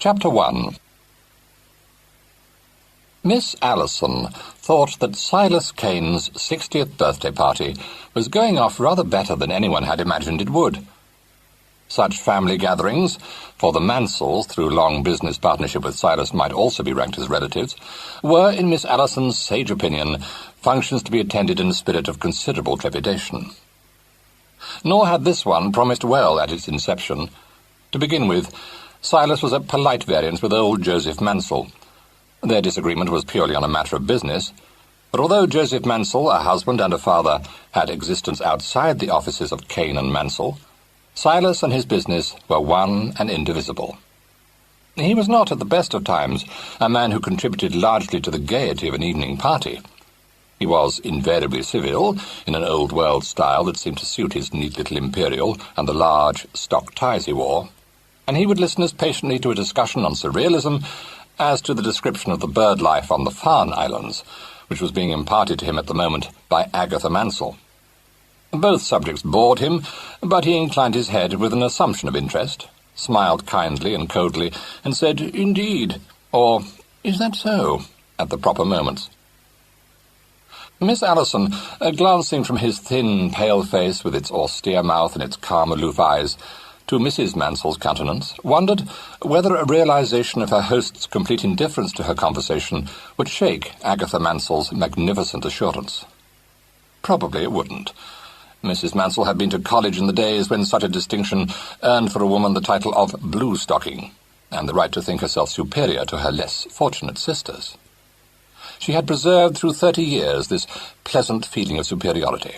Chapter 1. Miss Allison thought that Silas Kane's 60th birthday party was going off rather better than anyone had imagined it would. Such family gatherings, for the Mansells, through long business partnership with Silas, might also be ranked as relatives, were, in Miss Allison's sage opinion, functions to be attended in a spirit of considerable trepidation. Nor had this one promised well at its inception. To begin with, Silas was at polite variance with old Joseph Mansell. Their disagreement was purely on a matter of business, but although Joseph Mansell, a husband and a father, had existence outside the offices of Kane and Mansell, Silas and his business were one and indivisible. He was not, at the best of times, a man who contributed largely to the gaiety of an evening party. He was invariably civil, in an old-world style that seemed to suit his neat little imperial and the large stock ties he wore, and he would listen as patiently to a discussion on surrealism as to the description of the bird life on the Farne Islands, which was being imparted to him at the moment by Agatha Mansell. Both subjects bored him, but he inclined his head with an assumption of interest, smiled kindly and coldly, and said, "Indeed," or "Is that so?" at the proper moments. Miss Allison, glancing from his thin, pale face with its austere mouth and its calm, aloof eyes to Mrs. Mansell's countenance, wondered whether a realization of her host's complete indifference to her conversation would shake Agatha Mansell's magnificent assurance. Probably it wouldn't. Mrs. Mansell had been to college in the days when such a distinction earned for a woman the title of blue-stocking, and the right to think herself superior to her less fortunate sisters. She had preserved through 30 years this pleasant feeling of superiority,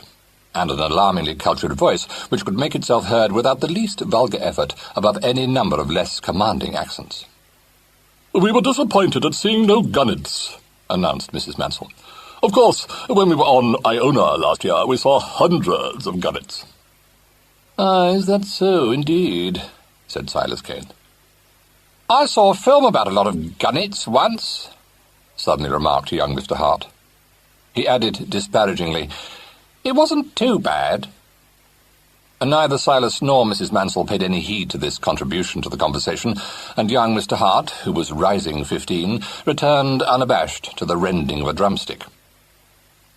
and an alarmingly cultured voice which could make itself heard without the least vulgar effort above any number of less commanding accents. "We were disappointed at seeing no gunnets," announced Mrs. Mansell. "Of course, when we were on Iona last year, we saw hundreds of gunnets." "Ah, is that so, indeed?" said Silas Kane. "I saw a film about a lot of gunnets once," suddenly remarked young Mr. Hart. He added disparagingly, "It wasn't too bad." Neither Silas nor Mrs. Mansell paid any heed to this contribution to the conversation, and young Mr. Hart, who was rising 15, returned unabashed to the rending of a drumstick.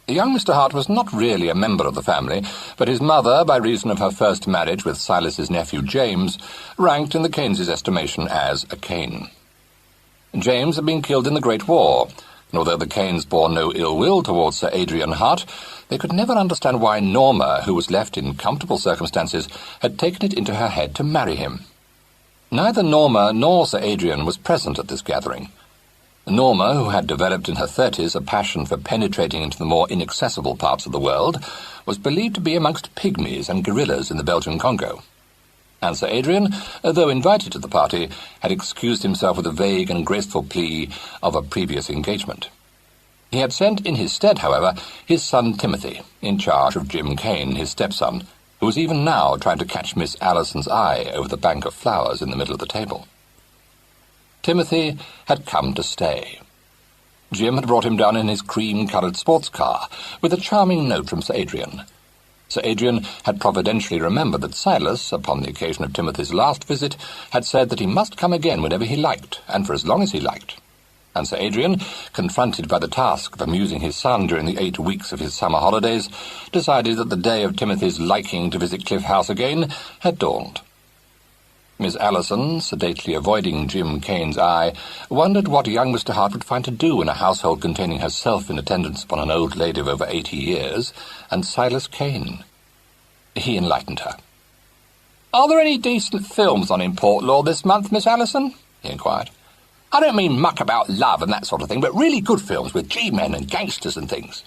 Young Mr. Hart was not really a member of the family, but his mother, by reason of her first marriage with Silas's nephew James, ranked in the Kanes' estimation as a Kane. James had been killed in the Great War, and although the Kanes bore no ill will towards Sir Adrian Hart, they could never understand why Norma, who was left in comfortable circumstances, had taken it into her head to marry him. Neither Norma nor Sir Adrian was present at this gathering. Norma, who had developed in her 30s a passion for penetrating into the more inaccessible parts of the world, was believed to be amongst pygmies and guerrillas in the Belgian Congo. And Sir Adrian, though invited to the party, had excused himself with a vague and graceful plea of a previous engagement. He had sent in his stead, however, his son Timothy, in charge of Jim Kane, his stepson, who was even now trying to catch Miss Allison's eye over the bank of flowers in the middle of the table. Timothy had come to stay. Jim had brought him down in his cream-coloured sports car, with a charming note from Sir Adrian. Sir Adrian had providentially remembered that Silas, upon the occasion of Timothy's last visit, had said that he must come again whenever he liked, and for as long as he liked. And Sir Adrian, confronted by the task of amusing his son during the 8 weeks of his summer holidays, decided that the day of Timothy's liking to visit Cliff House again had dawned. Miss Allison, sedately avoiding Jim Kane's eye, wondered what young Mr. Hart would find to do in a household containing herself in attendance upon an old lady of over 80 years, and Silas Kane. He enlightened her. "Are there any decent films on in Port Law this month, Miss Allison?" he inquired. "I don't mean muck about love and that sort of thing, but really good films with G-men and gangsters and things."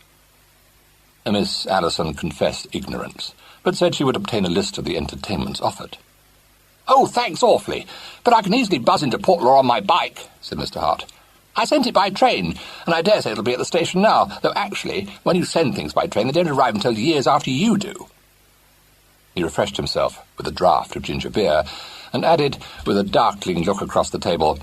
Miss Allison confessed ignorance, but said she would obtain a list of the entertainments offered. "Oh, thanks awfully, but I can easily buzz into Port Law on my bike," said Mr. Hart. "I sent it by train, and I dare say it'll be at the station now, though actually, when you send things by train, they don't arrive until years after you do." He refreshed himself with a draught of ginger beer, and added, with a darkling look across the table,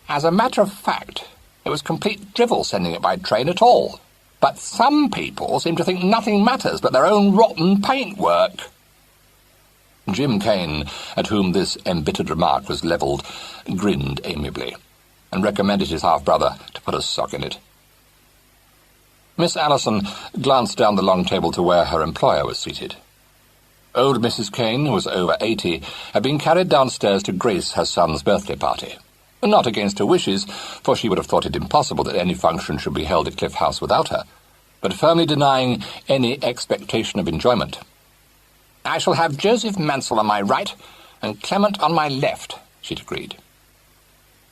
"As a matter of fact, it was complete drivel sending it by train at all. But some people seem to think nothing matters but their own rotten paintwork." Jim Kane, at whom this embittered remark was levelled, grinned amiably, and recommended his half-brother to put a sock in it. Miss Allison glanced down the long table to where her employer was seated. Old Mrs. Kane, who was over 80, had been carried downstairs to grace her son's birthday party. Not against her wishes, for she would have thought it impossible that any function should be held at Cliff House without her, but firmly denying any expectation of enjoyment. "I shall have Joseph Mansell on my right and Clement on my left," she decreed.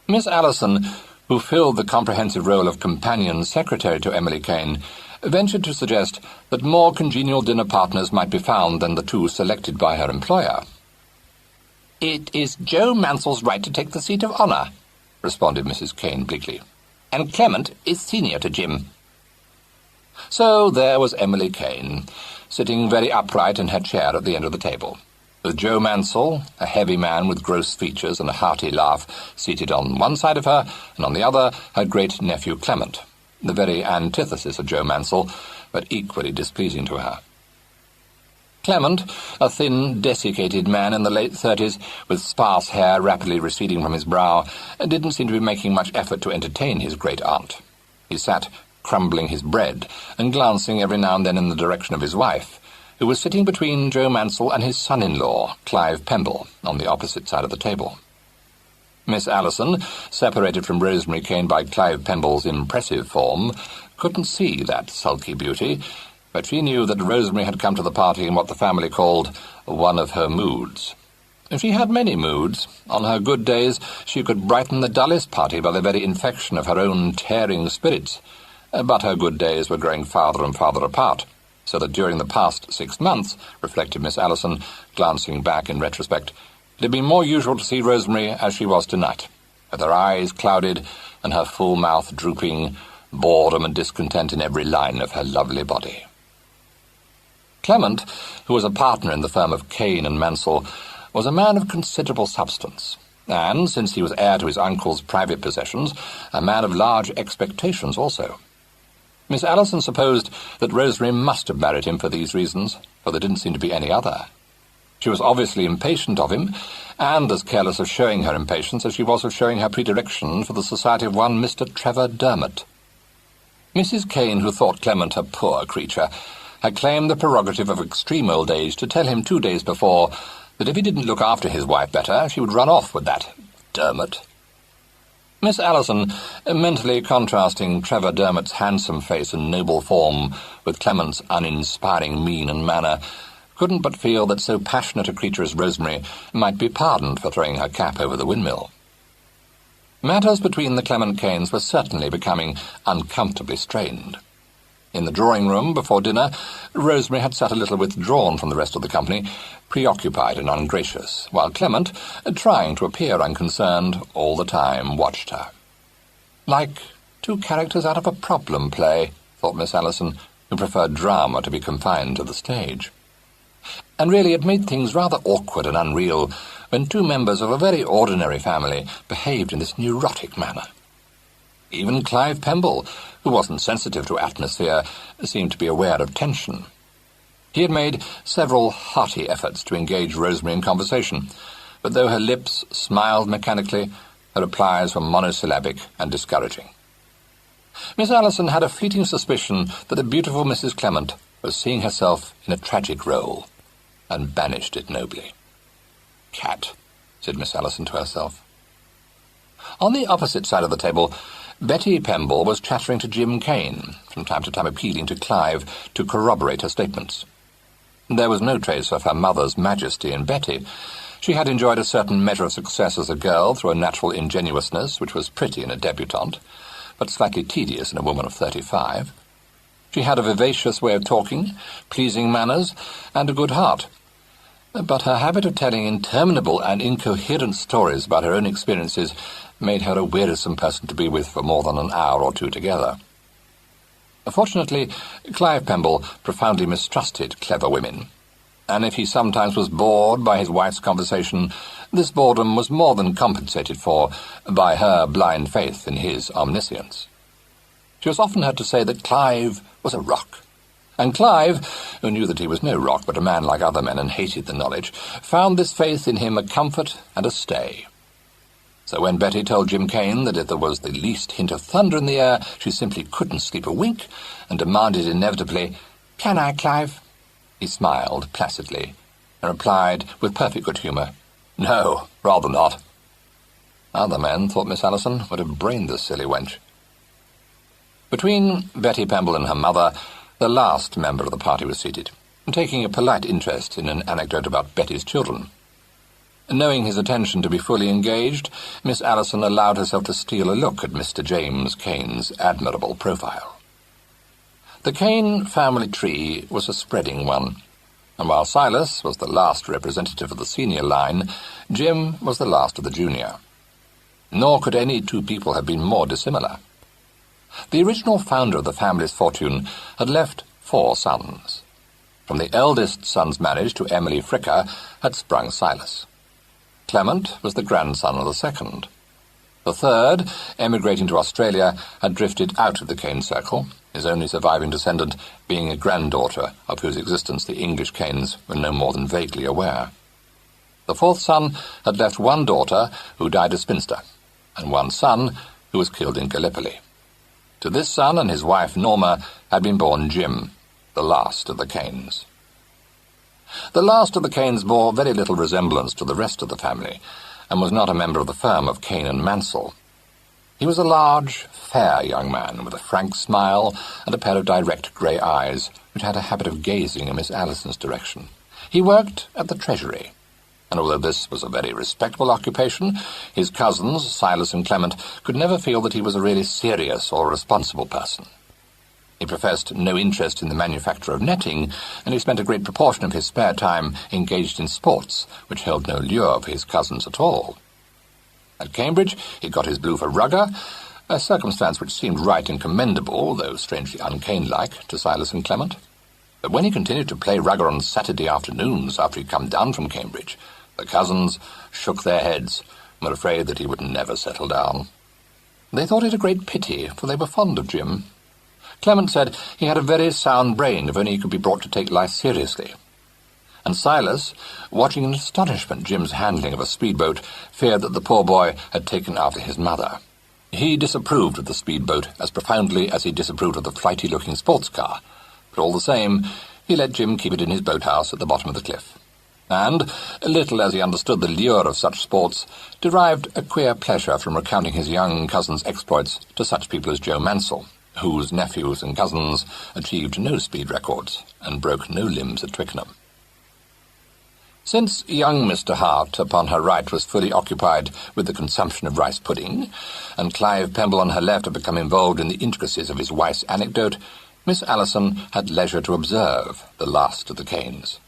Miss Allison, who filled the comprehensive role of companion secretary to Emily Kane, ventured to suggest that more congenial dinner partners might be found than the two selected by her employer. "It is Joe Mansell's right to take the seat of honour," responded Mrs. Kane bleakly, "and Clement is senior to Jim." So there was Emily Kane, sitting very upright in her chair at the end of the table, with Joe Mansell, a heavy man with gross features and a hearty laugh, seated on one side of her, and on the other her great-nephew Clement, the very antithesis of Joe Mansell, but equally displeasing to her. Clement, a thin, desiccated man in the late 30s, with sparse hair rapidly receding from his brow, didn't seem to be making much effort to entertain his great-aunt. He sat crumbling his bread and glancing every now and then in the direction of his wife, who was sitting between Joe Mansell and his son-in-law, Clive Pemble, on the opposite side of the table. Miss Allison, separated from Rosemary Kane by Clive Pemble's impressive form, couldn't see that sulky beauty, but she knew that Rosemary had come to the party in what the family called one of her moods. She had many moods. On her good days she could brighten the dullest party by the very infection of her own tearing spirits, but her good days were growing farther and farther apart, so that during the past 6 months, reflected Miss Allison, glancing back in retrospect, it had been more usual to see Rosemary as she was tonight, with her eyes clouded and her full mouth drooping, boredom and discontent in every line of her lovely body. Clement, who was a partner in the firm of Kane and Mansell, was a man of considerable substance, and, since he was heir to his uncle's private possessions, a man of large expectations also. Miss Allison supposed that Rosemary must have married him for these reasons, for there didn't seem to be any other. She was obviously impatient of him, and as careless of showing her impatience as she was of showing her predilection for the society of one Mr. Trevor Dermot. Mrs. Kane, who thought Clement a poor creature, had claimed the prerogative of extreme old age to tell him 2 days before that if he didn't look after his wife better, she would run off with that Dermot. Miss Allison, mentally contrasting Trevor Dermot's handsome face and noble form with Clement's uninspiring mien and manner, couldn't but feel that so passionate a creature as Rosemary might be pardoned for throwing her cap over the windmill. Matters between the Clement Kanes were certainly becoming uncomfortably strained. In the drawing-room before dinner, Rosemary had sat a little withdrawn from the rest of the company, preoccupied and ungracious, while Clement, trying to appear unconcerned, all the time watched her. Like 2 characters out of a problem play, thought Miss Allison, who preferred drama to be confined to the stage. And really it made things rather awkward and unreal when 2 members of a very ordinary family behaved in this neurotic manner. Even Clive Pemble, who wasn't sensitive to atmosphere, seemed to be aware of tension. He had made several hearty efforts to engage Rosemary in conversation, but though her lips smiled mechanically, her replies were monosyllabic and discouraging. Miss Allison had a fleeting suspicion that the beautiful Mrs. Clement was seeing herself in a tragic role, and banished it nobly. "Cat," said Miss Allison to herself. On the opposite side of the table, Betty Pemble was chattering to Jim Kane, from time to time appealing to Clive to corroborate her statements. There was no trace of her mother's majesty in Betty. She had enjoyed a certain measure of success as a girl through a natural ingenuousness which was pretty in a debutante, but slightly tedious in a woman of 35. She had a vivacious way of talking, pleasing manners, and a good heart. But her habit of telling interminable and incoherent stories about her own experiences made her a wearisome person to be with for more than an hour or 2 together. Fortunately, Clive Pemble profoundly mistrusted clever women, and if he sometimes was bored by his wife's conversation, this boredom was more than compensated for by her blind faith in his omniscience. She was often heard to say that Clive was a rock, And Clive, who knew that he was no rock but a man like other men and hated the knowledge, found this faith in him a comfort and a stay. So when Betty told Jim Kane that if there was the least hint of thunder in the air, she simply couldn't sleep a wink, and demanded inevitably, "Can I, Clive?" he smiled placidly, and replied with perfect good humour, "No, rather not." Other men, thought Miss Allison, would have brained the silly wench. Between Betty Pemble and her mother, the last member of the party was seated, taking a polite interest in an anecdote about Betty's children. Knowing his attention to be fully engaged, Miss Allison allowed herself to steal a look at Mr. James Kane's admirable profile. The Kane family tree was a spreading one, and while Silas was the last representative of the senior line, Jim was the last of the junior. Nor could any two people have been more dissimilar. The original founder of the family's fortune had left 4 sons. From the eldest son's marriage to Emily Fricker had sprung Silas. Clement was the grandson of the second. The third, emigrating to Australia, had drifted out of the Kane circle, his only surviving descendant being a granddaughter of whose existence the English Kanes were no more than vaguely aware. The fourth son had left one daughter, who died a spinster, and one son, who was killed in Gallipoli. To this son and his wife Norma had been born Jim, the last of the Kanes. The last of the Kanes bore very little resemblance to the rest of the family, and was not a member of the firm of Kane and Mansell. He was a large, fair young man with a frank smile and a pair of direct grey eyes, which had a habit of gazing in Miss Allison's direction. He worked at the Treasury, and although this was a very respectable occupation, his cousins, Silas and Clement, could never feel that he was a really serious or responsible person. He professed no interest in the manufacture of netting, and he spent a great proportion of his spare time engaged in sports, which held no lure for his cousins at all. At Cambridge he got his blue for rugger, a circumstance which seemed right and commendable, though strangely un-Kane-like, to Silas and Clement. But when he continued to play rugger on Saturday afternoons after he'd come down from Cambridge, the cousins shook their heads and were afraid that he would never settle down. They thought it a great pity, for they were fond of Jim. Clement said he had a very sound brain if only he could be brought to take life seriously. And Silas, watching in astonishment Jim's handling of a speedboat, feared that the poor boy had taken after his mother. He disapproved of the speedboat as profoundly as he disapproved of the flighty-looking sports car, but all the same he let Jim keep it in his boathouse at the bottom of the cliff, and, little as he understood the lure of such sports, derived a queer pleasure from recounting his young cousin's exploits to such people as Joe Mansell, whose nephews and cousins achieved no speed records and broke no limbs at Twickenham. Since young Mr. Hart upon her right was fully occupied with the consumption of rice pudding, and Clive Pemble on her left had become involved in the intricacies of his wife's anecdote, Miss Allison had leisure to observe the last of the Kanes.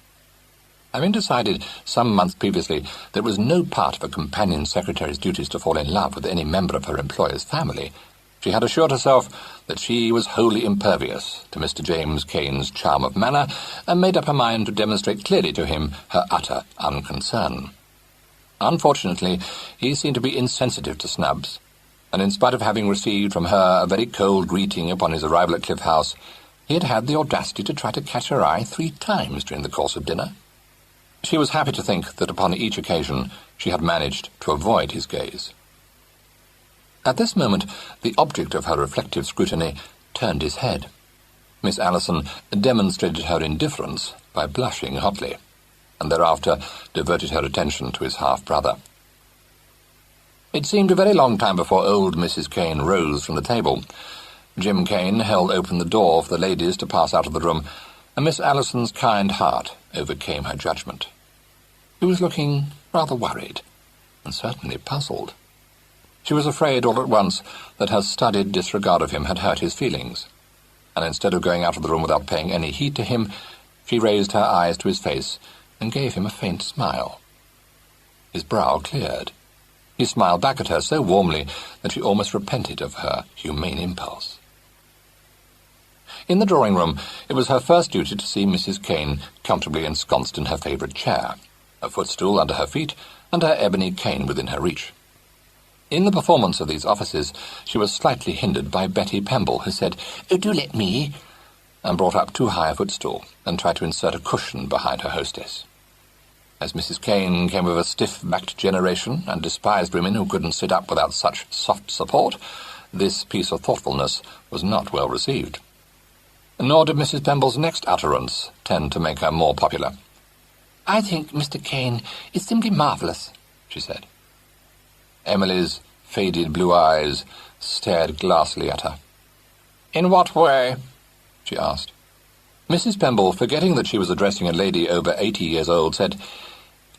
Having decided some months previously that it was no part of a companion secretary's duties to fall in love with any member of her employer's family, she had assured herself that she was wholly impervious to Mr. James Kane's charm of manner, and made up her mind to demonstrate clearly to him her utter unconcern. Unfortunately, he seemed to be insensitive to snubs, and in spite of having received from her a very cold greeting upon his arrival at Cliff House, he had had the audacity to try to catch her eye 3 times during the course of dinner. She was happy to think that upon each occasion she had managed to avoid his gaze. At this moment, the object of her reflective scrutiny turned his head. Miss Allison demonstrated her indifference by blushing hotly, and thereafter diverted her attention to his half-brother. It seemed a very long time before old Mrs. Kane rose from the table. Jim Kane held open the door for the ladies to pass out of the room, and Miss Allison's kind heart overcame her judgment. She was looking rather worried, and certainly puzzled. She was afraid all at once that her studied disregard of him had hurt his feelings, and instead of going out of the room without paying any heed to him, she raised her eyes to his face and gave him a faint smile. His brow cleared. He smiled back at her so warmly that she almost repented of her humane impulse. In the drawing-room, it was her first duty to see Mrs. Kane comfortably ensconced in her favourite chair, a footstool under her feet, and her ebony cane within her reach. In the performance of these offices, she was slightly hindered by Betty Pemble, who said, "Oh, do let me," and brought up too high a footstool and tried to insert a cushion behind her hostess. As Mrs. Kane came of a stiff-backed generation and despised women who couldn't sit up without such soft support, this piece of thoughtfulness was not well received. Nor did Mrs. Pemble's next utterance tend to make her more popular. "I think Mr. Kane is simply marvellous," she said. Emily's faded blue eyes stared glassily at her. "In what way?" she asked. Mrs. Pemble, forgetting that she was addressing a lady over 80 years old, said,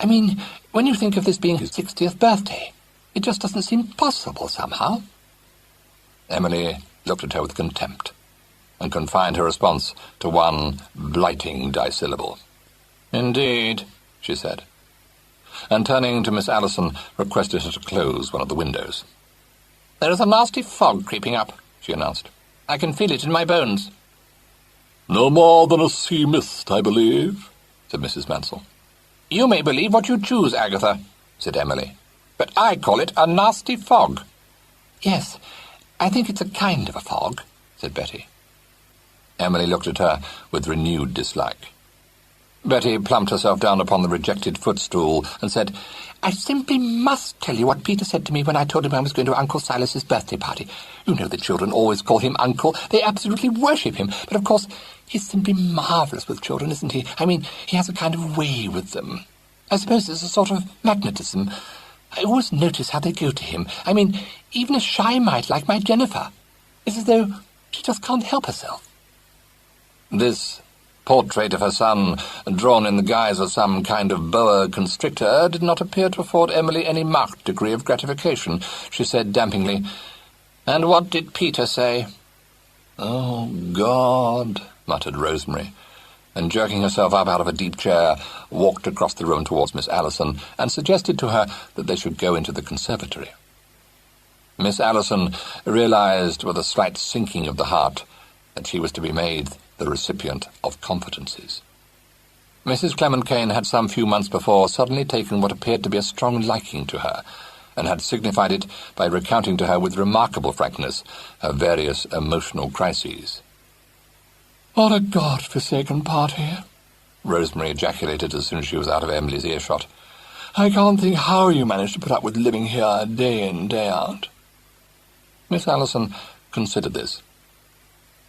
"I mean, when you think of this being his 60th birthday, it just doesn't seem possible somehow." Emily looked at her with contempt and confined her response to one blighting dissyllable. "Indeed," she said, and turning to Miss Allison, requested her to close one of the windows. "There is a nasty fog creeping up," she announced. "I can feel it in my bones." "No more than a sea mist, I believe," said Mrs. Mansell. "You may believe what you choose, Agatha," said Emily, "but I call it a nasty fog." "Yes, I think it's a kind of a fog," said Betty. Emily looked at her with renewed dislike. Betty plumped herself down upon the rejected footstool and said, "I simply must tell you what Peter said to me when I told him I was going to Uncle Silas's birthday party. You know the children always call him Uncle. They absolutely worship him. But, of course, he's simply marvellous with children, isn't he? I mean, he has a kind of way with them. I suppose it's a sort of magnetism. I always notice how they go to him. I mean, even a shy mite like my Jennifer. It's as though she just can't help herself." This portrait of her son, drawn in the guise of some kind of boa constrictor, did not appear to afford Emily any marked degree of gratification. She said dampingly, "And what did Peter say?" "Oh, God," muttered Rosemary, and jerking herself up out of a deep chair, walked across the room towards Miss Allison and suggested to her that they should go into the conservatory. Miss Allison realized with a slight sinking of the heart that she was to be made the recipient of confidences. Mrs. Clement Kane had some few months before suddenly taken what appeared to be a strong liking to her, and had signified it by recounting to her with remarkable frankness her various emotional crises. "What a God-forsaken party!" Rosemary ejaculated as soon as she was out of Emily's earshot. "I can't think how you managed to put up with living here day in, day out." Miss Allison considered this.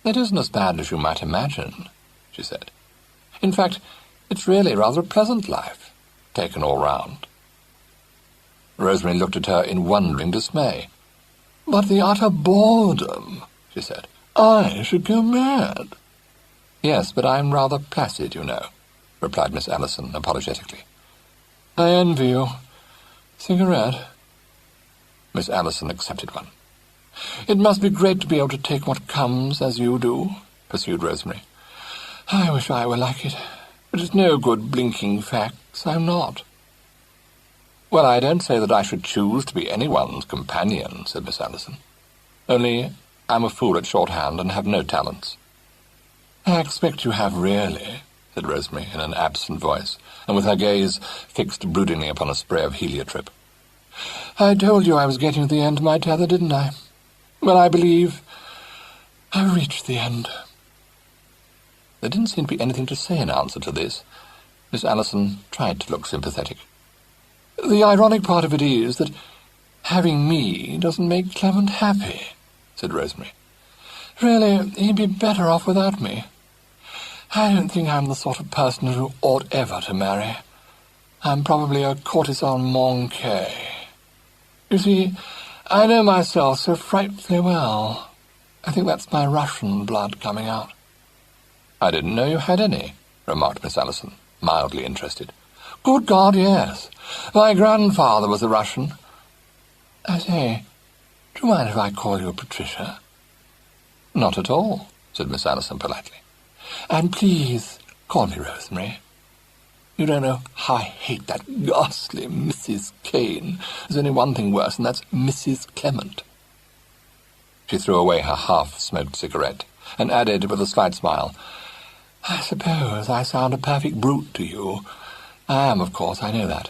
"It isn't as bad as you might imagine," she said. "In fact, it's really rather a pleasant life, taken all round." Rosemary looked at her in wondering dismay. "But the utter boredom," she said. "I should go mad." "Yes, but I'm rather placid, you know," replied Miss Allison apologetically. "I envy you. Cigarette?" Miss Allison accepted one. "It must be great to be able to take what comes as you do," pursued Rosemary. "I wish I were like it, but it's no good blinking facts. I'm not." "Well, I don't say that I should choose to be anyone's companion," said Miss Allison. "Only I'm a fool at shorthand and have no talents." "I expect you have really," said Rosemary in an absent voice, and with her gaze fixed broodingly upon a spray of heliotrope. "I told you I was getting to the end of my tether, didn't I? Well, I believe I've reached the end." There didn't seem to be anything to say in answer to this. Miss Allison tried to look sympathetic. "The ironic part of it is that having me doesn't make Clement happy," said Rosemary. "Really, he'd be better off without me. I don't think I'm the sort of person who ought ever to marry. I'm probably a courtesan manquée. You see, I know myself so frightfully well. I think that's my Russian blood coming out." "I didn't know you had any," remarked Miss Allison, mildly interested. "Good God, yes. My grandfather was a Russian. I say, do you mind if I call you Patricia?" "Not at all," said Miss Allison politely. "And please call me Rosemary. You don't know how I hate that ghastly Mrs. Kane. There's only one thing worse, and that's Mrs. Clement." She threw away her half-smoked cigarette, and added with a slight smile, "I suppose I sound a perfect brute to you. I am, of course, I know that.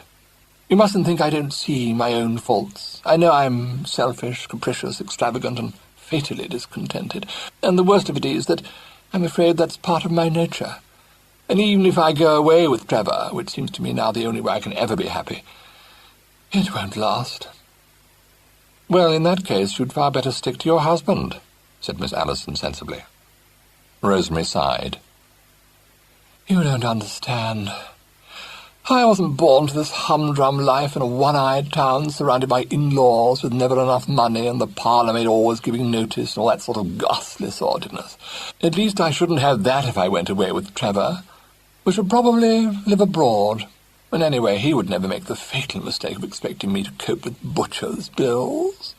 You mustn't think I don't see my own faults. I know I'm selfish, capricious, extravagant, and fatally discontented. And the worst of it is that I'm afraid that's part of my nature. And even if I go away with Trevor, which seems to me now the only way I can ever be happy, it won't last." "Well, in that case, you'd far better stick to your husband," said Miss Allison sensibly. Rosemary sighed. "You don't understand. I wasn't born to this humdrum life in a one-eyed town surrounded by in-laws with never enough money and the parlourmaid always giving notice and all that sort of ghastly sordidness. At least I shouldn't have that if I went away with Trevor. We should probably live abroad, and anyway he would never make the fatal mistake of expecting me to cope with butcher's bills.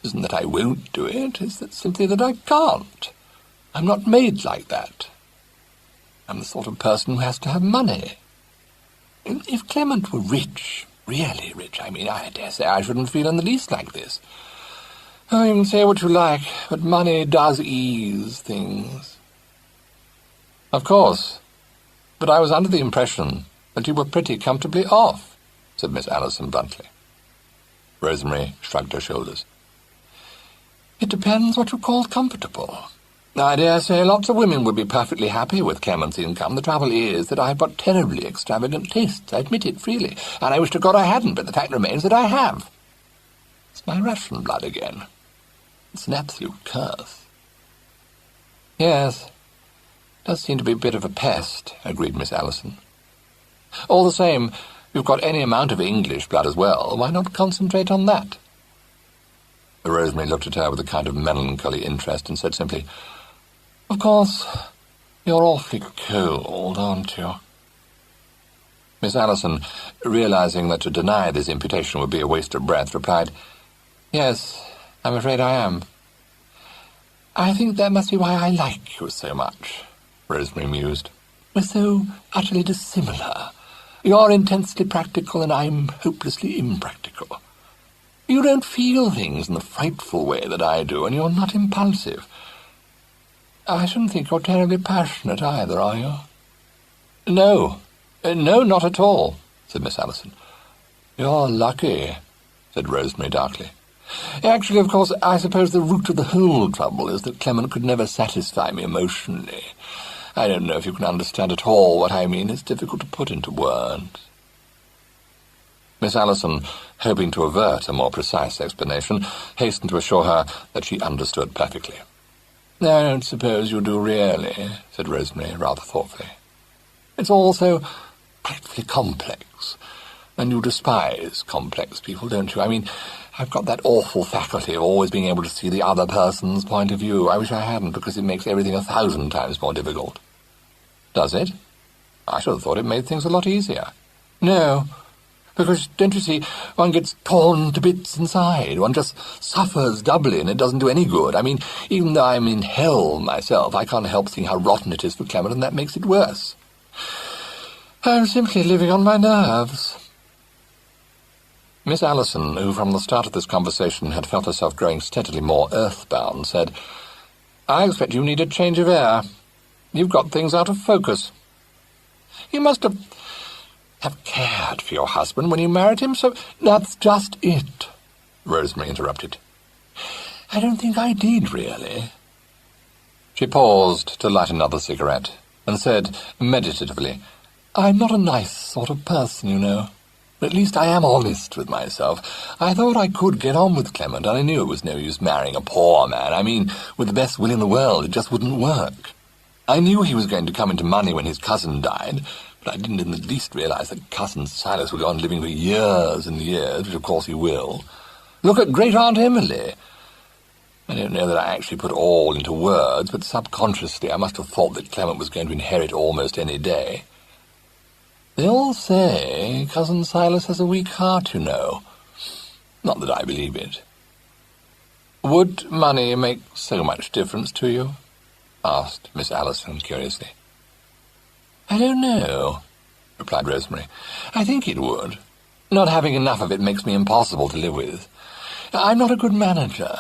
It isn't that I won't do it, it's that simply that I can't. I'm not made like that. I'm the sort of person who has to have money. If Clement were rich, really rich, I dare say I shouldn't feel in the least like this. Oh, you can say what you like, but money does ease things." "Of course, but I was under the impression that you were pretty comfortably off," said Miss Allison bluntly. Rosemary shrugged her shoulders. "It depends what you call comfortable. I dare say lots of women would be perfectly happy with Clement's income. The trouble is that I've got terribly extravagant tastes, I admit it freely, and I wish to God I hadn't, but the fact remains that I have. It's my Russian blood again. It's an absolute curse." "Yes, it does seem to be a bit of a pest," agreed Miss Allison. "All the same, if you've got any amount of English blood as well, why not concentrate on that?" Rosemary looked at her with a kind of melancholy interest and said simply, "Of course, you're awfully cold, aren't you?" Miss Allison, realizing that to deny this imputation would be a waste of breath, replied, "Yes, I'm afraid I am." "I think that must be why I like you so much," Rosemary mused. "We're so utterly dissimilar. You're intensely practical and I'm hopelessly impractical. You don't feel things in the frightful way that I do, and you're not impulsive. I shouldn't think you're terribly passionate either, are you?" No, not at all," said Miss Allison. "You're lucky," said Rosemary darkly. "Actually, of course, I suppose the root of the whole trouble is that Clement could never satisfy me emotionally. I don't know if you can understand at all what I mean. It's difficult to put into words." Miss Allison, hoping to avert a more precise explanation, hastened to assure her that she understood perfectly. "I don't suppose you do really," said Rosemary, rather thoughtfully. "It's all so frightfully complex, and you despise complex people, don't you? I've got that awful faculty of always being able to see the other person's point of view. I wish I hadn't, because it makes everything 1,000 times more difficult." "Does it? I should have thought it made things a lot easier." "No. Because, don't you see, one gets torn to bits inside. One just suffers doubly, and it doesn't do any good. Even though I'm in hell myself, I can't help seeing how rotten it is for Clement, and that makes it worse. I'm simply living on my nerves." Miss Allison, who from the start of this conversation had felt herself growing steadily more earthbound, said, "I expect you need a change of air. You've got things out of focus. You must have cared for your husband when you married him, so—" "That's just it," Rosemary interrupted. "I don't think I did, really." She paused to light another cigarette, and said meditatively, "I'm not a nice sort of person, you know. At least I am honest with myself. I thought I could get on with Clement, and I knew it was no use marrying a poor man. With the best will in the world, it just wouldn't work. I knew he was going to come into money when his cousin died, but I didn't in the least realize that cousin Silas would go on living for years and years, which of course he will. Look at Great-Aunt Emily. I don't know that I actually put all into words, but subconsciously I must have thought that Clement was going to inherit almost any day. They all say cousin Silas has a weak heart, you know. Not that I believe it." "Would money make so much difference to you?" asked Miss Allison curiously. "I don't know," replied Rosemary. "I think it would. Not having enough of it makes me impossible to live with. I'm not a good manager.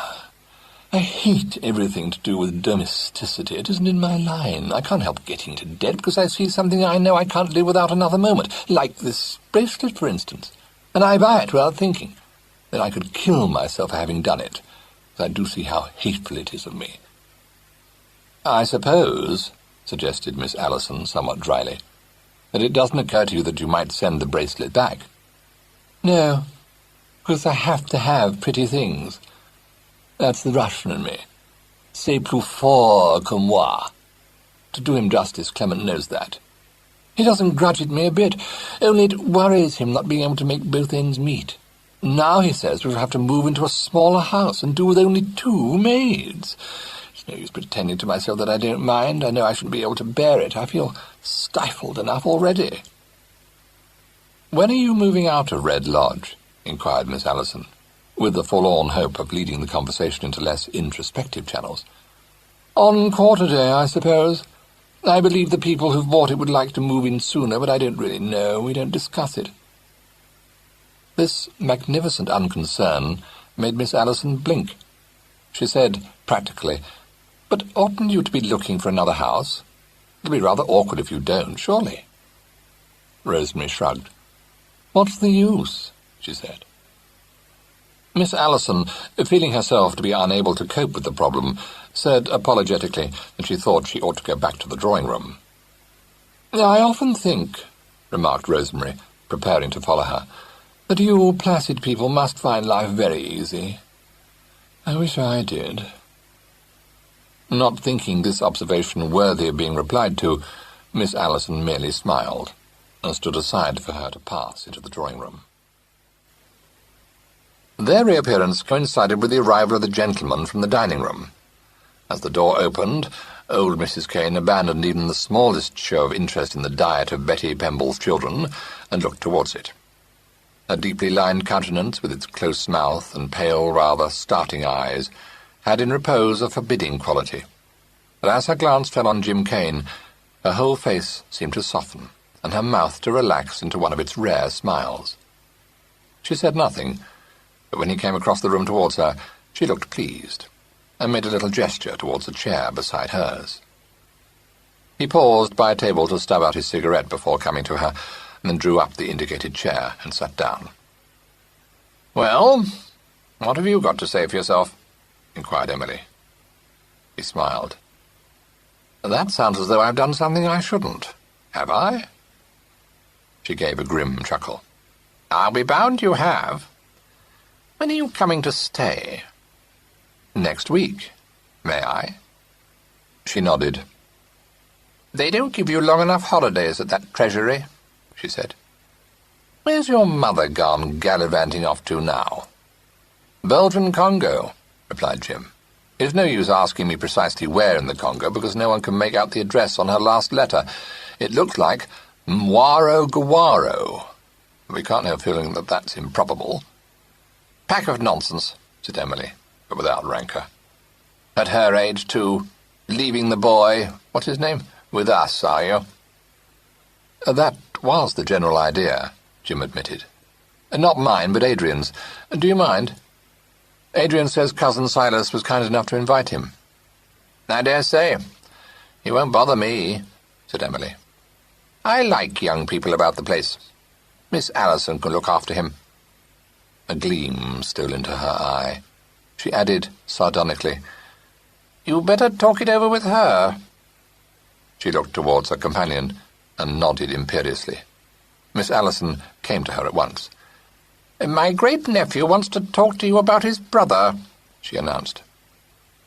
I hate everything to do with domesticity. It isn't in my line. I can't help getting into debt because I see something I know I can't live without another moment, like this bracelet, for instance, and I buy it without thinking. Then I could kill myself for having done it, because I do see how hateful it is of me." "I suppose," suggested Miss Allison somewhat dryly, "that it doesn't occur to you that you might send the bracelet back." "No, because I have to have pretty things. That's the Russian in me. C'est plus fort que moi. To do him justice, Clement knows that. He doesn't grudge it me a bit, only it worries him not being able to make both ends meet. Now he says we shall have to move into a smaller house and do with only 2 maids. It's no use pretending to myself that I don't mind. I know I shouldn't be able to bear it. I feel stifled enough already." "When are you moving out of Red Lodge?" inquired Miss Allison, with the forlorn hope of leading the conversation into less introspective channels. "On quarter day, I suppose. I believe the people who've bought it would like to move in sooner, but I don't really know. We don't discuss it." This magnificent unconcern made Miss Allison blink. She said, practically, "But oughtn't you to be looking for another house? It'll be rather awkward if you don't, surely." Rosemary shrugged. "What's the use?" she said. Miss Allison, feeling herself to be unable to cope with the problem, said apologetically that she thought she ought to go back to the drawing-room. "I often think," remarked Rosemary, preparing to follow her, "that you placid people must find life very easy. I wish I did." Not thinking this observation worthy of being replied to, Miss Allison merely smiled, and stood aside for her to pass into the drawing-room. Their reappearance coincided with the arrival of the gentleman from the dining-room. As the door opened, old Mrs. Kane abandoned even the smallest show of interest in the diet of Betty Pemble's children, and looked towards it. Her deeply lined countenance, with its close mouth and pale, rather starting eyes, had in repose a forbidding quality. But as her glance fell on Jim Kane, her whole face seemed to soften, and her mouth to relax into one of its rare smiles. She said nothing, but when he came across the room towards her, she looked pleased, and made a little gesture towards the chair beside hers. He paused by a table to stub out his cigarette before coming to her, and then drew up the indicated chair and sat down. "Well, what have you got to say for yourself?" inquired Emily. He smiled. "That sounds as though I've done something I shouldn't. Have I?" She gave a grim chuckle. "I'll be bound you have. When are you coming to stay?" "Next week. May I?" She nodded. "They don't give you long enough holidays at that treasury," she said. "Where's your mother gone gallivanting off to now?" "Belgian Congo," replied Jim. "It's no use asking me precisely where in the Congo, because no one can make out the address on her last letter. It looks like Mwaro Gawaro. We can't help feeling that that's improbable." "Pack of nonsense," said Emily, but without rancour. "At her age, too, leaving the boy, what's his name, with us, are you?" "That was the general idea," Jim admitted. "Not mine, but Adrian's. Do you mind? Adrian says Cousin Silas was kind enough to invite him." "I dare say. He won't bother me," said Emily. "I like young people about the place. Miss Allison can look after him." A gleam stole into her eye. She added sardonically, "You better talk it over with her." She looked towards her companion and nodded imperiously. Miss Allison came to her at once. "My great-nephew wants to talk to you about his brother," she announced.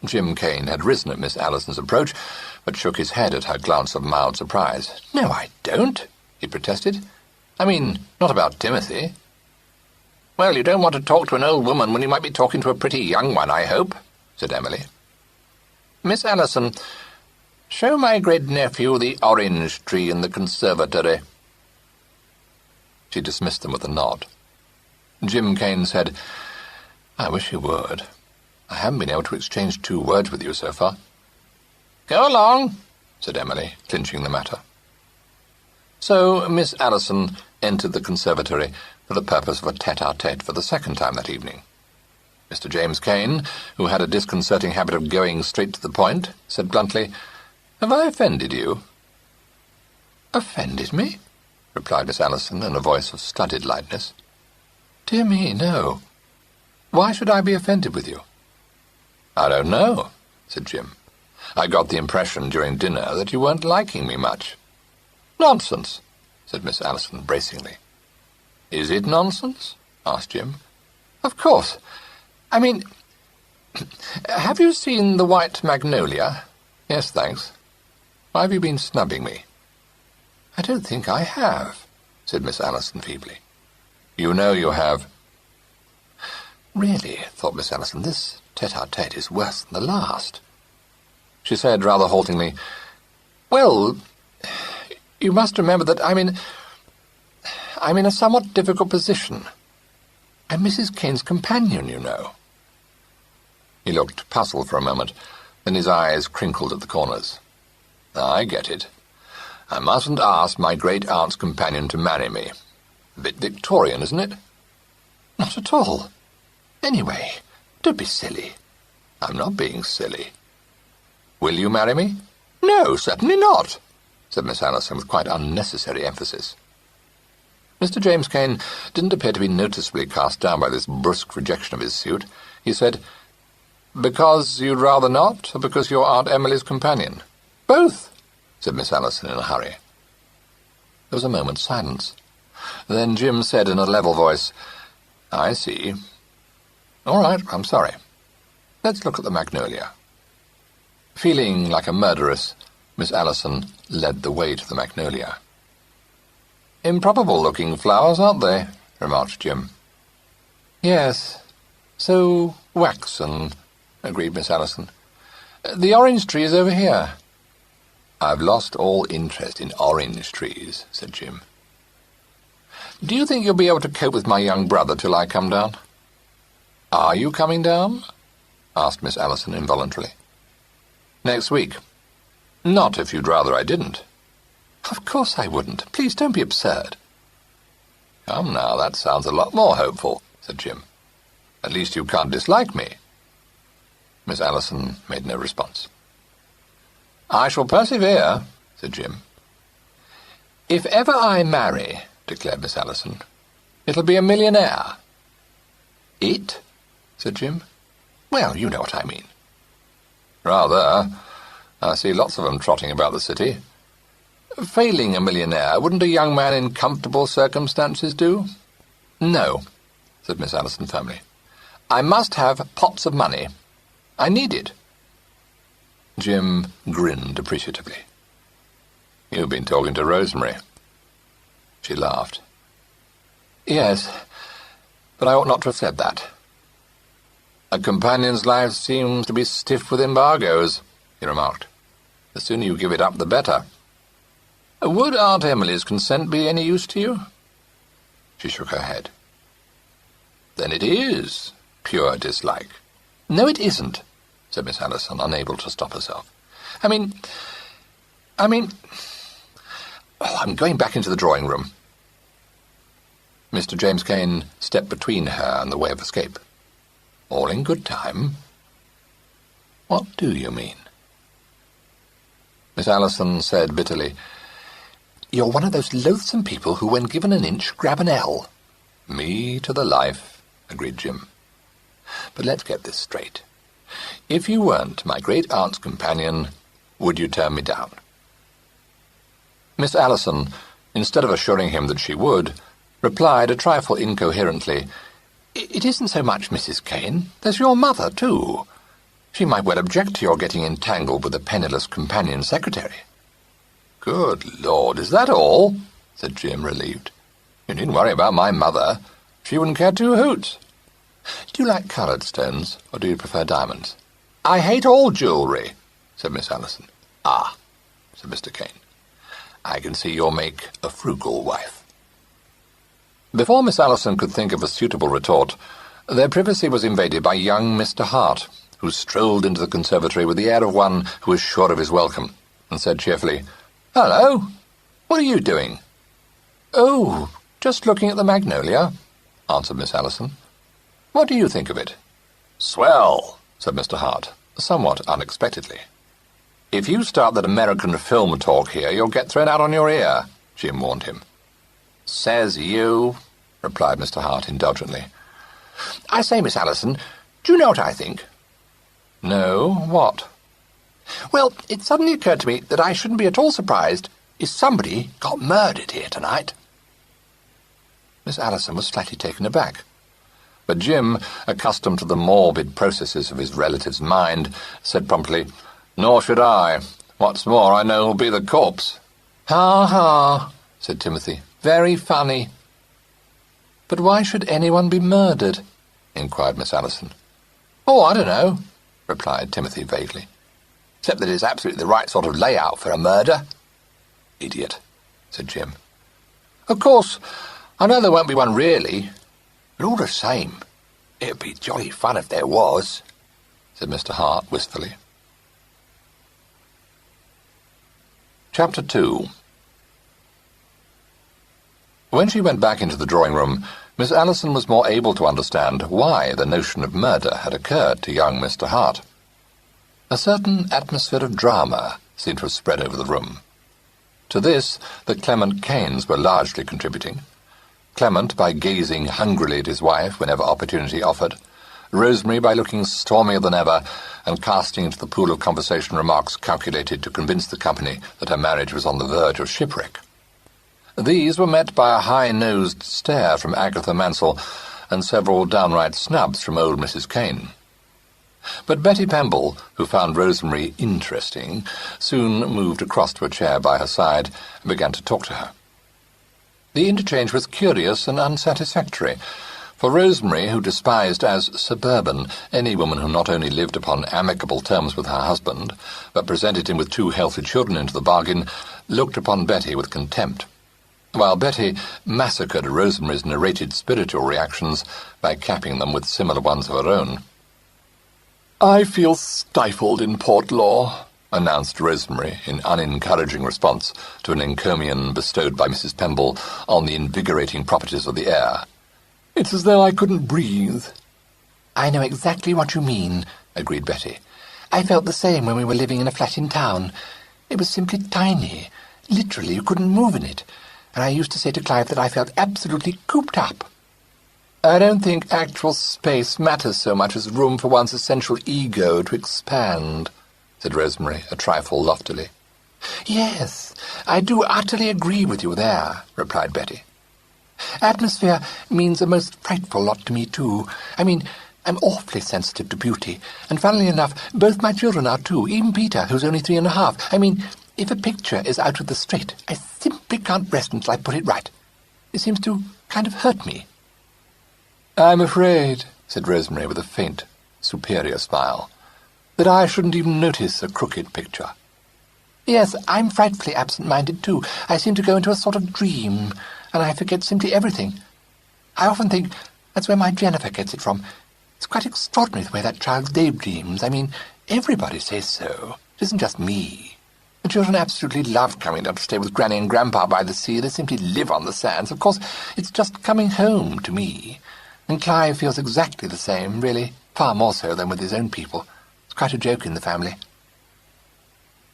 Jim Kane had risen at Miss Allison's approach, but shook his head at her glance of mild surprise. "No, I don't," he protested. "I mean, not about Timothy." "Well, you don't want to talk to an old woman when you might be talking to a pretty young one, I hope," said Emily. "Miss Allison, show my great-nephew the orange tree in the conservatory." She dismissed them with a nod. Jim Kane said, "I wish you would. I haven't been able to exchange 2 words with you so far." "Go along," said Emily, clinching the matter. So Miss Allison entered the conservatory for the purpose of a tete-a-tete for the second time that evening. Mr. James Kane, who had a disconcerting habit of going straight to the point, said bluntly, "Have I offended you?" "Offended me?" replied Miss Allison in a voice of studied lightness. "Dear me, no. Why should I be offended with you?" "I don't know," said Jim. I got the impression during dinner that you weren't liking me much." "Nonsense," said Miss Allison bracingly. "Is it nonsense?" asked Jim. "Of course. I mean, have you seen The White Magnolia?" "Yes, thanks. Why have you been snubbing me?" "I don't think I have," said Miss Allison feebly. "You know you have." "Really," thought Miss Allison, "this tete-a-tete is worse than the last." She said rather haltingly, "Well, you must remember that I'm in a somewhat difficult position. I'm Mrs. Kane's companion, you know." He looked puzzled for a moment, then his eyes crinkled at the corners. "I get it. I mustn't ask my great-aunt's companion to marry me. A bit Victorian, isn't it?" "Not at all. Anyway, don't be silly." "I'm not being silly. Will you marry me?" "No, certainly not," said Miss Allison with quite unnecessary emphasis. Mr. James Kane didn't appear to be noticeably cast down by this brusque rejection of his suit. He said, "Because you'd rather not, or because you're Aunt Emily's companion?" "Both," said Miss Allison in a hurry. There was a moment's silence. Then Jim said in a level voice, "I see. All right, I'm sorry. Let's look at the magnolia." Feeling like a murderess, Miss Allison led the way to the magnolia. "Improbable-looking flowers, aren't they?" remarked Jim. "Yes, so waxen," agreed Miss Allison. "The orange tree is over here." "I've lost all interest in orange trees," said Jim. "Do you think you'll be able to cope with my young brother till I come down?" "Are you coming down?" asked Miss Allison involuntarily. "Next week. Not if you'd rather I didn't." "Of course I wouldn't. Please don't be absurd." "Come now, that sounds a lot more hopeful," said Jim. "At least you can't dislike me." Miss Allison made no response. "I shall persevere," said Jim. "If ever I marry," declared Miss Allison, "it'll be a millionaire." "It?" said Jim. "Well, you know what I mean." "Rather. I see lots of them trotting about the city. Failing a millionaire, wouldn't a young man in comfortable circumstances do?" "No," said Miss Allison firmly. "I must have pots of money. I need it." Jim grinned appreciatively. "You've been talking to Rosemary." She laughed. "Yes, but I ought not to have said that." "A companion's life seems to be stiff with embargoes," he remarked. "The sooner you give it up, the better. Would Aunt Emily's consent be any use to you?" She shook her head. "Then it is pure dislike." "No, it isn't," said Miss Allison, unable to stop herself. I mean, I'm going back into the drawing room." Mr. James Kane stepped between her and the way of escape. "All in good time." "What do you mean?" Miss Allison said bitterly, "You're one of those loathsome people who, when given an inch, grab an ell." "Me to the life," agreed Jim. "But let's get this straight. If you weren't my great-aunt's companion, would you turn me down?" Miss Allison, instead of assuring him that she would, replied a trifle incoherently, "It isn't so much Mrs. Kane. There's your mother, too. She might well object to your getting entangled with a penniless companion secretary." "Good Lord, is that all?" said Jim, relieved. "You needn't worry about my mother. She wouldn't care two hoots. Do you like coloured stones, or do you prefer diamonds?" "I hate all jewellery," said Miss Allison. "Ah," said Mr. Kane. "I can see you'll make a frugal wife." Before Miss Allison could think of a suitable retort, their privacy was invaded by young Mr. Hart, who strolled into the conservatory with the air of one who was sure of his welcome, and said cheerfully, "Hello! What are you doing?" "Oh, just looking at the magnolia," answered Miss Allison. "What do you think of it?" "Swell," said Mr. Hart, somewhat unexpectedly. "If you start that American film talk here, you'll get thrown out on your ear," Jim warned him. "Says you," replied Mr. Hart indulgently. "I say, Miss Allison, do you know what I think?" "No, what?" Well, it suddenly occurred to me that I shouldn't be at all surprised if somebody got murdered here tonight. Miss Allison was slightly taken aback. But Jim, accustomed to the morbid processes of his relative's mind, said promptly, "Nor should I. What's more, I know who'll be the corpse." "Ha ha," said Timothy. "Very funny." "But why should anyone be murdered?" inquired Miss Allison. "Oh, I don't know," replied Timothy vaguely. "Except that it's absolutely the right sort of layout for a murder." "Idiot," said Jim. "Of course, I know there won't be one really, but all the same, it'd be jolly fun if there was," said Mr. Hart wistfully. Chapter 2. When she went back into the drawing-room, Miss Allison was more able to understand why the notion of murder had occurred to young Mr. Hart. A certain atmosphere of drama seemed to have spread over the room. To this, the Clement Kanes were largely contributing. Clement by gazing hungrily at his wife whenever opportunity offered, Rosemary by looking stormier than ever and casting into the pool of conversation remarks calculated to convince the company that her marriage was on the verge of shipwreck. These were met by a high-nosed stare from Agatha Mansell and several downright snubs from old Mrs. Kane. But Betty Pemble, who found Rosemary interesting, soon moved across to a chair by her side and began to talk to her. The interchange was curious and unsatisfactory, for Rosemary, who despised as suburban any woman who not only lived upon amicable terms with her husband, but presented him with 2 healthy children into the bargain, looked upon Betty with contempt, while Betty massacred Rosemary's narrated spiritual reactions by capping them with similar ones of her own. "I feel stifled in Portlaw," announced Rosemary in unencouraging response to an encomium bestowed by Mrs. Pemble on the invigorating properties of the air. "It's as though I couldn't breathe." "I know exactly what you mean," agreed Betty. "I felt the same when we were living in a flat in town. It was simply tiny. Literally, you couldn't move in it. And I used to say to Clive that I felt absolutely cooped up." "I don't think actual space matters so much as room for one's essential ego to expand," said Rosemary, a trifle loftily. "Yes, I do utterly agree with you there," replied Betty. "Atmosphere means a most frightful lot to me, too. I mean, I'm awfully sensitive to beauty, and funnily enough, both my children are too, even Peter, who's only 3.5. I mean, if a picture is out of the straight, I simply can't rest until I put it right. It seems to kind of hurt me." "I'm afraid," said Rosemary with a faint, superior smile, "that I shouldn't even notice a crooked picture." "Yes, I'm frightfully absent-minded, too. I seem to go into a sort of dream, and I forget simply everything. I often think that's where my Jennifer gets it from. It's quite extraordinary the way that child daydreams. I mean, everybody says so. It isn't just me. The children absolutely love coming down to stay with Granny and Grandpa by the sea. They simply live on the sands. Of course, it's just coming home to me. And Clive feels exactly the same, really, far more so than with his own people. It's quite a joke in the family."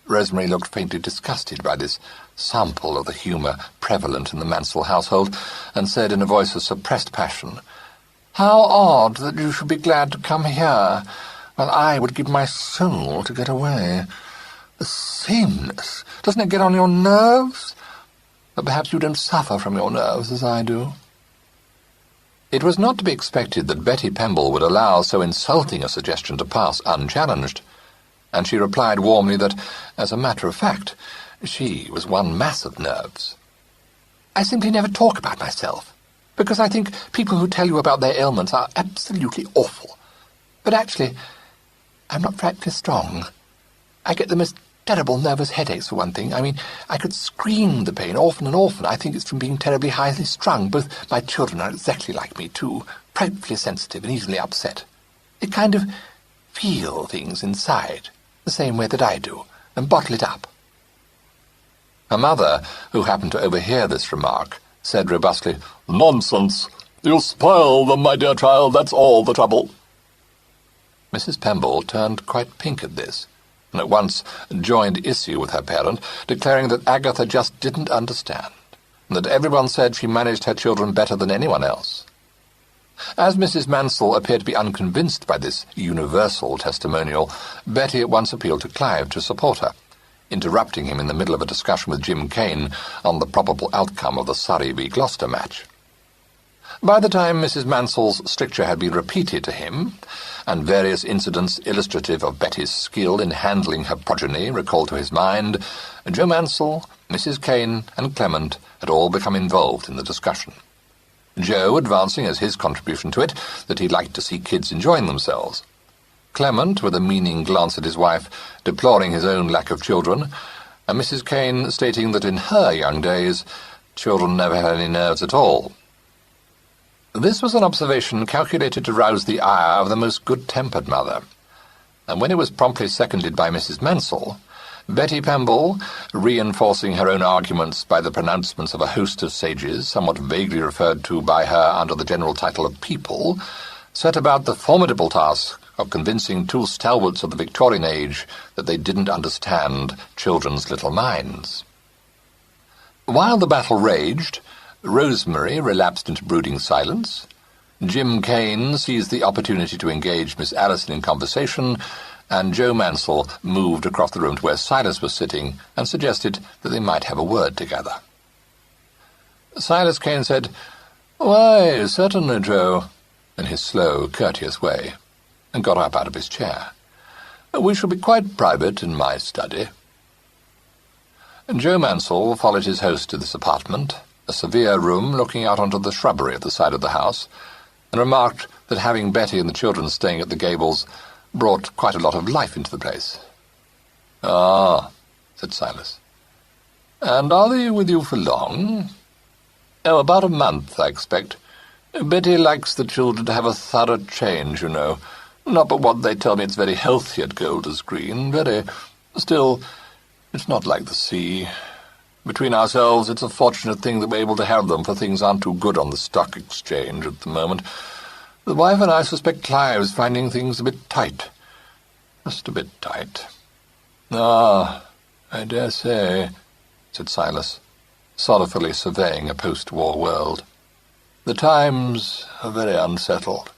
Rosemary looked faintly disgusted by this sample of the humour prevalent in the Mansell household, and said in a voice of suppressed passion, "How odd that you should be glad to come here, while I would give my soul to get away. The sameness, doesn't it get on your nerves? But perhaps you don't suffer from your nerves as I do." It was not to be expected that Betty Pemble would allow so insulting a suggestion to pass unchallenged, and she replied warmly that, as a matter of fact, she was one mass of nerves. "I simply never talk about myself, because I think people who tell you about their ailments are absolutely awful. But actually, I'm not frightfully strong. I get the most terrible nervous headaches, for one thing. I mean, I could scream the pain often and often. I think it's from being terribly highly strung. Both my children are exactly like me, too, frightfully sensitive and easily upset. They kind of feel things inside, the same way that I do, and bottle it up." Her mother, who happened to overhear this remark, said robustly, "Nonsense! You spoil them, my dear child, that's all the trouble." Mrs. Pemble turned quite pink at this, and at once joined issue with her parent, declaring that Agatha just didn't understand, and that everyone said she managed her children better than anyone else. As Mrs. Mansell appeared to be unconvinced by this universal testimonial, Betty at once appealed to Clive to support her, interrupting him in the middle of a discussion with Jim Kane on the probable outcome of the Surrey v. Gloucester match. By the time Mrs. Mansell's stricture had been repeated to him, and various incidents illustrative of Betty's skill in handling her progeny recalled to his mind, Joe Mansell, Mrs. Kane, and Clement had all become involved in the discussion. Joe advancing as his contribution to it that he'd like to see kids enjoying themselves. Clement, with a meaning glance at his wife, deploring his own lack of children, and Mrs. Kane stating that in her young days children never had any nerves at all. This was an observation calculated to rouse the ire of the most good-tempered mother, and when it was promptly seconded by Mrs. Mansell, Betty Pemble, reinforcing her own arguments by the pronouncements of a host of sages, somewhat vaguely referred to by her under the general title of people, set about the formidable task of convincing two stalwarts of the Victorian age that they didn't understand children's little minds. While the battle raged, Rosemary relapsed into brooding silence. Jim Kane seized the opportunity to engage Miss Allison in conversation, and Joe Mansell moved across the room to where Silas was sitting and suggested that they might have a word together. Silas Kane said, "Why, certainly, Joe," in his slow, courteous way, and got up out of his chair. "We shall be quite private in my study." And Joe Mansell followed his host to this apartment, a severe room looking out onto the shrubbery at the side of the house, and remarked that having Betty and the children staying at the Gables brought quite a lot of life into the place. "Ah," said Silas. "And are they with you for long?" "Oh, about a month, I expect. Betty likes the children to have a thorough change, you know. Not but what they tell me it's very healthy at Golders Green, very. Still, it's not like the sea. Between ourselves, it's a fortunate thing that we're able to have them, for things aren't too good on the stock exchange at the moment. The wife and I suspect Clive's finding things a bit tight. Just a bit tight." "Ah, I dare say," said Silas, sorrowfully surveying a post-war world. "The times are very unsettled."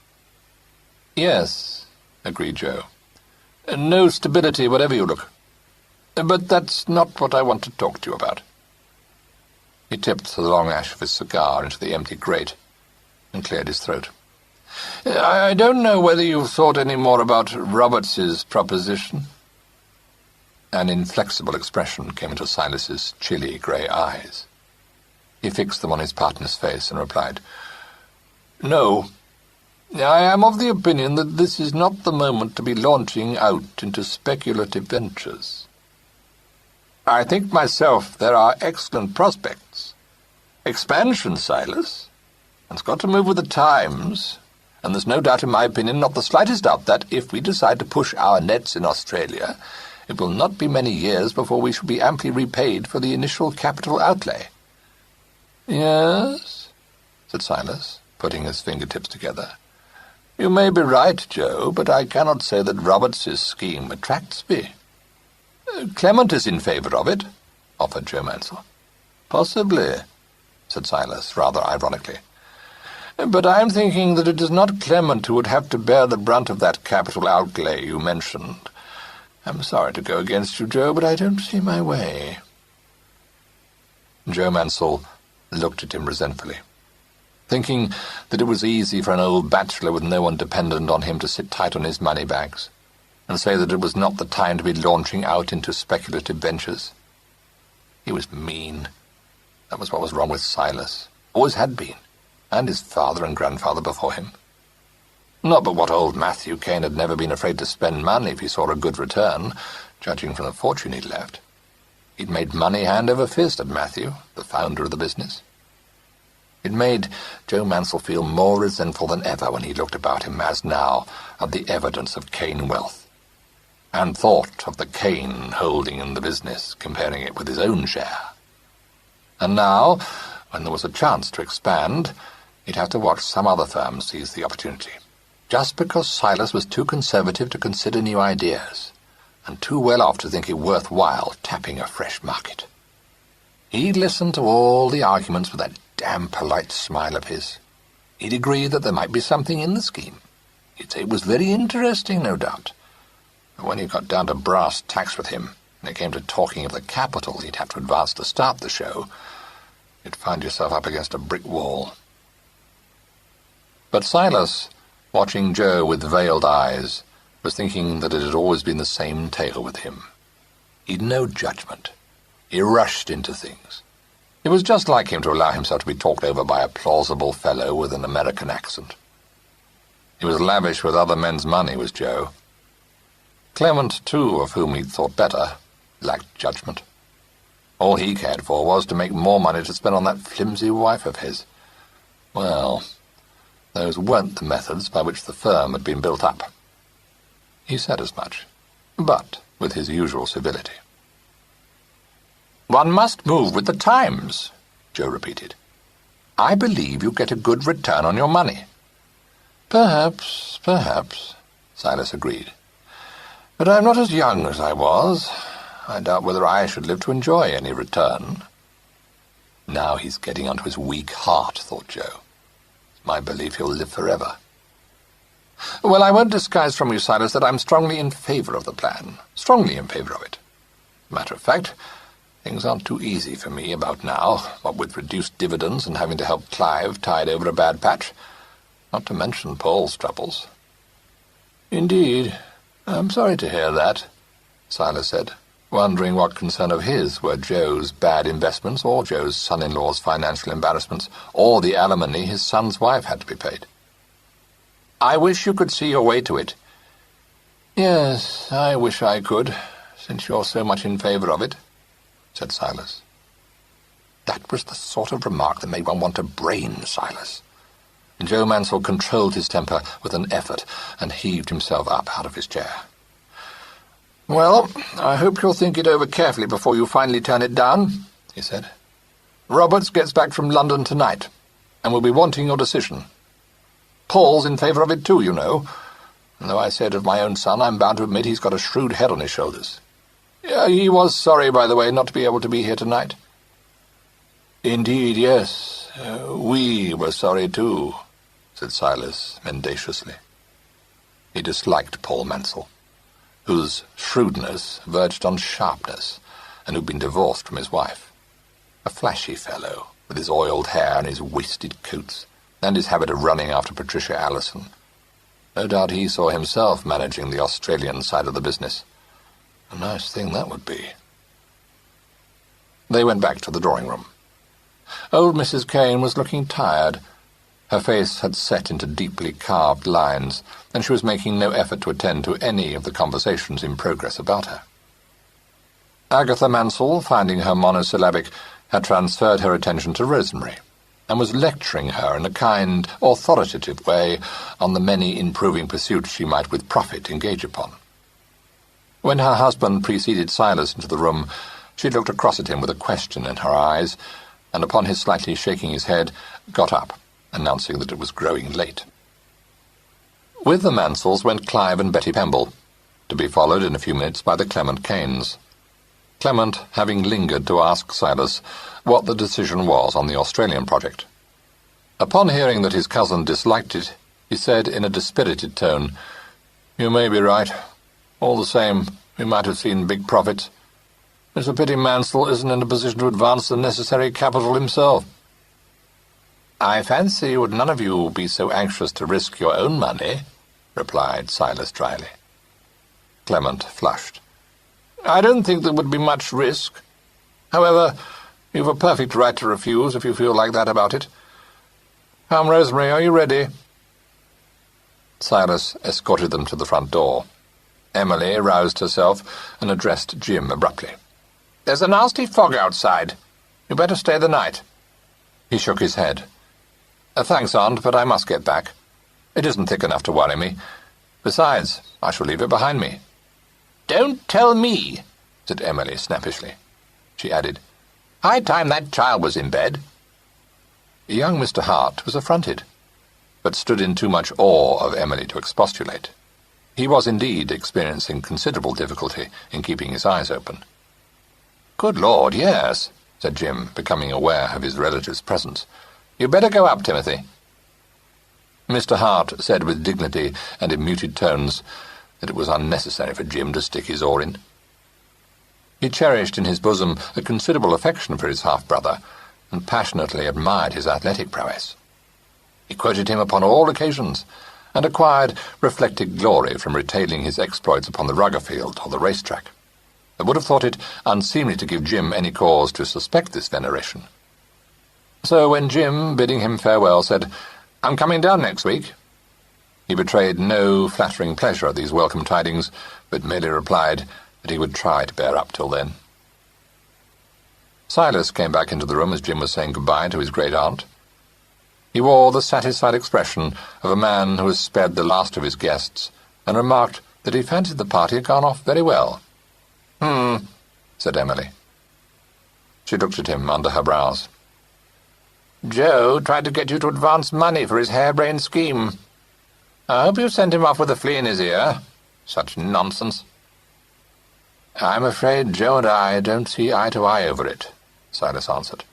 "Yes," agreed Joe. "No stability wherever you look. But that's not what I want to talk to you about." He tipped the long ash of his cigar into the empty grate and cleared his throat. "I don't know whether you've thought any more about Roberts's proposition." An inflexible expression came into Silas's chilly grey eyes. He fixed them on his partner's face and replied, "No. I am of the opinion that this is not the moment to be launching out into speculative ventures. I think myself there are excellent prospects. Expansion, Silas. It's got to move with the times, and there's no doubt in my opinion, not the slightest doubt, that if we decide to push our nets in Australia, it will not be many years before we shall be amply repaid for the initial capital outlay." "Yes," said Silas, putting his fingertips together. "You may be right, Joe, but I cannot say that Roberts's scheme attracts me." "Clement is in favour of it," offered Joe Mansell. "Possibly," said Silas, rather ironically. "But I am thinking that it is not Clement who would have to bear the brunt of that capital outlay you mentioned. I'm sorry to go against you, Joe, but I don't see my way." Joe Mansell looked at him resentfully, thinking that it was easy for an old bachelor with no one dependent on him to sit tight on his money bags and say that it was not the time to be launching out into speculative ventures. He was mean. That was what was wrong with Silas. Always had been, and his father and grandfather before him. Not but what old Matthew Kane had never been afraid to spend money if he saw a good return, judging from the fortune he'd left. He'd made money hand over fist at Matthew, the founder of the business. It made Joe Mansell feel more resentful than ever when he looked about him, as now, at the evidence of Kane wealth, and thought of the Kane holding in the business, comparing it with his own share. And now, when there was a chance to expand, he'd have to watch some other firm seize the opportunity, just because Silas was too conservative to consider new ideas, and too well off to think it worthwhile tapping a fresh market. He'd listen to all the arguments with that damn polite smile of his, He'd agree that there might be something in the scheme. He'd say it was very interesting, no doubt. But when you got down to brass tacks with him, and it came to talking of the capital he'd have to advance to start the show, you'd find yourself up against a brick wall. But Silas, watching Joe with veiled eyes, was thinking that it had always been the same tale with him. He'd no judgment. He rushed into things. It was just like him to allow himself to be talked over by a plausible fellow with an American accent. He was lavish with other men's money, was Joe. Clement, too, of whom he'd thought better, lacked judgment. All he cared for was to make more money to spend on that flimsy wife of his. Well, those weren't the methods by which the firm had been built up. He said as much, but with his usual civility. "One must move with the times," Joe repeated. "I believe you get a good return on your money." Perhaps, Silas agreed. "But I'm not as young as I was. I doubt whether I should live to enjoy any return." Now he's getting onto his weak heart, thought Joe. It's my belief he'll live forever. "Well, I won't disguise from you, Silas, that I'm strongly in favour of the plan. Strongly in favour of it. Matter of fact, things aren't too easy for me about now, what with reduced dividends and having to help Clive tide over a bad patch, not to mention Paul's troubles." "Indeed, I'm sorry to hear that," Silas said, wondering what concern of his were Joe's bad investments or Joe's son-in-law's financial embarrassments or the alimony his son's wife had to be paid. "I wish you could see your way to it." "Yes, I wish I could, since you're so much in favour of it," said Silas. That was the sort of remark that made one want to brain Silas. Joe Mansell controlled his temper with an effort and heaved himself up out of his chair. "Well, I hope you'll think it over carefully before you finally turn it down," he said. "Roberts gets back from London tonight, and will be wanting your decision. Paul's in favour of it too, you know, and though I said of my own son, I'm bound to admit he's got a shrewd head on his shoulders. He was sorry, by the way, not to be able to be here tonight." "Indeed, yes. We were sorry too," said Silas mendaciously. He disliked Paul Mansell, whose shrewdness verged on sharpness, and who'd been divorced from his wife. A flashy fellow, with his oiled hair and his wasted coats, and his habit of running after Patricia Allison. No doubt he saw himself managing the Australian side of the business. A nice thing that would be. They went back to the drawing-room. Old Mrs. Kane was looking tired. Her face had set into deeply carved lines, and she was making no effort to attend to any of the conversations in progress about her. Agatha Mansell, finding her monosyllabic, had transferred her attention to Rosemary, and was lecturing her in a kind, authoritative way on the many improving pursuits she might with profit engage upon. When her husband preceded Silas into the room, she looked across at him with a question in her eyes, and upon his slightly shaking his head, got up, announcing that it was growing late. With the Mansells went Clive and Betty Pemble, to be followed in a few minutes by the Clement Kanes. Clement having lingered to ask Silas what the decision was on the Australian project. Upon hearing that his cousin disliked it, he said in a dispirited tone, "You may be right. All the same, we might have seen big profits. It's a pity Mansell isn't in a position to advance the necessary capital himself." "I fancy you would none of you be so anxious to risk your own money," replied Silas dryly. Clement flushed. "I don't think there would be much risk. However, you've a perfect right to refuse if you feel like that about it. Come, Rosemary, are you ready?" Silas escorted them to the front door. Emily roused herself and addressed Jim abruptly. "There's a nasty fog outside. You'd better stay the night." He shook his head. "Thanks, Aunt, but I must get back. It isn't thick enough to worry me. Besides, I shall leave it behind me." "Don't tell me," said Emily snappishly. She added, "High time that child was in bed." Young Mr. Hart was affronted, but stood in too much awe of Emily to expostulate. He was indeed experiencing considerable difficulty in keeping his eyes open. "Good Lord, yes," said Jim, becoming aware of his relative's presence. "You'd better go up, Timothy." Mr. Hart said with dignity and in muted tones that it was unnecessary for Jim to stick his oar in. He cherished in his bosom a considerable affection for his half-brother, and passionately admired his athletic prowess. He quoted him upon all occasions, and acquired reflected glory from retailing his exploits upon the rugger field or the racetrack. I would have thought it unseemly to give Jim any cause to suspect this veneration. So when Jim, bidding him farewell, said, "I'm coming down next week," he betrayed no flattering pleasure at these welcome tidings, but merely replied that he would try to bear up till then. Silas came back into the room as Jim was saying goodbye to his great-aunt. He wore the satisfied expression of a man who has spared the last of his guests, and remarked that he fancied the party had gone off very well. Said Emily. She looked at him under her brows. "Joe tried to get you to advance money for his harebrained scheme. I hope you sent him off with a flea in his ear. Such nonsense." "I'm afraid Joe and I don't see eye to eye over it," Silas answered.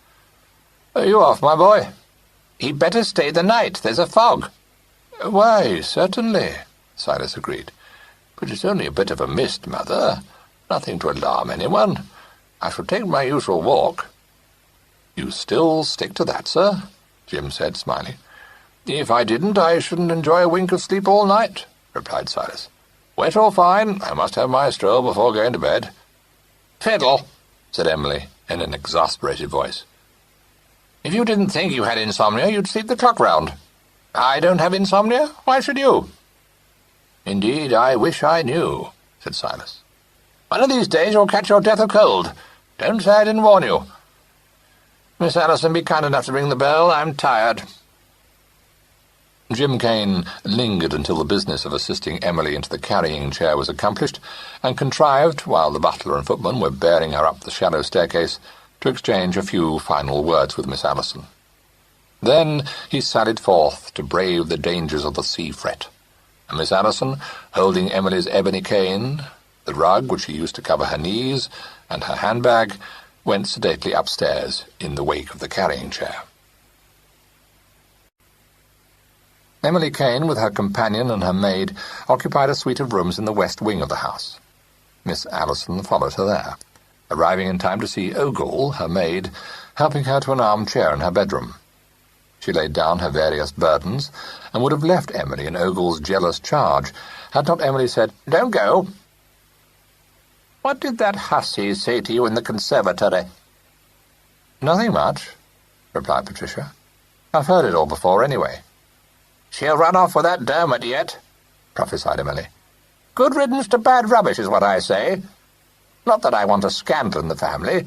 "Are you off, my boy? He'd better stay the night. There's a fog." "Why, certainly," Silas agreed. "But it's only a bit of a mist, Mother. Nothing to alarm anyone. I shall take my usual walk." "You still stick to that, sir?" Jim said, smiling. "If I didn't, I shouldn't enjoy a wink of sleep all night," replied Silas. "Wet or fine, I must have my stroll before going to bed." "Fiddle," said Emily, in an exasperated voice. "If you didn't think you had insomnia, you'd sleep the clock round. I don't have insomnia. Why should you?" "Indeed, I wish I knew," said Silas. "One of these days you'll catch your death of cold. Don't say I didn't warn you. Miss Allison, be kind enough to ring the bell. I'm tired." Jim Kane lingered until the business of assisting Emily into the carrying chair was accomplished, and contrived, while the butler and footman were bearing her up the shallow staircase, to exchange a few final words with Miss Allison. Then he sallied forth to brave the dangers of the sea fret, and Miss Allison, holding Emily's ebony cane, the rug which she used to cover her knees, and her handbag, went sedately upstairs in the wake of the carrying chair. Emily Kane, with her companion and her maid, occupied a suite of rooms in the west wing of the house. Miss Allison followed her there, arriving in time to see Ogle, her maid, helping her to an armchair in her bedroom. She laid down her various burdens, and would have left Emily in Ogle's jealous charge, had not Emily said, "Don't go." "What did that hussy say to you in the conservatory?" "Nothing much," replied Patricia. "I've heard it all before, anyway." "She'll run off with that Dermot yet," prophesied Emily. "Good riddance to bad rubbish is what I say. Not that I want a scandal in the family.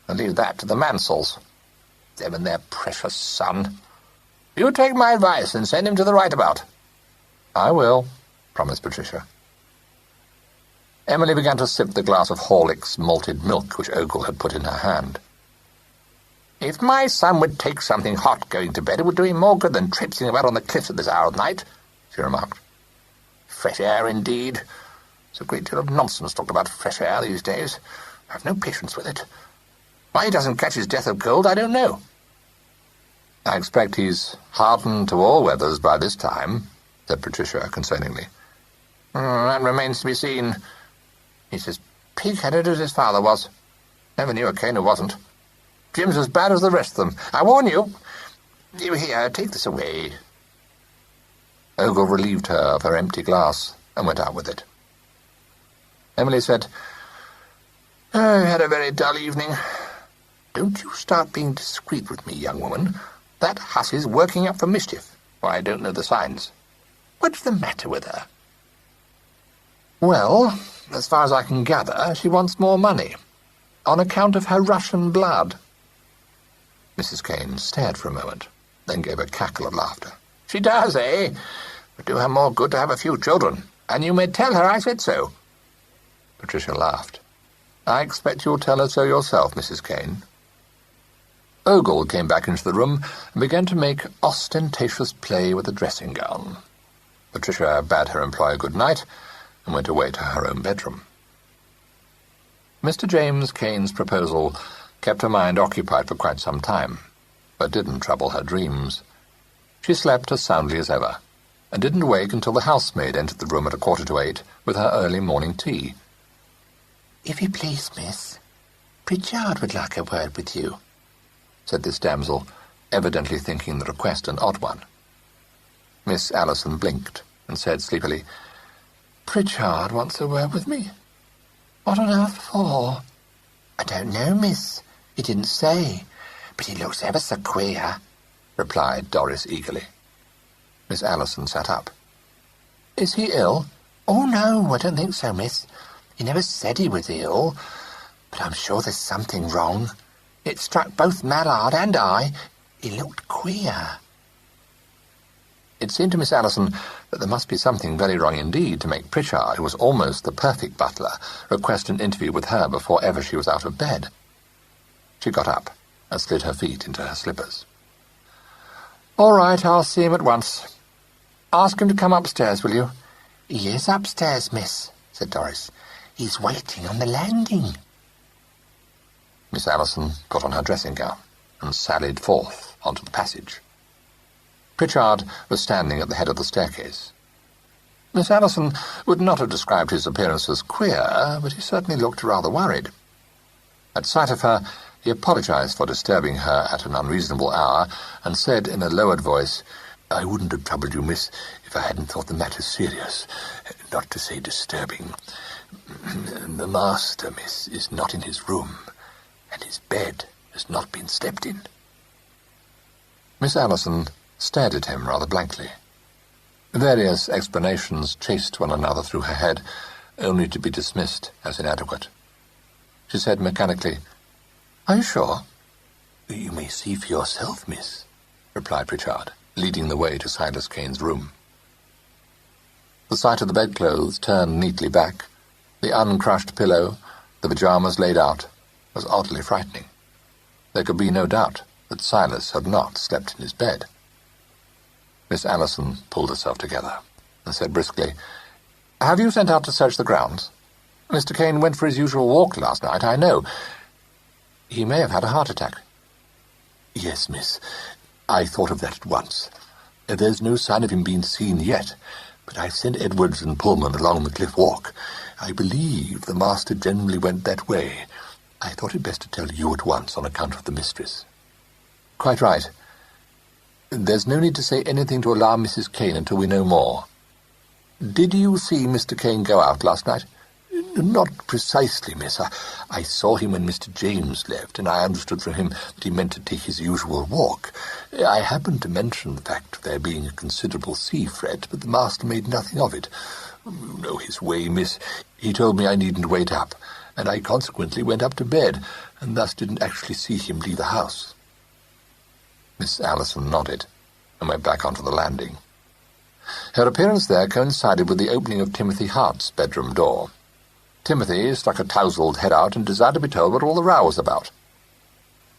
I'll leave that to the Mansells. Them and their precious son. You take my advice and send him to the right-about." "I will," promised Patricia. Emily began to sip the glass of Horlick's malted milk which Ogle had put in her hand. "If my son would take something hot going to bed, it would do him more good than traipsing about on the cliffs at this hour of night," she remarked. "Fresh air, indeed. There's a great deal of nonsense talked about fresh air these days. I have no patience with it. Why he doesn't catch his death of cold, I don't know." "I expect he's hardened to all weathers by this time," said Patricia concerningly. "That remains to be seen. He's as pig-headed as his father was. Never knew a Kane who wasn't. Jim's as bad as the rest of them. I warn you. Here, take this away." Ogle relieved her of her empty glass and went out with it. Emily said, "I had a very dull evening. Don't you start being discreet with me, young woman. That hussy's working up for mischief, or I don't know the signs. What's the matter with her?" "Well, as far as I can gather, she wants more money, on account of her Russian blood." Mrs. Kane stared for a moment, then gave a cackle of laughter. "She does, eh? Would do her more good to have a few children, and you may tell her I said so." Patricia laughed. "I expect you'll tell her so yourself, Mrs. Kane." Ogle came back into the room and began to make ostentatious play with a dressing-gown. Patricia bade her employer good night and went away to her own bedroom. Mr. James Kane's proposal kept her mind occupied for quite some time, but didn't trouble her dreams. She slept as soundly as ever, and didn't wake until the housemaid entered the room at 7:45 with her early morning tea. "If you please, miss, Pritchard would like a word with you," said this damsel, evidently thinking the request an odd one. Miss Allison blinked and said sleepily, "Pritchard wants a word with me? What on earth for?" "I don't know, miss. He didn't say, but he looks ever so queer," replied Doris eagerly. Miss Allison sat up. "Is he ill?" "Oh, no, I don't think so, miss. He never said he was ill, but I'm sure there's something wrong. It struck both Mallard and I. He looked queer." It seemed to Miss Allison that there must be something very wrong indeed to make Pritchard, who was almost the perfect butler, request an interview with her before ever she was out of bed. She got up and slid her feet into her slippers. "All right, I'll see him at once. Ask him to come upstairs, will you?" "He is upstairs, miss," said Doris. "He's waiting on the landing." Miss Allison put on her dressing gown and sallied forth onto the passage. Pritchard was standing at the head of the staircase. Miss Allison would not have described his appearance as queer, but he certainly looked rather worried. At sight of her, he apologized for disturbing her at an unreasonable hour, and said in a lowered voice, "I wouldn't have troubled you, miss, if I hadn't thought the matter serious, not to say disturbing. The master, miss, is not in his room, and his bed has not been slept in." Miss Allison stared at him rather blankly. Various explanations chased one another through her head, only to be dismissed as inadequate. She said mechanically, "Are you sure?" "You may see for yourself, miss," replied Pritchard, leading the way to Silas Kane's room. The sight of the bedclothes turned neatly back, the uncrushed pillow, the pyjamas laid out, was oddly frightening. There could be no doubt that Silas had not slept in his bed. Miss Allison pulled herself together and said briskly, "Have you sent out to search the grounds? Mr. Kane went for his usual walk last night, I know. He may have had a heart attack." "Yes, miss. I thought of that at once. There's no sign of him being seen yet, but I've sent Edwards and Pullman along the cliff walk. I believe the master generally went that way. I thought it best to tell you at once on account of the mistress." "Quite right. There's no need to say anything to alarm Mrs. Kane until we know more. Did you see Mr. Kane go out last night?" "Not precisely, miss. I saw him when Mr. James left, and I understood from him that he meant to take his usual walk. I happened to mention the fact of there being a considerable sea fret, but the master made nothing of it. You know his way, miss. He told me I needn't wait up, and I consequently went up to bed, and thus didn't actually see him leave the house." Miss Allison nodded and went back onto the landing. Her appearance there coincided with the opening of Timothy Hart's bedroom door. Timothy stuck a tousled head out and desired to be told what all the row was about.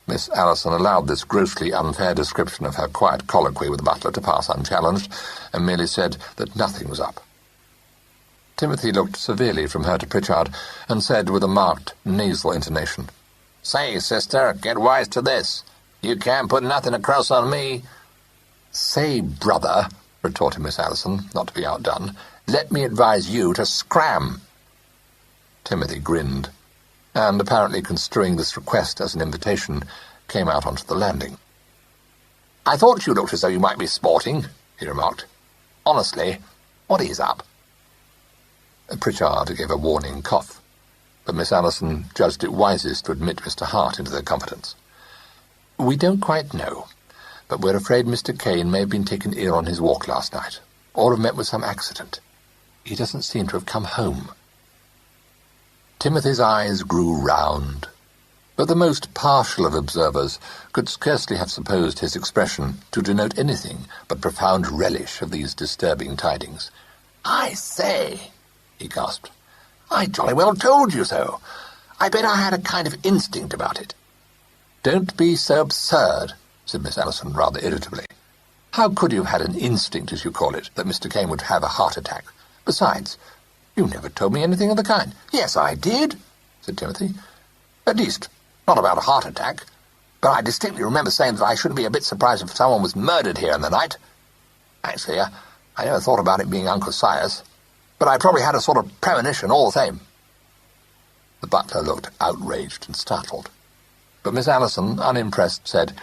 Miss Allison allowed this grossly unfair description of her quiet colloquy with the butler to pass unchallenged, and merely said that nothing was up. Timothy looked severely from her to Pritchard, and said with a marked nasal intonation, "Say, sister, get wise to this. You can't put nothing across on me." "Say, brother," retorted Miss Allison, not to be outdone, "let me advise you to scram." Timothy grinned, and, apparently construing this request as an invitation, came out onto the landing. "I thought you looked as though you might be sporting," he remarked. "Honestly, what is up?" Pritchard gave a warning cough, but Miss Allison judged it wisest to admit Mr. Hart into their confidence. "We don't quite know, but we're afraid Mr. Kane may have been taken ill on his walk last night, or have met with some accident. He doesn't seem to have come home." Timothy's eyes grew round, but the most partial of observers could scarcely have supposed his expression to denote anything but profound relish of these disturbing tidings. "I say," he gasped, "I jolly well told you so. I bet I had a kind of instinct about it." "Don't be so absurd," said Miss Allison rather irritably. "How could you have had an instinct, as you call it, that Mr. Kane would have a heart attack? Besides, you never told me anything of the kind." "Yes, I did," said Timothy. "At least, not about a heart attack. But I distinctly remember saying that I shouldn't be a bit surprised if someone was murdered here in the night. Actually, I I never thought about it being Uncle Silas, but I probably had a sort of premonition all the same." The butler looked outraged and startled. But Miss Allison, unimpressed, said,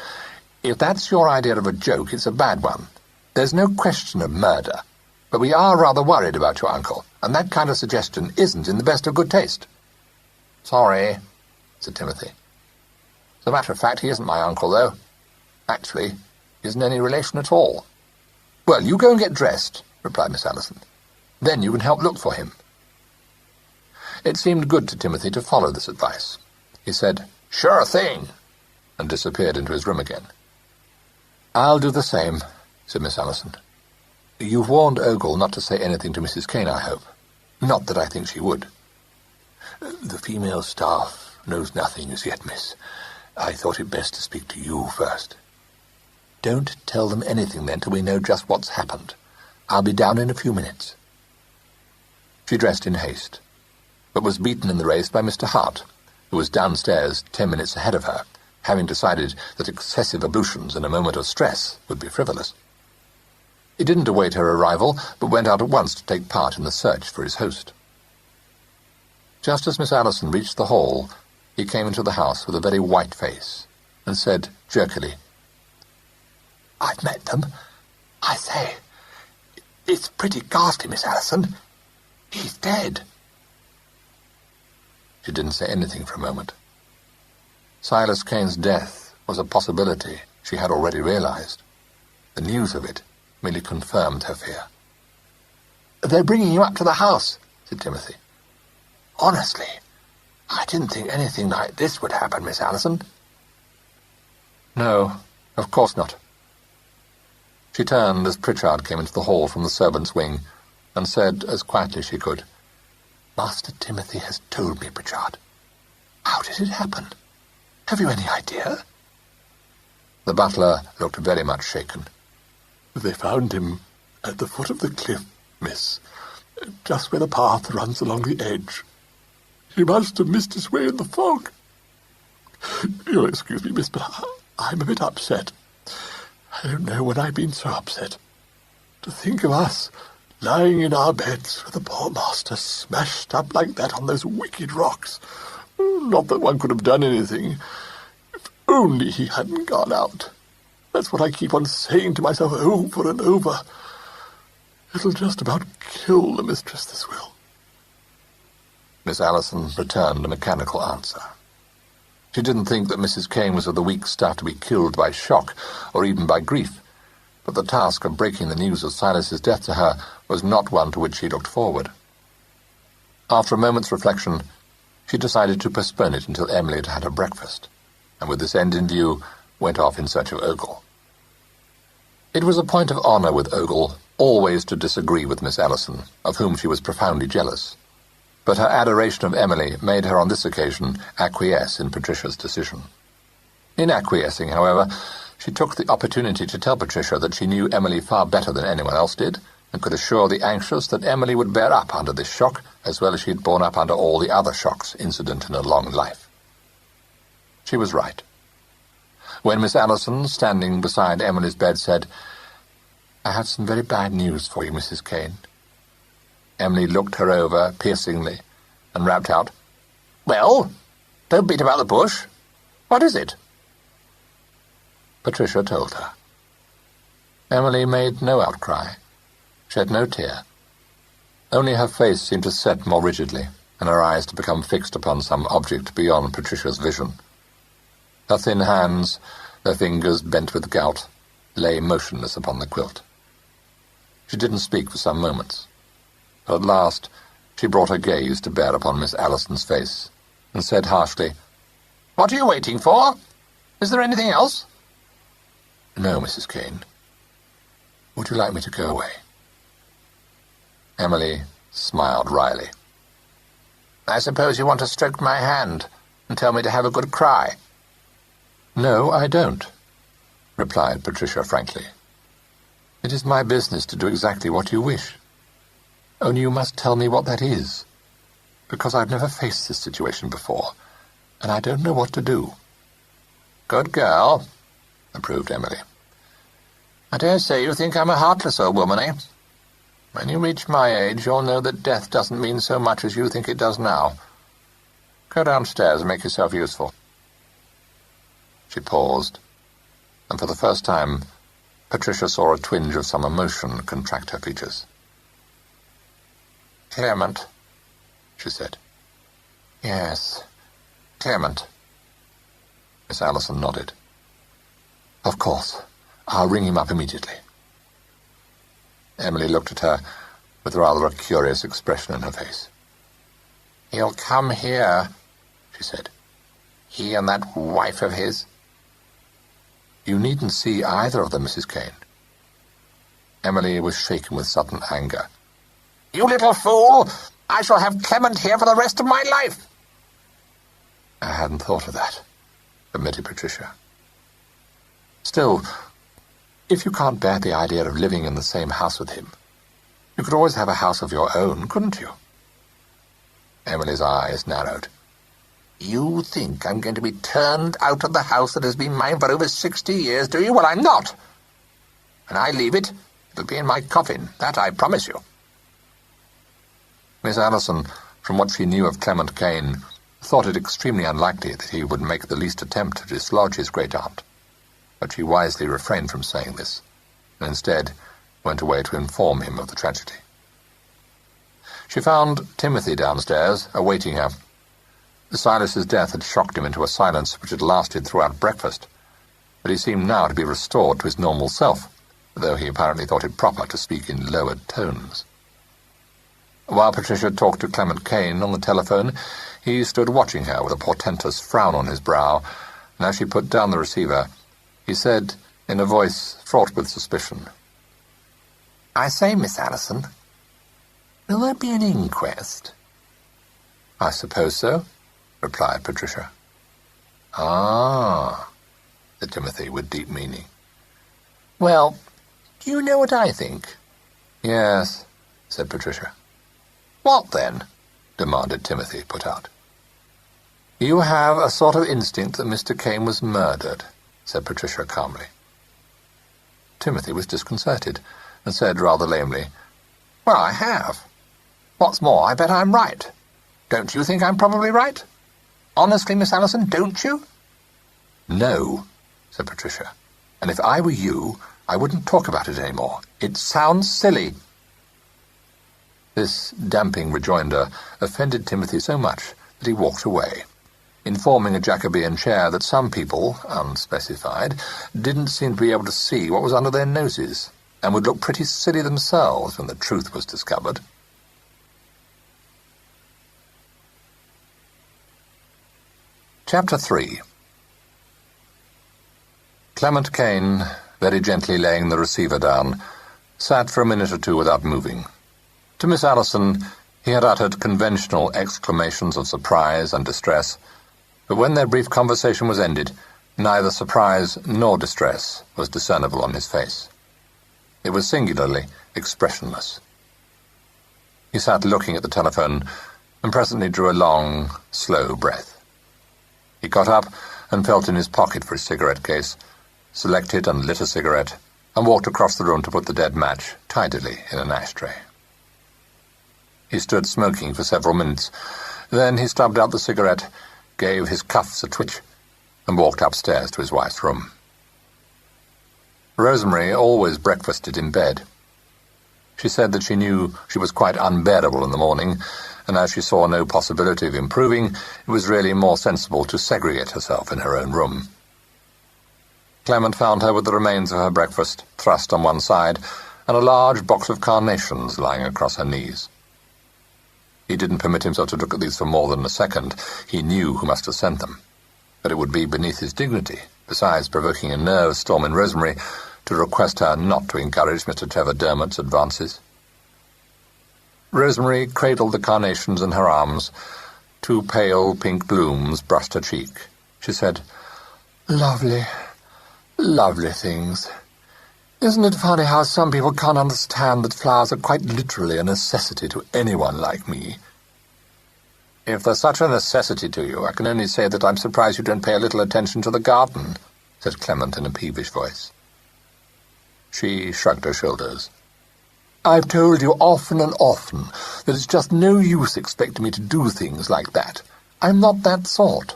"If that's your idea of a joke, it's a bad one. There's no question of murder, but we are rather worried about your uncle, and that kind of suggestion isn't in the best of good taste." "Sorry," said Timothy. "As a matter of fact, he isn't my uncle, though. Actually, he isn't any relation at all." "Well, you go and get dressed," replied Miss Allison. "Then you can help look for him." It seemed good to Timothy to follow this advice. He said, "Sure thing," and disappeared into his room again. "I'll do the same," said Miss Allison. "You've warned Ogle not to say anything to Mrs. Kane, I hope. Not that I think she would." "The female staff knows nothing as yet, miss. I thought it best to speak to you first." "Don't tell them anything, then, till we know just what's happened. I'll be down in a few minutes." She dressed in haste, but was beaten in the race by Mr. Hart, who was downstairs 10 minutes ahead of her, having decided that excessive ablutions in a moment of stress would be frivolous. He didn't await her arrival, but went out at once to take part in the search for his host. Just as Miss Allison reached the hall, he came into the house with a very white face, and said jerkily, "I've met them. I say, it's pretty ghastly, Miss Allison. He's dead." She didn't say anything for a moment. Silas Kane's death was a possibility she had already realized. The news of it merely confirmed her fear. "They're bringing you up to the house," said Timothy. "Honestly, I didn't think anything like this would happen, Miss Allison." "No, of course not." She turned as Pritchard came into the hall from the servants' wing, and said as quietly as she could, "Master Timothy has told me, Pritchard. How did it happen? Have you any idea?" The butler looked very much shaken. "They found him at the foot of the cliff, miss, just where the path runs along the edge. He must have missed his way in the fog. You'll excuse me, miss, but I'm a bit upset. I don't know when I've been so upset. To think of us lying in our beds with the poor master smashed up like that on those wicked rocks. Not that one could have done anything. If only he hadn't gone out. That's what I keep on saying to myself over and over. It'll just about kill the mistress, this will." Miss Allison returned a mechanical answer. She didn't think that Mrs. Kane was of the weak stuff to be killed by shock or even by grief, but the task of breaking the news of Silas's death to her was not one to which she looked forward. After a moment's reflection, she decided to postpone it until Emily had had her breakfast, and with this end in view, went off in search of Ogle. It was a point of honour with Ogle always to disagree with Miss Allison, of whom she was profoundly jealous, but her adoration of Emily made her on this occasion acquiesce in Patricia's decision. In acquiescing, however, she took the opportunity to tell Patricia that she knew Emily far better than anyone else did, and could assure the anxious that Emily would bear up under this shock as well as she had borne up under all the other shocks incident in her long life. She was right. When Miss Allison, standing beside Emily's bed, said, "I have some very bad news for you, Mrs. Kane," Emily looked her over piercingly and rapped out, "Well, don't beat about the bush. What is it?" Patricia told her. Emily made no outcry, shed no tear. Only her face seemed to set more rigidly, and her eyes to become fixed upon some object beyond Patricia's vision. Her thin hands, their fingers bent with gout, lay motionless upon the quilt. She didn't speak for some moments, but at last she brought her gaze to bear upon Miss Allison's face, and said harshly, "What are you waiting for? Is there anything else?" "No, Mrs. Kane. Would you like me to go away?" Emily smiled wryly. "I suppose you want to stroke my hand and tell me to have a good cry." "No, I don't," replied Patricia frankly. "It is my business to do exactly what you wish. Only you must tell me what that is, because I've never faced this situation before, and I don't know what to do." "Good girl," approved Emily. "I dare say you think I'm a heartless old woman, eh? When you reach my age, you'll know that death doesn't mean so much as you think it does now. Go downstairs and make yourself useful." She paused, and for the first time, Patricia saw a twinge of some emotion contract her features. "Clement," she said. "Yes, Clement." Miss Allison nodded. "Of course. I'll ring him up immediately." Emily looked at her with rather a curious expression in her face. "He'll come here," she said. "He and that wife of his." "You needn't see either of them, Mrs. Kane." Emily was shaken with sudden anger. "You little fool! I shall have Clement here for the rest of my life." "I hadn't thought of that," admitted Patricia. "Still, if you can't bear the idea of living in the same house with him, you could always have a house of your own, couldn't you?" Emily's eyes narrowed. "You think I'm going to be turned out of the house that has been mine for over 60 years, do you? Well, I'm not. When I leave it, it'll be in my coffin, that I promise you." Miss Allison, from what she knew of Clement Kane, thought it extremely unlikely that he would make the least attempt to dislodge his great-aunt, but she wisely refrained from saying this, and instead went away to inform him of the tragedy. She found Timothy downstairs, awaiting her. Silas's death had shocked him into a silence which had lasted throughout breakfast, but he seemed now to be restored to his normal self, though he apparently thought it proper to speak in lowered tones. While Patricia talked to Clement Kane on the telephone, he stood watching her with a portentous frown on his brow, and as she put down the receiver, he said, in a voice fraught with suspicion, "I say, Miss Allison, will there be an inquest?" "I suppose so," replied Patricia. "Ah," said Timothy with deep meaning. "Well, do you know what I think?" "Yes," said Patricia. "What then?" demanded Timothy, put out. "You have a sort of instinct that Mr. Kane was murdered," said Patricia calmly. Timothy was disconcerted, and said rather lamely, "Well, I have. What's more, I bet I'm right. Don't you think I'm probably right? Honestly, Miss Allison, don't you?" "No," said Patricia. "And if I were you, I wouldn't talk about it any more. It sounds silly." This damping rejoinder offended Timothy so much that he walked away, informing a Jacobean chair that some people, unspecified, didn't seem to be able to see what was under their noses, and would look pretty silly themselves when the truth was discovered. Chapter 3. Clement Kane, very gently laying the receiver down, sat for a minute or two without moving. To Miss Allison, he had uttered conventional exclamations of surprise and distress, but when their brief conversation was ended, neither surprise nor distress was discernible on his face. It was singularly expressionless. He sat looking at the telephone, and presently drew a long, slow breath. He got up and felt in his pocket for his cigarette case, selected and lit a cigarette, and walked across the room to put the dead match tidily in an ashtray. He stood smoking for several minutes. Then he stubbed out the cigarette, gave his cuffs a twitch, and walked upstairs to his wife's room. Rosemary always breakfasted in bed. She said that she knew she was quite unbearable in the morning, and as she saw no possibility of improving, it was really more sensible to segregate herself in her own room. Clement found her with the remains of her breakfast thrust on one side, and a large box of carnations lying across her knees. He didn't permit himself to look at these for more than a second. He knew who must have sent them, but it would be beneath his dignity, besides provoking a nervous storm in Rosemary, to request her not to encourage Mr. Trevor Dermot's advances. Rosemary cradled the carnations in her arms. 2 pale pink blooms brushed her cheek. She said, "Lovely, lovely things. Isn't it funny how some people can't understand that flowers are quite literally a necessity to anyone like me?" "If there's such a necessity to you, I can only say that I'm surprised you don't pay a little attention to the garden," said Clement in a peevish voice. She shrugged her shoulders. I've told you often and often that it's just no use expecting me to do things like that. I'm not that sort.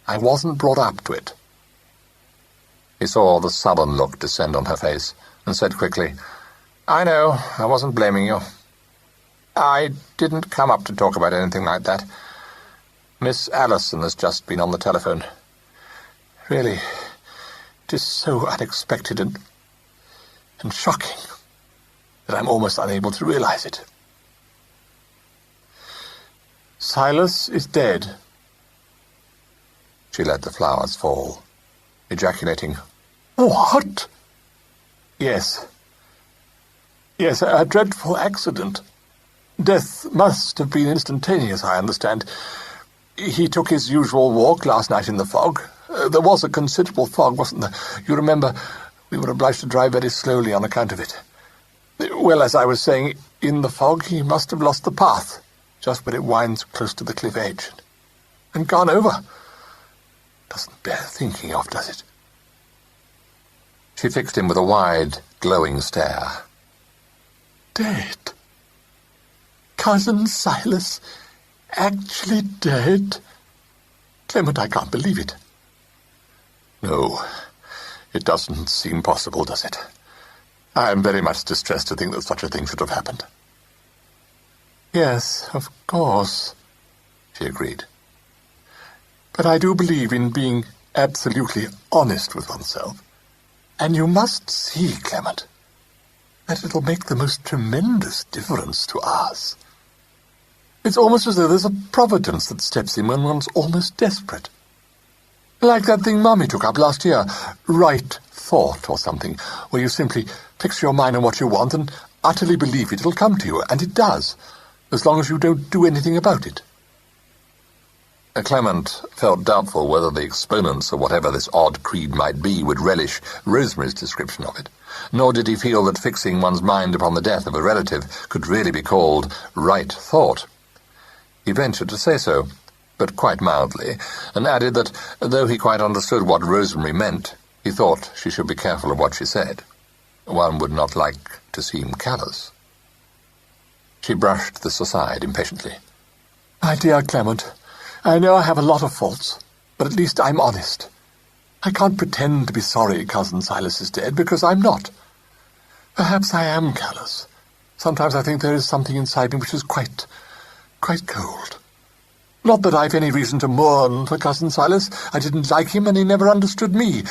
I wasn't brought up to it." He saw the sullen look descend on her face and said quickly, "I know, I wasn't blaming you. I didn't come up to talk about anything like that. Miss Allison has just been on the telephone. Really, it is so unexpected and shocking that I'm almost unable to realize it. Silas is dead." She let the flowers fall, ejaculating, "What?" Yes, a dreadful accident. Death must have been instantaneous, I understand. He took his usual walk last night in the fog. There was a considerable fog, wasn't there? You remember, we were obliged to drive very slowly on account of it. Well, as I was saying, in the fog he must have lost the path, just when it winds close to the cliff edge, and gone over. Doesn't bear thinking of, does it? She fixed him with a wide, glowing stare. Dead? Cousin Silas actually dead? Clement, I can't believe it. No, it doesn't seem possible, does it? I am very much distressed to think that such a thing should have happened. Yes, of course, she agreed. But I do believe in being absolutely honest with oneself. And you must see, Clement, that it'll make the most tremendous difference to us. It's almost as though there's a providence that steps in when one's almost desperate. Like that thing Mummy took up last year, Right Thought or something, where you simply fix your mind on what you want and utterly believe it'll come to you, and it does, as long as you don't do anything about it. Clement felt doubtful whether the exponents of whatever this odd creed might be would relish Rosemary's description of it, nor did he feel that fixing one's mind upon the death of a relative could really be called right thought. He ventured to say so, but quite mildly, and added that, though he quite understood what Rosemary meant, he thought she should be careful of what she said. One would not like to seem callous. She brushed this aside impatiently. My dear Clement, I know I have a lot of faults, but at least I'm honest. I can't pretend to be sorry Cousin Silas is dead, because I'm not. Perhaps I am callous. Sometimes I think there is something inside me which is quite cold. Not that I've any reason to mourn for Cousin Silas. I didn't like him, and he never understood me.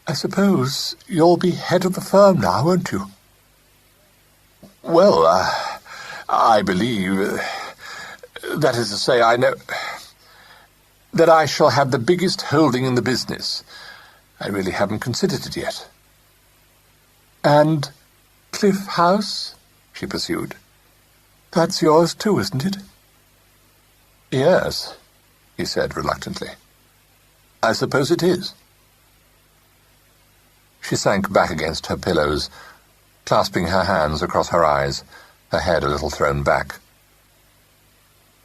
I suppose you'll be head of the firm now, won't you? Well, I believe... that is to say, I know that I shall have the biggest holding in the business. I really haven't considered it yet. And Cliff House, she pursued. That's yours too, isn't it? Yes, he said reluctantly. I suppose it is. She sank back against her pillows, clasping her hands across her eyes, her head a little thrown back.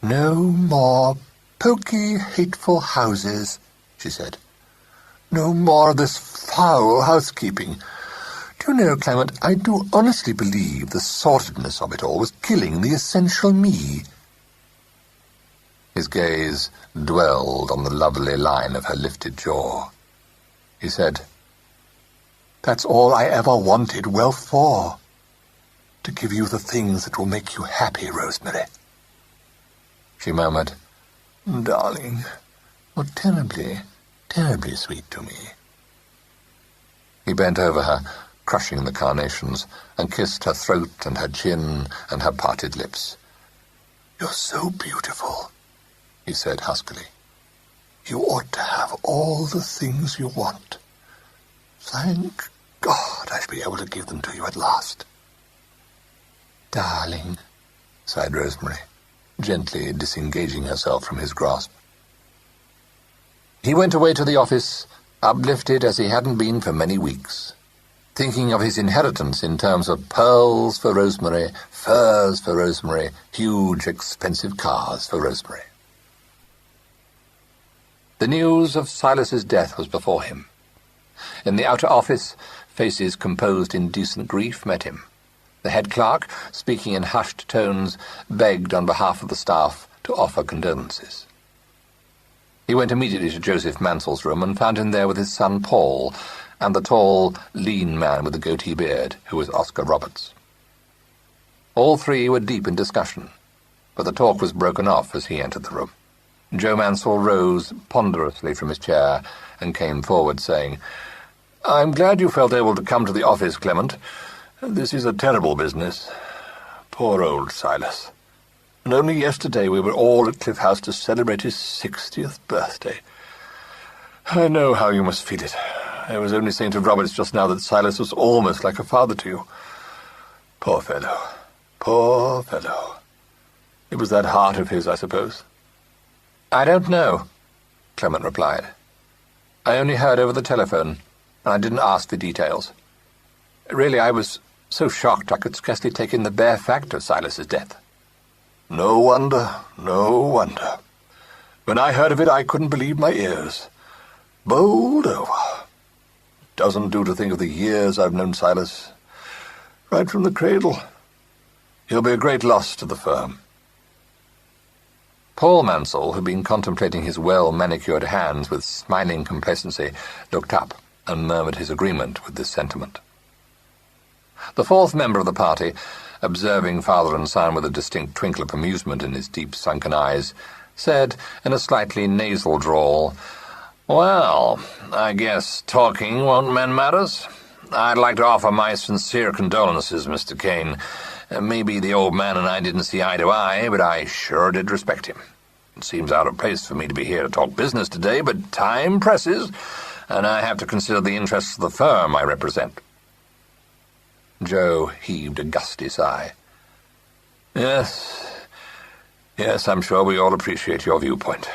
No more poky, hateful houses, she said. No more of this foul housekeeping. Do you know, Clement, I do honestly believe the sordidness of it all was killing the essential me. His gaze dwelled on the lovely line of her lifted jaw. He said, That's all I ever wanted wealth for. To give you the things that will make you happy, Rosemary. She murmured, Darling, you're terribly, terribly sweet to me. He bent over her, crushing the carnations, and kissed her throat and her chin and her parted lips. You're so beautiful, he said huskily. You ought to have all the things you want. Thank God I shall be able to give them to you at last. Darling, sighed Rosemary, gently disengaging herself from his grasp. He went away to the office, uplifted as he hadn't been for many weeks, thinking of his inheritance in terms of pearls for Rosemary, furs for Rosemary, huge, expensive cars for Rosemary. The news of Silas's death was before him. In the outer office, faces composed in decent grief met him. The head clerk, speaking in hushed tones, begged on behalf of the staff to offer condolences. He went immediately to Joseph Mansell's room and found him there with his son Paul and the tall, lean man with the goatee beard, who was Oscar Roberts. All three were deep in discussion, but the talk was broken off as he entered the room. Joe Mansell rose ponderously from his chair and came forward, saying, "I'm glad you felt able to come to the office, Clement. This is a terrible business. Poor old Silas. And only yesterday we were all at Cliff House to celebrate his 60th birthday. I know how you must feel it. I was only saying to Roberts just now that Silas was almost like a father to you. Poor fellow. Poor fellow. It was that heart of his, I suppose." "I don't know," Clement replied. "I only heard over the telephone, and I didn't ask for details. Really, I was so shocked I could scarcely take in the bare fact of Silas's death." "No wonder, no wonder. When I heard of it, I couldn't believe my ears. Bowled over. Doesn't do to think of the years I've known Silas. Right from the cradle. He'll be a great loss to the firm." Paul Mansell, who'd been contemplating his well-manicured hands with smiling complacency, looked up and murmured his agreement with this sentiment. The fourth member of the party, observing father and son with a distinct twinkle of amusement in his deep sunken eyes, said in a slightly nasal drawl, "Well, I guess talking won't mend matters. I'd like to offer my sincere condolences, Mr. Kane. Maybe the old man and I didn't see eye to eye, but I sure did respect him. It seems out of place for me to be here to talk business today, but time presses, and I have to consider the interests of the firm I represent." Joe heaved a gusty sigh. Yes, I'm sure we all appreciate your viewpoint.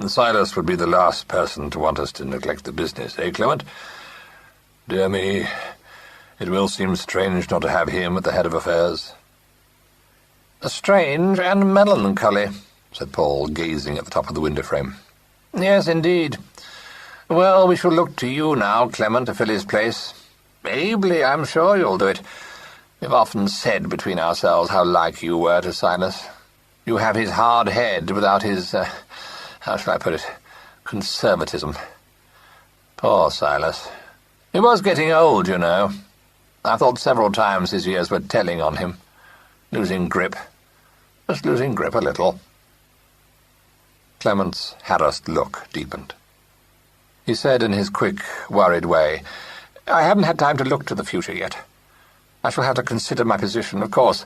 Silas would be the last person to want us to neglect the business, eh, Clement? Dear me, it will seem strange not to have him at the head of affairs." "Strange and melancholy," said Paul, gazing at the top of the window frame. "Yes, indeed. Well, we shall look to you now, Clement, to fill his place. Ably, I'm sure you'll do it. We've often said between ourselves how like you were to Silas. You have his hard head without his, how shall I put it, conservatism. Poor Silas. He was getting old, you know. I thought several times his years were telling on him. Losing grip. Just losing grip a little." Clement's harassed look deepened. He said in his quick, worried way, "I haven't had time to look to the future yet. I shall have to consider my position, of course,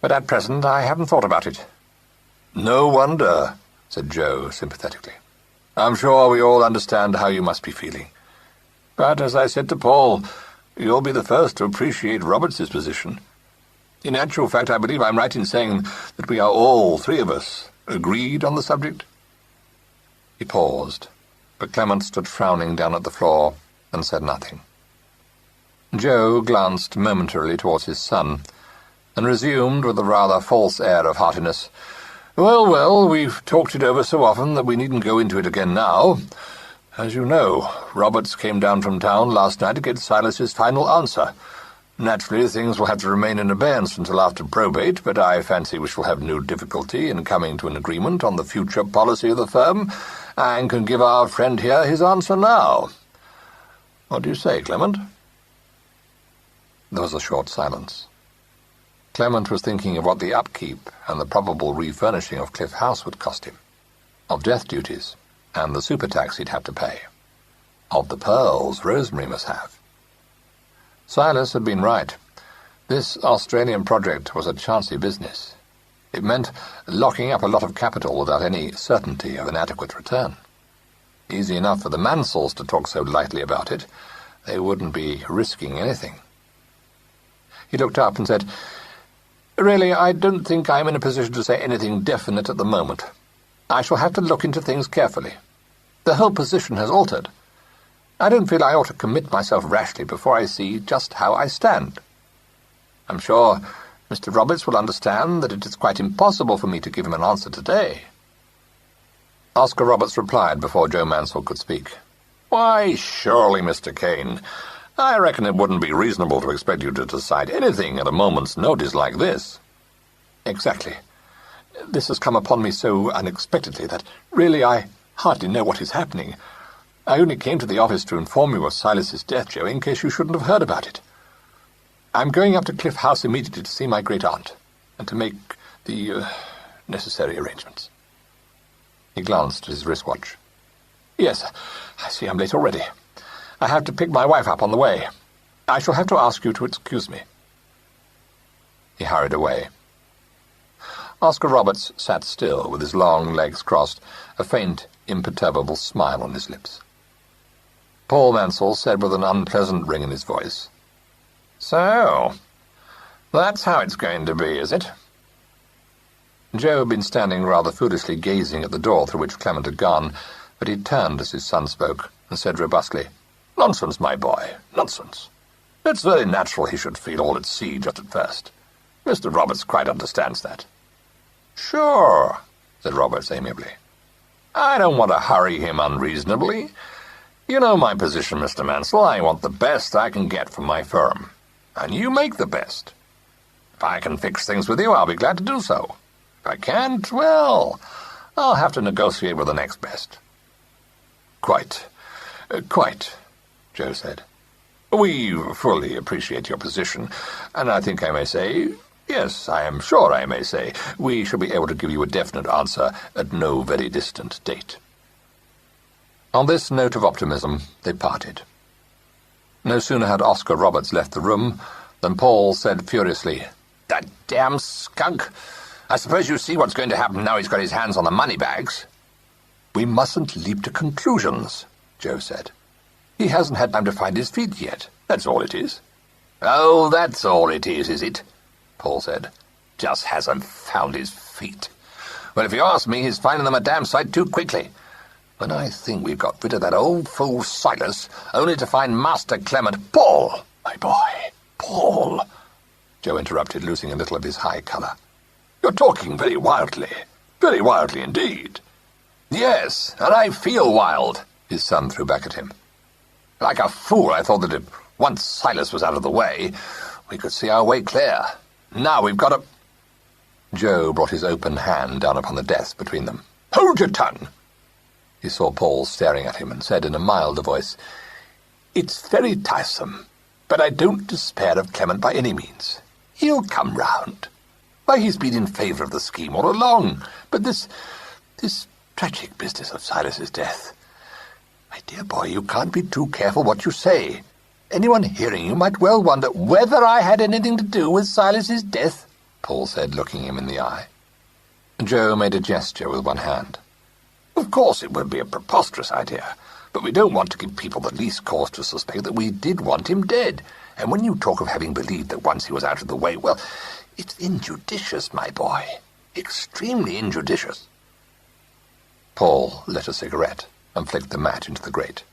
but at present I haven't thought about it." "No wonder," said Joe sympathetically. "I'm sure we all understand how you must be feeling. But, as I said to Paul, you'll be the first to appreciate Roberts's position. In actual fact, I believe I'm right in saying that we are all three of us agreed on the subject." He paused, but Clement stood frowning down at the floor and said nothing. Joe glanced momentarily towards his son, and resumed with a rather false air of heartiness, Well, we've talked it over so often that we needn't go into it again now. As you know, Roberts came down from town last night to get Silas's final answer. Naturally, things will have to remain in abeyance until after probate, but I fancy we shall have no difficulty in coming to an agreement on the future policy of the firm, and can give our friend here his answer now. What do you say, Clement?" There was a short silence. Clement was thinking of what the upkeep and the probable refurnishing of Cliff House would cost him, of death duties, and the super tax he'd have to pay, of the pearls Rosemary must have. Silas had been right. This Australian project was a chancy business. It meant locking up a lot of capital without any certainty of an adequate return. Easy enough for the Mansells to talk so lightly about it. They wouldn't be risking anything. He looked up and said, "Really, I don't think I'm in a position to say anything definite at the moment. I shall have to look into things carefully. The whole position has altered. I don't feel I ought to commit myself rashly before I see just how I stand. I'm sure Mr. Roberts will understand that it is quite impossible for me to give him an answer today." Oscar Roberts replied before Joe Mansell could speak. "Why, surely, Mr. Kane. I reckon it wouldn't be reasonable to expect you to decide anything at a moment's notice like this. Exactly. This has come upon me so unexpectedly that really I hardly know what is happening. I only came to the office to inform you of Silas's death, Joe, in case you shouldn't have heard about it. I'm going up to Cliff House immediately to see my great-aunt, and to make the necessary arrangements. He glanced at his wristwatch. Yes, I see I'm late already. I have to pick my wife up on the way. I shall have to ask you to excuse me. He hurried away. Oscar Roberts sat still, with his long legs crossed, a faint, imperturbable smile on his lips. Paul Mansell said with an unpleasant ring in his voice, "So, that's how it's going to be, is it?" Joe had been standing rather foolishly gazing at the door through which Clement had gone, but he turned as his son spoke, and said robustly, "Nonsense, my boy, nonsense. It's very natural he should feel all at sea just at first. Mr. Roberts quite understands that." "Sure," said Roberts amiably. "I don't want to hurry him unreasonably. You know my position, Mr. Mansell. I want the best I can get from my firm. And you make the best. If I can fix things with you, I'll be glad to do so. If I can't, well, I'll have to negotiate with the next best." "Quite, Joe said. "We fully appreciate your position, and I think I may say, yes, I am sure I may say, we shall be able to give you a definite answer at no very distant date." On this note of optimism, they parted. No sooner had Oscar Roberts left the room than Paul said furiously, "That damn skunk! I suppose you see what's going to happen now he's got his hands on the money bags." "We mustn't leap to conclusions," Joe said. "He hasn't had time to find his feet yet. That's all it is." "Oh, that's all it is it?" Paul said. "Just hasn't found his feet. Well, if you ask me, he's finding them a damn sight too quickly. When I think we've got rid of that old fool Silas, only to find Master Clement—" "Paul, my boy, Paul," Joe interrupted, losing a little of his high colour. "You're talking very wildly indeed." "Yes, and I feel wild," his son threw back at him. "Like a fool, I thought that if once Silas was out of the way, we could see our way clear. Now we've got to—" Joe brought his open hand down upon the desk between them. "Hold your tongue!" He saw Paul staring at him and said in a milder voice, "It's very tiresome, but I don't despair of Clement by any means. He'll come round. Why, he's been in favour of the scheme all along, but this tragic business of Silas's death— My dear boy, you can't be too careful what you say. Anyone hearing you might well wonder whether I had anything to do with Silas's death," Paul said, looking him in the eye. Joe made a gesture with one hand. "Of course it would be a preposterous idea, but we don't want to give people the least cause to suspect that we did want him dead. And when you talk of having believed that once he was out of the way, well, it's injudicious, my boy. Extremely injudicious." Paul lit a cigarette and flicked the match into the grate.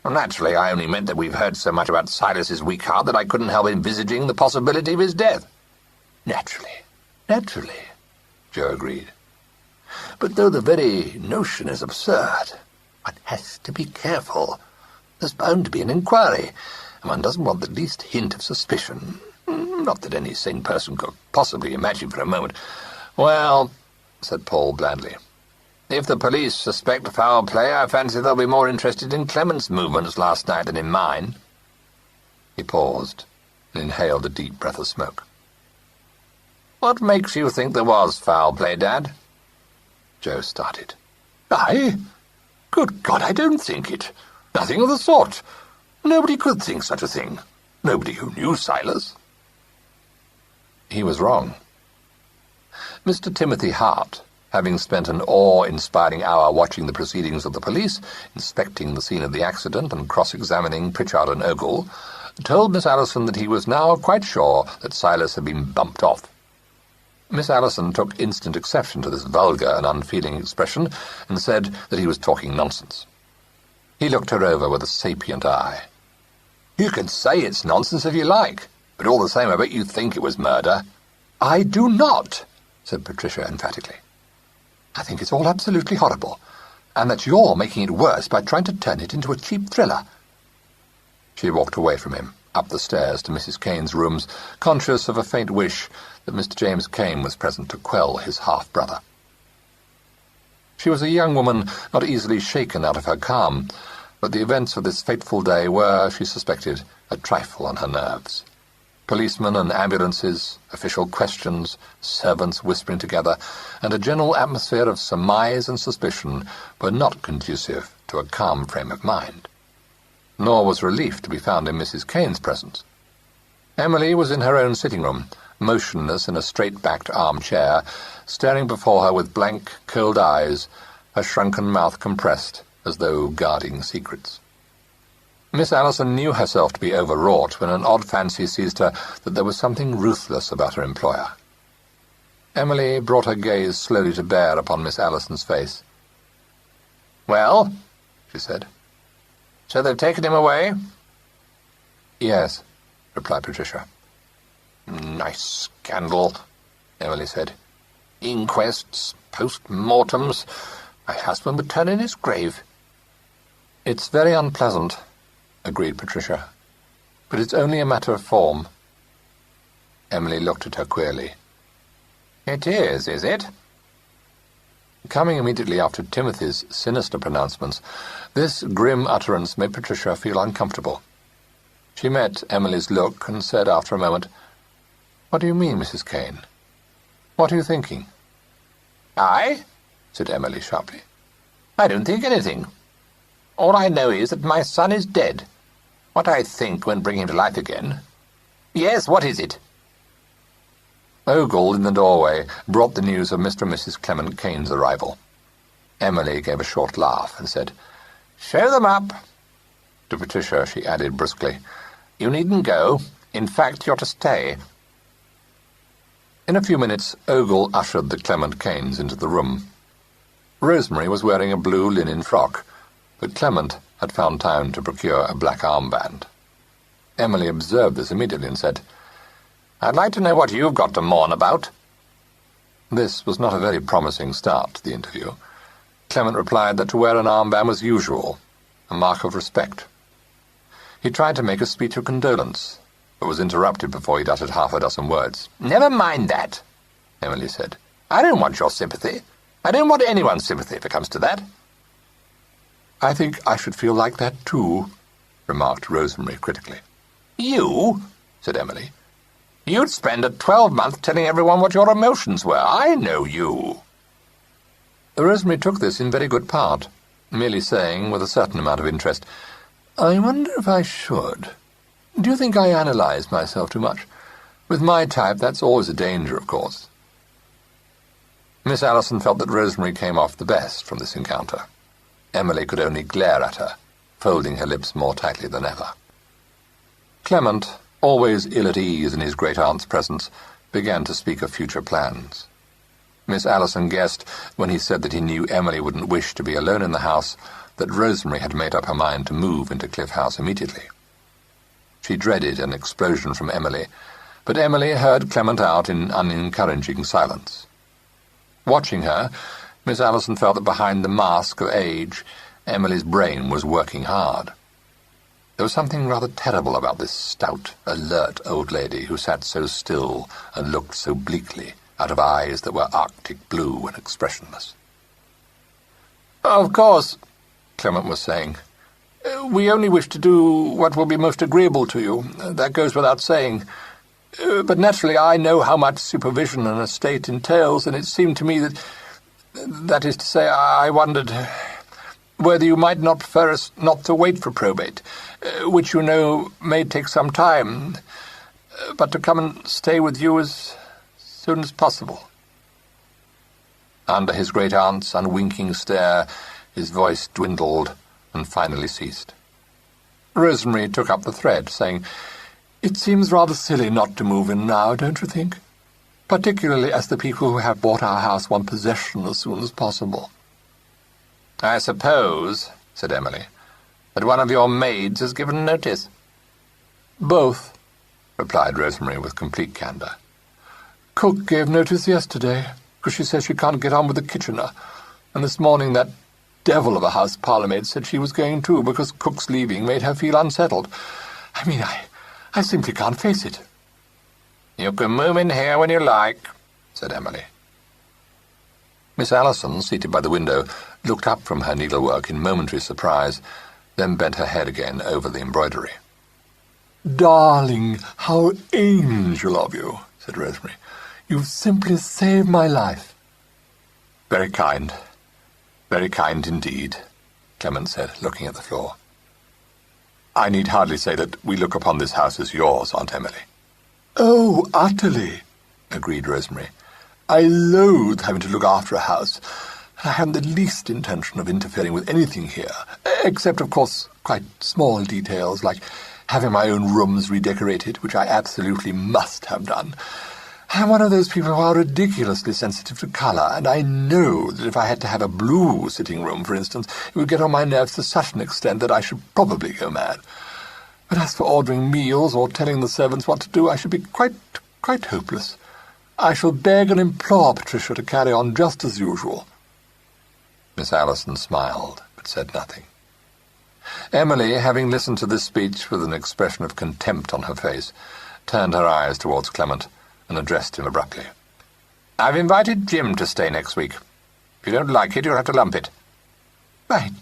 "Naturally, I only meant that we've heard so much about Silas's weak heart that I couldn't help envisaging the possibility of his death." Naturally, Joe agreed. "But though the very notion is absurd, one has to be careful. There's bound to be an inquiry, and one doesn't want the least hint of suspicion. Not that any sane person could possibly imagine for a moment—" "Well," said Paul blandly, "if the police suspect foul play, I fancy they'll be more interested in Clement's movements last night than in mine." He paused and inhaled a deep breath of smoke. "What makes you think there was foul play, Dad?" Joe started. "I? Good God, I don't think it. Nothing of the sort. Nobody could think such a thing. Nobody who knew Silas." He was wrong. Mr. Timothy Hart, having spent an awe-inspiring hour watching the proceedings of the police, inspecting the scene of the accident and cross-examining Pritchard and Ogle, told Miss Allison that he was now quite sure that Silas had been bumped off. Miss Allison took instant exception to this vulgar and unfeeling expression, and said that he was talking nonsense. He looked her over with a sapient eye. "You can say it's nonsense if you like, but all the same I bet you think it was murder." "I do not," said Patricia emphatically. "I think it's all absolutely horrible, and that you're making it worse by trying to turn it into a cheap thriller." She walked away from him, up the stairs to Mrs. Kane's rooms, conscious of a faint wish that Mr. James Kane was present to quell his half-brother. She was a young woman not easily shaken out of her calm, but the events of this fateful day were, she suspected, a trifle on her nerves. Policemen and ambulances, official questions, servants whispering together, and a general atmosphere of surmise and suspicion were not conducive to a calm frame of mind. Nor was relief to be found in Mrs. Kane's presence. Emily was in her own sitting-room, motionless in a straight-backed armchair, staring before her with blank, cold eyes, her shrunken mouth compressed, as though guarding secrets. Miss Allison knew herself to be overwrought when an odd fancy seized her that there was something ruthless about her employer. Emily brought her gaze slowly to bear upon Miss Allison's face. "Well," she said, "so they've taken him away?" "Yes," replied Patricia. "Nice scandal," Emily said. "Inquests, post-mortems. My husband would turn in his grave." "It's very unpleasant," agreed Patricia, "but it's only a matter of form." Emily looked at her queerly. "It is it?" Coming immediately after Timothy's sinister pronouncements, this grim utterance made Patricia feel uncomfortable. She met Emily's look and said after a moment, "What do you mean, Mrs. Kane? What are you thinking?" "I?" said Emily sharply. "I don't think anything. All I know is that my son is dead. What I think won't bring him to life again. Yes, what is it?" Ogle, in the doorway, brought the news of Mr. and Mrs. Clement Kane's arrival. Emily gave a short laugh and said, "Show them up." To Patricia she added brusquely, "You needn't go. In fact, you're to stay." In a few minutes, Ogle ushered the Clement Kanes into the room. Rosemary was wearing a blue linen frock, but Clement had found time to procure a black armband. Emily observed this immediately and said, "I'd like to know what you've got to mourn about." This was not a very promising start to the interview. Clement replied that to wear an armband was usual, a mark of respect. He tried to make a speech of condolence, but was interrupted before he'd uttered half a dozen words. "Never mind that," Emily said. "I don't want your sympathy. I don't want anyone's sympathy if it comes to that." "I think I should feel like that too," remarked Rosemary critically. "You?" said Emily. "You'd spend a 12-month telling everyone what your emotions were. I know you." Rosemary took this in very good part, merely saying, with a certain amount of interest, "I wonder if I should. Do you think I analyse myself too much? With my type, that's always a danger, of course." Miss Allison felt that Rosemary came off the best from this encounter. Emily could only glare at her, folding her lips more tightly than ever. Clement, always ill at ease in his great-aunt's presence, began to speak of future plans. Miss Allison guessed, when he said that he knew Emily wouldn't wish to be alone in the house, that Rosemary had made up her mind to move into Cliff House immediately. She dreaded an explosion from Emily, but Emily heard Clement out in unencouraging silence. Watching her, Miss Allison felt that behind the mask of age, Emily's brain was working hard. There was something rather terrible about this stout, alert old lady who sat so still and looked so bleakly out of eyes that were arctic blue and expressionless. "Of course," Clement was saying, "we only wish to do what will be most agreeable to you. That goes without saying. But naturally I know how much supervision an estate entails, and it seemed to me that is to say, I wondered whether you might not prefer us not to wait for probate, which you know may take some time, but to come and stay with you as soon as possible." Under his great-aunt's unwinking stare, his voice dwindled and finally ceased. Rosemary took up the thread, saying, "It seems rather silly not to move in now, don't you think? Particularly as the people who have bought our house want possession as soon as possible." "I suppose," said Emily, "that one of your maids has given notice." "Both," replied Rosemary with complete candour. "Cook gave notice yesterday, because she says she can't get on with the kitchener, and this morning that devil of a house parlourmaid said she was going too, because Cook's leaving made her feel unsettled. I simply can't face it." "You can move in here when you like," said Emily. Miss Allison, seated by the window, looked up from her needlework in momentary surprise, then bent her head again over the embroidery. "Darling, how angel of you," said Rosemary. "You've simply saved my life." Very kind indeed," Clement said, looking at the floor. "I need hardly say that we look upon this house as yours, Aunt Emily." "Oh, utterly," agreed Rosemary. "I loathe having to look after a house. I haven't the least intention of interfering with anything here, except, of course, quite small details, like having my own rooms redecorated, which I absolutely must have done. I'm one of those people who are ridiculously sensitive to colour, and I know that if I had to have a blue sitting room, for instance, it would get on my nerves to such an extent that I should probably go mad. But as for ordering meals or telling the servants what to do, I should be quite hopeless. I shall beg and implore Patricia to carry on just as usual." Miss Allison smiled, but said nothing. Emily, having listened to this speech with an expression of contempt on her face, turned her eyes towards Clement and addressed him abruptly. "I've invited Jim to stay next week. If you don't like it, you'll have to lump it." "My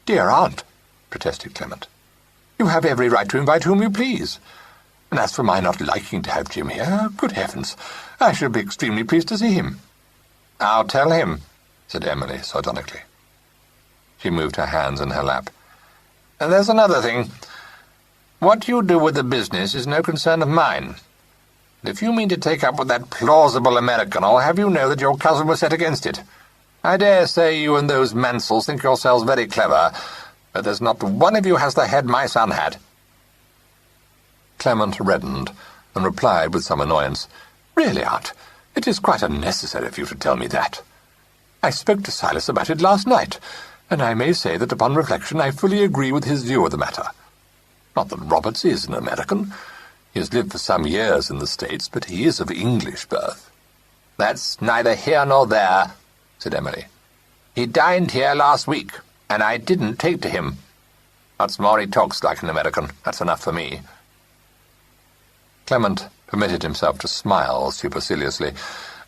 dear aunt," protested Clement, "you have every right to invite whom you please. And as for my not liking to have Jim here, good heavens, I shall be extremely pleased to see him." "I'll tell him," said Emily sardonically. She moved her hands in her lap. "And there's another thing. What you do with the business is no concern of mine. If you mean to take up with that plausible American, I'll have you know that your cousin was set against it. I dare say you and those Mansells think yourselves very clever, but there's not one of you has the head my son had." Clement reddened, and replied with some annoyance, "Really, aunt, it is quite unnecessary for you to tell me that. I spoke to Silas about it last night, and I may say that upon reflection I fully agree with his view of the matter. Not that Roberts is an American. He has lived for some years in the States, but he is of English birth." "That's neither here nor there," said Emily. "He dined here last week, and I didn't take to him. What's more, he talks like an American. That's enough for me." Clement permitted himself to smile superciliously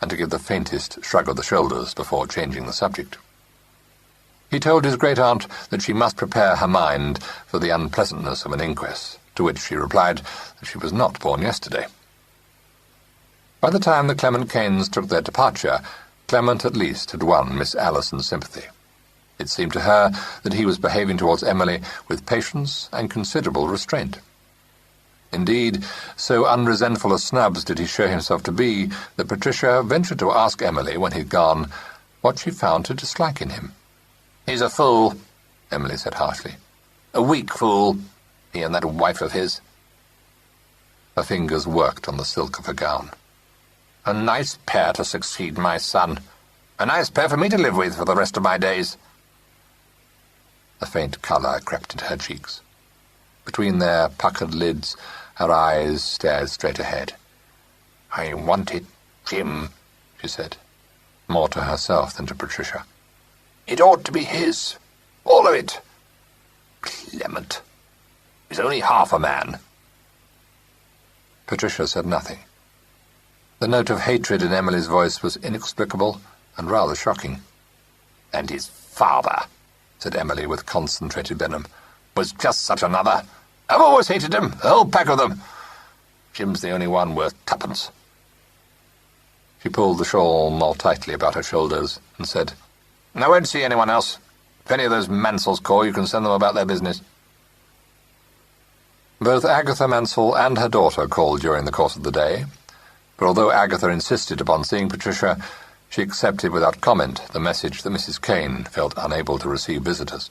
and to give the faintest shrug of the shoulders before changing the subject. He told his great-aunt that she must prepare her mind for the unpleasantness of an inquest, to which she replied that she was not born yesterday. By the time the Clement Kanes took their departure, Clement at least had won Miss Allison's sympathy. It seemed to her that he was behaving towards Emily with patience and considerable restraint. Indeed, so unresentful a snubs did he show himself to be that Patricia ventured to ask Emily, when he'd gone, what she found to dislike in him. "He's a fool," Emily said harshly. "A weak fool, he and that wife of his." Her fingers worked on the silk of her gown. "A nice pair to succeed my son. A nice pair for me to live with for the rest of my days." A faint colour crept into her cheeks. Between their puckered lids, her eyes stared straight ahead. "I wanted Jim," she said, more to herself than to Patricia. "It ought to be his. All of it. Clement. He's only half a man." Patricia said nothing. The note of hatred in Emily's voice was inexplicable and rather shocking. "And his father," said Emily with concentrated venom, "was just such another. I've always hated him, the whole pack of them. Jim's the only one worth tuppence." She pulled the shawl more tightly about her shoulders and said, "I won't see anyone else. If any of those Mansells call, you can send them about their business." Both Agatha Mansell and her daughter called during the course of the day, but although Agatha insisted upon seeing Patricia, she accepted without comment the message that Mrs. Kane felt unable to receive visitors.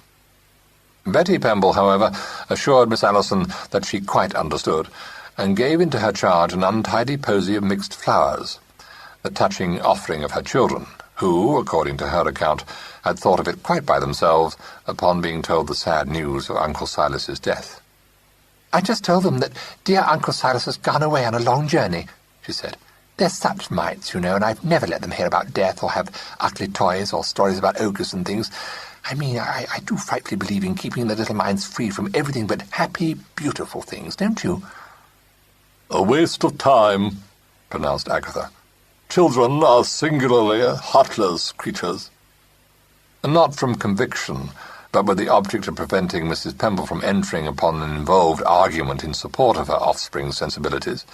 Betty Pemble, however, assured Miss Allison that she quite understood, and gave into her charge an untidy posy of mixed flowers, the touching offering of her children, who, according to her account, had thought of it quite by themselves upon being told the sad news of Uncle Silas's death. "I just told them that dear Uncle Silas has gone away on a long journey," she said. They're such mites, you know, and I've never let them hear about death or have ugly toys or stories about ogres and things. I mean, I do frightfully believe in keeping the little minds free from everything but happy, beautiful things, don't you? A waste of time, pronounced Agatha. Children are singularly heartless creatures. Not from conviction, but with the object of preventing Mrs. Pemble from entering upon an involved argument in support of her offspring's sensibilities,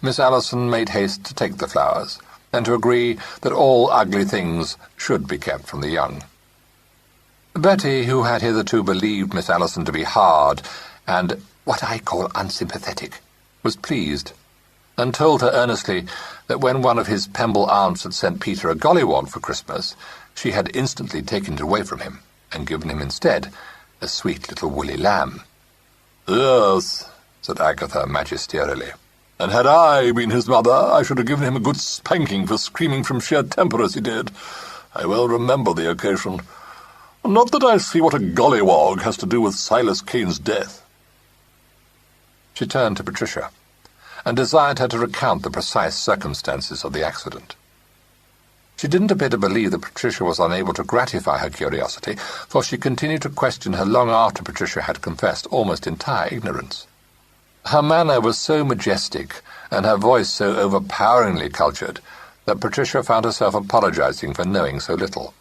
Miss Allison made haste to take the flowers, and to agree that all ugly things should be kept from the young. Betty, who had hitherto believed Miss Allison to be hard and what I call unsympathetic, was pleased, and told her earnestly that when one of his Pemble aunts had sent Peter a gollywog for Christmas, she had instantly taken it away from him, and given him instead a sweet little woolly lamb. Yes, said Agatha magisterially, and had I been his mother, I should have given him a good spanking for screaming from sheer temper as he did. I well remember the occasion. Not that I see what a gollywog has to do with Silas Kane's death. She turned to Patricia, and desired her to recount the precise circumstances of the accident. She didn't appear to believe that Patricia was unable to gratify her curiosity, for she continued to question her long after Patricia had confessed almost entire ignorance. Her manner was so majestic, and her voice so overpoweringly cultured, that Patricia found herself apologizing for knowing so little.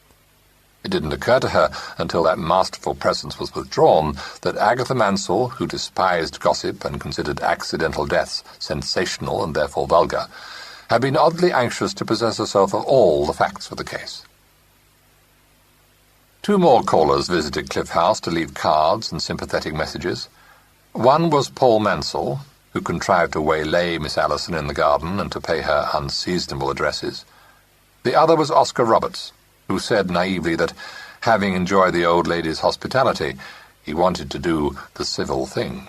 It didn't occur to her, until that masterful presence was withdrawn, that Agatha Mansell, who despised gossip and considered accidental deaths sensational and therefore vulgar, had been oddly anxious to possess herself of all the facts for the case. 2 more callers visited Cliff House to leave cards and sympathetic messages. One was Paul Mansell, who contrived to waylay Miss Allison in the garden and to pay her unseasonable addresses. The other was Oscar Roberts, who said naively that, having enjoyed the old lady's hospitality, he wanted to do the civil thing.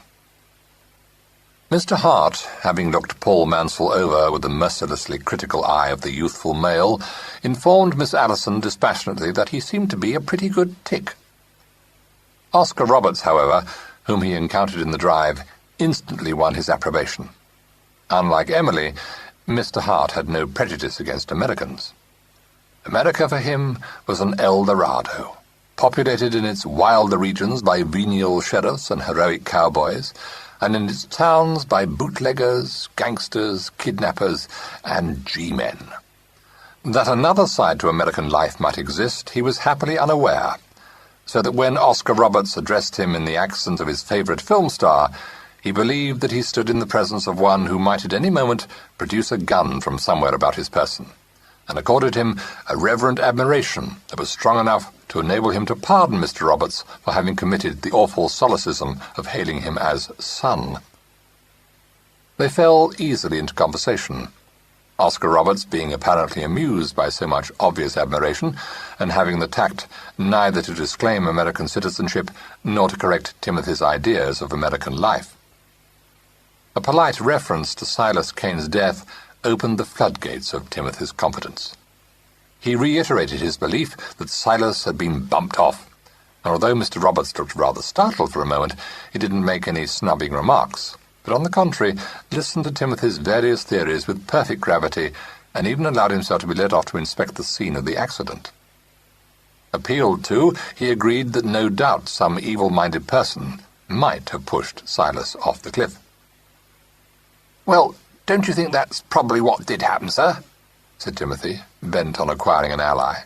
Mr. Hart, having looked Paul Mansell over with the mercilessly critical eye of the youthful male, informed Miss Allison dispassionately that he seemed to be a pretty good tick. Oscar Roberts, however, whom he encountered in the drive, instantly won his approbation. Unlike Emily, Mr. Hart had no prejudice against Americans. America for him was an El Dorado, populated in its wilder regions by venial sheriffs and heroic cowboys, and in its towns by bootleggers, gangsters, kidnappers, and G-men. That another side to American life might exist, he was happily unaware, so that when Oscar Roberts addressed him in the accent of his favourite film star, he believed that he stood in the presence of one who might at any moment produce a gun from somewhere about his person, and accorded him a reverent admiration that was strong enough to enable him to pardon Mr. Roberts for having committed the awful solecism of hailing him as son. They fell easily into conversation, Oscar Roberts being apparently amused by so much obvious admiration, and having the tact neither to disclaim American citizenship nor to correct Timothy's ideas of American life. A polite reference to Silas Kane's death opened the floodgates of Timothy's confidence. He reiterated his belief that Silas had been bumped off, and although Mr. Roberts looked rather startled for a moment, he didn't make any snubbing remarks, but on the contrary listened to Timothy's various theories with perfect gravity, and even allowed himself to be led off to inspect the scene of the accident. Appealed to, he agreed that no doubt some evil-minded person might have pushed Silas off the cliff. "Well, don't you think that's probably what did happen, sir?" said Timothy, bent on acquiring an ally.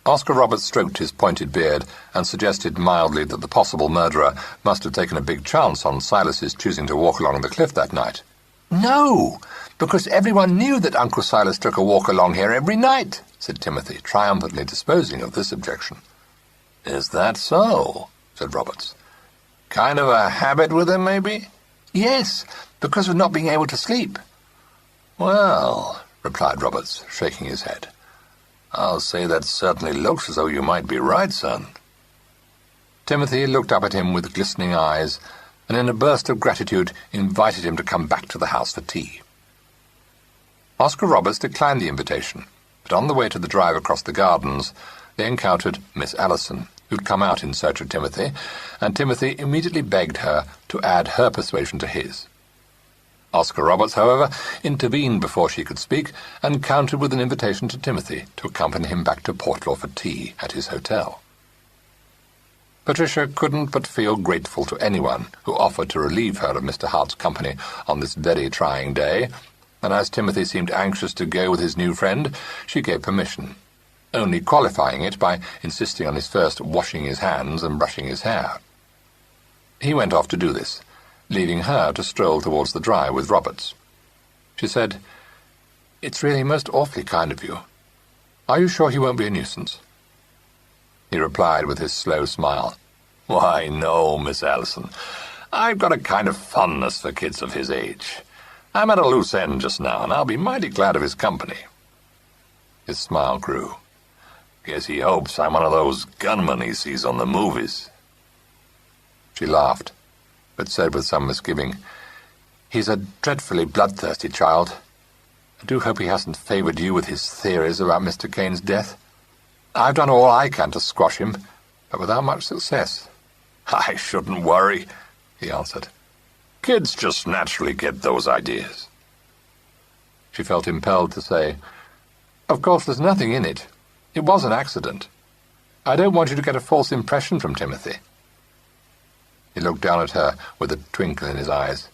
Oscar Roberts stroked his pointed beard and suggested mildly that the possible murderer must have taken a big chance on Silas's choosing to walk along the cliff that night. "No, because everyone knew that Uncle Silas took a walk along here every night," said Timothy, triumphantly disposing of this objection. "Is that so?" said Roberts. "Kind of a habit with him, maybe?" "Yes, because of not being able to sleep." "Well," replied Roberts, shaking his head, "I'll say that certainly looks as though you might be right, son." Timothy looked up at him with glistening eyes, and in a burst of gratitude invited him to come back to the house for tea. Oscar Roberts declined the invitation, but on the way to the drive across the gardens, they encountered Miss Allison, who'd come out in search of Timothy, and Timothy immediately begged her to add her persuasion to his. Oscar Roberts, however, intervened before she could speak and countered with an invitation to Timothy to accompany him back to Portlaw for tea at his hotel. Patricia couldn't but feel grateful to anyone who offered to relieve her of Mr. Hart's company on this very trying day, and as Timothy seemed anxious to go with his new friend, she gave permission, only qualifying it by insisting on his first washing his hands and brushing his hair. He went off to do this, leaving her to stroll towards the drive with Roberts. She said, "It's really most awfully kind of you. Are you sure he won't be a nuisance?" He replied with his slow smile, "Why, no, Miss Allison. I've got a kind of fondness for kids of his age. I'm at a loose end just now, and I'll be mighty glad of his company." His smile grew. "Guess he hopes I'm one of those gunmen he sees on the movies." She laughed, but said with some misgiving, "He's a dreadfully bloodthirsty child. I do hope he hasn't favoured you with his theories about Mr. Kane's death. I've done all I can to squash him, but without much success." "I shouldn't worry," he answered. "Kids just naturally get those ideas." She felt impelled to say, "Of course there's nothing in it. It was an accident. I don't want you to get a false impression from Timothy." He looked down at her with a twinkle in his eyes.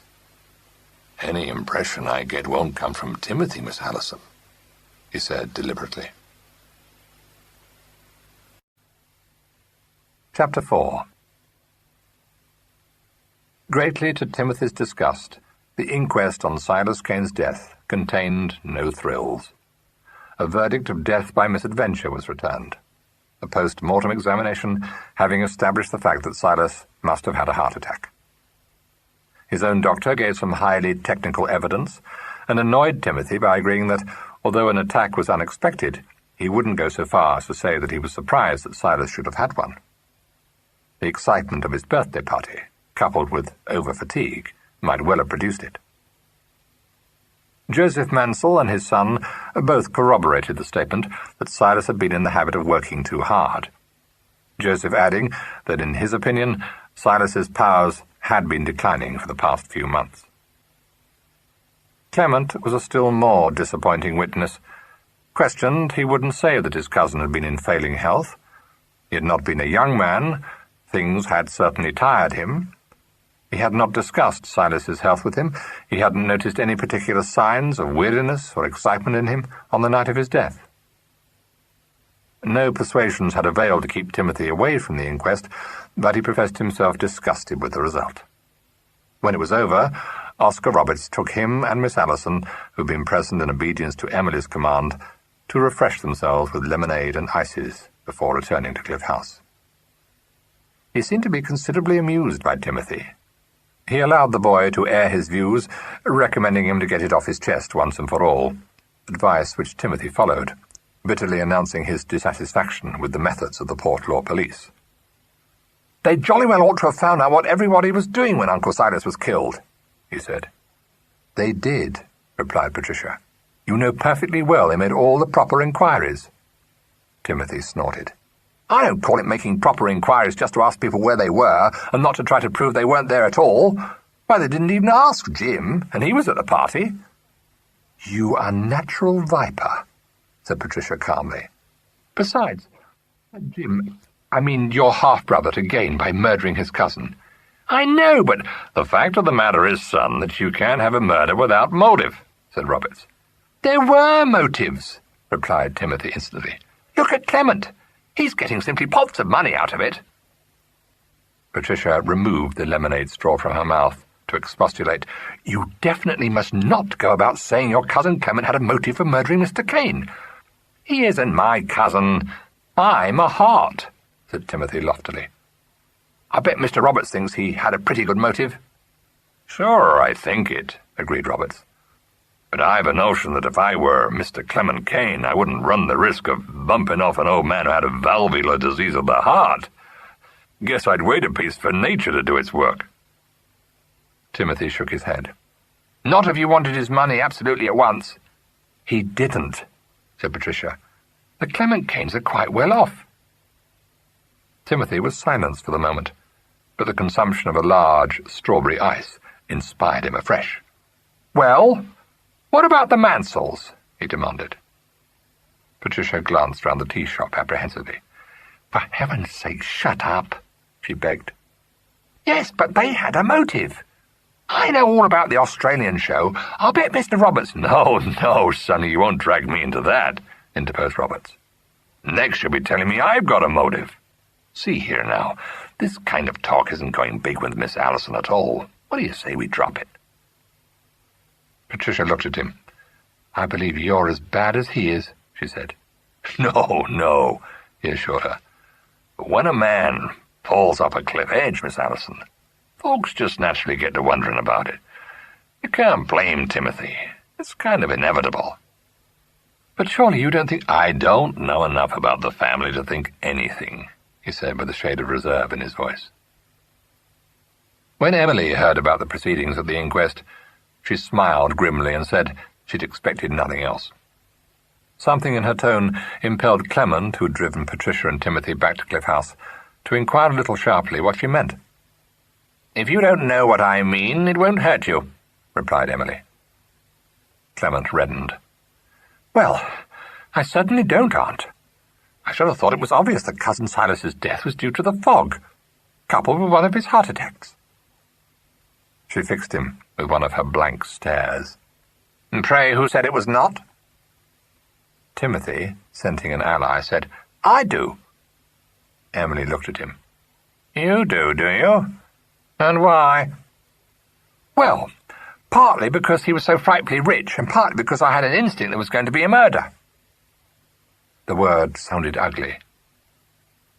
"Any impression I get won't come from Timothy, Miss Allison," he said deliberately. Chapter 4. Greatly to Timothy's disgust, the inquest on Silas Kane's death contained no thrills. A verdict of death by misadventure was returned, a post-mortem examination having established the fact that Silas must have had a heart attack. His own doctor gave some highly technical evidence and annoyed Timothy by agreeing that, although an attack was unexpected, he wouldn't go so far as to say that he was surprised that Silas should have had one. The excitement of his birthday party, coupled with over-fatigue, might well have produced it. Joseph Mansell and his son both corroborated the statement that Silas had been in the habit of working too hard, Joseph adding that in his opinion Silas's powers had been declining for the past few months. Clement was a still more disappointing witness. Questioned, he wouldn't say that his cousin had been in failing health. He had not been a young man. Things had certainly tired him. He had not discussed Silas's health with him. He hadn't noticed any particular signs of weariness or excitement in him on the night of his death. No persuasions had availed to keep Timothy away from the inquest, but he professed himself disgusted with the result. When it was over, Oscar Roberts took him and Miss Allison, who had been present in obedience to Emily's command, to refresh themselves with lemonade and ices before returning to Cliff House. He seemed to be considerably amused by Timothy. He allowed the boy to air his views, recommending him to get it off his chest once and for all, advice which Timothy followed, bitterly announcing his dissatisfaction with the methods of the Portlaw police. "They jolly well ought to have found out what everybody was doing when Uncle Silas was killed," he said. "They did," replied Patricia. "You know perfectly well they made all the proper inquiries." Timothy snorted. "I don't call it making proper inquiries just to ask people where they were, and not to try to prove they weren't there at all. Why, they didn't even ask Jim, and he was at the party." "You unnatural viper," said Patricia calmly. "Besides, Jim, I mean your half-brother, to gain by murdering his cousin." "I know, but the fact of the matter is, son, that you can't have a murder without motive," said Roberts. "There were motives," replied Timothy instantly. "Look at Clement. He's getting simply pots of money out of it." Patricia removed the lemonade straw from her mouth to expostulate. "You definitely must not go about saying your cousin Clement had a motive for murdering Mr. Kane. He isn't my cousin. I'm a Hart," said Timothy loftily. "I bet Mr. Roberts thinks he had a pretty good motive." "Sure, I think it," agreed Roberts. "But I've a notion that if I were Mr. Clement Kane, I wouldn't run the risk of bumping off an old man who had a valvular disease of the heart. Guess I'd wait a piece for nature to do its work." Timothy shook his head. "Not if you wanted his money absolutely at once." "He didn't," said Patricia. "The Clement Kanes are quite well off." Timothy was silenced for the moment, but the consumption of a large strawberry ice inspired him afresh. "Well, what about the Mansells?" he demanded. Patricia glanced round the tea shop apprehensively. "For heaven's sake, shut up," she begged. "Yes, but they had a motive. I know all about the Australian show. I'll bet Mr. Roberts—" No, Sonny, you won't drag me into that," interposed Roberts. "Next you'll be telling me I've got a motive. See here now, this kind of talk isn't going big with Miss Allison at all. What do you say we drop it?" Patricia looked at him. "I believe you're as bad as he is," she said. No, he assured her. "But when a man falls off a cliff edge, Miss Allison, folks just naturally get to wondering about it. You can't blame Timothy. It's kind of inevitable." "But surely you don't think—" "I don't know enough about the family to think anything," he said with a shade of reserve in his voice. When Emily heard about the proceedings at the inquest, she smiled grimly and said she'd expected nothing else. Something in her tone impelled Clement, who'd driven Patricia and Timothy back to Cliff House, to inquire a little sharply what she meant. "If you don't know what I mean, it won't hurt you," replied Emily. Clement reddened. "Well, I certainly don't, Aunt. I should have thought it was obvious that Cousin Silas's death was due to the fog, coupled with one of his heart attacks." She fixed him with one of her blank stares. "And pray, who said it was not?" Timothy, scenting an ally, said, "I do." Emily looked at him. "You do you? And why?" "Well, partly because he was so frightfully rich, and partly because I had an instinct there was going to be a murder." The word sounded ugly.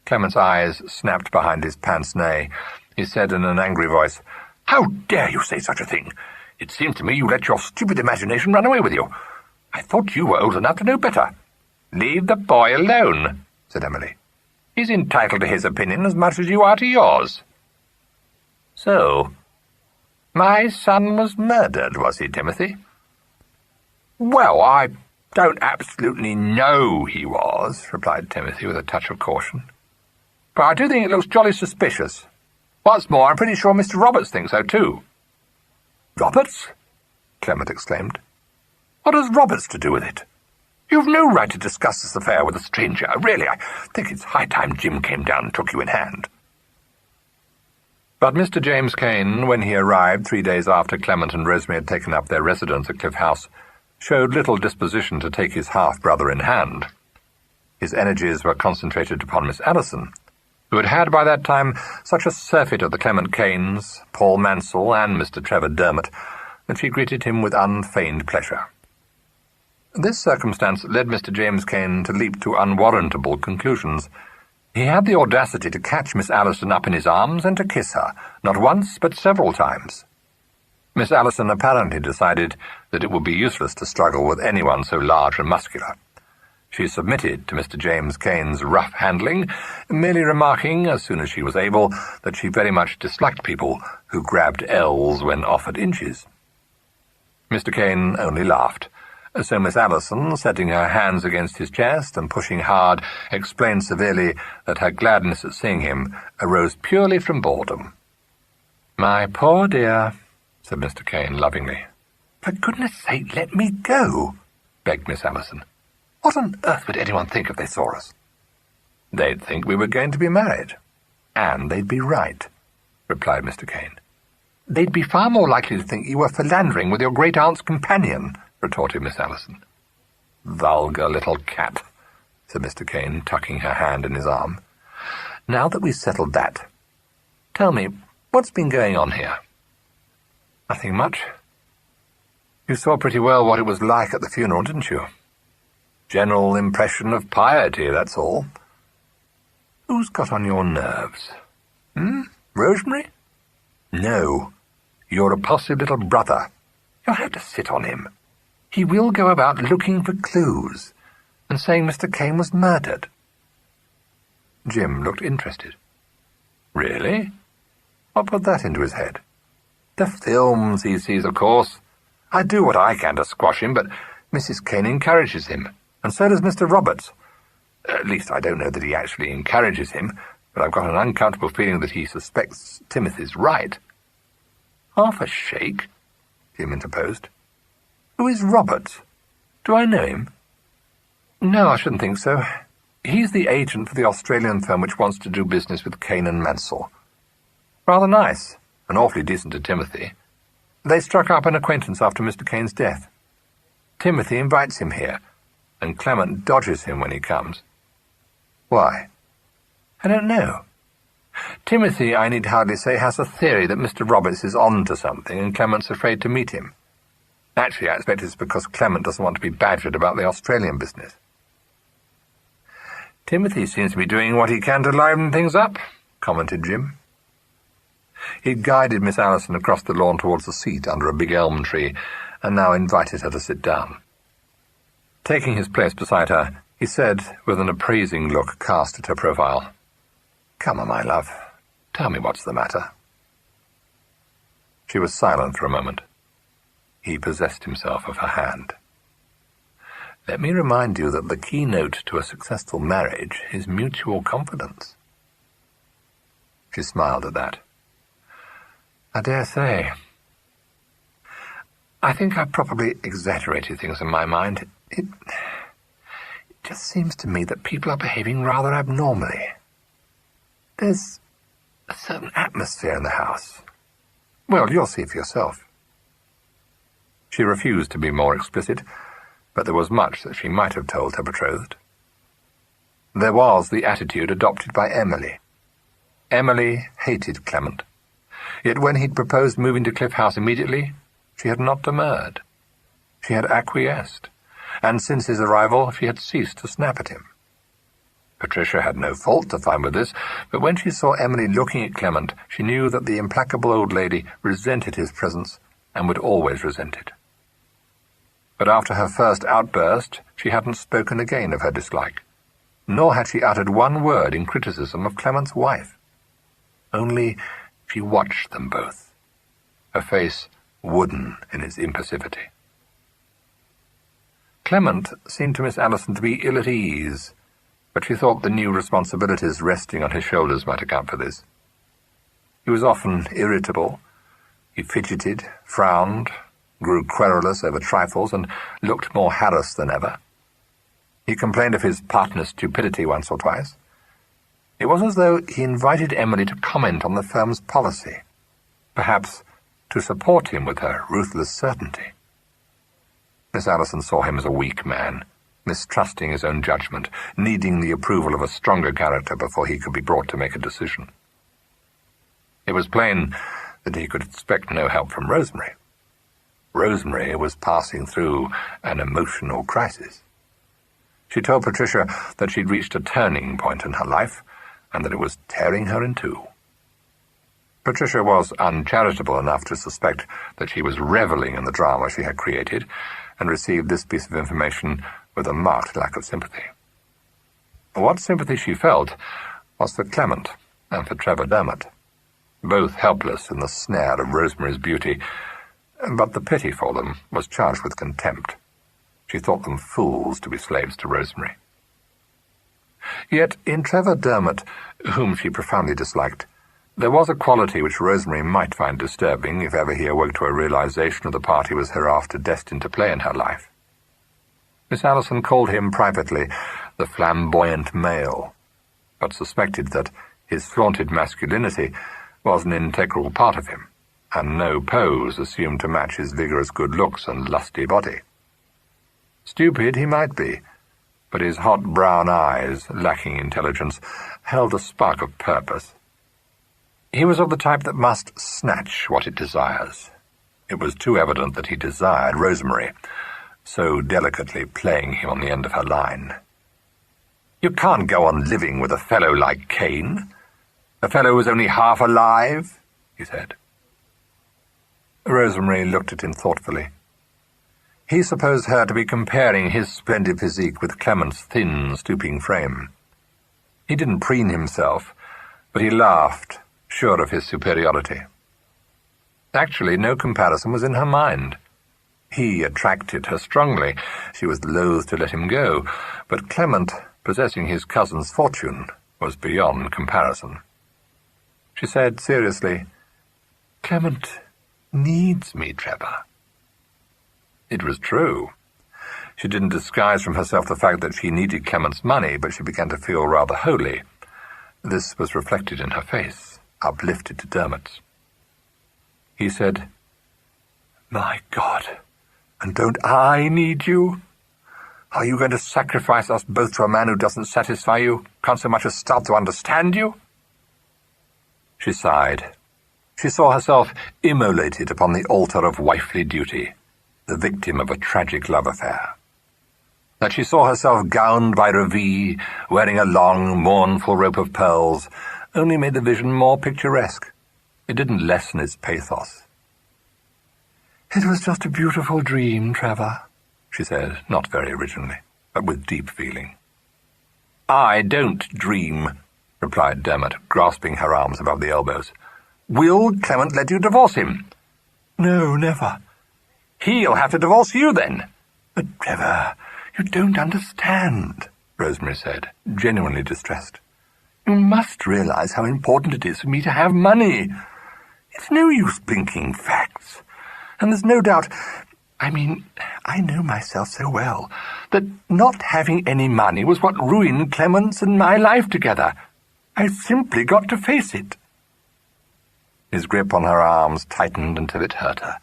Clement's eyes snapped behind his pince-nez. He said in an angry voice, "How dare you say such a thing? It seems to me you let your stupid imagination run away with you. I thought you were old enough to know better." "Leave the boy alone," said Emily. "He's entitled to his opinion as much as you are to yours." "So, my son was murdered, was he, Timothy?" "Well, I don't absolutely know he was," replied Timothy with a touch of caution. "But I do think it looks jolly suspicious. What's more, I'm pretty sure Mr. Roberts thinks so, too." "Roberts?" Clement exclaimed. "What has Roberts to do with it? You've no right to discuss this affair with a stranger. Really, I think it's high time Jim came down and took you in hand." But Mr. James Kane, when he arrived 3 days after Clement and Rosemary had taken up their residence at Cliff House, showed little disposition to take his half-brother in hand. His energies were concentrated upon Miss Allison, who had had by that time such a surfeit of the Clement Kanes, Paul Mansell, and Mr. Trevor Dermot, that she greeted him with unfeigned pleasure. This circumstance led Mr. James Kane to leap to unwarrantable conclusions. He had the audacity to catch Miss Allison up in his arms and to kiss her, not once but several times. Miss Allison apparently decided that it would be useless to struggle with anyone so large and muscular. She submitted to Mr. James Kane's rough handling, merely remarking, as soon as she was able, that she very much disliked people who grabbed L's when offered inches. Mr. Kane only laughed, so Miss Allison, setting her hands against his chest and pushing hard, explained severely that her gladness at seeing him arose purely from boredom. "My poor dear," said Mr. Kane lovingly. "For goodness sake, let me go," begged Miss Allison. "What on earth would anyone think if they saw us?" "They'd think we were going to be married. And they'd be right," replied Mr. Kane. "They'd be far more likely to think you were philandering with your great-aunt's companion," retorted Miss Allison. "Vulgar little cat," said Mr. Kane, tucking her hand in his arm. "Now that we've settled that, tell me, what's been going on here?" "Nothing much. You saw pretty well what it was like at the funeral, didn't you? General impression of piety, that's all. Who's got on your nerves? Rosemary? No, your repulsive little brother. You'll have to sit on him. He will go about looking for clues and saying Mr. Kane was murdered." Jim looked interested. "Really? What put that into his head?" "The films he sees, of course. I do what I can to squash him, but Mrs. Kane encourages him, and so does Mr. Roberts. At least I don't know that he actually encourages him, but I've got an uncomfortable feeling that he suspects Timothy's right." "Half a shake," Jim interposed. Who is Robert? Do I know him? No, I shouldn't think so. He's the agent for the Australian firm which wants to do business with Kane and Mansell. Rather nice, and awfully decent to Timothy. They struck up an acquaintance after Mr. Kane's death. Timothy invites him here, and Clement dodges him when he comes. Why? I don't know. Timothy, I need hardly say, has a theory that Mr. Roberts is on to something and Clement's afraid to meet him. Actually, I expect it's because Clement doesn't want to be badgered about the Australian business. Timothy seems to be doing what he can to liven things up, commented Jim. He'd guided Miss Allison across the lawn towards the seat under a big elm tree, and now invited her to sit down. Taking his place beside her, he said, with an appraising look cast at her profile, "Come on, my love, tell me what's the matter." She was silent for a moment. He possessed himself of her hand. "Let me remind you that the keynote to a successful marriage is mutual confidence." She smiled at that. "I dare say. I think I've probably exaggerated things in my mind. It just seems to me that people are behaving rather abnormally. There's a certain atmosphere in the house. Well, you'll see for yourself." She refused to be more explicit, but there was much that she might have told her betrothed. There was the attitude adopted by Emily. Emily hated Clement, yet when he'd proposed moving to Cliff House immediately, she had not demurred. She had acquiesced, and since his arrival she had ceased to snap at him. Patricia had no fault to find with this, but when she saw Emily looking at Clement, she knew that the implacable old lady resented his presence and would always resent it. But after her first outburst, she hadn't spoken again of her dislike, nor had she uttered one word in criticism of Clement's wife. Only she watched them both, her face wooden in its impassivity. Clement seemed to Miss Allison to be ill at ease, but she thought the new responsibilities resting on his shoulders might account for this. He was often irritable. He fidgeted, frowned, grew querulous over trifles, and looked more harassed than ever. He complained of his partner's stupidity once or twice. It was as though he invited Emily to comment on the firm's policy, perhaps to support him with her ruthless certainty. Miss Allison saw him as a weak man, mistrusting his own judgment, needing the approval of a stronger character before he could be brought to make a decision. It was plain that he could expect no help from Rosemary. Rosemary was passing through an emotional crisis. She told Patricia that she'd reached a turning point in her life, and that it was tearing her in two. Patricia was uncharitable enough to suspect that she was reveling in the drama she had created, and received this piece of information with a marked lack of sympathy. What sympathy she felt was for Clement and for Trevor Dermot, both helpless in the snare of Rosemary's beauty, but the pity for them was charged with contempt. She thought them fools to be slaves to Rosemary. Yet in Trevor Dermot, whom she profoundly disliked, there was a quality which Rosemary might find disturbing if ever he awoke to a realization of the part he was hereafter destined to play in her life. Miss Allison called him privately the flamboyant male, but suspected that his flaunted masculinity was an integral part of him, and no pose assumed to match his vigorous good looks and lusty body. Stupid he might be, but his hot brown eyes, lacking intelligence, held a spark of purpose. He was of the type that must snatch what it desires. It was too evident that he desired Rosemary, so delicately playing him on the end of her line. "You can't go on living with a fellow like Kane. A fellow who's only half alive," he said. Rosemary looked at him thoughtfully. He supposed her to be comparing his splendid physique with Clement's thin, stooping frame. He didn't preen himself, but he laughed, sure of his superiority. Actually, no comparison was in her mind. He attracted her strongly. She was loath to let him go, but Clement, possessing his cousin's fortune, was beyond comparison. She said seriously, "Clement needs me, Trevor." It was true. She didn't disguise from herself the fact that she needed Clement's money, but she began to feel rather holy. This was reflected in her face, uplifted to Dermot's. He said, "My God, and don't I need you? Are you going to sacrifice us both to a man who doesn't satisfy you, can't so much as start to understand you?" She sighed. She saw herself immolated upon the altar of wifely duty, the victim of a tragic love affair. That she saw herself gowned by Ravi, wearing a long, mournful rope of pearls, only made the vision more picturesque. It didn't lessen its pathos. "It was just a beautiful dream, Trevor," she said, not very originally, but with deep feeling. "I don't dream," replied Dermot, grasping her arms above the elbows. "Will Clement let you divorce him?" "No, never." "He'll have to divorce you, then." "But, Trevor, you don't understand," Rosemary said, genuinely distressed. "You must realize how important it is for me to have money. It's no use blinking facts. And there's no doubt, I know myself so well, that not having any money was what ruined Clement's and my life together. I've simply got to face it." His grip on her arms tightened until it hurt her.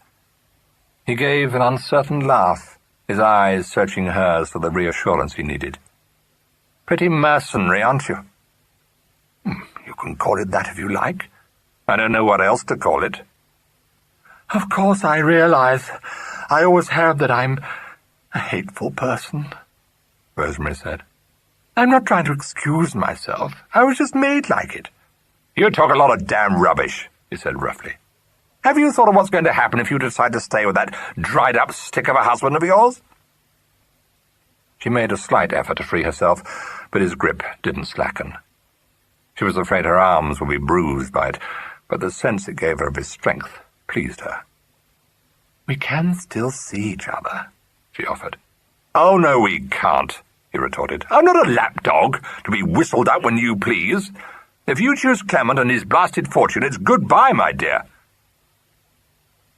He gave an uncertain laugh, his eyes searching hers for the reassurance he needed. "Pretty mercenary, aren't you?" "You can call it that if you like. I don't know what else to call it." "Of course I realize. I always have that I'm a hateful person," Rosemary said. "I'm not trying to excuse myself. I was just made like it." "You talk a lot of damn rubbish," he said roughly. "Have you thought of what's going to happen if you decide to stay with that dried-up stick of a husband of yours?" She made a slight effort to free herself, but his grip didn't slacken. She was afraid her arms would be bruised by it, but the sense it gave her of his strength pleased her. "We can still see each other," she offered. "Oh, no, we can't," he retorted. "I'm not a lapdog to be whistled at when you please. If you choose Clement and his blasted fortune, it's goodbye, my dear."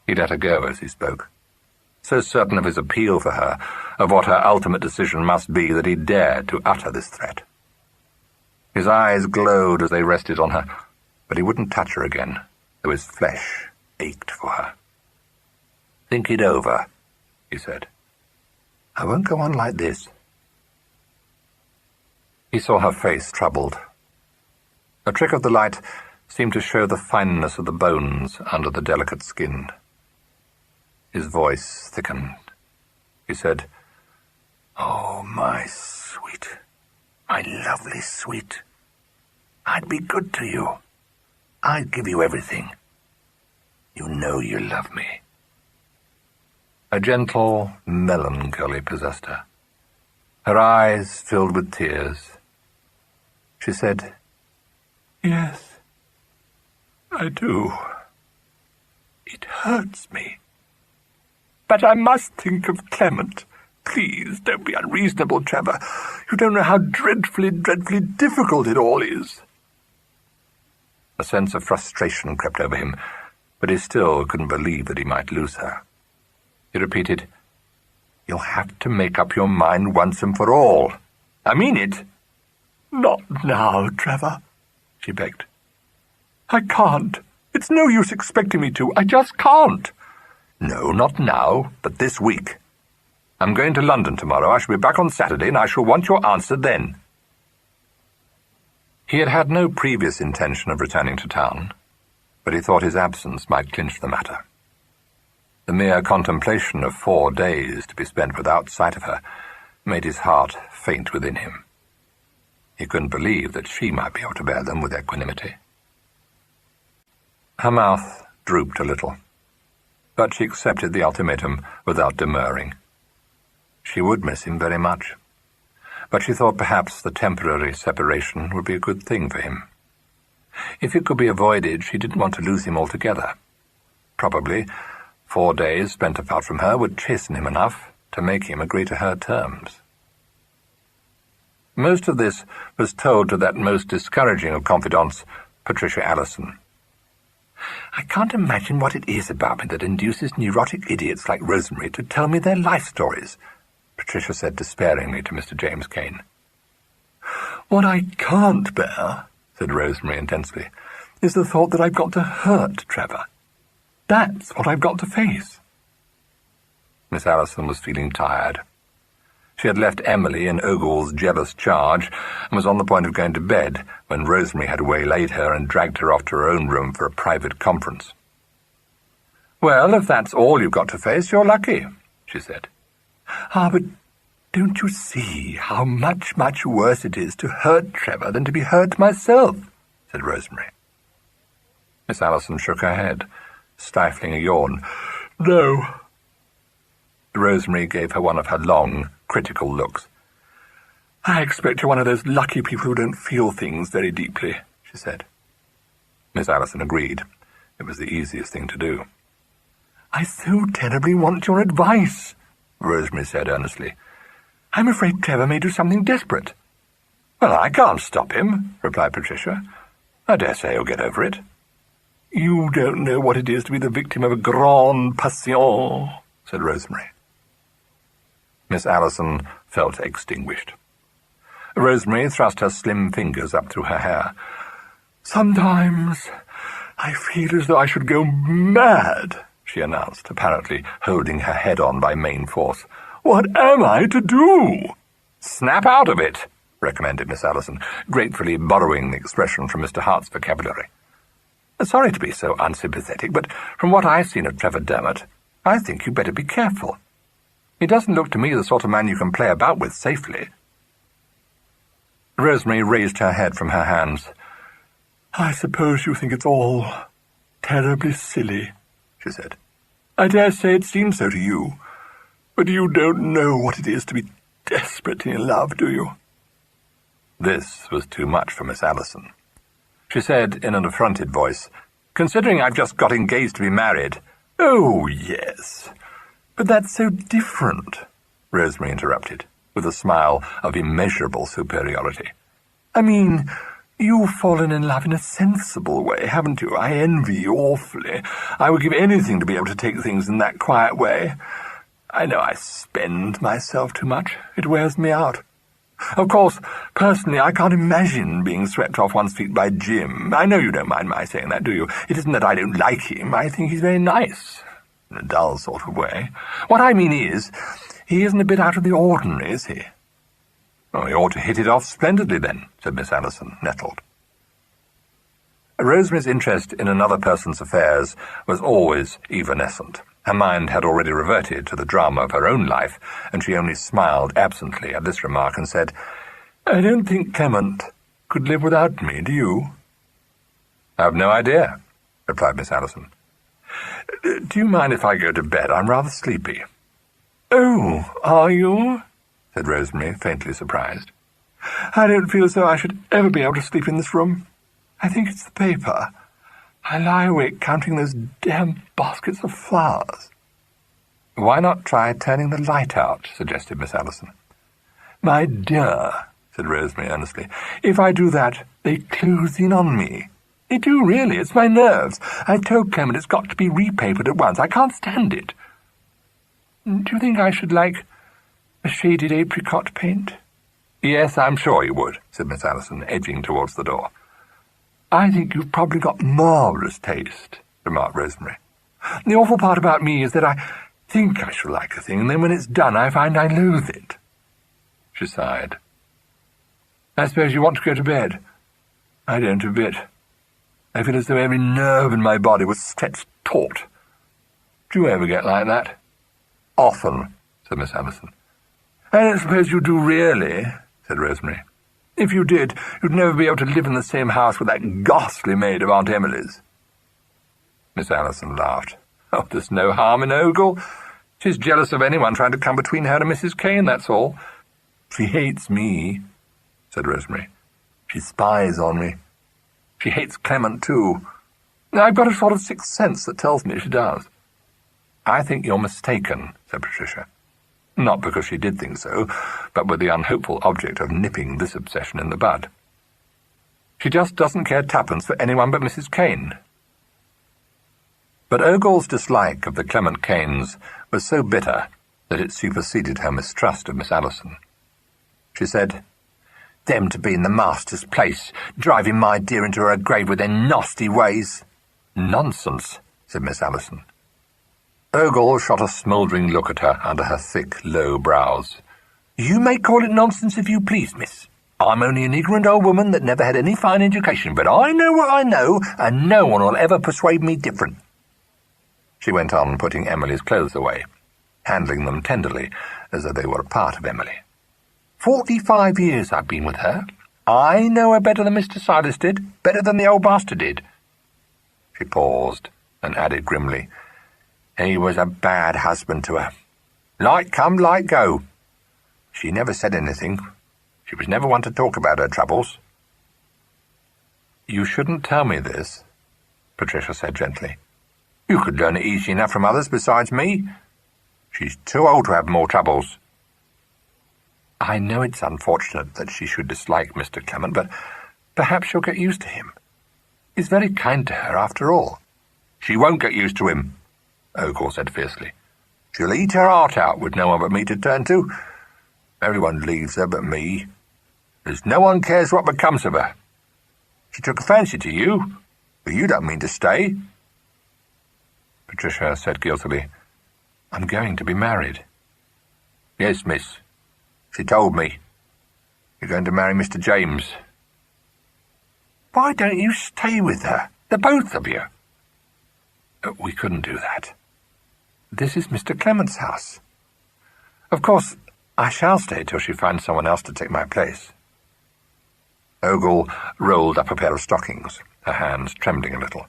He let her go as he spoke, so certain of his appeal for her, of what her ultimate decision must be, that he dared to utter this threat. His eyes glowed as they rested on her, but he wouldn't touch her again, though his flesh ached for her. "Think it over," he said. "I won't go on like this." He saw her face troubled. A trick of the light seemed to show the fineness of the bones under the delicate skin. His voice thickened. He said, "Oh, my sweet, my lovely sweet, I'd be good to you. I'd give you everything. You know you love me." A gentle melancholy possessed her. Her eyes filled with tears. She said, "Yes, I do. It hurts me. But I must think of Clement. Please, don't be unreasonable, Trevor. You don't know how dreadfully, dreadfully difficult it all is." A sense of frustration crept over him, but he still couldn't believe that he might lose her. He repeated, "You'll have to make up your mind once and for all. I mean it." "Not now, Trevor," she begged. "I can't. It's no use expecting me to. I just can't." "No, not now, but this week. I'm going to London tomorrow. I shall be back on Saturday, and I shall want your answer then." He had had no previous intention of returning to town, but he thought his absence might clinch the matter. The mere contemplation of 4 days to be spent without sight of her made his heart faint within him. He couldn't believe that she might be able to bear them with equanimity. Her mouth drooped a little, but she accepted the ultimatum without demurring. She would miss him very much, but she thought perhaps the temporary separation would be a good thing for him. If it could be avoided, she didn't want to lose him altogether. Probably 4 days spent apart from her would chasten him enough to make him agree to her terms. Most of this was told to that most discouraging of confidants, Patricia Allison. I can't imagine what it is about me that induces neurotic idiots like Rosemary to tell me their life stories, Patricia said despairingly to Mr. James Kane. What I can't bear, said Rosemary intensely, is the thought that I've got to hurt Trevor. That's what I've got to face. Miss Allison was feeling tired. She had left Emily in Ogle's jealous charge and was on the point of going to bed when Rosemary had waylaid her and dragged her off to her own room for a private conference. "Well, if that's all you've got to face, you're lucky," she said. But don't you see how much, much worse it is to hurt Trevor than to be hurt myself?" said Rosemary. Miss Allison shook her head, stifling a yawn. "No." Rosemary gave her one of her long, critical looks. "I expect you're one of those lucky people who don't feel things very deeply," she said. Miss Allison agreed. It was the easiest thing to do. "I so terribly want your advice," Rosemary said earnestly. "I'm afraid Trevor may do something desperate." "Well, I can't stop him," replied Patricia. "I dare say he'll get over it." "You don't know what it is to be the victim of a grande passion," said Rosemary. Miss Allison felt extinguished. Rosemary thrust her slim fingers up through her hair. "Sometimes I feel as though I should go mad," she announced, apparently holding her head on by main force. "What am I to do?" "Snap out of it," recommended Miss Allison, gratefully borrowing the expression from Mr. Hart's vocabulary. "Sorry to be so unsympathetic, but from what I've seen of Trevor Dermot, I think you'd better be careful. He doesn't look to me the sort of man you can play about with safely." Rosemary raised her head from her hands. "I suppose you think it's all terribly silly," she said. "I dare say it seems so to you, but you don't know what it is to be desperately in love, do you?" This was too much for Miss Allison. She said in an affronted voice, "Considering I've just got engaged to be married—" "Oh, yes, but that's so different," Rosemary interrupted, with a smile of immeasurable superiority. "I mean, you've fallen in love in a sensible way, haven't you? I envy you awfully. I would give anything to be able to take things in that quiet way. I know I spend myself too much. It wears me out. Of course, personally, I can't imagine being swept off one's feet by Jim. I know you don't mind my saying that, do you? It isn't that I don't like him. I think he's very nice, in a dull sort of way. What I mean is, he isn't a bit out of the ordinary, is he?" "Well, he ought to hit it off splendidly, then," said Miss Allison, nettled. Rosemary's interest in another person's affairs was always evanescent. Her mind had already reverted to the drama of her own life, and she only smiled absently at this remark and said, "I don't think Clement could live without me, do you?" "I've no idea," replied Miss Allison. "Do you mind if I go to bed? I'm rather sleepy." "Oh, are you?" said Rosemary, faintly surprised. "I don't feel as though I should ever be able to sleep in this room. I think it's the paper. I lie awake counting those damn baskets of flowers." "Why not try turning the light out?" suggested Miss Allison. "My dear," said Rosemary earnestly, "if I do that, they close in on me. They do, really. It's my nerves. I've told Clement it's got to be repapered at once. I can't stand it. Do you think I should like a shaded apricot paint?" "Yes, I'm sure you would," said Miss Allison, edging towards the door. "I think you've probably got marvellous taste," remarked Rosemary. "The awful part about me is that I think I shall like a thing, and then when it's done I find I loathe it." She sighed. "I suppose you want to go to bed?" "I don't a bit. I feel as though every nerve in my body was stretched taut. Do you ever get like that?" "Often," said Miss Allison. "I don't suppose you do really," said Rosemary. "If you did, you'd never be able to live in the same house with that ghastly maid of Aunt Emily's." Miss Allison laughed. "Oh, there's no harm in Ogle. She's jealous of anyone trying to come between her and Mrs. Kane, that's all." "She hates me," said Rosemary. "She spies on me. She hates Clement, too. I've got a sort of sixth sense that tells me she does." "I think you're mistaken," said Patricia. Not because she did think so, but with the unhopeful object of nipping this obsession in the bud. "She just doesn't care twopence for anyone but Mrs. Kane." But Ogle's dislike of the Clement Kanes was so bitter that it superseded her mistrust of Miss Allison. She said, "Them to be in the master's place, driving my dear into her grave with their nasty ways." "Nonsense," said Miss Allison. Ogle shot a smouldering look at her under her thick, low brows. "You may call it nonsense if you please, miss. I'm only an ignorant old woman that never had any fine education, but I know what I know, and no one will ever persuade me different." She went on putting Emily's clothes away, handling them tenderly, as though they were a part of Emily. 45 years I've been with her. I know her better than Mr. Silas did, better than the old bastard did." She paused, and added grimly, "He was a bad husband to her. Light come, light go. She never said anything. She was never one to talk about her troubles." "You shouldn't tell me this," Patricia said gently. "You could learn it easy enough from others besides me. She's too old to have more troubles." "I know it's unfortunate that she should dislike Mr. Clement, but perhaps she'll get used to him. He's very kind to her, after all." "She won't get used to him," Ogle said fiercely. "She'll eat her heart out with no one but me to turn to. Everyone leaves her but me. There's no one cares what becomes of her. She took a fancy to you, but you don't mean to stay." Patricia said guiltily, "I'm going to be married." "Yes, miss. She told me. You're going to marry Mr. James." "Why don't you stay with her, the both of you?" "We couldn't do that. This is Mr. Clement's house. Of course, I shall stay till she finds someone else to take my place." Ogle rolled up a pair of stockings, her hands trembling a little.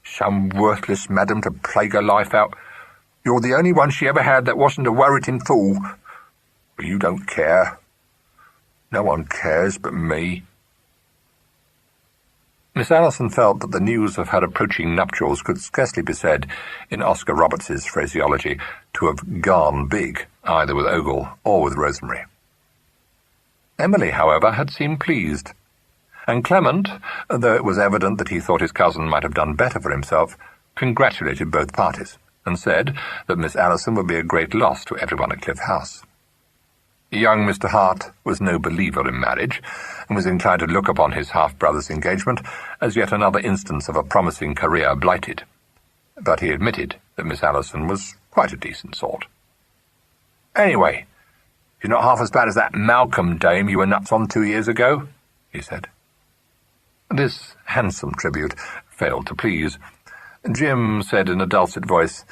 "Some worthless madam to plague her life out. You're the only one she ever had that wasn't a worriting fool. But you don't care. No one cares but me." Miss Allison felt that the news of her approaching nuptials could scarcely be said, in Oscar Roberts's phraseology, to have gone big, either with Ogle or with Rosemary. Emily, however, had seemed pleased, and Clement, though it was evident that he thought his cousin might have done better for himself, congratulated both parties, and said that Miss Allison would be a great loss to everyone at Cliff House. Young Mr. Hart was no believer in marriage, and was inclined to look upon his half-brother's engagement as yet another instance of a promising career blighted. But he admitted that Miss Allison was quite a decent sort. "Anyway, you're not half as bad as that Malcolm dame you were nuts on 2 years ago," he said. This handsome tribute failed to please. Jim said in a dulcet voice,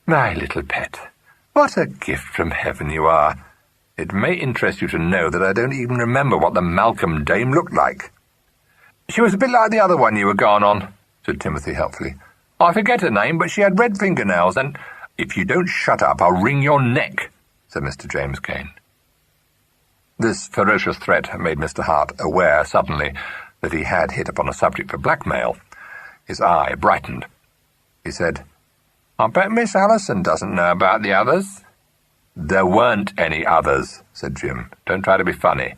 "My little pet, what a gift from heaven you are. It may interest you to know that I don't even remember what the Malcolm dame looked like." "She was a bit like the other one you were gone on," said Timothy helpfully. "I forget her name, but she had red fingernails, and—" "If you don't shut up, I'll wring your neck," said Mr. James Kane. This ferocious threat made Mr. Hart aware suddenly that he had hit upon a subject for blackmail. His eye brightened. He said, "I bet Miss Allison doesn't know about the others." "There weren't any others," said Jim. "Don't try to be funny."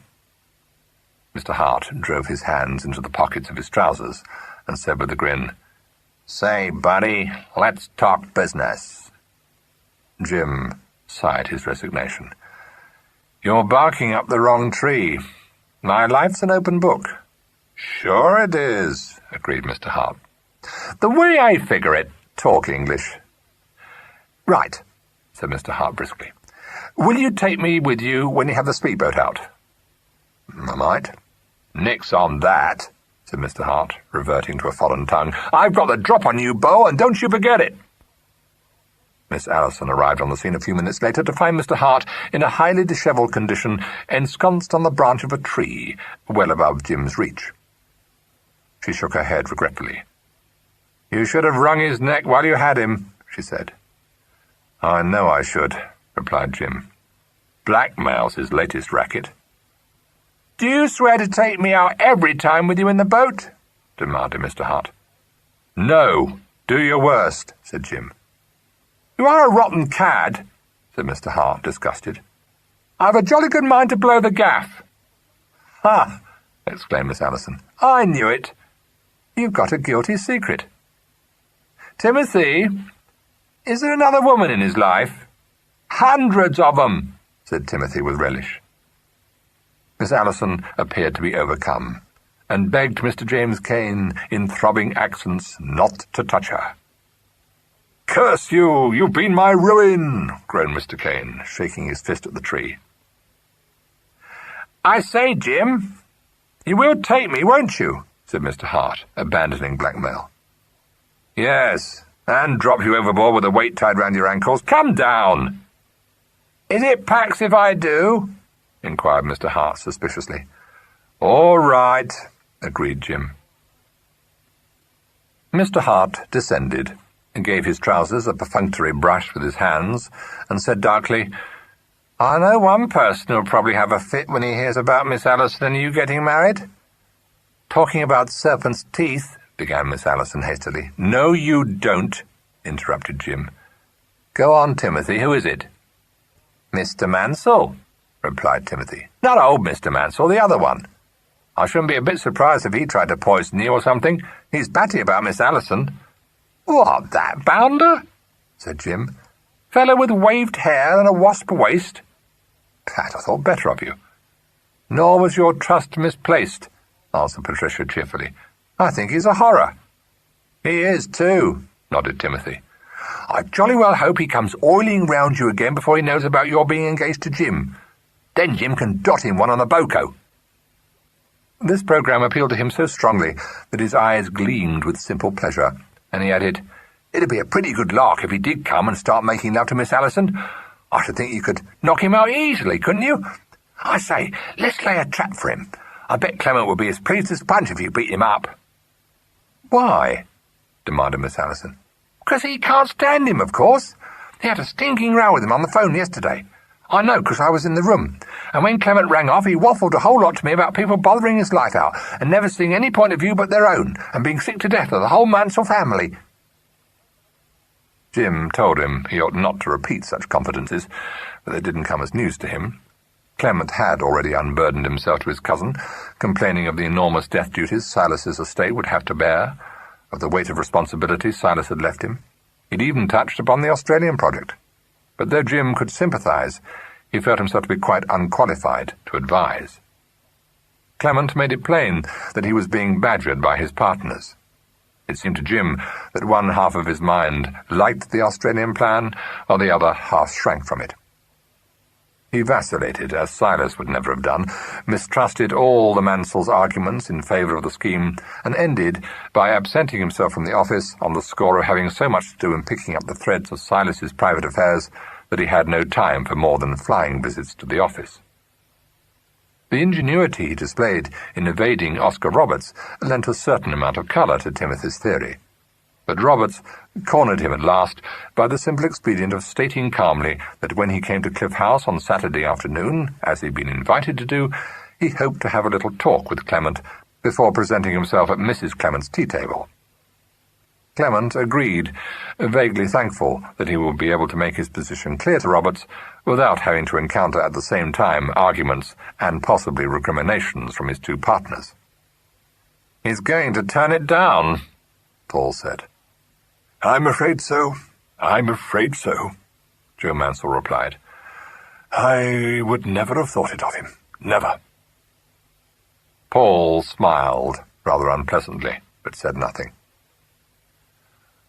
Mr. Hart drove his hands into the pockets of his trousers and said with a grin, "Say, buddy, let's talk business." Jim sighed his resignation. "You're barking up the wrong tree. My life's an open book." "Sure it is," agreed Mr. Hart. "The way I figure it, talk English." "Right," said Mr. Hart briskly. "Will you take me with you when you have the speedboat out?" "I might." "Nix on that," said Mr. Hart, reverting to a foreign tongue. "I've got the drop on you, Beau, and don't you forget it." Miss Allison arrived on the scene a few minutes later to find Mr. Hart in a highly dishevelled condition, ensconced on the branch of a tree, well above Jim's reach. She shook her head regretfully. "You should have wrung his neck while you had him," she said. "I know I should," replied Jim. "Blackmail's his latest racket." "Do you swear to take me out every time with you in the boat?" demanded Mr. Hart. "No, do your worst," said Jim. "You are a rotten cad," said Mr. Hart, disgusted. "I've a jolly good mind to blow the gaff." "Ha!" exclaimed Miss Allison. "I knew it. You've got a guilty secret. "Timothy, is there another woman in his life?" "Hundreds of them," said Timothy with relish. Miss Allison appeared to be overcome, and begged Mr. James Cain in throbbing accents not to touch her. "Curse you! You've been my ruin!" groaned Mr. Cain, shaking his fist at the tree. "I say, Jim, you will take me, won't you?" said Mr. Hart, abandoning blackmail. "Yes, and drop you overboard with a weight tied round your ankles. Come down!" "Is it Pax if I do?" inquired Mr. Hart suspiciously. "All right," agreed Jim. Mr. Hart descended and gave his trousers a perfunctory brush with his hands, and said darkly, "I know one person who'll probably have a fit when he hears about Miss Allison and you getting married." "Talking about serpent's teeth," began Miss Allison hastily. "No, you don't," interrupted Jim. "Go on, Timothy. Who is it?" "Mr. Mansell," replied Timothy. "Not old Mr. Mansell, the other one. I shouldn't be a bit surprised if he tried to poison you or something. He's batty about Miss Allison." "What, that bounder?" said Jim. "Fellow with waved hair and a wasp waist?" "Pat, I thought better of you." "Nor was your trust misplaced," answered Patricia cheerfully. "I think he's a horror." "He is, too," nodded Timothy. "I jolly well hope he comes oiling round you again before he knows about your being engaged to Jim. Then Jim can dot him one on the boko." This programme appealed to him so strongly that his eyes gleamed with simple pleasure, and he added, "It'd be a pretty good lark if he did come and start making love to Miss Allison. I should think you could knock him out easily, couldn't you? I say, let's lay a trap for him. I bet Clement would be as pleased as Punch if you beat him up." "Why?" demanded Miss Allison. "'Cause he can't stand him, of course. He had a stinking row with him on the phone yesterday. I know, 'cause I was in the room. And when Clement rang off, he waffled a whole lot to me about people bothering his life out, and never seeing any point of view but their own, and being sick to death of the whole Mansell family." Jim told him he ought not to repeat such confidences, but they didn't come as news to him. Clement had already unburdened himself to his cousin, complaining of the enormous death duties Silas's estate would have to bear, of the weight of responsibility Silas had left him. He'd even touched upon the Australian project. But though Jim could sympathise, he felt himself to be quite unqualified to advise. Clement made it plain that he was being badgered by his partners. It seemed to Jim that one half of his mind liked the Australian plan, while the other half shrank from it. He vacillated, as Silas would never have done, mistrusted all the Mansell's arguments in favour of the scheme, and ended by absenting himself from the office on the score of having so much to do in picking up the threads of Silas's private affairs that he had no time for more than flying visits to the office. The ingenuity he displayed in evading Oscar Roberts lent a certain amount of colour to Timothy's theory. But Roberts cornered him at last by the simple expedient of stating calmly that when he came to Cliff House on Saturday afternoon, as he'd been invited to do, he hoped to have a little talk with Clement before presenting himself at Mrs. Clement's tea-table. Clement agreed, vaguely thankful that he would be able to make his position clear to Roberts without having to encounter at the same time arguments and possibly recriminations from his two partners. "He's going to turn it down," Paul said. "I'm afraid so. I'm afraid so," Joe Mansell replied. "I would never have thought it of him. Never." Paul smiled, rather unpleasantly, but said nothing.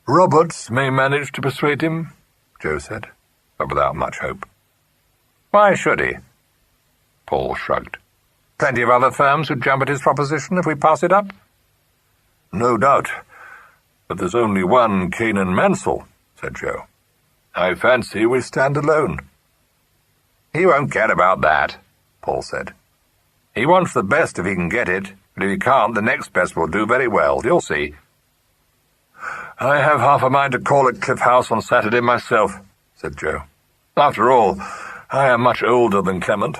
"Roberts may manage to persuade him," Joe said, but without much hope. "Why should he?" Paul shrugged. "Plenty of other firms would jump at his proposition if we pass it up." "No doubt. But there's only one Cain and Mansell," said Joe. "I fancy we stand alone." "He won't care about that," Paul said. "He wants the best if he can get it, but if he can't, the next best will do very well. You'll see." "I have half a mind to call at Cliff House on Saturday myself," said Joe. "After all, I am much older than Clement,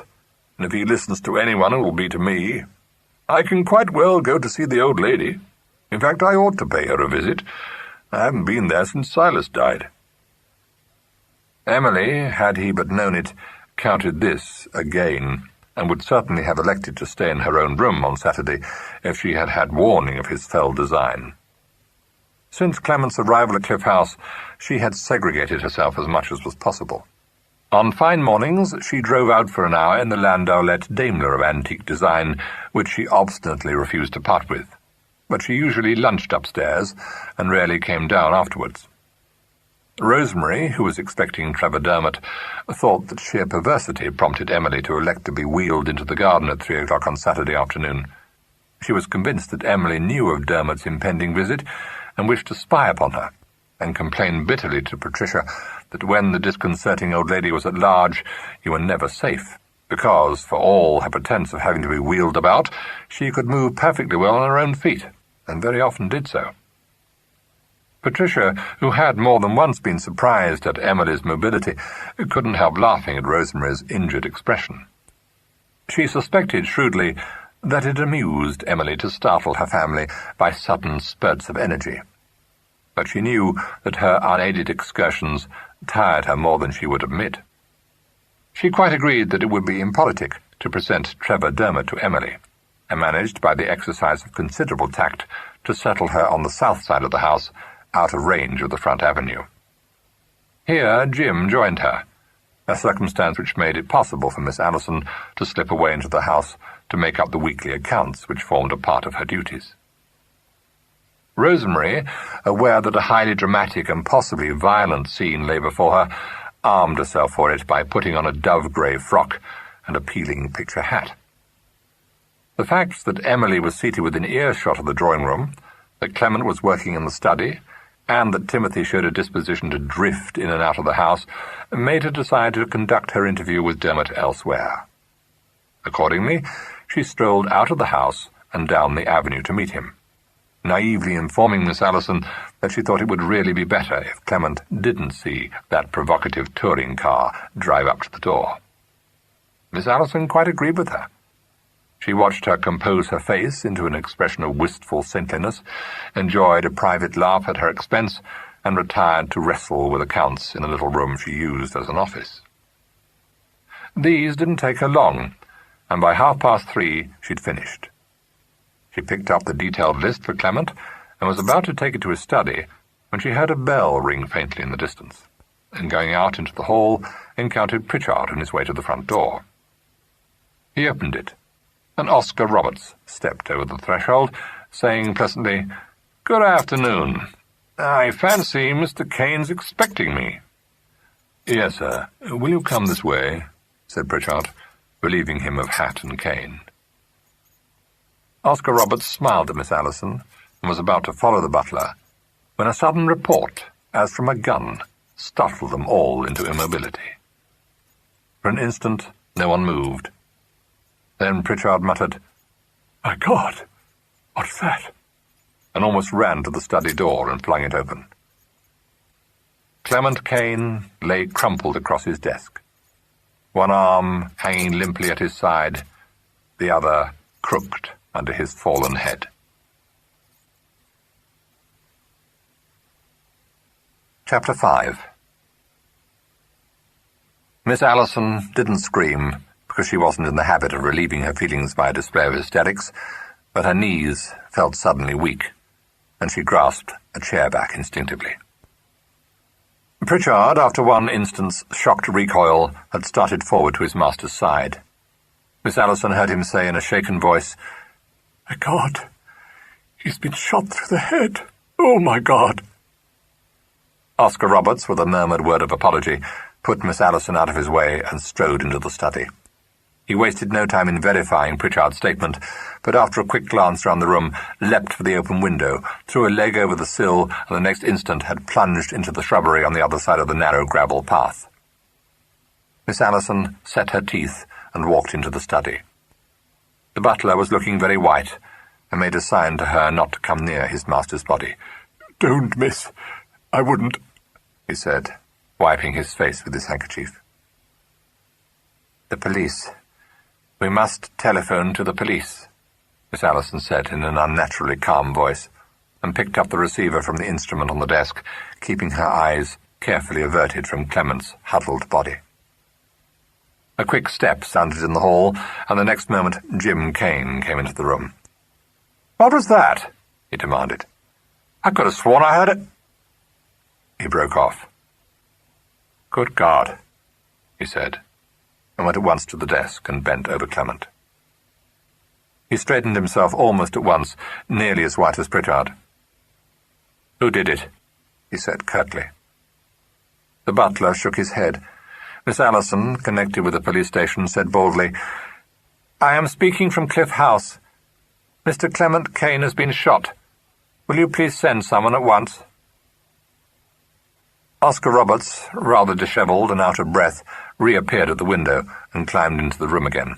and if he listens to anyone it will be to me. I can quite well go to see the old lady. In fact, I ought to pay her a visit. I haven't been there since Silas died." Emily, had he but known it, counted this a gain, and would certainly have elected to stay in her own room on Saturday if she had had warning of his fell design. Since Clement's arrival at Cliff House, she had segregated herself as much as was possible. On fine mornings, she drove out for an hour in the Landaulet Daimler of antique design, which she obstinately refused to part with. But she usually lunched upstairs, and rarely came down afterwards. Rosemary, who was expecting Trevor Dermot, thought that sheer perversity prompted Emily to elect to be wheeled into the garden at 3 o'clock on Saturday afternoon. She was convinced that Emily knew of Dermot's impending visit, and wished to spy upon her, and complained bitterly to Patricia that when the disconcerting old lady was at large, you were never safe, because, for all her pretence of having to be wheeled about, she could move perfectly well on her own feet, and very often did so. Patricia, who had more than once been surprised at Emily's mobility, couldn't help laughing at Rosemary's injured expression. She suspected shrewdly that it amused Emily to startle her family by sudden spurts of energy. But she knew that her unaided excursions tired her more than she would admit. She quite agreed that it would be impolitic to present Trevor Dermot to Emily, and managed, by the exercise of considerable tact, to settle her on the south side of the house, out of range of the front avenue. Here Jim joined her, a circumstance which made it possible for Miss Allison to slip away into the house to make up the weekly accounts which formed a part of her duties. Rosemary, aware that a highly dramatic and possibly violent scene lay before her, armed herself for it by putting on a dove-grey frock and a peeling picture hat. The fact that Emily was seated within earshot of the drawing-room, that Clement was working in the study, and that Timothy showed a disposition to drift in and out of the house, made her decide to conduct her interview with Dermot elsewhere. Accordingly, she strolled out of the house and down the avenue to meet him, naively informing Miss Allison that she thought it would really be better if Clement didn't see that provocative touring car drive up to the door. Miss Allison quite agreed with her. She watched her compose her face into an expression of wistful saintliness, enjoyed a private laugh at her expense, and retired to wrestle with accounts in a little room she used as an office. These didn't take her long, and by 3:30 she'd finished. She picked up the detailed list for Clement, and was about to take it to his study, when she heard a bell ring faintly in the distance, and going out into the hall, encountered Pritchard on his way to the front door. He opened it, and Oscar Roberts stepped over the threshold, saying pleasantly, "Good afternoon. I fancy Mr. Kane's expecting me." "Yes, sir. Will you come this way?" said Pritchard, relieving him of hat and cane. Oscar Roberts smiled at Miss Allison, and was about to follow the butler, when a sudden report, as from a gun, startled them all into immobility. For an instant, no one moved. Then Pritchard muttered, "My God, what's that?" and almost ran to the study door and flung it open. Clement Kane lay crumpled across his desk, one arm hanging limply at his side, the other crooked under his fallen head. Chapter 5. Miss Allison didn't scream, because she wasn't in the habit of relieving her feelings by a display of hysterics, but her knees felt suddenly weak, and she grasped a chair back instinctively. Pritchard, after one instant's shocked recoil, had started forward to his master's side. Miss Allison heard him say in a shaken voice, "My God, he's been shot through the head. Oh, my God." Oscar Roberts, with a murmured word of apology, put Miss Allison out of his way and strode into the study. He wasted no time in verifying Pritchard's statement, but after a quick glance round the room, leapt for the open window, threw a leg over the sill, and the next instant had plunged into the shrubbery on the other side of the narrow gravel path. Miss Allison set her teeth and walked into the study. The butler was looking very white, and made a sign to her not to come near his master's body. "Don't, miss. I wouldn't," he said, wiping his face with his handkerchief. "The police. We must telephone to the police," Miss Allison said in an unnaturally calm voice, and picked up the receiver from the instrument on the desk, keeping her eyes carefully averted from Clement's huddled body. A quick step sounded in the hall, and the next moment Jim Kane came into the room. "What was that?" he demanded. I could have sworn I heard it. He broke off. Good God, he said, and went at once to the desk and bent over Clement. He straightened himself almost at once, nearly as white as Pritchard. Who did it? He said curtly. The butler shook his head. Miss Allison, connected with the police station, said baldly, I am speaking from Cliff House. Mr. Clement Kane has been shot. Will you please send someone at once? Oscar Roberts, rather dishevelled and out of breath, reappeared at the window and climbed into the room again.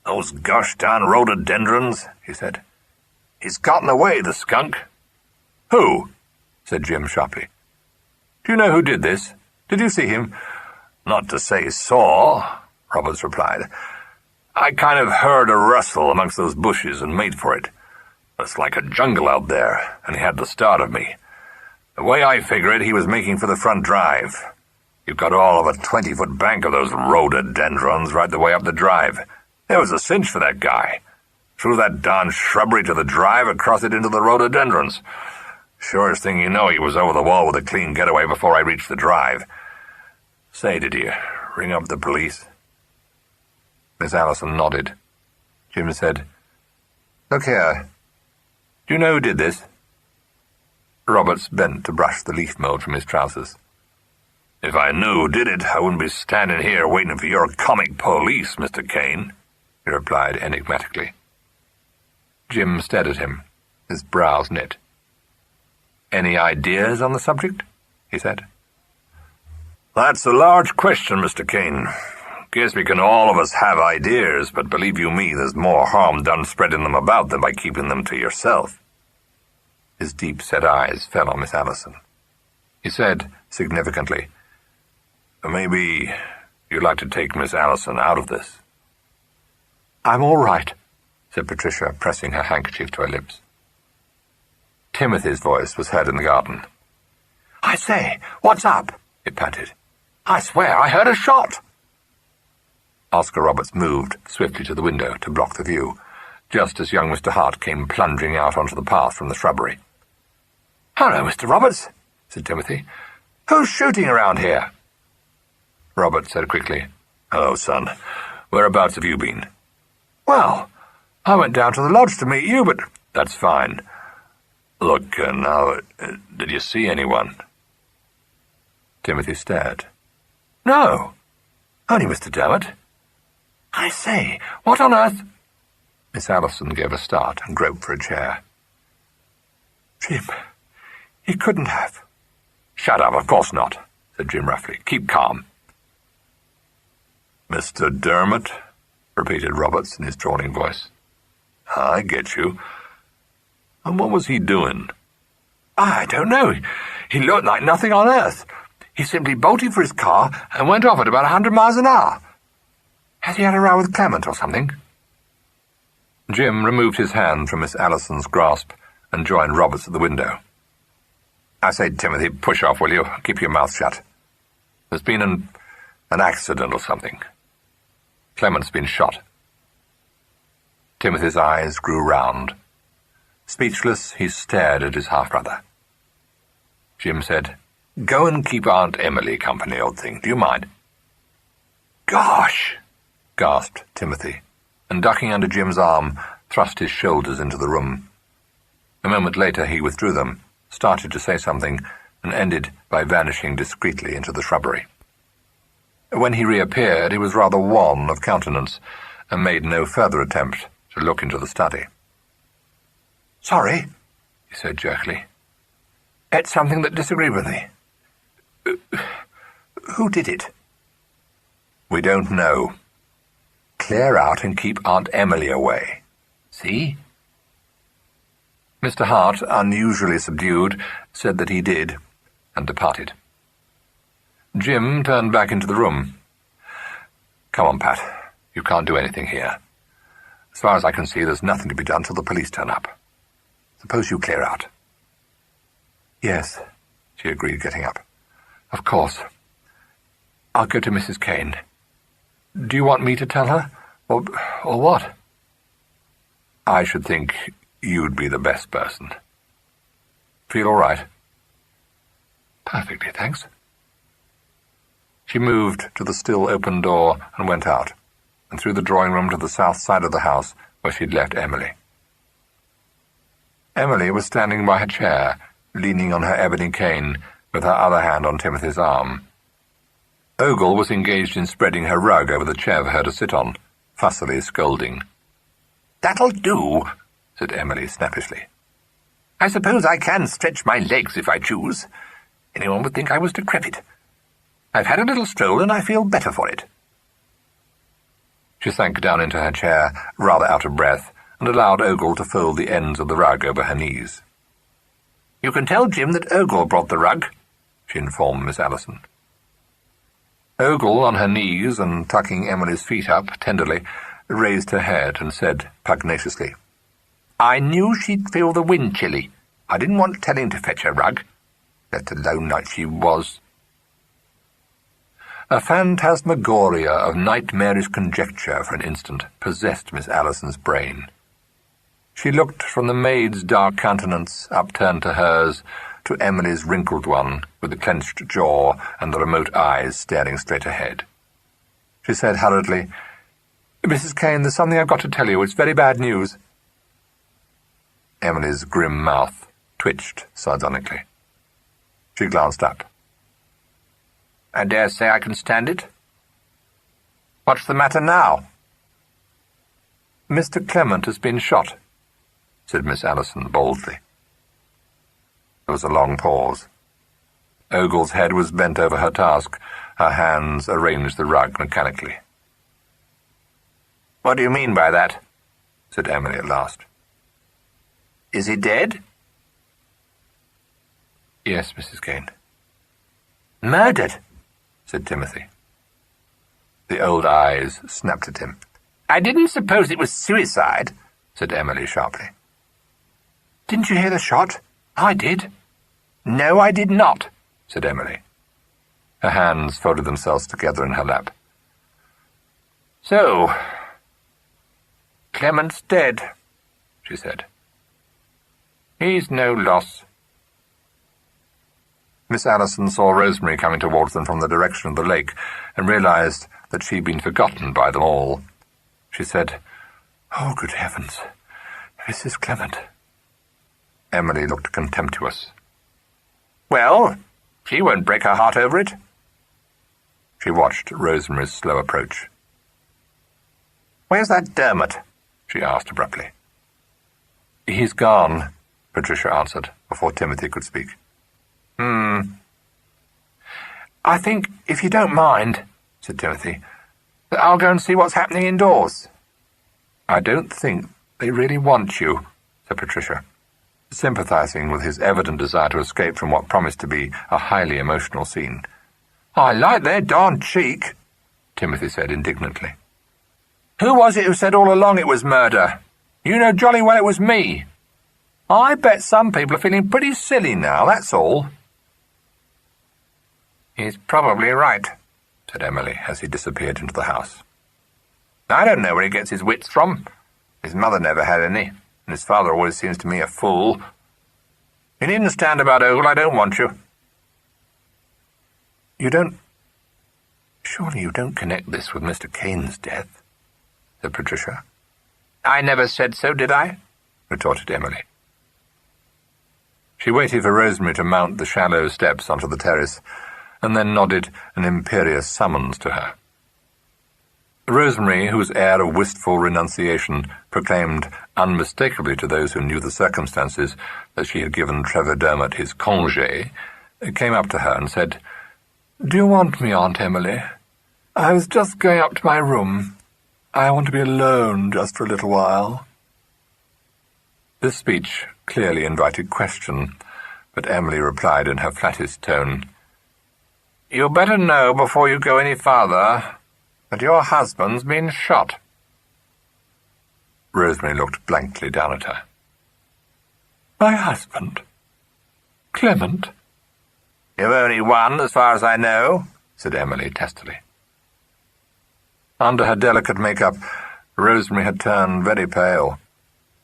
Those gosh-darn rhododendrons, he said. He's gotten away, the skunk. Who? Said Jim sharply. Do you know who did this? Did you see him? Not to say saw, Roberts replied. I kind of heard a rustle amongst those bushes and made for it. It's like a jungle out there, and he had the start of me. The way I figure it, he was making for the front drive. You've got all of a 20-foot bank of those rhododendrons right the way up the drive. There was a cinch for that guy. Through that darn shrubbery to the drive, across it into the rhododendrons. Surest thing you know, he was over the wall with a clean getaway before I reached the drive. Say, did you ring up the police? Miss Allison nodded. Jim said, Look here. Do you know who did this? Roberts bent to brush the leaf mould from his trousers. If I knew who did it, I wouldn't be standing here waiting for your comic police, Mr. Kane, he replied enigmatically. Jim stared at him, his brows knit. Any ideas on the subject? He said. That's a large question, Mr. Kane. Guess we can all of us have ideas, but believe you me, there's more harm done spreading them about than by keeping them to yourself. His deep-set eyes fell on Miss Allison. He said, significantly, Maybe you'd like to take Miss Allison out of this. I'm all right, said Patricia, pressing her handkerchief to her lips. Timothy's voice was heard in the garden. I say, what's up? It panted. I swear I heard a shot. Oscar Roberts moved swiftly to the window to block the view, just as young Mr. Hart came plunging out onto the path from the shrubbery. Hello, Mr. Roberts, said Timothy. Who's shooting around here? Roberts said quickly, Hello, son. Whereabouts have you been? Well, I went down to the lodge to meet you, but that's fine. Look, now, did you see anyone? Timothy stared. No, only Mr. Dermot. I say, what on earth? Miss Allison gave a start and groped for a chair. Jim, he couldn't have. Shut up, of course not, said Jim roughly. Keep calm. Mr. Dermot, repeated Roberts in his drawling voice. I get you. And what was he doing? I don't know. He looked like nothing on earth. He simply bolted for his car and went off at about 100 miles an hour. Has he had a row with Clement or something? Jim removed his hand from Miss Allison's grasp and joined Roberts at the window. I say, Timothy, push off, will you? Keep your mouth shut. There's been an accident or something. Clement's been shot. Timothy's eyes grew round. Speechless, he stared at his half-brother. Jim said, Go and keep Aunt Emily company, old thing. Do you mind? Gosh! Gasped Timothy, and ducking under Jim's arm, thrust his shoulders into the room. A moment later he withdrew them, started to say something, and ended by vanishing discreetly into the shrubbery. When he reappeared, he was rather wan of countenance, and made no further attempt to look into the study. Sorry, he said jerkily. It's something that disagreed with me. Who did it? We don't know. Clear out and keep Aunt Emily away. See? Mr. Hart, unusually subdued, said that he did, and departed. Jim turned back into the room. Come on, Pat. You can't do anything here. As far as I can see, there's nothing to be done till the police turn up. Suppose you clear out. Yes, she agreed, getting up. Of course. I'll go to Mrs. Kane. Do you want me to tell her? Or what? I should think you'd be the best person. Feel all right?" "Perfectly, thanks." She moved to the still open door and went out, and through the drawing-room to the south side of the house where she'd left Emily. Emily was standing by her chair, leaning on her ebony cane, with her other hand on Timothy's arm. Ogle was engaged in spreading her rug over the chair for her to sit on, fussily scolding. "That'll do," said Emily snappishly. "I suppose I can stretch my legs if I choose. Anyone would think I was decrepit. I've had a little stroll and I feel better for it." She sank down into her chair, rather out of breath, and allowed Ogle to fold the ends of the rug over her knees. "You can tell Jim that Ogle brought the rug," she informed Miss Allison. Ogle, on her knees and tucking Emily's feet up tenderly, raised her head and said pugnaciously, "I knew she'd feel the wind chilly. I didn't want telling to fetch her rug, let alone like she was." A phantasmagoria of nightmarish conjecture for an instant possessed Miss Allison's brain. She looked from the maid's dark countenance, upturned to hers, to Emily's wrinkled one, with the clenched jaw and the remote eyes staring straight ahead. She said hurriedly, "Mrs. Kane, there's something I've got to tell you. It's very bad news." Emily's grim mouth twitched sardonically. She glanced up. "I dare say I can stand it. What's the matter now?" "Mr. Clement has been shot," said Miss Allison boldly. There was a long pause. Ogle's head was bent over her task. Her hands arranged the rug mechanically. "What do you mean by that?" said Emily at last. "Is he dead?" "Yes, Mrs. Kane." "Murdered?" said Timothy. The old eyes snapped at him. "I didn't suppose it was suicide," said Emily sharply. "Didn't you hear the shot? I did." "No, I did not," said Emily. Her hands folded themselves together in her lap. "So, Clement's dead," she said. "He's no loss." Miss Allison saw Rosemary coming towards them from the direction of the lake and realized that she'd been forgotten by them all. She said, "Oh, good heavens, Mrs. Clement." Emily looked contemptuous. "Well, she won't break her heart over it." She watched Rosemary's slow approach. "Where's that Dermot?" she asked abruptly. "He's gone," Patricia answered, before Timothy could speak. "I think, if you don't mind," said Timothy, "that I'll go and see what's happening indoors." "I don't think they really want you," said Patricia, sympathizing with his evident desire to escape from what promised to be a highly emotional scene. "I like their darned cheek," Timothy said indignantly. "Who was it who said all along it was murder? You know jolly well it was me. I bet some people are feeling pretty silly now, that's all." "He's probably right," said Emily as he disappeared into the house. "I don't know where he gets his wits from. His mother never had any, and his father always seems to me a fool. You needn't stand about Ogle, I don't want you." Surely you don't connect this with Mr. Kane's death," said Patricia. "I never said so, did I?" retorted Emily. She waited for Rosemary to mount the shallow steps onto the terrace, and then nodded an imperious summons to her. Rosemary, whose air of wistful renunciation proclaimed unmistakably to those who knew the circumstances that she had given Trevor Dermot his congé, came up to her and said, "Do you want me, Aunt Emily? I was just going up to my room. I want to be alone just for a little while." This speech clearly invited question, but Emily replied in her flattest tone, "You'd better know before you go any farther that your husband's been shot." Rosemary looked blankly down at her. "My husband? Clement?" "You've only one, as far as I know," said Emily testily. Under her delicate makeup, Rosemary had turned very pale.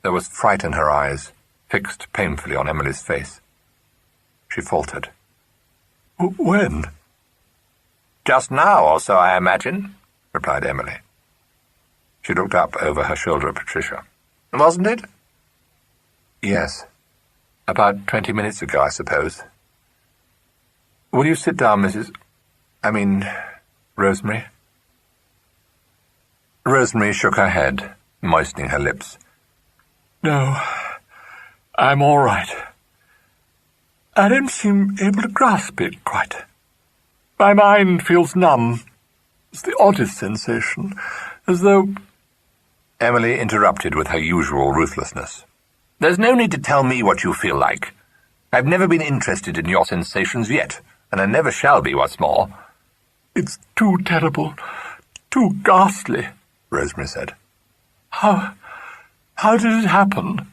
There was fright in her eyes, fixed painfully on Emily's face. she faltered. When? Just now or so, I imagine, replied Emily. She looked up over her shoulder at Patricia. Wasn't it? Yes. About 20 minutes ago, I suppose. Will you sit down, Rosemary? Rosemary shook her head, moistening her lips. No, I'm all right. I don't seem able to grasp it quite. My mind feels numb. It's the oddest sensation, as though... Emily interrupted with her usual ruthlessness. There's no need to tell me what you feel like. I've never been interested in your sensations yet, and I never shall be, what's more. It's too terrible, too ghastly, Rosemary said. How did it happen?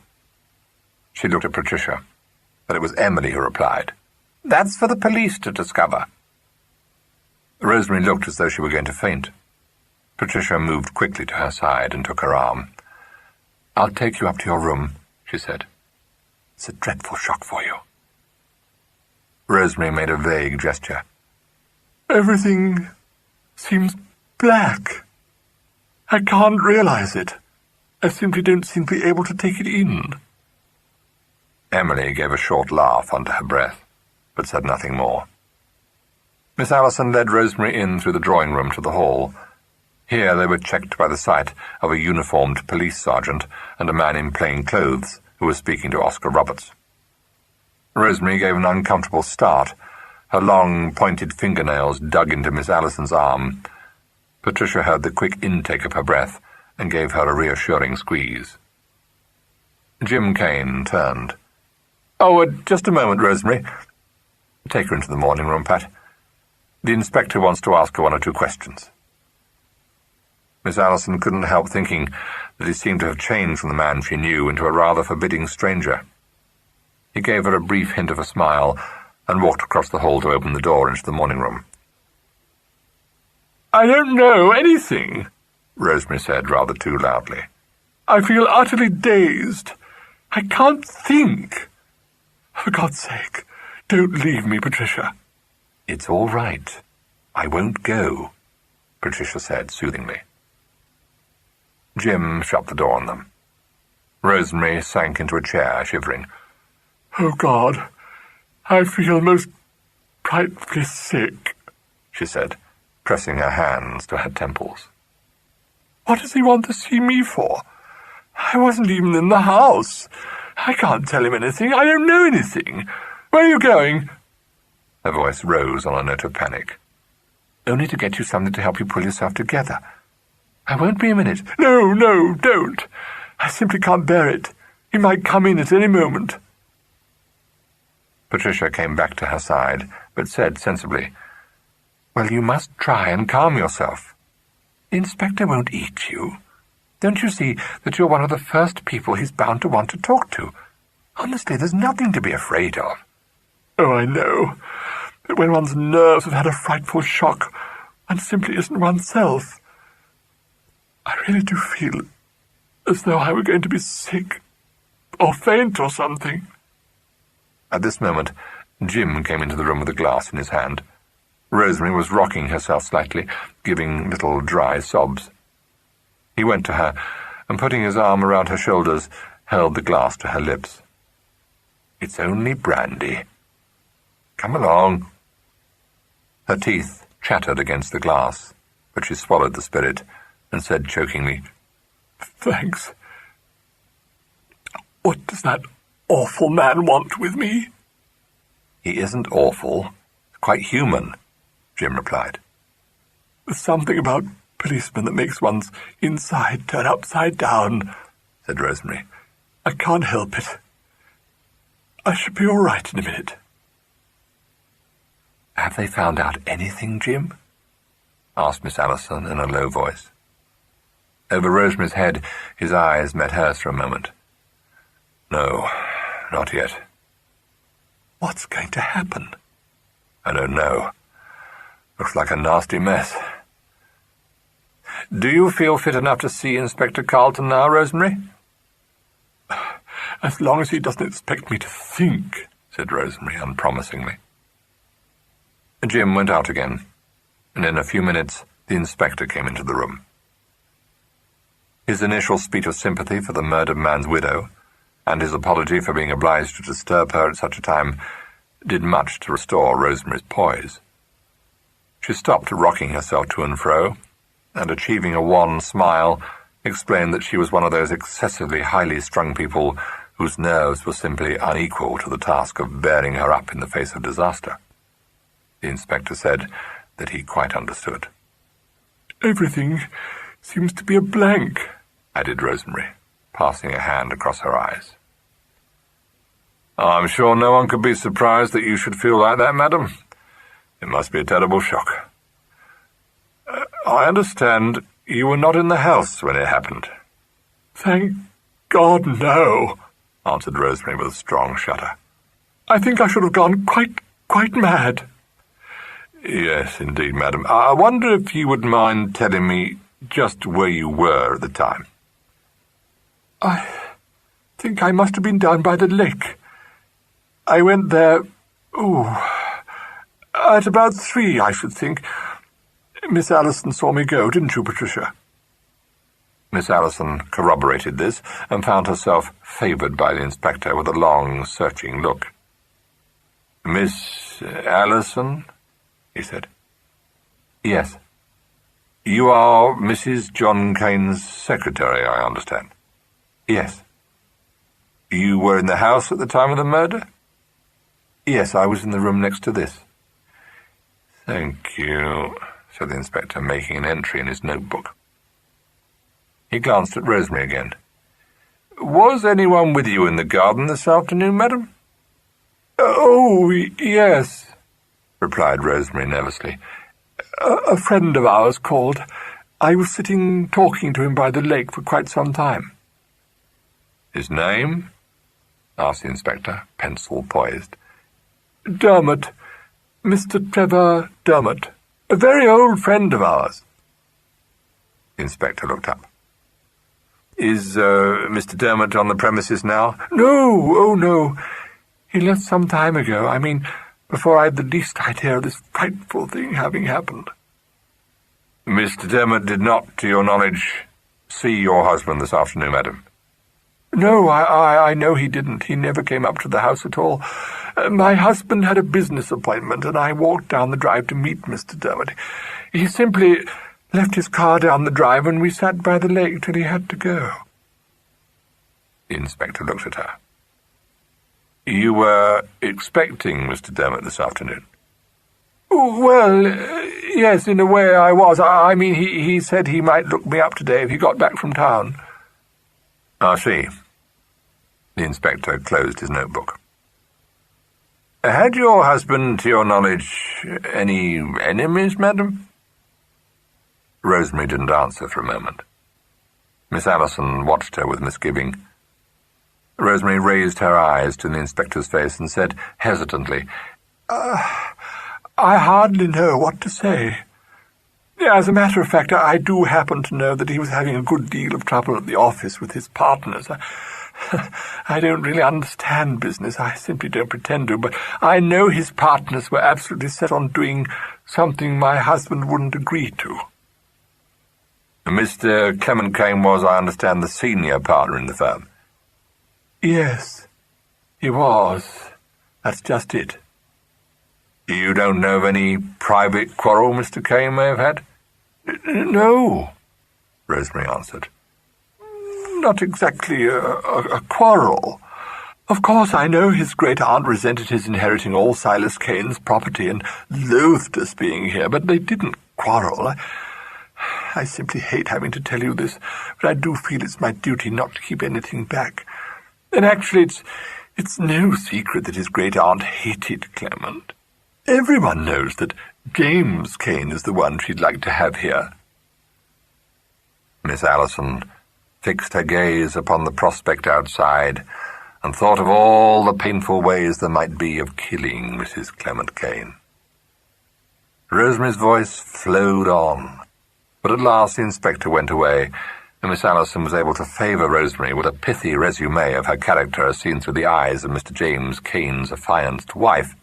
She looked at Patricia, but it was Emily who replied. That's for the police to discover. Rosemary looked as though she were going to faint. Patricia moved quickly to her side and took her arm. I'll take you up to your room, she said. It's a dreadful shock for you. Rosemary made a vague gesture. Everything seems black. I can't realize it. I simply don't seem to be able to take it in. Emily gave a short laugh under her breath, but said nothing more. Miss Allison led Rosemary in through the drawing-room to the hall. Here they were checked by the sight of a uniformed police sergeant and a man in plain clothes who was speaking to Oscar Roberts. Rosemary gave an uncomfortable start. Her long, pointed fingernails dug into Miss Allison's arm. Patricia heard the quick intake of her breath and gave her a reassuring squeeze. Jim Kane turned. Oh, just a moment, Rosemary. Take her into the morning room, Pat. The inspector wants to ask her one or two questions. Miss Allison couldn't help thinking that he seemed to have changed from the man she knew into a rather forbidding stranger. He gave her a brief hint of a smile and walked across the hall to open the door into the morning room. I don't know anything, Rosemary said rather too loudly. I feel utterly dazed. I can't think. For God's sake, don't leave me, Patricia. It's all right. I won't go, Patricia said soothingly. Jim shut the door on them. Rosemary sank into a chair, shivering. Oh, God, I feel most frightfully sick, she said, pressing her hands to her temples. What does he want to see me for? I wasn't even in the house. I can't tell him anything. I don't know anything. Where are you going? Her voice rose on a note of panic. Only to get you something to help you pull yourself together. I won't be a minute. No, don't. I simply can't bear it. He might come in at any moment. Patricia came back to her side, but said sensibly, Well, you must try and calm yourself. The inspector won't eat you. Don't you see that you're one of the first people he's bound to want to talk to? Honestly, there's nothing to be afraid of. Oh, I know. But when one's nerves have had a frightful shock, one simply isn't oneself. I really do feel as though I were going to be sick, or faint or something. At this moment, Jim came into the room with a glass in his hand. Rosemary was rocking herself slightly, giving little dry sobs. He went to her, and putting his arm around her shoulders, held the glass to her lips. It's only brandy. Come along. Her teeth chattered against the glass, but she swallowed the spirit and said chokingly, Thanks. What does that awful man want with me? He isn't awful. Quite human, Jim replied. There's something about policemen that makes one's inside turn upside down, said Rosemary. I can't help it. I should be all right in a minute. Have they found out anything, Jim? Asked Miss Allison in a low voice. Over Rosemary's head, his eyes met hers for a moment. No, not yet. What's going to happen? I don't know. Looks like a nasty mess. Do you feel fit enough to see Inspector Carlton now, Rosemary? As long as he doesn't expect me to think, said Rosemary unpromisingly. Jim went out again, and in a few minutes the inspector came into the room. His initial speech of sympathy for the murdered man's widow, and his apology for being obliged to disturb her at such a time, did much to restore Rosemary's poise. She stopped rocking herself to and fro, and achieving a wan smile, explained that she was one of those excessively highly strung people whose nerves were simply unequal to the task of bearing her up in the face of disaster. The inspector said that he quite understood. "Everything seems to be a blank," added Rosemary, passing a hand across her eyes. "I'm sure no one could be surprised that you should feel like that, madam. It must be a terrible shock. I understand you were not in the house when it happened." "Thank God, no," answered Rosemary with a strong shudder. "I think I should have gone quite mad." "Yes, indeed, madam. I wonder if you would mind telling me just where you were at the time." "I think I must have been down by the lake. I went there, at about 3, I should think. Miss Allison saw me go, didn't you, Patricia?" Miss Allison corroborated this, and found herself favoured by the inspector with a long, searching look. "Miss Allison?" he said. "Yes. You are Mrs. John Kane's secretary, I understand." "Yes." "You were in the house at the time of the murder?" "Yes, I was in the room next to this." "Thank you," said the inspector, making an entry in his notebook. He glanced at Rosemary again. "Was anyone with you in the garden this afternoon, madam?" "Oh, yes," replied Rosemary nervously. A friend of ours called. I was sitting talking to him by the lake for quite some time." "His name?" asked the inspector, pencil poised. "Dermot. Mr. Trevor Dermot. A very old friend of ours." The inspector looked up. "Is Mr. Dermot on the premises now?" "No, oh no. He left some time ago. I mean, before I had the least idea of this frightful thing having happened." "Mr. Dermot did not, to your knowledge, see your husband this afternoon, madam?" "No, I know he didn't. He never came up to the house at all. My husband had a business appointment, and I walked down the drive to meet Mr. Dermot. He simply left his car down the drive, and we sat by the lake till he had to go." The inspector looked at her. "You were expecting Mr. Dermot this afternoon?" "Well, yes, in a way I was. I mean, he said he might look me up today if he got back from town." "I see." The inspector closed his notebook. "Had your husband, to your knowledge, any enemies, madam?" Rosemary didn't answer for a moment. Miss Allison watched her with misgiving. Rosemary raised her eyes to the inspector's face and said hesitantly, "I hardly know what to say. As a matter of fact, I do happen to know that he was having a good deal of trouble at the office with his partners. I don't really understand business. I simply don't pretend to, but I know his partners were absolutely set on doing something my husband wouldn't agree to." "Mr. Clement Kane was, I understand, the senior partner in the firm?" "Yes, he was. That's just it." "You don't know of any private quarrel Mr. Kane may have had?" "No," Rosemary answered. "Not exactly a quarrel. Of course, I know his great-aunt resented his inheriting all Silas Kane's property and loathed us being here, but they didn't quarrel. I simply hate having to tell you this, but I do feel it's my duty not to keep anything back. And actually, it's no secret that his great-aunt hated Clement. Everyone knows that James Kane is the one she'd like to have here." Miss Allison fixed her gaze upon the prospect outside and thought of all the painful ways there might be of killing Mrs. Clement Kane. Rosemary's voice flowed on, but at last the inspector went away, Miss Allison was able to favour Rosemary with a pithy resume of her character as seen through the eyes of Mr. James Kane's affianced wife.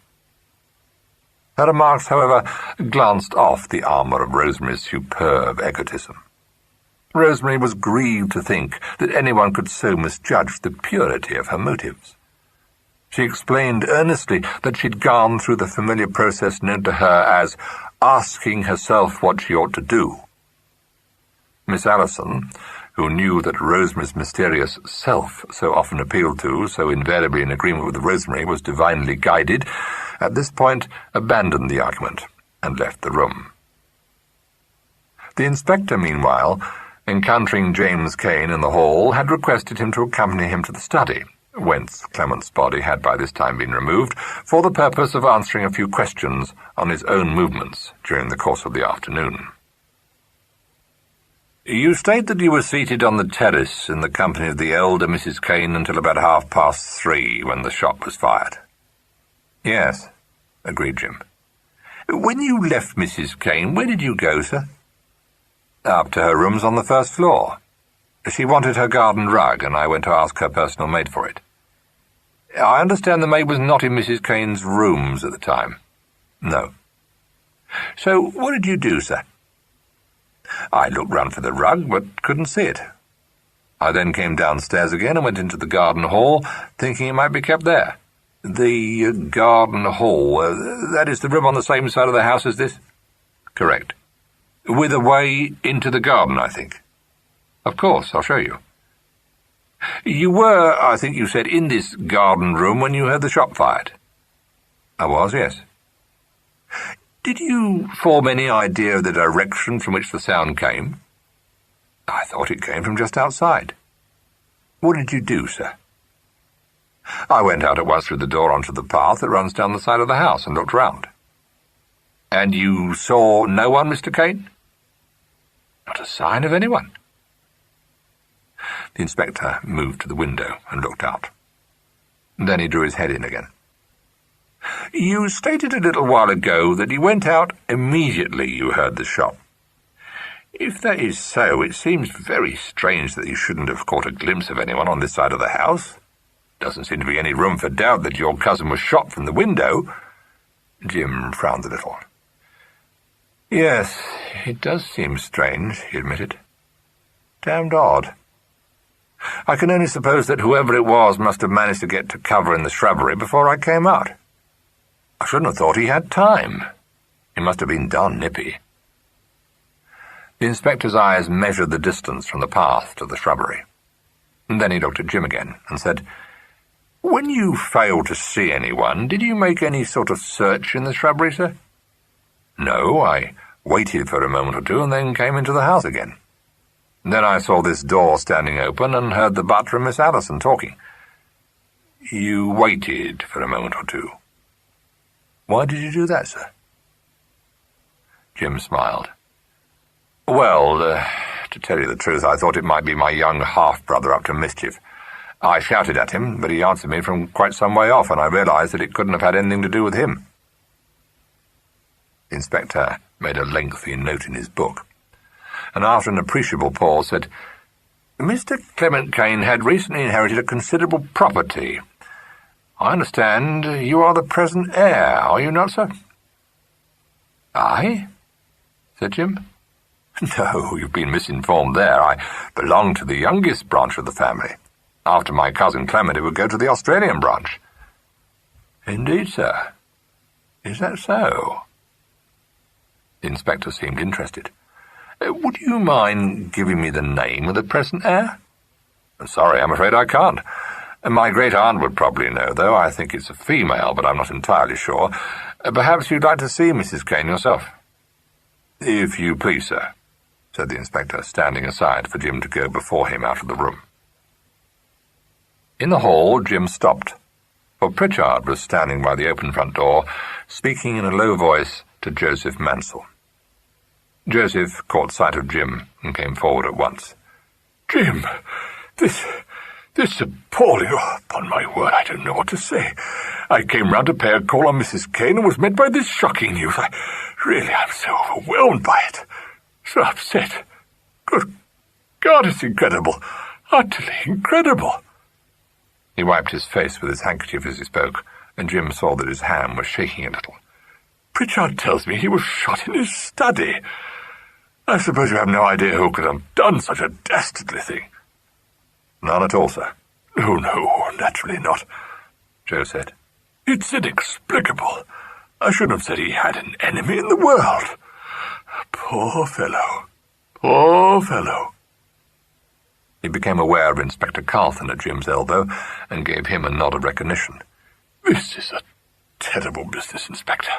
Her remarks, however, glanced off the armour of Rosemary's superb egotism. Rosemary was grieved to think that anyone could so misjudge the purity of her motives. She explained earnestly that she'd gone through the familiar process known to her as asking herself what she ought to do. Miss Allison, who knew that Rosemary's mysterious self so often appealed to, so invariably in agreement with Rosemary, was divinely guided, at this point abandoned the argument and left the room. The inspector, meanwhile, encountering James Kane in the hall, had requested him to accompany him to the study, whence Clement's body had by this time been removed, for the purpose of answering a few questions on his own movements during the course of the afternoon. "You state that you were seated on the terrace in the company of the elder Mrs. Kane until about 3:30, when the shot was fired." "Yes," agreed Jim. "When you left Mrs. Kane, where did you go, sir?" "Up to her rooms on the first floor. She wanted her garden rug, and I went to ask her personal maid for it." "I understand the maid was not in Mrs. Kane's rooms at the time." "No." "So what did you do, sir?" "I looked round for the rug, but couldn't see it. I then came downstairs again and went into the garden hall, thinking it might be kept there." "The garden hall, that is the room on the same side of the house as this?" "Correct." "With a way into the garden, I think?" "Of course, I'll show you." "You were, I think you said, in this garden room when you heard the shot fired?" "I was, yes." "Did you form any idea of the direction from which the sound came?" "I thought it came from just outside." "What did you do, sir?" "I went out at once through the door onto the path that runs down the side of the house and looked round." "And you saw no one, Mr. Kane?" "Not a sign of anyone." The inspector moved to the window and looked out. Then he drew his head in again. "You stated a little while ago that you went out immediately you heard the shot. If that is so, it seems very strange that you shouldn't have caught a glimpse of anyone on this side of the house. Doesn't seem to be any room for doubt that your cousin was shot from the window." Jim frowned a little. "Yes, it does seem strange," he admitted. "Damned odd. I can only suppose that whoever it was must have managed to get to cover in the shrubbery before I came out. I shouldn't have thought he had time. He must have been darn nippy." The inspector's eyes measured the distance from the path to the shrubbery. And then he looked at Jim again and said, "When you failed to see anyone, did you make any sort of search in the shrubbery, sir?" "No, I waited for a moment or two and then came into the house again. Then I saw this door standing open and heard the butler and Miss Allison talking." "You waited for a moment or two. Why did you do that, sir?" Jim smiled. "Well, to tell you the truth, I thought it might be my young half-brother up to mischief. I shouted at him, but he answered me from quite some way off, and I realized that it couldn't have had anything to do with him." The inspector made a lengthy note in his book, and after an appreciable pause said, "Mr. Clement Kane had recently inherited a considerable property. I understand you are the present heir, are you not, sir?" "I?" said Jim. "No, you've been misinformed there. I belong to the youngest branch of the family. After my cousin Clement, it would go to the Australian branch." "Indeed, sir. Is that so?" The inspector seemed interested. "Would you mind giving me the name of the present heir?" "Sorry, I'm afraid I can't. My great-aunt would probably know, though. I think it's a female, but I'm not entirely sure. Perhaps you'd like to see Mrs. Kane yourself?" "If you please, sir," said the inspector, standing aside for Jim to go before him out of the room. In the hall, Jim stopped, for Pritchard was standing by the open front door, speaking in a low voice to Joseph Mansell. Joseph caught sight of Jim and came forward at once. "Jim, this is appalling. Oh, upon my word, I don't know what to say. I came round to pay a call on Mrs. Kane and was met by this shocking news. I'm so overwhelmed by it. So upset. Good God, it's incredible. Utterly incredible. He wiped his face with his handkerchief as he spoke, and Jim saw that his hand was shaking a little. Pritchard tells me he was shot in his study. I suppose you have no idea who could have done such a dastardly thing. None at all, sir. Oh, no, naturally not, Joe said. It's inexplicable. I shouldn't have said he had an enemy in the world. Poor fellow. Poor fellow. He became aware of Inspector Carlton at Jim's elbow and gave him a nod of recognition. This is a terrible business, Inspector.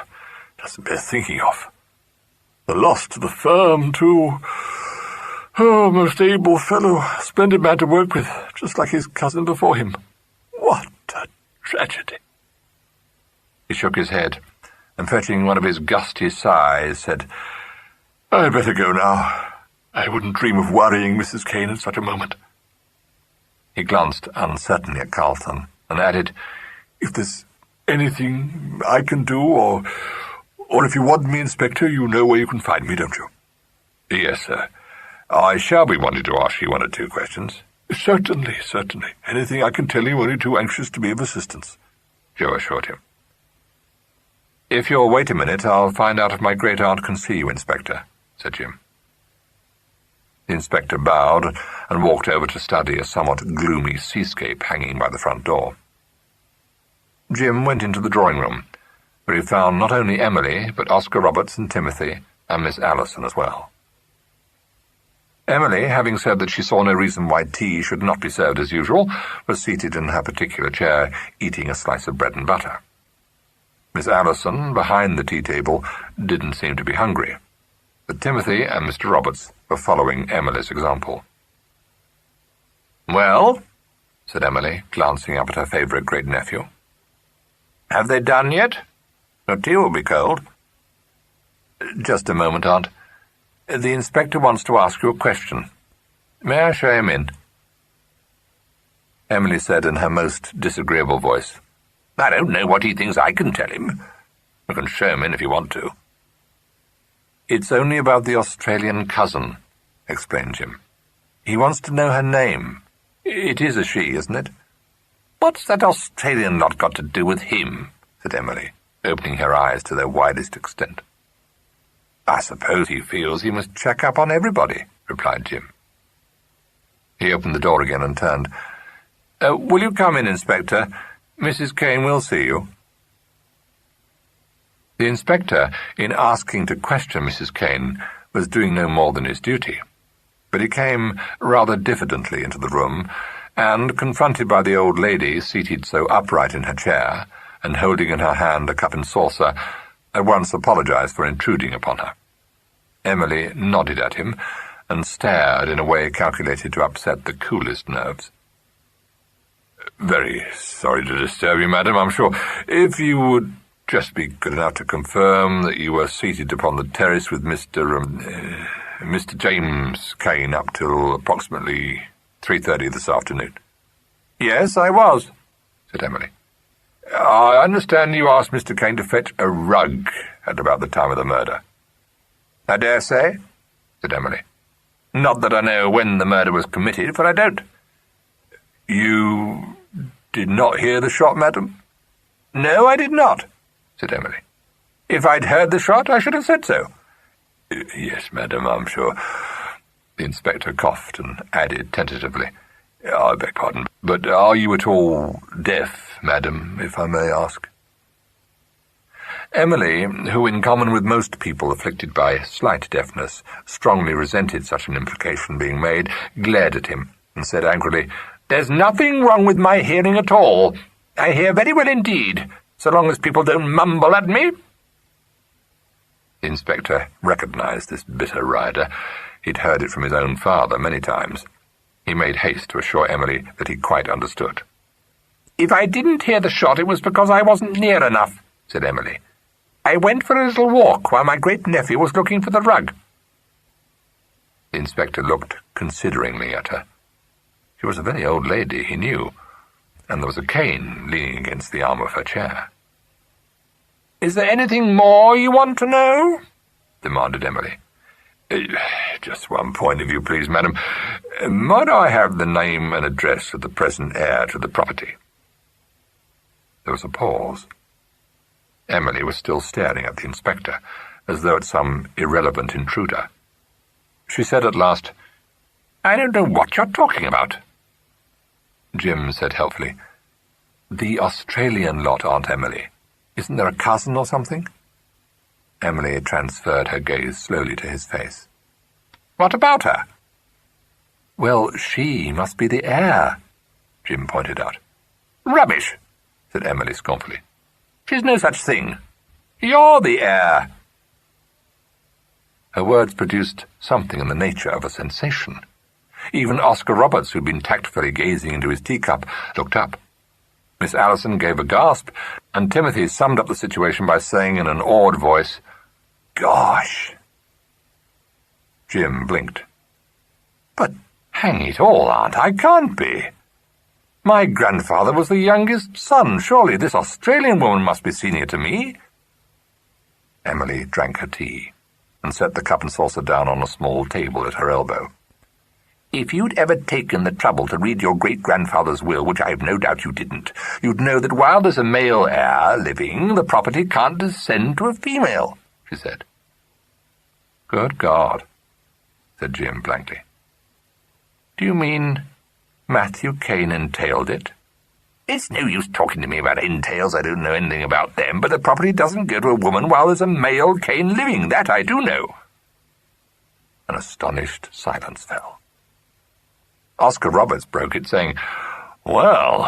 Doesn't bear thinking of. The loss to the firm, too. Oh, most able fellow, splendid man to work with, just like his cousin before him. What a tragedy. He shook his head, and fetching one of his gusty sighs, said, I'd better go now. I wouldn't dream of worrying Mrs. Kane at such a moment. He glanced uncertainly at Carlton, and added, If there's anything I can do, or if you want me, Inspector, you know where you can find me, don't you? Yes, sir. I shall be wanting to ask you one or two questions. Certainly, certainly. Anything I can tell you, only too anxious to be of assistance, Joe assured him. If you'll wait a minute, I'll find out if my great-aunt can see you, Inspector, said Jim. The inspector bowed and walked over to study a somewhat gloomy seascape hanging by the front door. Jim went into the drawing-room, where he found not only Emily, but Oscar Roberts and Timothy, and Miss Allison as well. Emily, having said that she saw no reason why tea should not be served as usual, was seated in her particular chair, eating a slice of bread and butter. Miss Allison, behind the tea-table, didn't seem to be hungry, but Timothy and Mr. Roberts were following Emily's example. "Well," said Emily, glancing up at her favourite great-nephew. "Have they done yet? The tea will be cold." "Just a moment, Aunt. The inspector wants to ask you a question. May I show him in?" Emily said in her most disagreeable voice, "I don't know what he thinks I can tell him. You can show him in if you want to." "It's only about the Australian cousin," explained Jim. "He wants to know her name. It is a she, isn't it?" "What's that Australian lot got to do with him?" said Emily, opening her eyes to their widest extent. "I suppose he feels he must check up on everybody," replied Jim. He opened the door again and turned. "Will you come in, Inspector? Mrs. Kane will see you." The inspector, in asking to question Mrs. Kane, was doing no more than his duty, but he came rather diffidently into the room, and, confronted by the old lady seated so upright in her chair, and holding in her hand a cup and saucer, at once apologized for intruding upon her. Emily nodded at him, and stared in a way calculated to upset the coolest nerves. "Very sorry to disturb you, madam, I'm sure. If you would just be good enough to confirm that you were seated upon the terrace with Mr. James Kane up till approximately 3:30 this afternoon." "Yes, I was," said Emily. "I understand you asked Mr. Kane to fetch a rug at about the time of the murder." "I dare say," said Emily. "Not that I know when the murder was committed, for I don't." "You did not hear the shot, madam?" "No, I did not," said Emily. "If I'd heard the shot, I should have said so." "Yes, madam, I'm sure." The inspector coughed and added tentatively, "I beg pardon, but are you at all deaf, madam, if I may ask?" Emily, who in common with most people afflicted by slight deafness, strongly resented such an implication being made, glared at him and said angrily, "There's nothing wrong with my hearing at all. I hear very well indeed, so long as people don't mumble at me." The inspector recognized this bitter rider. He'd heard it from his own father many times. He made haste to assure Emily that he quite understood. "If I didn't hear the shot, it was because I wasn't near enough," said Emily. "I went for a little walk while my great-nephew was looking for the rug." The inspector looked consideringly at her. She was a very old lady, he knew, and there was a cane leaning against the arm of her chair. "Is there anything more you want to know?" demanded Emily. Just one point of view, please, madam. Might I have the name and address of the present heir to the property? There was a pause. Emily was still staring at the inspector, as though at some irrelevant intruder. She said at last, "I don't know what you're talking about." Jim said helpfully, "The Australian lot, Aunt Emily. Isn't there a cousin or something?" Emily transferred her gaze slowly to his face. "What about her?" "Well, she must be the heir," Jim pointed out. "Rubbish," said Emily scornfully. "She's no such thing. You're the heir." Her words produced something in the nature of a sensation. Even Oscar Roberts, who'd been tactfully gazing into his teacup, looked up. Miss Allison gave a gasp, and Timothy summed up the situation by saying in an awed voice, "Gosh!" Jim blinked. "But hang it all, Aunt, I can't be. My grandfather was the youngest son. Surely this Australian woman must be senior to me." Emily drank her tea and set the cup and saucer down on a small table at her elbow. "If you'd ever taken the trouble to read your great-grandfather's will, which I have no doubt you didn't, you'd know that while there's a male heir living, the property can't descend to a female," she said. "Good God," said Jim blankly. "Do you mean Matthew Kane entailed it?" "It's no use talking to me about entails. I don't know anything about them, but the property doesn't go to a woman while there's a male Kane living. That I do know." An astonished silence fell. Oscar Roberts broke it, saying, "Well,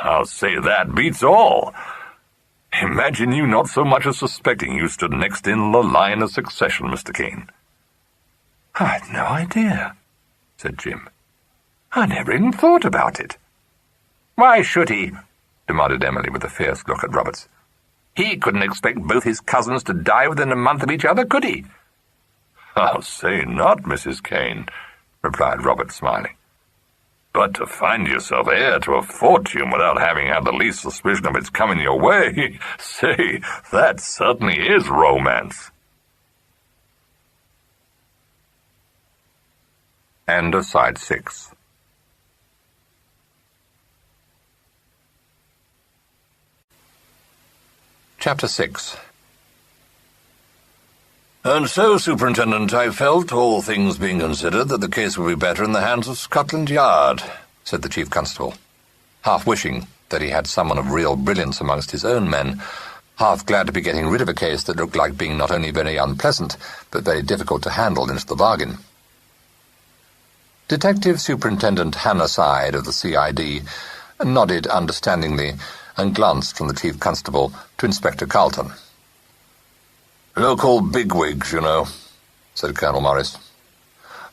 I'll say that beats all. Imagine you not so much as suspecting you stood next in the line of succession, Mr. Kane." "I had no idea," said Jim. "I never even thought about it." "Why should he?" demanded Emily with a fierce look at Roberts. "He couldn't expect both his cousins to die within a month of each other, could he?" "I'll say not, Mrs. Kane," replied Roberts, smiling. "But to find yourself heir to a fortune without having had the least suspicion of its coming your way, say, that certainly is romance." End of Side 6. Chapter 6. "And so, Superintendent, I felt, all things being considered, that the case would be better in the hands of Scotland Yard," said the Chief Constable, half wishing that he had someone of real brilliance amongst his own men, half glad to be getting rid of a case that looked like being not only very unpleasant, but very difficult to handle into the bargain. Detective Superintendent Hannaside of the CID nodded understandingly and glanced from the Chief Constable to Inspector Carlton. "Local bigwigs, you know," said Colonel Morris.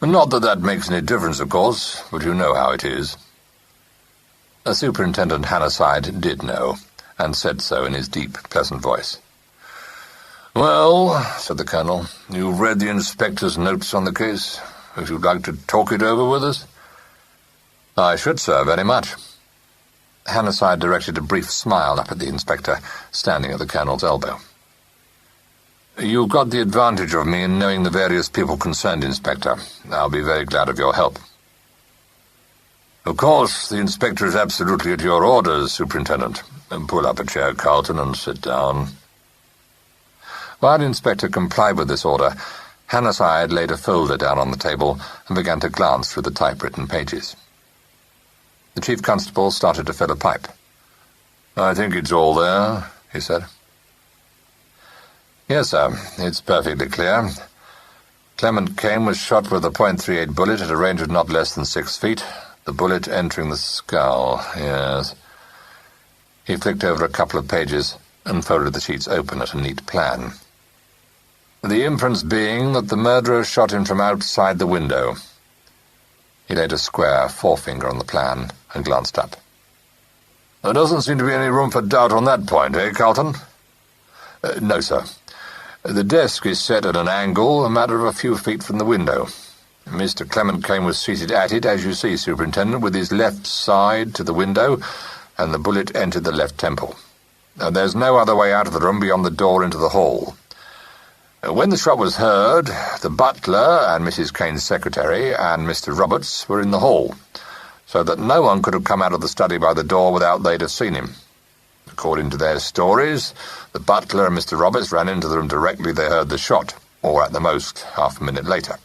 "Not that that makes any difference, of course, but you know how it is." Superintendent Hannaside did know, and said so in his deep, pleasant voice. "Well," said the Colonel, "you've read the Inspector's notes on the case. If you'd like to talk it over with us?" "I should, sir, very much." Hannaside directed a brief smile up at the Inspector, standing at the Colonel's elbow. "You've got the advantage of me in knowing the various people concerned, Inspector. I'll be very glad of your help." "Of course, the Inspector is absolutely at your orders, Superintendent. Pull up a chair, Carlton, and sit down." While the Inspector complied with this order, Hannaside laid a folder down on the table and began to glance through the typewritten pages. The Chief Constable started to fill a pipe. "I think it's all there," he said. "Yes, sir, it's perfectly clear. Clement Kane was shot with a .38 bullet at a range of not less than 6 feet, the bullet entering the skull, yes." He flicked over a couple of pages and folded the sheets open at a neat plan. "The inference being that the murderer shot him from outside the window." He laid a square forefinger on the plan and glanced up. "There doesn't seem to be any room for doubt on that point, eh, Carlton?" "No, sir. The desk is set at an angle, a matter of a few feet from the window. Mr. Clement Kane was seated at it, as you see, Superintendent, with his left side to the window, and the bullet entered the left temple. There's no other way out of the room beyond the door into the hall. When the shot was heard, the butler and Mrs. Kane's secretary and Mr. Roberts were in the hall, so that no one could have come out of the study by the door without they'd have seen him. According to their stories, the butler and Mr. Roberts ran into the room directly they heard the shot, or at the most, half a minute later.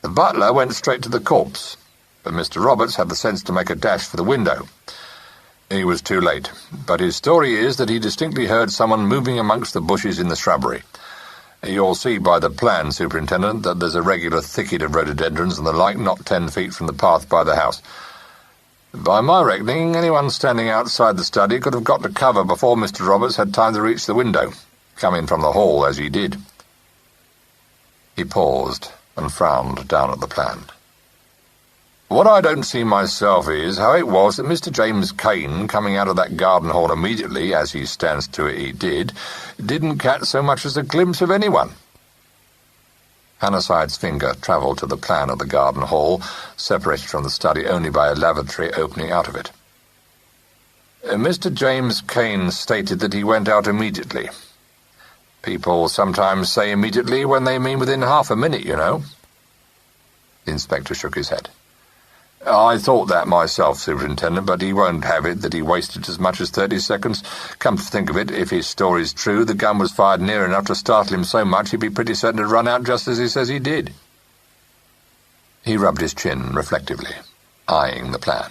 The butler went straight to the corpse, but Mr. Roberts had the sense to make a dash for the window. He was too late, but his story is that he distinctly heard someone moving amongst the bushes in the shrubbery. You'll see by the plan, Superintendent, that there's a regular thicket of rhododendrons and the like not 10 feet from the path by the house. By my reckoning, anyone standing outside the study could have got to cover before Mr. Roberts had time to reach the window, coming from the hall as he did. He paused and frowned down at the plan. What I don't see myself is how it was that Mr. James Kane, coming out of that garden hall immediately, as he stands to it he did, didn't catch so much as a glimpse of anyone. Hanaside's finger travelled to the plan of the garden hall, separated from the study only by a lavatory opening out of it. Mr. James Kane stated that he went out immediately. People sometimes say immediately when they mean within half a minute, you know. The inspector shook his head. I thought that myself, Superintendent, but he won't have it that he wasted as much as 30 seconds. Come to think of it, if his story's true, the gun was fired near enough to startle him so much he'd be pretty certain to run out just as he says he did. He rubbed his chin reflectively, eyeing the plan.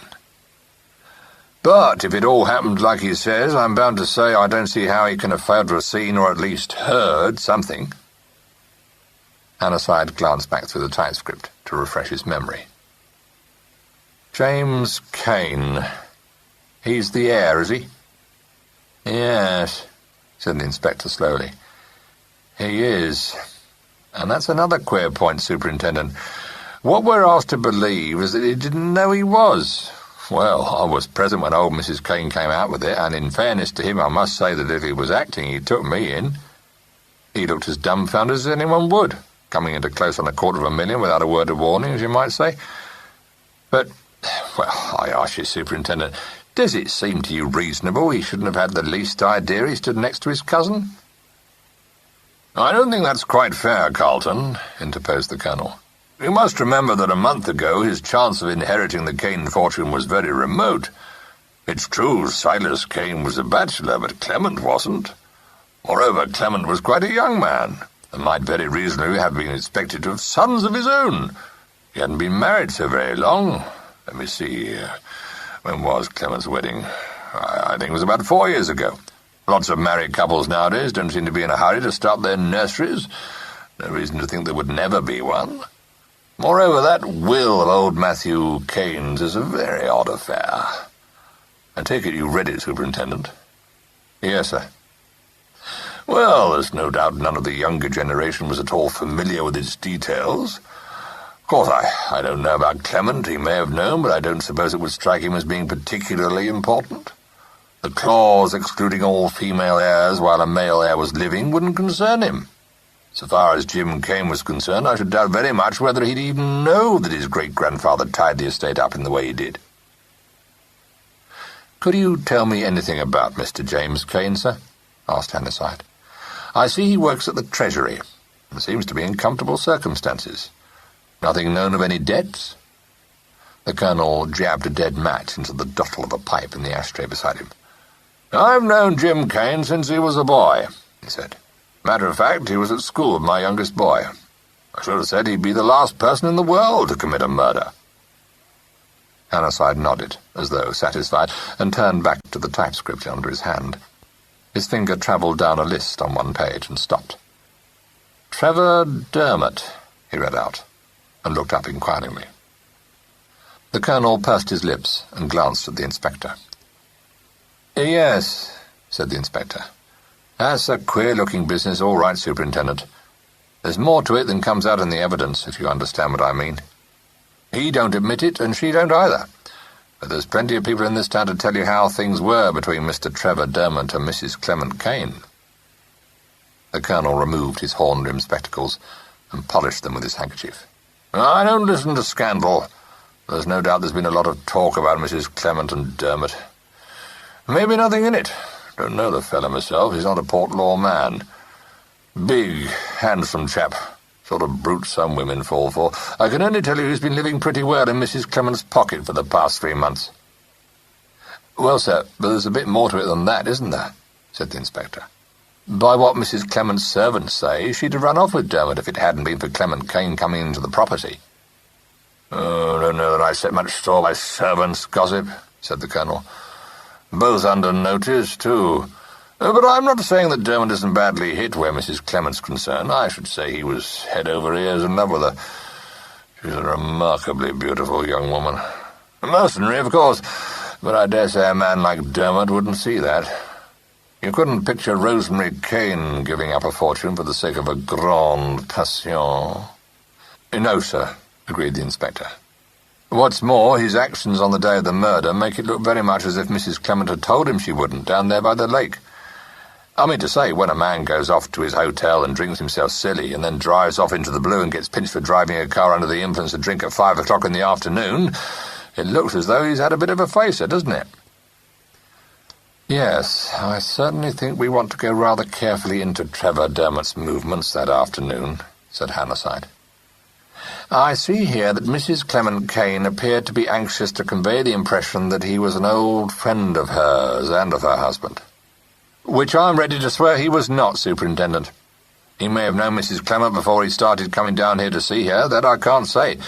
But if it all happened like he says, I'm bound to say I don't see how he can have failed to have seen or at least heard something. Hanaside glanced back through the typescript to refresh his memory. James Kane. He's the heir, is he? Yes, said the inspector slowly. He is. And that's another queer point, Superintendent. What we're asked to believe is that he didn't know he was. Well, I was present when old Mrs. Kane came out with it, and in fairness to him I must say that if he was acting he took me in. He looked as dumbfounded as anyone would, coming into close on $250,000 without a word of warning, as you might say. But, well, I ask you, Superintendent, does it seem to you reasonable he shouldn't have had the least idea he stood next to his cousin? I don't think that's quite fair, Carlton, interposed the Colonel. You must remember that a month ago his chance of inheriting the Kane fortune was very remote. It's true Silas Kane was a bachelor, but Clement wasn't. Moreover, Clement was quite a young man, and might very reasonably have been expected to have sons of his own. He hadn't been married so very long. Let me see, when was Clement's wedding? I think it was about 4 years ago. Lots of married couples nowadays don't seem to be in a hurry to start their nurseries. No reason to think there would never be one. Moreover, that will of old Matthew Kane's is a very odd affair. I take it you read it, Superintendent? Yes, sir. Well, there's no doubt none of the younger generation was at all familiar with its details. Of course, I don't know about Clement. He may have known, but I don't suppose it would strike him as being particularly important. The clause excluding all female heirs while a male heir was living wouldn't concern him. So far as Jim Kane was concerned, I should doubt very much whether he'd even know that his great-grandfather tied the estate up in the way he did. Could you tell me anything about Mr. James Kane, sir? Asked Hanaside. I see he works at the Treasury, and seems to be in comfortable circumstances. Nothing known of any debts? The Colonel jabbed a dead match into the dottle of a pipe in the ashtray beside him. I've known Jim Kane since he was a boy, he said. Matter of fact, he was at school with my youngest boy. I should have said he'd be the last person in the world to commit a murder. Hanaside nodded, as though satisfied, and turned back to the typescript under his hand. His finger travelled down a list on one page and stopped. Trevor Dermot, he read out, and looked up inquiringly. The Colonel pursed his lips and glanced at the inspector. Yes, said the inspector. That's a queer-looking business, all right, Superintendent. There's more to it than comes out in the evidence, if you understand what I mean. He don't admit it, and she don't either. But there's plenty of people in this town to tell you how things were between Mr. Trevor Dermot and Mrs. Clement Kane. The Colonel removed his horn-rimmed spectacles and polished them with his handkerchief. I don't listen to scandal. There's no doubt there's been a lot of talk about Mrs. Clement and Dermot. Maybe nothing in it. Don't know the fellow myself. He's not a Port Law man. Big, handsome chap. Sort of brute some women fall for. I can only tell you he's been living pretty well in Mrs. Clement's pocket for the past 3 months. Well, sir, but there's a bit more to it than that, isn't there? Said the inspector. By what Mrs. Clement's servants say, she'd have run off with Dermot if it hadn't been for Clement Kane coming into the property. Oh, I don't know that I set much store by servants' gossip, said the Colonel. Both under notice, too. But I'm not saying that Dermot isn't badly hit where Mrs. Clement's concerned. I should say he was head over ears in love with her. She's a remarkably beautiful young woman. A mercenary, of course, but I dare say a man like Dermot wouldn't see that. You couldn't picture Rosemary Kane giving up a fortune for the sake of a grande passion. No, sir, agreed the inspector. What's more, his actions on the day of the murder make it look very much as if Mrs. Clement had told him she wouldn't, down there by the lake. I mean to say, when a man goes off to his hotel and drinks himself silly and then drives off into the blue and gets pinched for driving a car under the influence of drink at 5 o'clock in the afternoon, it looks as though he's had a bit of a facer, doesn't it? Yes, I certainly think we want to go rather carefully into Trevor Dermot's movements that afternoon, said Hannasyde. I see here that Mrs. Clement Kane appeared to be anxious to convey the impression that he was an old friend of hers and of her husband. Which I'm ready to swear he was not, Superintendent. He may have known Mrs. Clement before he started coming down here to see her, that I can't say,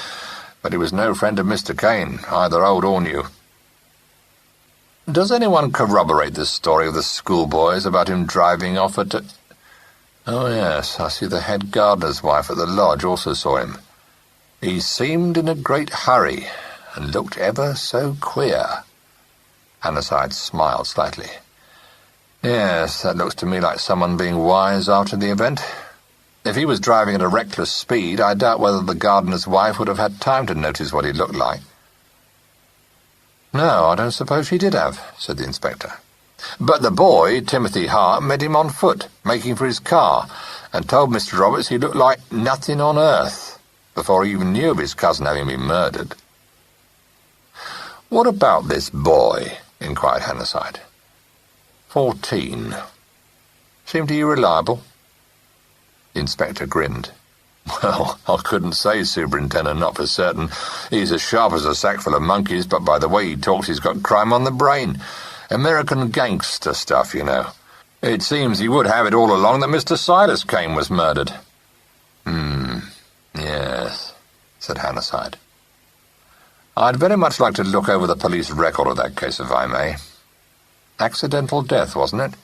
but he was no friend of Mr. Kane, either old or new. Does anyone corroborate this story of the schoolboys about him driving off at... Oh, yes, I see the head gardener's wife at the lodge also saw him. He seemed in a great hurry, and looked ever so queer. Hannasyde smiled slightly. Yes, that looks to me like someone being wise after the event. If he was driving at a reckless speed, I doubt whether the gardener's wife would have had time to notice what he looked like. No, I don't suppose she did have, said the inspector. But the boy, Timothy Hart, met him on foot, making for his car, and told Mr. Roberts he looked like nothing on earth, before he even knew of his cousin having been murdered. What about this boy? Inquired Hannasyde. 14. Seemed to you reliable? The inspector grinned. Well, I couldn't say, Superintendent, not for certain. He's as sharp as a sack full of monkeys, but by the way he talks he's got crime on the brain. American gangster stuff, you know. It seems he would have it all along that Mr. Silas Kane was murdered. Yes, said Hannasyde. I'd very much like to look over the police record of that case, if I may. Accidental death, wasn't it?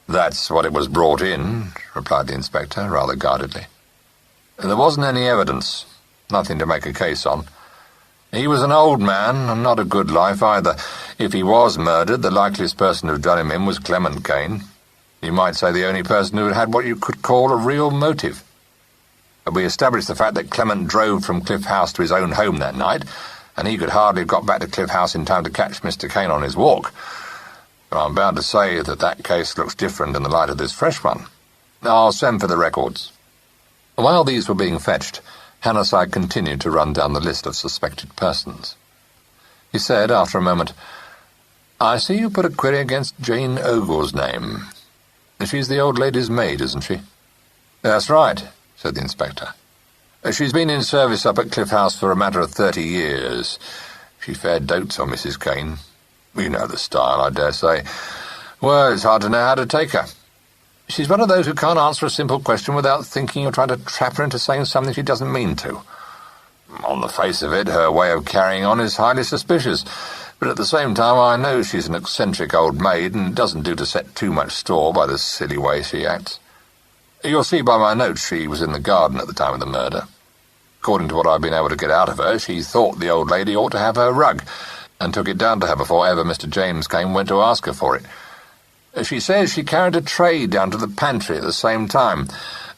That's what it was brought in, replied the inspector, rather guardedly. There wasn't any evidence, nothing to make a case on. He was an old man, and not a good life either. If he was murdered, the likeliest person who'd done him in was Clement Kane. You might say the only person who had what you could call a real motive. We established the fact that Clement drove from Cliff House to his own home that night, and he could hardly have got back to Cliff House in time to catch Mr. Kane on his walk. But I'm bound to say that case looks different in the light of this fresh one. I'll send for the records. While these were being fetched, Hannasyde continued to run down the list of suspected persons. He said, after a moment, I see you put a query against Jane Ogle's name. She's the old lady's maid, isn't she? That's right, said the inspector. She's been in service up at Cliff House for a matter of 30 years. She fair dotes on Mrs. Kane. You know the style, I dare say. Well, it's hard to know how to take her. She's one of those who can't answer a simple question without thinking you're trying to trap her into saying something she doesn't mean to. On the face of it, her way of carrying on is highly suspicious, but at the same time I know she's an eccentric old maid, and it doesn't do to set too much store by the silly way she acts. You'll see by my notes she was in the garden at the time of the murder. According to what I've been able to get out of her, she thought the old lady ought to have her rug, and took it down to her before ever Mr. James Kane went to ask her for it. She says she carried a tray down to the pantry at the same time,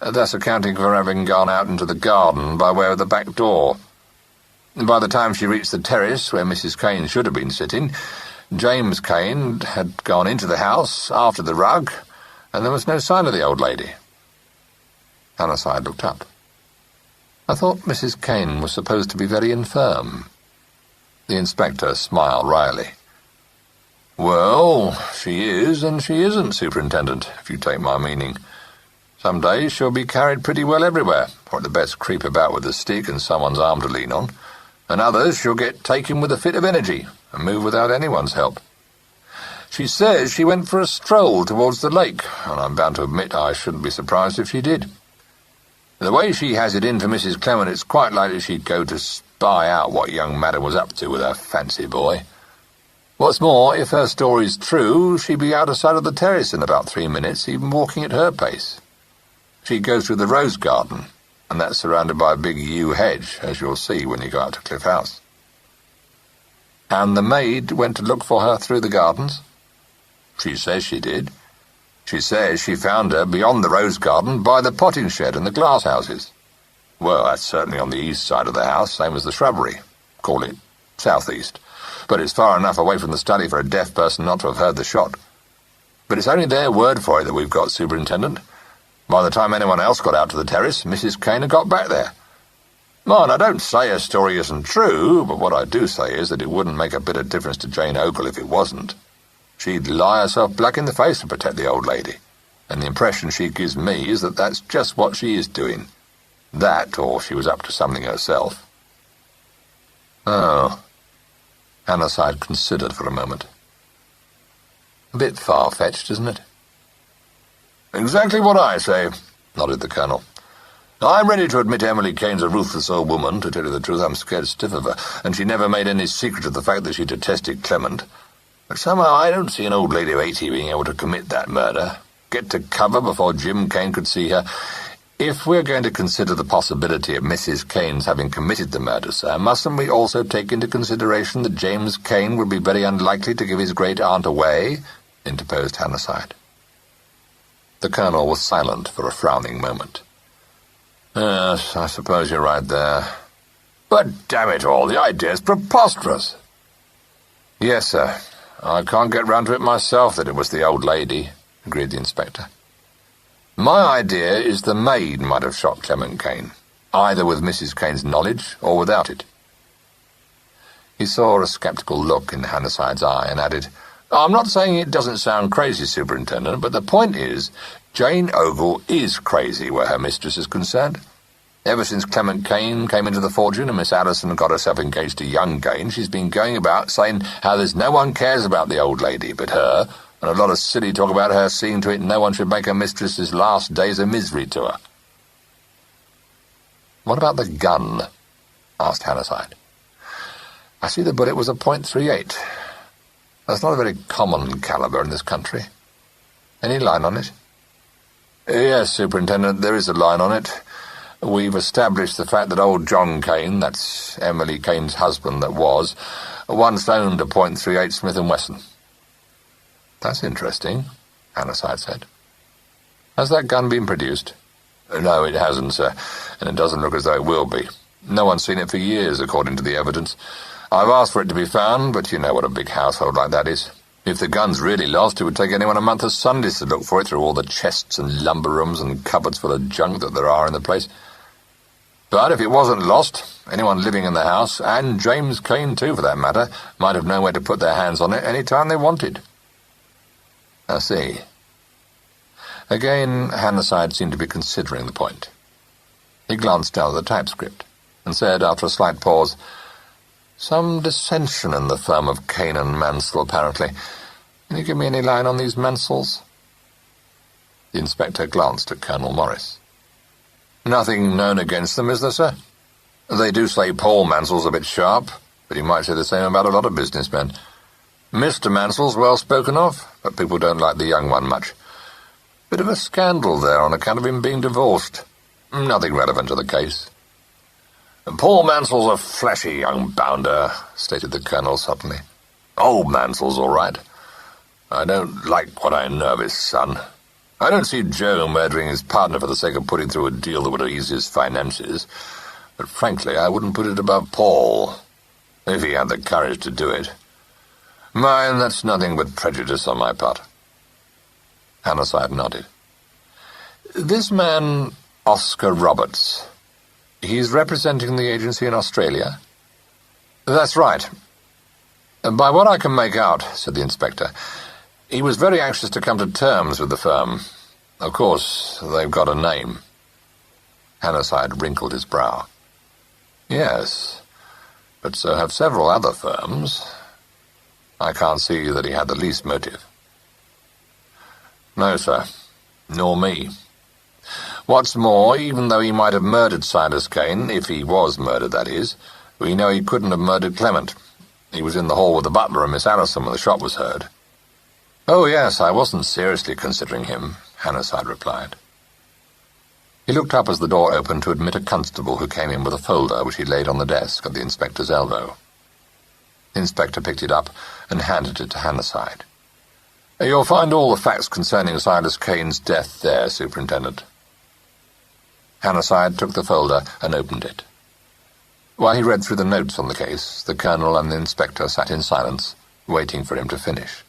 thus accounting for having gone out into the garden by way of the back door. By the time she reached the terrace where Mrs. Kane should have been sitting, James Kane had gone into the house after the rug, and there was no sign of the old lady. Hannasyde looked up. I thought Mrs. Kane was supposed to be very infirm. The inspector smiled wryly. Well, she is and she isn't, Superintendent, if you take my meaning. Some days she'll be carried pretty well everywhere, or at the best creep about with a stick and someone's arm to lean on, and others she'll get taken with a fit of energy and move without anyone's help. She says she went for a stroll towards the lake, and I'm bound to admit I shouldn't be surprised if she did. The way she has it in for Mrs. Clement, it's quite likely she'd go to spy out what young Madam was up to with her fancy boy. What's more, if her story's true, she'd be out of sight of the terrace in about 3 minutes, even walking at her pace. She goes through the rose garden, and that's surrounded by a big yew hedge, as you'll see when you go out to Cliff House. And the maid went to look for her through the gardens? She says she did. She says she found her beyond the rose garden by the potting shed and the glass houses. Well, that's certainly on the east side of the house, same as the shrubbery. Call it southeast. But it's far enough away from the study for a deaf person not to have heard the shot. But it's only their word for it that we've got, Superintendent. By the time anyone else got out to the terrace, Mrs. Kane had got back there. Mind, I don't say her story isn't true, but what I do say is that it wouldn't make a bit of difference to Jane Ogle if it wasn't. She'd lie herself black in the face to protect the old lady, and the impression she gives me is that that's just what she is doing. That, or she was up to something herself. Oh. Hannasyde considered for a moment. A bit far-fetched, isn't it? Exactly what I say, nodded the Colonel. I'm ready to admit Emily Kane's a ruthless old woman. To tell you the truth, I'm scared stiff of her, and she never made any secret of the fact that she detested Clement. But somehow I don't see an old lady of 80 being able to commit that murder, get to cover before Jim Kane could see her. If we're going to consider the possibility of Mrs. Kane's having committed the murder, sir, mustn't we also take into consideration that James Kane would be very unlikely to give his great-aunt away? Interposed Hannasyde. The Colonel was silent for a frowning moment. Yes, I suppose you're right there. But damn it all, the idea's preposterous. Yes, sir. I can't get round to it myself that it was the old lady, agreed the inspector. My idea is the maid might have shot Clement Kane, either with Mrs. Kane's knowledge or without it. He saw a sceptical look in Hannasyde's eye and added, I'm not saying it doesn't sound crazy, Superintendent, but the point is, Jane Ogle is crazy where her mistress is concerned. Ever since Clement Kane came into the fortune and Miss Addison got herself engaged to young Kane, she's been going about saying how there's no one cares about the old lady but her, and a lot of silly talk about her seeing to it no one should make her mistress's last days a misery to her. What about the gun? Asked Hannasyde. I see the bullet was a .38. That's not a very common caliber in this country. Any line on it? Yes, Superintendent, there is a line on it. We've established the fact that old John Kane, that's Emily Kane's husband that was, once owned a .38 Smith & Wesson. That's interesting, Hannasyde said. Has that gun been produced? No, it hasn't, sir, and it doesn't look as though it will be. No one's seen it for years, according to the evidence. I've asked for it to be found, but you know what a big household like that is. If the gun's really lost, it would take anyone a month of Sundays to look for it through all the chests and lumber rooms and cupboards full of junk that there are in the place. But if it wasn't lost, anyone living in the house, and James Kane too for that matter, might have known where to put their hands on it any time they wanted. I see. Again, Hannasyde seemed to be considering the point. He glanced down at the typescript, and said, after a slight pause, Some dissension in the firm of Kane and Mansell, apparently. Can you give me any line on these Mansells? The inspector glanced at Colonel Morris. Nothing known against them, is there, sir? They do say Paul Mansell's a bit sharp, but he might say the same about a lot of businessmen. Mr. Mansell's well spoken of, but people don't like the young one much. Bit of a scandal there on account of him being divorced. Nothing relevant to the case. Paul Mansell's a flashy young bounder, stated the Colonel suddenly. Old Mansell's all right. I don't like what I know of his son. I don't see Joe murdering his partner for the sake of putting through a deal that would ease his finances. But frankly, I wouldn't put it above Paul, if he had the courage to do it. Mind, that's nothing but prejudice on my part. Hannasyde nodded. This man, Oscar Roberts, he's representing the agency in Australia? That's right. By what I can make out, said the inspector, he was very anxious to come to terms with the firm. Of course, they've got a name. Hannasyde wrinkled his brow. Yes, but so have several other firms. I can't see that he had the least motive. No, sir, nor me. What's more, even though he might have murdered Silas Kane, if he was murdered, that is, we know he couldn't have murdered Clement. He was in the hall with the butler and Miss Allison when the shot was heard. Oh, yes, I wasn't seriously considering him, Hannasyde replied. He looked up as the door opened to admit a constable who came in with a folder which he laid on the desk at the inspector's elbow. The inspector picked it up and handed it to Hannasyde. You'll find all the facts concerning Silas Kane's death there, Superintendent. Hannasyde took the folder and opened it. While he read through the notes on the case, the colonel and the inspector sat in silence, waiting for him to finish.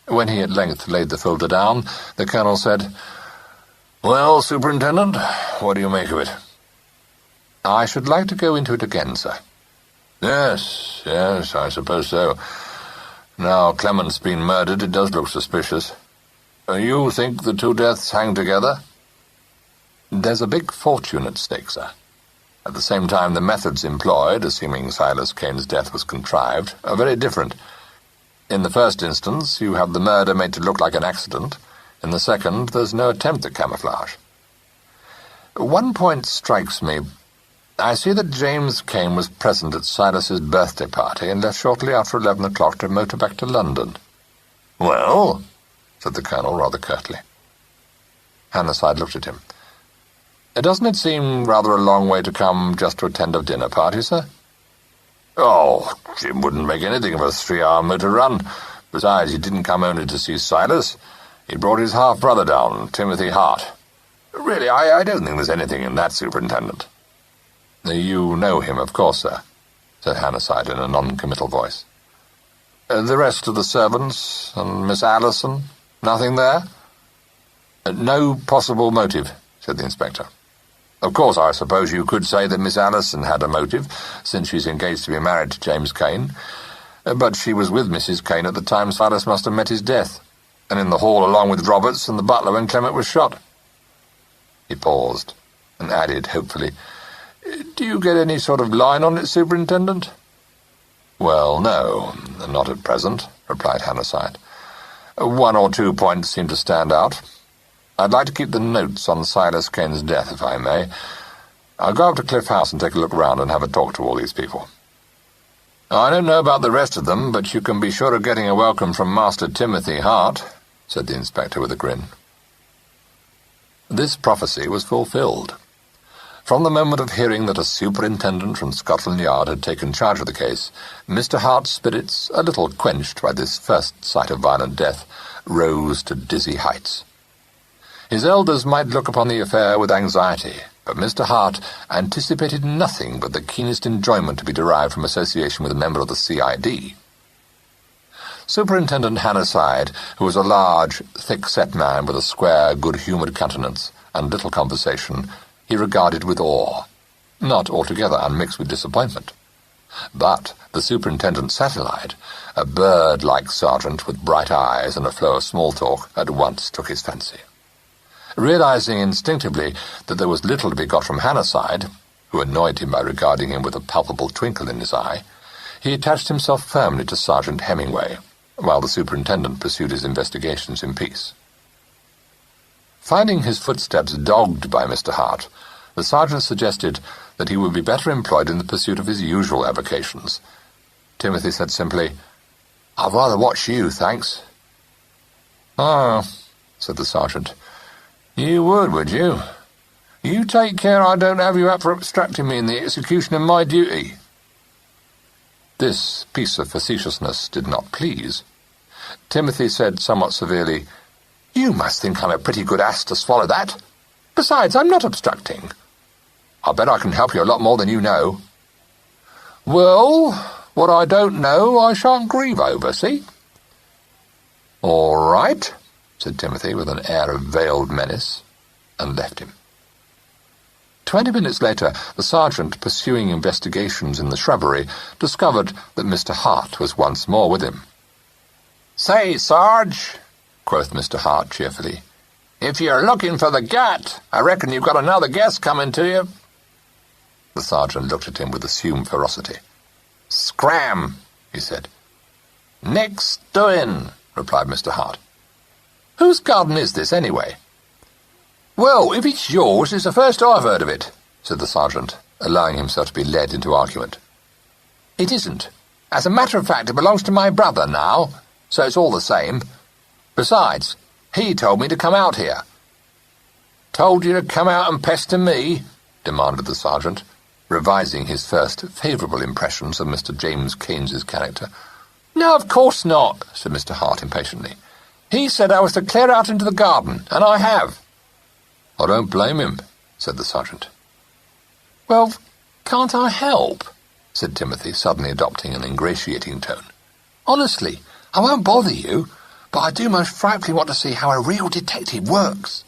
When he at length laid the folder down, the colonel said, Well, Superintendent, what do you make of it? I should like to go into it again, sir. Yes, I suppose so. Now Clement's been murdered, it does look suspicious. You think the two deaths hang together? There's a big fortune at stake, sir. At the same time, the methods employed, assuming Silas Kane's death was contrived, are very different. In the first instance, you have the murder made to look like an accident. In the second, there's no attempt at camouflage. One point strikes me. I see that James Kane was present at Silas's birthday party and left shortly after 11 o'clock to motor back to London. Well, said the colonel rather curtly. Hannasyde looked at him. Doesn't it seem rather a long way to come just to attend a dinner party, sir? Oh, Jim wouldn't make anything of a 3-hour motor run. Besides, he didn't come only to see Silas. He brought his half-brother down, Timothy Hart. Really, I don't think there's anything in that, Superintendent. You know him, of course, sir, said Hannasyde in a non-committal voice. The rest of the servants and Miss Allison, nothing there? No possible motive, said the inspector. Of course, I suppose you could say that Miss Allison had a motive, since she's engaged to be married to James Kane. But she was with Mrs. Kane at the time Silas must have met his death, and in the hall along with Roberts and the butler when Clement was shot. He paused, and added hopefully, Do you get any sort of line on it, Superintendent? Well, no, not at present, replied Hannasyde. 1 or 2 points seem to stand out. I'd like to keep the notes on Silas Kane's death, if I may. I'll go up to Cliff House and take a look round and have a talk to all these people. I don't know about the rest of them, but you can be sure of getting a welcome from Master Timothy Hart, said the inspector with a grin. This prophecy was fulfilled. From the moment of hearing that a superintendent from Scotland Yard had taken charge of the case, Mr. Hart's spirits, a little quenched by this first sight of violent death, rose to dizzy heights. His elders might look upon the affair with anxiety, but Mr. Hart anticipated nothing but the keenest enjoyment to be derived from association with a member of the CID. Superintendent Hannasyde, who was a large, thick-set man with a square, good-humoured countenance and little conversation, he regarded with awe, not altogether unmixed with disappointment. But the superintendent's satellite, a bird-like sergeant with bright eyes and a flow of small talk, at once took his fancy. Realizing instinctively that there was little to be got from Hannasyde, who annoyed him by regarding him with a palpable twinkle in his eye, he attached himself firmly to Sergeant Hemingway, while the superintendent pursued his investigations in peace. Finding his footsteps dogged by Mr. Hart, the sergeant suggested that he would be better employed in the pursuit of his usual avocations. Timothy said simply, "I'd rather watch you, thanks." "Ah," said the sergeant. "You would you? You take care I don't have you up for obstructing me in the execution of my duty." This piece of facetiousness did not please. Timothy said somewhat severely, "You must think I'm a pretty good ass to swallow that. Besides, I'm not obstructing. I bet I can help you a lot more than you know." "Well, what I don't know I shan't grieve over, see?" "All right," said Timothy with an air of veiled menace, and left him. 20 minutes later, the sergeant, pursuing investigations in the shrubbery, discovered that Mr. Hart was once more with him. "Say, Sarge," quoth Mr. Hart cheerfully, If you're looking for the gat, I reckon you've got another guess coming to you. The sergeant looked at him with assumed ferocity. Scram, he said. Next doing, replied Mr. Hart. Whose garden is this, anyway? Well, if it's yours, it's the first I've heard of it, said the sergeant, allowing himself to be led into argument. It isn't. As a matter of fact, it belongs to my brother now, so it's all the same. Besides, he told me to come out here. Told you to come out and pester me? Demanded the sergeant, revising his first favourable impressions of Mr. James Keynes's character. No, of course not, said Mr. Hart impatiently. He said I was to clear out into the garden, and I have. I don't blame him, said the sergeant. Well, can't I help? Said Timothy, suddenly adopting an ingratiating tone. Honestly, I won't bother you, but I do most frightfully want to see how a real detective works.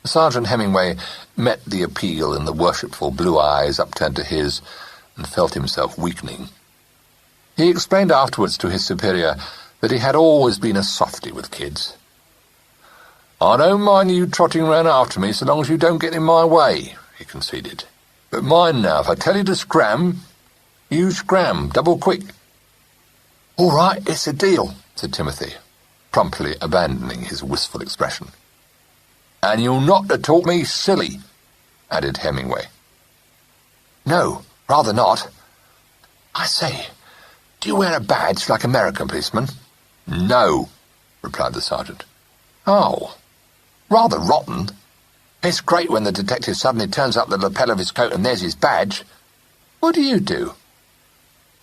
Sergeant Hemingway met the appeal in the worshipful blue eyes upturned to his, and felt himself weakening. He explained afterwards to his superior that he had always been a softy with kids. I don't mind you trotting round after me so long as you don't get in my way, he conceded. But mind now, if I tell you to scram, you scram, double quick. All right, it's a deal, said Timothy, promptly abandoning his wistful expression. And you're not to talk me silly, added Hemingway. No, rather not. I say, do you wear a badge like American policemen? No, replied the sergeant. Oh, rather rotten. It's great when the detective suddenly turns up the lapel of his coat and there's his badge. What do you do?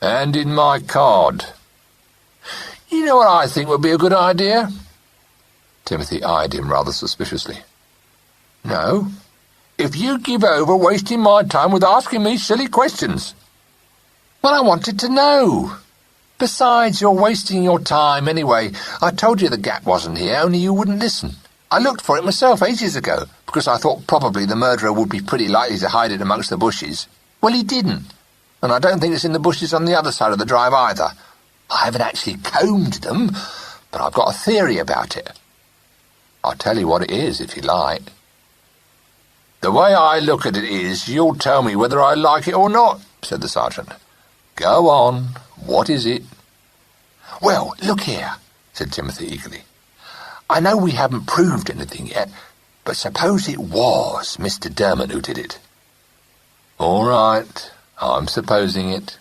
Hand in my card. You know what I think would be a good idea? Timothy eyed him rather suspiciously. No, if you give over wasting my time with asking me silly questions. Well, I wanted to know. Besides, you're wasting your time anyway. I told you the gap wasn't here, only you wouldn't listen. I looked for it myself ages ago, because I thought probably the murderer would be pretty likely to hide it amongst the bushes. Well, he didn't, and I don't think it's in the bushes on the other side of the drive either. I haven't actually combed them, but I've got a theory about it. I'll tell you what it is, if you like. The way I look at it is, you'll tell me whether I like it or not, said the sergeant. Go on. What is it? Well, look here, said Timothy eagerly. I know we haven't proved anything yet, but suppose it was Mr. Dermot who did it. All right, I'm supposing it.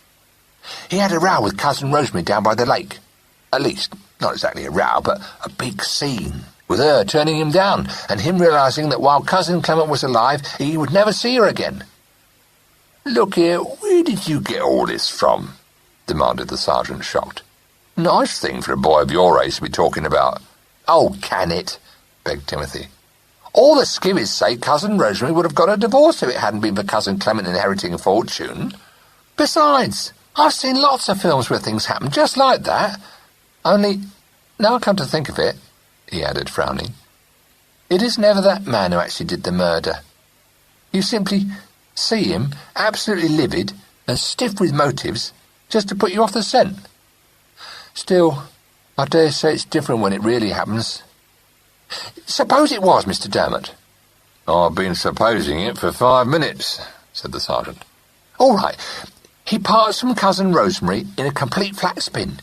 He had a row with Cousin Rosemary down by the lake. At least, not exactly a row, but a big scene, with her turning him down, and him realising that while Cousin Clement was alive, he would never see her again. Look here, where did you get all this from? Demanded the sergeant, shocked. Nice thing for a boy of your age to be talking about. Oh, can it? Begged Timothy. All the skivvies say Cousin Rosemary would have got a divorce if it hadn't been for Cousin Clement inheriting a fortune. Besides, I've seen lots of films where things happen just like that. Only, now I come to think of it, he added, frowning, it is never that man who actually did the murder. You simply see him absolutely livid and stiff with motives just to put you off the scent. Still, I dare say it's different when it really happens. Suppose it was Mr. Dermot. I've been supposing it for 5 minutes, said the sergeant. All right. He parts from Cousin Rosemary in a complete flat spin,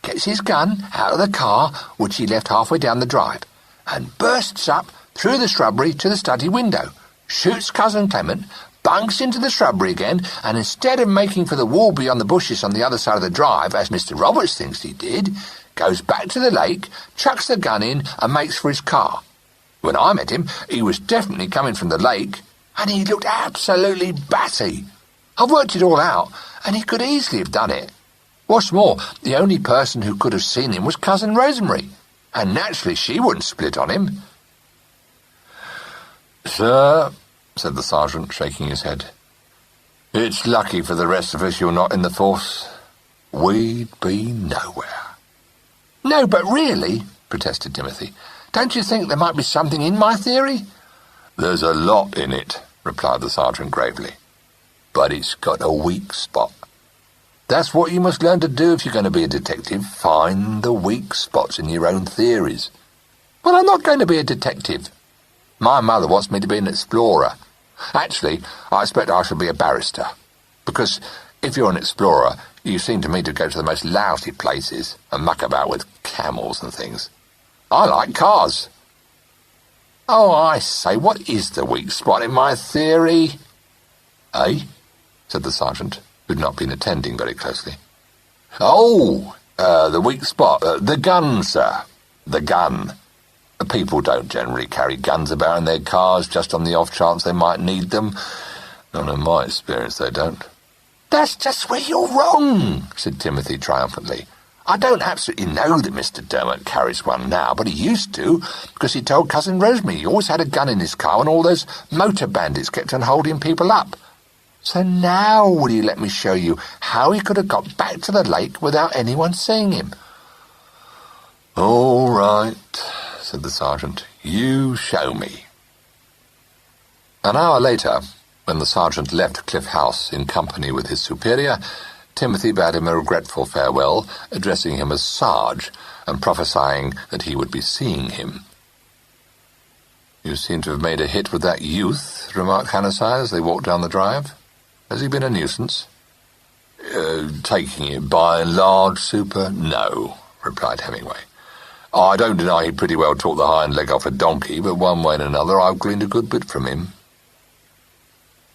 gets his gun out of the car, which he left halfway down the drive, and bursts up through the shrubbery to the study window, shoots Cousin Clement, bunks into the shrubbery again, and instead of making for the wall beyond the bushes on the other side of the drive, as Mr. Roberts thinks he did, goes back to the lake, chucks the gun in, and makes for his car. When I met him, he was definitely coming from the lake, and he looked absolutely batty. I've worked it all out, and he could easily have done it. What's more, the only person who could have seen him was Cousin Rosemary, and naturally she wouldn't split on him. Sir, said the sergeant, shaking his head, it's lucky for the rest of us you're not in the force. We'd be nowhere. No, but really, protested Timothy, don't you think there might be something in my theory? There's a lot in it, replied the sergeant gravely, but it's got a weak spot. That's what you must learn to do if you're going to be a detective, find the weak spots in your own theories. Well, I'm not going to be a detective. My mother wants me to be an explorer. Actually, I expect I shall be a barrister. Because if you're an explorer, you seem to me to go to the most lousy places and muck about with camels and things. I like cars. Oh, I say, what is the weak spot in my theory? Eh? Said the sergeant, who'd not been attending very closely. Oh, the weak spot. The gun, sir. The gun. People don't generally carry guns about in their cars just on the off chance they might need them. Not in my experience, they don't. That's just where you're wrong, said Timothy triumphantly. I don't absolutely know that Mr. Dermot carries one now, but he used to, because he told Cousin Rosemary he always had a gun in his car when all those motor bandits kept on holding people up. So now will you let me show you how he could have got back to the lake without anyone seeing him? All right, said the sergeant. You show me. An hour later, when the sergeant left Cliff House in company with his superior, Timothy bade him a regretful farewell, addressing him as Sarge, and prophesying that he would be seeing him. You seem to have made a hit with that youth, remarked Hannah as they walked down the drive. Has he been a nuisance? Taking it by and large, Super? No, replied Hemingway. I don't deny he pretty well took the hind leg off a donkey, but one way and another I've gleaned a good bit from him.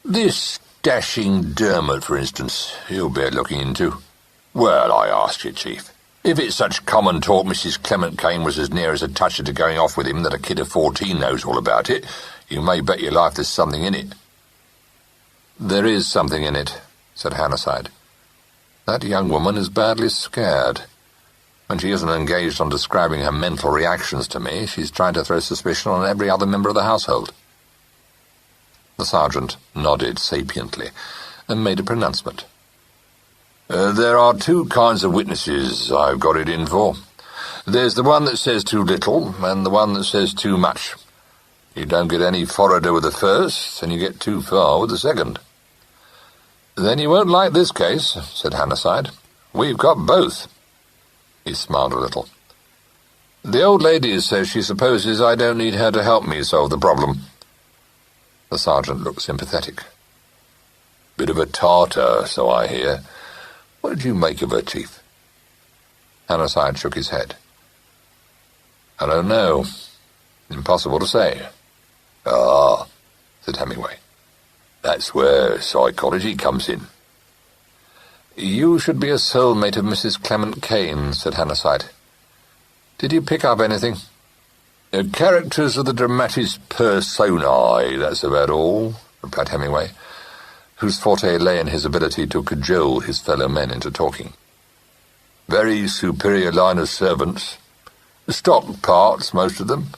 This dashing Dermot, for instance, he'll bear looking into. Well, I ask you, Chief, if it's such common talk Mrs. Clement Kane was as near as a toucher to going off with him that a kid of 14 knows all about it, you may bet your life there's something in it. There is something in it, said Hannah. That young woman is badly scared. When she isn't engaged on describing her mental reactions to me, she's trying to throw suspicion on every other member of the household. The sergeant nodded sapiently and made a pronouncement. There are two kinds of witnesses I've got it in for. There's the one that says too little and the one that says too much. You don't get any forwarder with the first, and you get too far with the second. Then you won't like this case, said Hannah. We've got both. He smiled a little. The old lady says she supposes I don't need her to help me solve the problem. The sergeant looked sympathetic. Bit of a tartar, so I hear. What did you make of her, Chief? Hannah shook his head. I don't know. Impossible to say. Ah, said Hemingway. That's where psychology comes in. You should be a soulmate of Mrs. Clement Kane, said Hannah. Did you pick up anything? Characters of the dramatis personae, that's about all, replied Hemingway, whose forte lay in his ability to cajole his fellow men into talking. Very superior line of servants. Stock parts, most of them.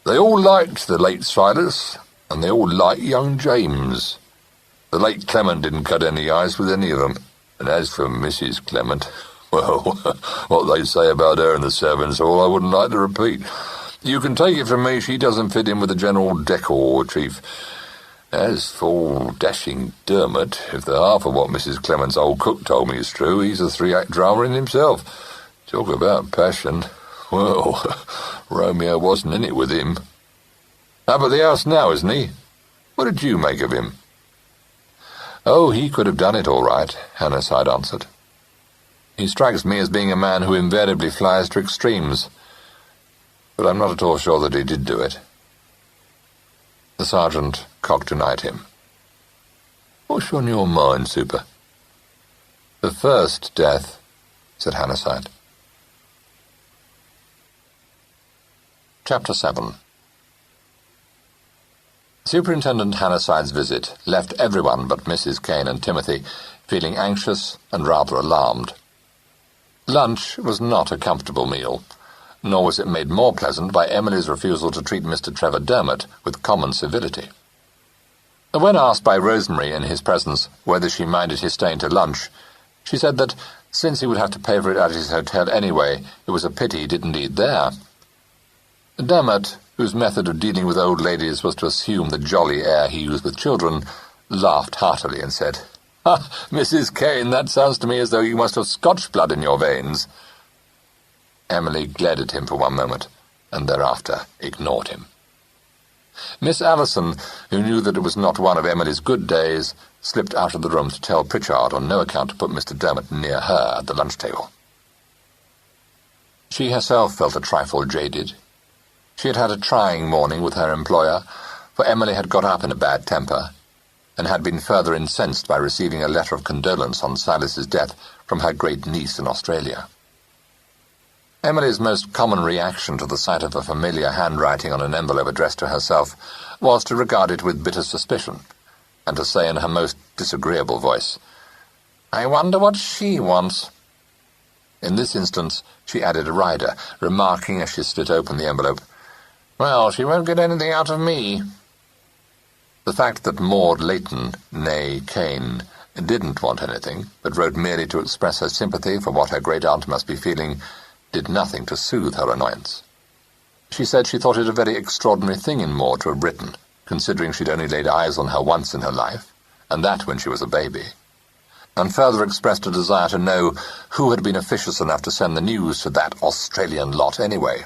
They all liked the late Silas, and they all liked young James. The late Clement didn't cut any ice with any of them, and as for Mrs. Clement, well, what they say about her in the servants' hall I wouldn't like to repeat. You can take it from me she doesn't fit in with the general decor, Chief. As for dashing Dermot, if the half of what Mrs. Clement's old cook told me is true, he's a three-act drama in himself. Talk about passion. Well, Romeo wasn't in it with him. Up at the house now, isn't he? What did you make of him? Oh, he could have done it all right, Hannah answered. He strikes me as being a man who invariably flies to extremes. But I'm not at all sure that he did do it. The sergeant cocked-eyed him. What's on your mind, Super? The first death, said Hannah. Chapter 7. Superintendent Hannah visit left everyone but Mrs. Kane and Timothy feeling anxious and rather alarmed. Lunch was not a comfortable meal, nor was it made more pleasant by Emily's refusal to treat Mr. Trevor Dermot with common civility. When asked by Rosemary in his presence whether she minded his staying to lunch, she said that, since he would have to pay for it at his hotel anyway, it was a pity he didn't eat there. Dermot, whose method of dealing with old ladies was to assume the jolly air he used with children, laughed heartily and said, "Ah, Mrs. Kane, that sounds to me as though you must have Scotch blood in your veins." Emily glared at him for one moment, and thereafter ignored him. Miss Allison, who knew that it was not one of Emily's good days, slipped out of the room to tell Pritchard on no account to put Mr. Dermot near her at the lunch table. She herself felt a trifle jaded. She had had a trying morning with her employer, for Emily had got up in a bad temper, and had been further incensed by receiving a letter of condolence on Silas's death from her great-niece in Australia. Emily's most common reaction to the sight of a familiar handwriting on an envelope addressed to herself was to regard it with bitter suspicion, and to say in her most disagreeable voice, "I wonder what she wants." In this instance she added a rider, remarking as she split open the envelope, "Well, she won't get anything out of me." The fact that Maud Leighton, née Kane, didn't want anything, but wrote merely to express her sympathy for what her great-aunt must be feeling, did nothing to soothe her annoyance. She said she thought it a very extraordinary thing in Maud to have written, considering she'd only laid eyes on her once in her life, and that when she was a baby, and further expressed a desire to know who had been officious enough to send the news to that Australian lot anyway.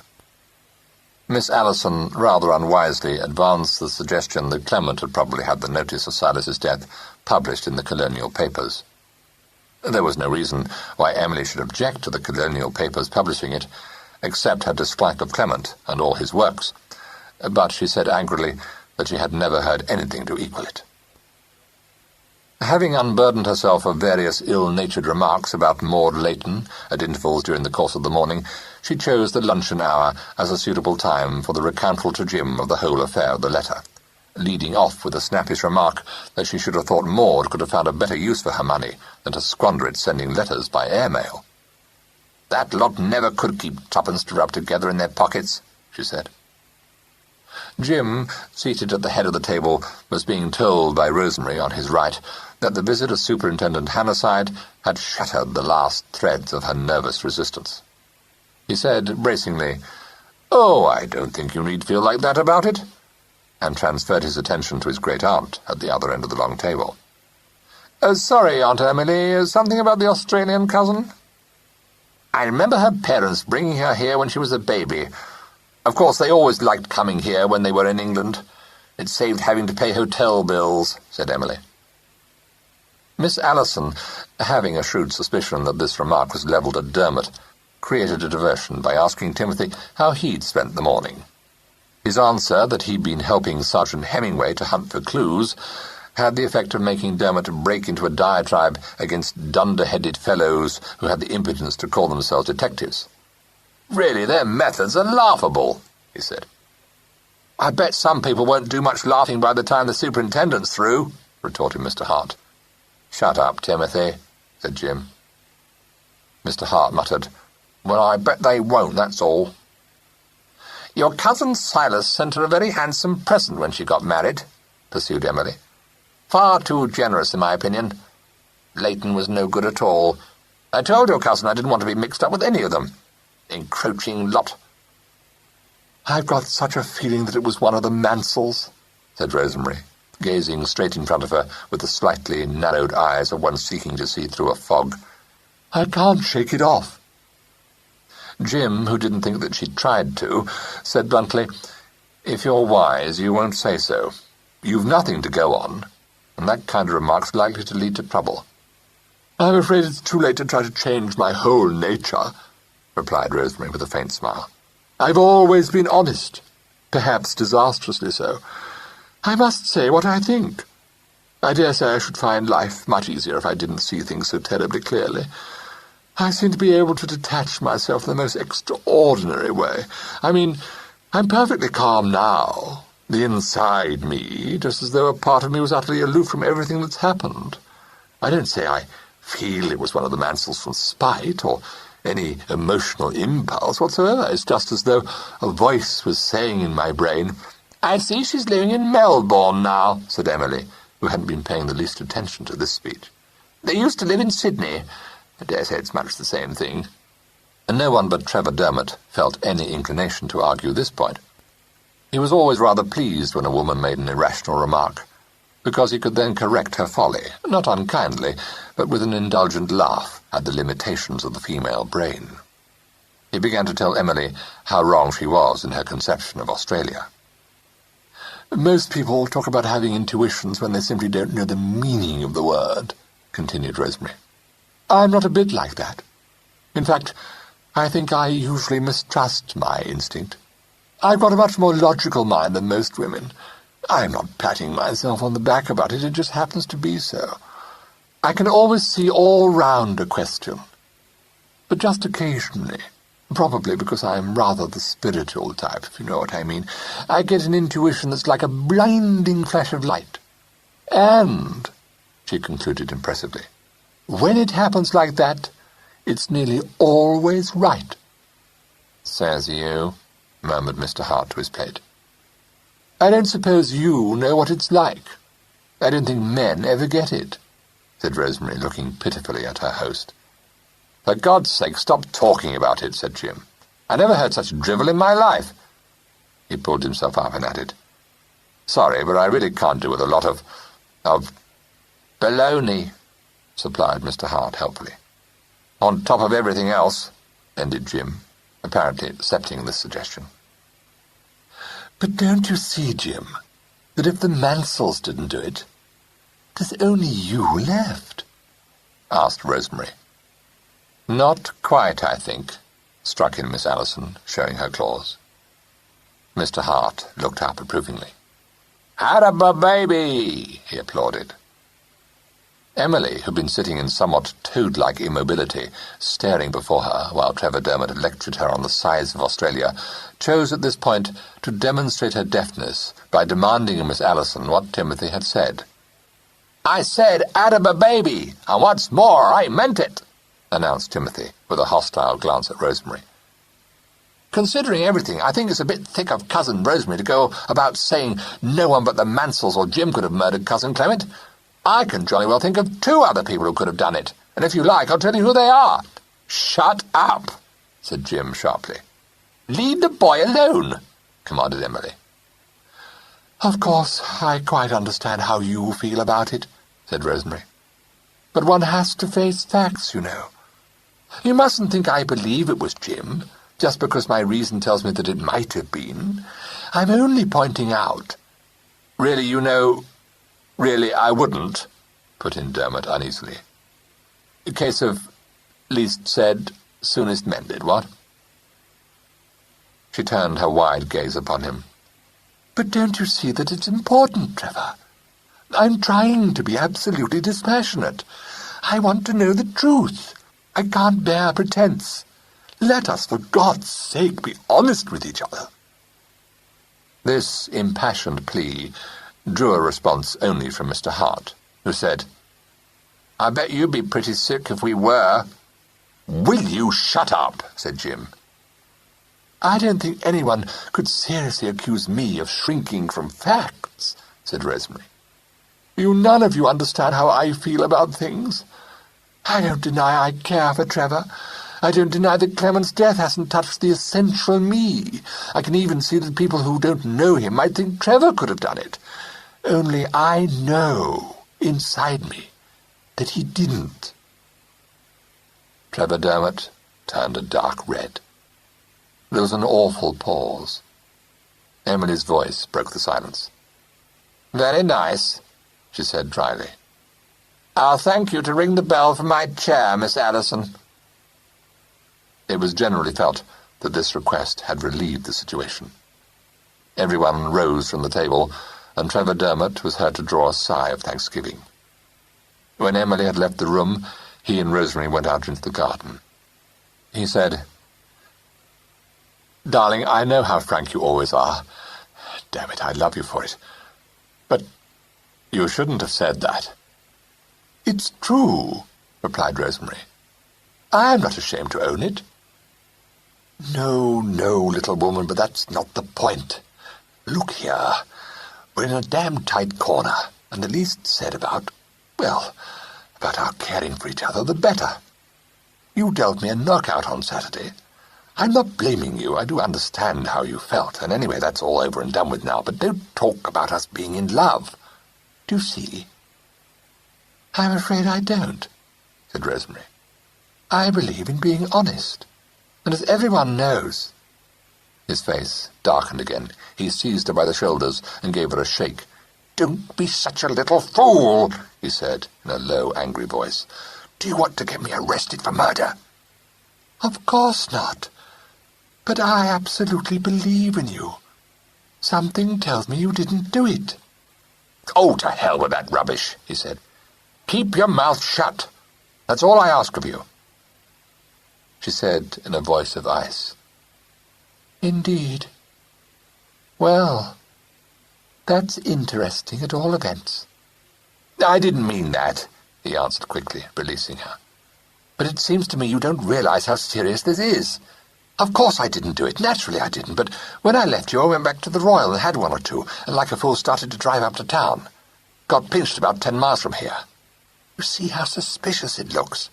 Miss Allison rather unwisely advanced the suggestion that Clement had probably had the notice of Silas's death published in the colonial papers. There was no reason why Emily should object to the colonial papers publishing it, except her dislike of Clement and all his works, but she said angrily that she had never heard anything to equal it. Having unburdened herself of various ill-natured remarks about Maud Leighton at intervals during the course of the morning, she chose the luncheon hour as a suitable time for the recountal to Jim of the whole affair of the letter, leading off with a snappish remark that she should have thought Maud could have found a better use for her money than to squander it sending letters by airmail. "That lot never could keep twopence to rub together in their pockets," she said. Jim, seated at the head of the table, was being told by Rosemary on his right that the visit of Superintendent Hannarside had shattered the last threads of her nervous resistance. He said bracingly, "Oh, I don't think you need feel like that about it," and transferred his attention to his great-aunt at the other end of the long table. "Sorry, Aunt Emily, something about the Australian cousin?" "I remember her parents bringing her here when she was a baby. Of course, they always liked coming here when they were in England. It saved having to pay hotel bills," said Emily. Miss Allison, having a shrewd suspicion that this remark was levelled at Dermot, created a diversion by asking Timothy how he'd spent the morning. His answer that he'd been helping Sergeant Hemingway to hunt for clues had the effect of making Dermot break into a diatribe against dunder-headed fellows who had the impudence to call themselves detectives. "Really, their methods are laughable," he said. "I bet some people won't do much laughing by the time the superintendent's through," retorted Mr. Hart. "Shut up, Timothy," said Jim. Mr. Hart muttered, "Well, I bet they won't, that's all." "Your cousin Silas sent her a very handsome present when she got married," pursued Emily. "Far too generous, in my opinion. Leighton was no good at all. I told your cousin I didn't want to be mixed up with any of them. Encroaching lot." "I've got such a feeling that it was one of the Mansells," said Rosemary, gazing straight in front of her with the slightly narrowed eyes of one seeking to see through a fog. "I can't shake it off." Jim, who didn't think that she'd tried to, said bluntly, "If you're wise, you won't say so. You've nothing to go on, and that kind of remark's likely to lead to trouble." "I'm afraid it's too late to try to change my whole nature," replied Rosemary with a faint smile. "I've always been honest, perhaps disastrously so. I must say what I think. I dare say I should find life much easier if I didn't see things so terribly clearly. I seem to be able to detach myself in the most extraordinary way. I mean, I'm perfectly calm now, the inside me, just as though a part of me was utterly aloof from everything that's happened. I don't say I feel it was one of the Mansells from spite, or any emotional impulse whatsoever. It's just as though a voice was saying in my brain, 'I see she's living in Melbourne now,'" said Emily, who hadn't been paying the least attention to this speech. "They used to live in Sydney. I dare say it's much the same thing." And no one but Trevor Dermot felt any inclination to argue this point. He was always rather pleased when a woman made an irrational remark, because he could then correct her folly, not unkindly, but with an indulgent laugh at the limitations of the female brain. He began to tell Emily how wrong she was in her conception of Australia. "Most people talk about having intuitions when they simply don't know the meaning of the word," continued Rosemary. "I'm not a bit like that. In fact, I think I usually mistrust my instinct. I've got a much more logical mind than most women. I'm not patting myself on the back about it, it just happens to be so. I can always see all round a question. But just occasionally, probably because I'm rather the spiritual type, if you know what I mean, I get an intuition that's like a blinding flash of light. And," she concluded impressively, "when it happens like that, it's nearly always right." "Says you," murmured Mr. Hart to his plate. "I don't suppose you know what it's like. I don't think men ever get it," said Rosemary, looking pitifully at her host. "For God's sake, stop talking about it," said Jim. "I never heard such drivel in my life." He pulled himself up and added, "Sorry, but I really can't do with a lot of baloney," supplied Mr. Hart helpfully. "On top of everything else," ended Jim, apparently accepting this suggestion. "But don't you see, Jim, that if the Mansells didn't do it, there's only you left?" asked Rosemary. "Not quite, I think," struck in Miss Allison, showing her claws. Mr. Hart looked up approvingly. "Atta baby!" he applauded. Emily, who'd been sitting in somewhat toad-like immobility, staring before her while Trevor Dermot lectured her on the size of Australia, chose at this point to demonstrate her deafness by demanding of Miss Allison what Timothy had said. "I said atta baby, and what's more, I meant it," announced Timothy, with a hostile glance at Rosemary. "Considering everything, I think it's a bit thick of Cousin Rosemary to go about saying no one but the Mansells or Jim could have murdered Cousin Clement. I can jolly well think of 2 other people who could have done it, and if you like, I'll tell you who they are." "Shut up," said Jim sharply. "Leave the boy alone," commanded Emily. "Of course, I quite understand how you feel about it," said Rosemary. "But one has to face facts, you know. You mustn't think I believe it was Jim, just because my reason tells me that it might have been. I'm only pointing out—" "Really, you know, really, I wouldn't," put in Dermot uneasily. "A case of least said, soonest mended, what?" She turned her wide gaze upon him. "But don't you see that it's important, Trevor? I'm trying to be absolutely dispassionate. I want to know the truth. I can't bear pretense. Let us, for God's sake, be honest with each other." This impassioned plea drew a response only from Mr. Hart, who said, "I bet you'd be pretty sick if we were." "Will you shut up?" said Jim. "I don't think anyone could seriously accuse me of shrinking from facts," said Rosemary. "You none of you understand how I feel about things. I don't deny I care for Trevor. I don't deny that Clement's death hasn't touched the essential me. I can even see that people who don't know him might think Trevor could have done it. Only I know, inside me, that he didn't." Trevor Dermot turned a dark red. There was an awful pause. Emily's voice broke the silence. "Very nice," she said dryly. "I'll thank you to ring the bell for my chair, Miss Allison." It was generally felt that this request had relieved the situation. Everyone rose from the table, and Trevor Dermot was heard to draw a sigh of thanksgiving. When Emily had left the room, he and Rosemary went out into the garden. He said, "Darling, I know how frank you always are. Damn it, I love you for it. But you shouldn't have said that." "It's true," replied Rosemary. "I'm not ashamed to own it." "No, no, little woman, but that's not the point. Look here, we're in a damn tight corner, and the least said about our caring for each other, the better. You dealt me a knockout on Saturday. I'm not blaming you. I do understand how you felt, and anyway, that's all over and done with now, but don't talk about us being in love. Do you see?" "I'm afraid I don't," said Rosemary. "I believe in being honest. And as everyone knows—" His face darkened again. He seized her by the shoulders and gave her a shake. "Don't be such a little fool," he said in a low, angry voice. "Do you want to get me arrested for murder?" "Of course not. But I absolutely believe in you. Something tells me you didn't do it." "Oh, to hell with that rubbish," he said. "Keep your mouth shut. That's all I ask of you." She said in a voice of ice, "Indeed. Well, that's interesting at all events." "I didn't mean that," he answered quickly, releasing her. "But it seems to me you don't realize how serious this is. Of course I didn't do it. Naturally I didn't. But when I left you, I went back to the Royal and had one or two, and like a fool started to drive up to town. Got pinched about 10 miles from here. You see how suspicious it looks.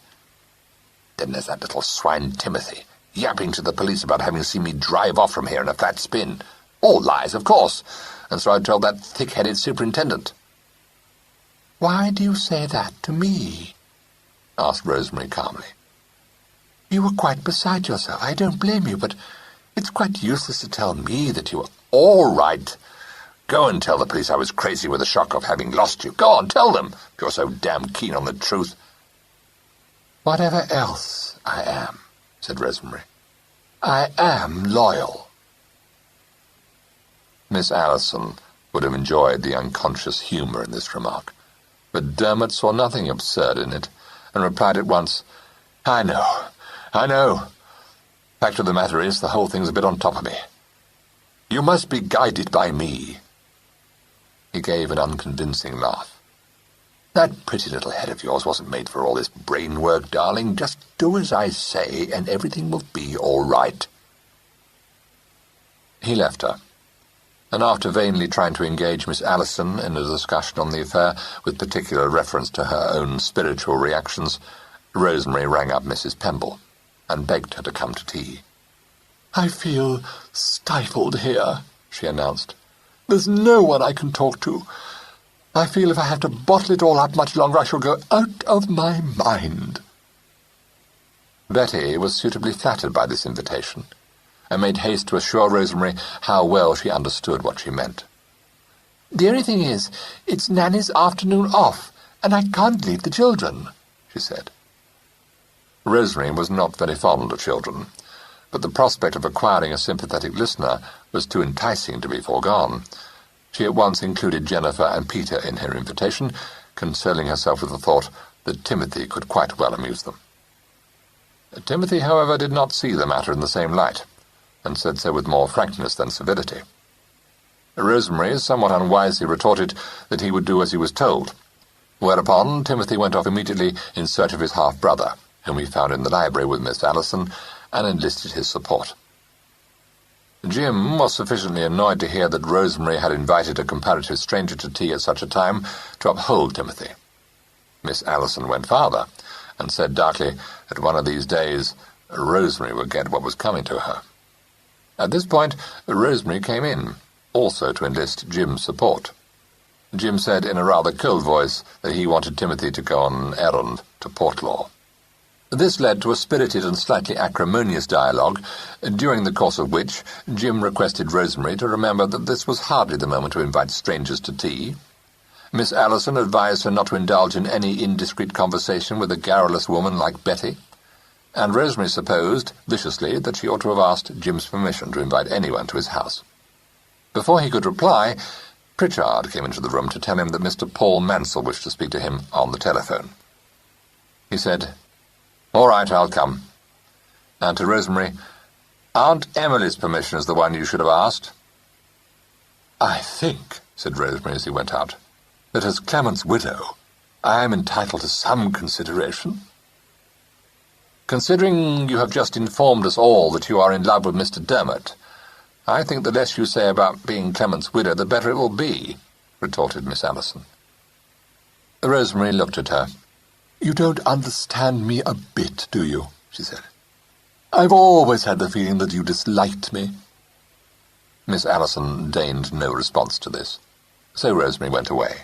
Then there's that little swine Timothy, yapping to the police about having seen me drive off from here in a flat spin. All lies, of course. And so I told that thick-headed superintendent." "Why do you say that to me?" asked Rosemary calmly. "You were quite beside yourself. I don't blame you, but it's quite useless to tell me that you were—" "All right. Go and tell the police I was crazy with the shock of having lost you. Go on, tell them, if you're so damn keen on the truth." "Whatever else I am," said Rosemary, "I am loyal." Miss Allison would have enjoyed the unconscious humour in this remark, but Dermot saw nothing absurd in it, and replied at once, "I know. Fact of the matter is, the whole thing's a bit on top of me. You must be guided by me." He gave an unconvincing laugh. "That pretty little head of yours wasn't made for all this brain work, darling. Just do as I say, and everything will be all right." He left her, and after vainly trying to engage Miss Allison in a discussion on the affair, with particular reference to her own spiritual reactions, Rosemary rang up Mrs. Pemble, and begged her to come to tea. "I feel stifled here," she announced. "There's no one I can talk to. I feel if I have to bottle it all up much longer, I shall go out of my mind." Betty was suitably flattered by this invitation, and made haste to assure Rosemary how well she understood what she meant. "The only thing is, it's Nanny's afternoon off, and I can't leave the children," she said. Rosemary was not very fond of children, but the prospect of acquiring a sympathetic listener was too enticing to be foregone. She at once included Jennifer and Peter in her invitation, consoling herself with the thought that Timothy could quite well amuse them. Timothy, however, did not see the matter in the same light, and said so with more frankness than civility. Rosemary somewhat unwisely retorted that he would do as he was told, whereupon Timothy went off immediately in search of his half-brother, whom he found in the library with Miss Allison, and enlisted his support. Jim was sufficiently annoyed to hear that Rosemary had invited a comparative stranger to tea at such a time to uphold Timothy. Miss Allison went farther, and said darkly that one of these days Rosemary would get what was coming to her. At this point Rosemary came in, also to enlist Jim's support. Jim said in a rather cold voice that he wanted Timothy to go on an errand to Portlaw. This led to a spirited and slightly acrimonious dialogue, during the course of which Jim requested Rosemary to remember that this was hardly the moment to invite strangers to tea. Miss Allison advised her not to indulge in any indiscreet conversation with a garrulous woman like Betty, and Rosemary supposed, viciously, that she ought to have asked Jim's permission to invite anyone to his house. Before he could reply, Pritchard came into the room to tell him that Mr. Paul Mansell wished to speak to him on the telephone. He said, "All right, I'll come." And to Rosemary, "Aunt Emily's permission is the one you should have asked." "I think," said Rosemary as he went out, "that as Clement's widow, I am entitled to some consideration." "Considering you have just informed us all that you are in love with Mr. Dermot, I think the less you say about being Clement's widow, the better it will be," retorted Miss Allison. Rosemary looked at her. "You don't understand me a bit, do you?" she said. "I've always had the feeling that you disliked me." Miss Allison deigned no response to this, so Rosemary went away.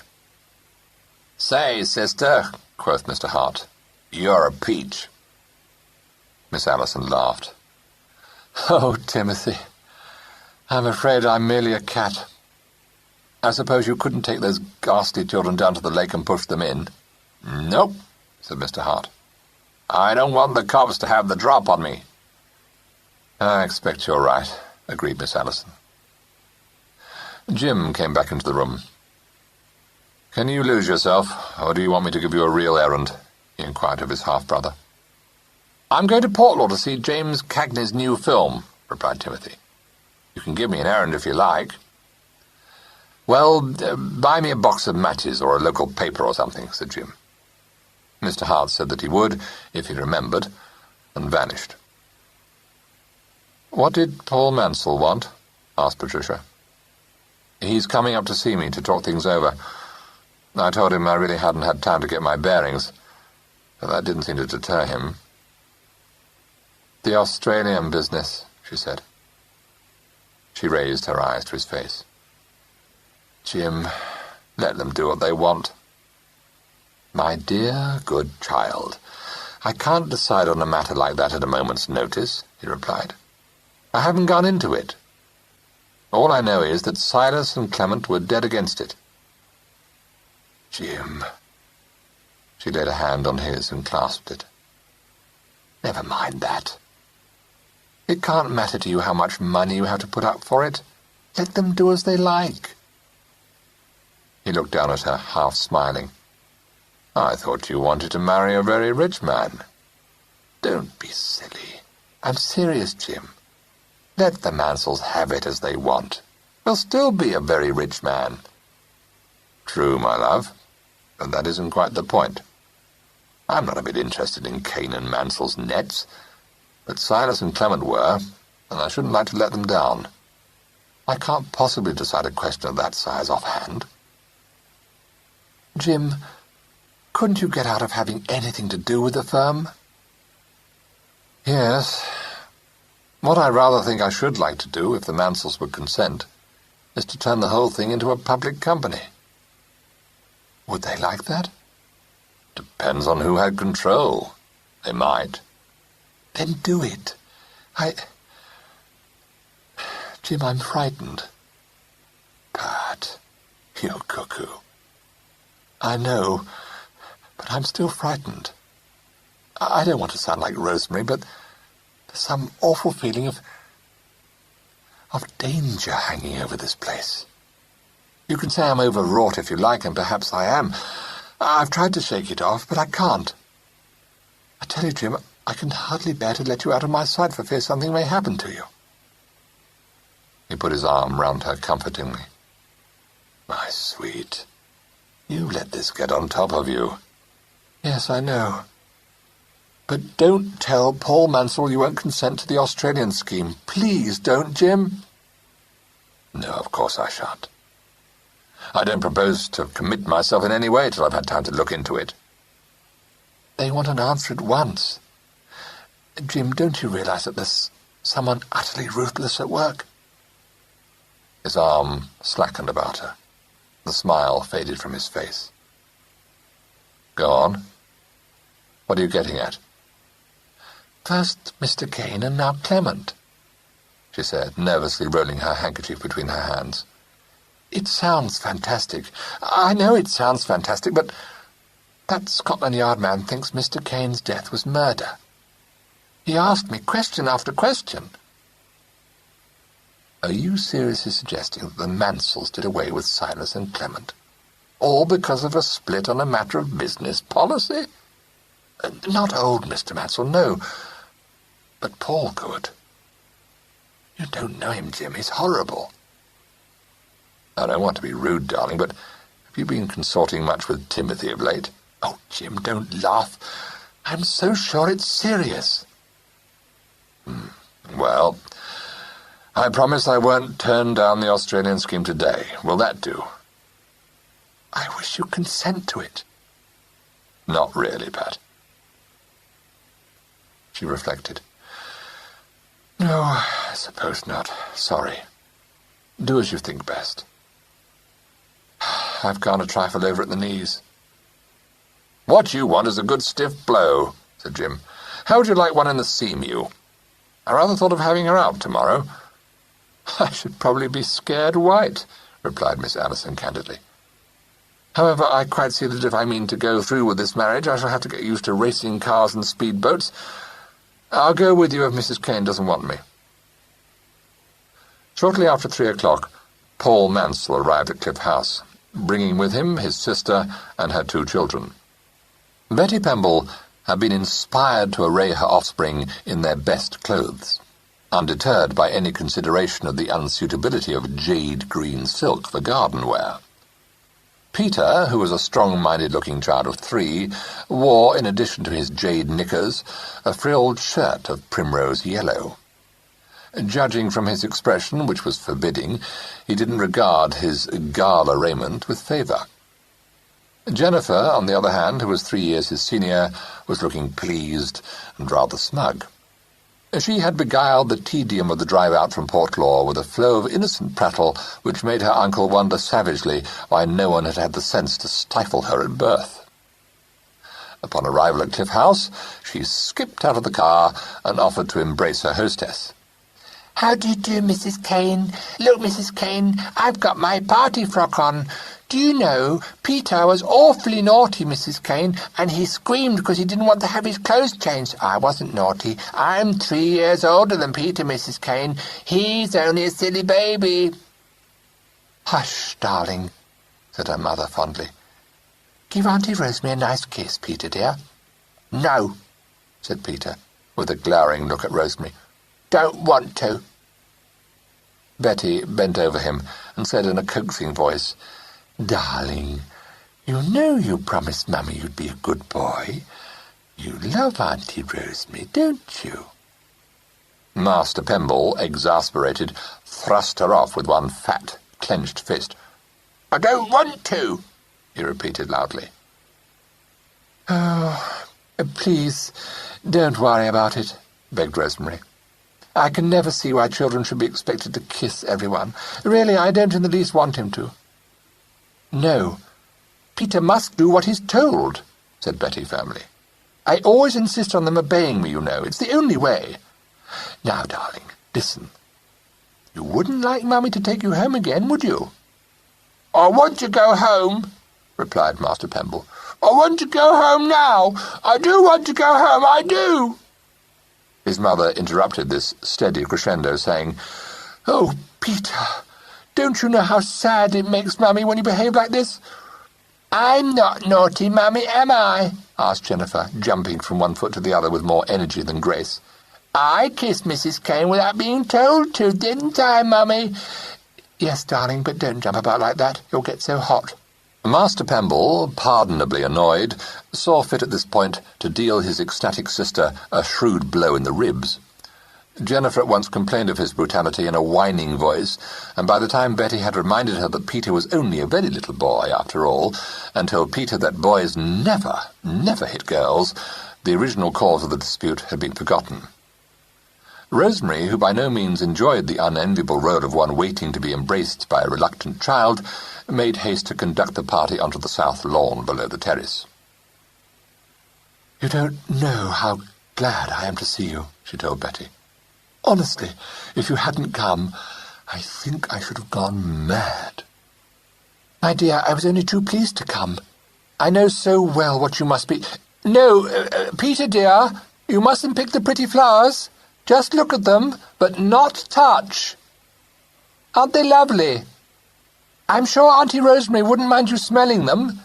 "Say, sister," quoth Mr. Hart, "you're a peach." Miss Allison laughed. Oh, Timothy, I'm afraid I'm merely a cat. I suppose you couldn't take those ghastly children down to the lake and push them in? Nope, said Mr. Hart. I don't want the cops to have the drop on me. I expect you're right, agreed Miss Allison. Jim came back into the room. Can you lose yourself, or do you want me to give you a real errand? He inquired of his half-brother. I'm going to Portlaw to see James Cagney's new film, replied Timothy. You can give me an errand if you like. Well, buy me a box of matches or a local paper or something, said Jim. Mr. Hart said that he would, if he remembered, and vanished. What did Paul Mansell want? Asked Patricia. He's coming up to see me to talk things over. I told him I really hadn't had time to get my bearings, but that didn't seem to deter him. The Australian business, she said. She raised her eyes to his face. Jim, let them do what they want. My dear, good child, I can't decide on a matter like that at a moment's notice, he replied. I haven't gone into it. All I know is that Silas and Clement were dead against it. Jim. She laid a hand on his and clasped it. Never mind that. It can't matter to you how much money you have to put up for it. Let them do as they like. He looked down at her, half smiling. I thought you wanted to marry a very rich man. Don't be silly. I'm serious, Jim. Let the Mansells have it as they want. They'll still be a very rich man. True, my love, but that isn't quite the point. I'm not a bit interested in Cain and Mansell's nets, but Silas and Clement were, and I shouldn't like to let them down. I can't possibly decide a question of that size offhand. Jim, couldn't you get out of having anything to do with the firm? Yes. What I rather think I should like to do, if the Mansells would consent, is to turn the whole thing into a public company. Would they like that? Depends on who had control. They might. Then do it. Jim, I'm frightened. Pat, you cuckoo. I know, but I'm still frightened. I don't want to sound like Rosemary, but there's some awful feeling of danger hanging over this place. You can say I'm overwrought if you like, and perhaps I am. I've tried to shake it off, but I can't. I tell you, Jim, I can hardly bear to let you out of my sight for fear something may happen to you. He put his arm round her comfortingly. My sweet, you let this get on top of you. Yes, I know. But don't tell Paul Mansell you won't consent to the Australian scheme. Please don't, Jim. No, of course I shan't. I don't propose to commit myself in any way till I've had time to look into it. They want an answer at once. Jim, don't you realize that there's someone utterly ruthless at work? His arm slackened about her. The smile faded from his face. Go on. What are you getting at? First Mr. Cain and now Clement, she said, nervously rolling her handkerchief between her hands. It sounds fantastic. I know it sounds fantastic, but that Scotland Yard man thinks Mr. Cain's death was murder. He asked me question after question. Are you seriously suggesting that the Mansells did away with Silas and Clement, all because of a split on a matter of business policy? Not old Mr. Mansell, no, but Paul could. You don't know him, Jim. He's horrible. I don't want to be rude, darling, but have you been consorting much with Timothy of late? Oh, Jim, don't laugh. I'm so sure it's serious. Well, I promise I won't turn down the Australian scheme today. Will that do? I wish you'd consent to it. Not really, Pat. She reflected. No, I suppose not. Sorry. Do as you think best. I've gone a trifle over at the knees. What you want is a good stiff blow, said Jim. How would you like one in the seamew? I rather thought of having her out tomorrow." "I should probably be scared white," replied Miss Allison candidly. "However, I quite see that if I mean to go through with this marriage, I shall have to get used to racing cars and speedboats. I'll go with you if Mrs. Kane doesn't want me." Shortly after 3 o'clock, Paul Mansell arrived at Cliff House, bringing with him his sister and her 2 children. Betty Pemble had been inspired to array her offspring in their best clothes, undeterred by any consideration of the unsuitability of jade green silk for garden wear. Peter, who was a strong-minded-looking child of 3, wore, in addition to his jade knickers, a frilled shirt of primrose yellow. Judging from his expression, which was forbidding, he didn't regard his gala raiment with favour. Jennifer, on the other hand, who was 3 years his senior, was looking pleased and rather smug. She had beguiled the tedium of the drive out from Portlaw with a flow of innocent prattle which made her uncle wonder savagely why no one had had the sense to stifle her at birth. Upon arrival at Cliff House, she skipped out of the car and offered to embrace her hostess. "How do you do, Mrs. Kane? Look, Mrs. Kane, I've got my party frock on. Do you know, Peter was awfully naughty, Mrs. Kane, and he screamed because he didn't want to have his clothes changed. I wasn't naughty. I'm 3 years older than Peter, Mrs. Kane. He's only a silly baby." "Hush, darling," said her mother fondly. "Give Auntie Rosemary a nice kiss, Peter, dear." "No," said Peter, with a glowering look at Rosemary. "Don't want to." Betty bent over him and said in a coaxing voice, "Darling, you know you promised Mummy you'd be a good boy. You love Auntie Rosemary, don't you?" Master Pemble, exasperated, thrust her off with one fat, clenched fist. "I don't want to," he repeated loudly. "Oh, please, don't worry about it," begged Rosemary. "I can never see why children should be expected to kiss everyone. Really, I don't in the least want him to." "No, Peter must do what he's told," said Betty firmly. "I always insist on them obeying me, you know. It's the only way. Now, darling, listen. You wouldn't like Mummy to take you home again, would you?" "I want to go home," replied Master Pemble. "I want to go home now. I do want to go home, I do." His mother interrupted this steady crescendo, saying, "Oh, Peter, don't you know how sad it makes Mummy when you behave like this?" "I'm not naughty, Mummy, am I?" asked Jennifer, jumping from one foot to the other with more energy than grace. "I kissed Mrs. Kane without being told to, didn't I, Mummy?" "Yes, darling, but don't jump about like that. You'll get so hot." Master Pemble, pardonably annoyed, saw fit at this point to deal his ecstatic sister a shrewd blow in the ribs. Jennifer at once complained of his brutality in a whining voice, and by the time Betty had reminded her that Peter was only a very little boy, after all, and told Peter that boys never, never hit girls, the original cause of the dispute had been forgotten. Rosemary, who by no means enjoyed the unenviable role of one waiting to be embraced by a reluctant child, made haste to conduct the party onto the south lawn below the terrace. "You don't know how glad I am to see you," she told Betty. "Honestly, if you hadn't come, I think I should have gone mad." "My dear, I was only too pleased to come. I know so well what you must be—" "No, Peter, dear, you mustn't pick the pretty flowers. Just look at them, but not touch. Aren't they lovely? I'm sure Auntie Rosemary wouldn't mind you smelling them.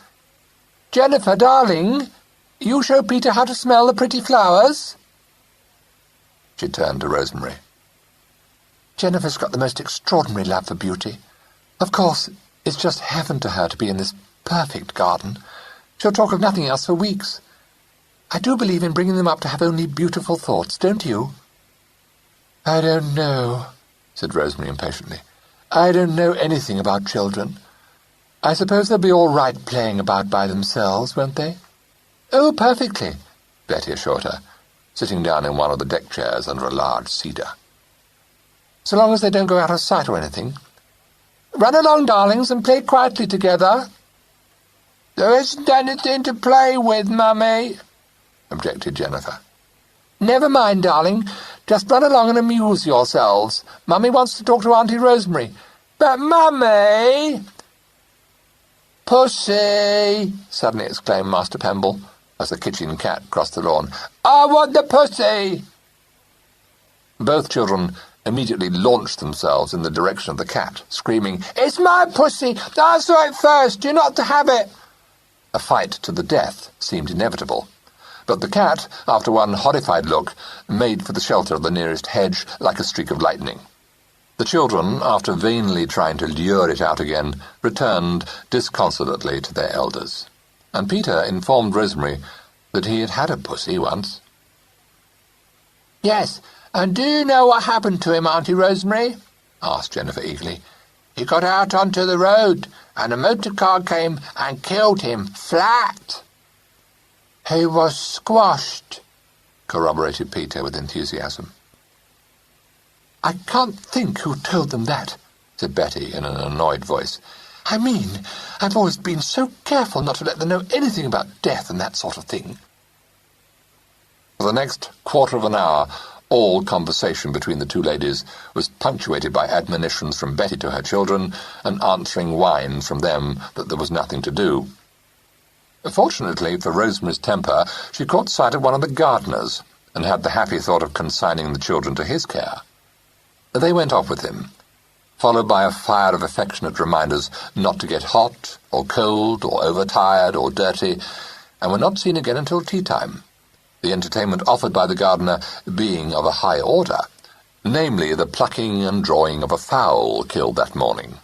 Jennifer, darling, you show Peter how to smell the pretty flowers." She turned to Rosemary. "Jennifer's got the most extraordinary love for beauty. Of course, it's just heaven to her to be in this perfect garden. She'll talk of nothing else for weeks. I do believe in bringing them up to have only beautiful thoughts, don't you?" "I don't know," said Rosemary impatiently. "I don't know anything about children. I suppose they'll be all right playing about by themselves, won't they?" "Oh, perfectly," Betty assured her, sitting down in one of the deck chairs under a large cedar. "So long as they don't go out of sight or anything. Run along, darlings, and play quietly together." "There isn't anything to play with, Mummy," objected Jennifer. "Never mind, darling. Just run along and amuse yourselves. Mummy wants to talk to Auntie Rosemary. But, Mummy! Pussy! Suddenly exclaimed Master Pemble, as the kitchen cat crossed the lawn. I want the pussy! Both children immediately launched themselves in the direction of the cat, screaming, It's my pussy! I saw it first! You're not to have it! A fight to the death seemed inevitable, but the cat, after one horrified look, made for the shelter of the nearest hedge like a streak of lightning. The children, after vainly trying to lure it out again, returned disconsolately to their elders, and Peter informed Rosemary that he had had a pussy once. Yes, and do you know what happened to him, Auntie Rosemary? Asked Jennifer eagerly. He got out onto the road, and a motor car came and killed him flat. He was squashed, corroborated Peter with enthusiasm. I can't think who told them that, said Betty in an annoyed voice. I mean, I've always been so careful not to let them know anything about death and that sort of thing. For the next quarter of an hour, all conversation between the two ladies was punctuated by admonitions from Betty to her children and answering whines from them that there was nothing to do. Fortunately for Rosemary's temper, she caught sight of one of the gardeners and had the happy thought of consigning the children to his care. They went off with him, followed by a fire of affectionate reminders not to get hot, or cold, or overtired, or dirty, and were not seen again until tea-time, the entertainment offered by the gardener being of a high order, namely the plucking and drawing of a fowl killed that morning.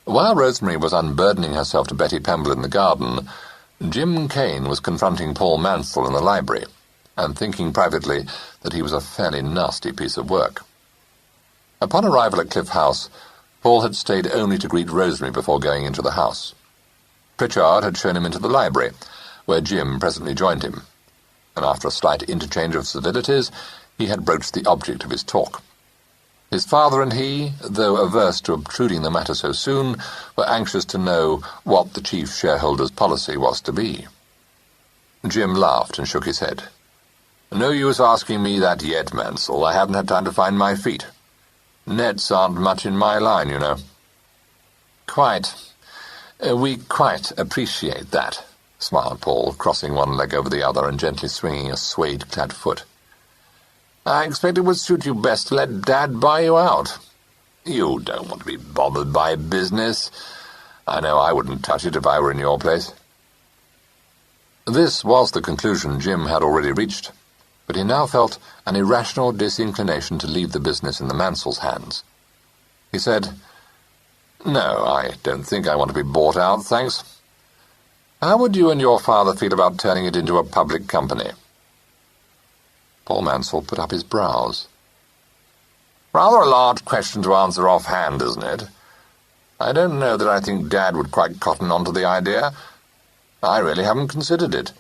While Rosemary was unburdening herself to Betty Pemble in the garden, Jim Kane was confronting Paul Mansell in the library, and thinking privately that he was a fairly nasty piece of work. Upon arrival at Cliff House, Paul had stayed only to greet Rosemary before going into the house. Pritchard had shown him into the library, where Jim presently joined him, and after a slight interchange of civilities, he had broached the object of his talk. His father and he, though averse to obtruding the matter so soon, were anxious to know what the chief shareholder's policy was to be. Jim laughed and shook his head. No use asking me that yet, Mansell. I haven't had time to find my feet. Nets aren't much in my line, you know. Quite. We quite appreciate that, smiled Paul, crossing one leg over the other and gently swinging a suede-clad foot. I expect it would suit you best to let Dad buy you out. You don't want to be bothered by business. I know I wouldn't touch it if I were in your place. This was the conclusion Jim had already reached, but he now felt an irrational disinclination to leave the business in the Mansells' hands. He said, No, I don't think I want to be bought out, thanks. How would you and your father feel about turning it into a public company? Paul Mansell put up his brows. Rather a large question to answer offhand, isn't it? I don't know that I think Dad would quite cotton on to the idea. I really haven't considered it.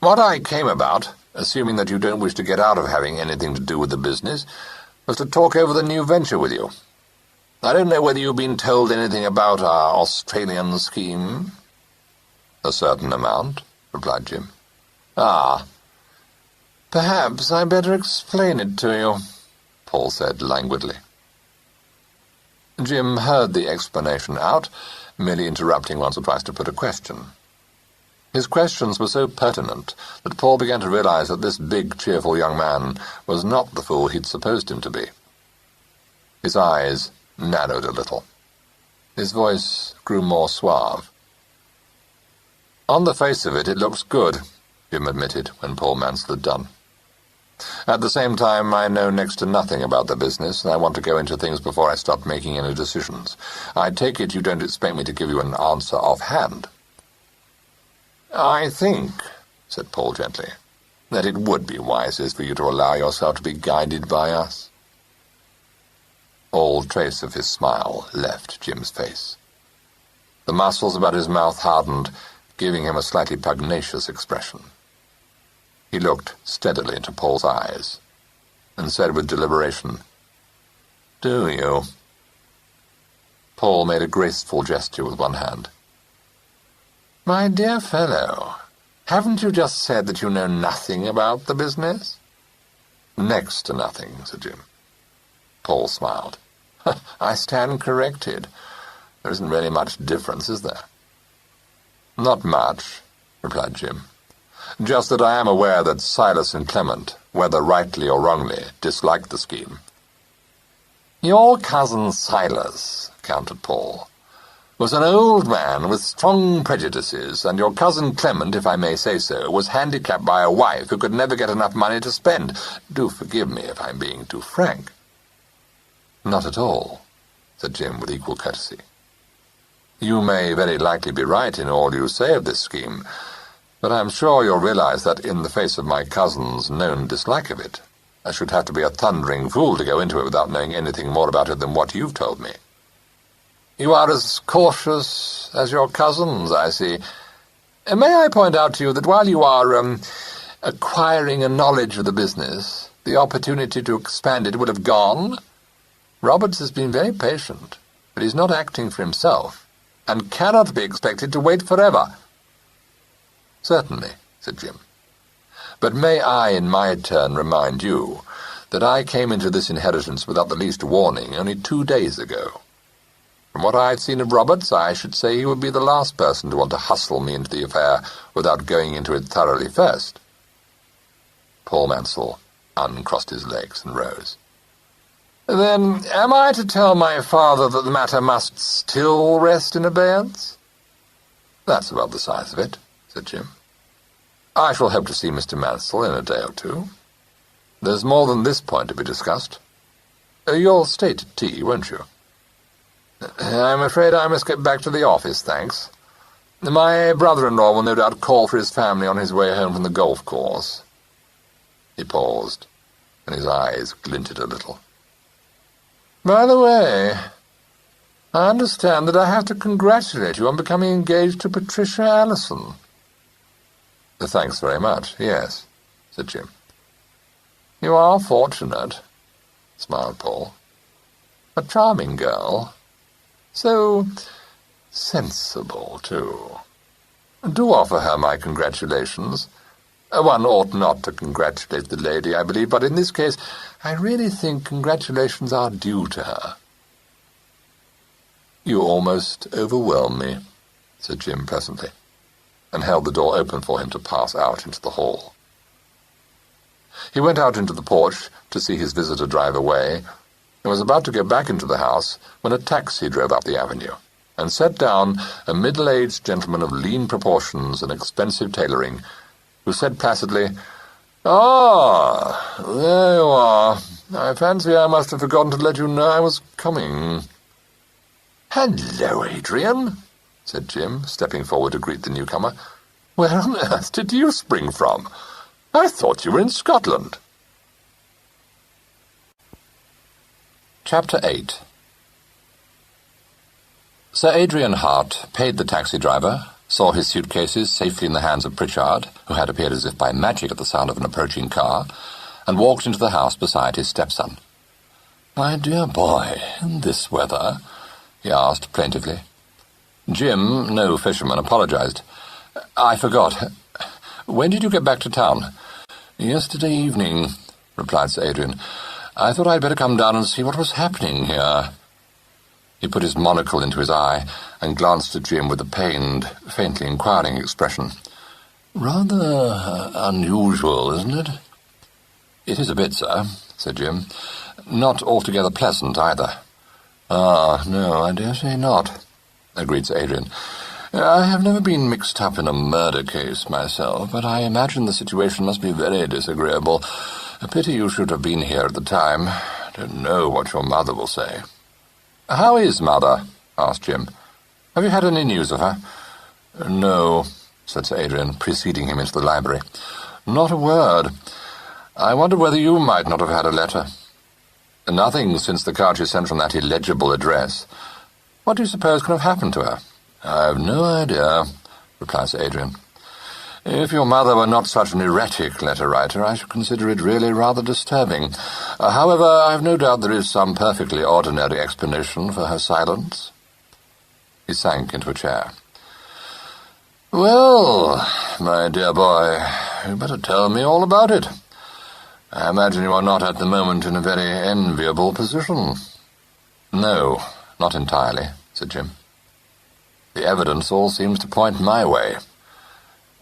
What I came about, assuming that you don't wish to get out of having anything to do with the business, was to talk over the new venture with you. I don't know whether you've been told anything about our Australian scheme. A certain amount, replied Jim. Ah, perhaps I'd better explain it to you, Paul said languidly. Jim heard the explanation out, merely interrupting once or twice to put a question. His questions were so pertinent that Paul began to realize that this big, cheerful young man was not the fool he'd supposed him to be. His eyes narrowed a little. His voice grew more suave. On the face of it, it looks good, Jim admitted when Paul Mansell had done. At the same time, I know next to nothing about the business, and I want to go into things before I start making any decisions. I take it you don't expect me to give you an answer offhand. I think, said Paul gently, that it would be wisest for you to allow yourself to be guided by us. All trace of his smile left Jim's face. The muscles about his mouth hardened, giving him a slightly pugnacious expression. He looked steadily into Paul's eyes, and said with deliberation, Do you? Paul made a graceful gesture with one hand. My dear fellow, haven't you just said that you know nothing about the business? Next to nothing, said Jim. Paul smiled. I stand corrected. There isn't really much difference, is there? Not much, replied Jim. Just that I am aware that Silas and Clement, whether rightly or wrongly, disliked the scheme. Your cousin Silas, countered Paul, was an old man with strong prejudices, and your cousin Clement, if I may say so, was handicapped by a wife who could never get enough money to spend. Do forgive me if I'm being too frank. Not at all, said Jim with equal courtesy. You may very likely be right in all you say of this scheme, but I am sure you'll realize that in the face of my cousin's known dislike of it, I should have to be a thundering fool to go into it without knowing anything more about it than what you've told me. You are as cautious as your cousins, I see. May I point out to you that while you are acquiring a knowledge of the business, the opportunity to expand it would have gone? Roberts has been very patient, but he's not acting for himself, and cannot be expected to wait forever. Certainly, said Jim. But may I, in my turn, remind you that I came into this inheritance without the least warning only 2 days ago. From what I've seen of Roberts, I should say he would be the last person to want to hustle me into the affair without going into it thoroughly first. Paul Mansell uncrossed his legs and rose. Then am I to tell my father that the matter must still rest in abeyance? That's about the size of it, said Jim. I shall hope to see Mr. Mansell in a day or two. There's more than this point to be discussed. You'll stay to tea, won't you? I'm afraid I must get back to the office, thanks. My brother-in-law will no doubt call for his family on his way home from the golf course. He paused, and his eyes glinted a little. By the way, I understand that I have to congratulate you on becoming engaged to Patricia Allison. Thanks very much, yes, said Jim. You are fortunate, smiled Paul. A charming girl. So sensible, too. Do offer her my congratulations. One ought not to congratulate the lady, I believe, but in this case I really think congratulations are due to her. You almost overwhelm me, said Jim pleasantly, and held the door open for him to pass out into the hall. He went out into the porch to see his visitor drive away, and was about to go back into the house when a taxi drove up the avenue, and set down a middle-aged gentleman of lean proportions and expensive tailoring, who said placidly, "Ah, there you are. I fancy I must have forgotten to let you know I was coming." "Hello, Adrian," said Jim, stepping forward to greet the newcomer. "Where on earth did you spring from? I thought you were in Scotland." Chapter 8. Sir Adrian Hart paid the taxi driver, saw his suitcases safely in the hands of Pritchard, who had appeared as if by magic at the sound of an approaching car, and walked into the house beside his stepson. "My dear boy, in this weather?" he asked plaintively. Jim, no fisherman, apologized. "I forgot. When did you get back to town?" "Yesterday evening," replied Sir Adrian. "I thought I'd better come down and see what was happening here." He put his monocle into his eye and glanced at Jim with a pained, faintly inquiring expression. "Rather unusual, isn't it?" "It is a bit, sir," said Jim. "Not altogether pleasant, either." "Ah, no, I dare say not," agreed Sir Adrian. "I have never been mixed up in a murder case myself, but I imagine the situation must be very disagreeable. A pity you should have been here at the time. Don't know what your mother will say." "How is Mother?" asked Jim. "Have you had any news of her?" "No," said Sir Adrian, preceding him into the library. "Not a word. I wonder whether you might not have had a letter." "Nothing since the card she sent from that illegible address. What do you suppose can have happened to her?" "I have no idea," replied Sir Adrian. "If your mother were not such an erratic letter-writer, I should consider it really rather disturbing. However, I have no doubt there is some perfectly ordinary explanation for her silence." He sank into a chair. "Well, my dear boy, you'd better tell me all about it. I imagine you are not at the moment in a very enviable position. No, not entirely, said Jim. The evidence all seems to point my way.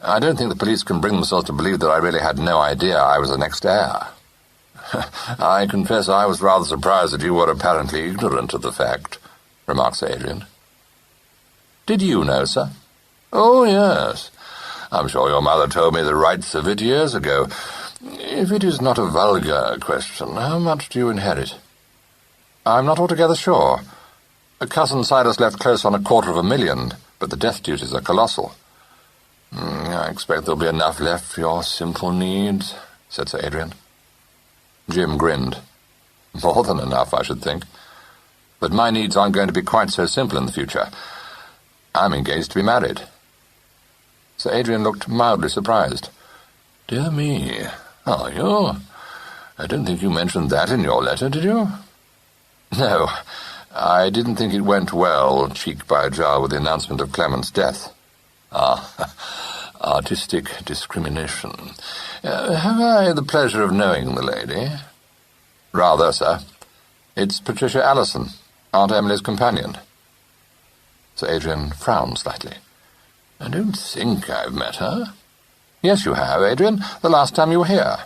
I don't think the police can bring themselves to believe that I really had no idea I was the next heir. I confess I was rather surprised that you were apparently ignorant of the fact, remarked Sir Adrian. Did you know, sir? Oh, yes. I'm sure your mother told me the rights of it years ago. If it is not a vulgar question, how much do you inherit? I'm not altogether sure. Cousin Silas left close on $250,000, but the death duties are colossal. I expect there'll be enough left for your simple needs, said Sir Adrian. Jim grinned. More than enough, I should think. But my needs aren't going to be quite so simple in the future. I'm engaged to be married. Sir Adrian looked mildly surprised. Dear me, are you? I don't think you mentioned that in your letter, did you? No, I didn't think it went well, cheek by jowl with the announcement of Clement's death. Artistic discrimination. Have I the pleasure of knowing the lady? Rather, sir. It's Patricia Allison, Aunt Emily's companion. Sir Adrian frowned slightly. I don't think I've met her. Yes, you have, Adrian, the last time you were here.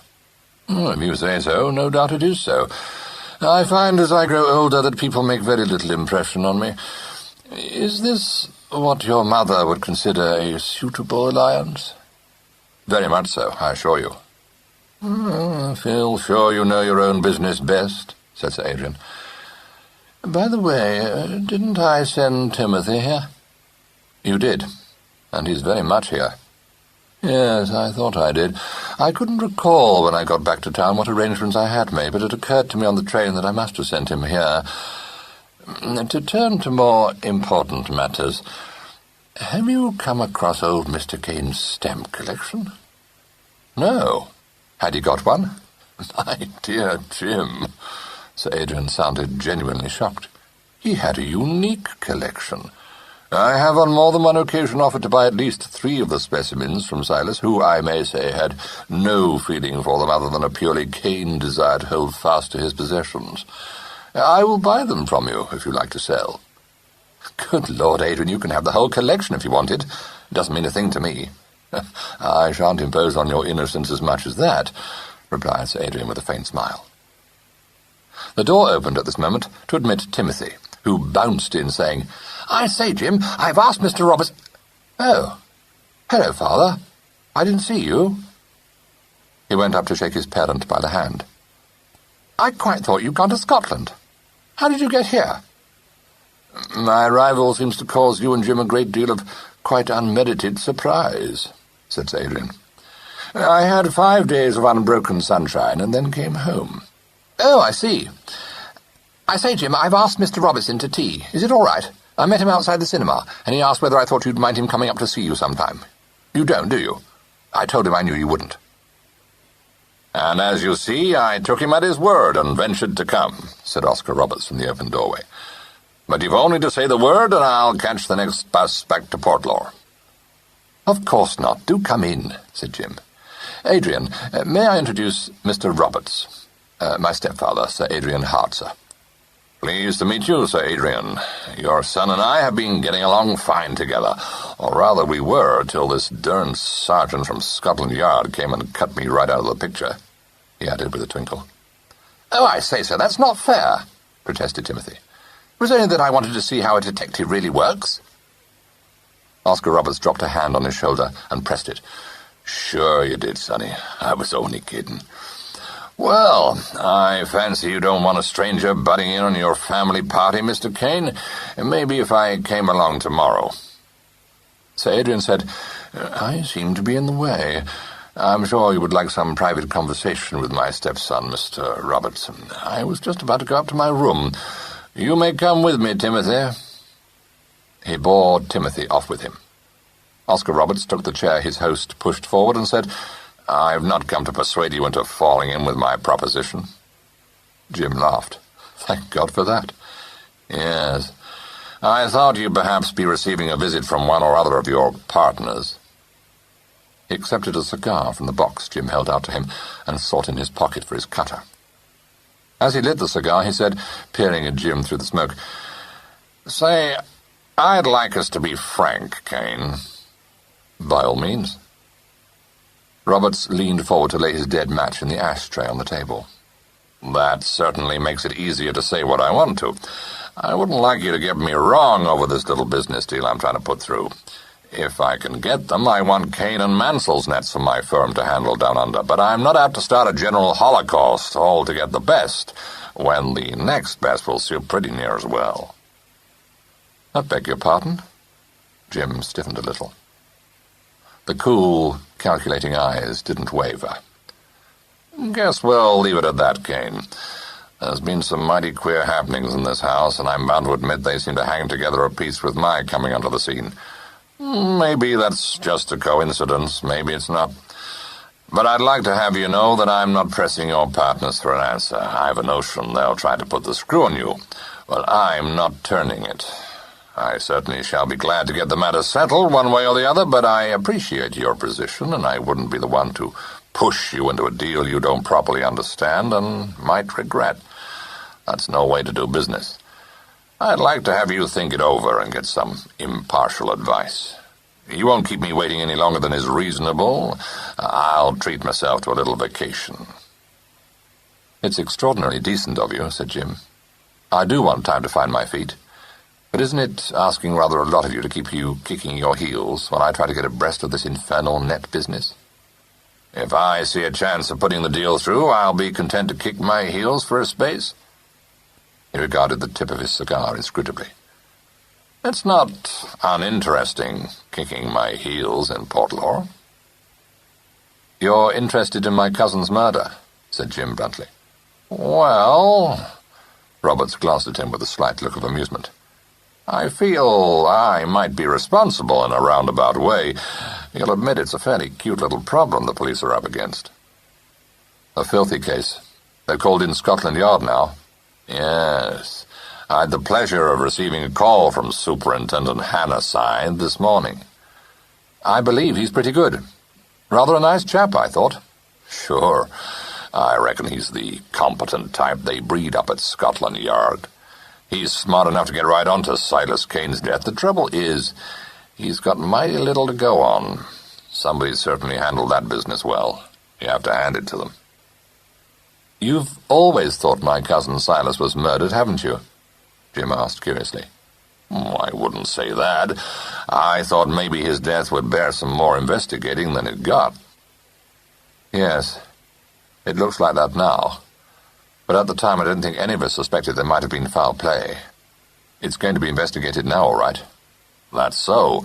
If you say so, no doubt it is so. I find as I grow older that people make very little impression on me. Is this what your mother would consider a suitable alliance? Very much so, I assure you. I feel sure you know your own business best, said Sir Adrian. By the way, didn't I send Timothy here? You did, and he's very much here. Yes, I thought I did. I couldn't recall when I got back to town what arrangements I had made, but it occurred to me on the train that I must have sent him here. To turn to more important matters, have you come across old Mr. Kane's stamp collection? No. Had he got one? My dear Jim, Sir Adrian sounded genuinely shocked. He had a unique collection. I have on more than one occasion offered to buy at least 3 of the specimens from Silas, who, I may say, had no feeling for them other than a purely Kane desire to hold fast to his possessions. I will buy them from you, if you like to sell. Good Lord, Adrian, you can have the whole collection if you want it. It doesn't mean a thing to me. I shan't impose on your innocence as much as that, replied Sir Adrian with a faint smile. The door opened at this moment to admit Timothy, who bounced in, saying, I say, Jim, I've asked Mr. Roberts— Oh, hello, Father. I didn't see you. He went up to shake his parent by the hand. I quite thought you'd gone to Scotland. How did you get here? My arrival seems to cause you and Jim a great deal of quite unmerited surprise, said Sir Adrian. I had 5 days of unbroken sunshine and then came home. Oh, I see. I say, Jim, I've asked Mr. Roberts in to tea. Is it all right? I met him outside the cinema, and he asked whether I thought you'd mind him coming up to see you sometime. You don't, do you? I told him I knew you wouldn't. And as you see, I took him at his word and ventured to come, said Oscar Roberts from the open doorway. But you've only to say the word, and I'll catch the next bus back to Portlaw. Of course not. Do come in, said Jim. Adrian, may I introduce Mr. Roberts, my stepfather, Sir Adrian Hartzer. Pleased to meet you, Sir Adrian. Your son and I have been getting along fine together, or rather we were, till this darned sergeant from Scotland Yard came and cut me right out of the picture, he added with a twinkle. Oh, I say, sir, that's not fair, protested Timothy. It was only that I wanted to see how a detective really works. Oscar Roberts dropped a hand on his shoulder and pressed it. Sure you did, sonny. I was only kidding. Well, I fancy you don't want a stranger butting in on your family party, Mr. Kane. Maybe if I came along tomorrow. Sir Adrian said, I seem to be in the way. I'm sure you would like some private conversation with my stepson, Mr. Robertson. I was just about to go up to my room. You may come with me, Timothy. He bore Timothy off with him. Oscar Roberts took the chair his host pushed forward and said, I've not come to persuade you into falling in with my proposition. Jim laughed. Thank God for that. Yes, I thought you'd perhaps be receiving a visit from one or other of your partners. He accepted a cigar from the box Jim held out to him and sought in his pocket for his cutter. As he lit the cigar, he said, peering at Jim through the smoke, "Say, I'd like us to be frank, Kane." "By all means." Roberts leaned forward to lay his dead match in the ashtray on the table. "That certainly makes it easier to say what I want to. I wouldn't like you to get me wrong over this little business deal I'm trying to put through. If I can get them, I want Kane and Mansell's nets for my firm to handle down under, but I'm not apt to start a general holocaust, all to get the best, when the next best will suit pretty near as well." "I beg your pardon?" Jim stiffened a little. The cool, calculating eyes didn't waver. "Guess we'll leave it at that, Kane. There's been some mighty queer happenings in this house, and I'm bound to admit they seem to hang together a piece with my coming onto the scene. Maybe that's just a coincidence, maybe it's not. But I'd like to have you know that I'm not pressing your partners for an answer. I've a notion they'll try to put the screw on you. Well, I'm not turning it. I certainly shall be glad to get the matter settled one way or the other, but I appreciate your position, and I wouldn't be the one to push you into a deal you don't properly understand and might regret. That's no way to do business. I'd like to have you think it over and get some impartial advice. You won't keep me waiting any longer than is reasonable. I'll treat myself to a little vacation." "It's extraordinarily decent of you," said Jim. "I do want time to find my feet. But isn't it asking rather a lot of you to keep you kicking your heels while I try to get abreast of this infernal net business?" "If I see a chance of putting the deal through, I'll be content to kick my heels for a space." He regarded the tip of his cigar inscrutably. "It's not uninteresting, kicking my heels in Portlaw." "You're interested in my cousin's murder," said Jim bluntly. "Well," Roberts glanced at him with a slight look of amusement, "I feel I might be responsible in a roundabout way. You'll admit it's a fairly cute little problem the police are up against." "A filthy case. They're called in Scotland Yard now." "Yes. I had the pleasure of receiving a call from Superintendent Hannasyde this morning." "I believe he's pretty good. Rather a nice chap, I thought." "Sure. I reckon he's the competent type they breed up at Scotland Yard. He's smart enough to get right on to Silas Kane's death. The trouble is, he's got mighty little to go on. Somebody certainly handled that business well. You have to hand it to them." "You've always thought my cousin Silas was murdered, haven't you?" Jim asked curiously. "I wouldn't say that. I thought maybe his death would bear some more investigating than it got." "Yes, it looks like that now. But at the time I didn't think any of us suspected there might have been foul play. It's going to be investigated now, all right." "That's so.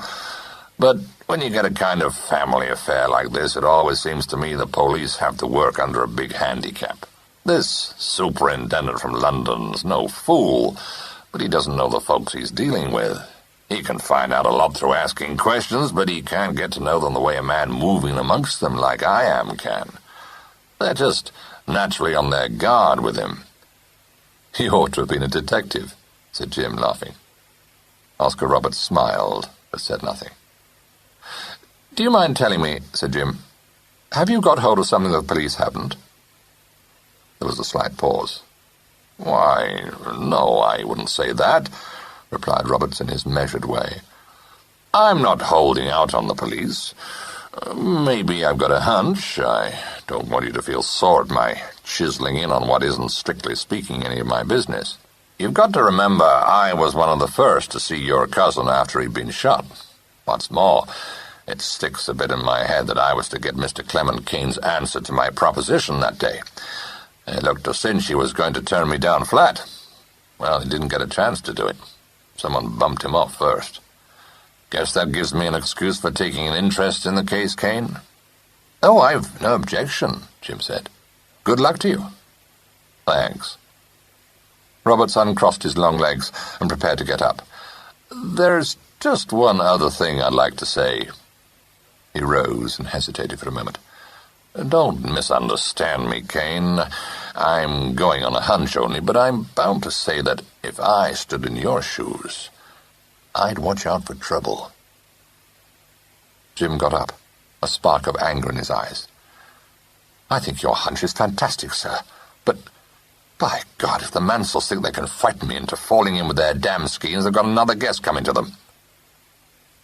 But when you get a kind of family affair like this, it always seems to me the police have to work under a big handicap. This superintendent from London's no fool, but he doesn't know the folks he's dealing with. He can find out a lot through asking questions, but he can't get to know them the way a man moving amongst them like I am can. They're just naturally on their guard with him." "He ought to have been a detective," said Jim, laughing. Oscar Roberts smiled, but said nothing. "Do you mind telling me," said Jim, "have you got hold of something the police haven't?" There was a slight pause. "Why, no, I wouldn't say that," replied Roberts in his measured way. "I'm not holding out on the police. Maybe I've got a hunch. I don't want you to feel sore at my chiseling in on what isn't, strictly speaking, any of my business. You've got to remember I was one of the first to see your cousin after he'd been shot. What's more, it sticks a bit in my head that I was to get Mr. Clement Kane's answer to my proposition that day. It looked a cinch he was going to turn me down flat. Well, he didn't get a chance to do it. Someone bumped him off first. Guess that gives me an excuse for taking an interest in the case, Kane?" "Oh, I've no objection," Jim said. "Good luck to you." "Thanks." Roberts uncrossed his long legs and prepared to get up. "There's just one other thing I'd like to say." He rose and hesitated for a moment. "Don't misunderstand me, Kane. I'm going on a hunch only, but I'm bound to say that if I stood in your shoes, I'd watch out for trouble." Jim got up a spark of anger in his eyes. "I think your hunch is fantastic, sir, but, by God, if the Mansells think they can frighten me into falling in with their damn schemes, they've got another guest coming to them."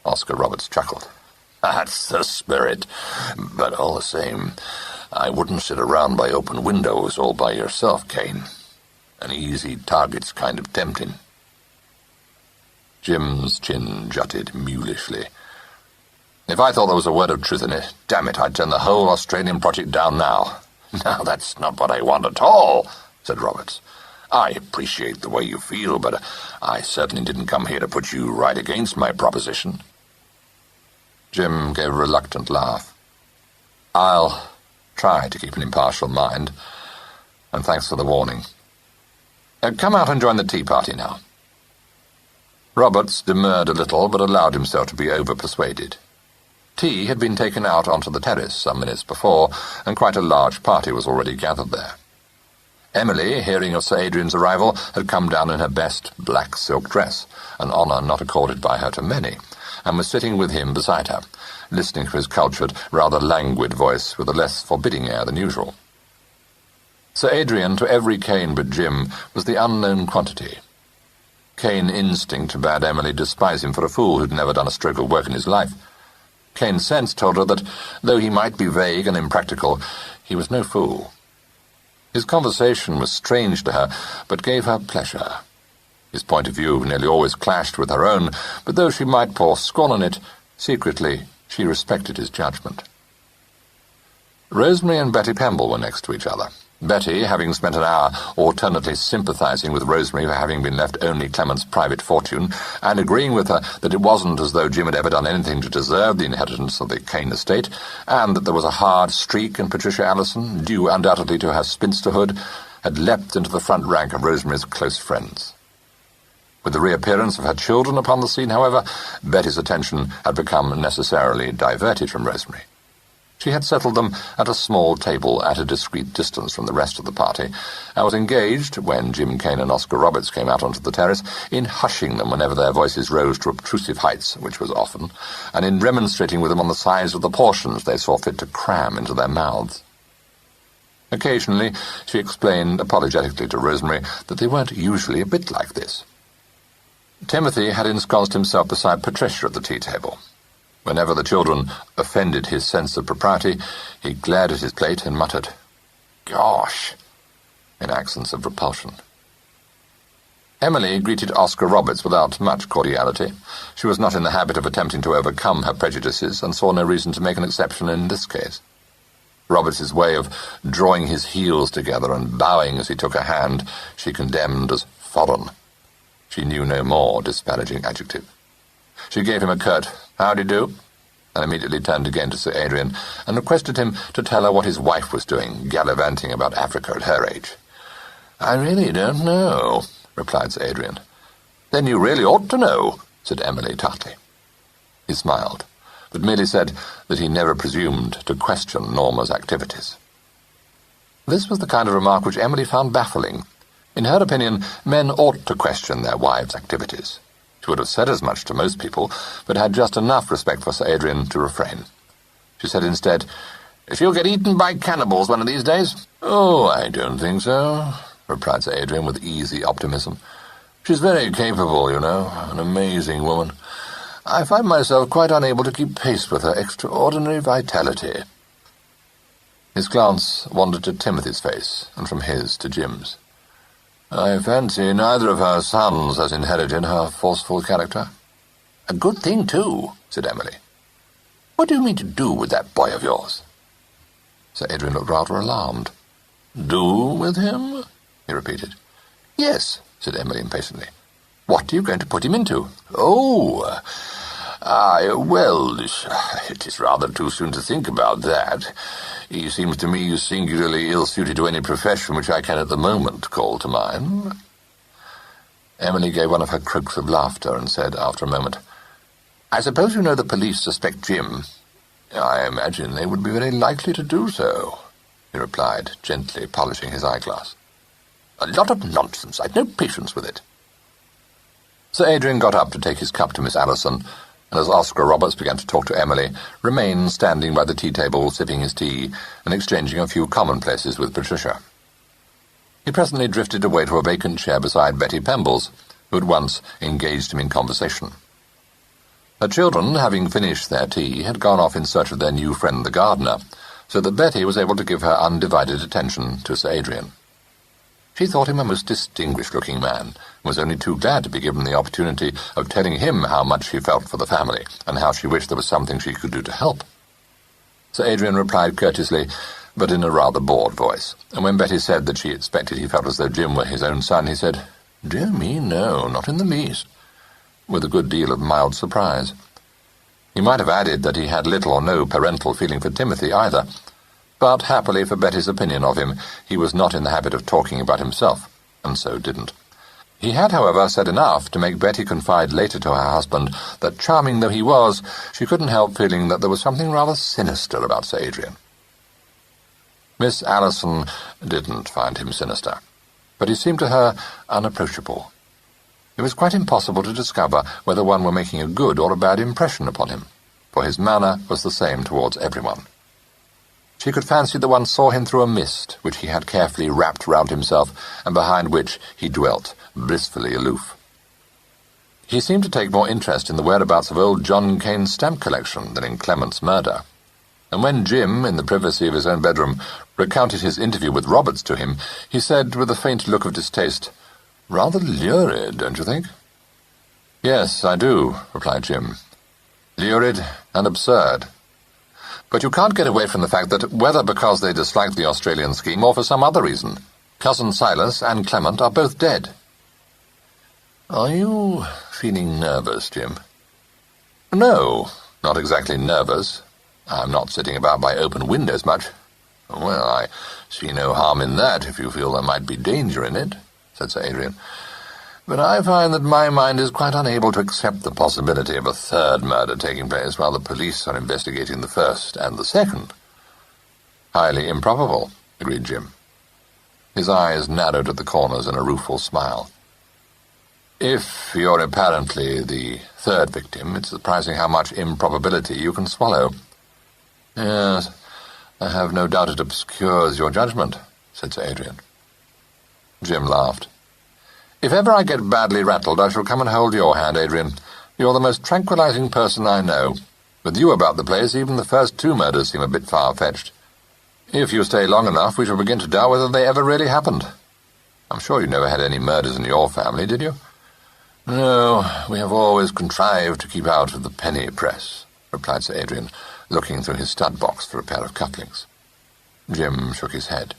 Oscar Roberts chuckled. "That's the spirit. But all the same, I wouldn't sit around by open windows all by yourself, Kane. An easy target's kind of tempting." Jim's chin jutted mulishly. "If I thought there was a word of truth in it, damn it, I'd turn the whole Australian project down now." "Now, that's not what I want at all," said Roberts. "I appreciate the way you feel, but I certainly didn't come here to put you right against my proposition." Jim gave a reluctant laugh. "I'll try to keep an impartial mind, and thanks for the warning. Come out and join the tea party now." Roberts demurred a little, but allowed himself to be over-persuaded. Tea had been taken out onto the terrace some minutes before, and quite a large party was already gathered there. Emily, hearing of Sir Adrian's arrival, had come down in her best black silk dress, an honour not accorded by her to many, and was sitting with him beside her, listening to his cultured, rather languid voice with a less forbidding air than usual. Sir Adrian, to every Kane but Jim, was the unknown quantity. Kane instinct bade Emily despise him for a fool who'd never done a stroke of work in his life. Kane's sense told her that, though he might be vague and impractical, he was no fool. His conversation was strange to her, but gave her pleasure. His point of view nearly always clashed with her own, but though she might pour scorn on it, secretly she respected his judgment. Rosemary and Betty Pemble were next to each other. Betty, having spent an hour alternately sympathizing with Rosemary for having been left only Clement's private fortune, and agreeing with her that it wasn't as though Jim had ever done anything to deserve the inheritance of the Kane estate, and that there was a hard streak in Patricia Allison, due undoubtedly to her spinsterhood, had leapt into the front rank of Rosemary's close friends. With the reappearance of her children upon the scene, however, Betty's attention had become necessarily diverted from Rosemary. She had settled them at a small table at a discreet distance from the rest of the party, and was engaged, when Jim Kane and Oscar Roberts came out onto the terrace, in hushing them whenever their voices rose to obtrusive heights, which was often, and in remonstrating with them on the size of the portions they saw fit to cram into their mouths. Occasionally she explained apologetically to Rosemary that they weren't usually a bit like this. Timothy had ensconced himself beside Patricia at the tea-table. Whenever the children offended his sense of propriety, he glared at his plate and muttered, "Gosh," in accents of repulsion. Emily greeted Oscar Roberts without much cordiality. She was not in the habit of attempting to overcome her prejudices, and saw no reason to make an exception in this case. Roberts's way of drawing his heels together and bowing as he took her hand she condemned as foreign. She knew no more disparaging adjective. She gave him a curt "Howdy do," and immediately turned again to Sir Adrian and requested him to tell her what his wife was doing, gallivanting about Africa at her age. "I really don't know," replied Sir Adrian. "Then you really ought to know," said Emily tartly. He smiled, but merely said that he never presumed to question Norma's activities. This was the kind of remark which Emily found baffling. In her opinion, men ought to question their wives' activities. She would have said as much to most people, but had just enough respect for Sir Adrian to refrain. She said instead, "She'll get eaten by cannibals one of these days." "Oh, I don't think so," replied Sir Adrian with easy optimism. "She's very capable, you know, an amazing woman. I find myself quite unable to keep pace with her extraordinary vitality." His glance wandered to Timothy's face, and from his to Jim's. "I fancy neither of her sons has inherited her forceful character." "A good thing, too," said Emily. "What do you mean to do with that boy of yours?" Sir Adrian looked rather alarmed. "Do with him?" he repeated. "Yes," said Emily impatiently. "What are you going to put him into?" "Oh, well, it is rather too soon to think about that. He seems to me singularly ill-suited to any profession which I can at the moment call to mind." Emily gave one of her croaks of laughter and said, after a moment, "I suppose you know the police suspect Jim?" "I imagine they would be very likely to do so," he replied, gently polishing his eyeglass. "A lot of nonsense. I've no patience with it." Sir Adrian got up to take his cup to Miss Allison, and as Oscar Roberts began to talk to Emily, remained standing by the tea-table, sipping his tea and exchanging a few commonplaces with Patricia. He presently drifted away to a vacant chair beside Betty Pembles, who at once engaged him in conversation. Her children, having finished their tea, had gone off in search of their new friend the gardener, so that Betty was able to give her undivided attention to Sir Adrian. She thought him a most distinguished-looking man, and was only too glad to be given the opportunity of telling him how much she felt for the family, and how she wished there was something she could do to help. Sir Adrian replied courteously, but in a rather bored voice, and when Betty said that she expected he felt as though Jim were his own son, he said, "Dear me, no, not in the least," with a good deal of mild surprise. He might have added that he had little or no parental feeling for Timothy either, but happily for Betty's opinion of him, he was not in the habit of talking about himself, and so didn't. He had, however, said enough to make Betty confide later to her husband that, charming though he was, she couldn't help feeling that there was something rather sinister about Sir Adrian. Miss Allison didn't find him sinister, but he seemed to her unapproachable. It was quite impossible to discover whether one were making a good or a bad impression upon him, for his manner was the same towards everyone. She could fancy that one saw him through a mist which he had carefully wrapped round himself, and behind which he dwelt, blissfully aloof. He seemed to take more interest in the whereabouts of old John Cain's stamp collection than in Clement's murder, and when Jim, in the privacy of his own bedroom, recounted his interview with Roberts to him, he said, with a faint look of distaste, "Rather lurid, don't you think?" "Yes, I do," replied Jim. "Lurid and absurd. But you can't get away from the fact that, whether because they disliked the Australian scheme or for some other reason, Cousin Silas and Clement are both dead." "Are you feeling nervous, Jim?" "No, not exactly nervous. I'm not sitting about by open windows much." "Well, I see no harm in that if you feel there might be danger in it," said Sir Adrian. "But I find that my mind is quite unable to accept the possibility of a third murder taking place while the police are investigating the first and the second." "Highly improbable," agreed Jim. His eyes narrowed at the corners in a rueful smile. "If you're apparently the third victim, it's surprising how much improbability you can swallow." "Yes, I have no doubt it obscures your judgment," said Sir Adrian. Jim laughed. "If ever I get badly rattled, I shall come and hold your hand, Adrian. You're the most tranquilizing person I know. With you about the place, even the first two murders seem a bit far-fetched. If you stay long enough, we shall begin to doubt whether they ever really happened. I'm sure you never had any murders in your family, did you?" "No, we have always contrived to keep out of the penny press," replied Sir Adrian, looking through his stud-box for a pair of cufflinks. Jim shook his head.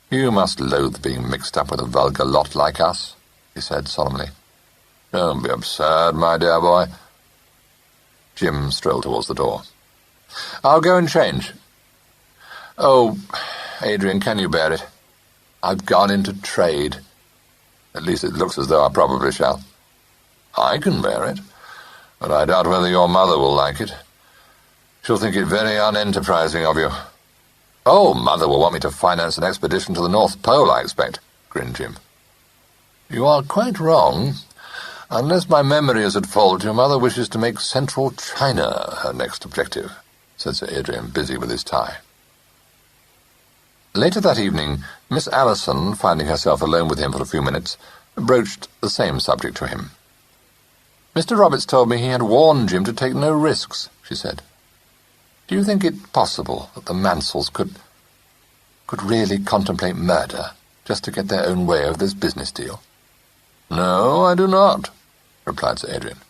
"You must loathe being mixed up with a vulgar lot like us," he said solemnly. "Don't be absurd, my dear boy." Jim strolled towards the door. "I'll go and change." "Oh, Adrian, can you bear it? I've gone into trade. At least it looks as though I probably shall." "I can bear it, but I doubt whether your mother will like it. She'll think it very unenterprising of you." "Oh, Mother will want me to finance an expedition to the North Pole, I expect," grinned Jim. "You are quite wrong. Unless my memory is at fault, your mother wishes to make Central China her next objective," said Sir Adrian, busy with his tie. Later that evening, Miss Allison, finding herself alone with him for a few minutes, broached the same subject to him. "Mr. Roberts told me he had warned Jim to take no risks," she said. "Do you think it possible that the Mansells could really contemplate murder just to get their own way of this business deal?" "No, I do not," replied Sir Adrian.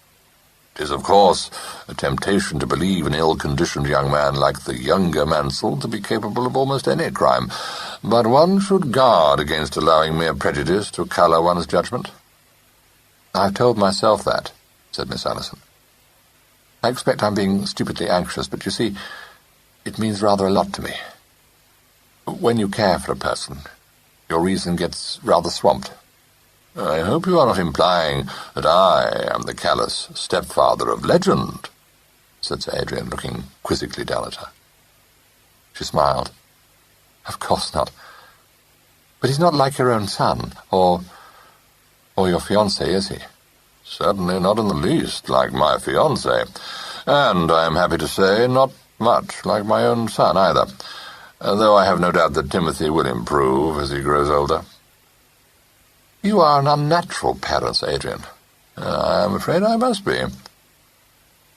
"It is, of course, a temptation to believe an ill-conditioned young man like the younger Mansell to be capable of almost any crime, but one should guard against allowing mere prejudice to colour one's judgment." "I've told myself that," said Miss Allison. "I expect I'm being stupidly anxious, but you see, it means rather a lot to me. When you care for a person, your reason gets rather swamped." "I hope you are not implying that I am the callous stepfather of legend," said Sir Adrian, looking quizzically down at her. She smiled. "Of course not. But he's not like your own son, or your fiancé, is he?" Certainly not in the least like my fiancée, and I am happy to say not much like my own son either, though I have no doubt that Timothy will improve as he grows older. You are an unnatural parent, Adrian. I am afraid I must be.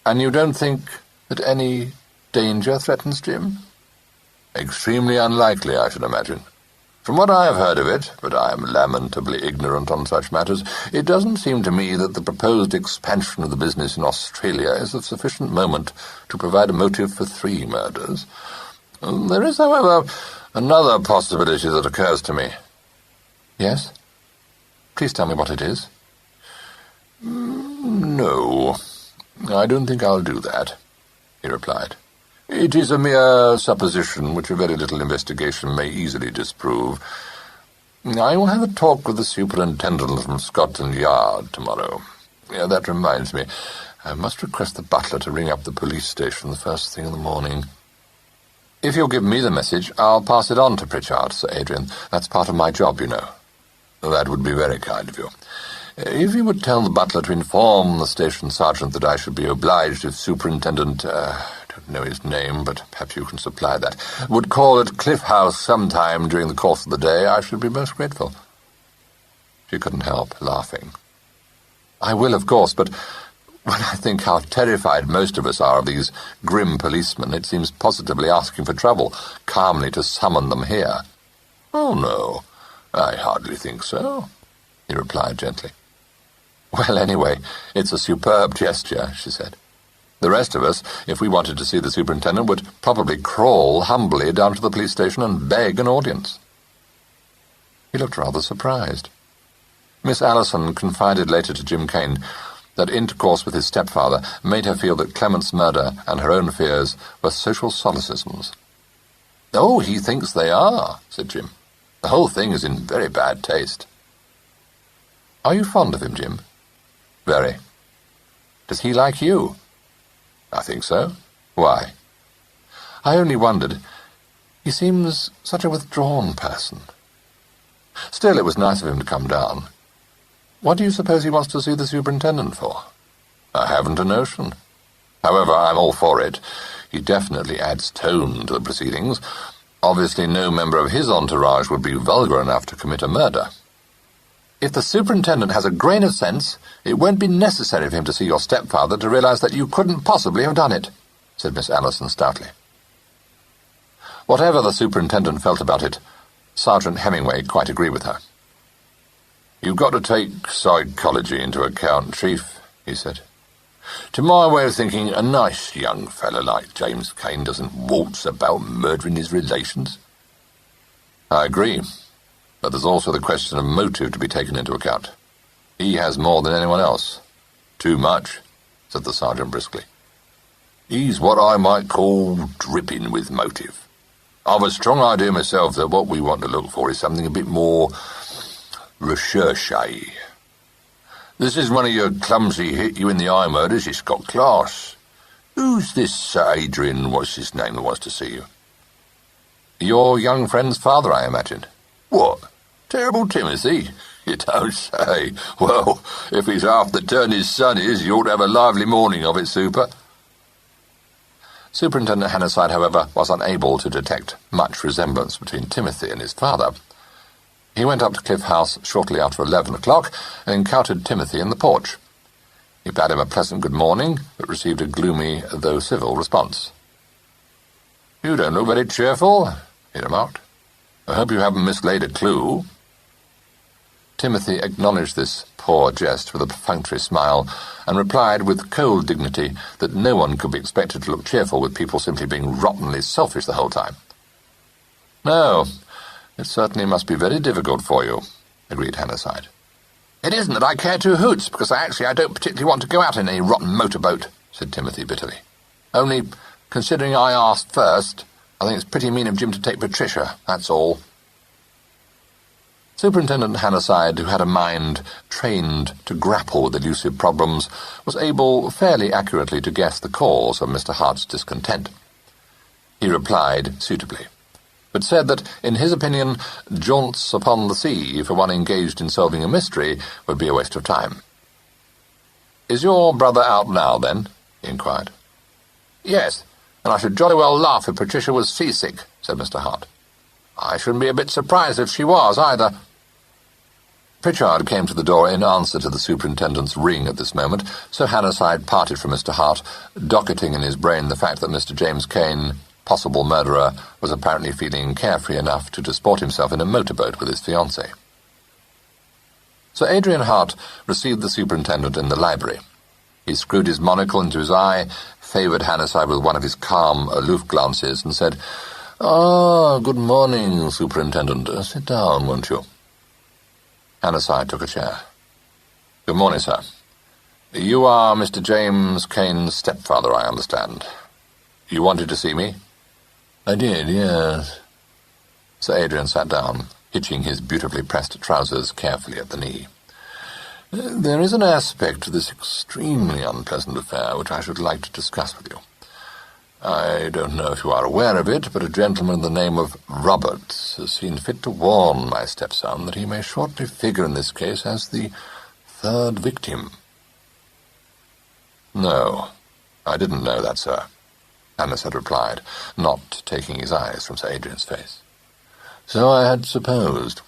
And you don't think that any danger threatens Jim? Extremely unlikely, I should imagine. From what I have heard of it, but I am lamentably ignorant on such matters, it doesn't seem to me that the proposed expansion of the business in Australia is of sufficient moment to provide a motive for 3 murders. There is, however, another possibility that occurs to me. Yes? Please tell me what it is. No, I don't think I'll do that, he replied. It is a mere supposition which a very little investigation may easily disprove. I will have a talk with the superintendent from Scotland Yard tomorrow. That reminds me, I must request the butler to ring up the police station the first thing in the morning. If you'll give me the message, I'll pass it on to Pritchard, Sir Adrian. That's part of my job, you know. That would be very kind of you. If you would tell the butler to inform the station sergeant that I should be obliged if Superintendent, I don't know his name, but perhaps you can supply that, would call at Cliff House sometime during the course of the day, I should be most grateful. She couldn't help laughing. I will, of course, but when I think how terrified most of us are of these grim policemen, it seems positively asking for trouble, calmly to summon them here. Oh, no, I hardly think so, he replied gently. Well, anyway, it's a superb gesture, she said. The rest of us, if we wanted to see the superintendent, would probably crawl humbly down to the police station and beg an audience. He looked rather surprised. Miss Allison confided later to Jim Kane that intercourse with his stepfather made her feel that Clement's murder and her own fears were social solecisms. Oh, he thinks they are, said Jim. The whole thing is in very bad taste. Are you fond of him, Jim? Very. Does he like you? I think so. Why? I only wondered. He seems such a withdrawn person. Still, it was nice of him to come down. What do you suppose he wants to see the superintendent for? I haven't a notion. However, I'm all for it. He definitely adds tone to the proceedings. Obviously, no member of his entourage would be vulgar enough to commit a murder. If the superintendent has a grain of sense, it won't be necessary for him to see your stepfather to realize that you couldn't possibly have done it, said Miss Allison stoutly. Whatever the superintendent felt about it, Sergeant Hemingway quite agreed with her. You've got to take psychology into account, Chief, he said. To my way of thinking, a nice young fellow like James Kane doesn't waltz about murdering his relations. I agree. But there's also the question of motive to be taken into account. He has more than anyone else. Too much, said the sergeant briskly. He's what I might call dripping with motive. I've a strong idea myself that what we want to look for is something a bit more recherché. This is one of your clumsy hit-you-in-the-eye murders. It's got class. Who's this Adrian, what's his name, that wants to see you? Your young friend's father, I imagine. What? Terrible Timothy? You don't say. Well, if he's half the turn his son is, you ought to have a lively morning of it, Super. Superintendent Hannaside, however, was unable to detect much resemblance between Timothy and his father. He went up to Cliff House shortly after 11 o'clock and encountered Timothy in the porch. He bade him a pleasant good morning, but received a gloomy, though civil, response. You don't look very cheerful, he remarked. I hope you haven't mislaid a clue. Timothy acknowledged this poor jest with a perfunctory smile, and replied with cold dignity that no one could be expected to look cheerful with people simply being rottenly selfish the whole time. No, it certainly must be very difficult for you, agreed Hannaside. It isn't that I care two hoots, because I don't particularly want to go out in any rotten motorboat, said Timothy bitterly. Only, considering I asked first, I think it's pretty mean of Jim to take Patricia, that's all. Superintendent Hannaside, who had a mind trained to grapple with elusive problems, was able fairly accurately to guess the cause of Mr. Hart's discontent. He replied suitably, but said that, in his opinion, jaunts upon the sea for one engaged in solving a mystery would be a waste of time. "Is your brother out now, then?" he inquired. "Yes, and I should jolly well laugh if Patricia was seasick," said Mr. Hart. "I shouldn't be a bit surprised if she was, either." Pritchard came to the door in answer to the superintendent's ring at this moment, so Hannasyde parted from Mr. Hart, docketing in his brain the fact that Mr. James Cain, possible murderer, was apparently feeling carefree enough to disport himself in a motorboat with his fiancée. Sir Adrian Hart received the superintendent in the library. He screwed his monocle into his eye, favoured Hannasyde with one of his calm, aloof glances, and said, "Ah, good morning, Superintendent. Sit down, won't you?" Hannasyde took a chair. "Good morning, sir. You are Mr. James Cain's stepfather, I understand. You wanted to see me?" "I did, yes." Sir Adrian sat down, hitching his beautifully pressed trousers carefully at the knee. "There is an aspect to this extremely unpleasant affair which I should like to discuss with you. I don't know if you are aware of it, but a gentleman of the name of Roberts has seen fit to warn my stepson that he may shortly figure in this case as the third victim." "No, I didn't know that, sir," Hannasyde replied, not taking his eyes from Sir Adrian's face. "So I had supposed.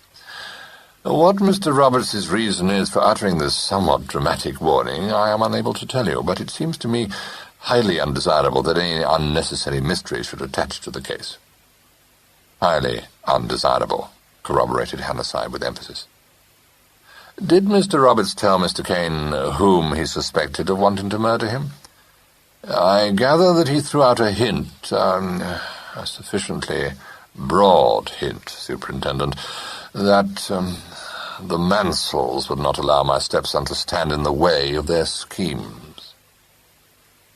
What Mr. Roberts's reason is for uttering this somewhat dramatic warning I am unable to tell you, but it seems to me highly undesirable that any unnecessary mystery should attach to the case." "Highly undesirable," corroborated Hannasyde with emphasis. "Did Mr. Roberts tell Mr. Cain whom he suspected of wanting to murder him?" "I gather that he threw out a hint, a sufficiently broad hint, Superintendent, that the Mansells would not allow my stepson to stand in the way of their schemes."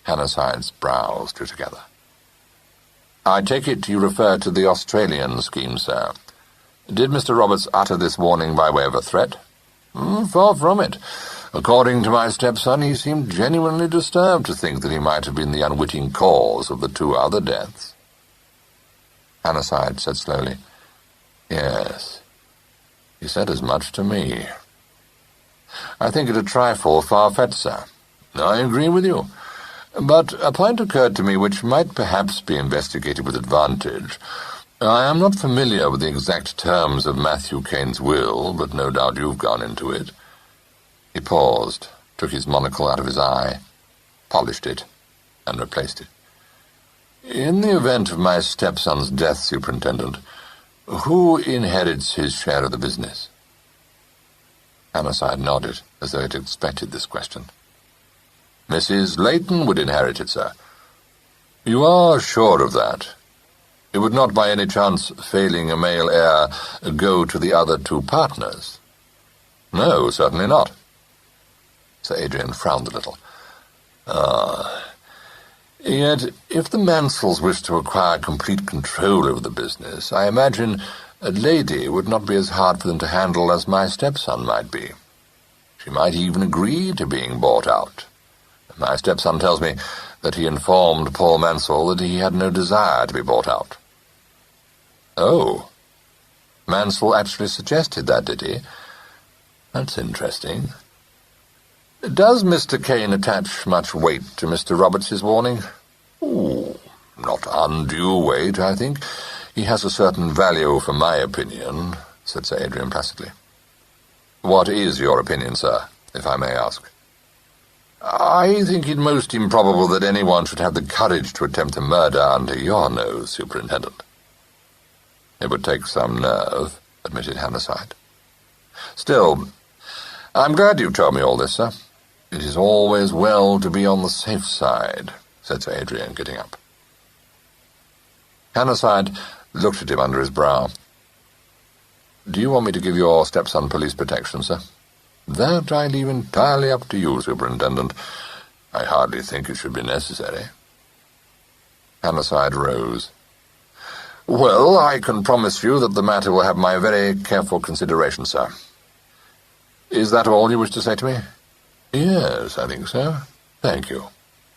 Hannasyde's brows drew together. "I take it you refer to the Australian scheme, sir. Did Mr. Roberts utter this warning by way of a threat?" "Far from it. According to my stepson, he seemed genuinely disturbed to think that he might have been the unwitting cause of the two other deaths." Hannasyde said slowly, "Yes, he said as much to me. I think it a trifle far-fetched, sir. I agree with you. But a point occurred to me which might perhaps be investigated with advantage. I am not familiar with the exact terms of Matthew Cain's will, but no doubt you've gone into it." He paused, took his monocle out of his eye, polished it, and replaced it. "In the event of my stepson's death, Superintendent, who inherits his share of the business?" Hannasyde nodded, as though he had expected this question. "Mrs. Leighton would inherit it, sir." "You are sure of that? It would not by any chance, failing a male heir, go to the other two partners?" "No, certainly not." Sir Adrian frowned a little. Yet, if the Mansells wish to acquire complete control over the business, I imagine a lady would not be as hard for them to handle as my stepson might be. She might even agree to being bought out. My stepson tells me that he informed Paul Mansell that he had no desire to be bought out." "Oh, Mansell actually suggested that, did he? That's interesting. Does Mr. Cain attach much weight to Mr. Roberts's warning?" "Not undue weight, I think. He has a certain value for my opinion," said Sir Adrian placidly. "What is your opinion, sir, if I may ask?" "I think it most improbable that anyone should have the courage to attempt a murder under your nose, Superintendent." "It would take some nerve," admitted Hannasyde. "Still, I'm glad you've told me all this, sir. It is always well to be on the safe side," said Sir Adrian, getting up. Hannasyde looked at him under his brow. "Do you want me to give your stepson police protection, sir?" "That I leave entirely up to you, Superintendent. I hardly think it should be necessary." Hannasyde rose. "Well, I can promise you that the matter will have my very careful consideration, sir. Is that all you wish to say to me?" "Yes, I think so. Thank you,"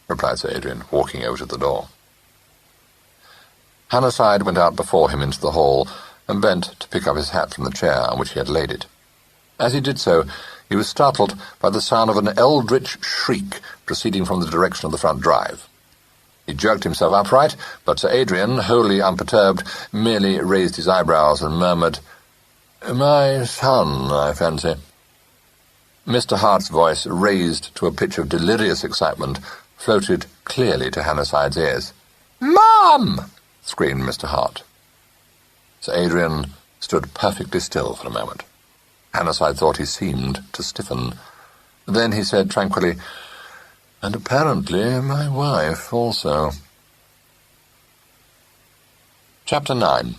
replied Sir Adrian, walking over to the door. Hannasyde went out before him into the hall and bent to pick up his hat from the chair on which he had laid it. As he did so, he was startled by the sound of an eldritch shriek proceeding from the direction of the front drive. He jerked himself upright, but Sir Adrian, wholly unperturbed, merely raised his eyebrows and murmured, "My son, I fancy." Mr. Hart's voice, raised to a pitch of delirious excitement, floated clearly to Hannaside's ears. "Mum!" screamed Mr. Hart. Sir Adrian stood perfectly still for a moment. Hannaside thought he seemed to stiffen. Then he said tranquilly, "And apparently my wife also." Chapter 9.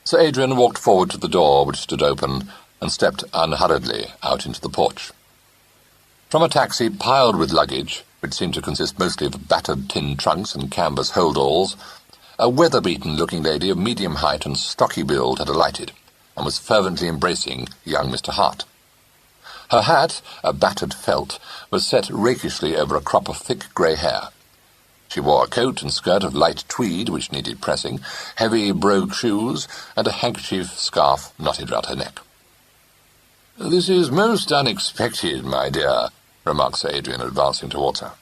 Sir Adrian walked forward to the door, which stood open, and stepped unhurriedly out into the porch. From a taxi piled with luggage, which seemed to consist mostly of battered tin trunks and canvas holdalls, a weather-beaten-looking lady of medium height and stocky build had alighted, and was fervently embracing young Mr. Hart. Her hat, a battered felt, was set rakishly over a crop of thick grey hair. She wore a coat and skirt of light tweed, which needed pressing, heavy brogue shoes, and a handkerchief scarf knotted round her neck. "This is most unexpected, my dear," remarked Sir Adrian, advancing towards her.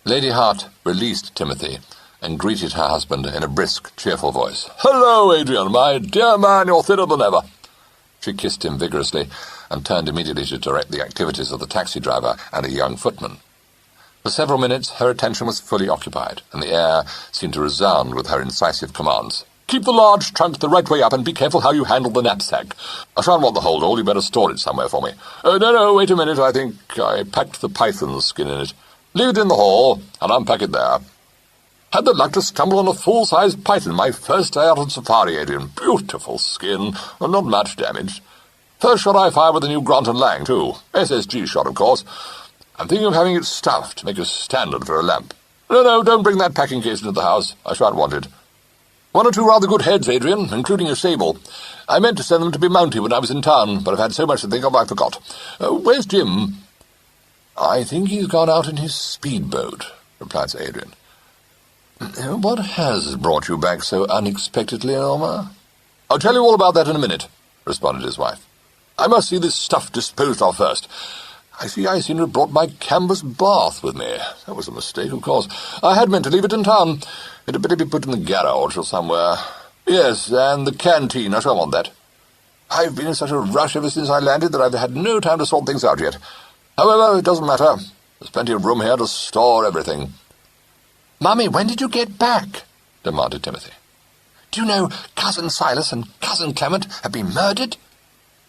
Lady Hart released Timothy and greeted her husband in a brisk, cheerful voice. "Hello, Adrian, my dear man, you're thinner than ever." She kissed him vigorously and turned immediately to direct the activities of the taxi driver and a young footman. For several minutes her attention was fully occupied, and the air seemed to resound with her incisive commands. "Keep the large trunk the right way up, and be careful how you handle the knapsack. I shan't want the holdall, you'd better store it somewhere for me. No, wait a minute, I think I packed the python's skin in it. Leave it in the hall, and unpack it there. Had the luck to stumble on a full-sized python, my first day out on safari, Adrian. Beautiful skin, and not much damage. First shot I fired with the new Grant & Lang, too. SSG shot, of course. I'm thinking of having it stuffed to make a standard for a lamp. No, don't bring that packing case into the house. I shan't want it. One or two rather good heads, Adrian, including a sable. I meant to send them to be mounted when I was in town, but I've had so much to think of I forgot. Where's Jim?" "I think he's gone out in his speedboat," replied Sir Adrian. "What has brought you back so unexpectedly, Elmer?" "I'll tell you all about that in a minute," responded his wife. "I must see this stuff disposed of first. I seem to have brought my canvas bath with me. That was a mistake, of course. I had meant to leave it in town. It had better be put in the garage or somewhere. Yes, and the canteen, I shall want that. I've been in such a rush ever since I landed that I've had no time to sort things out yet. However, it doesn't matter. There's plenty of room here to store everything." "Mummy, when did you get back?" demanded Timothy. "Do you know Cousin Silas and Cousin Clement have been murdered?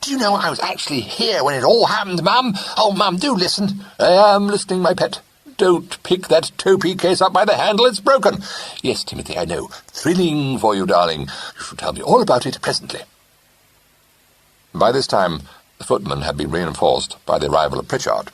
Do you know I was actually here when it all happened, Mum? Oh, Mum, do listen." "I am listening, my pet. Don't pick that topi case up by the handle, it's broken." "Yes, Timothy, I know. Thrilling for you, darling. You shall tell me all about it presently." By this time, the footman had been reinforced by the arrival of Pritchard.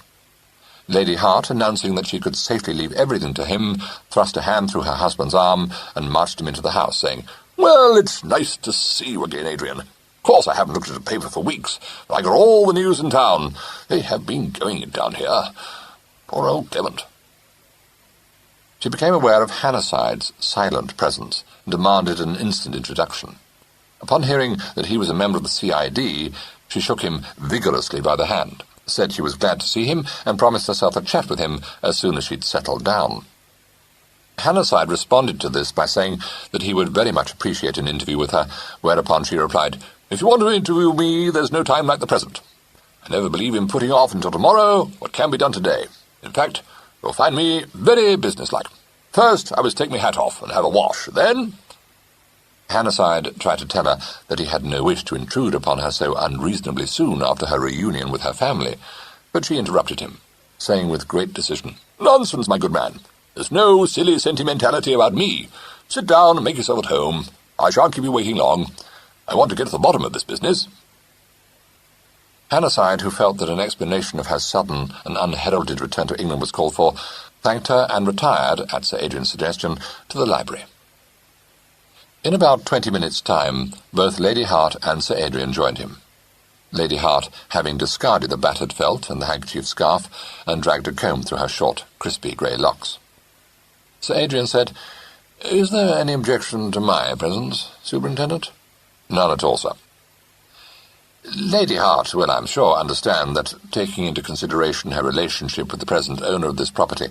Lady Hart, announcing that she could safely leave everything to him, thrust a hand through her husband's arm and marched him into the house, saying, "Well, it's nice to see you again, Adrian. Of course, I haven't looked at a paper for weeks, but I got all the news in town. They have been going it down here. Poor old Clement." She became aware of Hannaside's silent presence and demanded an instant introduction. Upon hearing that he was a member of the CID, she shook him vigorously by the hand, said she was glad to see him, and promised herself a chat with him as soon as she'd settled down. Hannaside responded to this by saying that he would very much appreciate an interview with her, whereupon she replied, "If you want to interview me, there's no time like the present. I never believe in putting off until tomorrow what can be done today. In fact, you'll find me very businesslike. First, I must take my hat off and have a wash. Then—" Hannaside tried to tell her that he had no wish to intrude upon her so unreasonably soon after her reunion with her family, but she interrupted him, saying with great decision, "Nonsense, my good man. There's no silly sentimentality about me. Sit down and make yourself at home. I shan't keep you waiting long. I want to get to the bottom of this business." Hannaside, who felt that an explanation of her sudden and unheralded return to England was called for, thanked her and retired, at Sir Adrian's suggestion, to the library. In about 20 minutes' time, both Lady Hart and Sir Adrian joined him. Lady Hart having discarded the battered felt and the handkerchief scarf, and dragged a comb through her short, crispy grey locks. Sir Adrian said, "Is there any objection to my presence, Superintendent?" "None at all, sir." Lady Hart will, I'm sure, understand that, taking into consideration her relationship with the present owner of this property,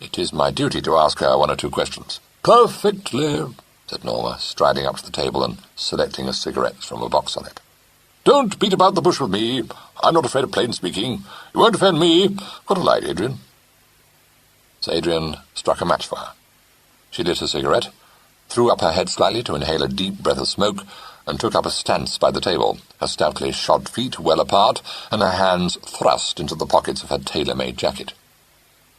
it is my duty to ask her one or two questions." "Perfectly," said Norma, striding up to the table and selecting a cigarette from a box on it. "Don't beat about the bush with me. I'm not afraid of plain speaking. You won't offend me. Got a light, Adrian?" Sir Adrian struck a match for her. She lit a cigarette, threw up her head slightly to inhale a deep breath of smoke, and took up a stance by the table, her stoutly shod feet well apart, and her hands thrust into the pockets of her tailor-made jacket.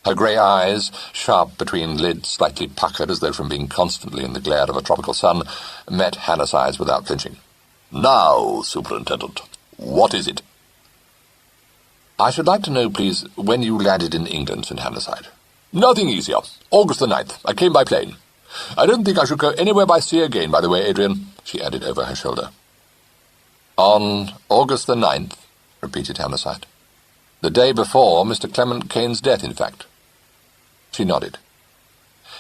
Her grey eyes, sharp between lids slightly puckered as though from being constantly in the glare of a tropical sun, met Hannah's eyes without flinching. "Now, Superintendent, what is it?" "I should like to know, please, when you landed in England," said Hannah sighed. "Nothing easier. August the 9th. I came by plane. I don't think I should go anywhere by sea again, by the way, Adrian," she added over her shoulder. "On August the 9th, repeated Hannah. "The day before Mr. Clement Kane's death, in fact." She nodded.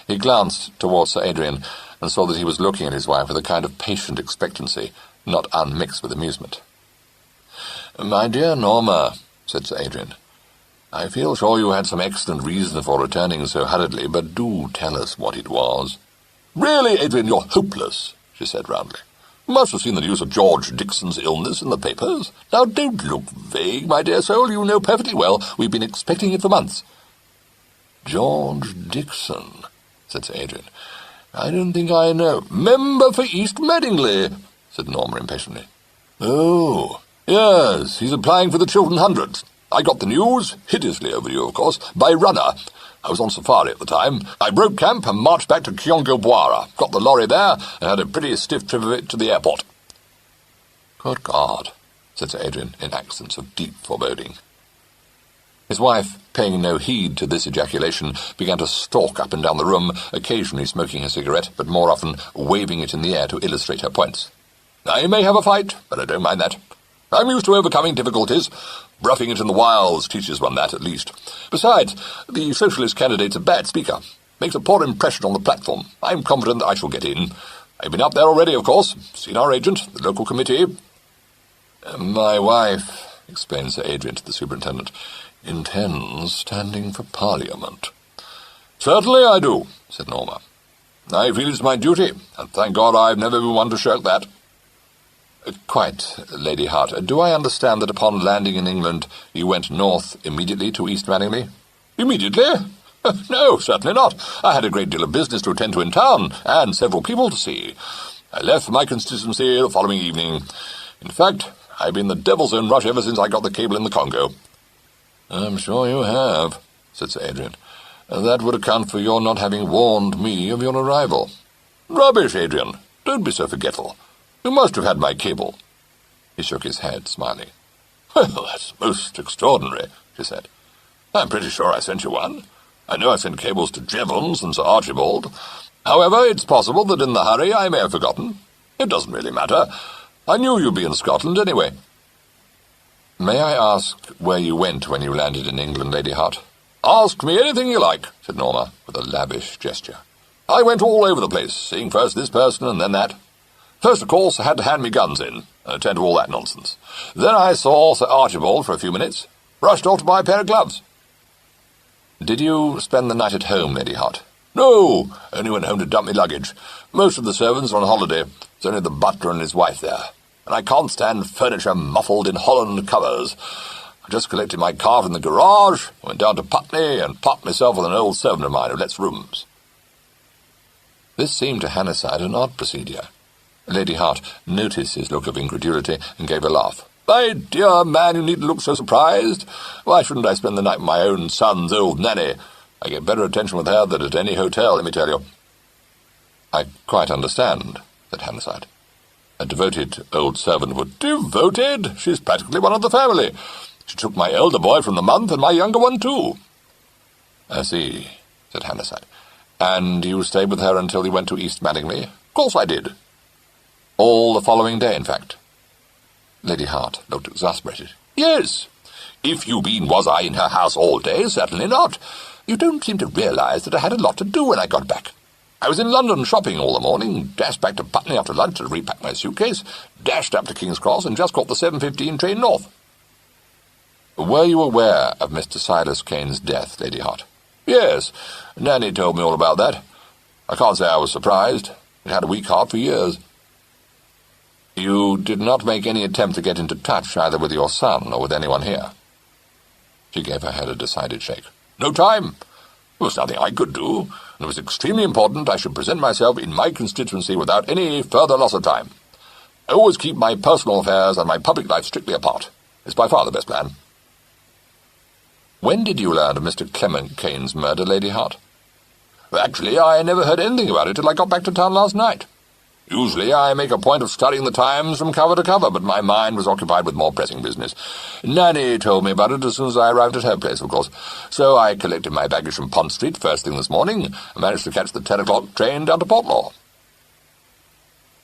He glanced towards Sir Adrian and saw that he was looking at his wife with a kind of patient expectancy, not unmixed with amusement. "My dear Norma," said Sir Adrian, "I feel sure you had some excellent reason for returning so hurriedly, but do tell us what it was." "Really, Adrian, you're hopeless," she said roundly. "You must have seen the news of George Dixon's illness in the papers. Now, don't look vague, my dear soul. You know perfectly well we've been expecting it for months." "George Dixon," said Sir Adrian. "I don't think I know." "Member for East Madingley," said Norma impatiently. "Oh, yes, he's applying for the Chiltern Hundreds. I got the news, hideously overdue, of course, by runner. I was on safari at the time. I broke camp and marched back to Kyongobwara, got the lorry there, and had a pretty stiff trip of it to the airport." "Good God," said Sir Adrian, in accents of deep foreboding. His wife, paying no heed to this ejaculation, began to stalk up and down the room, occasionally smoking her cigarette, but more often waving it in the air to illustrate her points. "I may have a fight, but I don't mind that. I'm used to overcoming difficulties. Roughing it in the wilds teaches one that, at least. Besides, the Socialist candidate's a bad speaker. Makes a poor impression on the platform. I'm confident that I shall get in. I've been up there already, of course. Seen our agent, the local committee." "My wife," explained Sir Adrian to the superintendent, "intends standing for Parliament." "Certainly I do," said Norma. "I feel it's my duty, and thank God I've never been one to shirk that." "Quite, Lady Hart. Do I understand that upon landing in England you went north immediately to East Madingley?" "Immediately? No, certainly not. I had a great deal of business to attend to in town, and several people to see. I left for my constituency the following evening. In fact, I've been in the devil's own rush ever since I got the cable in the Congo." "I'm sure you have," said Sir Adrian. "That would account for your not having warned me of your arrival." "Rubbish, Adrian. Don't be so forgetful. You must have had my cable." He shook his head, smiling. "Well, that's most extraordinary," she said. "I'm pretty sure I sent you one. I know I sent cables to Jevons and Sir Archibald. However, it's possible that in the hurry I may have forgotten. It doesn't really matter. I knew you'd be in Scotland anyway." "May I ask where you went when you landed in England, Lady Hart?" "Ask me anything you like," said Norma, with a lavish gesture. "I went all over the place, seeing first this person and then that. First, of course, I had to hand me guns in, and attend to all that nonsense. Then I saw Sir Archibald for a few minutes, rushed off to buy a pair of gloves." "Did you spend the night at home, Lady Hart?" "No, only went home to dump me luggage. Most of the servants are on holiday. It's only the butler and his wife there. And I can't stand furniture muffled in Holland covers. I just collected my car from the garage, went down to Putney, and parked myself with an old servant of mine who lets rooms." This seemed to Hannah's side an odd procedure. Lady Hart noticed his look of incredulity and gave a laugh. "My dear man, you needn't look so surprised. Why shouldn't I spend the night with my own son's old nanny? I get better attention with her than at any hotel, let me tell you." "I quite understand," said Hannah. "A devoted old servant would—" "Devoted? She's practically one of the family. She took my elder boy from the month and my younger one too." "I see," said Hannah. "And you stayed with her until you went to East Madingley?" "Of course I did." "All the following day, in fact?" Lady Hart looked exasperated. "Yes. If you mean was I in her house all day, certainly not. You don't seem to realize that I had a lot to do when I got back. I was in London shopping all the morning, dashed back to Putney after lunch to repack my suitcase, dashed up to King's Cross, and just caught the 7:15 train north." "Were you aware of Mr. Silas Kane's death, Lady Hart?" "Yes, Nanny told me all about that. I can't say I was surprised. It had a weak heart for years." "You did not make any attempt to get into touch either with your son or with anyone here?" She gave her head a decided shake. "No time. There was nothing I could do, and it was extremely important I should present myself in my constituency without any further loss of time. I always keep my personal affairs and my public life strictly apart. It's by far the best plan." "When did you learn of Mr. Clement Kane's murder, Lady Hart?" "Actually, I never heard anything about it till I got back to town last night. Usually I make a point of studying the Times from cover to cover, but my mind was occupied with more pressing business. Nanny told me about it as soon as I arrived at her place, of course. So I collected my baggage from Pont Street first thing this morning, and managed to catch the 10 o'clock train down to Portlaw."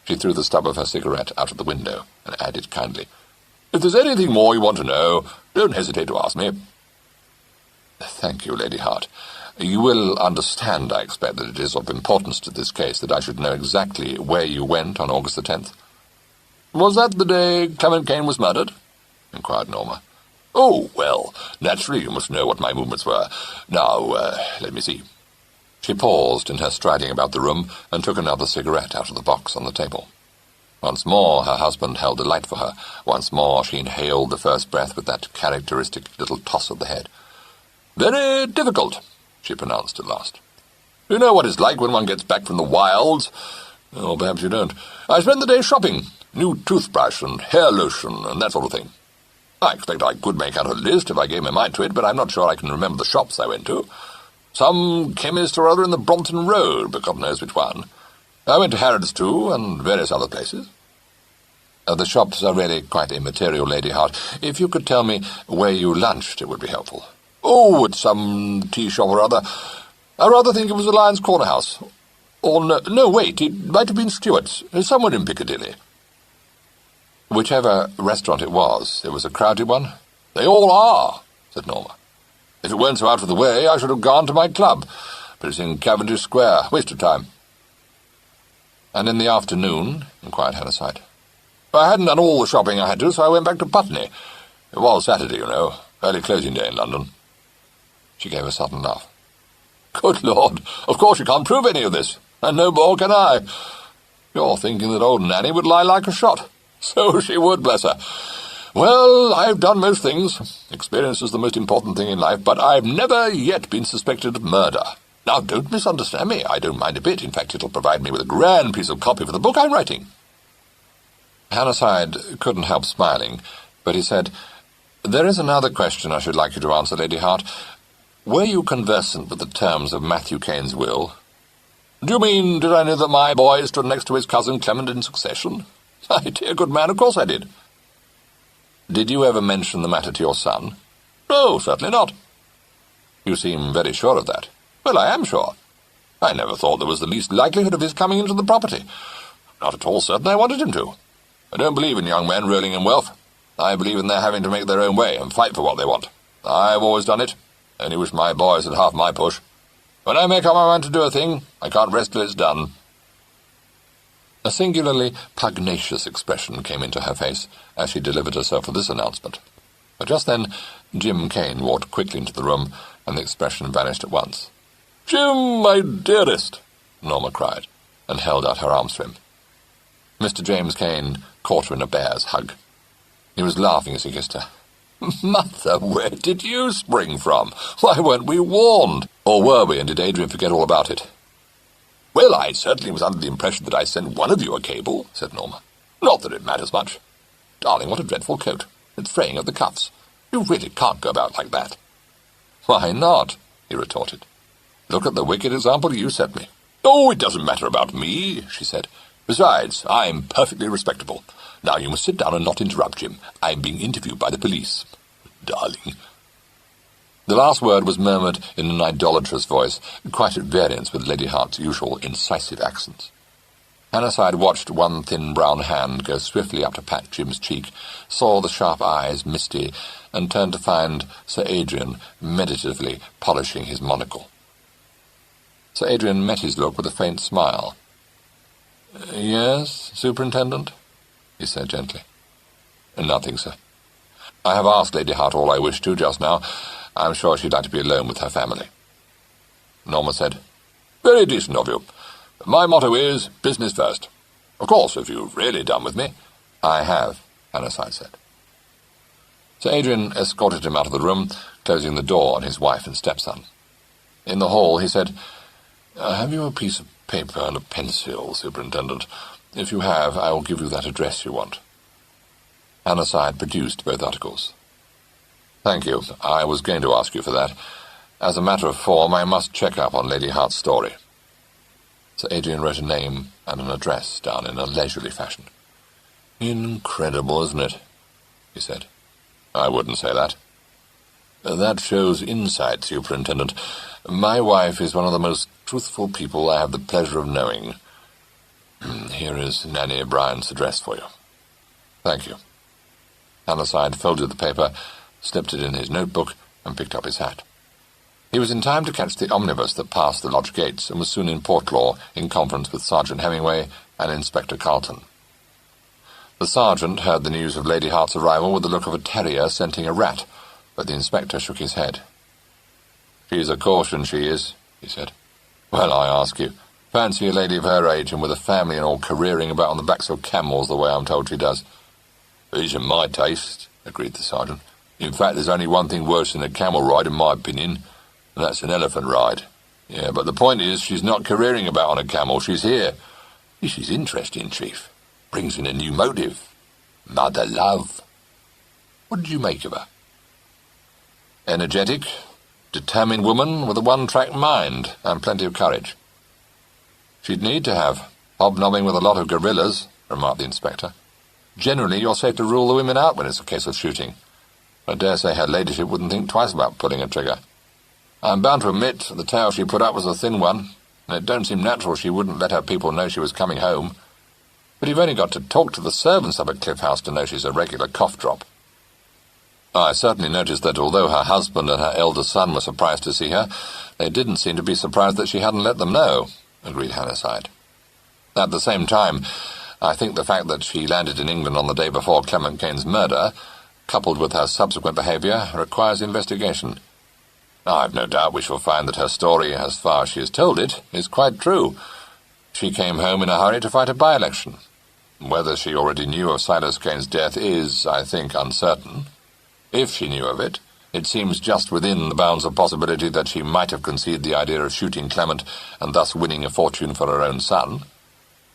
She threw the stub of her cigarette out of the window and added kindly, "If there's anything more you want to know, don't hesitate to ask me." "Thank you, Lady Hart. You will understand, I expect, that it is of importance to this case that I should know exactly where you went on August the 10th. "Was that the day Clement Kane was murdered?" inquired Norma. "Oh, well, naturally you must know what my movements were. Now, let me see." She paused in her striding about the room and took another cigarette out of the box on the table. Once more her husband held a light for her. Once more she inhaled the first breath with that characteristic little toss of the head. "Very difficult," she pronounced at last. "You know what it's like when one gets back from the wilds? Or perhaps you don't. I spent the day shopping. New toothbrush and hair lotion and that sort of thing. I expect I could make out a list if I gave my mind to it, but I'm not sure I can remember the shops I went to. Some chemist or other in the Brompton Road, but God knows which one. I went to Harrods too, and various other places." The shops are really quite immaterial, Lady Hart. If you could tell me where you lunched, it would be helpful." "Oh, at some tea shop or other. I rather think it was the Lion's Corner House. Or no, wait, it might have been Stewart's, somewhere in Piccadilly." "Whichever restaurant it was a crowded one?" "They all are," said Norma. "If it weren't so out of the way, I should have gone to my club, but it's in Cavendish Square. Waste of time." "And in the afternoon?" inquired Hannah. "I hadn't done all the shopping I had to, so I went back to Putney. It was Saturday, you know, early closing day in London." She gave a sudden laugh. "Good Lord, of course you can't prove any of this, and no more can I. You're thinking that old Nanny would lie like a shot. So she would, bless her. Well, I've done most things. Experience is the most important thing in life, but I've never yet been suspected of murder. Now, don't misunderstand me. I don't mind a bit. In fact, it'll provide me with a grand piece of copy for the book I'm writing." Hannah couldn't help smiling, but he said, "There is another question I should like you to answer, Lady Hart. Were you conversant with the terms of Matthew Kane's will?" "Do you mean, did I know that my boy stood next to his cousin Clement in succession? My dear good man, of course I did." "Did you ever mention the matter to your son?" "No, certainly not." "You seem very sure of that." "Well, I am sure. I never thought there was the least likelihood of his coming into the property. Not at all certain I wanted him to. I don't believe in young men rolling in wealth. I believe in their having to make their own way and fight for what they want. I've always done it. I only wish my boys had half my push. When I make up my mind to do a thing, I can't rest till it's done." A singularly pugnacious expression came into her face as she delivered herself of this announcement. But just then Jim Kane walked quickly into the room, and the expression vanished at once. "Jim, my dearest!" Norma cried, and held out her arms to him. Mr. James Kane caught her in a bear's hug. He was laughing as he kissed her. "Mother, where did you spring from? Why weren't we warned? Or were we, and did Adrian forget all about it?" "Well, I certainly was under the impression that I sent one of you a cable," said Norma. "Not that it matters much. Darling, what a dreadful coat. It's fraying at the cuffs. You really can't go about like that." "Why not?" he retorted. "Look at the wicked example you set me." "Oh, it doesn't matter about me," she said. "Besides, I'm perfectly respectable. Now you must sit down and not interrupt, Jim. I'm being interviewed by the police. Darling." The last word was murmured in an idolatrous voice, quite at variance with Lady Hart's usual incisive accents. Hannah watched one thin brown hand go swiftly up to pat Jim's cheek, saw the sharp eyes misty, and turned to find Sir Adrian meditatively polishing his monocle. Sir Adrian met his look with a faint smile. "Yes, Superintendent?" he said gently. "Nothing, sir. I have asked Lady Hart all I wish to just now. I'm sure she'd like to be alone with her family." Norma said, "Very decent of you. My motto is business first. Of course, if you've really done with me—" "I have," Hannasyde said. Sir Adrian escorted him out of the room, closing the door on his wife and stepson. In the hall he said, "Have you a piece of paper and a pencil, Superintendent? If you have, I will give you that address you want." Hannasyde produced both articles. "Thank you. I was going to ask you for that. As a matter of form, I must check up on Lady Hart's story." Sir Adrian wrote a name and an address down in a leisurely fashion. "Incredible, isn't it?" he said. "I wouldn't say that." "That shows insight, Superintendent. My wife is one of the most truthful people I have the pleasure of knowing. Here is Nanny O'Brien's address for you." "Thank you." Hannasyde folded the paper, slipped it in his notebook, and picked up his hat. He was in time to catch the omnibus that passed the lodge gates and was soon in Portlaw in conference with Sergeant Hemingway and Inspector Carlton. The sergeant heard the news of Lady Hart's arrival with the look of a terrier scenting a rat, but the inspector shook his head. "She's a caution, she is," he said. "Well, I ask you, fancy a lady of her age and with a family and all careering about on the backs of camels the way I'm told she does." "These are my taste," agreed the sergeant. "In fact, there's only one thing worse than a camel ride, in my opinion, and that's an elephant ride. Yeah, but the point is, she's not careering about on a camel, she's here. This is interesting, Chief. Brings in a new motive. Mother love. What did you make of her?" "Energetic, determined woman with a one-track mind and plenty of courage." "She'd need to have, hobnobbing with a lot of gorillas," remarked the inspector. "Generally, you're safe to rule the women out when it's a case of shooting. I dare say her ladyship wouldn't think twice about pulling a trigger. I'm bound to admit the tale she put up was a thin one, and it don't seem natural she wouldn't let her people know she was coming home. But you've only got to talk to the servants up at Cliff House to know she's a regular cough-drop." "I certainly noticed that although her husband and her elder son were surprised to see her, they didn't seem to be surprised that she hadn't let them know," agreed Hannasyde. "At the same time, I think the fact that she landed in England on the day before Clement Kane's murder, coupled with her subsequent behaviour, requires investigation. I've no doubt we shall find that her story, as far as she has told it, is quite true. She came home in a hurry to fight a by-election. Whether she already knew of Silas Kane's death is, I think, uncertain. If she knew of it, it seems just within the bounds of possibility that she might have conceived the idea of shooting Clement and thus winning a fortune for her own son.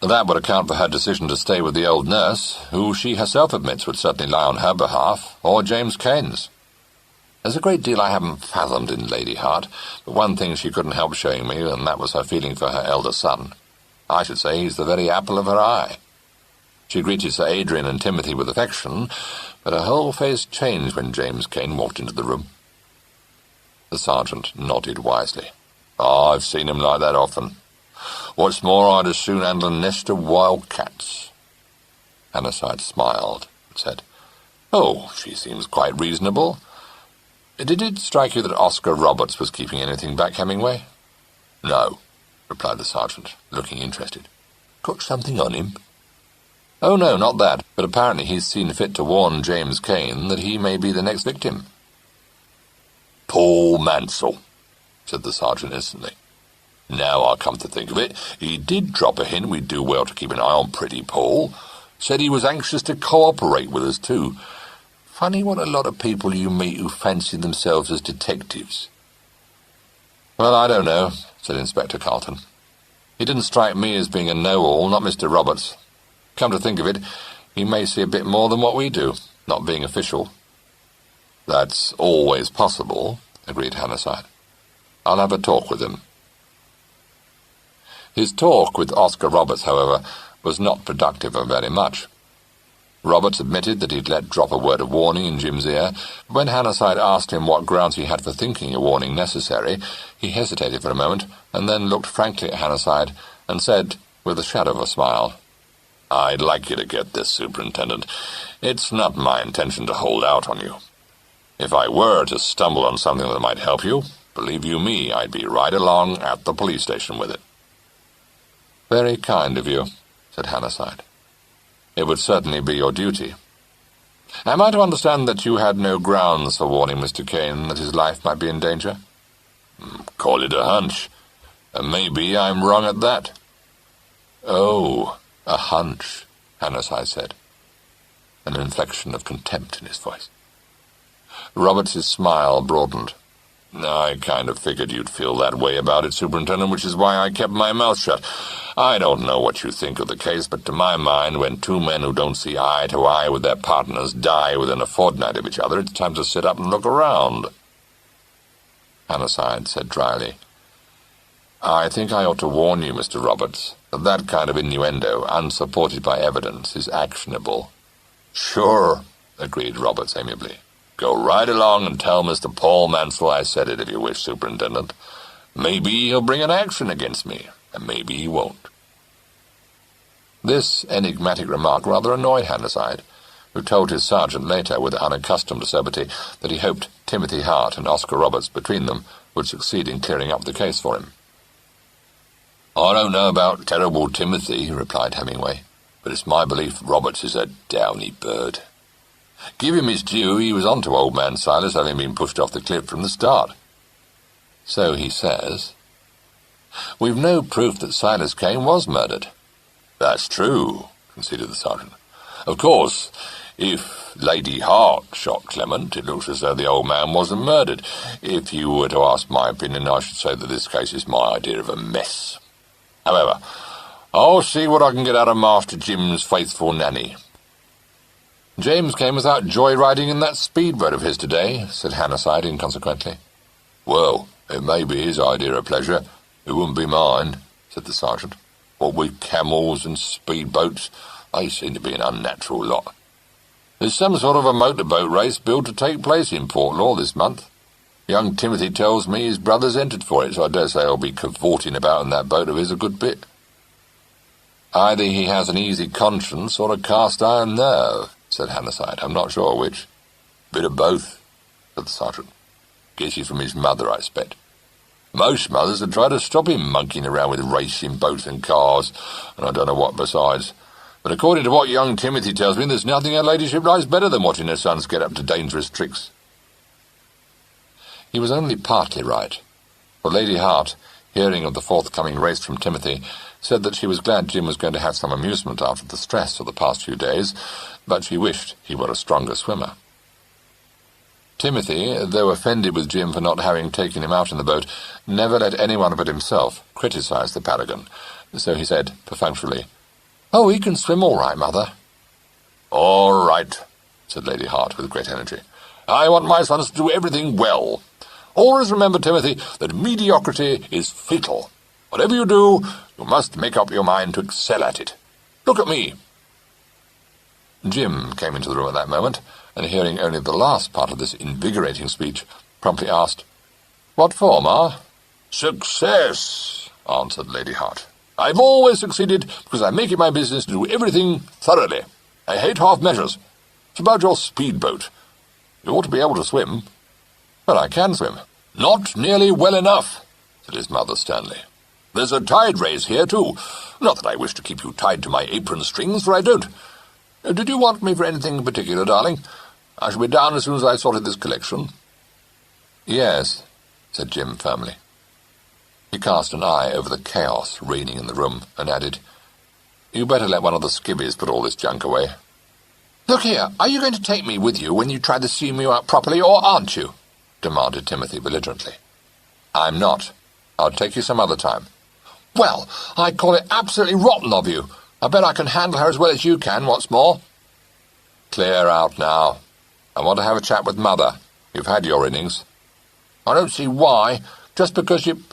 That would account for her decision to stay with the old nurse, who she herself admits would certainly lie on her behalf, or James Kane's. There's a great deal I haven't fathomed in Lady Hart, but one thing she couldn't help showing me, and that was her feeling for her elder son. I should say he's the very apple of her eye. She greeted Sir Adrian and Timothy with affection, but her whole face changed when James Kane walked into the room." The sergeant nodded wisely. "I've seen him like that often. What's more, I'd as soon handle a nest of wild cats." Hannasyde smiled and said, "Oh, she seems quite reasonable. Did it strike you that Oscar Roberts was keeping anything back, Hemingway?" "No," replied the sergeant, looking interested. "Got something on him?" "Oh, no, not that, but apparently he's seen fit to warn James Kane that he may be the next victim." "Paul Mansell," said the sergeant instantly. "Now I come to think of it, he did drop a hint we'd do well to keep an eye on pretty Paul. Said he was anxious to cooperate with us, too. Funny what a lot of people you meet who fancy themselves as detectives." "Well, I don't know," said Inspector Carlton. "He didn't strike me as being a know-all, not Mr. Roberts. Come to think of it, he may see a bit more than what we do, not being official." "That's always possible," agreed Hannasyde. "I'll have a talk with him." His talk with Oscar Roberts, however, was not productive of very much. Roberts admitted that he'd let drop a word of warning in Jim's ear, but when Hannasyde asked him what grounds he had for thinking a warning necessary, he hesitated for a moment, and then looked frankly at Hannasyde and said, with a shadow of a smile, "I'd like you to get this, Superintendent. It's not my intention to hold out on you. If I were to stumble on something that might help you, Believe you me, I'd be right along at the police station with it." "Very kind of you," said Hannasyde. "It would certainly be your duty. Am I to understand that you had no grounds for warning Mr. Kane that his life might be in danger?" "Call it a hunch. And maybe I'm wrong at that." "Oh, a hunch," Hannasyde said, an inflection of contempt in his voice. Roberts' smile broadened. "I kind of figured you'd feel that way about it, Superintendent, which is why I kept my mouth shut. I don't know what you think of the case, but to my mind, when two men who don't see eye to eye with their partners die within a fortnight of each other, it's time to sit up and look around." Hannasyde said dryly, "I think I ought to warn you, Mr. Roberts, that that kind of innuendo, unsupported by evidence, is actionable." "Sure," agreed Roberts amiably. "Go right along and tell Mr. Paul Mansell I said it if you wish, Superintendent. Maybe he'll bring an action against me, and maybe he won't." This enigmatic remark rather annoyed Hannasyde, who told his sergeant later, with unaccustomed acerbity, that he hoped Timothy Hart and Oscar Roberts between them would succeed in clearing up the case for him. "I don't know about terrible Timothy," replied Hemingway, "but it's my belief Roberts is a downy bird. Give him his due, he was on to old man Silas, having been pushed off the cliff from the start." "So he says. We've no proof that Silas Kane was murdered." "That's true," conceded the sergeant. "Of course, if Lady Hart shot Clement, it looks as though the old man wasn't murdered. If you were to ask my opinion, I should say that this case is my idea of a mess. However, I'll see what I can get out of Master Jim's faithful nanny." "James came without joyriding in that speedboat of his today," said Hannasyde inconsequently. "Well, it may be his idea of pleasure. It wouldn't be mine," said the sergeant. "What with camels and speedboats, they seem to be an unnatural lot. There's some sort of a motorboat race billed to take place in Port Law this month. Young Timothy tells me his brother's entered for it, so I dare say he'll be cavorting about in that boat of his a good bit." "Either he has an easy conscience or a cast-iron nerve," said Hannasyde. "I'm not sure which." "Bit of both," said the sergeant. "Guess he's from his mother, I expect. Most mothers would try to stop him monkeying around with racing boats and cars, and I don't know what besides. But according to what young Timothy tells me, there's nothing her ladyship likes better than watching her sons get up to dangerous tricks." He was only partly right, for Lady Hart, hearing of the forthcoming race from Timothy, said that she was glad Jim was going to have some amusement after the stress of the past few days, but she wished he were a stronger swimmer. Timothy, though offended with Jim for not having taken him out in the boat, never let anyone but himself criticize the paragon, so he said perfunctorily, "Oh, he can swim all right, Mother." "All right," said Lady Hart with great energy. "I want my sons to do everything well. Always remember, Timothy, that mediocrity is fatal. Whatever you do, you must make up your mind to excel at it. Look at me." Jim came into the room at that moment, and hearing only the last part of this invigorating speech, promptly asked, "What for, Ma?" "Success," answered Lady Hart. "I've always succeeded because I make it my business to do everything thoroughly. I hate half measures. It's about your speedboat. You ought to be able to swim." "Well, I can swim." "Not nearly well enough," said his mother sternly. "There's a tide race here, too. Not that I wish to keep you tied to my apron strings, for I don't. Did you want me for anything in particular, darling? I shall be down as soon as I've sorted this collection." "Yes," said Jim firmly. He cast an eye over the chaos reigning in the room, and added, "You better let one of the skivvies put all this junk away." "Look here, are you going to take me with you when you try to see me out properly, or aren't you?" demanded Timothy belligerently. "I'm not. I'll take you some other time." "Well, I call it absolutely rotten of you. I bet I can handle her as well as you can, what's more." "Clear out now. I want to have a chat with Mother. You've had your innings." "I don't see why, just because you—"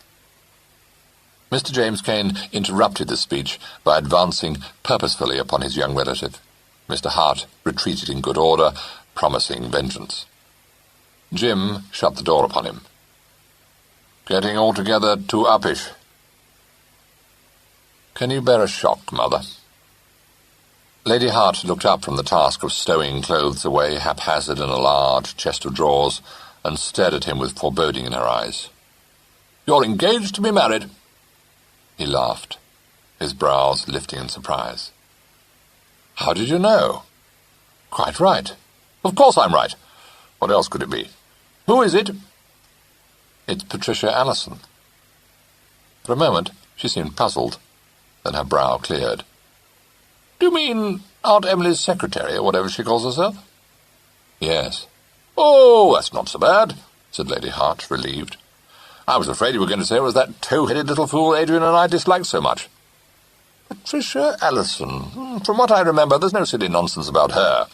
Mr. James Kane interrupted the speech by advancing purposefully upon his young relative. Mr. Hart retreated in good order, promising vengeance. Jim shut the door upon him. "Getting altogether too uppish." "Can you bear a shock, Mother?" Lady Hart looked up from the task of stowing clothes away haphazard in a large chest of drawers, and stared at him with foreboding in her eyes. You're engaged to be married." He laughed, his brows lifting in surprise. "How did you know?" "Quite right." "Of course I'm right. What else could it be? Who is it?" "It's Patricia Allison." For a moment she seemed puzzled, then her brow cleared. "Do you mean Aunt Emily's secretary, or whatever she calls herself?" "Yes." "Oh, that's not so bad," said Lady Hart, relieved. "I was afraid you were going to say it was that tow-headed little fool Adrian and I disliked so much. Patricia Allison. From what I remember, there's no silly nonsense about her.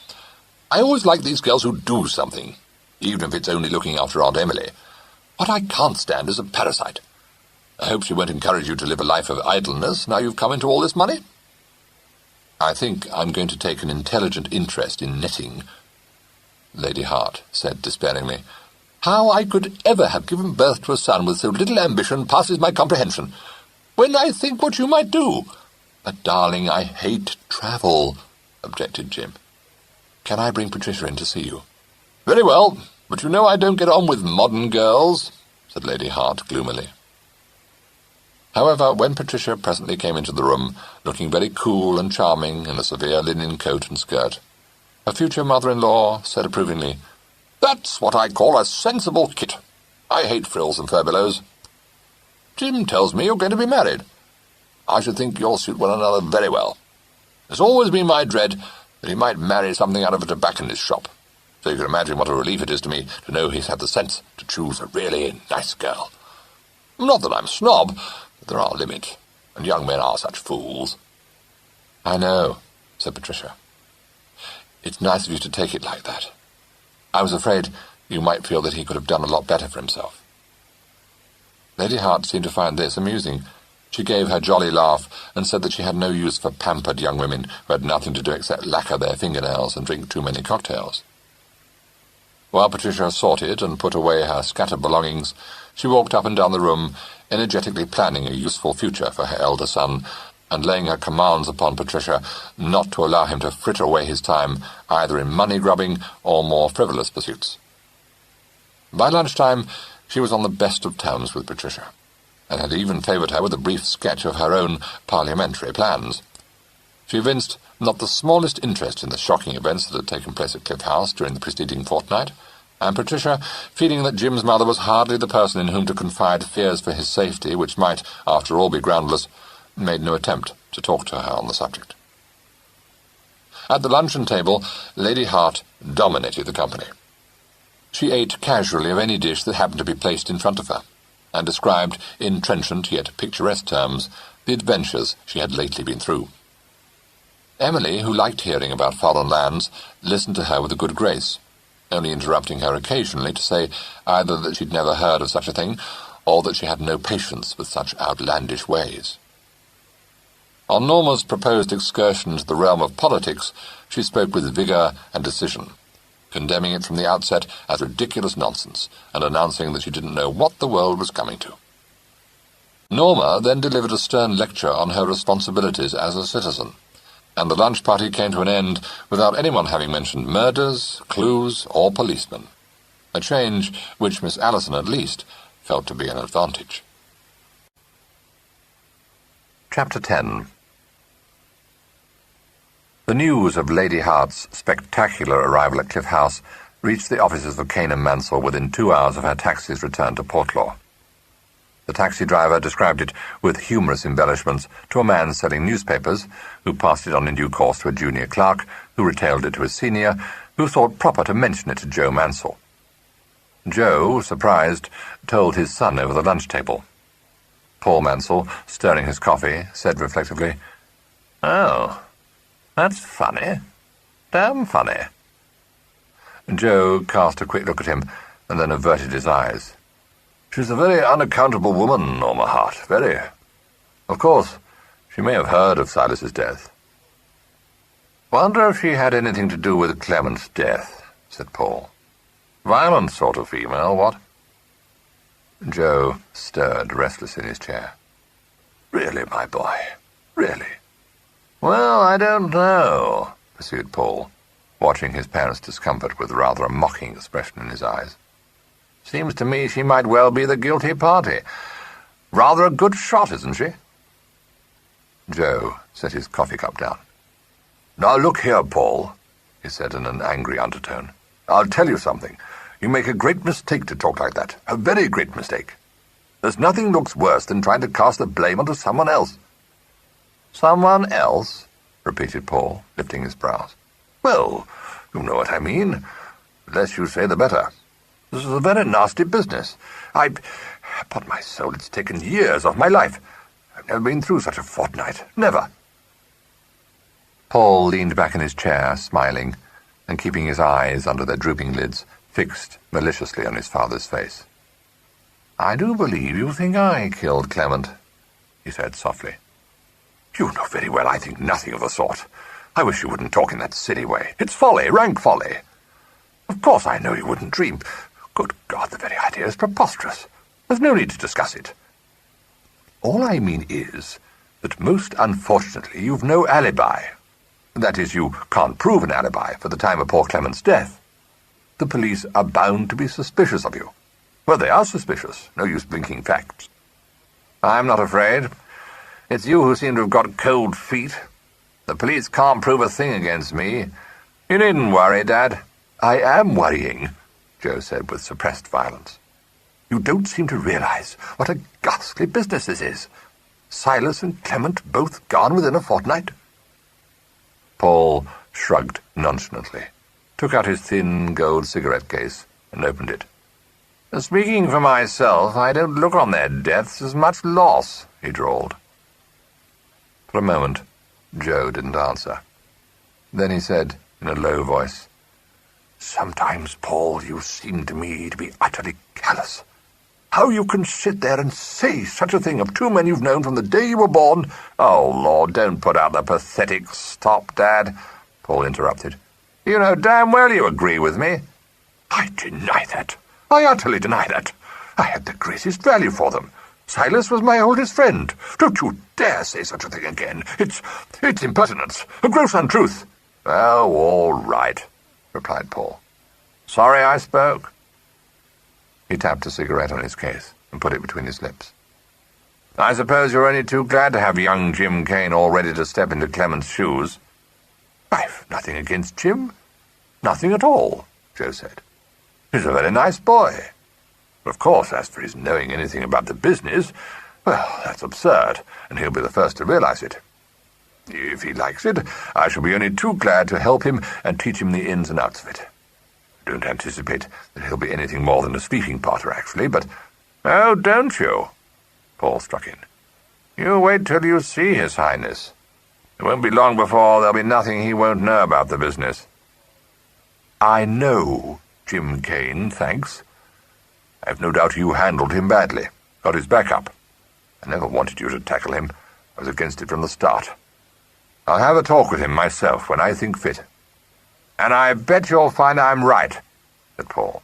I always like these girls who do something, even if it's only looking after Aunt Emily. What I can't stand is a parasite. I hope she won't encourage you to live a life of idleness now you've come into all this money." "I think I'm going to take an intelligent interest in knitting," Lady Hart said despairingly. "How I could ever have given birth to a son with so little ambition passes my comprehension. When I think what you might do—" "But, darling, I hate travel," objected Jim. "Can I bring Patricia in to see you?" "Very well, but you know I don't get on with modern girls," said Lady Hart gloomily. However, when Patricia presently came into the room, looking very cool and charming in a severe linen coat and skirt, her future mother-in-law said approvingly, "That's what I call a sensible kit. I hate frills and furbelows. Jim tells me you're going to be married. I should think you'll suit one another very well. It's always been my dread that he might marry something out of a tobacconist's shop, so you can imagine what a relief it is to me to know he's had the sense to choose a really nice girl. Not that I'm a snob, but there are limits, and young men are such fools." "I know," said Patricia. "It's nice of you to take it like that. I was afraid you might feel that he could have done a lot better for himself." Lady Hart seemed to find this amusing. She gave her jolly laugh and said that she had no use for pampered young women who had nothing to do except lacquer their fingernails and drink too many cocktails. While Patricia sorted and put away her scattered belongings, she walked up and down the room, energetically planning a useful future for her elder son, and laying her commands upon Patricia not to allow him to fritter away his time either in money-grubbing or more frivolous pursuits. By lunchtime she was on the best of terms with Patricia, and had even favoured her with a brief sketch of her own parliamentary plans. She evinced not the smallest interest in the shocking events that had taken place at Cliff House during the preceding fortnight, and Patricia, feeling that Jim's mother was hardly the person in whom to confide fears for his safety which might, after all, be groundless, made no attempt to talk to her on the subject. At the luncheon table, Lady Hart dominated the company. She ate casually of any dish that happened to be placed in front of her, and described, in trenchant yet picturesque terms, the adventures she had lately been through. Emily, who liked hearing about foreign lands, listened to her with a good grace, only interrupting her occasionally to say either that she'd never heard of such a thing, or that she had no patience with such outlandish ways. On Norma's proposed excursion into the realm of politics, she spoke with vigour and decision, condemning it from the outset as ridiculous nonsense, and announcing that she didn't know what the world was coming to. Norma then delivered a stern lecture on her responsibilities as a citizen, and the lunch party came to an end without anyone having mentioned murders, clues, or policemen, a change which Miss Allison at least felt to be an advantage. Chapter 10. The news of Lady Hart's spectacular arrival at Cliff House reached the offices of Cane and Mansell within 2 hours of her taxi's return to Portlaw. The taxi driver described it with humorous embellishments to a man selling newspapers, who passed it on in due course to a junior clerk, who retailed it to his senior, who thought proper to mention it to Joe Mansell. Joe, surprised, told his son over the lunch table. Paul Mansell, stirring his coffee, said reflectively, "Oh, that's funny. Damn funny." Joe cast a quick look at him, and then averted his eyes. "She's a very unaccountable woman, Norma Hart, very. Of course, she may have heard of Silas's death." "Wonder if she had anything to do with Clement's death," said Paul. "Violent sort of female, what?" Joe stirred restless in his chair. "Really, my boy, really?" "Well, I don't know," pursued Paul, watching his parents' discomfort with rather a mocking expression in his eyes. "Seems to me she might well be the guilty party. Rather a good shot, isn't she?" Joe set his coffee cup down. "Now look here, Paul," he said in an angry undertone. "I'll tell you something. You make a great mistake to talk like that. A very great mistake. There's nothing looks worse than trying to cast the blame onto someone else." "Someone else?" repeated Paul, lifting his brows. "Well, you know what I mean. The less you say, the better. This is a very nasty business. Upon my soul, it's taken years of my life. I've never been through such a fortnight. Never." Paul leaned back in his chair, smiling, and keeping his eyes under their drooping lids fixed maliciously on his father's face. "I do believe you think I killed Clement," he said softly. "You know very well I think nothing of the sort. I wish you wouldn't talk in that silly way. It's folly, rank folly. Of course I know you wouldn't dream. Good God, the very idea is preposterous. There's no need to discuss it. All I mean is that most unfortunately you've no alibi. That is, you can't prove an alibi for the time of poor Clement's death. The police are bound to be suspicious of you. Well, they are suspicious. No use blinking facts." "I'm not afraid. It's you who seem to have got cold feet. The police can't prove a thing against me. You needn't worry, Dad." "I am worrying," Joe said with suppressed violence. "You don't seem to realize what a ghastly business this is. Silas and Clement both gone within a fortnight." Paul shrugged nonchalantly, took out his thin gold cigarette case, and opened it. "Speaking for myself, I don't look on their deaths as much loss," he drawled. For a moment, Joe didn't answer. Then he said, in a low voice, "Sometimes, Paul, you seem to me to be utterly callous. How you can sit there and say such a thing of two men you've known from the day you were born—" "Oh, Lord, don't put out the pathetic stop, Dad," Paul interrupted. "You know damn well you agree with me." "I deny that. I utterly deny that. I had the greatest value for them. Silas was my oldest friend. Don't you dare say such a thing again. It's impertinence, a gross untruth." "Oh, all right," replied Paul. "Sorry I spoke." He tapped a cigarette on his case and put it between his lips. "I suppose you're only too glad to have young Jim Kane all ready to step into Clement's shoes." "I've nothing against Jim. Nothing at all," Joe said. "He's a very nice boy. Of course, as for his knowing anything about the business, well, that's absurd, and he'll be the first to realize it. If he likes it, I shall be only too glad to help him and teach him the ins and outs of it. I don't anticipate that he'll be anything more than a sleeping partner, actually, but—" "Oh, don't you?" Paul struck in. "You wait till you see His Highness. It won't be long before there'll be nothing he won't know about the business." "I know Jim Kane, thanks. I've no doubt you handled him badly, got his back up. I never wanted you to tackle him. I was against it from the start. I'll have a talk with him myself when I think fit." "And I bet you'll find I'm right," said Paul.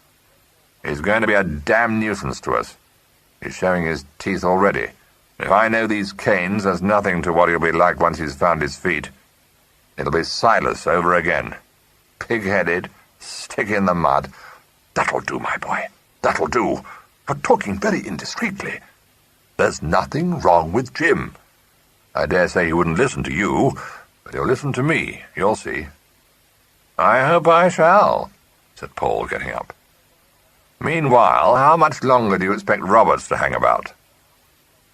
"He's going to be a damn nuisance to us. He's showing his teeth already. If I know these Kanes, there's nothing to what he'll be like once he's found his feet. It'll be Silas over again. Pig-headed, stick in the mud." "That'll do, my boy. That'll do. You're talking very indiscreetly. There's nothing wrong with Jim. I dare say he wouldn't listen to you, but he'll listen to me. You'll see." "I hope I shall," said Paul, getting up. "Meanwhile, how much longer do you expect Roberts to hang about?"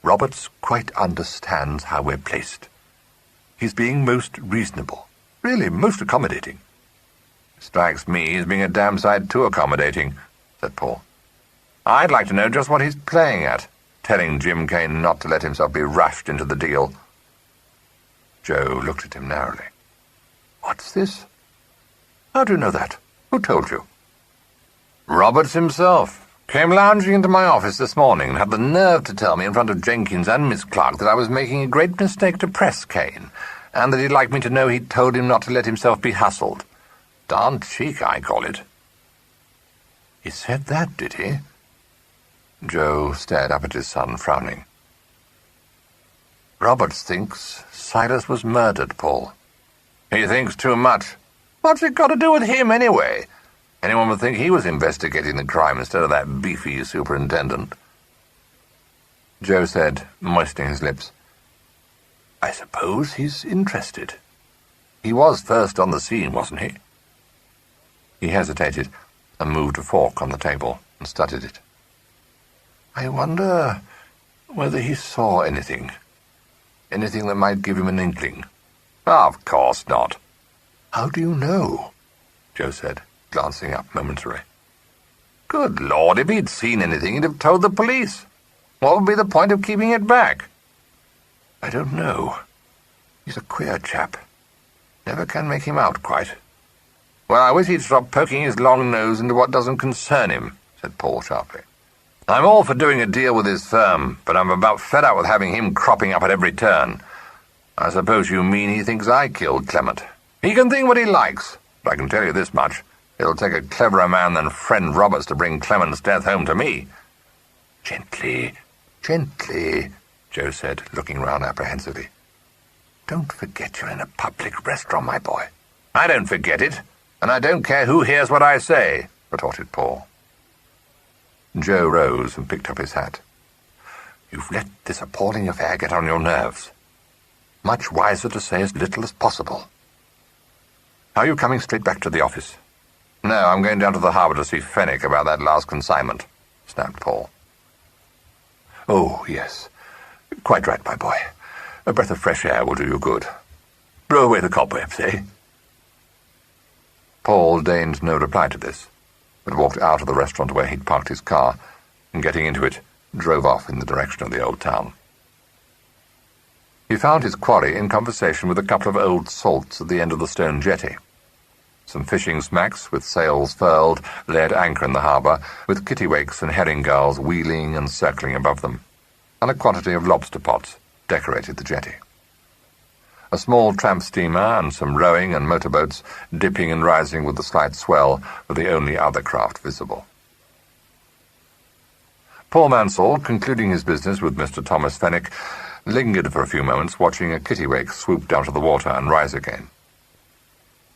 "Roberts quite understands how we're placed. He's being most reasonable, really most accommodating." "Strikes me he's being a damn sight too accommodating," said Paul. "I'd like to know just what he's playing at, telling Jim Kane not to let himself be rushed into the deal." Joe looked at him narrowly. "What's this? How do you know that? Who told you?" "Roberts himself. Came lounging into my office this morning and had the nerve to tell me in front of Jenkins and Miss Clark that I was making a great mistake to press Kane, and that he'd like me to know he'd told him not to let himself be hustled. Darn cheek, I call it." "He said that, did he?" Joe stared up at his son, frowning. "Roberts thinks Silas was murdered, Paul." "He thinks too much. What's it got to do with him, anyway? Anyone would think he was investigating the crime instead of that beefy superintendent." Joe said, moistening his lips. I suppose he's interested. He was first on the scene, wasn't he? He hesitated and moved a fork on the table and studied it. I wonder whether he saw anything. Anything that might give him an inkling. Of course not. How do you know? Joe said, glancing up momentarily. Good Lord, if he'd seen anything, he'd have told the police. What would be the point of keeping it back? I don't know. He's a queer chap. Never can make him out quite. Well, I wish he'd stop poking his long nose into what doesn't concern him, said Paul sharply. I'm all for doing a deal with his firm, but I'm about fed up with having him cropping up at every turn. I suppose you mean he thinks I killed Clement. He can think what he likes, but I can tell you this much. It'll take a cleverer man than friend Roberts to bring Clement's death home to me. Gently, gently, Joe said, looking round apprehensively. Don't forget you're in a public restaurant, my boy. I don't forget it, and I don't care who hears what I say, retorted Paul. Joe rose and picked up his hat. You've let this appalling affair get on your nerves. Much wiser to say as little as possible. Are you coming straight back to the office? No, I'm going down to the harbour to see Fenwick about that last consignment, snapped Paul. Oh, yes. Quite right, my boy. A breath of fresh air will do you good. Blow away the cobwebs, eh? Paul deigned no reply to this, but walked out of the restaurant where he'd parked his car, and getting into it, drove off in the direction of the old town. He found his quarry in conversation with a couple of old salts at the end of the stone jetty. Some fishing smacks, with sails furled, lay at anchor in the harbour, with kittiwakes and herring gulls wheeling and circling above them, and a quantity of lobster pots decorated the jetty. A small tramp steamer and some rowing and motorboats, dipping and rising with the slight swell, were the only other craft visible. Paul Mansell, concluding his business with Mr. Thomas Fenwick, lingered for a few moments, watching a kittiwake swoop down to the water and rise again.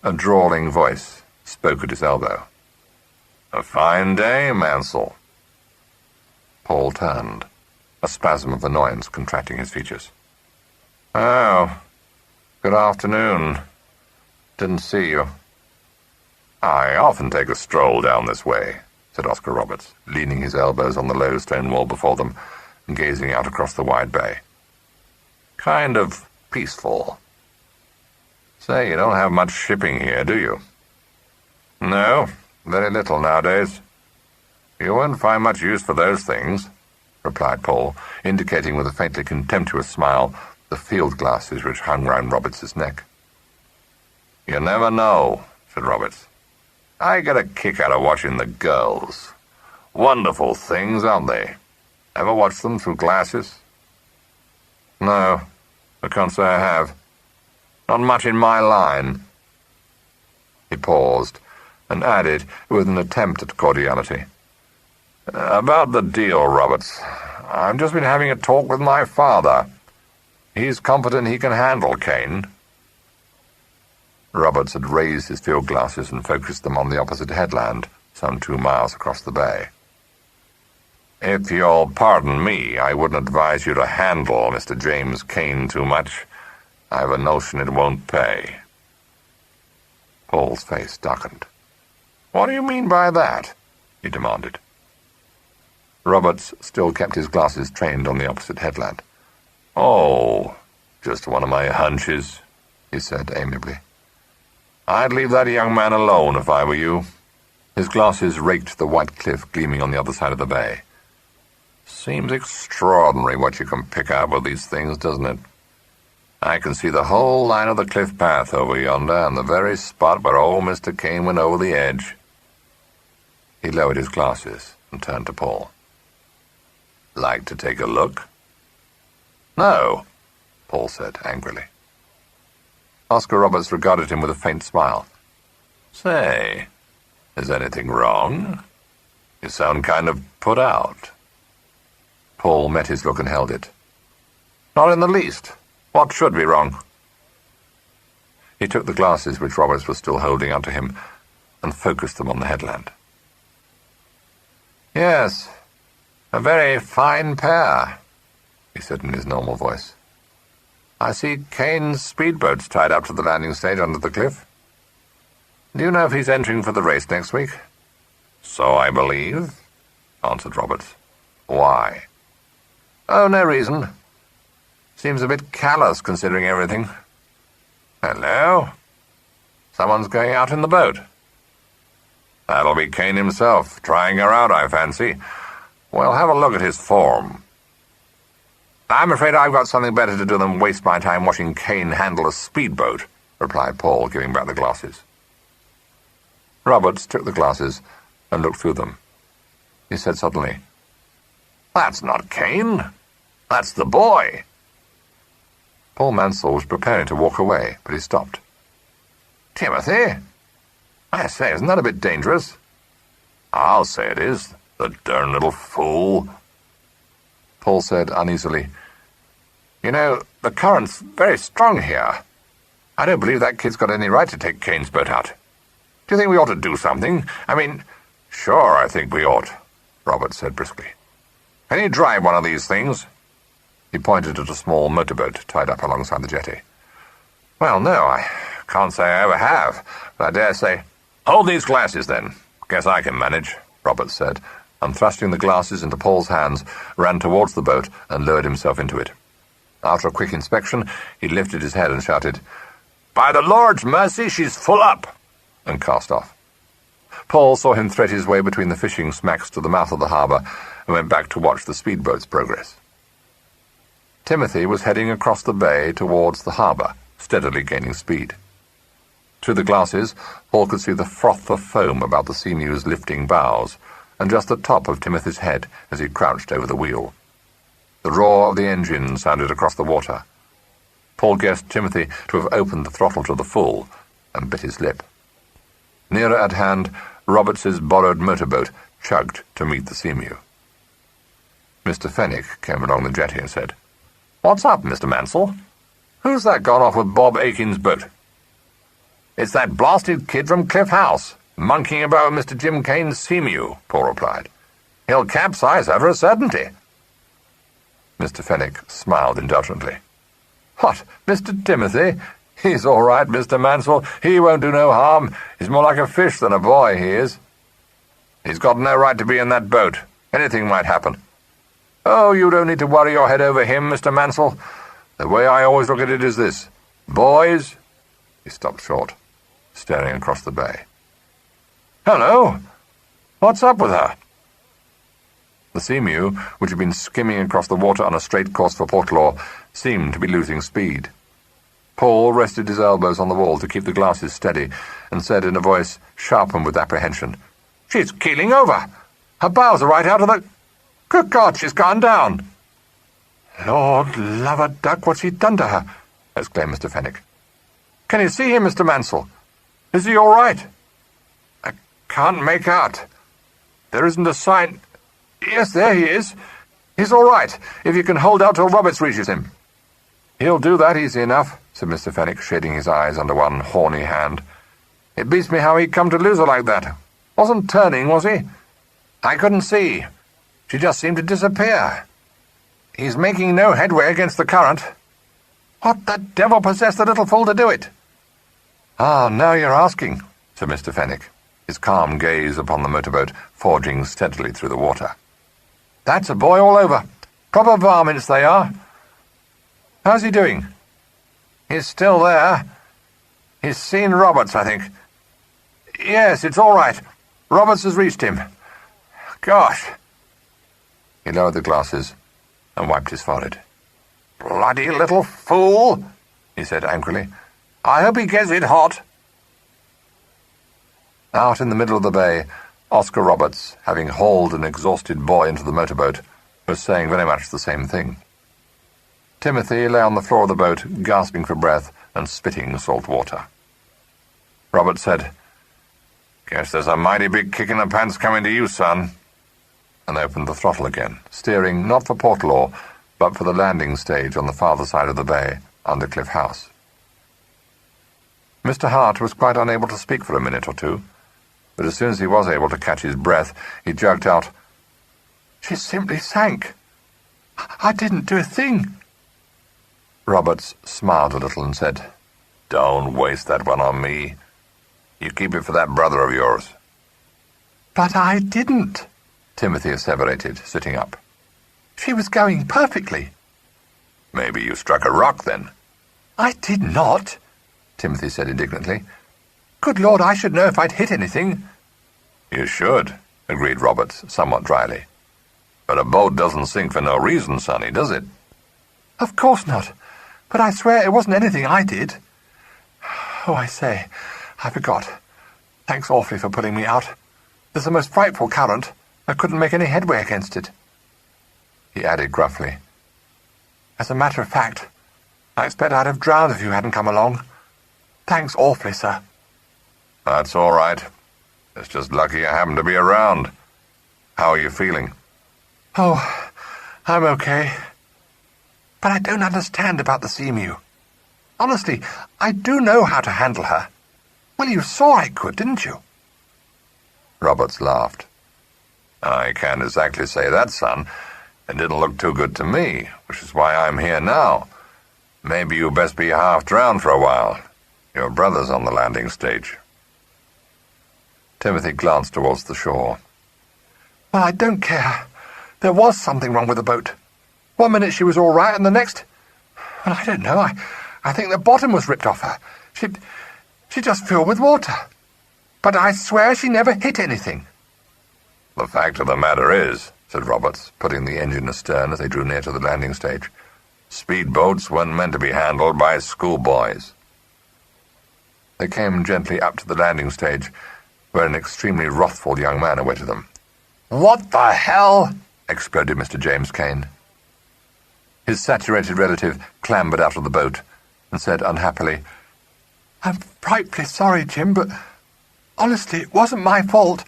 A drawling voice spoke at his elbow. "A fine day, Mansell." Paul turned, a spasm of annoyance contracting his features. "Oh, good afternoon. Didn't see you." "I often take a stroll down this way," said Oscar Roberts, leaning his elbows on the low stone wall before them and gazing out across the wide bay. "Kind of peaceful. Say, you don't have much shipping here, do you?" "No, very little nowadays." "You won't find much use for those things," replied Paul, indicating with a faintly contemptuous smile the field glasses which hung round Roberts's neck. "You never know," said Roberts. "I get a kick out of watching the girls. Wonderful things, aren't they? Ever watch them through glasses?" "No, I can't say I have. Not much in my line." He paused, and added, with an attempt at cordiality, "About the deal, Roberts. I've just been having a talk with my father. He's confident he can handle Kane." Roberts had raised his field glasses and focused them on the opposite headland, some 2 miles across the bay. "If you'll pardon me, I wouldn't advise you to handle Mr. James Kane too much. I've a notion it won't pay." Paul's face darkened. "What do you mean by that?" he demanded. Roberts still kept his glasses trained on the opposite headland. "Oh, just one of my hunches," he said amiably. "I'd leave that young man alone if I were you." His glasses raked the white cliff gleaming on the other side of the bay. "Seems extraordinary what you can pick out with these things, doesn't it? I can see the whole line of the cliff path over yonder, and the very spot where old Mr. Kane went over the edge." He lowered his glasses and turned to Paul. "Like to take a look?" "No," Paul said angrily. Oscar Roberts regarded him with a faint smile. "Say, is anything wrong? You sound kind of put out." Paul met his look and held it. "Not in the least. What should be wrong?" He took the glasses which Roberts was still holding out to him and focused them on the headland. "Yes, a very fine pair. he said in his normal voice. "I see Kane's speedboat's tied up to the landing stage under the cliff. Do you know if he's entering for the race next week?" "So I believe," answered Roberts. "Why?" "Oh, no reason. Seems a bit callous considering everything. Hello? Someone's going out in the boat." "That'll be Kane himself, trying her out, I fancy. We'll have a look at his form." "I'm afraid I've got something better to do than waste my time watching Kane handle a speedboat," replied Paul, giving back the glasses. Roberts took the glasses and looked through them. He said suddenly, "That's not Kane. That's the boy." Paul Mansell was preparing to walk away, but he stopped. "Timothy? I say, isn't that a bit dangerous?" "I'll say it is, the darn little fool." Paul said uneasily, "You know, the current's very strong here. I don't believe that kid's got any right to take Kane's boat out. Do you think we ought to do something? I mean—" "Sure, I think we ought," Roberts said briskly. "Can you drive one of these things?" He pointed at a small motorboat tied up alongside the jetty. "Well, no, I can't say I ever have, but I dare say—" "Hold these glasses, then. Guess I can manage," Roberts said, and thrusting the glasses into Paul's hands, ran towards the boat and lowered himself into it. After a quick inspection, he lifted his head and shouted, "By the Lord's mercy, she's full up!" and cast off. Paul saw him thread his way between the fishing smacks to the mouth of the harbour and went back to watch the speedboat's progress. Timothy was heading across the bay towards the harbour, steadily gaining speed. Through the glasses, Paul could see the froth of foam about the Seamew's lifting bows, and just the top of Timothy's head as he crouched over the wheel. The roar of the engine sounded across the water. Paul guessed Timothy to have opened the throttle to the full, and bit his lip. Nearer at hand, Roberts's borrowed motorboat chugged to meet the Seamew. Mr. Fenwick came along the jetty and said, "What's up, Mr. Mansell? Who's that gone off with Bob Aiken's boat?" "It's that blasted kid from Cliff House, monkeying about with Mr. Jim Kane's Seamew," Paul replied. "He'll capsize her for a certainty." Mr. Fenwick smiled indulgently. "What, Mr. Timothy? He's all right, Mr. Mansell. He won't do no harm. He's more like a fish than a boy, he is. He's got no right to be in that boat. Anything might happen. Oh, you don't need to worry your head over him, Mr. Mansell. The way I always look at it is this. Boys—" He stopped short, staring across the bay. "Hello! What's up with her?" The Seamew, which had been skimming across the water on a straight course for Portlaw, seemed to be losing speed. Paul rested his elbows on the wall to keep the glasses steady, and said in a voice sharpened with apprehension, "She's keeling over! Her bows are right out of the— Good God, she's gone down!" "Lord love a duck, what's he done to her?" exclaimed Mr. Fenwick. "Can you see him, Mr. Mansell? Is he all right?" "I can't make out. There isn't a sign— Yes, there he is. He's all right, if you can hold out till Roberts reaches him." "He'll do that easy enough," said Mr. Fenwick, shading his eyes under one horny hand. "It beats me how he come to lose her like that. Wasn't turning, was he? I couldn't see. She just seemed to disappear. He's making no headway against the current. What the devil possessed the little fool to do it?" "Ah, now you're asking," said Mr. Fenwick, his calm gaze upon the motorboat forging steadily through the water. "That's a boy all over. Proper varmints they are. How's he doing?" "He's still there. He's seen Roberts, I think. Yes, it's all right. Roberts has reached him. Gosh." He lowered the glasses and wiped his forehead. "Bloody little fool," he said angrily. "I hope he gets it hot." Out in the middle of the bay, Oscar Roberts, having hauled an exhausted boy into the motorboat, was saying very much the same thing. Timothy lay on the floor of the boat, gasping for breath and spitting salt water. Roberts said, "Guess there's a mighty big kick in the pants coming to you, son," and opened the throttle again, steering not for Portlaw, but for the landing stage on the farther side of the bay, under Cliff House. Mr. Hart was quite unable to speak for a minute or two, but as soon as he was able to catch his breath, he jerked out, "She simply sank. I didn't do a thing." Roberts smiled a little and said, "Don't waste that one on me. You keep it for that brother of yours." "But I didn't," Timothy asseverated, sitting up. "She was going perfectly." "Maybe you struck a rock, then." "I did not," Timothy said indignantly. "Good Lord, I should know if I'd hit anything." "You should," agreed Roberts, somewhat dryly. "But a boat doesn't sink for no reason, sonny, does it?" "Of course not. But I swear it wasn't anything I did. Oh, I say, I forgot. Thanks awfully for pulling me out. There's a most frightful current. I couldn't make any headway against it." He added gruffly, "As a matter of fact, I expect I'd have drowned if you hadn't come along. Thanks awfully, sir." "That's all right. It's just lucky I happened to be around. How are you feeling?" "Oh, I'm okay. But I don't understand about the Seamew. Honestly, I do know how to handle her. Well, you saw I could, didn't you?" Roberts laughed. "I can't exactly say that, son. It didn't look too good to me, which is why I'm here now. Maybe you best be half-drowned for a while. Your brother's on the landing stage." Timothy glanced towards the shore. "Well, I don't care. There was something wrong with the boat. One minute she was all right, and the next... Well, I don't know. I think the bottom was ripped off her. She just filled with water. But I swear she never hit anything." "The fact of the matter is," said Roberts, putting the engine astern as they drew near to the landing stage, "speedboats weren't meant to be handled by schoolboys." They came gently up to the landing stage, where an extremely wrathful young man awaited them. "What the hell?" exploded Mr. James Kane. His saturated relative clambered out of the boat and said unhappily, "I'm frightfully sorry, Jim, but honestly, it wasn't my fault."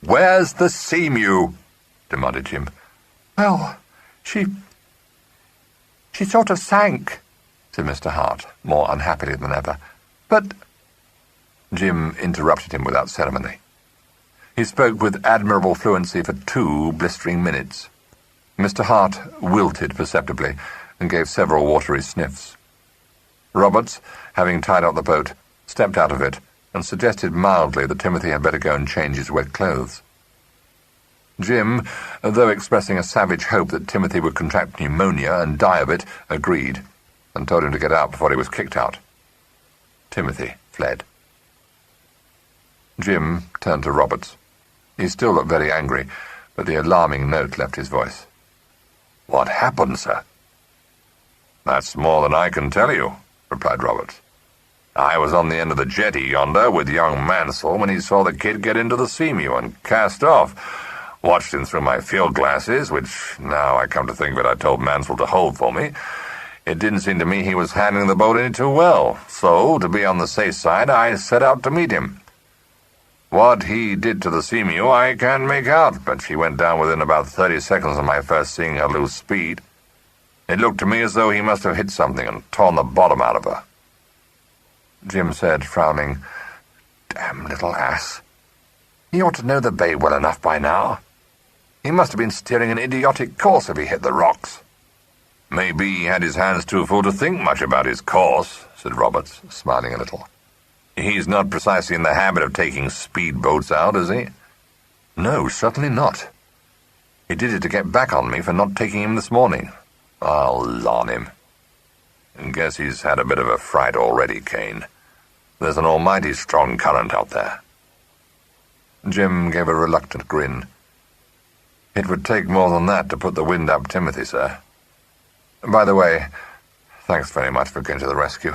"Where's the Seamew?" demanded Jim. "Well, she sort of sank," said Mr. Hart, more unhappily than ever. "But—" Jim interrupted him without ceremony. He spoke with admirable fluency for 2 blistering minutes. Mr. Hart wilted perceptibly and gave several watery sniffs. Roberts, having tied up the boat, stepped out of it and suggested mildly that Timothy had better go and change his wet clothes. Jim, though expressing a savage hope that Timothy would contract pneumonia and die of it, agreed, and told him to get out before he was kicked out. Timothy fled. Jim turned to Roberts. He still looked very angry, but the alarming note left his voice. "What happened, sir?" "That's more than I can tell you," replied Roberts. "I was on the end of the jetty yonder with young Mansell when he saw the kid get into the Seamew and cast off. Watched him through my field glasses, which, now I come to think of it, I told Mansell to hold for me. It didn't seem to me he was handling the boat any too well, so, to be on the safe side, I set out to meet him. What he did to the Seamew I can't make out, but she went down within about 30 seconds of my first seeing her lose speed. It looked to me as though he must have hit something and torn the bottom out of her." Jim said, frowning, "Damn little ass. He ought to know the bay well enough by now. He must have been steering an idiotic course if he hit the rocks." "Maybe he had his hands too full to think much about his course," said Roberts, smiling a little. "He's not precisely in the habit of taking speedboats out, is he?" "No, certainly not. He did it to get back on me for not taking him this morning. I'll larn him. Guess he's had a bit of a fright already, Kane. There's an almighty strong current out there." Jim gave a reluctant grin. "It would take more than that to put the wind up Timothy, sir. By the way, thanks very much for going to the rescue.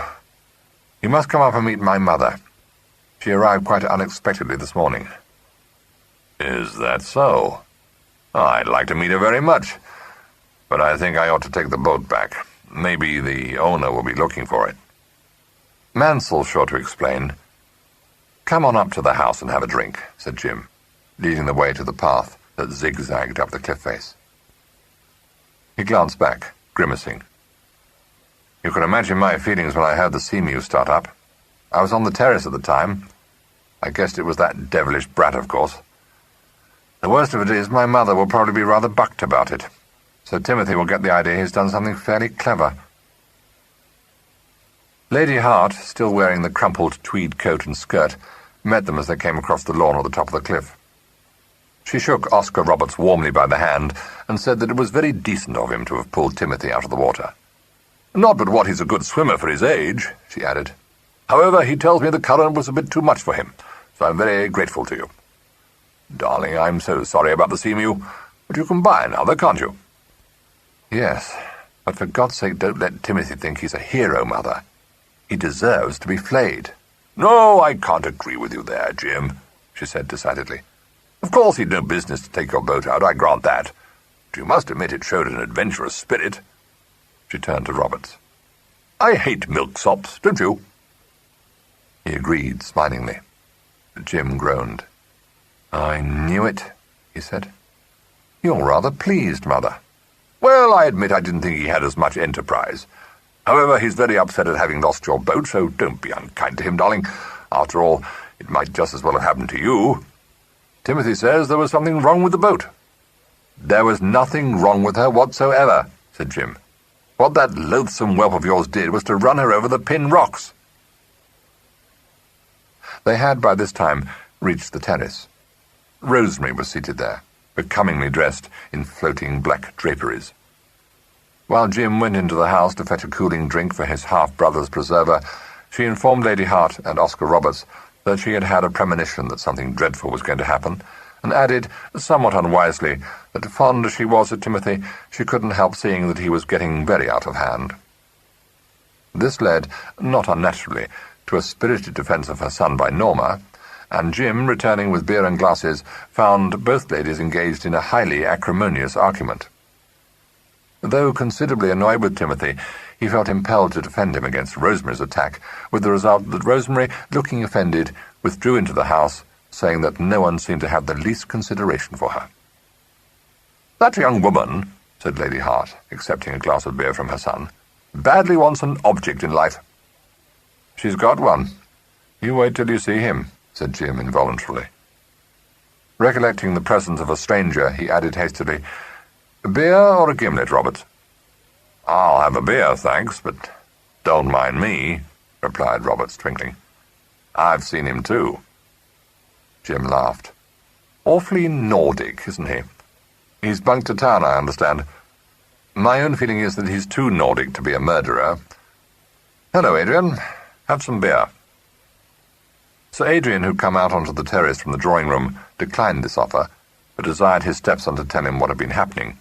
You must come up and meet my mother. She arrived quite unexpectedly this morning." "Is that so? I'd like to meet her very much, but I think I ought to take the boat back. Maybe the owner will be looking for it." "Mansell's sure to explain. Come on up to the house and have a drink," said Jim, leading the way to the path that zigzagged up the cliff face. He glanced back, grimacing. "You can imagine my feelings when I heard the Seamew start up. I was on the terrace at the time. I guessed it was that devilish brat, of course. The worst of it is, my mother will probably be rather bucked about it. so Timothy will get the idea he's done something fairly clever. Lady Hart, still wearing the crumpled tweed coat and skirt, met them as they came across the lawn at the top of the cliff. She shook Oscar Roberts warmly by the hand and said that it was very decent of him to have pulled Timothy out of the water. "Not but what he's a good swimmer for his age," she added. "However, he tells me the current was a bit too much for him, so I'm very grateful to you. Darling, I'm so sorry about the seamew, but you can buy another, can't you?" "Yes, but for God's sake don't let Timothy think he's a hero, Mother. He deserves to be flayed." "No, I can't agree with you there, Jim," she said decidedly. "Of course he'd no business to take your boat out, I grant that. But you must admit it showed an adventurous spirit." She turned to Roberts. "I hate milksops, don't you?" He agreed smilingly. Jim groaned. "I knew it," he said. "You're rather pleased, Mother." "Well, I admit I didn't think he had as much enterprise. However, he's very upset at having lost your boat, so don't be unkind to him, darling. After all, it might just as well have happened to you. Timothy says there was something wrong with the boat." "There was nothing wrong with her whatsoever," said Jim. "What that loathsome whelp of yours did was to run her over the Pin Rocks." They had by this time reached the terrace. Rosemary was seated there, becomingly dressed in floating black draperies. While Jim went into the house to fetch a cooling drink for his half-brother's preserver, she informed Lady Hart and Oscar Roberts that she had had a premonition that something dreadful was going to happen, and added, somewhat unwisely, that fond as she was of Timothy, she couldn't help seeing that he was getting very out of hand. This led, not unnaturally, to a spirited defence of her son by Norma, and Jim, returning with beer and glasses, found both ladies engaged in a highly acrimonious argument. Though considerably annoyed with Timothy, he felt impelled to defend him against Rosemary's attack, with the result that Rosemary, looking offended, withdrew into the house, saying that no one seemed to have the least consideration for her. "That young woman," said Lady Hart, accepting a glass of beer from her son, "badly wants an object in life." "She's got one. You wait till you see him," said Jim involuntarily. Recollecting the presence of a stranger, he added hastily, "A beer or a gimlet, Roberts?" "I'll have a beer, thanks, but don't mind me," replied Roberts, twinkling. "I've seen him too." Jim laughed. "Awfully Nordic, isn't he? He's bunked to town, I understand. My own feeling is that he's too Nordic to be a murderer. Hello, Adrian. Have some beer." Sir Adrian, who'd come out onto the terrace from the drawing-room, declined this offer, but desired his stepson to tell him what had been happening.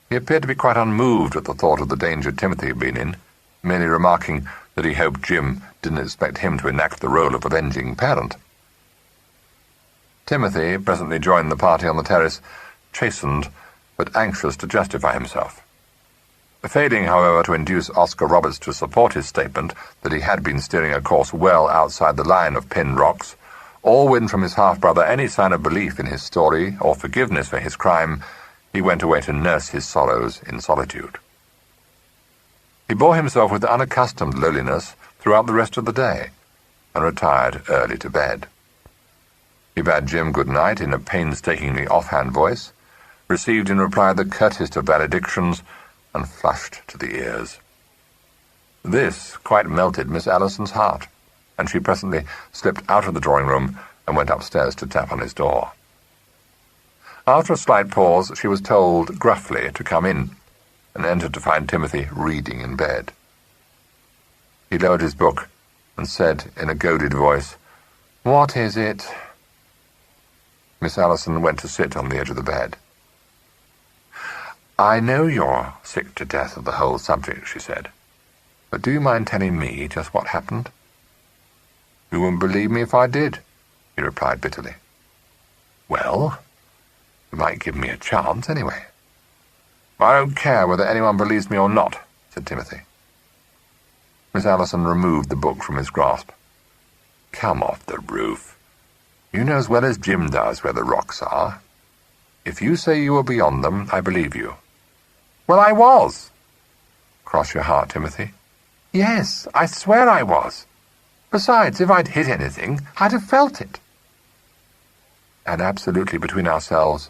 He appeared to be quite unmoved at the thought of the danger Timothy had been in, merely remarking that he hoped Jim didn't expect him to enact the role of avenging parent. Timothy presently joined the party on the terrace, chastened but anxious to justify himself. Failing, however, to induce Oscar Roberts to support his statement that he had been steering a course well outside the line of Pin Rocks, or win from his half-brother any sign of belief in his story or forgiveness for his crime, he went away to nurse his sorrows in solitude. He bore himself with unaccustomed lowliness throughout the rest of the day, and retired early to bed. He bade Jim good night in a painstakingly offhand voice, received in reply the curtest of valedictions, and flushed to the ears. This quite melted Miss Allison's heart, and she presently slipped out of the drawing-room and went upstairs to tap on his door. After a slight pause, she was told gruffly to come in, and entered to find Timothy reading in bed. He lowered his book and said in a goaded voice, "What is it?" Miss Allison went to sit on the edge of the bed. "I know you're sick to death of the whole subject," she said, "but do you mind telling me just what happened?" "You wouldn't believe me if I did," he replied bitterly. "Well, you might give me a chance, anyway." "I don't care whether anyone believes me or not," said Timothy. Miss Allison removed the book from his grasp. "Come off the roof. You know as well as Jim does where the rocks are. If you say you were beyond them, I believe you." "Well, I was." "Cross your heart, Timothy." "Yes, I swear I was. Besides, if I'd hit anything, I'd have felt it." "And absolutely between ourselves,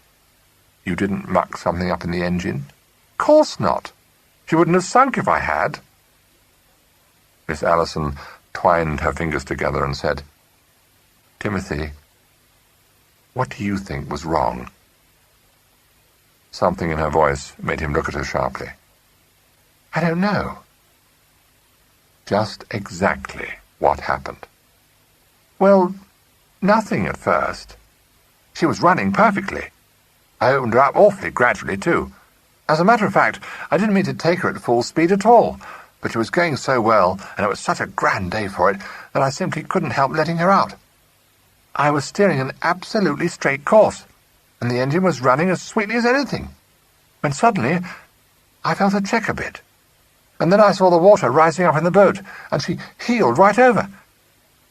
you didn't muck something up in the engine?" course not. She wouldn't have sunk if I had. Miss Allison twined her fingers together and said, "Timothy, what do you think was wrong?" Something in her voice made him look at her sharply. "I don't know." "Just exactly what happened?" "Well, nothing at first. She was running perfectly. I opened her up awfully gradually, too. As a matter of fact, I didn't mean to take her at full speed at all, but she was going so well, and it was such a grand day for it, that I simply couldn't help letting her out. I was steering an absolutely straight course, and the engine was running as sweetly as anything, when suddenly I felt her check a bit, and then I saw the water rising up in the boat, and she heeled right over.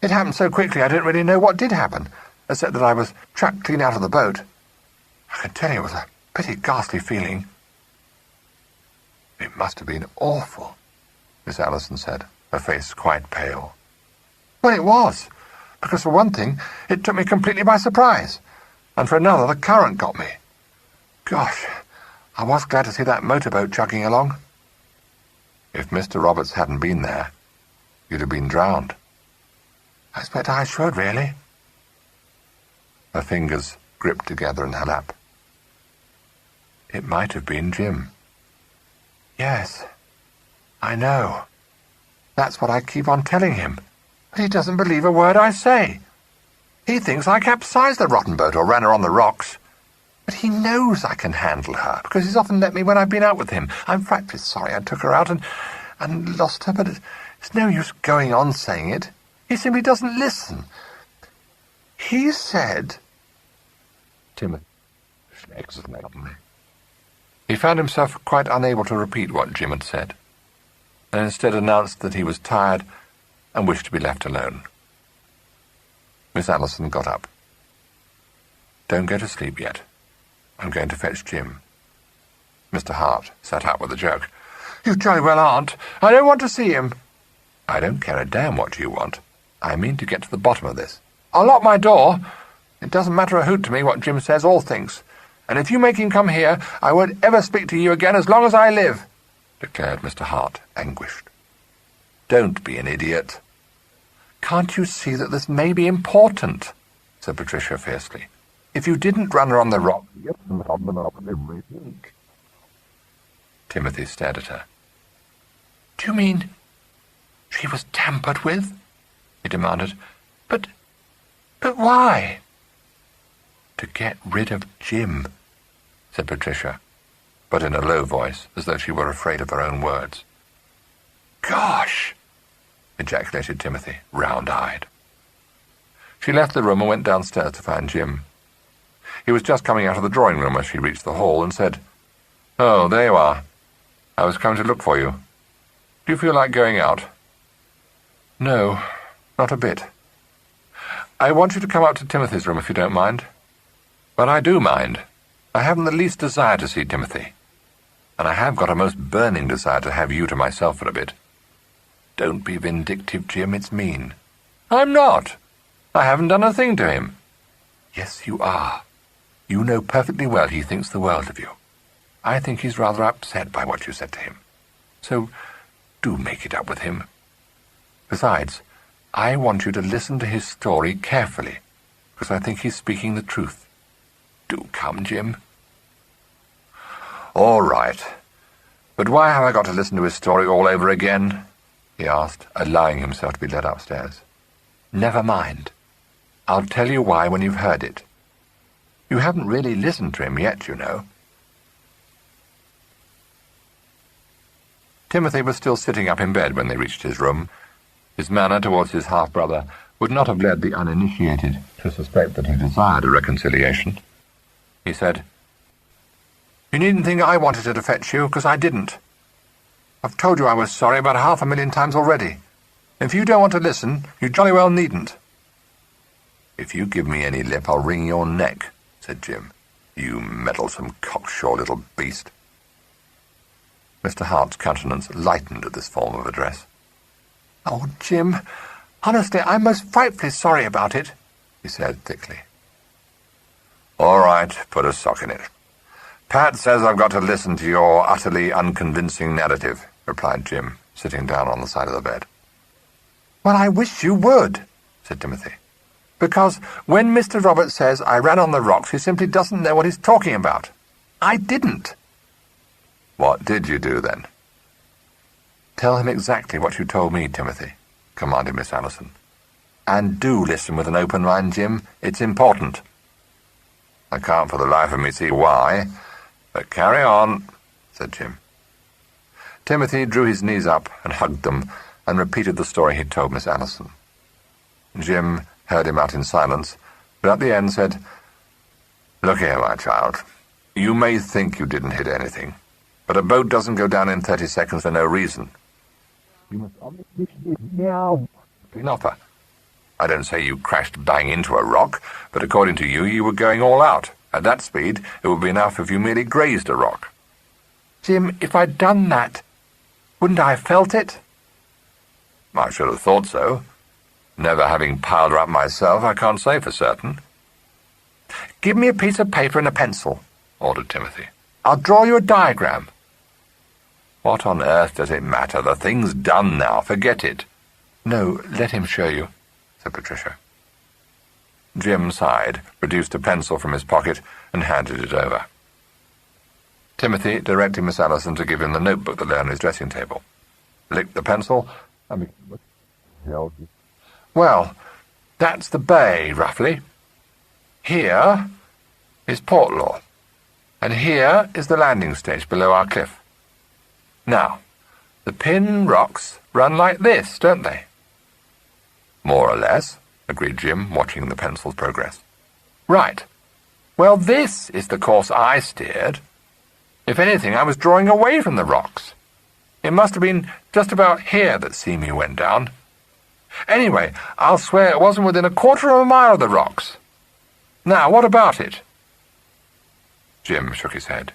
It happened so quickly I didn't really know what did happen, except that I was trapped clean out of the boat. I can tell you it was a pretty ghastly feeling." "It must have been awful," Miss Allison said, her face quite pale. "Well, it was, because for one thing, it took me completely by surprise, and for another, the current got me. Gosh, I was glad to see that motorboat chugging along." "If Mr. Roberts hadn't been there, you'd have been drowned." "I expect I should, really." Her fingers gripped together in her lap. "It might have been Jim." "Yes, I know. That's what I keep on telling him. But he doesn't believe a word I say. He thinks I capsized the rotten boat or ran her on the rocks. But he knows I can handle her, because he's often let me when I've been out with him. I'm frightfully sorry I took her out and lost her, but it's no use going on saying it. He simply doesn't listen. He said..." Timothy. He found himself quite unable to repeat what Jim had said, and instead announced that he was tired and wished to be left alone. Miss Allison got up. "Don't go to sleep yet. I'm going to fetch Jim." Mr. Hart sat up with a jerk. "You jolly well aren't. I don't want to see him." "I don't care a damn what you want. I mean to get to the bottom of this." "I'll lock my door. It doesn't matter a hoot to me what Jim says or thinks. And if you make him come here, I won't ever speak to you again as long as I live," declared Mr. Hart, anguished. "Don't be an idiot." "Can't you see that this may be important?" said Patricia fiercely. "If you didn't run her on the rock..." Timothy stared at her. "Do you mean she was tampered with?" he demanded. But why?" "To get rid of Jim," said Patricia, but in a low voice, as though she were afraid of her own words. "Gosh!" ejaculated Timothy, round-eyed. She left the room and went downstairs to find Jim. He was just coming out of the drawing-room as she reached the hall and said, "Oh, there you are. I was coming to look for you. Do you feel like going out?" "No, not a bit." "I want you to come up to Timothy's room if you don't mind." "But I do mind. I haven't the least desire to see Timothy. And I have got a most burning desire to have you to myself for a bit." "Don't be vindictive, Jim. It's mean." "I'm not. I haven't done a thing to him." "Yes, you are. You know perfectly well he thinks the world of you. I think he's rather upset by what you said to him. So do make it up with him. Besides, I want you to listen to his story carefully, because I think he's speaking the truth. Do come, Jim." "All right. But why have I got to listen to his story all over again?" he asked, allowing himself to be led upstairs. "Never mind. I'll tell you why when you've heard it. You haven't really listened to him yet, you know." Timothy was still sitting up in bed when they reached his room. His manner towards his half-brother would not have led the uninitiated to suspect that he desired a reconciliation. He said, "You needn't think I wanted her to fetch you, because I didn't. I've told you I was sorry about 500,000 times already. If you don't want to listen, you jolly well needn't." "If you give me any lip, I'll wring your neck," said Jim. "You meddlesome, cocksure little beast." Mr. Hart's countenance lightened at this form of address. "Oh, Jim, honestly, I'm most frightfully sorry about it," he said thickly. "All right, put a sock in it. Pat says I've got to listen to your utterly unconvincing narrative, replied Jim, sitting down on the side of the bed. Well, I wish you would, said Timothy. Because when Mr. Roberts says I ran on the rocks, he simply doesn't know what he's talking about. I didn't. What did you do, then? Tell him exactly what you told me, Timothy, commanded Miss Allison. And do listen with an open mind, Jim. It's important. I can't for the life of me see why, but carry on, said Jim. Timothy drew his knees up and hugged them and repeated the story he'd told Miss Allison. Jim heard him out in silence, but at the end said, Look here, my child. You may think you didn't hit anything, but a boat doesn't go down in 30 seconds for no reason. You must obviously now. Enough. I don't say you crashed bang into a rock, but according to you, you were going all out. At that speed, it would be enough if you merely grazed a rock. Jim, if I'd done that, wouldn't I have felt it? I should have thought so. Never having piled her up myself, I can't say for certain. Give me a piece of paper and a pencil, ordered Timothy. I'll draw you a diagram. What on earth does it matter? The thing's done now. Forget it. No, let him show you, said Patricia. Jim sighed, produced a pencil from his pocket, and handed it over. Timothy directed Miss Allison to give him the notebook that lay on his dressing table. Licked the pencil, and well, that's the bay, roughly. Here is Portlaw, and here is the landing stage below our cliff. Now, the Pin rocks run like this, don't they? More or less, agreed Jim, watching the pencil's progress. Right. Well, this is the course I steered. If anything, I was drawing away from the rocks. It must have been just about here that Seamew went down. Anyway, I'll swear it wasn't within a quarter of a mile of the rocks. Now, what about it? Jim shook his head.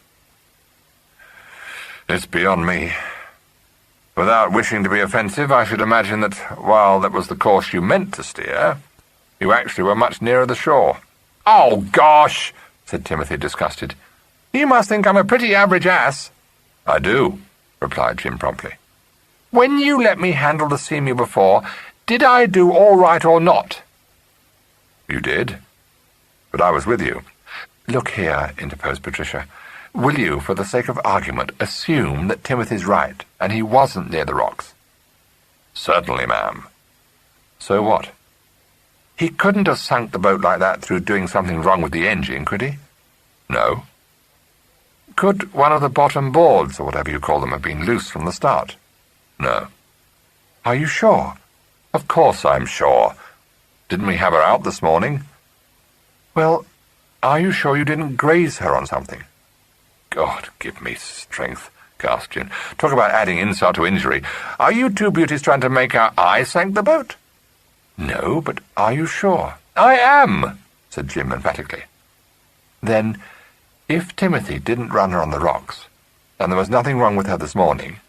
It's beyond me. Without wishing to be offensive, I should imagine that, while that was the course you meant to steer, you actually were much nearer the shore. Oh, gosh, said Timothy, disgusted. You must think I'm a pretty average ass. I do, replied Jim promptly. When you let me handle the Seamew before, did I do all right or not? You did, but I was with you. Look here, interposed Patricia. Will you, for the sake of argument, assume that Timothy's right, and he wasn't near the rocks? Certainly, ma'am. So what? He couldn't have sunk the boat like that through doing something wrong with the engine, could he? No. Could one of the bottom boards, or whatever you call them, have been loose from the start? No. Are you sure? Of course I'm sure. Didn't we have her out this morning? Well, are you sure you didn't graze her on something? God, give me strength, gasped Jim. Talk about adding insult to injury. Are you two beauties trying to make out I sank the boat? No, but are you sure? I am, said Jim emphatically. Then, if Timothy didn't run her on the rocks, and there was nothing wrong with her this morning,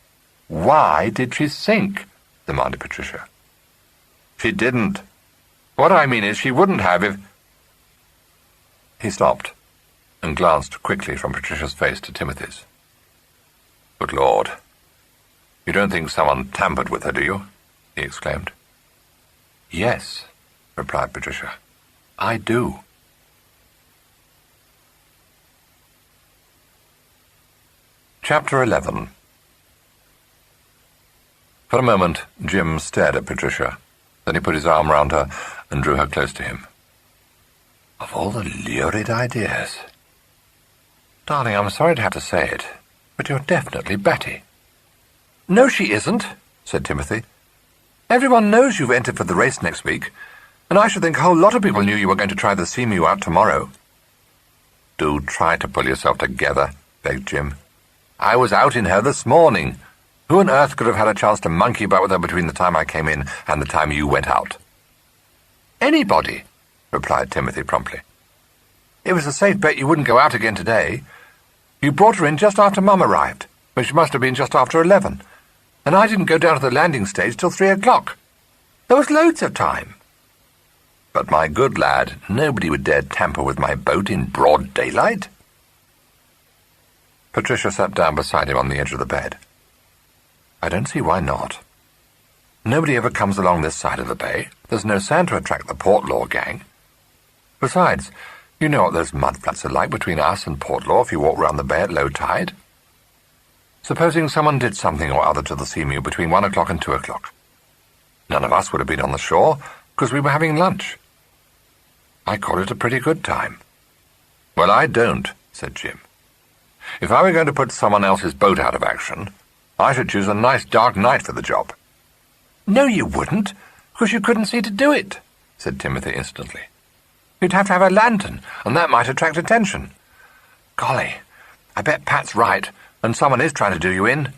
why did she sink? Demanded Patricia. She didn't. What I mean is she wouldn't have if... He stopped and glanced quickly from Patricia's face to Timothy's. Good Lord. You don't think someone tampered with her, do you? He exclaimed. Yes, replied Patricia. I do. Chapter 11. For a moment, Jim stared at Patricia. Then he put his arm round her and drew her close to him. Of all the lurid ideas. Darling, I'm sorry to have to say it, but you're definitely batty. No, she isn't, said Timothy. Everyone knows you've entered for the race next week, and I should think a whole lot of people knew you were going to try the Seamew out tomorrow. Do try to pull yourself together, begged Jim. I was out in her this morning. Who on earth could have had a chance to monkey about with her between the time I came in and the time you went out? Anybody, replied Timothy promptly. It was a safe bet you wouldn't go out again today. You brought her in just after Mum arrived, which must have been just after 11, and I didn't go down to the landing stage till 3 o'clock. There was loads of time. But, my good lad, nobody would dare tamper with my boat in broad daylight. Patricia sat down beside him on the edge of the bed. I don't see why not. Nobody ever comes along this side of the bay. There's no sand to attract the Portlaw gang. Besides, you know what those mudflats are like between us and Portlaw if you walk round the bay at low tide. Supposing someone did something or other to the Seamew between 1 o'clock and 2 o'clock. None of us would have been on the shore, because we were having lunch. I call it a pretty good time. Well, I don't, said Jim. If I were going to put someone else's boat out of action, I should choose a nice dark night for the job. No, you wouldn't, because you couldn't see to do it, said Timothy instantly. You'd have to have a lantern, and that might attract attention. Golly, I bet Pat's right, and someone is trying to do you in.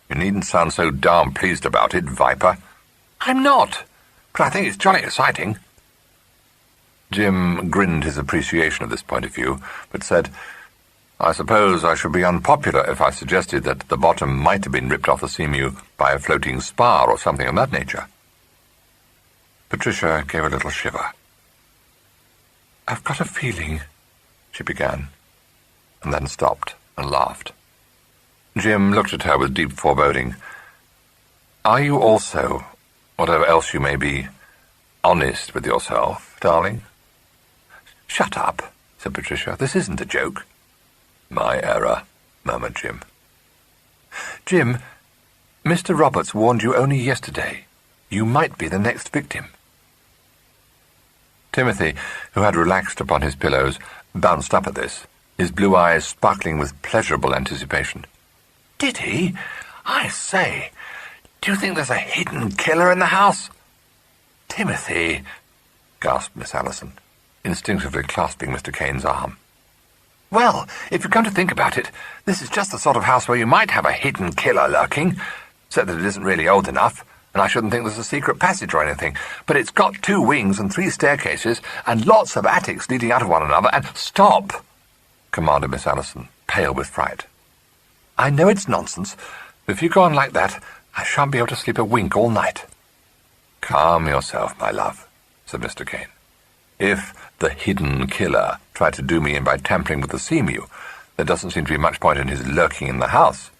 You needn't sound so darn pleased about it, Viper. I'm not, but I think it's jolly exciting. Jim grinned his appreciation of this point of view, but said, I suppose I should be unpopular if I suggested that the bottom might have been ripped off the Seamew by a floating spar or something of that nature. Patricia gave a little shiver. I've got a feeling, she began, and then stopped and laughed. Jim looked at her with deep foreboding. Are you also, whatever else you may be, honest with yourself, darling? Shut up, said Patricia. This isn't a joke. My error, murmured Jim. Jim, Mr. Roberts warned you only yesterday. You might be the next victim. Timothy, who had relaxed upon his pillows, bounced up at this, his blue eyes sparkling with pleasurable anticipation. Did he? I say, do you think there's a hidden killer in the house? Timothy, gasped Miss Allison, instinctively clasping Mr. Kane's arm. Well, if you come to think about it, this is just the sort of house where you might have a hidden killer lurking, except that it isn't really old enough, and I shouldn't think there's a secret passage or anything, but it's got 2 wings and 3 staircases, and lots of attics leading out of one another, and— Stop! Commanded Miss Allison, pale with fright. I know it's nonsense, but if you go on like that, I shan't be able to sleep a wink all night. Calm yourself, my love, said Mr. Kane. If the hidden killer tried to do me in by tampering with the Seamew, there doesn't seem to be much point in his lurking in the house.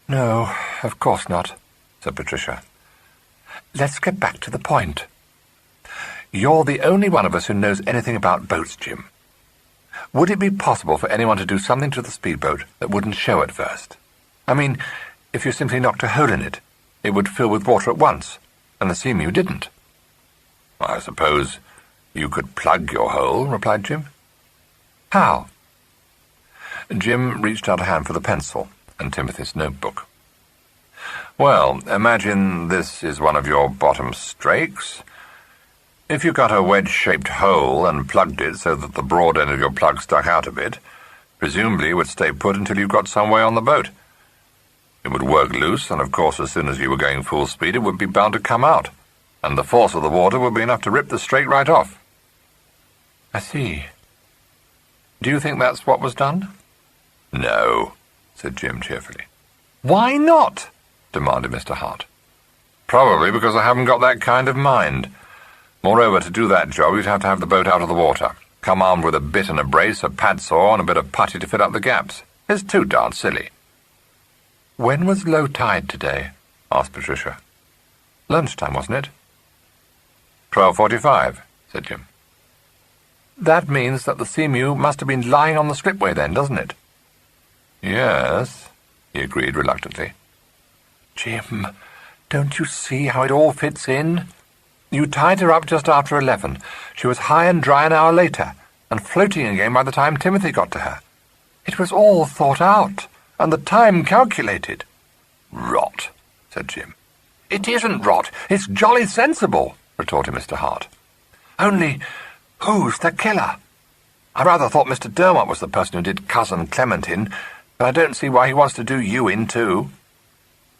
No, of course not, said Patricia. Let's get back to the point. You're the only one of us who knows anything about boats, Jim. Would it be possible for anyone to do something to the speedboat that wouldn't show at first? I mean, if you simply knocked a hole in it, it would fill with water at once, and the Seamew didn't. I suppose you could plug your hole, replied Jim. How? Jim reached out a hand for the pencil and Timothy's notebook. Well, imagine this is one of your bottom strakes. If you got a wedge-shaped hole and plugged it so that the broad end of your plug stuck out a bit, presumably it would stay put until you got some way on the boat. It would work loose, and of course as soon as you were going full speed it would be bound to come out, and the force of the water would be enough to rip the strake right off. I see. Do you think that's what was done? No, said Jim cheerfully. Why not? Demanded Mr. Hart. Probably because I haven't got that kind of mind. Moreover, to do that job, you'd have to have the boat out of the water, come armed with a bit and a brace, a pad saw, and a bit of putty to fill up the gaps. It's too darn silly. When was low tide today? Asked Patricia. Lunchtime, wasn't it? 12:45, said Jim. That means that the Seamew must have been lying on the slipway then, doesn't it? Yes, he agreed reluctantly. Jim, don't you see how it all fits in? You tied her up just after 11. She was high and dry an hour later, and floating again by the time Timothy got to her. It was all thought out, and the time calculated. Rot, said Jim. It isn't rot, it's jolly sensible, retorted Mr. Hart. Only, who's the killer? I rather thought Mr. Dermot was the person who did Cousin Clement in, but I don't see why he wants to do you in too.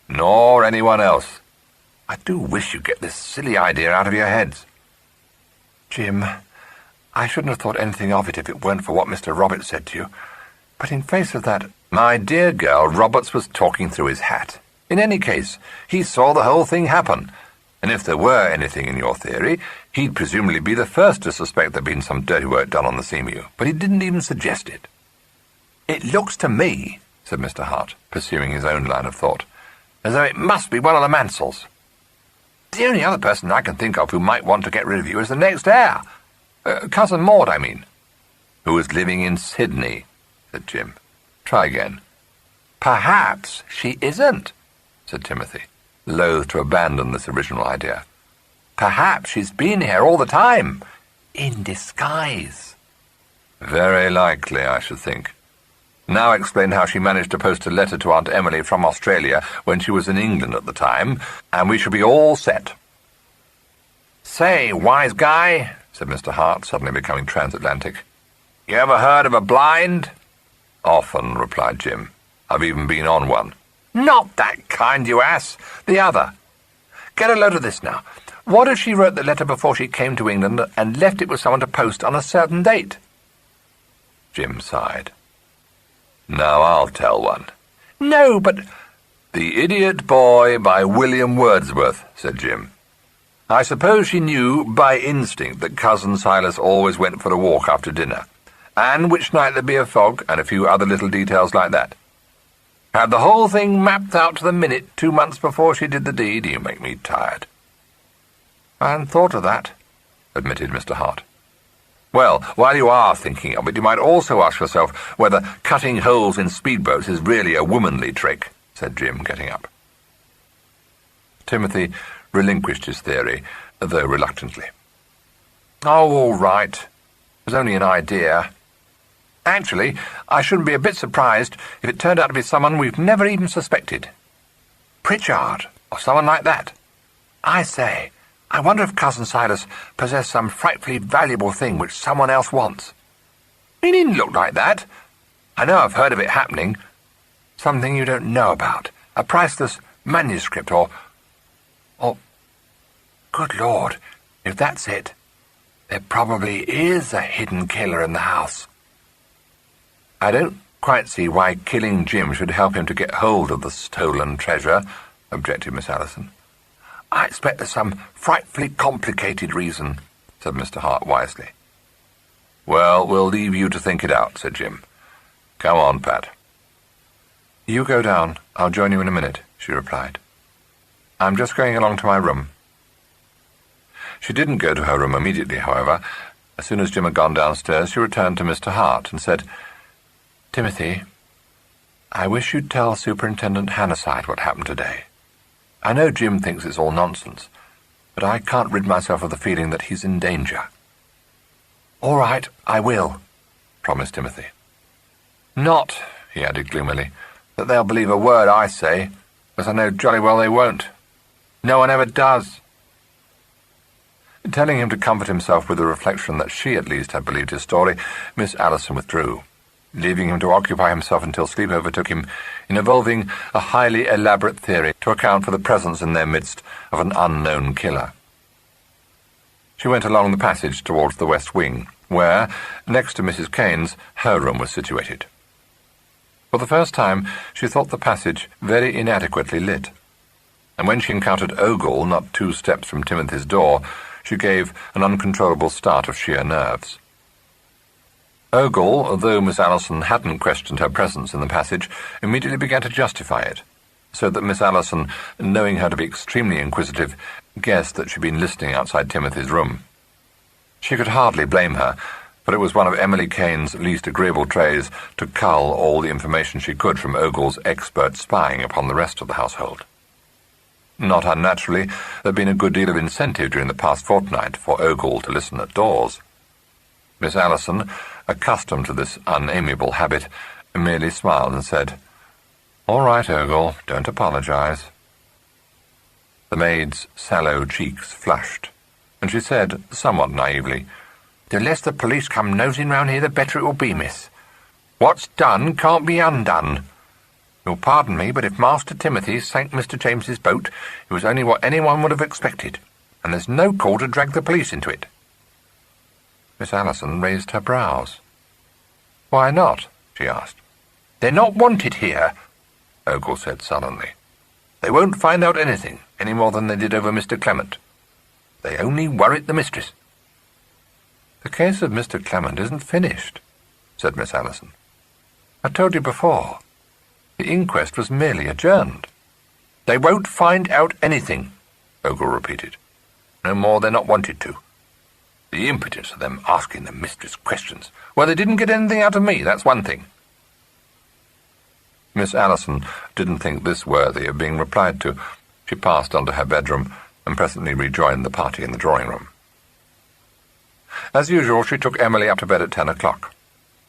Nor anyone else. I do wish you'd get this silly idea out of your heads. Jim, I shouldn't have thought anything of it if it weren't for what Mr. Roberts said to you. But in face of that— My dear girl, Roberts was talking through his hat. In any case, he saw the whole thing happen, and if there were anything in your theory, he'd presumably be the first to suspect there'd been some dirty work done on the Seamew, but he didn't even suggest it. "It looks to me," said Mr. Hart, pursuing his own line of thought, "as though it must be one of the Mansells. The only other person I can think of who might want to get rid of you is the next heir. Cousin Maud, I mean." "Who is living in Sydney," said Jim. "Try again." "Perhaps she isn't," said Timothy, loath to abandon this original idea. "Perhaps she's been here all the time, in disguise." "Very likely, I should think. Now explain how she managed to post a letter to Aunt Emily from Australia when she was in England at the time, and we shall be all set." "Say, wise guy," said Mr. Hart, suddenly becoming transatlantic, "you ever heard of a blind?" "Often," replied Jim. "I've even been on one." "Not that kind, you ass. The other. Get a load of this now. What if she wrote the letter before she came to England and left it with someone to post on a certain date?" Jim sighed. "Now I'll tell one." "No, but—" "The Idiot Boy by William Wordsworth," said Jim. "I suppose she knew by instinct that Cousin Silas always went for a walk after dinner, and which night there'd be a fog, and a few other little details like that. Had the whole thing mapped out to the minute 2 months before she did the deed. You make me tired." "I hadn't thought of that," admitted Mr. Hart. "Well, while you are thinking of it, you might also ask yourself whether cutting holes in speedboats is really a womanly trick," said Jim, getting up. Timothy relinquished his theory, though reluctantly. "Oh, all right. It was only an idea. Actually, I shouldn't be a bit surprised if it turned out to be someone we've never even suspected. Pritchard, or someone like that. I say, I wonder if Cousin Silas possessed some frightfully valuable thing which someone else wants. He didn't look like that. I know I've heard of it happening. Something you don't know about. A priceless manuscript, or... Good Lord, if that's it, there probably is a hidden killer in the house." "I don't quite see why killing Jim should help him to get hold of the stolen treasure," objected Miss Allison. "I expect there's some frightfully complicated reason," said Mr. Hart wisely. "Well, we'll leave you to think it out," said Jim. "Come on, Pat." "You go down. I'll join you in a minute," she replied. "I'm just going along to my room." She didn't go to her room immediately, however. As soon as Jim had gone downstairs, she returned to Mr. Hart and said, "Timothy, I wish you'd tell Superintendent Hannasyde what happened today. I know Jim thinks it's all nonsense, but I can't rid myself of the feeling that he's in danger." "All right, I will," promised Timothy. "Not," he added gloomily, "that they'll believe a word I say, as I know jolly well they won't. No one ever does." Telling him to comfort himself with the reflection that she at least had believed his story, Miss Allison withdrew, leaving him to occupy himself until sleep overtook him in evolving a highly elaborate theory to account for the presence in their midst of an unknown killer. She went along the passage towards the west wing, where, next to Mrs. Kane's, her room was situated. For the first time, she thought the passage very inadequately lit, and when she encountered Ogle not 2 steps from Timothy's door, she gave an uncontrollable start of sheer nerves. Ogle, though Miss Allison hadn't questioned her presence in the passage, immediately began to justify it, so that Miss Allison, knowing her to be extremely inquisitive, guessed that she'd been listening outside Timothy's room. She could hardly blame her, for it was one of Emily Kane's least agreeable traits to cull all the information she could from Ogle's expert spying upon the rest of the household. Not unnaturally, there had been a good deal of incentive during the past fortnight for Ogle to listen at doors. Miss Allison, accustomed to this unamiable habit, merely smiled and said, "All right, Ogle, don't apologize." The maid's sallow cheeks flushed, and she said, somewhat naively, "The less the police come nosing round here, the better it will be, miss. What's done can't be undone. You'll pardon me, but if Master Timothy sank Mr. James's boat, it was only what anyone would have expected, and there's no call to drag the police into it." Miss Allison raised her brows. "Why not?" she asked. "They're not wanted here," Ogle said sullenly. "They won't find out anything, any more than they did over Mr. Clement. They only worried the mistress." "The case of Mr. Clement isn't finished," said Miss Allison. I told you before. The inquest was merely adjourned. They won't find out anything, Ogle repeated. No more they're not wanted to. The impudence of them asking the mistress questions. Well, they didn't get anything out of me, that's one thing. Miss Allison didn't think this worthy of being replied to. She passed on to her bedroom and presently rejoined the party in the drawing-room. As usual, she took Emily up to bed at 10 o'clock.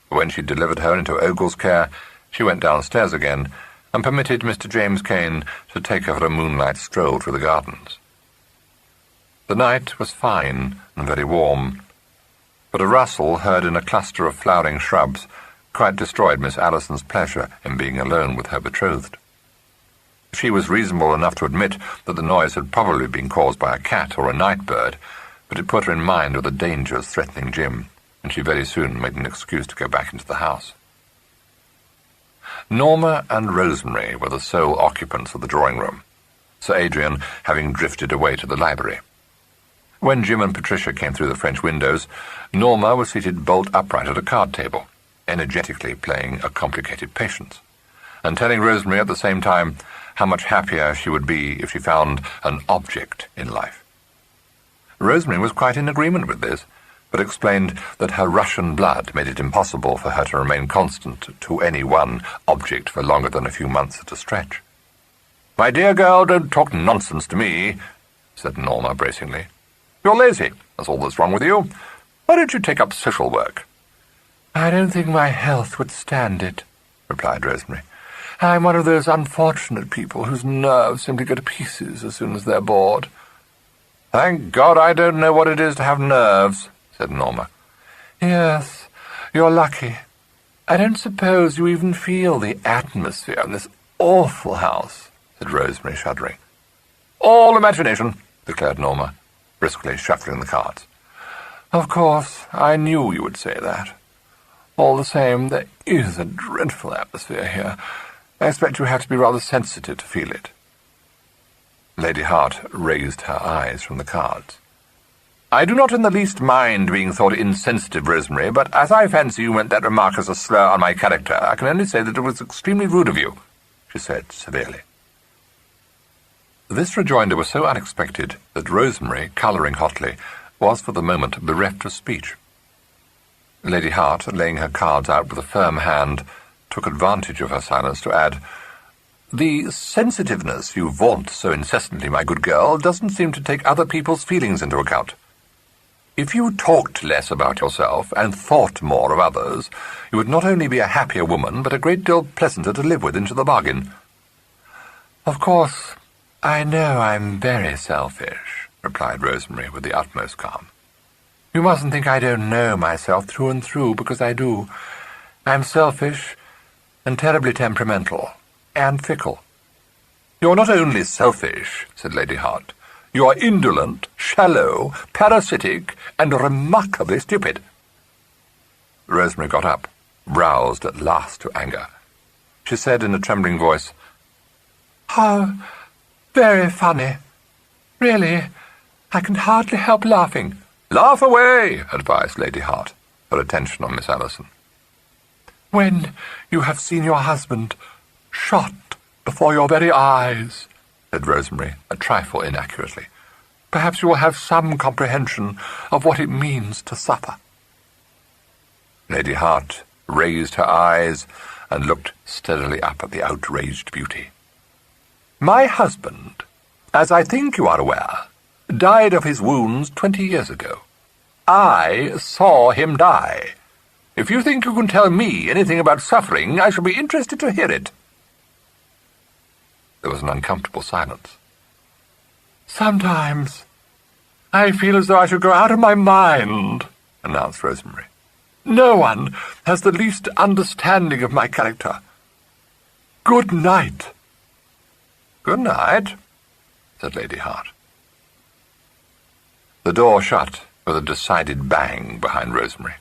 When she delivered her into Ogle's care, she went downstairs again and permitted Mr. James Cain to take her for a moonlight stroll through the gardens. The night was fine and very warm, but a rustle heard in a cluster of flowering shrubs quite destroyed Miss Allison's pleasure in being alone with her betrothed. She was reasonable enough to admit that the noise had probably been caused by a cat or a night bird, but it put her in mind of the dangers threatening Jim, and she very soon made an excuse to go back into the house. Norma and Rosemary were the sole occupants of the drawing-room, Sir Adrian having drifted away to the library. When Jim and Patricia came through the French windows, Norma was seated bolt upright at a card table, energetically playing a complicated Patience, and telling Rosemary at the same time how much happier she would be if she found an object in life. Rosemary was quite in agreement with this, but explained that her Russian blood made it impossible for her to remain constant to any one object for longer than a few months at a stretch. "My dear girl, don't talk nonsense to me," said Norma bracingly. "You're lazy, that's all that's wrong with you. Why don't you take up social work?" "I don't think my health would stand it," replied Rosemary. "I'm one of those unfortunate people whose nerves simply go to pieces as soon as they're bored." "Thank God I don't know what it is to have nerves," said Norma. "Yes, you're lucky. I don't suppose you even feel the atmosphere in this awful house," said Rosemary, shuddering. "All imagination," declared Norma, briskly shuffling the cards. "Of course, I knew you would say that. All the same, there is a dreadful atmosphere here. I expect you have to be rather sensitive to feel it." Lady Hart raised her eyes from the cards. "I do not in the least mind being thought insensitive, Rosemary, but as I fancy you meant that remark as a slur on my character, I can only say that it was extremely rude of you," she said severely. This rejoinder was so unexpected that Rosemary, colouring hotly, was for the moment bereft of speech. Lady Hart, laying her cards out with a firm hand, took advantage of her silence to add, "The sensitiveness you vaunt so incessantly, my good girl, doesn't seem to take other people's feelings into account. If you talked less about yourself and thought more of others, you would not only be a happier woman, but a great deal pleasanter to live with into the bargain." "Of course, I know I'm very selfish," replied Rosemary with the utmost calm. "You mustn't think I don't know myself through and through, because I do. I'm selfish and terribly temperamental and fickle." "You're not only selfish," said Lady Hart. "You are indolent, shallow, parasitic, and remarkably stupid." Rosemary got up, roused at last to anger. She said in a trembling voice, "How very funny. Really, I can hardly help laughing." "Laugh away," advised Lady Hart, her attention on Miss Allison. "When you have seen your husband shot before your very eyes," said Rosemary, a trifle inaccurately, "perhaps you will have some comprehension of what it means to suffer." Lady Hart raised her eyes and looked steadily up at the outraged beauty. "My husband, as I think you are aware, died of his wounds 20 years ago. I saw him die. If you think you can tell me anything about suffering, I shall be interested to hear it." There was an uncomfortable silence. "Sometimes I feel as though I should go out of my mind," announced Rosemary. "No one has the least understanding of my character. Good night." "Good night," said Lady Hart. The door shut with a decided bang behind Rosemary.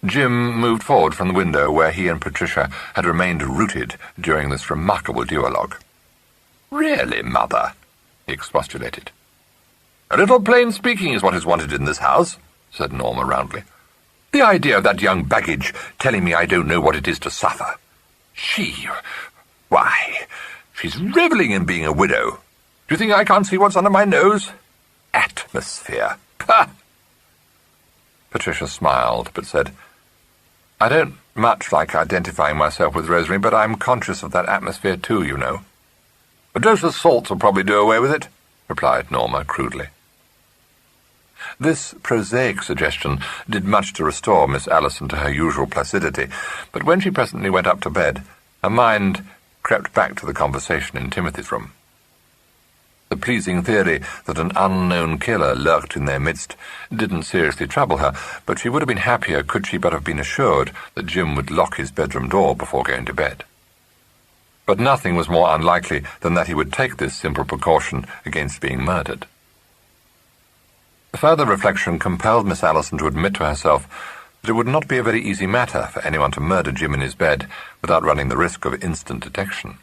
Jim moved forward from the window where he and Patricia had remained rooted during this remarkable duologue. "Really, Mother," he expostulated. "A little plain speaking is what is wanted in this house," said Norma roundly. The idea of that young baggage telling me I don't know what it is to suffer. Why, she's revelling in being a widow. Do you think I can't see what's under my nose? Atmosphere. Pah! Patricia smiled, but said, I don't much like identifying myself with Rosemary, but I'm conscious of that atmosphere too, you know. A dose of salts will probably do away with it, replied Norma crudely. This prosaic suggestion did much to restore Miss Allison to her usual placidity, but when she presently went up to bed, her mind crept back to the conversation in Timothy's room. The pleasing theory that an unknown killer lurked in their midst didn't seriously trouble her, but she would have been happier could she but have been assured that Jim would lock his bedroom door before going to bed. But nothing was more unlikely than that he would take this simple precaution against being murdered. Further reflection compelled Miss Allison to admit to herself that it would not be a very easy matter for anyone to murder Jim in his bed without running the risk of instant detection.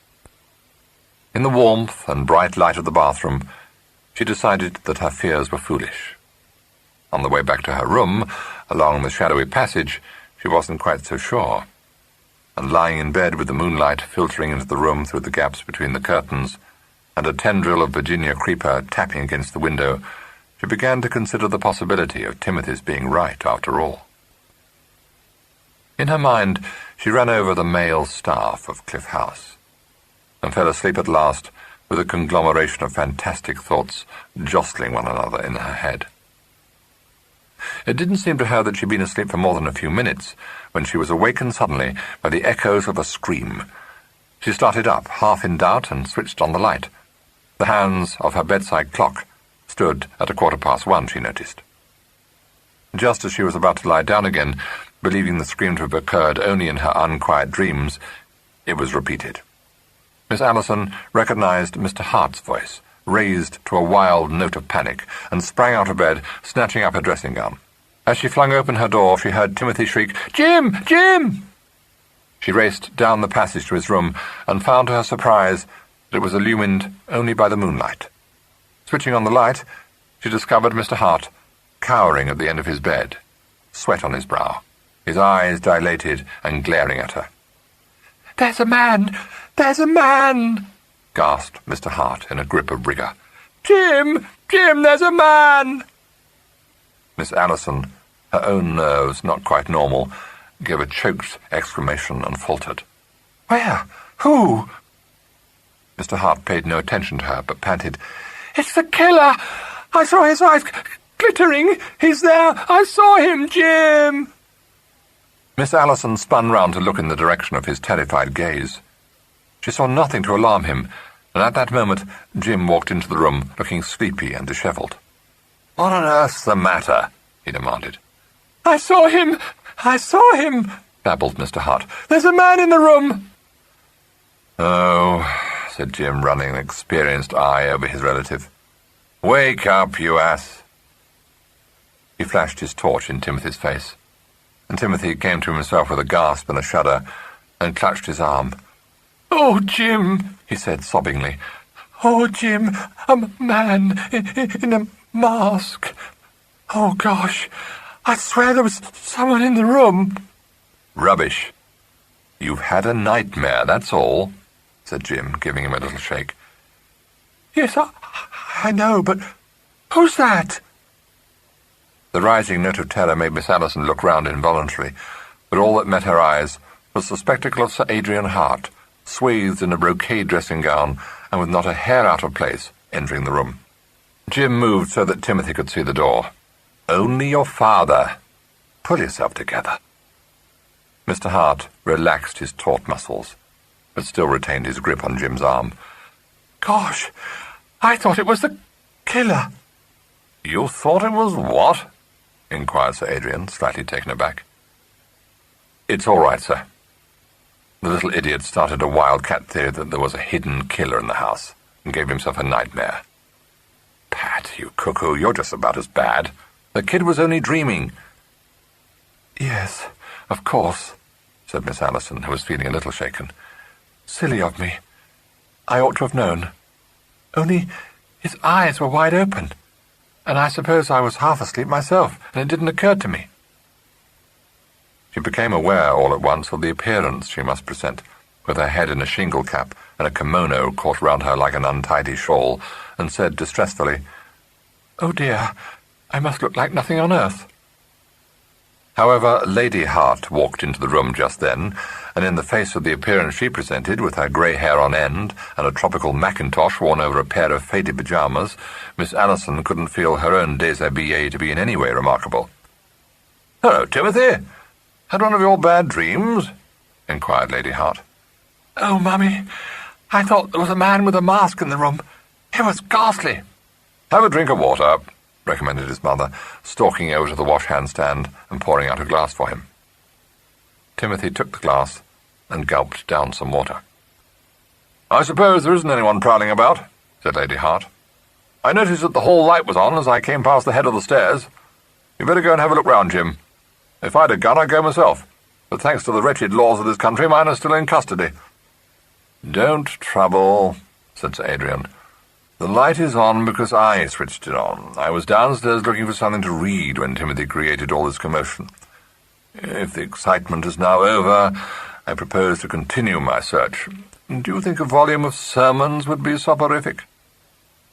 In the warmth and bright light of the bathroom, she decided that her fears were foolish. On the way back to her room, along the shadowy passage, she wasn't quite so sure. And lying in bed with the moonlight filtering into the room through the gaps between the curtains, and a tendril of Virginia creeper tapping against the window, she began to consider the possibility of Timothy's being right after all. In her mind, she ran over the male staff of Cliff House, and fell asleep at last with a conglomeration of fantastic thoughts jostling one another in her head. It didn't seem to her that she'd been asleep for more than a few minutes when she was awakened suddenly by the echoes of a scream. She started up, half in doubt, and switched on the light. The hands of her bedside clock stood at 1:15, she noticed. Just as she was about to lie down again, believing the scream to have occurred only in her unquiet dreams, it was repeated. Miss Allison recognized Mr. Hart's voice, raised to a wild note of panic, and sprang out of bed, snatching up her dressing gown. As she flung open her door, she heard Timothy shriek, "Jim! Jim!" She raced down the passage to his room, and found to her surprise that it was illumined only by the moonlight. Switching on the light, she discovered Mr. Hart cowering at the end of his bed, sweat on his brow, his eyes dilated and glaring at her. "There's a man! There's a man!" gasped Mr. Hart in a grip of rigour. "Jim! Jim, there's a man!" Miss Allison, her own nerves not quite normal, gave a choked exclamation and faltered. "Where? Who?" Mr. Hart paid no attention to her, but panted, "It's the killer! I saw his eyes glittering! He's there! I saw him, Jim!" Miss Allison spun round to look in the direction of his terrified gaze. She saw nothing to alarm him, and at that moment Jim walked into the room, looking sleepy and dishevelled. "What on earth's the matter?" he demanded. "I saw him! I saw him!" babbled Mr. Hart. "There's a man in the room!" "Oh," said Jim, running an experienced eye over his relative. "Wake up, you ass!" He flashed his torch in Timothy's face, and Timothy came to himself with a gasp and a shudder, and clutched his arm. "Oh, Jim," he said sobbingly. "Oh, Jim, a man in a mask. Oh, gosh, I swear there was someone in the room." "Rubbish. You've had a nightmare, that's all," said Jim, giving him a little shake. "Yes, I know, but who's that?" The rising note of terror made Miss Allison look round involuntarily, but all that met her eyes was the spectacle of Sir Adrian Hart, swathed in a brocade dressing gown and with not a hair out of place, entering the room. Jim moved so that Timothy could see the door. "Only your father. Pull yourself together." Mr. Hart relaxed his taut muscles, but still retained his grip on Jim's arm. "Gosh, I thought it was the killer." "You thought it was what?" inquired Sir Adrian, slightly taken aback. "It's all right, sir." The little idiot started a wildcat theory that there was a hidden killer in the house, and gave himself a nightmare. "Pat, you cuckoo, you're just about as bad. The kid was only dreaming." "Yes, of course," said Miss Allison, who was feeling a little shaken. "Silly of me. I ought to have known. Only his eyes were wide open, and I suppose I was half asleep myself, and it didn't occur to me." He became aware all at once of the appearance she must present, with her head in a shingle cap and a kimono caught round her like an untidy shawl, and said distressfully, "Oh dear, I must look like nothing on earth." However, Lady Hart walked into the room just then, and in the face of the appearance she presented, with her grey hair on end and a tropical mackintosh worn over a pair of faded pyjamas, Miss Allison couldn't feel her own déshabillé to be in any way remarkable. "Hello, Timothy. Had one of your bad dreams?" inquired Lady Hart. "Oh, Mummy, I thought there was a man with a mask in the room. It was ghastly." "Have a drink of water," recommended his mother, stalking over to the wash-hand stand and pouring out a glass for him. Timothy took the glass and gulped down some water. "I suppose there isn't anyone prowling about," said Lady Hart. "I noticed that the hall light was on as I came past the head of the stairs. You'd better go and have a look round, Jim. If I'd a gun, I'd go myself, but thanks to the wretched laws of this country, mine are still in custody." "Don't trouble," said Sir Adrian. "The light is on because I switched it on. I was downstairs looking for something to read when Timothy created all this commotion. If the excitement is now over, I propose to continue my search. Do you think a volume of sermons would be soporific?"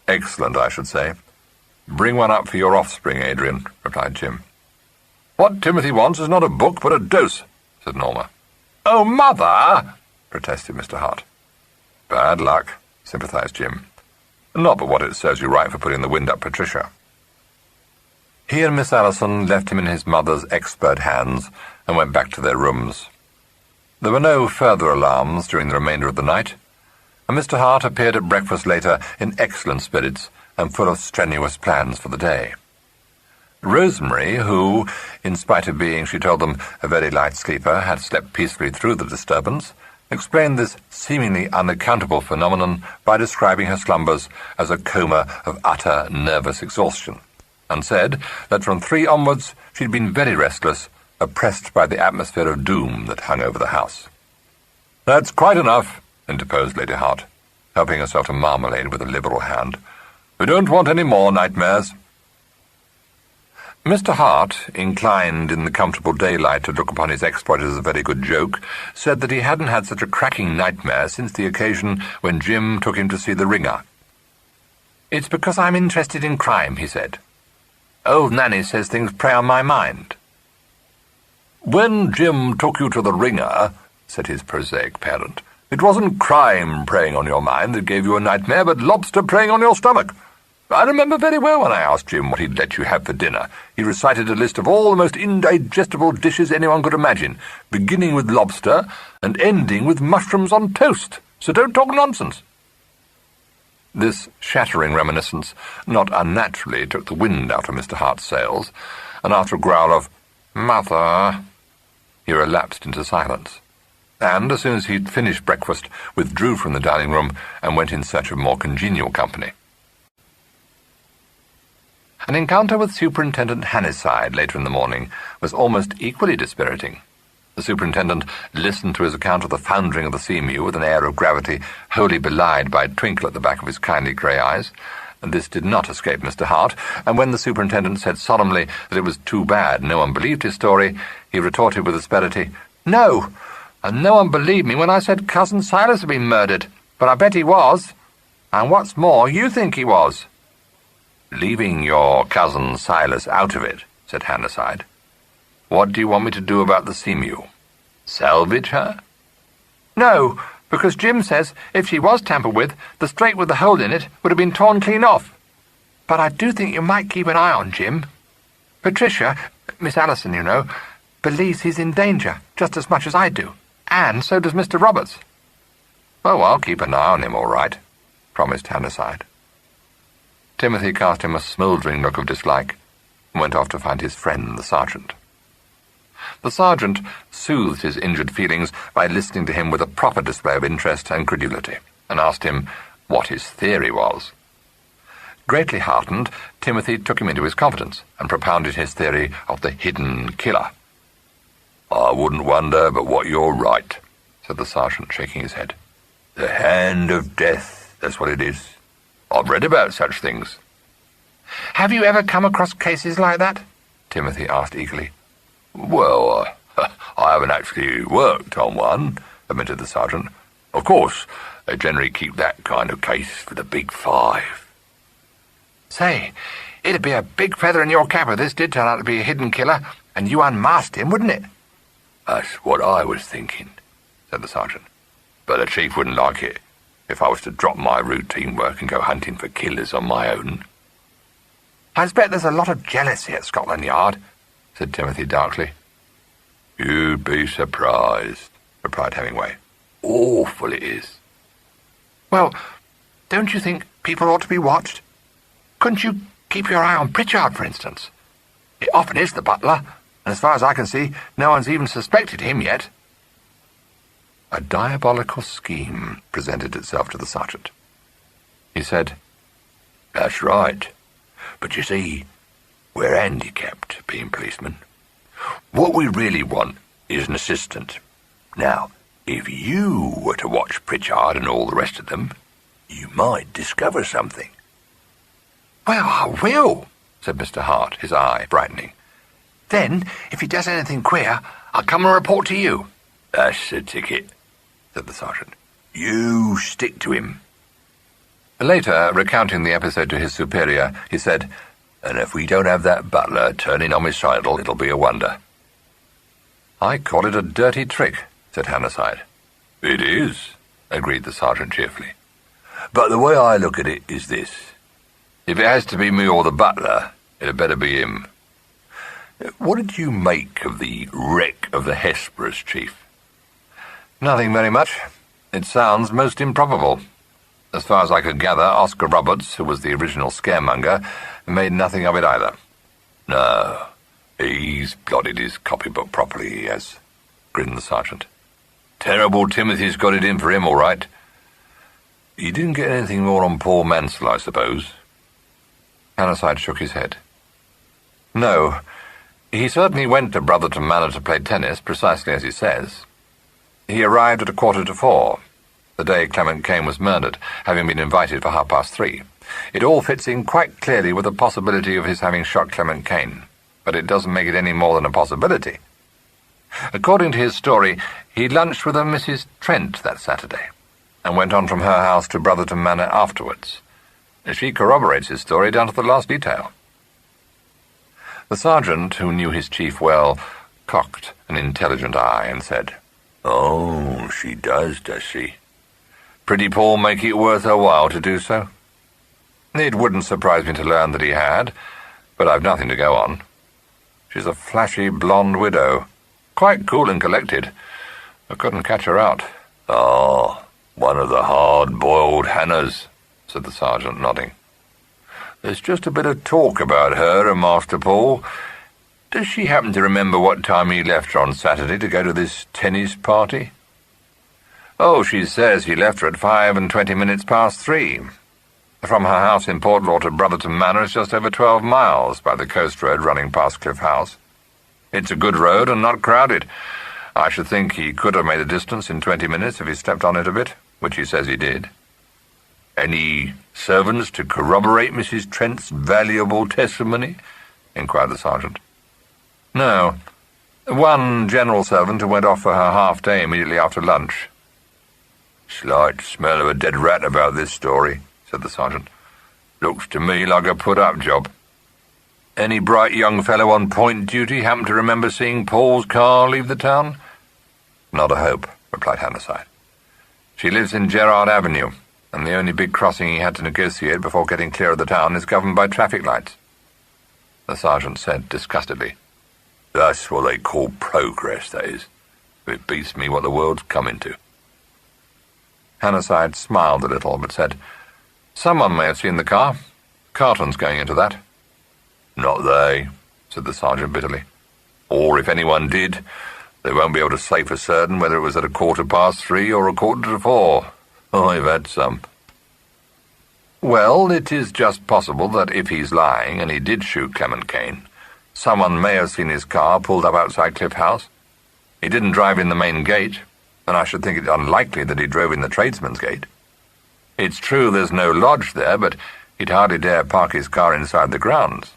"Excellent, I should say. Bring one up for your offspring, Adrian," replied Jim. "What Timothy wants is not a book, but a dose," said Norma. "Oh, Mother!" protested Mr. Hart. "Bad luck," sympathized Jim. "Not but what it serves you right for putting the wind up Patricia." He and Miss Allison left him in his mother's expert hands and went back to their rooms. There were no further alarms during the remainder of the night, and Mr. Hart appeared at breakfast later in excellent spirits and full of strenuous plans for the day. Rosemary, who, in spite of being, she told them, a very light sleeper, had slept peacefully through the disturbance, explained this seemingly unaccountable phenomenon by describing her slumbers as a coma of utter nervous exhaustion, and said that from 3 onwards she'd been very restless, oppressed by the atmosphere of doom that hung over the house. "That's quite enough," interposed Lady Hart, helping herself to marmalade with a liberal hand. "We don't want any more nightmares." Mr. Hart, inclined in the comfortable daylight to look upon his exploit as a very good joke, said that he hadn't had such a cracking nightmare since the occasion when Jim took him to see The Ringer. "It's because I'm interested in crime," he said. "Old Nanny says things prey on my mind." "When Jim took you to The Ringer," said his prosaic parent, "it wasn't crime preying on your mind that gave you a nightmare, but lobster preying on your stomach. I remember very well when I asked Jim what he'd let you have for dinner. He recited a list of all the most indigestible dishes anyone could imagine, beginning with lobster and ending with mushrooms on toast. So don't talk nonsense." This shattering reminiscence not unnaturally took the wind out of Mr. Hart's sails, and after a growl of "Mother," he relapsed into silence, and, as soon as he'd finished breakfast, withdrew from the dining room and went in search of more congenial company. An encounter with Superintendent Hannyside later in the morning was almost equally dispiriting. The superintendent listened to his account of the foundering of the Seamew with an air of gravity wholly belied by a twinkle at the back of his kindly grey eyes, and this did not escape Mr. Hart, and when the superintendent said solemnly that it was too bad no one believed his story, he retorted with asperity, "No, and no one believed me when I said Cousin Silas had been murdered, but I bet he was. And what's more, you think he was." "Leaving your cousin Silas out of it," said Hannyside, "what do you want me to do about the Seamew? Salvage her?" "No, because Jim says if she was tampered with, the straight with the hole in it would have been torn clean off. But I do think you might keep an eye on Jim. Patricia, Miss Allison, you know, believes he's in danger just as much as I do, and so does Mr. Roberts." "Oh, I'll keep an eye on him, all right," promised Hannyside. Timothy cast him a smouldering look of dislike and went off to find his friend, the sergeant. The sergeant soothed his injured feelings by listening to him with a proper display of interest and credulity, and asked him what his theory was. Greatly heartened, Timothy took him into his confidence and propounded his theory of the hidden killer. "I wouldn't wonder but what you're right," said the sergeant, shaking his head. "The hand of death, that's what it is. I've read about such things." "Have you ever come across cases like that?" Timothy asked eagerly. "Well, I haven't actually worked on one," admitted the sergeant. "Of course, they generally keep that kind of case for the big five." Say, it'd be a big feather in your cap if this did turn out to be a hidden killer, and you unmasked him, wouldn't it? "That's what I was thinking," said the sergeant. "But the chief wouldn't like it if I was to drop my routine work and go hunting for killers on my own." I expect there's a lot of jealousy at Scotland Yard," said Timothy darkly. "You'd be surprised," replied Hemingway. "Awful it is." Well, don't you think people ought to be watched? Couldn't you keep your eye on Pritchard, for instance? It often is the butler, and as far as I can see, no one's even suspected him yet. A diabolical scheme presented itself to the sergeant. He said, "That's right. But you see, we're handicapped, being policemen. What we really want is an assistant. Now, if you were to watch Pritchard and all the rest of them, you might discover something." Well, I will, said Mr. Hart, his eye brightening. Then, if he does anything queer, I'll come and report to you. "That's the ticket," said the sergeant. "You stick to him." Later, recounting the episode to his superior, he said, "And if we don't have that butler turning homicidal, it'll be a wonder." "I call it a dirty trick," said Hannasyde. "It is," agreed the sergeant cheerfully. "But the way I look at it is this. If it has to be me or the butler, it had better be him. What did you make of the wreck of the Hesperus, Chief?" "Nothing very much. It sounds most improbable. As far as I could gather, Oscar Roberts, who was the original scaremonger, made nothing of it either." "No, he's plotted his copybook properly, he has," grinned the sergeant. "Terrible Timothy's got it in for him, all right. You didn't get anything more on Paul Mansell, I suppose?" Hannasyde shook his head. "No. He certainly went to Brotherton Manor to play tennis, precisely as he says. He arrived at 4:45, the day Clement Kane was murdered, having been invited for 3:30. It all fits in quite clearly with the possibility of his having shot Clement Kane, but it doesn't make it any more than a possibility. According to his story, he lunched with a Mrs. Trent that Saturday, and went on from her house to Brotherton Manor afterwards. She corroborates his story down to the last detail." The sergeant, who knew his chief well, cocked an intelligent eye and said, "Oh, she does she? "Pretty Paul make it worth her while to do so?" "It wouldn't surprise me to learn that he had, but I've nothing to go on. She's a flashy blonde widow, quite cool and collected. I couldn't catch her out." "Ah, one of the hard-boiled Hannahs," said the sergeant, nodding. "There's just a bit of talk about her and Master Paul. Does she happen to remember what time he left her on Saturday to go to this tennis party?" "Oh, she says he left her at 5:20 past 3. From her house in Portlaw to Brotherton Manor is just over 12 miles by the coast road running past Cliff House. It's a good road and not crowded. I should think he could have made the distance in 20 minutes if he stepped on it a bit, which he says he did." "Any servants to corroborate Mrs. Trent's valuable testimony?" inquired the sergeant. "No. One general servant who went off for her half-day immediately after lunch." "Slight smell of a dead rat about this story," said the sergeant. "Looks to me like a put-up job. Any bright young fellow on point duty happen to remember seeing Paul's car leave the town?" "Not a hope," replied Hannasyde. "She lives in Gerard Avenue, and the only big crossing he had to negotiate before getting clear of the town is governed by traffic lights." The sergeant said disgustedly, "That's what they call progress, that is. It beats me what the world's coming to." Hannasyde smiled a little, but said, "Someone may have seen the car. Carton's going into that." "Not they," said the sergeant bitterly. "Or if anyone did, they won't be able to say for certain whether it was at 3:15 or 4:15. I've had some." "Well, it is just possible that if he's lying and he did shoot Clement Kane, someone may have seen his car pulled up outside Cliff House. He didn't drive in the main gate, and I should think it unlikely that he drove in the tradesman's gate. It's true there's no lodge there, but he'd hardly dare park his car inside the grounds.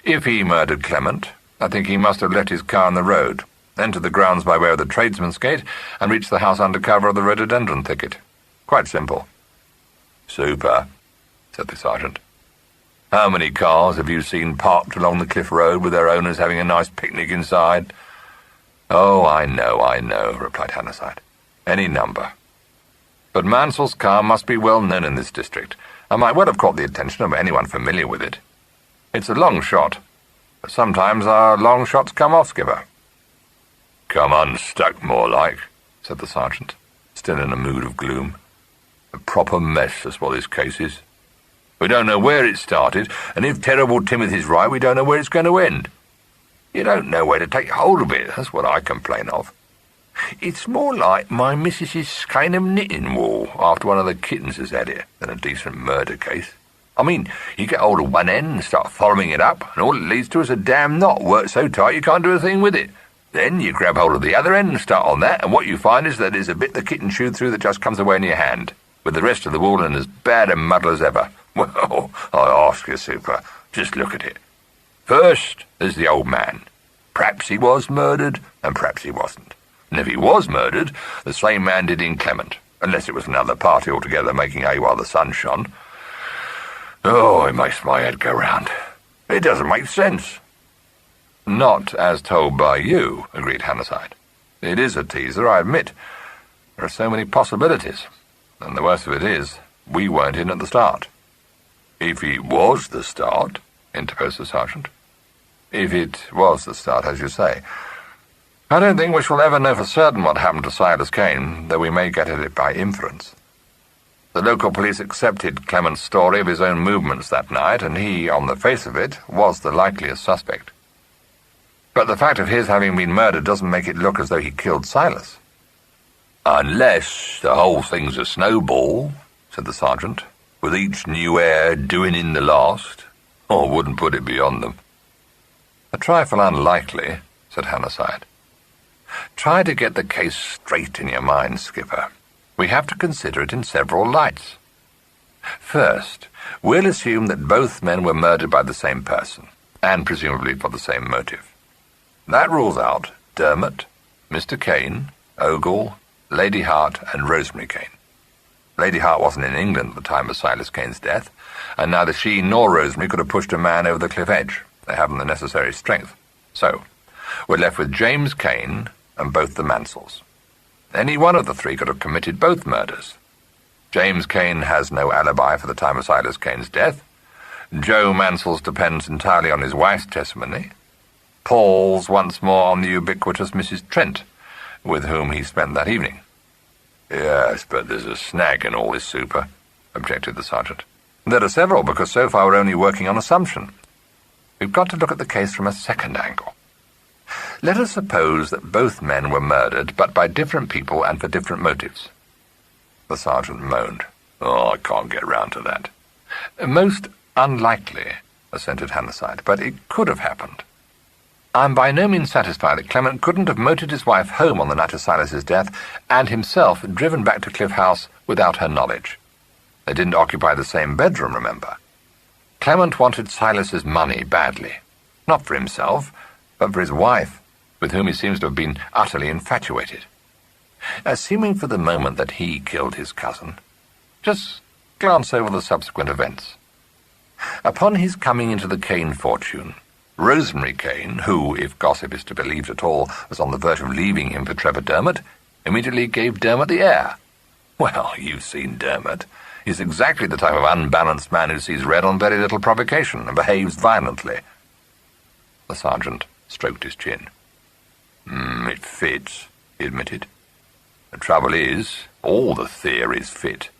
If he murdered Clement, I think he must have left his car on the road, entered the grounds by way of the tradesman's gate, and reached the house under cover of the rhododendron thicket. Quite simple. Super, said the sergeant. How many cars have you seen parked along the cliff road with their owners having a nice picnic inside? Oh, I know, replied Hannasyde. Any number. But Mansell's car must be well known in this district, and might well have caught the attention of anyone familiar with it. It's a long shot, but sometimes our long shots come off, Skipper. Come unstuck, more like, said the sergeant, still in a mood of gloom. A proper mess, that's what this case is. We don't know where it started, and if Terrible Timothy's right, we don't know where it's going to end. You don't know where to take hold of it, that's what I complain of. It's more like my missus's kind of knitting wool after one of the kittens has had it than a decent murder case. I mean, you get hold of one end and start following it up, and all it leads to is a damn knot worked so tight you can't do a thing with it. Then you grab hold of the other end and start on that, and what you find is that there's a bit the kitten chewed through that just comes away in your hand, with the rest of the wool in as bad a muddle as ever. Well, I ask you, Super, just look at it. First, there's the old man. Perhaps he was murdered, and perhaps he wasn't. And if he was murdered, the same man did in Clement, unless it was another party altogether making hay while the sun shone. Oh, it makes my head go round. It doesn't make sense. Not as told by you, agreed Hannasyde. It is a teaser, I admit. There are so many possibilities, and the worst of it is, we weren't in at the start. If it was the start, interposed the sergeant. If it was the start, as you say. I don't think we shall ever know for certain what happened to Silas Kane, though we may get at it by inference. The local police accepted Clement's story of his own movements that night, and he, on the face of it, was the likeliest suspect. But the fact of his having been murdered doesn't make it look as though he killed Silas. Unless the whole thing's a snowball, said the sergeant, with each new heir doing in the last. I wouldn't put it beyond them. A trifle unlikely, said Hannasyde. Try to get the case straight in your mind, Skipper. We have to consider it in several lights. First, we'll assume that both men were murdered by the same person, and presumably for the same motive. That rules out Dermot, Mr. Kane, Ogle, Lady Hart, and Rosemary Kane. Lady Hart wasn't in England at the time of Silas Kane's death, and neither she nor Rosemary could have pushed a man over the cliff edge. They haven't the necessary strength. So, we're left with James Kane and both the Mansells. Any one of the three could have committed both murders. James Kane has no alibi for the time of Silas Kane's death. Joe Mansell's depends entirely on his wife's testimony. Paul's once more on the ubiquitous Mrs. Trent, with whom he spent that evening. Yes, but there's a snag in all this, Super, objected the sergeant. There are several, because so far we're only working on assumption. We've got to look at the case from a second angle. Let us suppose that both men were murdered, but by different people and for different motives. The sergeant moaned. Oh, I can't get round to that. Most unlikely, assented Hannasyde, but it could have happened. I'm by no means satisfied that Clement couldn't have motored his wife home on the night of Silas's death, and himself driven back to Cliff House without her knowledge. They didn't occupy the same bedroom, remember. Clement wanted Silas's money badly, not for himself, but for his wife, with whom he seems to have been utterly infatuated. Assuming for the moment that he killed his cousin, just glance over the subsequent events. Upon his coming into the Kane fortune, Rosemary Kane, who, if gossip is to be believed at all, was on the verge of leaving him for Trevor Dermot, immediately gave Dermot the heir. Well, you've seen Dermot. He's exactly the type of unbalanced man who sees red on very little provocation and behaves violently. The sergeant stroked his chin. It fits, he admitted. The trouble is, all the theories fit.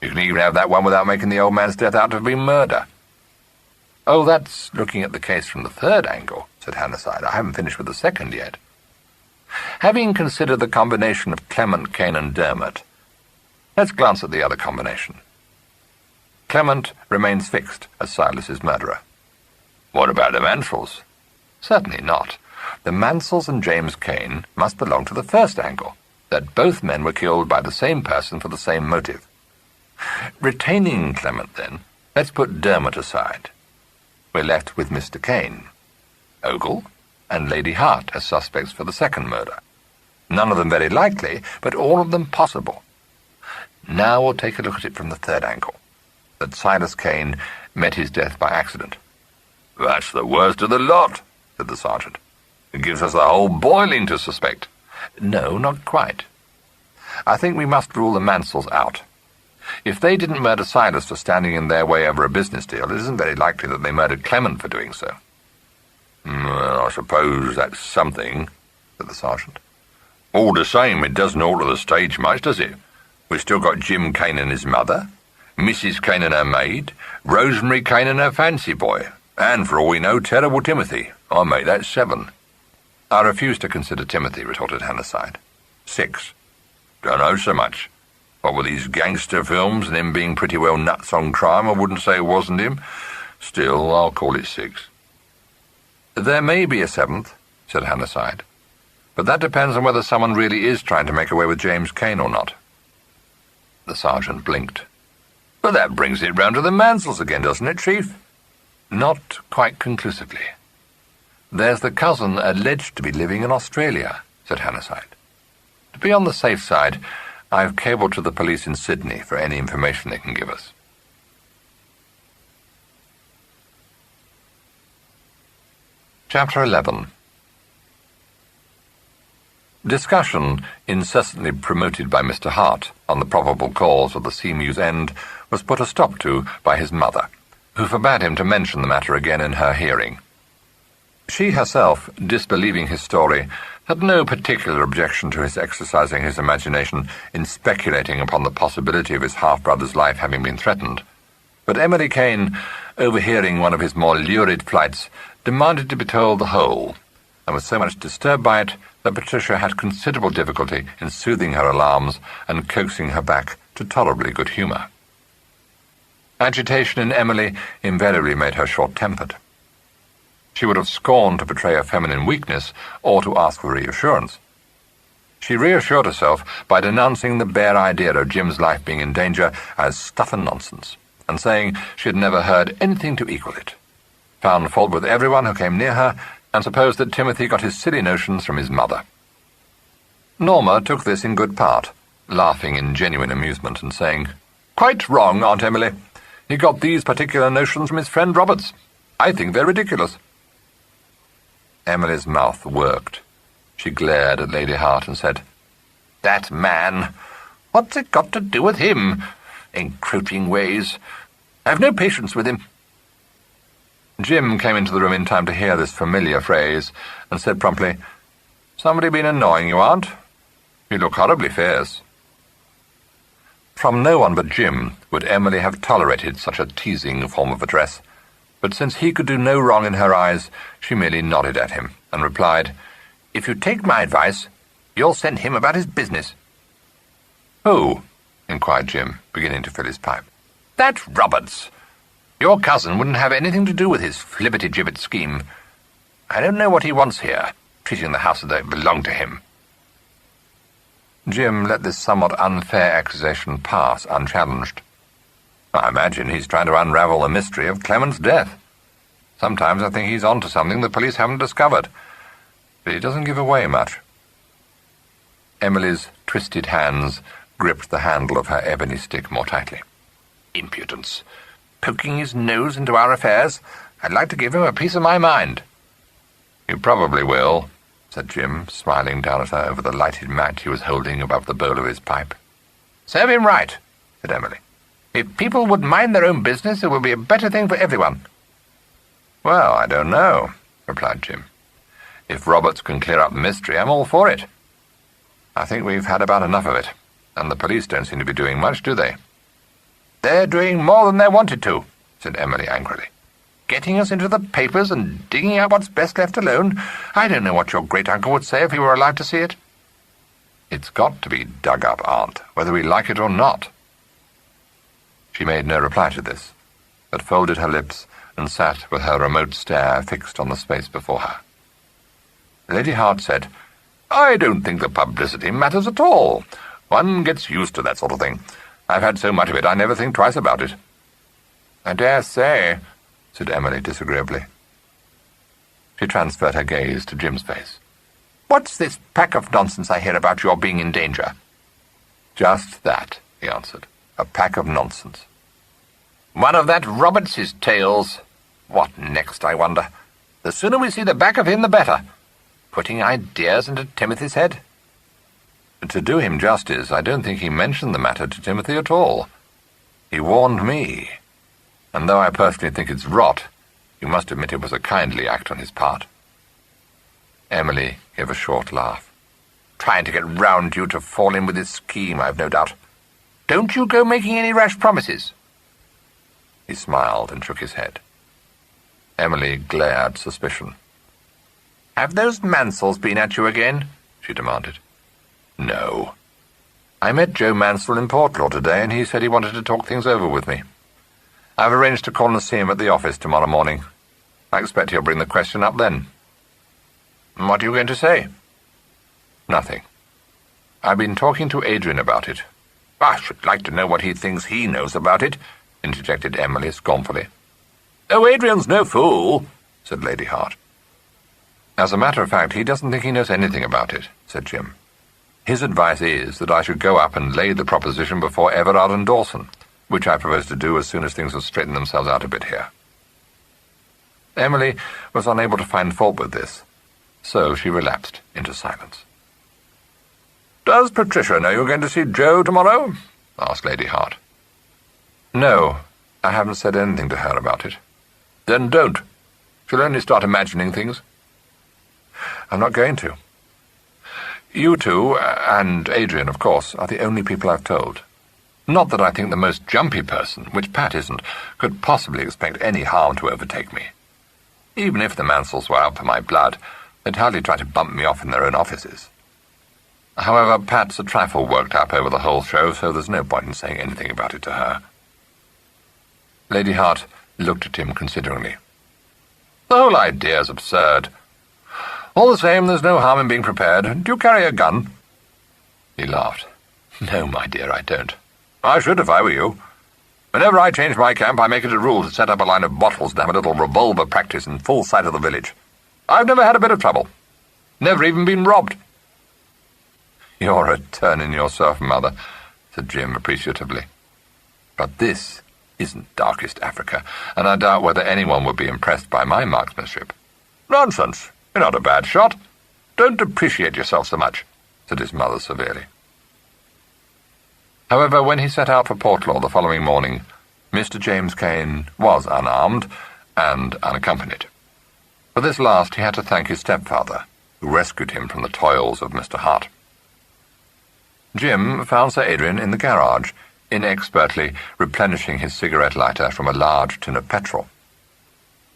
You can even have that one without making the old man's death out to have been murder. Oh, that's looking at the case from the third angle, said Hannasyde. I haven't finished with the second yet. Having considered the combination of Clement, Kane, and Dermot, let's glance at the other combination. Clement remains fixed as Silas's murderer. What about the Mansells? Certainly not. The Mansells and James Kane must belong to the first angle, that both men were killed by the same person for the same motive. Retaining Clement, then, let's put Dermot aside. We're left with Mr. Kane, Ogle, and Lady Hart as suspects for the second murder. None of them very likely, but all of them possible. Now we'll take a look at it from the third angle, that Silas Kane met his death by accident. "That's the worst of the lot," said the sergeant. "It gives us the whole boiling to suspect." "No, not quite. I think we must rule the Mansells out. If they didn't murder Silas for standing in their way over a business deal, it isn't very likely that they murdered Clement for doing so." "Well, I suppose that's something," said the sergeant. "All the same, it doesn't alter the stage much, does it? We've still got Jim Kane and his mother, Mrs. Kane and her maid, Rosemary Kane and her fancy boy, and, for all we know, terrible Timothy. I make that 7. "I refuse to consider Timothy," retorted Hannah. 6. "Don't know so much. What with these gangster films and him being pretty well nuts on crime, I wouldn't say it wasn't him. Still, I'll call it 6. "There may be a 7th, said Hannah, "but that depends on whether someone really is trying to make away with James Kane or not." The sergeant blinked. "But that brings it round to the Mansells again, doesn't it, Chief?" "Not quite conclusively. There's the cousin alleged to be living in Australia," said Hannah. "To be on the safe side, I've cabled to the police in Sydney for any information they can give us." Chapter 11. Discussion, incessantly promoted by Mr. Hart on the probable cause of the Seamew's end, was put a stop to by his mother, who forbade him to mention the matter again in her hearing. She herself, disbelieving his story, had no particular objection to his exercising his imagination in speculating upon the possibility of his half-brother's life having been threatened. But Emily Kane, overhearing one of his more lurid flights, demanded to be told the whole, and was so much disturbed by it that Patricia had considerable difficulty in soothing her alarms and coaxing her back to tolerably good humour. Agitation in Emily invariably made her short-tempered. She would have scorned to betray a feminine weakness or to ask for reassurance. She reassured herself by denouncing the bare idea of Jim's life being in danger as stuff and nonsense, and saying she had never heard anything to equal it, found fault with everyone who came near her, and supposed that Timothy got his silly notions from his mother. Norma took this in good part, laughing in genuine amusement and saying, "Quite wrong, Aunt Emily. He got these particular notions from his friend Roberts. I think they're ridiculous." Emily's mouth worked. She glared at Lady Hart and said, "That man! What's it got to do with him? Encroaching ways. I've no patience with him." Jim came into the room in time to hear this familiar phrase, and said promptly, "Somebody been annoying you, Aunt? You look horribly fierce." From no one but Jim would Emily have tolerated such a teasing form of address, but since he could do no wrong in her eyes, she merely nodded at him, and replied, "If you take my advice, you'll send him about his business." "Who?" inquired Jim, beginning to fill his pipe. "That Roberts. Your cousin wouldn't have anything to do with his flibberty-gibbet scheme. I don't know what he wants here, treating the house as though it belonged to him." Jim let this somewhat unfair accusation pass unchallenged. "I imagine he's trying to unravel the mystery of Clement's death. Sometimes I think he's on to something the police haven't discovered, but he doesn't give away much." Emily's twisted hands gripped the handle of her ebony stick more tightly. "Impudence! Poking his nose into our affairs. I'd like to give him a piece of my mind." "You probably will," said Jim, smiling down at her over the lighted match he was holding above the bowl of his pipe. "Serve him right," said Emily. "If people would mind their own business, it would be a better thing for everyone." "Well, I don't know," replied Jim. "If Roberts can clear up the mystery, I'm all for it. I think we've had about enough of it, and the police don't seem to be doing much, do they?" "They're doing more than they wanted to," said Emily angrily. "Getting us into the papers and digging out what's best left alone. I don't know what your great-uncle would say if he were allowed to see it." "It's got to be dug up, Aunt, whether we like it or not." She made no reply to this, but folded her lips and sat with her remote stare fixed on the space before her. Lady Hart said, "I don't think the publicity matters at all. One gets used to that sort of thing. I've had so much of it, I never think twice about it." "I dare say," said Emily disagreeably. She transferred her gaze to Jim's face. "What's this pack of nonsense I hear about your being in danger?" "Just that," he answered. "A pack of nonsense." "One of that Roberts's tales. What next, I wonder? The sooner we see the back of him, the better. Putting ideas into Timothy's head." To do him justice, I don't think he mentioned the matter to Timothy at all. He warned me, and though I personally think it's rot, you must admit it was a kindly act on his part. Emily gave a short laugh. "Trying to get round you to fall in with his scheme, I've no doubt. Don't you go making any rash promises." He smiled and shook his head. Emily glared suspicion. "Have those Mansells been at you again?" she demanded. "No. I met Joe Mansell in Portlaw today, and he said he wanted to talk things over with me. I've arranged to call and see him at the office tomorrow morning. I expect he'll bring the question up then." "What are you going to say?" "Nothing. I've been talking to Adrian about it." "I should like to know what he thinks he knows about it," interjected Emily scornfully. "Oh, Adrian's no fool," said Lady Hart. "As a matter of fact, he doesn't think he knows anything about it," said Jim. "His advice is that I should go up and lay the proposition before Everard and Dawson, which I propose to do as soon as things have straightened themselves out a bit here." Emily was unable to find fault with this, so she relapsed into silence. "Does Patricia know you're going to see Joe tomorrow?" asked Lady Hart. "No, I haven't said anything to her about it." "Then don't. She'll only start imagining things." "I'm not going to. You two, and Adrian, of course, are the only people I've told. Not that I think the most jumpy person, which Pat isn't, could possibly expect any harm to overtake me. Even if the Mansells were out for my blood, they'd hardly try to bump me off in their own offices. However, Pat's a trifle worked up over the whole show, so there's no point in saying anything about it to her." Lady Hart looked at him consideringly. "The whole idea's absurd. All the same, there's no harm in being prepared. Do you carry a gun?" He laughed. "No, my dear, I don't." "I should if I were you. Whenever I change my camp, I make it a rule to set up a line of bottles and have a little revolver practice in full sight of the village. I've never had a bit of trouble. Never even been robbed." "You're a turn in yourself, Mother," said Jim appreciatively. "But this isn't Darkest Africa, and I doubt whether anyone would be impressed by my marksmanship." "Nonsense. You're not a bad shot. Don't depreciate yourself so much," said his mother severely. However, when he set out for Portlaw the following morning, Mr. James Kane was unarmed and unaccompanied. For this last he had to thank his stepfather, who rescued him from the toils of Mr. Hart. Jim found Sir Adrian in the garage, inexpertly replenishing his cigarette lighter from a large tin of petrol.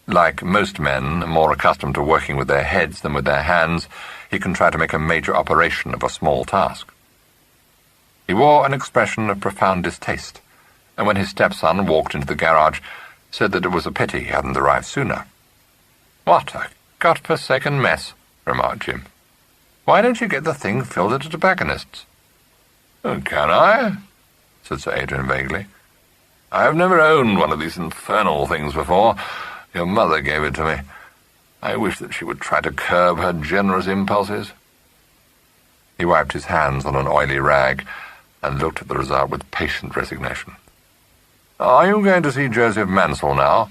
Like most men, more accustomed to working with their heads than with their hands, he can try to make a major operation of a small task. He wore an expression of profound distaste, and when his stepson walked into the garage, said that it was a pity he hadn't arrived sooner. "What a God-forsaken mess," remarked Jim. "Why don't you get the thing filled at a tobacconist's?" "Oh, can I?" said Sir Adrian vaguely. "I have never owned one of these infernal things before. Your mother gave it to me. I wish that she would try to curb her generous impulses." He wiped his hands on an oily rag and looked at the result with patient resignation. "Are you going to see Joseph Mansell now?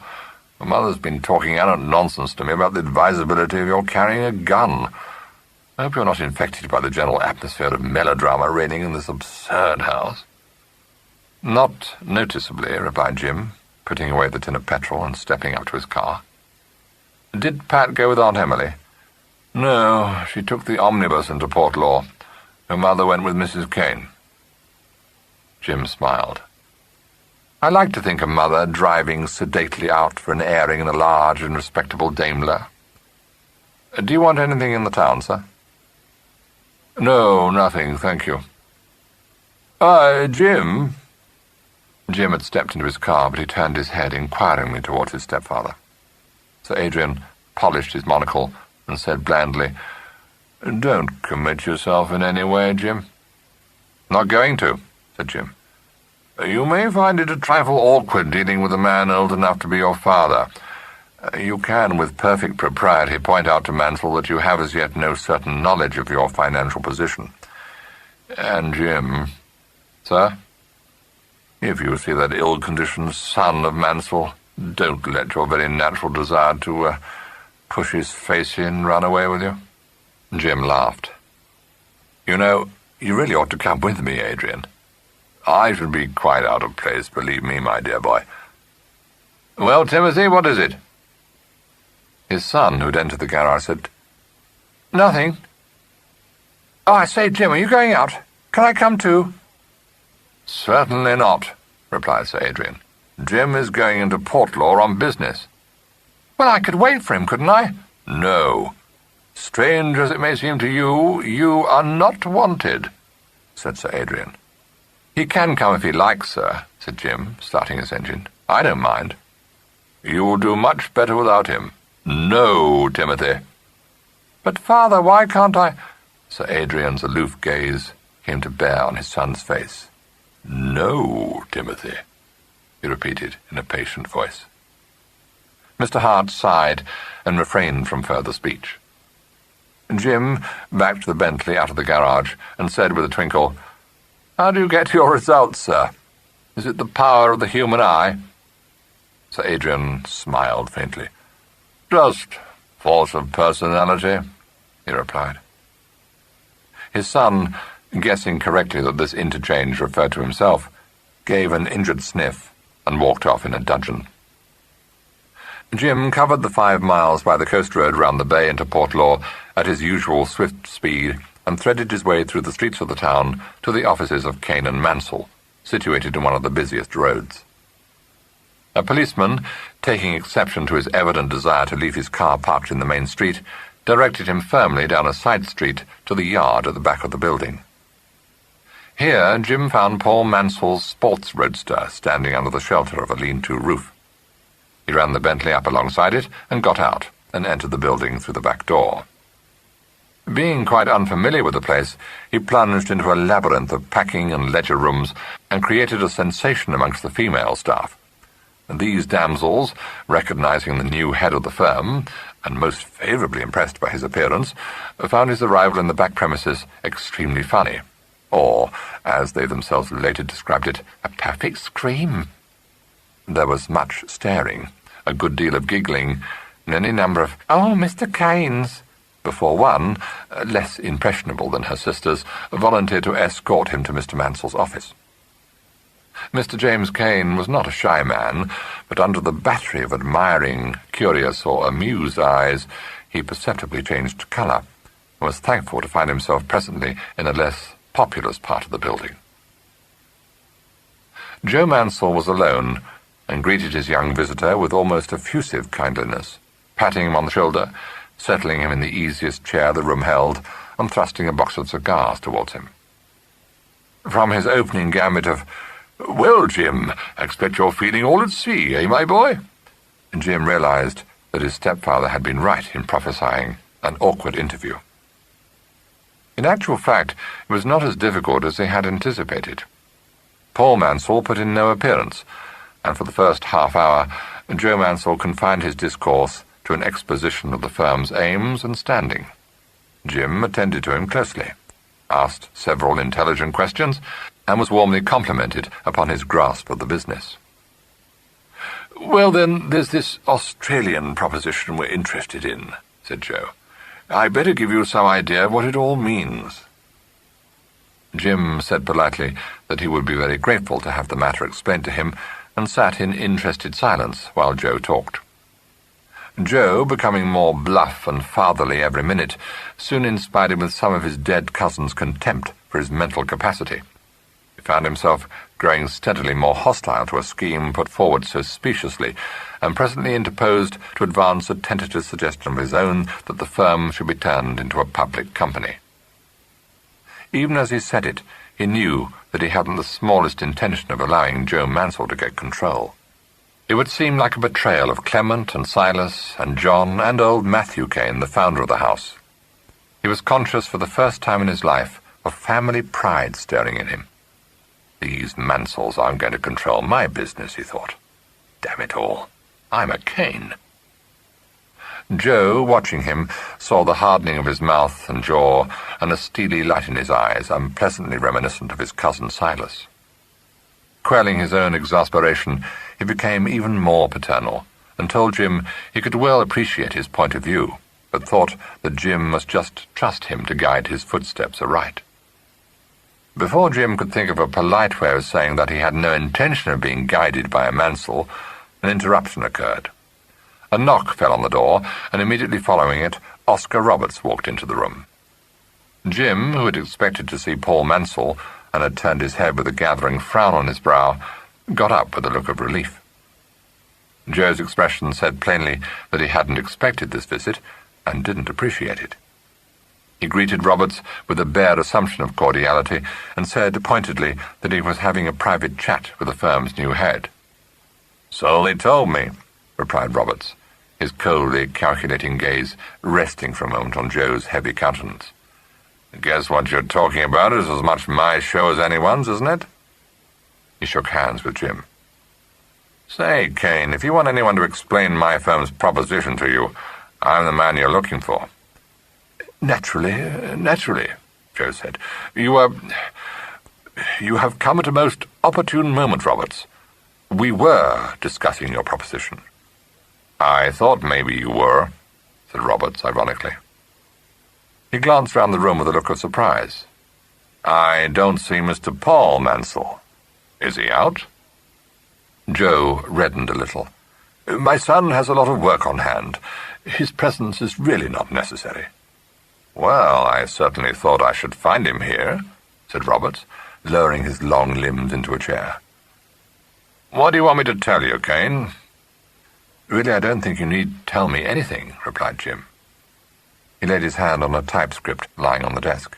Your mother's been talking arrant nonsense to me about the advisability of your carrying a gun. I hope you're not infected by the general atmosphere of melodrama reigning in this absurd house." "Not noticeably," replied Jim, putting away the tin of petrol and stepping up to his car. "Did Pat go with Aunt Emily?" "No, she took the omnibus into Portlaw. Her mother went with Mrs. Kane." Jim smiled. "I like to think of Mother driving sedately out for an airing in a large and respectable Daimler. Do you want anything in the town, sir?" "No, nothing, thank you." Jim..." Jim had stepped into his car, but he turned his head inquiringly towards his stepfather. Sir Adrian polished his monocle and said blandly, "Don't commit yourself in any way, Jim." "Not going to," said Jim. "You may find it a trifle awkward dealing with a man old enough to be your father. You can, with perfect propriety, point out to Mansell that you have as yet no certain knowledge of your financial position. And Jim, sir, if you see that ill-conditioned son of Mansell, don't let your very natural desire to push his face in run away with you." Jim laughed. "You know, you really ought to come with me, Adrian. I should be quite out of place, believe me, my dear boy." "Well, Timothy, what is it?" His son, who'd entered the garage, said, "Nothing. Oh, I say, Jim, are you going out? Can I come too?" "Certainly not," replied Sir Adrian. "Jim is going into Portlaw on business." "Well, I could wait for him, couldn't I?" "No. Strange as it may seem to you, you are not wanted," said Sir Adrian. "He can come if he likes, sir," said Jim, starting his engine. "I don't mind." "You'll do much better without him." "No, Timothy." "But, father, why can't I—" Sir Adrian's aloof gaze came to bear on his son's face. "No, Timothy," he repeated in a patient voice. Mr. Hart sighed and refrained from further speech. Jim backed the Bentley out of the garage and said with a twinkle, "How do you get your results, sir? Is it the power of the human eye?" Sir Adrian smiled faintly. "Just force of personality," he replied. His son, guessing correctly that this interchange referred to himself, gave an injured sniff and walked off in a dudgeon. Jim covered the 5 miles by the coast road round the bay into Portlaw at his usual swift speed and threaded his way through the streets of the town to the offices of Kane and Mansell, situated in one of the busiest roads. A policeman, taking exception to his evident desire to leave his car parked in the main street, directed him firmly down a side street to the yard at the back of the building. Here Jim found Paul Mansell's sports roadster standing under the shelter of a lean-to roof. He ran the Bentley up alongside it and got out and entered the building through the back door. Being quite unfamiliar with the place, he plunged into a labyrinth of packing and ledger rooms and created a sensation amongst the female staff. And these damsels, recognizing the new head of the firm, and most favourably impressed by his appearance, found his arrival in the back premises extremely funny, or, as they themselves later described it, a perfect scream. There was much staring, a good deal of giggling, and any number of "Oh, Mr. Keynes," before one, less impressionable than her sisters, volunteered to escort him to Mr. Mansell's office. Mr. James Kane was not a shy man, but under the battery of admiring, curious, or amused eyes, he perceptibly changed colour, and was thankful to find himself presently in a less populous part of the building. Joe Mansell was alone, and greeted his young visitor with almost effusive kindliness, patting him on the shoulder, settling him in the easiest chair the room held, and thrusting a box of cigars towards him. From his opening gambit of, "Well, Jim, I expect you're feeling all at sea, eh, my boy?" Jim realized that his stepfather had been right in prophesying an awkward interview. In actual fact, it was not as difficult as they had anticipated. Paul Mansell put in no appearance, and for the first half-hour, Joe Mansell confined his discourse to an exposition of the firm's aims and standing. Jim attended to him closely, asked several intelligent questions, and was warmly complimented upon his grasp of the business. "Well, then, there's this Australian proposition we're interested in," said Joe. "I better give you some idea of what it all means." Jim said politely that he would be very grateful to have the matter explained to him, and sat in interested silence while Joe talked. Joe, becoming more bluff and fatherly every minute, soon inspired him with some of his dead cousin's contempt for his mental capacity. He found himself growing steadily more hostile to a scheme put forward so speciously, and presently interposed to advance a tentative suggestion of his own that the firm should be turned into a public company. Even as he said it, he knew that he hadn't the smallest intention of allowing Joe Mansell to get control. It would seem like a betrayal of Clement and Silas and John and old Matthew Kane, the founder of the house. He was conscious for the first time in his life of family pride staring in him. These Mansells aren't going to control my business, he thought. Damn it all, I'm a Kane. Joe, watching him, saw the hardening of his mouth and jaw and a steely light in his eyes, unpleasantly reminiscent of his cousin Silas. Quelling his own exasperation, he became even more paternal, and told Jim he could well appreciate his point of view, but thought that Jim must just trust him to guide his footsteps aright. Before Jim could think of a polite way of saying that he had no intention of being guided by a Mansell, an interruption occurred. A knock fell on the door, and immediately following it, Oscar Roberts walked into the room. Jim, who had expected to see Paul Mansell, and had turned his head with a gathering frown on his brow, got up with a look of relief. Joe's expression said plainly that he hadn't expected this visit, and didn't appreciate it. He greeted Roberts with a bare assumption of cordiality, and said pointedly that he was having a private chat with the firm's new head. "So they told me," replied Roberts, his coldly calculating gaze resting for a moment on Joe's heavy countenance. "Guess what you're talking about is as much my show as anyone's, isn't it?" He shook hands with Jim. "Say, Kane, if you want anyone to explain my firm's proposition to you, I'm the man you're looking for." Naturally, Joe said. You have come at a most opportune moment, Roberts. We were discussing your proposition." "I thought maybe you were," said Roberts, ironically. He glanced round the room with a look of surprise. "I don't see Mr. Paul Mansell. Is he out?" Joe reddened a little. "My son has a lot of work on hand. His presence is really not necessary." "Well, I certainly thought I should find him here," said Roberts, lowering his long limbs into a chair. "What do you want me to tell you, Kane?" "Really, I don't think you need tell me anything," replied Jim. He laid his hand on a typescript lying on the desk.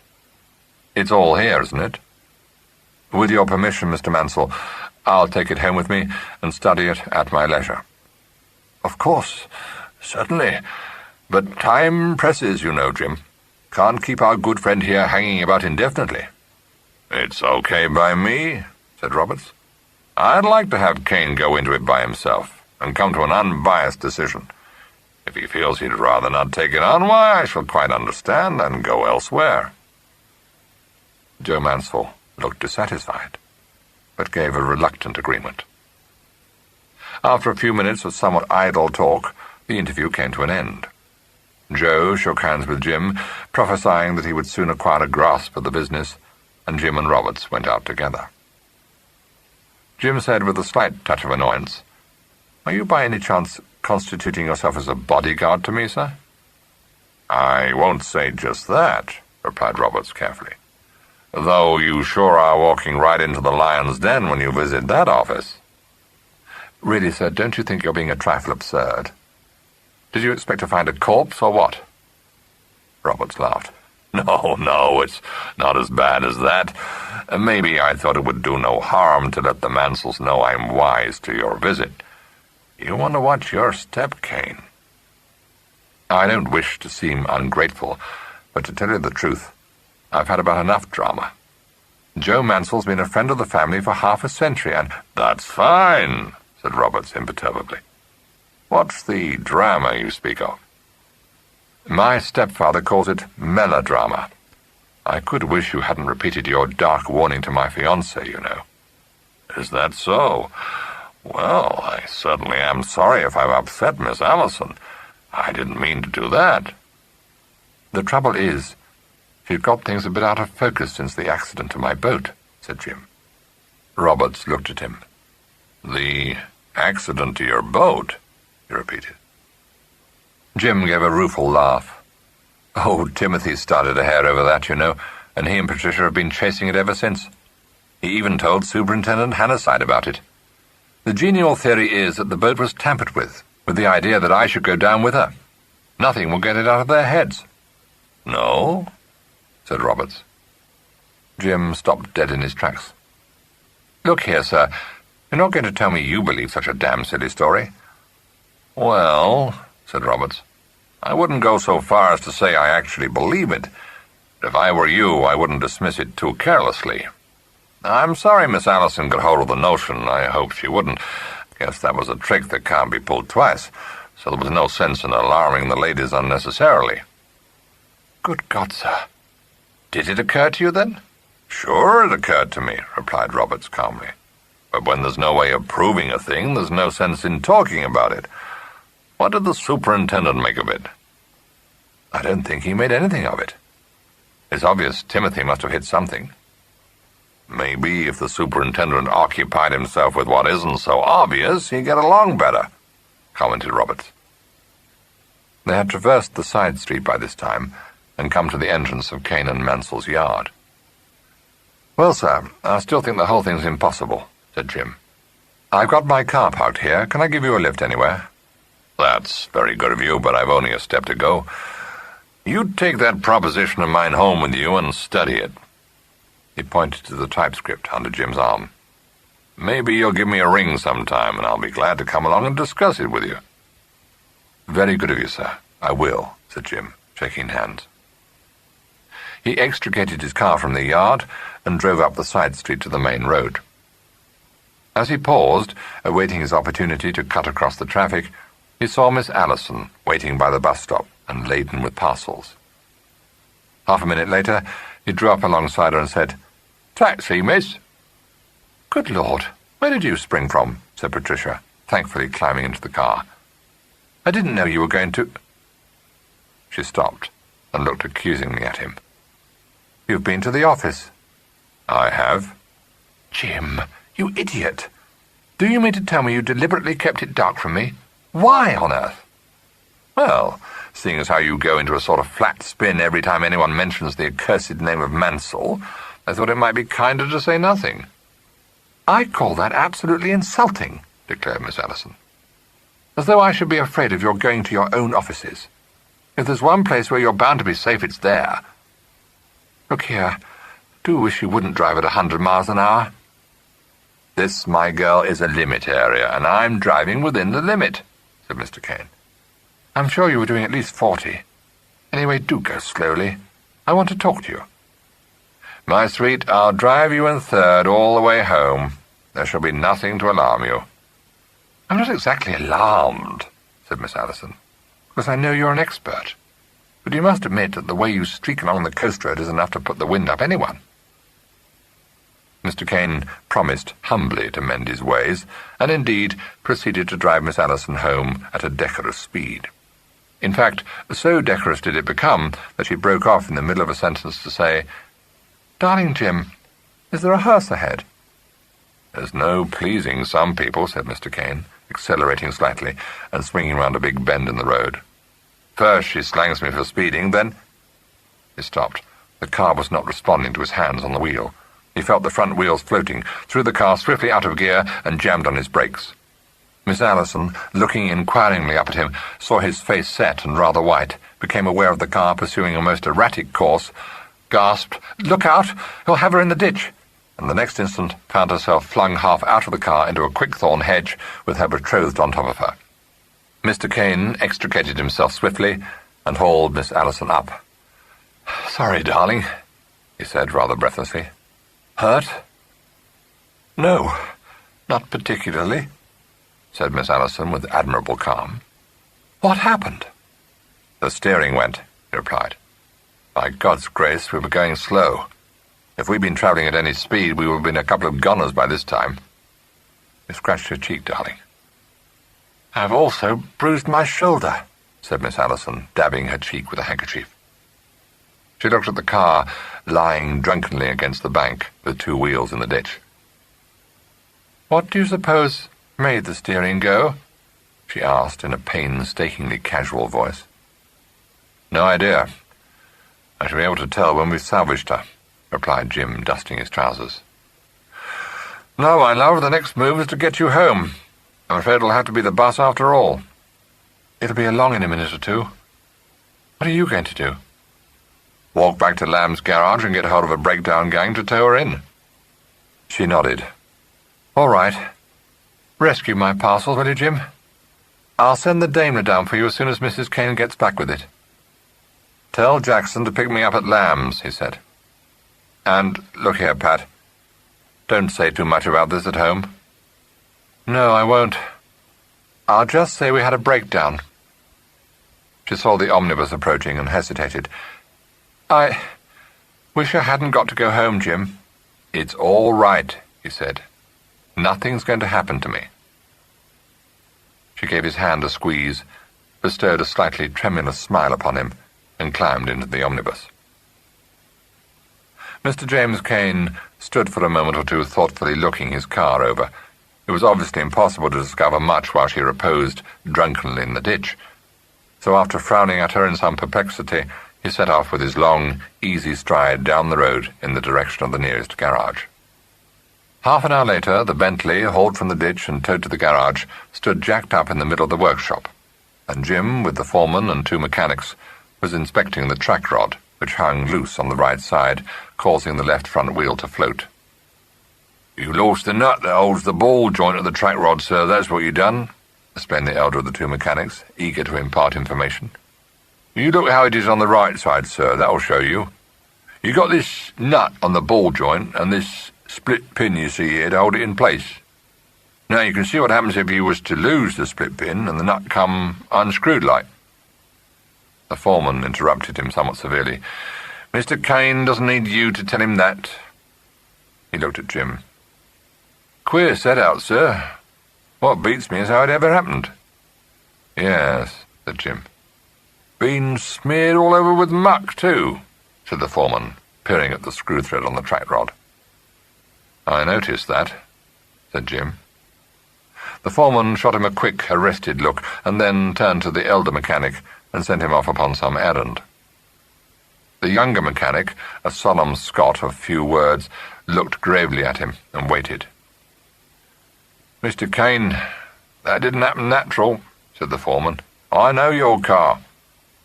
"It's all here, isn't it?" "With your permission, Mr. Mansell, I'll take it home with me and study it at my leisure." "Of course, certainly. But time presses, you know, Jim. Can't keep our good friend here hanging about indefinitely." "It's okay by me," said Roberts. "I'd like to have Kane go into it by himself and come to an unbiased decision. If he feels he'd rather not take it on, why, I shall quite understand and go elsewhere." Joe Mansell looked dissatisfied, but gave a reluctant agreement. After a few minutes of somewhat idle talk, the interview came to an end. Joe shook hands with Jim, prophesying that he would soon acquire a grasp of the business, and Jim and Roberts went out together. Jim said with a slight touch of annoyance, "Are you by any chance constituting yourself as a bodyguard to me, sir?" "I won't say just that," replied Roberts carefully. "Though you sure are walking right into the lion's den when you visit that office." "Really, sir, don't you think you're being a trifle absurd? Did you expect to find a corpse, or what?" Roberts laughed. No, it's not as bad as that. Maybe I thought it would do no harm to let the Mansells know I'm wise to your visit. You want to watch your step, Kane." "I don't wish to seem ungrateful, but to tell you the truth, I've had about enough drama. Joe Mansell's been a friend of the family for half a century, and—" "That's fine," said Roberts imperturbably. "What's the drama you speak of?" "My stepfather calls it melodrama. I could wish you hadn't repeated your dark warning to my fiancée, you know." "Is that so? Well, I certainly am sorry if I've upset Miss Allison. I didn't mean to do that." "The trouble is, she's got things a bit out of focus since the accident to my boat," said Jim. Roberts looked at him. "The accident to your boat?" he repeated. Jim gave a rueful laugh. "Oh, Timothy started a hair over that, you know, and he and Patricia have been chasing it ever since. He even told Superintendent Hannasyde about it. The genial theory is that the boat was tampered with the idea that I should go down with her. Nothing will get it out of their heads." "No?" said Roberts. Jim stopped dead in his tracks. "Look here, sir, you're not going to tell me you believe such a damn silly story." "Well," said Roberts, "I wouldn't go so far as to say I actually believe it. But if I were you, I wouldn't dismiss it too carelessly. I'm sorry Miss Allison got hold of the notion. I hope she wouldn't. Guess that was a trick that can't be pulled twice. so there was no sense in alarming the ladies unnecessarily. Good God, sir. Did it occur to you, then? Sure it occurred to me, replied Roberts calmly. But when there's no way of proving a thing, there's no sense in talking about it. What did the superintendent make of it? I don't think he made anything of it. It's obvious Timothy must have hit something. Maybe if the superintendent occupied himself with what isn't so obvious, he'd get along better, commented Roberts. They had traversed the side street by this time and come to the entrance of Kane and Mansell's yard. "Well, sir, I still think the whole thing's impossible," said Jim. "I've got my car parked here. Can I give you a lift anywhere?" "That's very good of you, but I've only a step to go. You take that proposition of mine home with you and study it." He pointed to the typescript under Jim's arm. "Maybe you'll give me a ring sometime, and I'll be glad to come along and discuss it with you." "Very good of you, sir. I will," said Jim, shaking hands. He extricated his car from the yard and drove up the side street to the main road. As he paused, awaiting his opportunity to cut across the traffic, he saw Miss Allison waiting by the bus stop and laden with parcels. Half a minute later, he drew up alongside her and said, "Taxi, miss." "Good Lord, where did you spring from?" said Patricia, thankfully climbing into the car. "I didn't know you were going to—" She stopped and looked accusingly at him. "You've been to the office." "I have." "Jim, you idiot! Do you mean to tell me you deliberately kept it dark from me? Why on earth?" "Well, seeing as how you go into a sort of flat spin every time anyone mentions the accursed name of Mansell, I thought it might be kinder to say nothing." "I call that absolutely insulting," declared Miss Allison. "As though I should be afraid of your going to your own offices. If there's one place where you're bound to be safe, it's there. Look here, do wish you wouldn't drive at 100 miles an hour. "This, my girl, is a limit area, and I'm driving within the limit," said Mr. Kane. "I'm sure you were doing at least 40. Anyway, do go slowly. I want to talk to you." "My sweet, I'll drive you in third all the way home. There shall be nothing to alarm you." "I'm not exactly alarmed," said Miss Allison, "because I know you're an expert. But you must admit that the way you streak along the coast road is enough to put the wind up anyone." Mr. Kane promised humbly to mend his ways, and indeed proceeded to drive Miss Allison home at a decorous speed. In fact, so decorous did it become that she broke off in the middle of a sentence to say, "Darling Jim, is there a hearse ahead?" "There's no pleasing some people," said Mr. Kane, accelerating slightly and swinging round a big bend in the road. "First she slangs me for speeding, then—" He stopped. The car was not responding to his hands on the wheel. He felt the front wheels floating, threw the car swiftly out of gear, and jammed on his brakes. Miss Allison, looking inquiringly up at him, saw his face set and rather white, became aware of the car pursuing a most erratic course, gasped, "Look out! You'll have her in the ditch!" and the next instant found herself flung half out of the car into a quickthorn hedge with her betrothed on top of her. Mr. Kane extricated himself swiftly and hauled Miss Allison up. "Sorry, darling," he said rather breathlessly. "Hurt?" "No, not particularly," said Miss Allison with admirable calm. "What happened?" "The steering went," he replied. "By God's grace, we were going slow. If we'd been travelling at any speed, we would have been a couple of goners by this time." He scratched her cheek, darling. "I've also bruised my shoulder," said Miss Allison, dabbing her cheek with a handkerchief. She looked at the car, lying drunkenly against the bank, with two wheels in the ditch. "What do you suppose made the steering go?" she asked in a painstakingly casual voice. "No idea. I shall be able to tell when we've salvaged her," replied Jim, dusting his trousers. "No, my love, the next move is to get you home. I'm afraid it'll have to be the bus after all." "It'll be along in a minute or two. What are you going to do?" "Walk back to Lamb's garage and get hold of a breakdown gang to tow her in." She nodded. "All right. Rescue my parcels, will you, Jim? I'll send the Daimler down for you as soon as Mrs. Kane gets back with it." "Tell Jackson to pick me up at Lamb's," he said. "And look here, Pat. Don't say too much about this at home." "No, I won't. I'll just say we had a breakdown." She saw the omnibus approaching and hesitated. "I wish I hadn't got to go home, Jim." "It's all right," he said. "Nothing's going to happen to me." She gave his hand a squeeze, bestowed a slightly tremulous smile upon him, and climbed into the omnibus. Mr. James Cain stood for a moment or two thoughtfully looking his car over. It was obviously impossible to discover much while she reposed drunkenly in the ditch, so after frowning at her in some perplexity, he set off with his long, easy stride down the road in the direction of the nearest garage. Half an hour later, the Bentley, hauled from the ditch and towed to the garage, stood jacked up in the middle of the workshop, and Jim, with the foreman and 2 mechanics, was inspecting the track rod, which hung loose on the right side, causing the left front wheel to float. "You lost the nut that holds the ball joint of the track rod, sir, that's what you done," explained the elder of the 2 mechanics, eager to impart information. "You look how it is on the right side, sir, that'll show you. You got this nut on the ball joint, and this split pin you see here to hold it in place. Now you can see what happens if you was to lose the split pin and the nut come unscrewed like." The foreman interrupted him somewhat severely. "Mr. Cain doesn't need you to tell him that." He looked at Jim. "Queer set-out, sir. What beats me is how it ever happened." "Yes," said Jim. "Been smeared all over with muck, too," said the foreman, peering at the screw thread on the track rod. "I noticed that," said Jim. The foreman shot him a quick, arrested look, and then turned to the elder mechanic and sent him off upon some errand. The younger mechanic, a solemn Scot of few words, looked gravely at him and waited. "Mr. Cain, that didn't happen natural," said the foreman. "I know your car.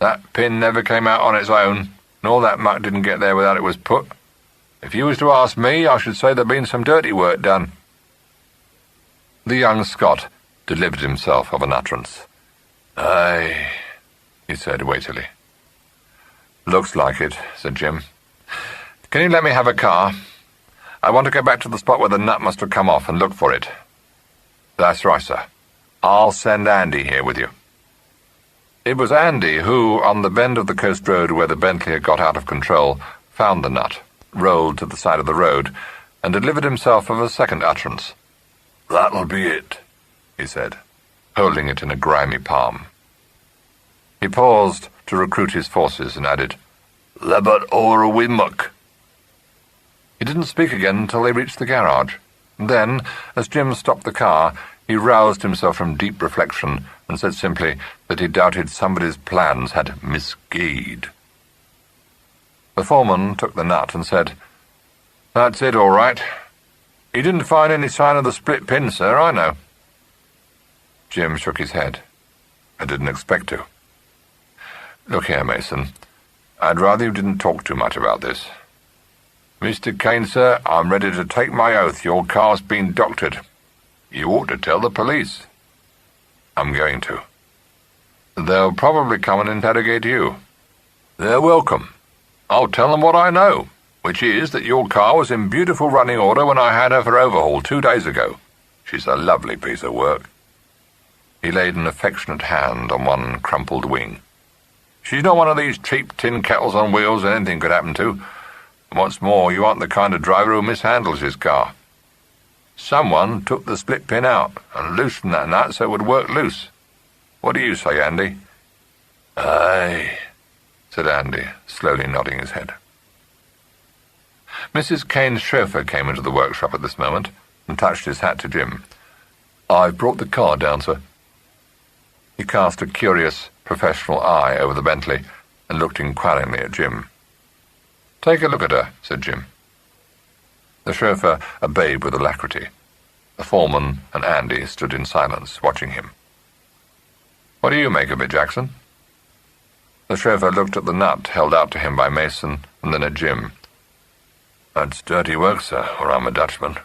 That pin never came out on its own, nor that muck didn't get there without it was put. If you was to ask me, I should say there'd been some dirty work done." The young Scot delivered himself of an utterance. "Aye," he said weightily. "Looks like it," said Jim. "Can you let me have a car? I want to go back to the spot where the nut must have come off and look for it." "That's right, sir. I'll send Andy here with you." It was Andy who, on the bend of the coast road where the Bentley had got out of control, found the nut, rolled to the side of the road, and delivered himself of a second utterance. "That'll be it," he said, holding it in a grimy palm. He paused to recruit his forces and added, "Lebat o'er wi' muck." He didn't speak again until they reached the garage. Then, as Jim stopped the car, he roused himself from deep reflection and said simply that he doubted somebody's plans had misgayed. The foreman took the nut and said, "That's it, all right. He didn't find any sign of the split pin, sir, I know." Jim shook his head. "I didn't expect to." "Look here, Mason, I'd rather you didn't talk too much about this." "Mr. Cain, sir, I'm ready to take my oath your car's been doctored. You ought to tell the police." "I'm going to." "They'll probably come and interrogate you." "They're welcome. I'll tell them what I know, which is that your car was in beautiful running order when I had her for overhaul 2 days ago. She's a lovely piece of work." He laid an affectionate hand on one crumpled wing. "She's not one of these cheap tin kettles on wheels that anything could happen to. And what's more, you aren't the kind of driver who mishandles his car. Someone took the split pin out and loosened that nut so it would work loose. What do you say, Andy?" "Aye," said Andy, slowly nodding his head. Mrs. Cain's chauffeur came into the workshop at this moment and touched his hat to Jim. "I've brought the car down, sir." He cast a curious, professional eye over the Bentley and looked inquiringly at Jim. "Take a look at her," said Jim. The chauffeur obeyed with alacrity. The foreman and Andy stood in silence, watching him. "What do you make of it, Jackson?" The chauffeur looked at the nut held out to him by Mason and then at Jim. "That's dirty work, sir, or I'm a Dutchman.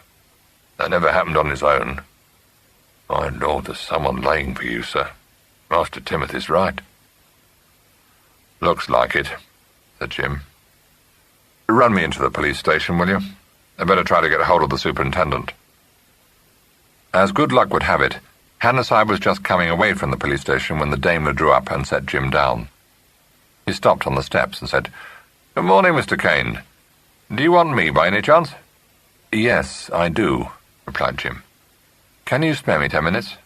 That never happened on his own. My Lord, there's someone laying for you, sir. Master Timothy's right." "Looks like it," said Jim. "Run me into the police station, will you? I'd better try to get hold of the superintendent." As good luck would have it, Hannasyde was just coming away from the police station when the Daimler drew up and set Jim down. He stopped on the steps and said, "Good morning, Mr. Kane. Do you want me by any chance?" "Yes, I do," replied Jim. "Can you spare me 10 minutes?"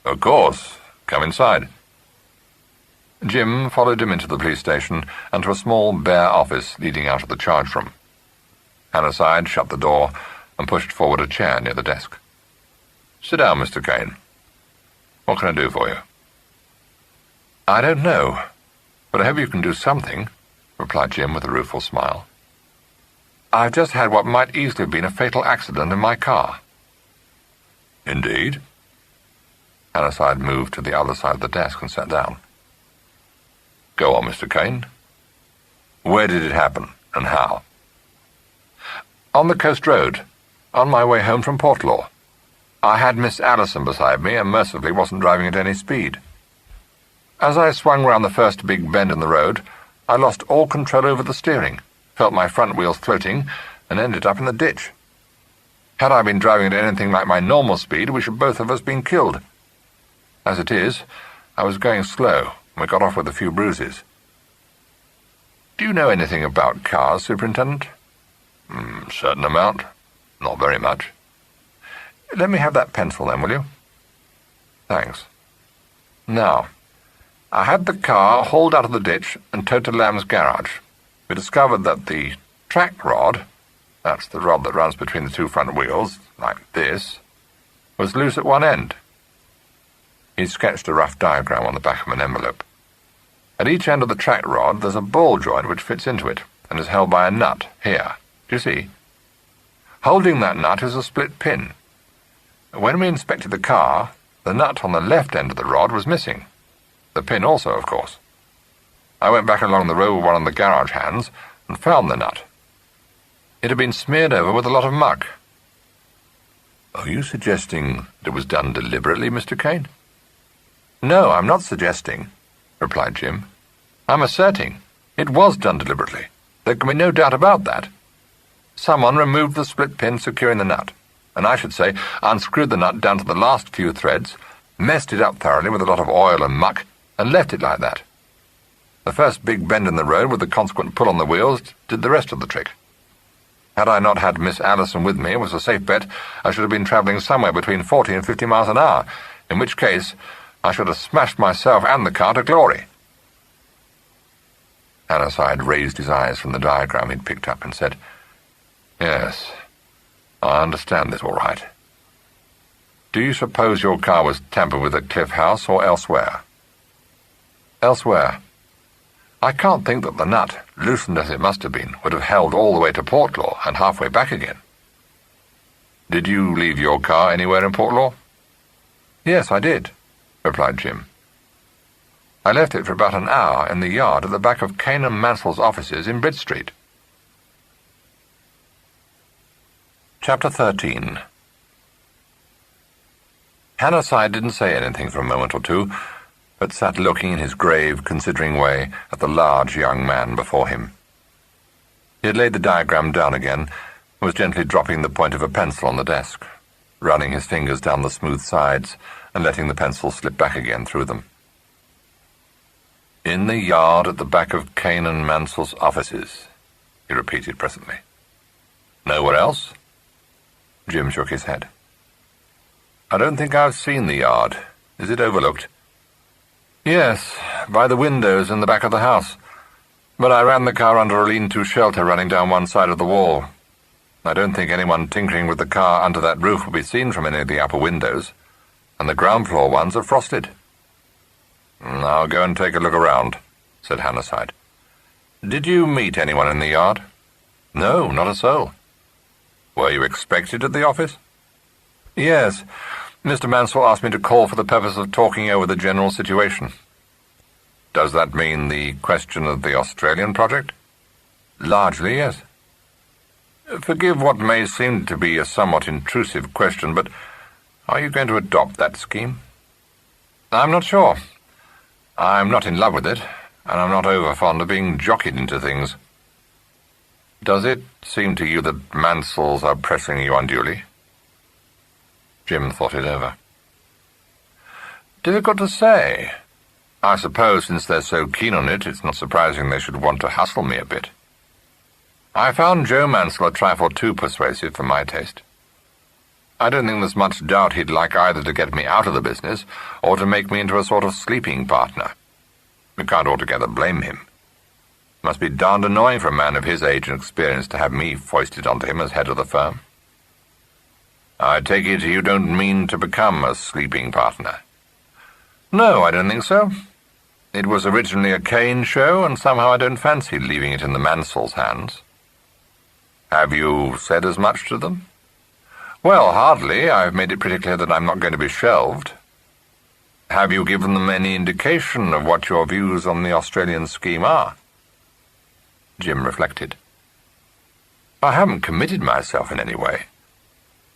"Of course. Come inside." Jim followed him into the police station and to a small, bare office leading out of the charge room. Hannasyde shut the door and pushed forward a chair near the desk. "Sit down, Mr. Kane. What can I do for you?" "I don't know, but I hope you can do something," replied Jim with a rueful smile. "I've just had what might easily have been a fatal accident in my car." "Indeed?" Hannasyde moved to the other side of the desk and sat down. "Go on, Mr. Kane. Where did it happen, and how?" "On the coast road, on my way home from Portlaw. I had Miss Allison beside me and mercifully wasn't driving at any speed. As I swung round the first big bend in the road, I lost all control over the steering, felt my front wheels floating, and ended up in the ditch. Had I been driving at anything like my normal speed, we should both of us been killed. As it is, I was going slow, and we got off with a few bruises." "Do you know anything about cars, Superintendent?" "Certain amount. Not very much." "Let me have that pencil, then, will you?" "Thanks. Now, I had the car hauled out of the ditch and towed to Lamb's garage. We discovered that the track rod, that's the rod that runs between the two front wheels, like this, was loose at one end." He sketched a rough diagram on the back of an envelope. "At each end of the track rod there's a ball joint which fits into it and is held by a nut, here. Do you see? Holding that nut is a split pin. When we inspected the car, the nut on the left end of the rod was missing. The pin also, of course. I went back along the road with one of the garage hands and found the nut. It had been smeared over with a lot of muck." "Are you suggesting that it was done deliberately, Mr. Kane?" "No, I'm not suggesting," replied Jim. "I'm asserting it was done deliberately. There can be no doubt about that. Someone removed the split pin securing the nut, and I should say unscrewed the nut down to the last few threads, messed it up thoroughly with a lot of oil and muck, and left it like that. The first big bend in the road with the consequent pull on the wheels did the rest of the trick. Had I not had Miss Allison with me, it was a safe bet I should have been travelling somewhere between 40 and 50 miles an hour, in which case I should have smashed myself and the car to glory." Hannasyde raised his eyes from the diagram he'd picked up and said, "Yes, I understand this all right. Do you suppose your car was tampered with at Cliff House or elsewhere?" "Elsewhere. I can't think that the nut, loosened as it must have been, would have held all the way to Portlaw and halfway back again." "Did you leave your car anywhere in Portlaw?" "Yes, I did," replied Jim. "I left it for about an hour in the yard at the back of Kane and Mansell's offices in Bridge Street." Chapter 13. Hannasyde didn't say anything for a moment or two, but sat looking in his grave, considering way at the large young man before him. He had laid the diagram down again and was gently dropping the point of a pencil on the desk, running his fingers down the smooth sides and letting the pencil slip back again through them. "In the yard at the back of Kane and Mansell's offices," he repeated presently. "Nowhere else?" Jim shook his head. "I don't think I've seen the yard. Is it overlooked?" "Yes, by the windows in the back of the house. But I ran the car under a lean-to shelter running down one side of the wall. I don't think anyone tinkering with the car under that roof will be seen from any of the upper windows, and the ground floor ones are frosted." "I'll go and take a look around," said Hannasyde. "Did you meet anyone in the yard?" "No, not a soul." "Were you expected at the office?" "Yes. Mr. Mansell asked me to call for the purpose of talking over the general situation." "Does that mean the question of the Australian project?" "Largely, yes." "Forgive what may seem to be a somewhat intrusive question, but are you going to adopt that scheme?" "I'm not sure. I'm not in love with it, and I'm not over fond of being jockeyed into things." "Does it seem to you that Mansells are pressing you unduly?" Jim thought it over. Difficult to say. I suppose since they're so keen on it, it's not surprising they should want to hustle me a bit. I found Joe Mansell a trifle too persuasive for my taste. I don't think there's much doubt he'd like either to get me out of the business or to make me into a sort of sleeping partner. We can't altogether blame him. It must be darned annoying for a man of his age and experience to have me foisted onto him as head of the firm. I take it you don't mean to become a sleeping partner? No, I don't think so. It was originally a Kane show, and somehow I don't fancy leaving it in the Mansells' hands. Have you said as much to them? Well, hardly. I've made it pretty clear that I'm not going to be shelved. Have you given them any indication of what your views on the Australian scheme are? Jim reflected. I haven't committed myself in any way.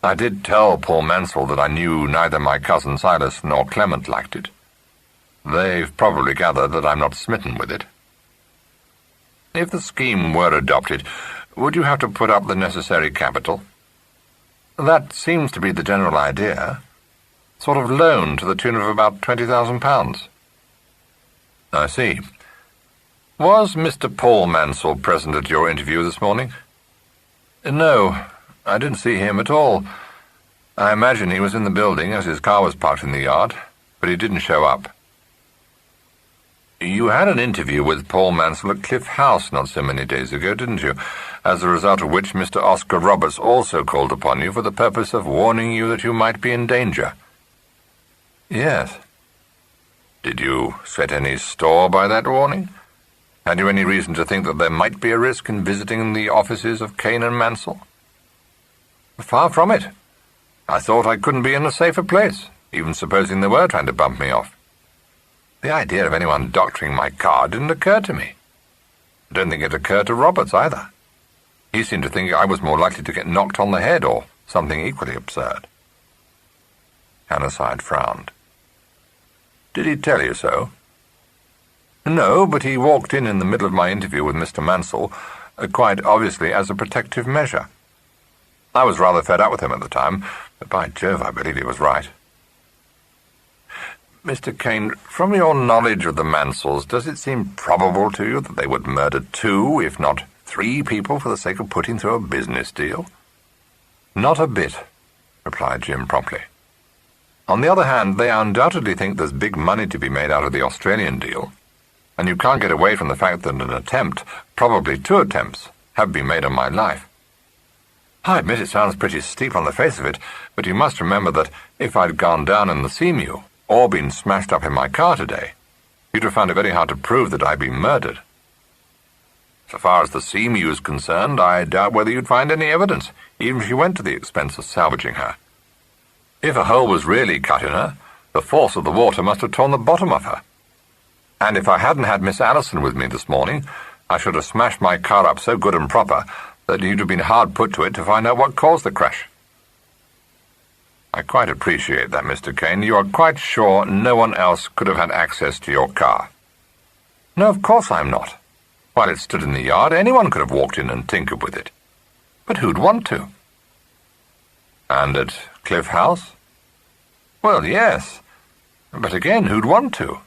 I did tell Paul Mansell that I knew neither my cousin Silas nor Clement liked it. They've probably gathered that I'm not smitten with it. If the scheme were adopted, would you have to put up the necessary capital? That seems to be the general idea. Sort of loan to the tune of about £20,000. I see. Was Mr. Paul Mansell present at your interview this morning? No, I didn't see him at all. I imagine he was in the building as his car was parked in the yard, but he didn't show up. You had an interview with Paul Mansell at Cliff House not so many days ago, didn't you? As a result of which Mr. Oscar Roberts also called upon you for the purpose of warning you that you might be in danger. Yes. Did you set any store by that warning? Had you any reason to think that there might be a risk in visiting the offices of Kane and Mansell? Far from it. I thought I couldn't be in a safer place, even supposing they were trying to bump me off. The idea of anyone doctoring my car didn't occur to me. I don't think it occurred to Roberts either. He seemed to think I was more likely to get knocked on the head or something equally absurd. Hannasyde frowned. Did he tell you so? No, but he walked in the middle of my interview with Mr. Mansell, quite obviously as a protective measure. I was rather fed up with him at the time, but by Jove, I believe he was right. Mr. Kane, from your knowledge of the Mansells, does it seem probable to you that they would murder 2, if not 3 people for the sake of putting through a business deal? Not a bit, replied Jim promptly. On the other hand, they undoubtedly think there's big money to be made out of the Australian deal, and you can't get away from the fact that an attempt, probably 2 attempts, have been made on my life. I admit it sounds pretty steep on the face of it, but you must remember that if I'd gone down in the Seamew, or been smashed up in my car today, you'd have found it very hard to prove that I'd been murdered. So far as the Seamew is concerned, I doubt whether you'd find any evidence, even if you went to the expense of salvaging her. If a hole was really cut in her, the force of the water must have torn the bottom of her. And if I hadn't had Miss Allison with me this morning, I should have smashed my car up so good and proper that you'd have been hard put to it to find out what caused the crash. I quite appreciate that, Mr. Kane. You are quite sure no one else could have had access to your car? No, of course I'm not. While it stood in the yard, anyone could have walked in and tinkered with it. But who'd want to? And at Cliff House? Well, yes. But again, who'd want to?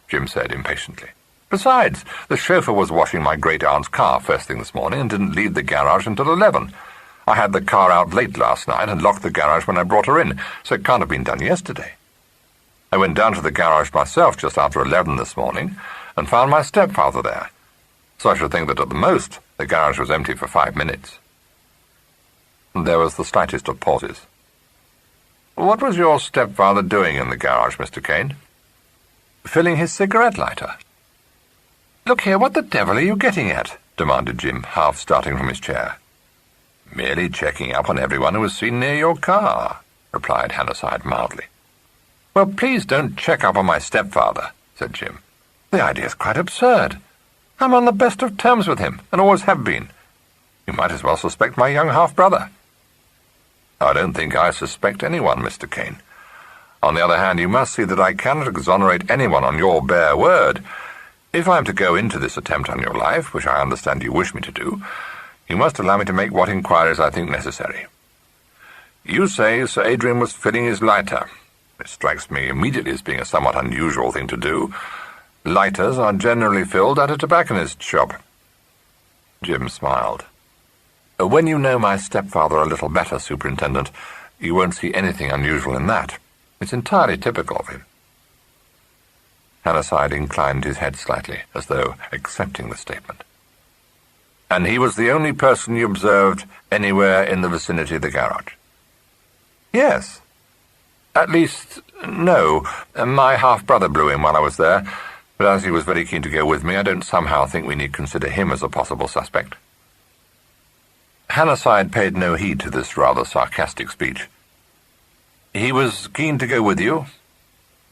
Jim said impatiently. Besides, the chauffeur was washing my great-aunt's car first thing this morning and didn't leave the garage until 11. I had the car out late last night and locked the garage when I brought her in, so it can't have been done yesterday. I went down to the garage myself just after 11 this morning and found my stepfather there, so I should think that at the most the garage was empty for 5 minutes. There was the slightest of pauses. What was your stepfather doing in the garage, Mr. Kane? Filling his cigarette lighter. Look here, what the devil are you getting at? Demanded Jim, half starting from his chair. Merely checking up on everyone who was seen near your car, replied Hannasyde mildly. Well, please don't check up on my stepfather, said Jim. The idea's quite absurd. I'm on the best of terms with him, and always have been. You might as well suspect my young half-brother. I don't think I suspect anyone, Mr. Kane. On the other hand, you must see that I cannot exonerate anyone on your bare word. If I am to go into this attempt on your life, which I understand you wish me to do, you must allow me to make what inquiries I think necessary. You say Sir Adrian was filling his lighter. It strikes me immediately as being a somewhat unusual thing to do. Lighters are generally filled at a tobacconist's shop." Jim smiled. "When you know my stepfather a little better, Superintendent, you won't see anything unusual in that. It's entirely typical of him." Hannasyde inclined his head slightly, as though accepting the statement. "And he was the only person you observed anywhere in the vicinity of the garage?" "Yes. At least, no. My half-brother blew him while I was there, but as he was very keen to go with me, I don't somehow think we need consider him as a possible suspect." Hannasyde paid no heed to this rather sarcastic speech. "He was keen to go with you?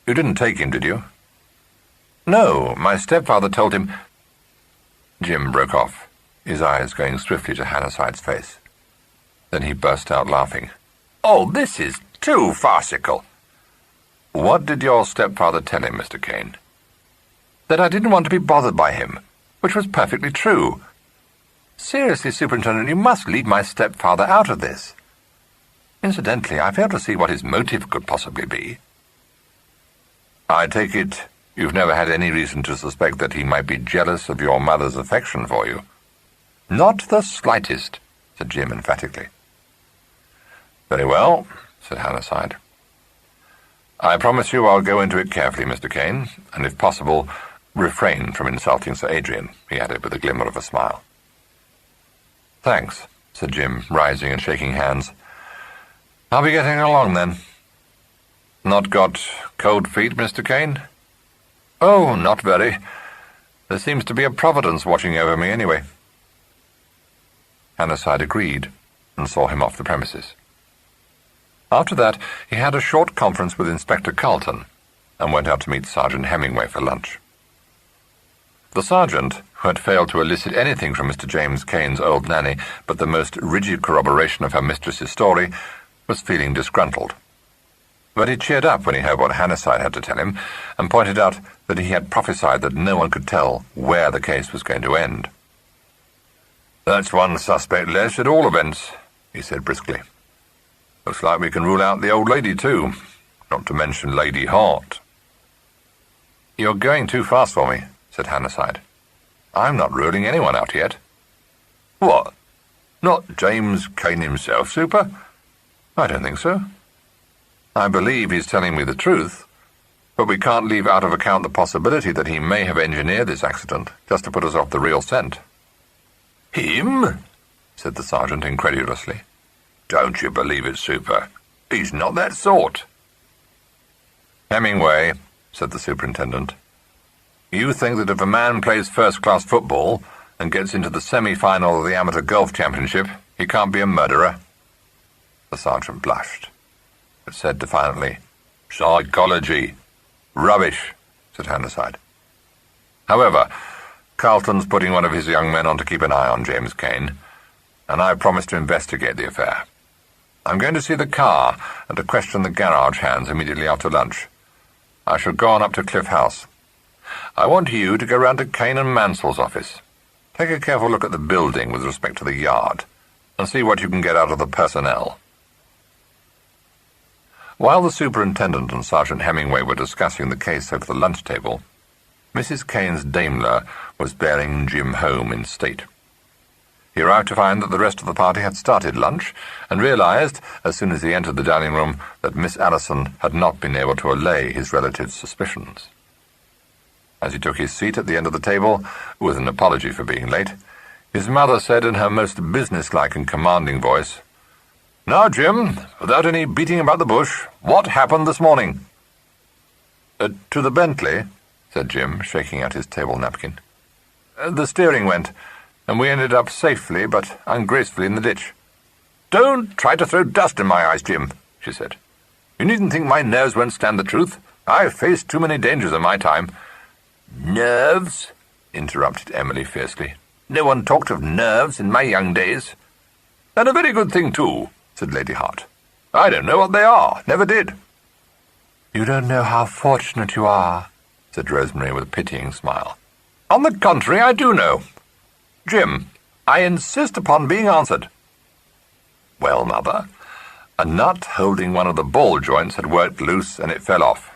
You didn't take him, did you?" "No, my stepfather told him—" Jim broke off, his eyes going swiftly to Hannasyde's face. Then he burst out laughing. "Oh, this is too farcical." "What did your stepfather tell him, Mr. Kane?" "That I didn't want to be bothered by him, which was perfectly true. Seriously, Superintendent, you must leave my stepfather out of this. Incidentally, I fail to see what his motive could possibly be." "I take it you've never had any reason to suspect that he might be jealous of your mother's affection for you?" "Not the slightest," said Jim emphatically. "Very well," said Hannasyde. "I promise you I'll go into it carefully, Mr. Kane, and if possible, refrain from insulting Sir Adrian," he added with a glimmer of a smile. "Thanks," said Jim, rising and shaking hands. "I'll be getting along then." "Not got cold feet, Mr. Kane?" "Oh, not very. There seems to be a providence watching over me anyway." Hannasyde agreed and saw him off the premises. After that, he had a short conference with Inspector Carlton and went out to meet Sergeant Hemingway for lunch. The sergeant, who had failed to elicit anything from Mr. James Kane's old nanny but the most rigid corroboration of her mistress's story, was feeling disgruntled. But he cheered up when he heard what Hannasyde had to tell him, and pointed out that he had prophesied that no one could tell where the case was going to end. "That's one suspect less, at all events," he said briskly. "Looks like we can rule out the old lady, too, not to mention Lady Hart." "You're going too fast for me," said Hannasyde. "I'm not ruling anyone out yet." "What? Not James Kane himself, Super?" "I don't think so. I believe he's telling me the truth, but we can't leave out of account the possibility that he may have engineered this accident just to put us off the real scent." "Him?" said the sergeant incredulously. "Don't you believe it, Super. He's not that sort." "Hemingway," said the superintendent, "you think that if a man plays first-class football and gets into the semi-final of the amateur golf championship, he can't be a murderer?" The sergeant blushed, but said defiantly, "Psychology." "Rubbish," said Hannasyde. "However, Carlton's putting one of his young men on to keep an eye on James Kane, and I promised to investigate the affair. I'm going to see the car and to question the garage hands immediately after lunch. I shall go on up to Cliff House. I want you to go round to Kane and Mansell's office. Take a careful look at the building with respect to the yard, and see what you can get out of the personnel." While the superintendent and Sergeant Hemingway were discussing the case over the lunch table, Mrs. Kane's Daimler was bearing Jim home in state. He arrived to find that the rest of the party had started lunch, and realized, as soon as he entered the dining room, that Miss Allison had not been able to allay his relative's suspicions. As he took his seat at the end of the table, with an apology for being late, his mother said in her most businesslike and commanding voice, "Now, Jim, without any beating about the bush, what happened this morning?" To the Bentley," said Jim, shaking out his table napkin. "The steering went, and we ended up safely but ungracefully in the ditch." "Don't try to throw dust in my eyes, Jim," she said. "You needn't think my nerves won't stand the truth. I've faced too many dangers in my time." "Nerves?" interrupted Emily fiercely. "No one talked of nerves in my young days." "And a very good thing, too," said Lady Hart. "I don't know what they are. Never did." "You don't know how fortunate you are," said Rosemary with a pitying smile. "On the contrary, I do know. Jim, I insist upon being answered." "Well, Mother, A nut holding one of the ball joints had worked loose, and it fell off.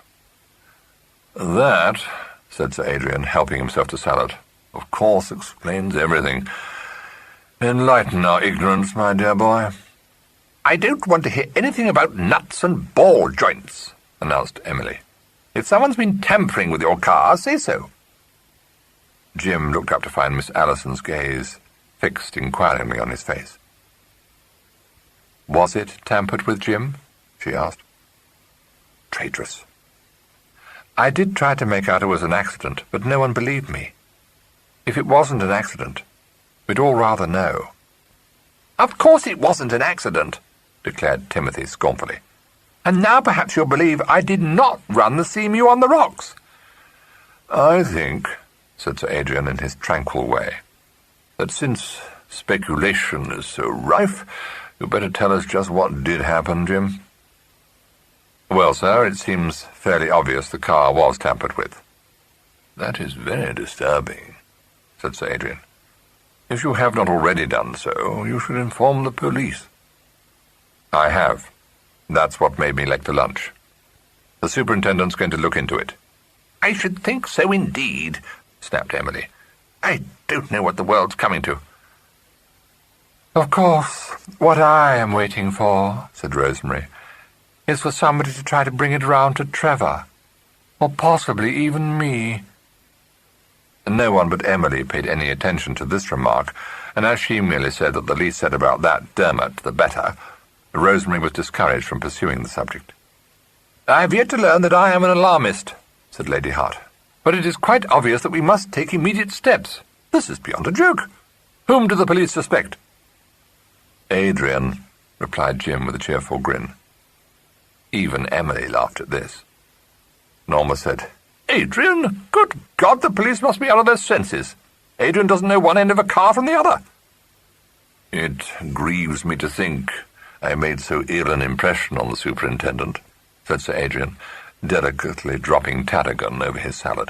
"That," said Sir Adrian, helping himself to salad, "of course explains everything. Enlighten our ignorance, my dear boy." "I don't want to hear anything about nuts and ball joints," announced Emily. "If someone's been tampering with your car, say so." Jim looked up to find Miss Allison's gaze fixed inquiringly on his face. "Was it tampered with, Jim?" she asked. "Traitress." "I did try to make out it was an accident, but no one believed me. If it wasn't an accident, we'd all rather know." "Of course it wasn't an accident," declared Timothy scornfully. "And now perhaps you'll believe I did not run the Seamew on the rocks." "I think," said Sir Adrian in his tranquil way, "that since speculation is so rife, you'd better tell us just what did happen, Jim." "Well, sir, it seems fairly obvious the car was tampered with." "That is very disturbing," said Sir Adrian. "If you have not already done so, you should inform the police." "I have. That's what made me late for lunch. The superintendent's going to look into it." "I should think so indeed," snapped Emily. "I don't know what the world's coming to." "Of course, what I am waiting for," said Rosemary, "is for somebody to try to bring it round to Trevor, or possibly even me." No one but Emily paid any attention to this remark, and as she merely said that the least said about that Dermot, the better, Rosemary was discouraged from pursuing the subject. "I have yet to learn that I am an alarmist," said Lady Hart, "but it is quite obvious that we must take immediate steps. This is beyond a joke. Whom do the police suspect?" "Adrian," replied Jim with a cheerful grin. Even Emily laughed at this. Norma said, "Adrian? Good God, the police must be out of their senses. Adrian doesn't know one end of a car from the other." "It grieves me to think I made so ill an impression on the superintendent," said Sir Adrian, delicately dropping tarragon over his salad.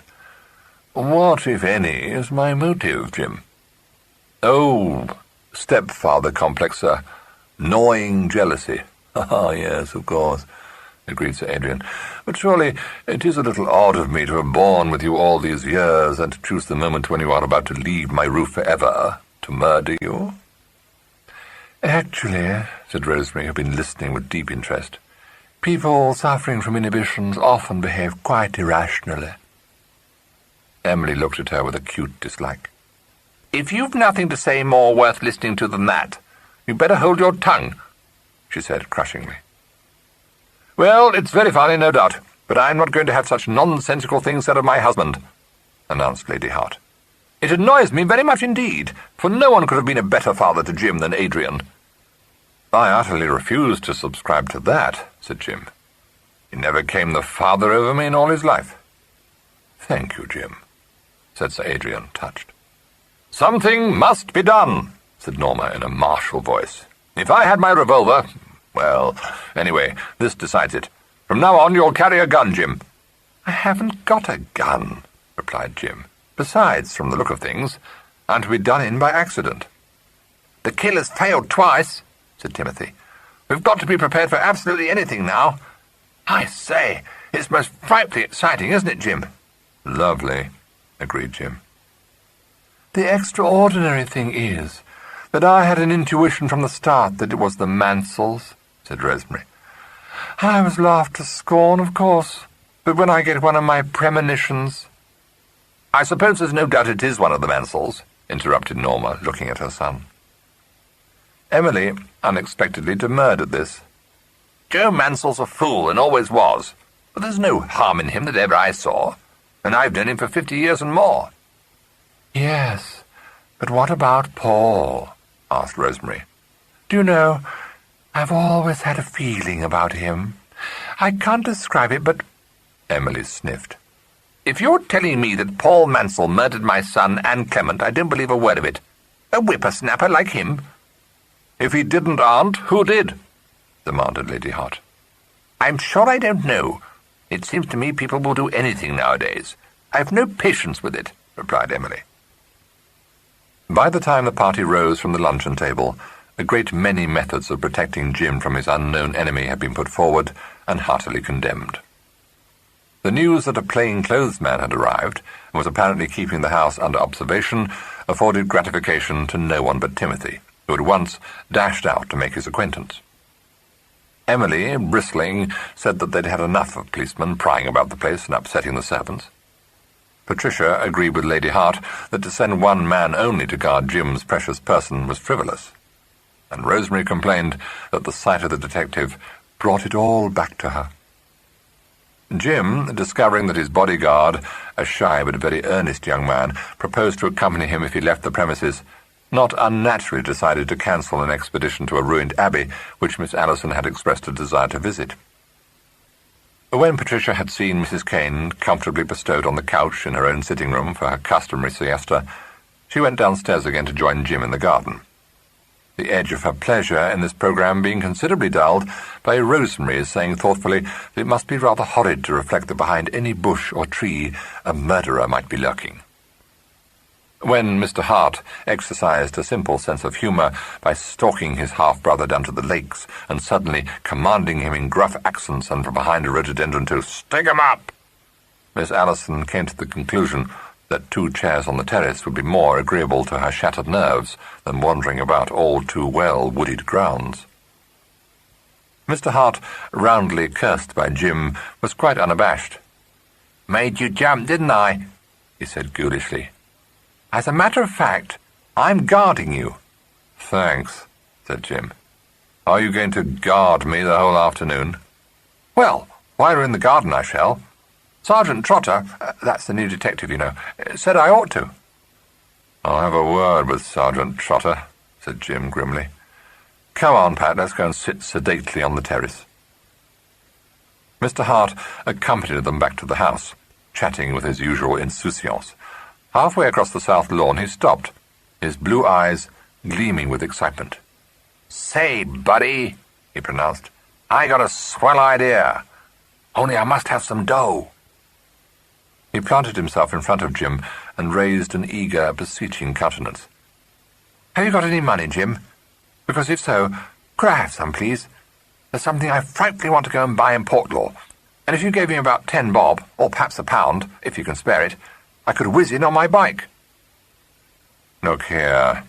"What, if any, is my motive, Jim?" "Oh, stepfather complex, sir. Gnawing jealousy." "Ah, yes, of course," agreed Sir Adrian. "But surely it is a little odd of me to have borne with you all these years and to choose the moment when you are about to leave my roof forever to murder you." "Actually," said Rosemary, who had been listening with deep interest, "people suffering from inhibitions often behave quite irrationally." Emily looked at her with acute dislike. "If you've nothing to say more worth listening to than that, you'd better hold your tongue," she said crushingly. "Well, it's very funny, no doubt, but I'm not going to have such nonsensical things said of my husband," announced Lady Hart. "It annoys me very much indeed, for no one could have been a better father to Jim than Adrian." "I utterly refuse to subscribe to that," said Jim. "He never came the father over me in all his life." "Thank you, Jim," said Sir Adrian, touched. "Something must be done," said Norma in a martial voice. "If I had my revolver... well, anyway, this decides it. From now on you'll carry a gun, Jim." "I haven't got a gun," replied Jim. "Besides, from the look of things, I'm to be done in by accident." "The killer's failed twice," said Timothy. "We've got to be prepared for absolutely anything now. I say, it's most frightfully exciting, isn't it, Jim?" "Lovely," agreed Jim. "The extraordinary thing is that I had an intuition from the start that it was the Mansells," said Rosemary. "I was laughed to scorn, of course, but when I get one of my premonitions—" "I suppose there's no doubt it is one of the Mansells," interrupted Norma, looking at her son. Emily unexpectedly demurred at this. "Joe Mansell's a fool, and always was, but there's no harm in him that ever I saw, and I've known him for 50 years and more." "Yes, but what about Paul?" asked Rosemary. "Do you know, I've always had a feeling about him. I can't describe it, but—" Emily sniffed. "If you're telling me that Paul Mansell murdered my son and Clement, I don't believe a word of it. A whippersnapper like him." "If he didn't, Aunt, who did?" demanded Lady Hart. "I'm sure I don't know. It seems to me people will do anything nowadays. I've no patience with it," replied Emily. By the time the party rose from the luncheon table, a great many methods of protecting Jim from his unknown enemy had been put forward and heartily condemned. The news that a plain-clothes man had arrived and was apparently keeping the house under observation afforded gratification to no one but Timothy, who at once dashed out to make his acquaintance. Emily, bristling, said that they'd had enough of policemen prying about the place and upsetting the servants. Patricia agreed with Lady Hart that to send one man only to guard Jim's precious person was frivolous, and Rosemary complained that the sight of the detective brought it all back to her. Jim, discovering that his bodyguard, a shy but very earnest young man, proposed to accompany him if he left the premises, not unnaturally decided to cancel an expedition to a ruined abbey which Miss Allison had expressed a desire to visit. When Patricia had seen Mrs. Kane comfortably bestowed on the couch in her own sitting-room for her customary siesta, she went downstairs again to join Jim in the garden, the edge of her pleasure in this programme being considerably dulled by Rosemary's saying thoughtfully that it must be rather horrid to reflect that behind any bush or tree a murderer might be lurking. When Mr. Hart exercised a simple sense of humour by stalking his half-brother down to the lakes and suddenly commanding him in gruff accents and from behind a rhododendron to "Stick 'em up," Miss Allison came to the conclusion that 2 chairs on the terrace would be more agreeable to her shattered nerves than wandering about all too well wooded grounds. Mr. Hart, roundly cursed by Jim, was quite unabashed. "Made you jump, didn't I?" he said ghoulishly. "As a matter of fact, I'm guarding you." "Thanks," said Jim. "Are you going to guard me the whole afternoon?" "Well, while we're in the garden I shall. Sergeant Trotter, that's the new detective, you know, said I ought to." "I'll have a word with Sergeant Trotter," said Jim grimly. "Come on, Pat, let's go and sit sedately on the terrace." Mr. Hart accompanied them back to the house, chatting with his usual insouciance. Halfway across the south lawn he stopped, his blue eyes gleaming with excitement. "Say, buddy," he pronounced, "I got a swell idea. Only I must have some dough." He planted himself in front of Jim and raised an eager, beseeching countenance. "Have you got any money, Jim? Because if so, could I have some, please? There's something I frightfully want to go and buy in Portlaw, and if you gave me about 10 bob, or perhaps £1, if you can spare it, I could whiz in on my bike." "Look here,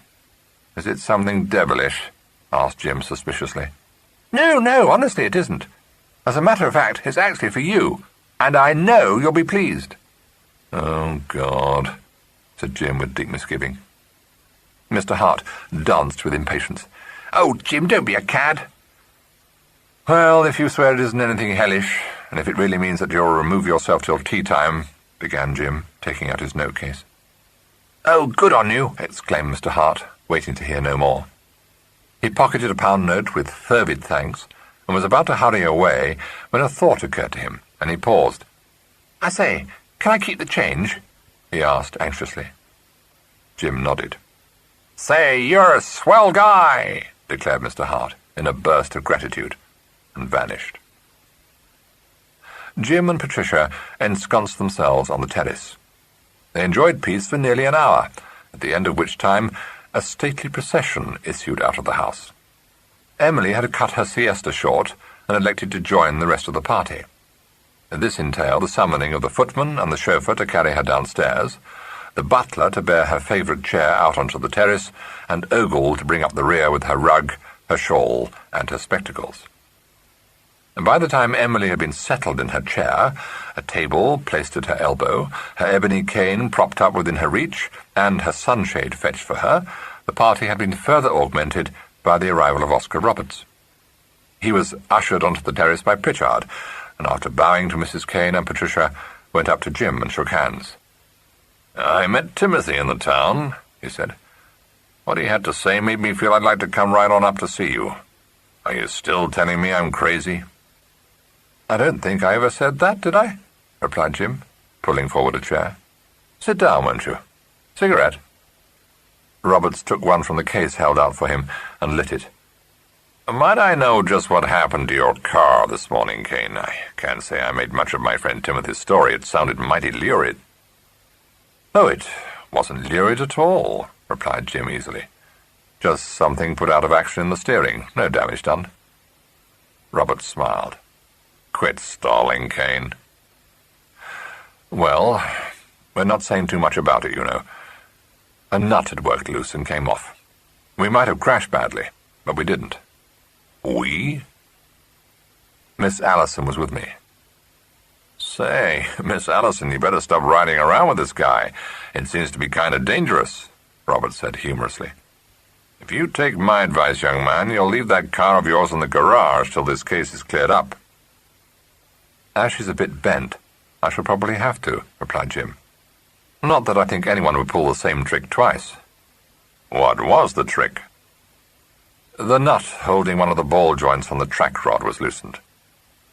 is it something devilish?" asked Jim suspiciously. No, honestly it isn't. As a matter of fact, it's actually for you, and I know you'll be pleased." "Oh, God," said Jim with deep misgiving. Mr. Hart danced with impatience. "Oh, Jim, don't be a cad." "Well, if you swear it isn't anything hellish, and if it really means that you'll remove yourself till tea-time," began Jim, taking out his note-case. "Oh, good on you!" exclaimed Mr. Hart, waiting to hear no more. He pocketed a £1 note with fervid thanks, and was about to hurry away when a thought occurred to him, and he paused. "I say, can I keep the change?" he asked anxiously. Jim nodded. "Say, you're a swell guy," declared Mr. Hart, in a burst of gratitude, and vanished. Jim and Patricia ensconced themselves on the terrace. They enjoyed peace for nearly an hour, at the end of which time a stately procession issued out of the house. Emily had cut her siesta short and elected to join the rest of the party. This entailed the summoning of the footman and the chauffeur to carry her downstairs, the butler to bear her favourite chair out onto the terrace, and Ogle to bring up the rear with her rug, her shawl, and her spectacles. And by the time Emily had been settled in her chair, a table placed at her elbow, her ebony cane propped up within her reach, and her sunshade fetched for her, the party had been further augmented by the arrival of Oscar Roberts. He was ushered onto the terrace by Pritchard, and after bowing to Mrs. Kane and Patricia, went up to Jim and shook hands. "I met Timothy in the town," he said. "What he had to say made me feel I'd like to come right on up to see you. Are you still telling me I'm crazy?" "I don't think I ever said that, did I?" replied Jim, pulling forward a chair. "Sit down, won't you? Cigarette?" Roberts took one from the case held out for him and lit it. "Might I know just what happened to your car this morning, Kane? I can't say I made much of my friend Timothy's story. It sounded mighty lurid." "Oh, it wasn't lurid at all," replied Jim easily. Just something put out of action in the steering. No damage done. Roberts smiled. Quit stalling, Kane. Well, we're not saying too much about it, you know. A nut had worked loose and came off. We might have crashed badly, but we didn't. We? Miss Allison was with me. Say, Miss Allison, you better stop riding around with this guy. It seems to be kind of dangerous, Roberts said humorously. If you take my advice, young man, you'll leave that car of yours in the garage till this case is cleared up. As she's a bit bent, I shall probably have to, replied Jim. Not that I think anyone would pull the same trick twice. What was the trick? The nut holding one of the ball joints on the track rod was loosened.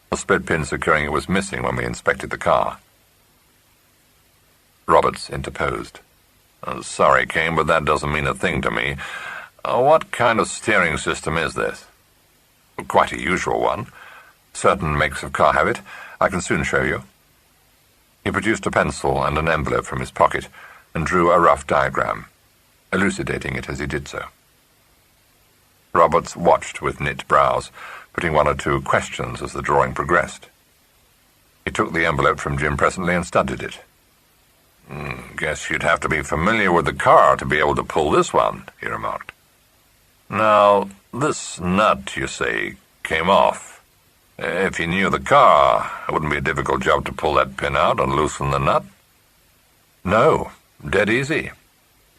The split pin securing it was missing when we inspected the car. Roberts interposed. Sorry, Kane, but that doesn't mean a thing to me. What kind of steering system is this? Quite a usual one. Certain makes of car have it. I can soon show you. He produced a pencil and an envelope from his pocket and drew a rough diagram, elucidating it as he did so. Roberts watched with knit brows, putting one or two questions as the drawing progressed. He took the envelope from Jim presently and studied it. Guess you'd have to be familiar with the car to be able to pull this one, he remarked. Now, this nut, you say, came off. If you knew the car, it wouldn't be a difficult job to pull that pin out and loosen the nut. No, dead easy.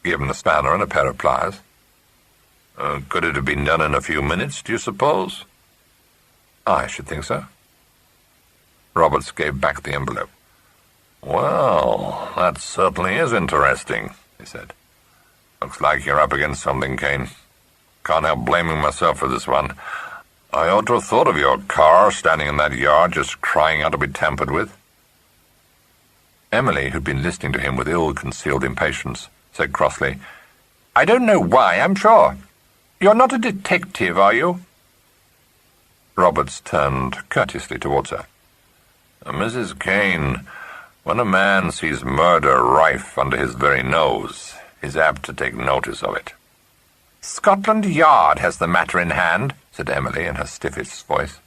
Given a spanner and a pair of pliers. Could it have been done in a few minutes, do you suppose? I should think so. Roberts gave back the envelope. Well, that certainly is interesting, he said. Looks like you're up against something, Kane. Can't help blaming myself for this one. I ought to have thought of your car standing in that yard just crying out to be tampered with. Emily, who'd been listening to him with ill-concealed impatience, said crossly, I don't know why, I'm sure. You're not a detective, are you? Roberts turned courteously towards her. Mrs. Kane, when a man sees murder rife under his very nose, he's apt to take notice of it. Scotland Yard has the matter in hand, said Emily in her stiffest voice.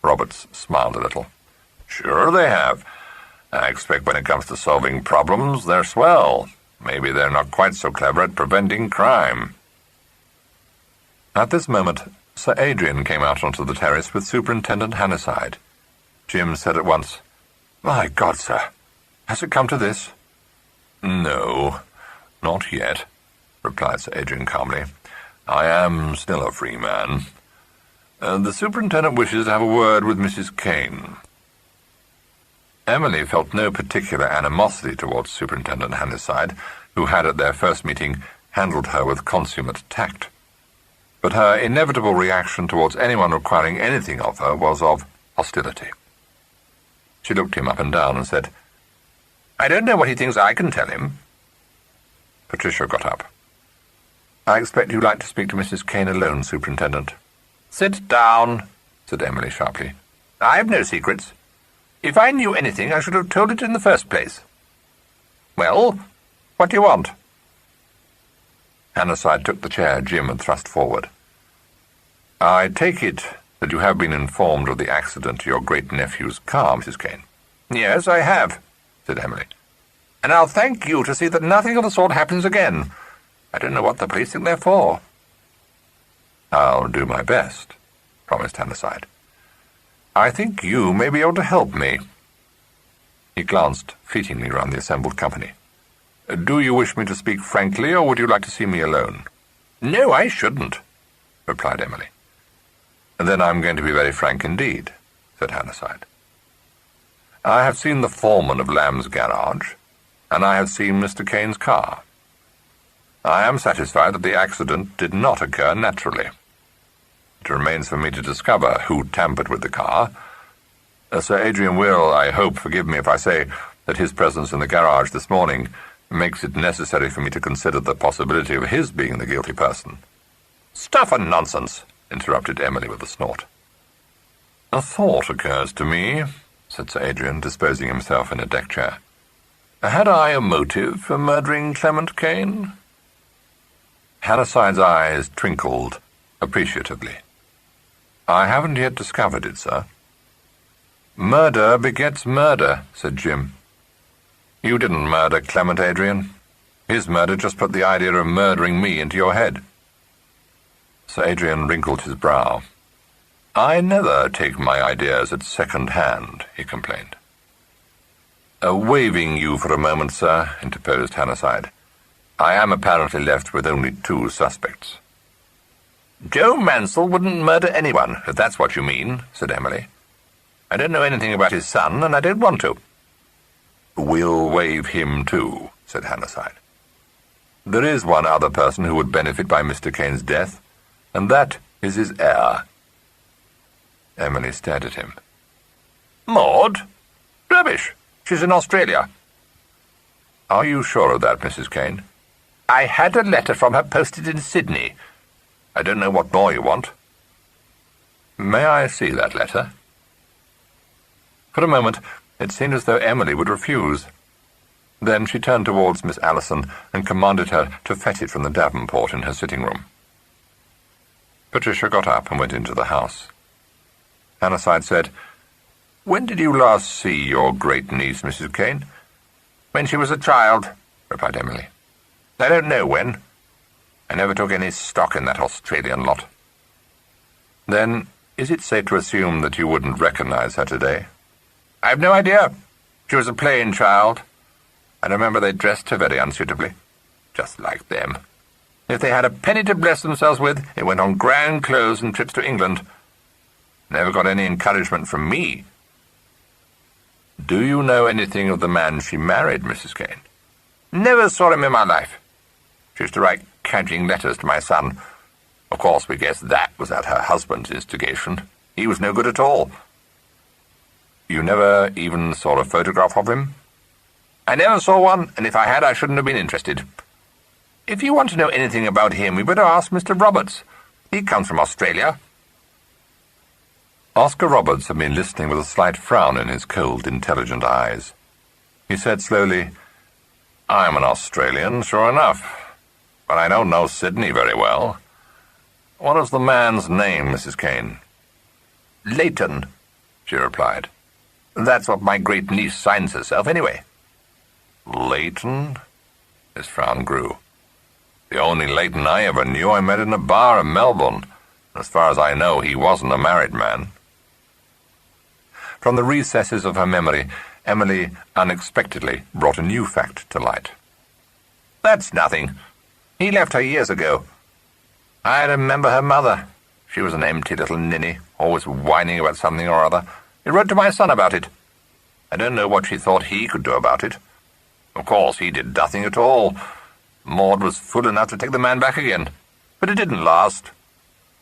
Roberts smiled a little. Sure they have. I expect when it comes to solving problems, they're swell. Maybe they're not quite so clever at preventing crime. At this moment, Sir Adrian came out onto the terrace with Superintendent Hannaside. Jim said at once, My God, sir, has it come to this? No, not yet, replied Sir Adrian calmly. I am still a free man. The superintendent wishes to have a word with Mrs. Kane. Emily felt no particular animosity towards Superintendent Hannaside, who had at their first meeting handled her with consummate tact. But her inevitable reaction towards anyone requiring anything of her was of hostility. She looked him up and down and said, I don't know what he thinks I can tell him. Patricia got up. I expect you'd like to speak to Mrs. Kane alone, Superintendent. Sit down, said Emily sharply. I've no secrets. If I knew anything, I should have told it in the first place. Well, what do you want? Hannaside took the chair Jim had thrust forward. I take it that you have been informed of the accident to your great-nephew's car, Mrs. Kane. Yes, I have, said Emily. And I'll thank you to see that nothing of the sort happens again. I don't know what the police think they're for. I'll do my best, promised Hannaside. I think you may be able to help me. He glanced fleetingly round the assembled company. Do you wish me to speak frankly, or would you like to see me alone? No, I shouldn't, replied Emily. Then I'm going to be very frank indeed, said Hannaside. I have seen the foreman of Lamb's garage, and I have seen Mr. Kane's car. I am satisfied that the accident did not occur naturally. It remains for me to discover who tampered with the car. Sir Adrian will, I hope, forgive me if I say that his presence in the garage this morning makes it necessary for me to consider the possibility of his being the guilty person. Stuff and nonsense, interrupted Emily with a snort. A thought occurs to me, said Sir Adrian, disposing himself in a deck chair. Had I a motive for murdering Clement Kane? Hanaside's eyes twinkled appreciatively. "I haven't yet discovered it, sir." "Murder begets murder," said Jim. "You didn't murder Clement, Adrian. His murder just put the idea of murdering me into your head." Sir Adrian wrinkled his brow. "I never take my ideas at second hand," he complained. "Waiving you for a moment, sir," interposed Hanaside. "I am apparently left with only 2 suspects." "Joe Mansell wouldn't murder anyone, if that's what you mean," said Emily. "I don't know anything about his son, and I don't want to." "We'll waive him too," said Hanaside. "There is one other person who would benefit by Mr. Kane's death, and that is his heir." Emily stared at him. "Maud? Rubbish! She's in Australia." "Are you sure of that, Mrs. Kane?" "I had a letter from her posted in Sydney. I don't know what more you want." "May I see that letter?" For a moment it seemed as though Emily would refuse. Then she turned towards Miss Allison and commanded her to fetch it from the davenport in her sitting-room. Patricia got up and went into the house. Hanaside said, "When did you last see your great-niece, Mrs. Kane?" "When she was a child," replied Emily. "I don't know when. I never took any stock in that Australian lot." "Then is it safe to assume that you wouldn't recognize her today?" "I've no idea. She was a plain child. I remember they dressed her very unsuitably. Just like them. If they had a penny to bless themselves with, it went on grand clothes and trips to England. Never got any encouragement from me." "Do you know anything of the man she married, Mrs. Kane?" "Never saw him in my life. She used to write cadging letters to my son. Of course, we guessed that was at her husband's instigation. He was no good at all." "You never even saw a photograph of him?" "I never saw one, and if I had, I shouldn't have been interested. If you want to know anything about him, we better ask Mr. Roberts. He comes from Australia." Oscar Roberts had been listening with a slight frown in his cold, intelligent eyes. He said slowly, "I'm an Australian, sure enough, but I don't know Sydney very well. What is the man's name, Mrs. Kane?" "Leighton," she replied. "That's what my great-niece signs herself, anyway." "Leighton?" His frown grew. "The only Leighton I ever knew I met in a bar in Melbourne. As far as I know, he wasn't a married man." From the recesses of her memory, Emily unexpectedly brought a new fact to light. "That's nothing. He left her years ago. I remember her mother. She was an empty little ninny, always whining about something or other. He wrote to my son about it. I don't know what she thought he could do about it. Of course, he did nothing at all. Maud was fool enough to take the man back again. But it didn't last.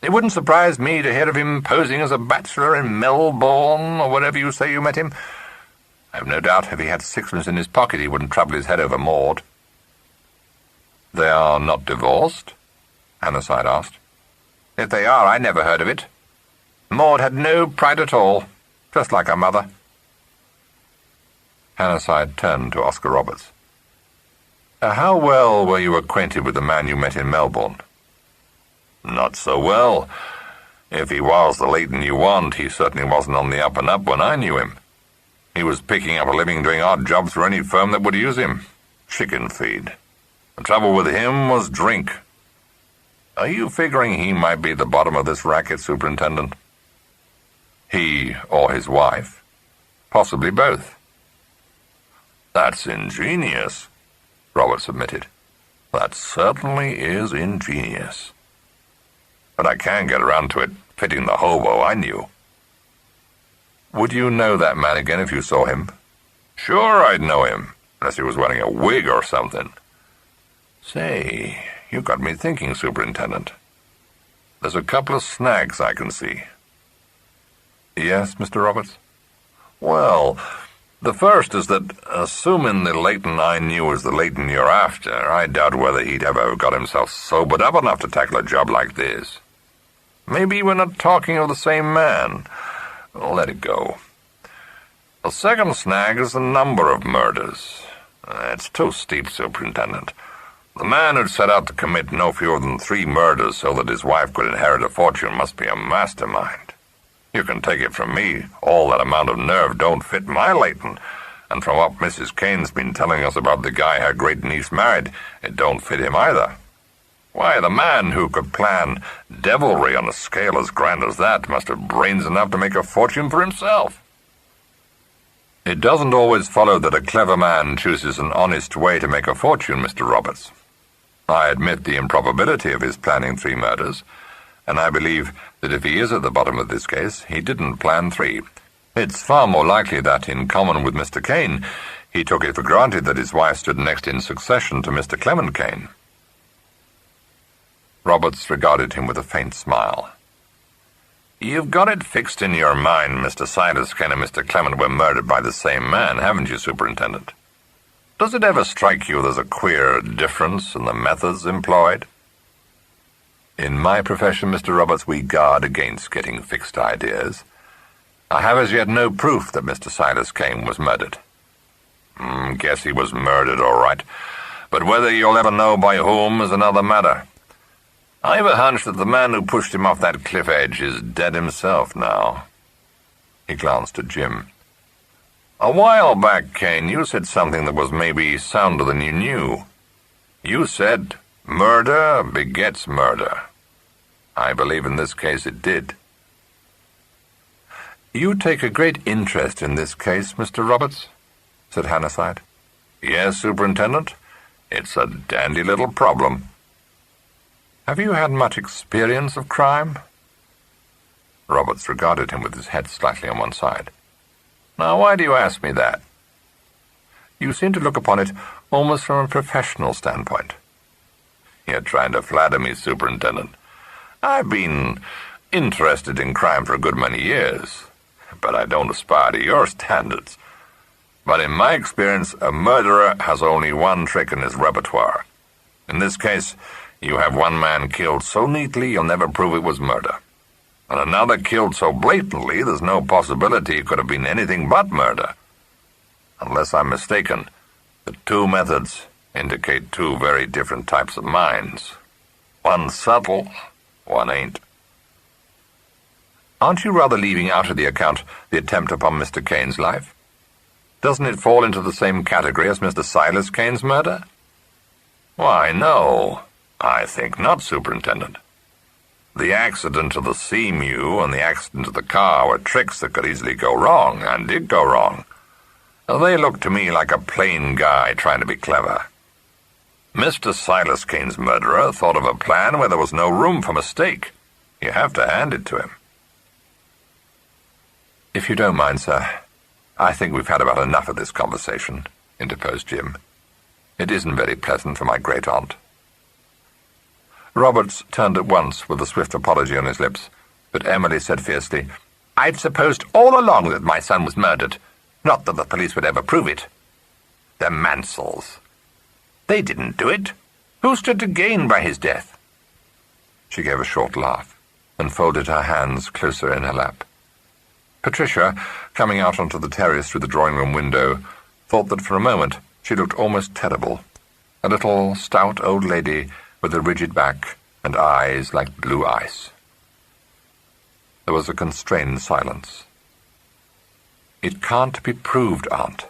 It wouldn't surprise me to hear of him posing as a bachelor in Melbourne, or wherever you say you met him. I've no doubt if he had 6pence in his pocket he wouldn't trouble his head over Maud." "They are not divorced?" Hanaside asked. "If they are, I never heard of it. Maud had no pride at all, just like her mother." Hanaside turned to Oscar Roberts. "How well were you acquainted with the man you met in Melbourne?" "Not so well. If he was the Leighton you want, he certainly wasn't on the up and up when I knew him. He was picking up a living doing odd jobs for any firm that would use him. Chicken feed. The trouble with him was drink. Are you figuring he might be at the bottom of this racket, Superintendent?" "He or his wife?" "Possibly both." "That's ingenious," Roberts admitted. "That certainly is ingenious. But I can get around to it, fitting the hobo I knew." "Would you know that man again if you saw him?" "Sure I'd know him, unless he was wearing a wig or something. Say, you got me thinking, Superintendent. There's a couple of snags I can see." "Yes, Mr. Roberts?" "Well, the first is that, assuming the Leighton I knew is the Leighton you're after, I doubt whether he'd ever got himself sobered up enough to tackle a job like this. Maybe we're not talking of the same man. Let it go. The second snag is the number of murders. It's too steep, Superintendent. The man who'd set out to commit no fewer than 3 murders so that his wife could inherit a fortune must be a mastermind. You can take it from me, all that amount of nerve don't fit my Leighton, and from what Mrs. Kane's been telling us about the guy her great-niece married, it don't fit him either. Why, the man who could plan devilry on a scale as grand as that must have brains enough to make a fortune for himself. It doesn't always follow that a clever man chooses an honest way to make a fortune, Mr. Roberts. I admit the improbability of his planning 3 murders, and I believe that if he is at the bottom of this case, he didn't plan 3. It's far more likely that, in common with Mr. Kane, he took it for granted that his wife stood next in succession to Mr. Clement Kane. Roberts regarded him with a faint smile. You've got it fixed in your mind Mr. Silas Kane and Mr. Clement were murdered by the same man, haven't you, Superintendent? Does it ever strike you there's a queer difference in the methods employed? In my profession, Mr. Roberts, we guard against getting fixed ideas. I have as yet no proof that Mr. Silas Kane was murdered. Guess he was murdered, all right. But whether you'll ever know by whom is another matter. I've a hunch that the man who pushed him off that cliff edge is dead himself now. He glanced at Jim. A while back, Kane, you said something that was maybe sounder than you knew. You said, murder begets murder. I believe in this case it did. You take a great interest in this case, Mr. Roberts, said Hannasyde. Yes, Superintendent. It's a dandy little problem. Have you had much experience of crime? Roberts regarded him with his head slightly on one side. Now, why do you ask me that? You seem to look upon it almost from a professional standpoint. You're trying to flatter me, Superintendent. I've been interested in crime for a good many years, but I don't aspire to your standards. But in my experience, a murderer has only one trick in his repertoire. In this case, you have one man killed so neatly you'll never prove it was murder, and another killed so blatantly there's no possibility it could have been anything but murder. Unless I'm mistaken, the 2 methods indicate 2 very different types of minds. One subtle, one ain't. Aren't you rather leaving out of the account the attempt upon Mr. Kane's life? Doesn't it fall into the same category as Mr. Silas Kane's murder? Why, no, I think not, Superintendent. The accident to the Seamew and the accident to the car were tricks that could easily go wrong, and did go wrong. They look to me like a plain guy trying to be clever. Mr. Silas Kane's murderer thought of a plan where there was no room for mistake. You have to hand it to him. If you don't mind, sir, I think we've had about enough of this conversation, interposed Jim. It isn't very pleasant for my great-aunt. Roberts turned at once with a swift apology on his lips, but Emily said fiercely, I've supposed all along that my son was murdered. Not that the police would ever prove it. The Mansells. They didn't do it. Who stood to gain by his death? She gave a short laugh and folded her hands closer in her lap. Patricia, coming out onto the terrace through the drawing-room window, thought that for a moment she looked almost terrible, a little stout old lady with a rigid back and eyes like blue ice. There was a constrained silence. It can't be proved, Aunt.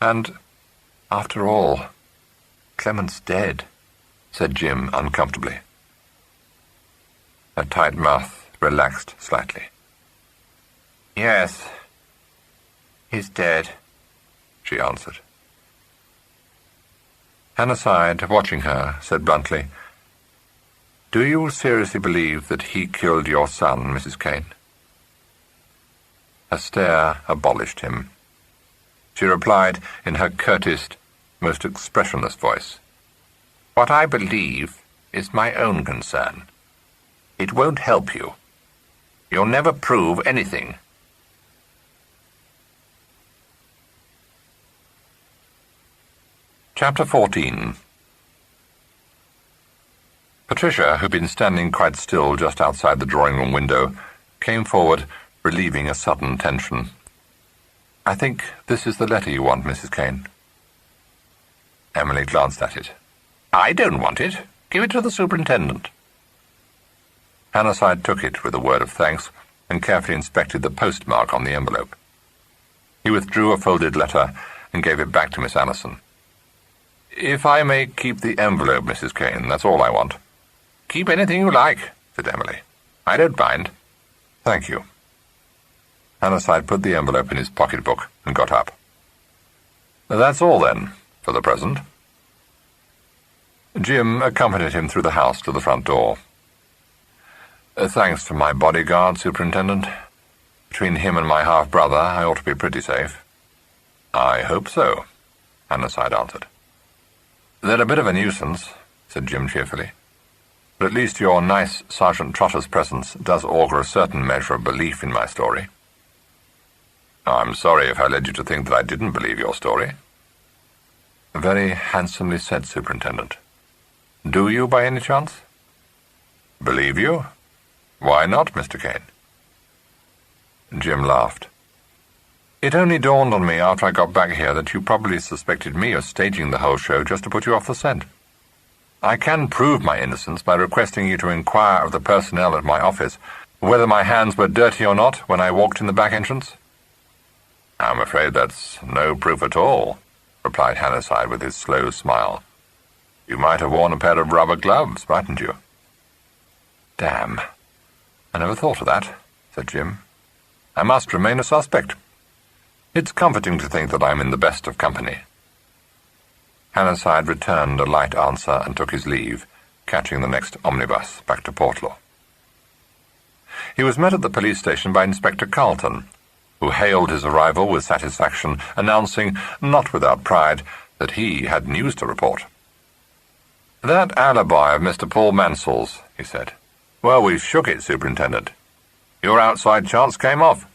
And, after all, Clement's dead, said Jim uncomfortably. Her tight mouth relaxed slightly. Yes, he's dead, she answered. Hannasyde, watching her, said bluntly, Do you seriously believe that he killed your son, Mrs. Kane? Her stare abolished him. She replied in her curtest, most expressionless voice, What I believe is my own concern. It won't help you. You'll never prove anything. Chapter 14. Patricia, who'd been standing quite still just outside the drawing-room window, came forward, relieving a sudden tension. I think this is the letter you want, Mrs. Kane. Emily glanced at it. I don't want it. Give it to the superintendent. Hannasyde took it with a word of thanks and carefully inspected the postmark on the envelope. He withdrew a folded letter and gave it back to Miss Allison. "If I may keep the envelope, Mrs. Kane, that's all I want." "Keep anything you like," said Emily. "I don't mind." "Thank you." Hannasyde put the envelope in his pocketbook and got up. "That's all, then, for the present." Jim accompanied him through the house to the front door. "Thanks to my bodyguard, Superintendent. Between him and my half-brother, I ought to be pretty safe." "I hope so," Hannasyde answered. "They're a bit of a nuisance," said Jim cheerfully. "But at least your nice Sergeant Trotter's presence does augur a certain measure of belief in my story." "I'm sorry if I led you to think that I didn't believe your story." "Very handsomely said, Superintendent. Do you, by any chance?" "Believe you? Why not, Mr. Kane?" Jim laughed. "It only dawned on me after I got back here that you probably suspected me of staging the whole show just to put you off the scent. I can prove my innocence by requesting you to inquire of the personnel at my office whether my hands were dirty or not when I walked in the back entrance." "I'm afraid that's no proof at all," replied Hannasyde with his slow smile. "You might have worn a pair of rubber gloves, mightn't you?" "Damn. I never thought of that," said Jim. "I must remain a suspect. It's comforting to think that I'm in the best of company." Hannasyde returned a light answer and took his leave, catching the next omnibus back to Portlaw. He was met at the police station by Inspector Carlton, who hailed his arrival with satisfaction, announcing, not without pride, that he had news to report. "That alibi of Mr. Paul Mansell's," he said. "Well, we've shook it, Superintendent. Your outside chance came off.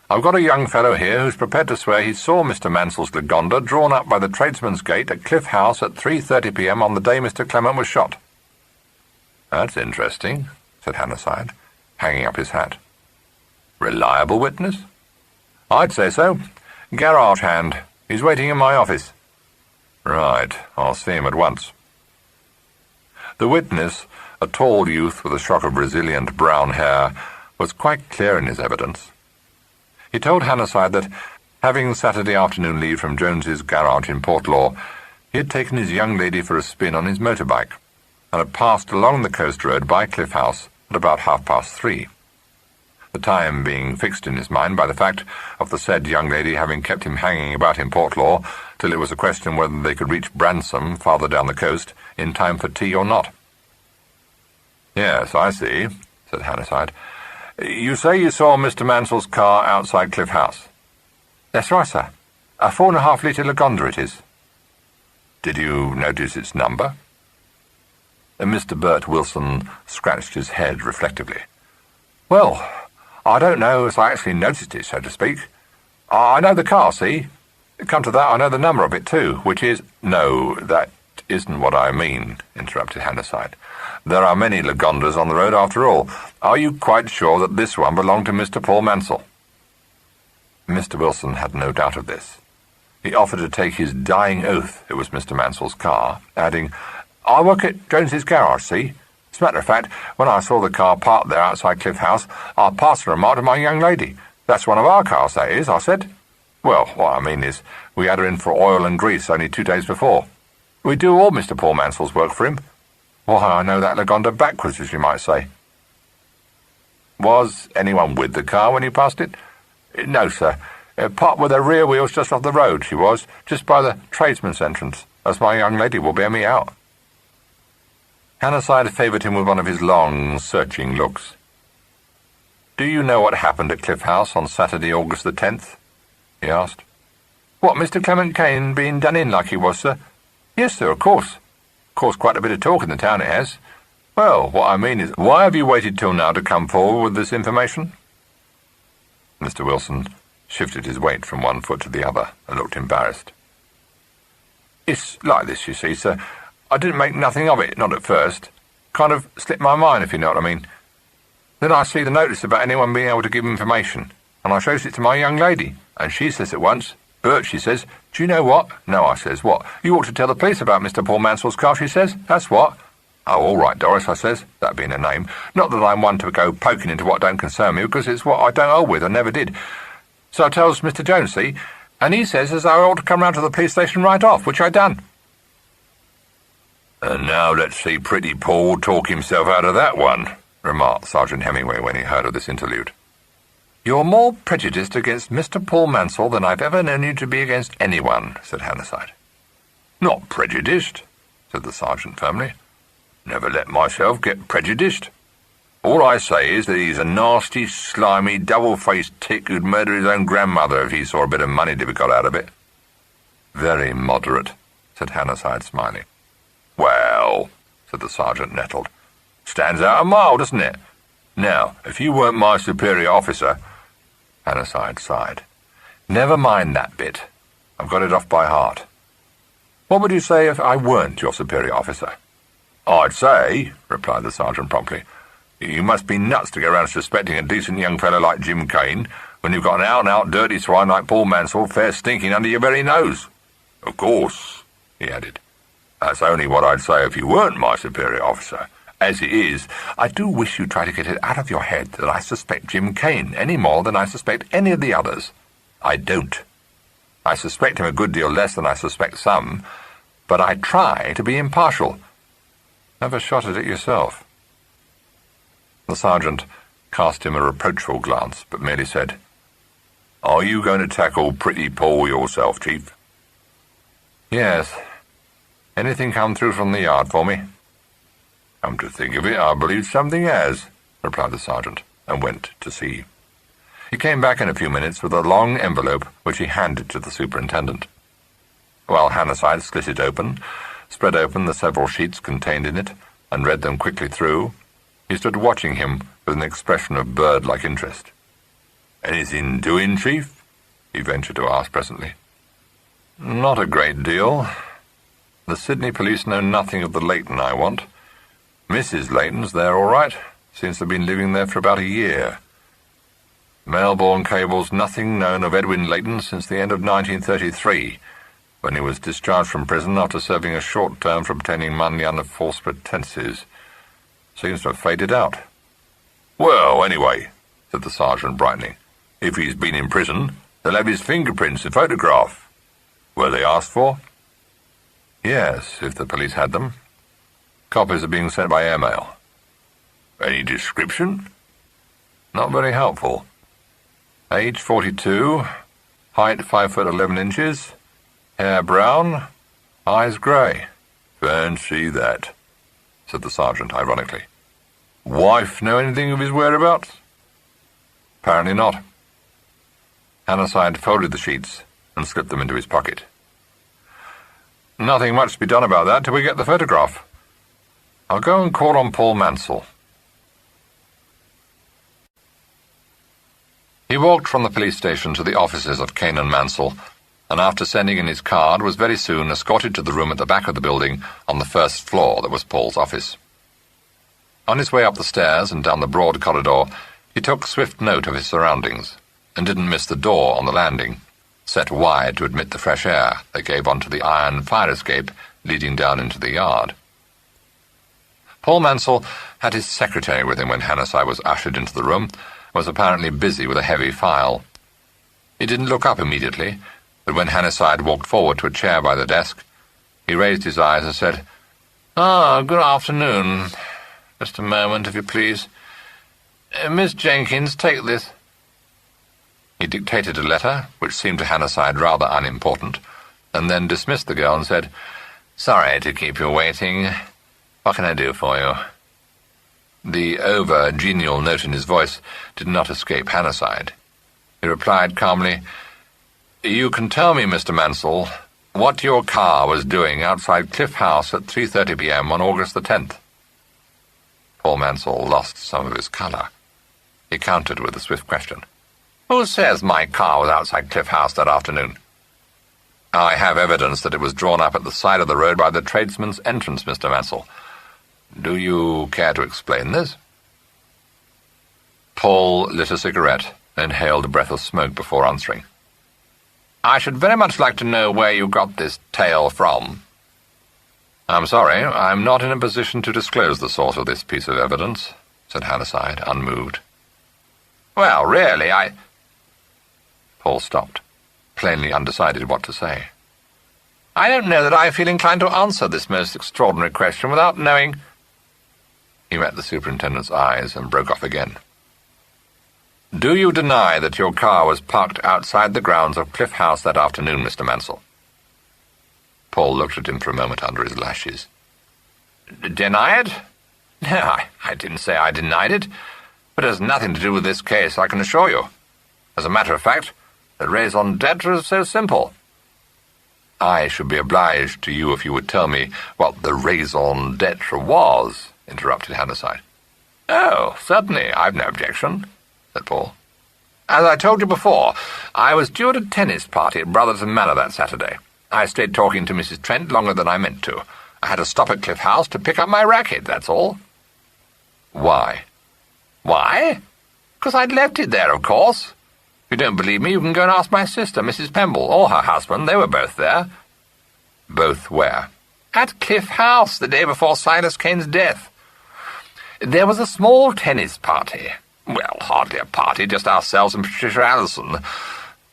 I've got a young fellow here who's prepared to swear he saw Mr. Mansell's Lagonda drawn up by the tradesman's gate at Cliff House at 3:30 p.m. on the day Mr. Clement was shot." "That's interesting," said Hannasyde, hanging up his hat. "Reliable witness?" "I'd say so. Garage hand. He's waiting in my office." "Right. I'll see him at once." The witness, a tall youth with a shock of resilient brown hair, was quite clear in his evidence. He told Hannasyde that, having Saturday afternoon leave from Jones's garage in Portlaw, he had taken his young lady for a spin on his motorbike, and had passed along the coast road by Cliff House at about 3:30, the time being fixed in his mind by the fact of the said young lady having kept him hanging about in Portlaw till it was a question whether they could reach Bransom, farther down the coast, in time for tea or not. "Yes, I see," said Hannasyde. "You say you saw Mr. Mansell's car outside Cliff House?" "That's right, sir. A 4.5-litre Lagonda it is." "Did you notice its number?" Mr. Bert Wilson scratched his head reflectively. "Well, I don't know as I actually noticed it, so to speak. I know the car, see? Come to that, I know the number of it too, which is—" "No, that isn't what I mean," interrupted Hannasyde. "There are many Lagondas on the road after all. Are you quite sure that this one belonged to Mr. Paul Mansell?" Mr. Wilson had no doubt of this. He offered to take his dying oath it was Mr. Mansell's car, adding, "I work at Jones's garage, see? As a matter of fact, when I saw the car parked there outside Cliff House, I passed a remark to my young lady. 'That's one of our cars, that is,' I said. Well, what I mean is, we had her in for oil and grease only 2 days before. We do all Mr. Paul Mansell's work for him. Why, I know that Lagonda backwards, as you might say." "Was anyone with the car when you passed it?" "No, sir. Parked with her rear wheels just off the road, she was, just by the tradesman's entrance, as my young lady will bear me out." Hannasyde favoured him with one of his long, searching looks. "Do you know what happened at Cliff House on Saturday, August the 10th? he asked. "What, Mr. Clement Kane being done in like he was, sir? Yes, sir, of course. Caused quite a bit of talk in the town, it has. Well, what I mean is, why have you waited till now to come forward with this information?" Mr. Wilson shifted his weight from one foot to the other and looked embarrassed. "It's like this, you see, sir. I didn't make nothing of it, not at first. Kind of slipped my mind, if you know what I mean. Then I see the notice about anyone being able to give information, and I shows it to my young lady, and she says at once, Bert, she says, do you know what? No, I says, what? You ought to tell the police about Mr. Paul Mansell's car, she says. That's what. Oh, all right, Doris, I says, that being a name. Not that I'm one to go poking into what don't concern me, because it's what I don't hold with, I never did. So I tells Mr. Jones, see, and he says as I ought to come round to the police station right off, which I done. And now let's see pretty Paul talk himself out of that one, remarked Sergeant Hemingway when he heard of this interlude. You're more prejudiced against Mr. Paul Mansell than I've ever known you to be against anyone, said Hannasyde. Not prejudiced, said the sergeant firmly. Never let myself get prejudiced. All I say is that he's a nasty, slimy, double-faced tick who'd murder his own grandmother if he saw a bit of money to be got out of it. Very moderate, said Hannasyde, smiling. Well, said the sergeant, nettled. Stands out a mile, doesn't it? Now, if you weren't my superior officer... Hannasyde sighed. Never mind that bit. I've got it off by heart. What would you say if I weren't your superior officer? I'd say, replied the sergeant promptly, you must be nuts to go around suspecting a decent young fellow like Jim Kane when you've got an out-and-out dirty swine like Paul Mansell fair stinking under your very nose. Of course, he added. That's only what I'd say if you weren't my superior officer. As it is, I do wish you'd try to get it out of your head that I suspect Jim Kane any more than I suspect any of the others. I don't. I suspect him a good deal less than I suspect some, but I try to be impartial. Have a shot at it yourself. The sergeant cast him a reproachful glance, but merely said, Are you going to tackle pretty Paul yourself, Chief? Yes. Anything come through from the yard for me? Come to think of it, I believe something has, replied the sergeant, and went to see. He came back in a few minutes with a long envelope which he handed to the superintendent. While Hannasyde slit it open, spread open the several sheets contained in it, and read them quickly through, he stood watching him with an expression of bird-like interest. Anything doing, Chief? He ventured to ask presently. Not a great deal. The Sydney police know nothing of the Leighton I want. Mrs. Leighton's there all right. Seems to have been living there for about a year. Melbourne cables nothing known of Edwin Leighton since the end of 1933, when he was discharged from prison after serving a short term for obtaining money under false pretences. Seems to have faded out. Well, anyway, said the sergeant, brightening, if he's been in prison, they'll have his fingerprints and photograph. Were they asked for? Yes, if the police had them. Copies are being sent by airmail. Any description? Not very helpful. Age 42, height 5'11", hair brown, eyes grey. Fancy that, said the sergeant ironically. Wife know anything of his whereabouts? Apparently not. Hannasyde folded the sheets and slipped them into his pocket. Nothing much to be done about that till we get the photograph. I'll go and call on Paul Mansell. He walked from the police station to the offices of Kane and Mansell, and after sending in his card was very soon escorted to the room at the back of the building on the first floor that was Paul's office. On his way up the stairs and down the broad corridor, he took swift note of his surroundings, and didn't miss the door on the landing, set wide to admit the fresh air that gave onto the iron fire escape leading down into the yard. Paul Mansell had his secretary with him when Hannasyde was ushered into the room, and was apparently busy with a heavy file. He didn't look up immediately, but when Hannasyde walked forward to a chair by the desk, he raised his eyes and said, Good afternoon. Just a moment, if you please. Miss Jenkins, take this. He dictated a letter, which seemed to Hannasyde rather unimportant, and then dismissed the girl and said, Sorry to keep you waiting. What can I do for you? The over-genial note in his voice did not escape Hannasyde. He replied calmly, You can tell me, Mr. Mansell, what your car was doing outside Cliff House at 3:30 p.m. on August the 10th. Paul Mansell lost some of his colour. He countered with a swift question. Who says my car was outside Cliff House that afternoon? I have evidence that it was drawn up at the side of the road by the tradesman's entrance, Mr. Mansell. Do you care to explain this? Paul lit a cigarette and inhaled a breath of smoke before answering. I should very much like to know where you got this tale from." "I'm sorry, I'm not in a position to disclose the source of this piece of evidence," said Hatherside, unmoved. "Well, really, Paul stopped, plainly undecided what to say. "I don't know that I feel inclined to answer this most extraordinary question without knowing—" He met the superintendent's eyes and broke off again. "Do you deny that your car was parked outside the grounds of Cliff House that afternoon, Mr. Mansell?" Paul looked at him for a moment under his lashes. "Deny it? No, I didn't say I denied it, but it has nothing to do with this case, I can assure you. As a matter of fact, the raison d'etre is so simple." "I should be obliged to you if you would tell me what the raison d'etre was," interrupted Hatherside. "Oh, certainly, I've no objection," said Paul. "As I told you before, I was due at a tennis party at Brotherton Manor that Saturday. I stayed talking to Mrs. Trent longer than I meant to. I had to stop at Cliff House to pick up my racket, that's all." "Why?" "Why? Because I'd left it there, of course. If you don't believe me, you can go and ask my sister, Mrs. Pemble, or her husband. They were both there." "Both where?" "At Cliff House, the day before Silas Kane's death. There was a small tennis party. Well, hardly a party, just ourselves and Patricia Allison.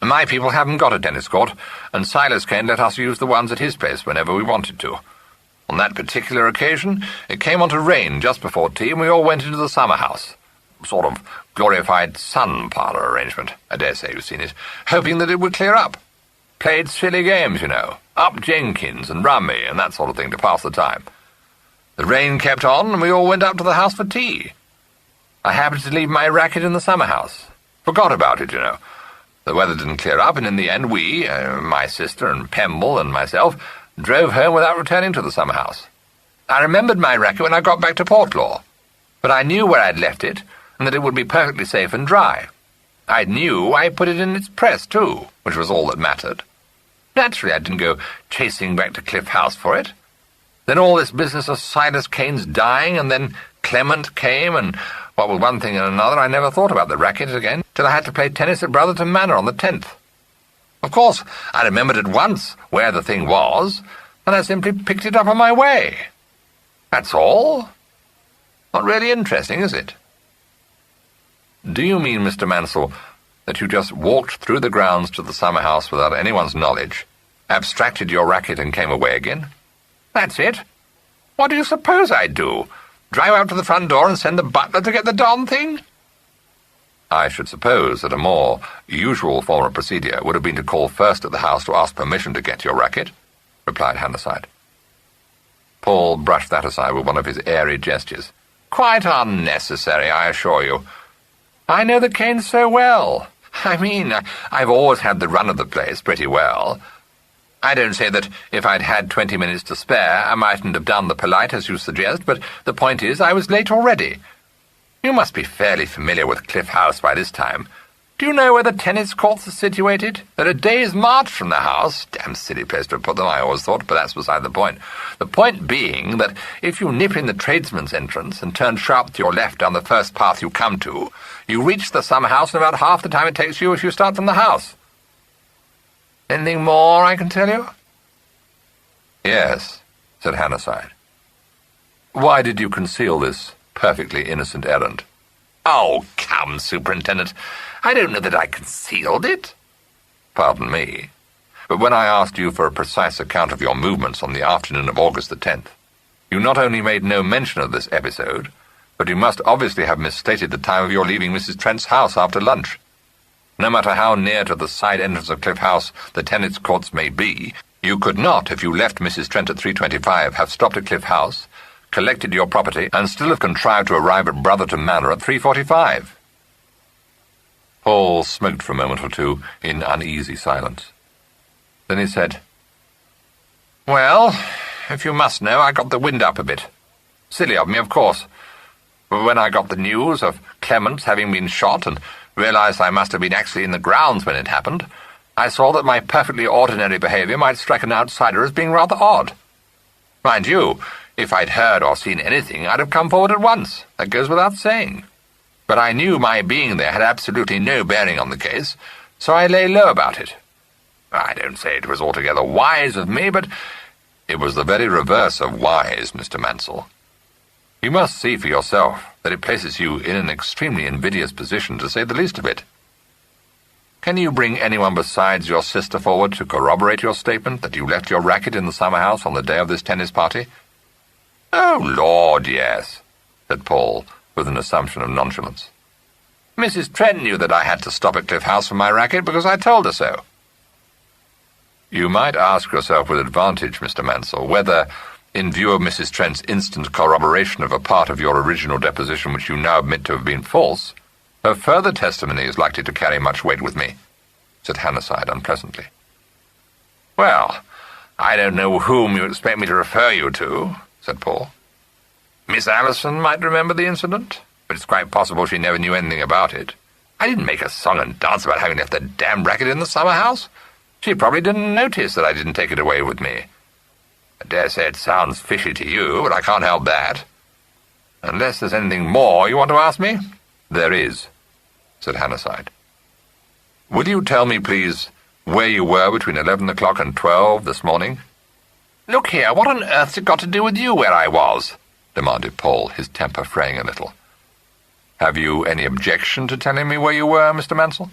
My people haven't got a tennis court, and Silas Kane let us use the ones at his place whenever we wanted to. On that particular occasion, it came on to rain just before tea, and we all went into the summer house. Sort of glorified sun parlour arrangement, I dare say you've seen it, hoping that it would clear up. Played silly games, you know, up Jenkins and rummy and that sort of thing to pass the time. The rain kept on, and we all went up to the house for tea. I happened to leave my racket in the summer house. Forgot about it, you know. The weather didn't clear up, and in the end we, my sister and Pemble and myself, drove home without returning to the summer house. I remembered my racket when I got back to Portlaw, but I knew where I'd left it, and that it would be perfectly safe and dry. I knew I put it in its press, too, which was all that mattered. Naturally, I didn't go chasing back to Cliff House for it. Then all this business of Silas Kane's dying, and then Clement came, and what with one thing and another, I never thought about the racket again, till I had to play tennis at Brotherton Manor on the 10th. Of course, I remembered at once where the thing was, and I simply picked it up on my way. That's all. Not really interesting, is it?" "Do you mean, Mr. Mansell, that you just walked through the grounds to the summer house without anyone's knowledge, abstracted your racket and came away again?" "That's it. What do you suppose I'd do? Drive out to the front door and send the butler to get the darn thing?" "I should suppose that a more usual form of procedure would have been to call first at the house to ask permission to get your racket," replied Hatherside. Paul brushed that aside with one of his airy gestures. "Quite unnecessary, I assure you. I know the Kanes so well. I mean, I've always had the run of the place pretty well. I don't say that if I'd had 20 minutes to spare, I mightn't have done the polite as you suggest, but the point is I was late already. You must be fairly familiar with Cliff House by this time. Do you know where the tennis courts are situated? They're a day's march from the house. Damn silly place to put them, I always thought, but that's beside the point. The point being that if you nip in the tradesman's entrance and turn sharp to your left down the first path you come to, you reach the summer house in about half the time it takes you if you start from the house. Anything more I can tell you?" "Yes," said Hatherside. "Why did you conceal this perfectly innocent errand?" "Oh, come, Superintendent. I don't know that I concealed it." "Pardon me, but when I asked you for a precise account of your movements on the afternoon of August the 10th, you not only made no mention of this episode, but you must obviously have misstated the time of your leaving Mrs. Trent's house after lunch. No matter how near to the side entrance of Cliff House the tennis courts may be, you could not, if you left Mrs. Trent at 3:25, have stopped at Cliff House, collected your property, and still have contrived to arrive at Brotherton Manor at 3:45. Paul smoked for a moment or two in uneasy silence. Then he said, "Well, if you must know, I got the wind up a bit. Silly of me, of course. But when I got the news of Clements having been shot and realized I must have been actually in the grounds when it happened, I saw that my perfectly ordinary behavior might strike an outsider as being rather odd. Mind you, if I'd heard or seen anything, I'd have come forward at once. That goes without saying. But I knew my being there had absolutely no bearing on the case, so I lay low about it. I don't say it was altogether wise of me, but it was the very reverse of wise, Mr. Mansell. You must see for yourself that it places you in an extremely invidious position, to say the least of it. Can you bring anyone besides your sister forward to corroborate your statement that you left your racket in the summer house on the day of this tennis party? Oh, Lord, yes, said Paul, with an assumption of nonchalance. Mrs. Trent knew that I had to stop at Cliff House for my racket because I told her so. You might ask yourself with advantage, Mr. Mansell, whether, in view of Mrs. Trent's instant corroboration of a part of your original deposition which you now admit to have been false, her further testimony is likely to carry much weight with me, said Hansard unpleasantly. Well, I don't know whom you expect me to refer you to, said Paul. Miss Allison might remember the incident, but it's quite possible she never knew anything about it. I didn't make a song and dance about having left the damn racket in the summer house. She probably didn't notice that I didn't take it away with me. I dare say it sounds fishy to you, but I can't help that. Unless there's anything more you want to ask me? There is, said Hansard. Will you tell me, please, where you were between 11 o'clock and 12 this morning? Look here, what on earth's it got to do with you where I was? Demanded Paul, his temper fraying a little. Have you any objection to telling me where you were, Mr. Mansell?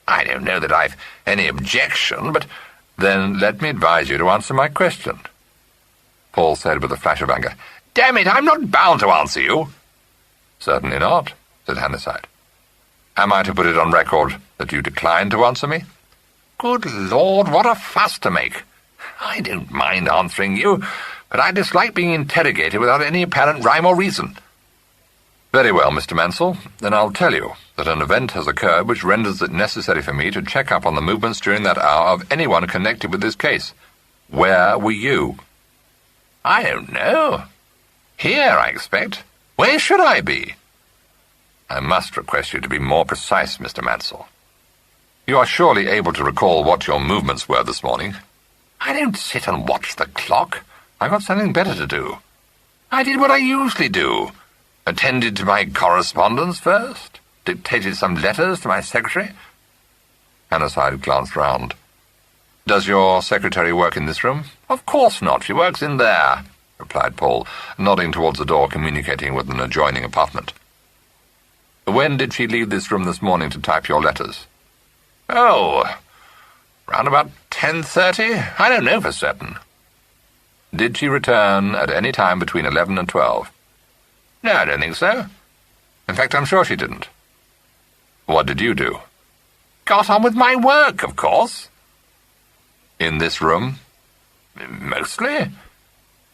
I don't know that I've any objection, but then let me advise you to answer my question, Paul said with a flash of anger. Damn it, I'm not bound to answer you. Certainly not, said Hansard. Am I to put it on record that you decline to answer me? Good Lord, what a fuss to make. I don't mind answering you, but I dislike being interrogated without any apparent rhyme or reason. Very well, Mr. Mansell, then I'll tell you that an event has occurred which renders it necessary for me to check up on the movements during that hour of anyone connected with this case. Where were you? I don't know. Here, I expect. Where should I be? I must request you to be more precise, Mr. Mansell. You are surely able to recall what your movements were this morning. I don't sit and watch the clock. I've got something better to do. I did what I usually do. Attended to my correspondence first. Dictated some letters to my secretary. Hansard glanced round. Does your secretary work in this room? Of course not. She works in there, replied Paul, nodding towards the door communicating with an adjoining apartment. When did she leave this room this morning to type your letters? Oh, round about 10:30. I don't know for certain. Did she return at any time between 11 and 12? No, I don't think so. In fact, I'm sure she didn't. What did you do? Got on with my work, of course. In this room? Mostly.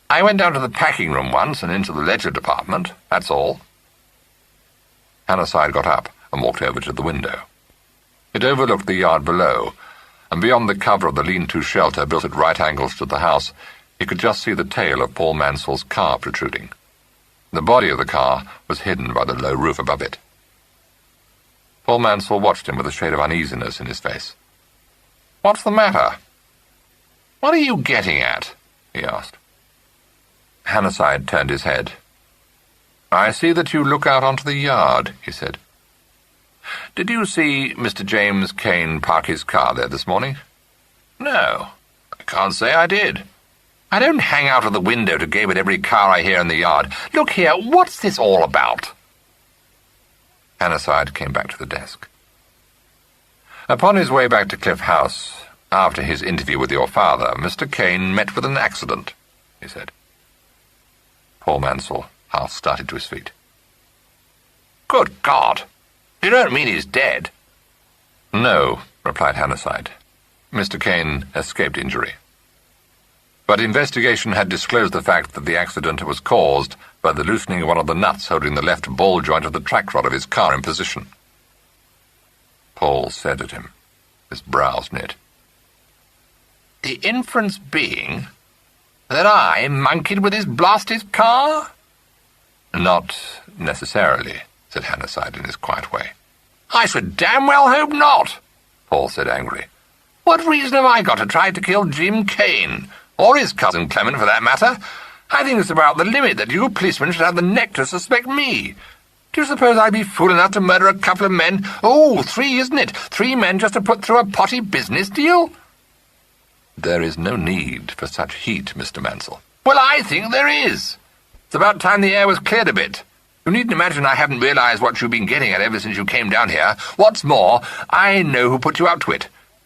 I went down to the packing room once and into the ledger department, that's all. Hansard got up and walked over to the window. It overlooked the yard below, and beyond the cover of the lean-to shelter built at right angles to the house, he could just see the tail of Paul Mansell's car protruding. The body of the car was hidden by the low roof above it. Paul Mansell watched him with a shade of uneasiness in his face. What's the matter? What are you getting at? He asked. Hansard turned his head. I see that you look out onto the yard, he said. Did you see Mr. James Kane park his car there this morning? No, I can't say I did. I don't hang out of the window to gape at every car I hear in the yard. Look here, what's this all about? Hansard came back to the desk. Upon his way back to Cliff House, after his interview with your father, Mr. Kane met with an accident, he said. Paul Mansell half started to his feet. Good God! You don't mean he's dead? No, replied Hansard. Mr. Kane escaped injury. But investigation had disclosed the fact that the accident was caused by the loosening of one of the nuts holding the left ball joint of the track rod of his car in position. Paul stared at him, his brows knit. The inference being that I monkeyed with his blasted car? Not necessarily, said Hansard in his quiet way. I should damn well hope not, Paul said angrily. What reason have I got to try to kill Jim Kane? Or his cousin Clement, for that matter? I think it's about the limit that you policemen should have the neck to suspect me. Do you suppose I'd be fool enough to murder a couple of men? Oh, 3, isn't it? 3 men just to put through a potty business deal? There is no need for such heat, Mr. Mansell. Well, I think there is. It's about time the air was cleared a bit. You needn't imagine I haven't realised what you've been getting at ever since you came down here. What's more, I know who put you out to it.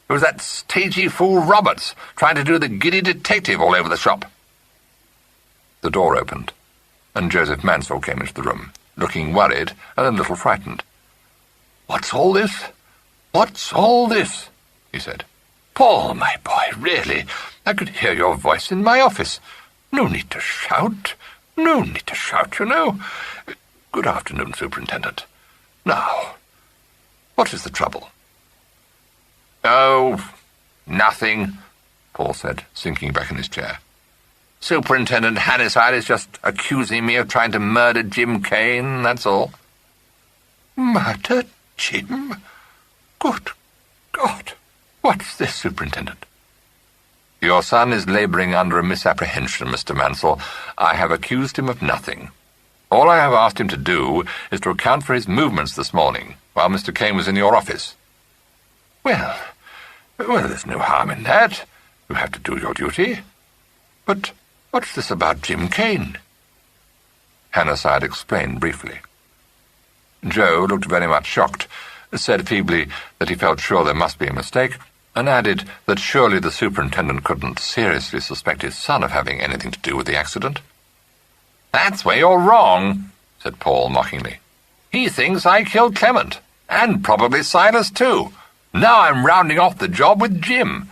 It was that stagey fool Roberts, trying to do the giddy detective all over the shop. The door opened, and Joseph Mansell came into the room, looking worried and a little frightened. "What's all this? What's all this?" he said. "Paul, my boy, really, I could hear your voice in my office. No need to shout. No need to shout, you know. Good afternoon, Superintendent. Now, what is the trouble?" "Oh, nothing," Paul said, sinking back in his chair. "Superintendent Hanniside is just accusing me of trying to murder Jim Kane, that's all." "Murder Jim? Good God! What's this, Superintendent?" "Your son is labouring under a misapprehension, Mr. Mansell. I have accused him of nothing. All I have asked him to do is to account for his movements this morning, while Mr. Kane was in your office." Well, there's no harm in that. You have to do your duty. But what's this about Jim Kane?" Hanniside explained briefly. Joe looked very much shocked, said feebly that he felt sure there must be a mistake, and added that surely the superintendent couldn't seriously suspect his son of having anything to do with the accident. "That's where you're wrong," said Paul mockingly. "He thinks I killed Clement, and probably Silas too. Now I'm rounding off the job with Jim.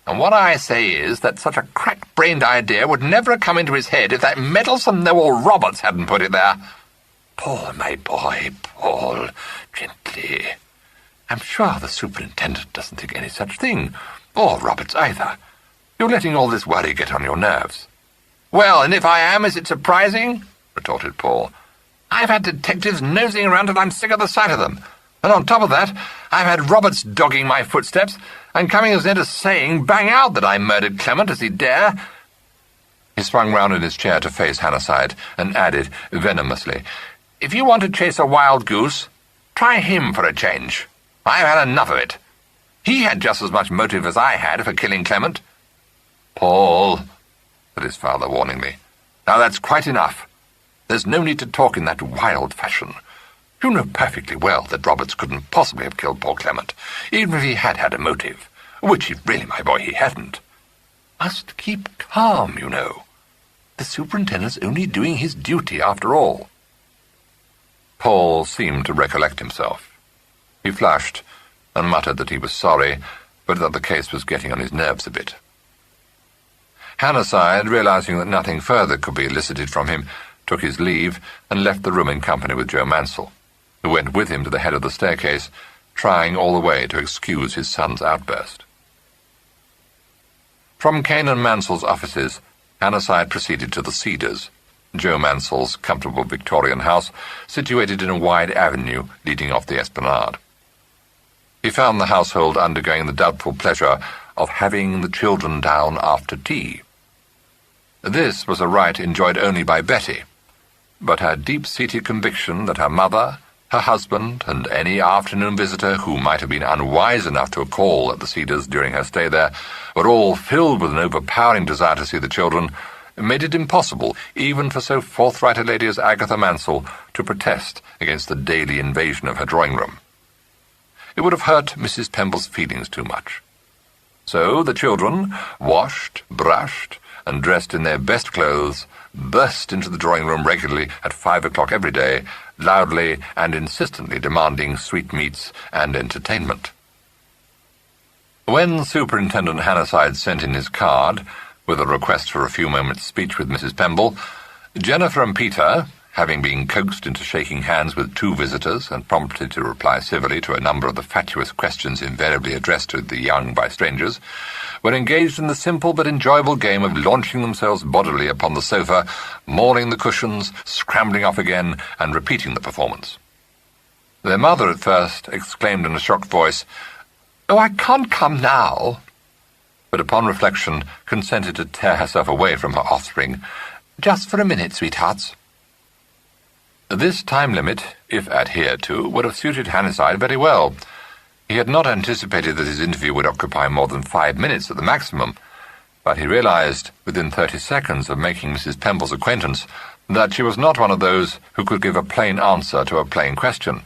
And what I say is that such a crack-brained idea would never have come into his head if that meddlesome Noel Roberts hadn't put it there. Paul, my boy, Paul, gently. I'm sure the superintendent doesn't think any such thing, or Roberts either. You're letting all this worry get on your nerves." "Well, and if I am, is it surprising?" retorted Paul. "I've had detectives nosing around till I'm sick of the sight of them. And on top of that, I've had Roberts dogging my footsteps, and coming as near to saying, bang out, that I murdered Clement as he dare." He swung round in his chair to face Hanniside, and added venomously, "If you want to chase a wild goose, try him for a change. I've had enough of it. He had just as much motive as I had for killing Clement." "Paul," said his father warningly, "now that's quite enough. There's no need to talk in that wild fashion. You know perfectly well that Roberts couldn't possibly have killed poor Clement, even if he had had a motive, which, really, my boy, he hadn't. Must keep calm, you know. The superintendent's only doing his duty after all." Paul seemed to recollect himself. He flushed and muttered that he was sorry, but that the case was getting on his nerves a bit. Hanniside, realizing that nothing further could be elicited from him, took his leave and left the room in company with Joe Mansell, who went with him to the head of the staircase, trying all the way to excuse his son's outburst. From Kane and Mansell's offices, Hanniside proceeded to the Cedars, Joe Mansell's comfortable Victorian house, situated in a wide avenue leading off the esplanade. He found the household undergoing the doubtful pleasure of having the children down after tea. This was a rite enjoyed only by Betty, but her deep-seated conviction that her mother, her husband, and any afternoon visitor who might have been unwise enough to call at the Cedars during her stay there were all filled with an overpowering desire to see the children, made it impossible, even for so forthright a lady as Agatha Mansell, to protest against the daily invasion of her drawing-room. It would have hurt Mrs. Pemble's feelings too much. So the children, washed, brushed, and dressed in their best clothes, burst into the drawing-room regularly at 5 o'clock every day, loudly and insistently demanding sweetmeats and entertainment. When Superintendent Hanniside sent in his card, with a request for a few moments' speech with Mrs. Pemble, Jennifer and Peter, having been coaxed into shaking hands with 2 visitors and prompted to reply civilly to a number of the fatuous questions invariably addressed to the young by strangers, were engaged in the simple but enjoyable game of launching themselves bodily upon the sofa, mauling the cushions, scrambling off again, and repeating the performance. Their mother at first exclaimed in a shocked voice, "Oh, I can't come now," but upon reflection consented to tear herself away from her offspring. "Just for a minute, sweethearts." This time limit, if adhered to, would have suited Hanniside very well. He had not anticipated that his interview would occupy more than 5 minutes at the maximum, but he realized within 30 seconds of making Mrs. Pemble's acquaintance that she was not one of those who could give a plain answer to a plain question.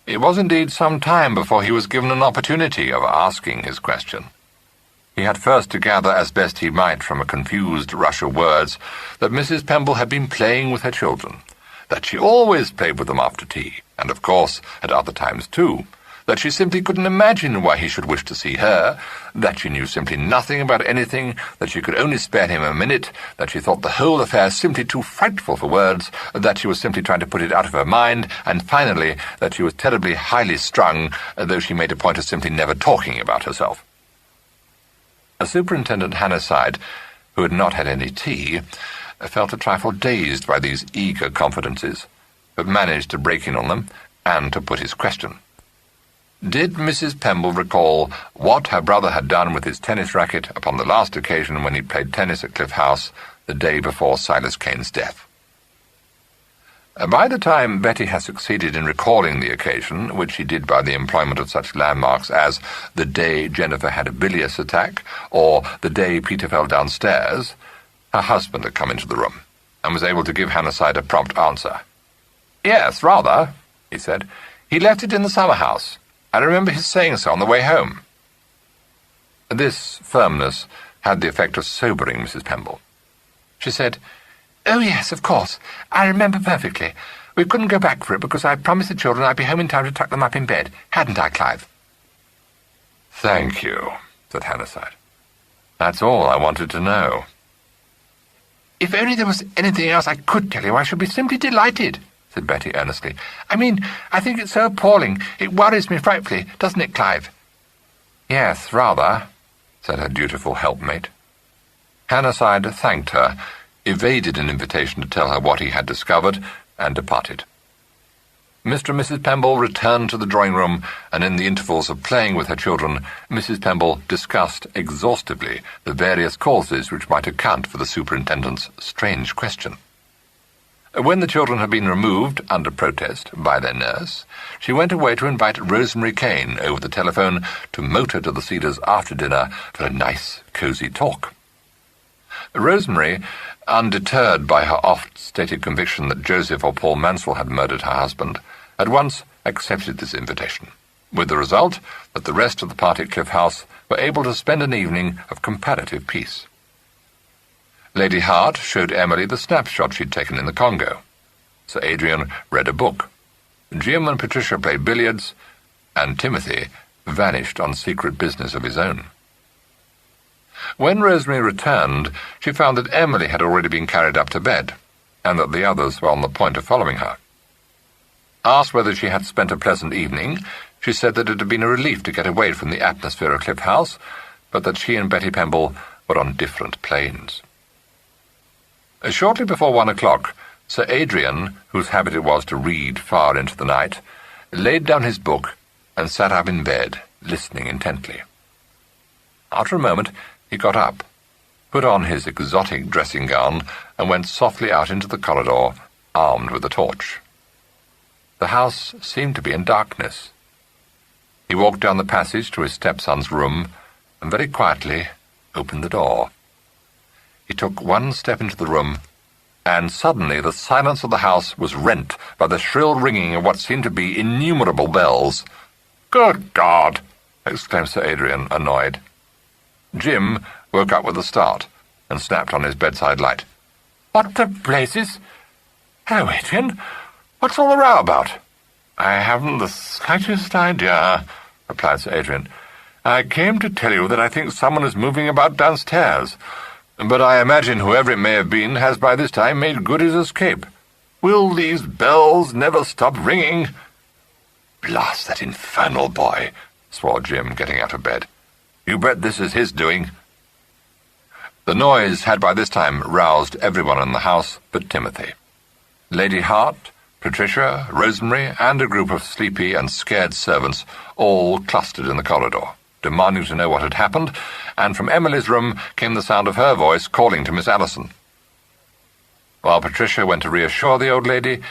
It was indeed some time before he was given an opportunity of asking his question. He had first to gather as best he might from a confused rush of words that Mrs. Pemble had been playing with her children, that she always played with them after tea, and of course at other times too, that she simply couldn't imagine why he should wish to see her, that she knew simply nothing about anything, that she could only spare him a minute, that she thought the whole affair simply too frightful for words, that she was simply trying to put it out of her mind, and finally that she was terribly highly strung, though she made a point of simply never talking about herself. Superintendent Hannasyde, who had not had any tea, felt a trifle dazed by these eager confidences, but managed to break in on them and to put his question. Did Mrs. Pemble recall what her brother had done with his tennis racket upon the last occasion when he played tennis at Cliff House the day before Silas Kane's death? By the time Betty had succeeded in recalling the occasion, which she did by the employment of such landmarks as the day Jennifer had a bilious attack, or the day Peter fell downstairs, her husband had come into the room, and was able to give Hannasyde a prompt answer. "Yes, rather," he said. "He left it in the summer-house. I remember his saying so on the way home." This firmness had the effect of sobering Mrs. Pemble. She said, "Oh, yes, of course. I remember perfectly. We couldn't go back for it because I promised the children I'd be home in time to tuck them up in bed. Hadn't I, Clive?" "Thank you," said Hannasyde. "That's all I wanted to know." "If only there was anything else I could tell you, I should be simply delighted," said Betty earnestly. "I mean, I think it's so appalling. It worries me frightfully, doesn't it, Clive?" "Yes, rather," said her dutiful helpmate. Hannasyde thanked her, evaded an invitation to tell her what he had discovered, and departed. Mr. and Mrs. Pemble returned to the drawing-room, and in the intervals of playing with her children, Mrs. Pemble discussed exhaustively the various causes which might account for the superintendent's strange question. When the children had been removed, under protest, by their nurse, she went away to invite Rosemary Kane over the telephone to motor to the Cedars after dinner for a nice, cosy talk. Rosemary, undeterred by her oft-stated conviction that Joseph or Paul Mansell had murdered her husband, at once accepted this invitation, with the result that the rest of the party at Cliff House were able to spend an evening of comparative peace. Lady Hart showed Emily the snapshot she'd taken in the Congo. Sir Adrian read a book. Jim and Patricia played billiards, and Timothy vanished on secret business of his own. When Rosemary returned, she found that Emily had already been carried up to bed, and that the others were on the point of following her. Asked whether she had spent a pleasant evening, she said that it had been a relief to get away from the atmosphere of Cliff House, but that she and Betty Pemble were on different planes. Shortly before 1 o'clock, Sir Adrian, whose habit it was to read far into the night, laid down his book and sat up in bed, listening intently. After a moment, he got up, put on his exotic dressing gown, and went softly out into the corridor, armed with a torch. The house seemed to be in darkness. He walked down the passage to his stepson's room, and very quietly opened the door. He took one step into the room, and suddenly the silence of the house was rent by the shrill ringing of what seemed to be innumerable bells. "Good God!" exclaimed Sir Adrian, annoyed. Jim woke up with a start and snapped on his bedside light. "What the blazes? Hello, Adrian. What's all the row about?" "I haven't the slightest idea," replied Sir Adrian. "I came to tell you that I think someone is moving about downstairs, but I imagine whoever it may have been has by this time made good his escape. Will these bells never stop ringing?" "Blast that infernal boy," swore Jim, getting out of bed. "You bet this is his doing." The noise had by this time roused everyone in the house but Timothy. Lady Hart, Patricia, Rosemary, and a group of sleepy and scared servants all clustered in the corridor, demanding to know what had happened, and from Emily's room came the sound of her voice calling to Miss Allison. While Patricia went to reassure the old lady,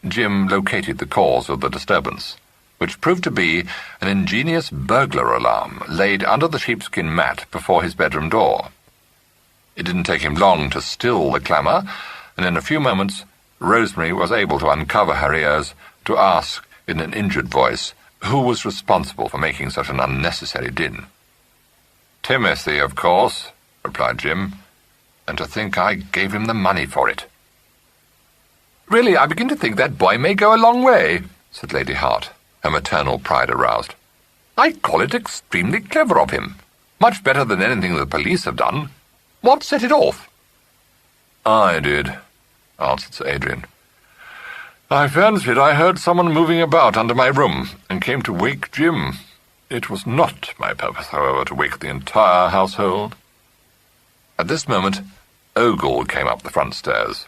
Jim located the cause of the disturbance, which proved to be an ingenious burglar alarm laid under the sheepskin mat before his bedroom door. It didn't take him long to still the clamour, and in a few moments Rosemary was able to uncover her ears to ask, in an injured voice, who was responsible for making such an unnecessary din. "Timothy, of course," replied Jim, "and to think I gave him the money for it." "Really, I begin to think that boy may go a long way," said Lady Hart, her maternal pride aroused. "I call it extremely clever of him. Much better than anything the police have done. What set it off?" "I did," answered Sir Adrian. "I fancied I heard someone moving about under my room, and came to wake Jim. It was not my purpose, however, to wake the entire household." At this moment, Ogle came up the front stairs,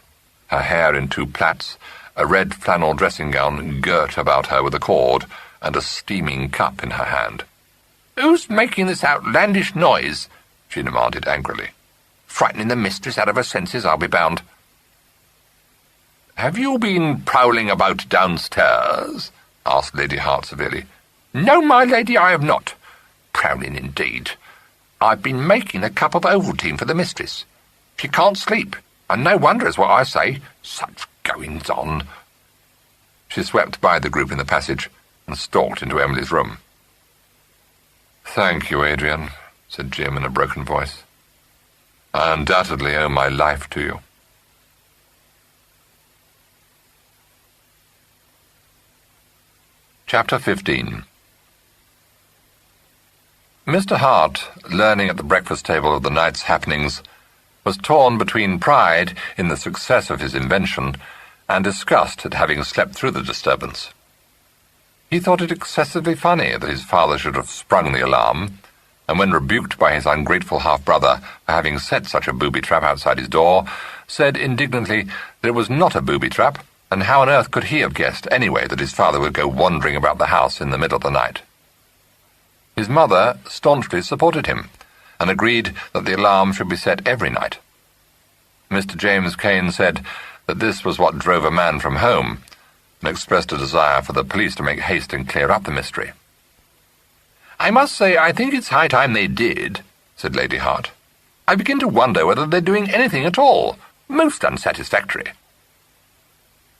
her hair in two plaits, a red flannel dressing gown girt about her with a cord, and a steaming cup in her hand. "Who's making this outlandish noise?" she demanded angrily. "Frightening the mistress out of her senses, I'll be bound." "Have you been prowling about downstairs?" asked Lady Hart severely. "No, my lady, I have not. Prowling indeed. I've been making a cup of Ovaltine for the mistress. She can't sleep, and no wonder is what I say. Such goings-on." She swept by the group in the passage and stalked into Emily's room. "Thank you, Adrian," said Jim in a broken voice. "I undoubtedly owe my life to you." Chapter 15. Mr. Hart, learning at the breakfast table of the night's happenings, was torn between pride in the success of his invention and disgust at having slept through the disturbance. He thought it excessively funny that his father should have sprung the alarm, and when rebuked by his ungrateful half-brother for having set such a booby-trap outside his door, said indignantly that it was not a booby-trap, and how on earth could he have guessed anyway that his father would go wandering about the house in the middle of the night? His mother staunchly supported him, and agreed that the alarm should be set every night. Mr. James Cain said that this was what drove a man from home, and expressed a desire for the police to make haste and clear up the mystery. "I must say I think it's high time they did," said Lady Hart. "I begin to wonder whether they're doing anything at all. Most unsatisfactory."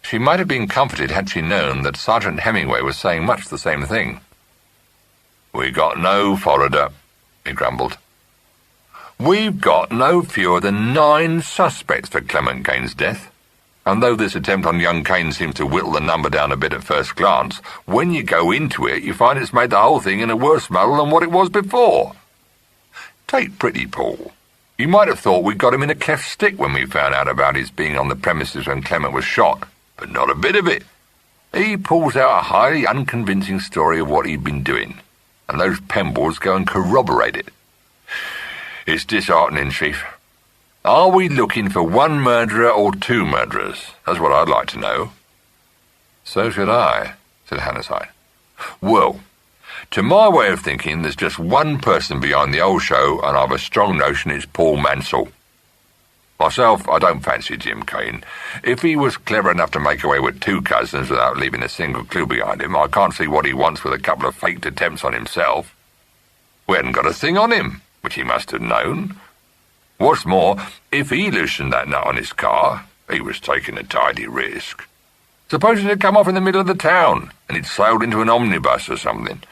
She might have been comforted had she known that Sergeant Hemingway was saying much the same thing. "We got no forrader," he grumbled. "We've got no fewer than 9 suspects for Clement Cain's death, and though this attempt on young Cain seems to whittle the number down a bit at first glance, when you go into it you find it's made the whole thing in a worse muddle than what it was before. Take Pretty Paul. You might have thought we'd got him in a cleft stick when we found out about his being on the premises when Clement was shot, but not a bit of it. He pulls out a highly unconvincing story of what he'd been doing, and those Pembles go and corroborate it. It's disheartening, Chief. Are we looking for one murderer or 2 murderers? That's what I'd like to know." "So should I," said Hannasyde. "Well, to my way of thinking, there's just one person behind the whole show, and I've a strong notion it's Paul Mansell. Myself, I don't fancy Jim Cain. If he was clever enough to make away with 2 cousins without leaving a single clue behind him, I can't see what he wants with a couple of faked attempts on himself. We hadn't got a thing on him, which he must have known. What's more, if he loosened that nut on his car, he was taking a tidy risk. Suppose it had come off in the middle of the town, and he'd sailed into an omnibus or something.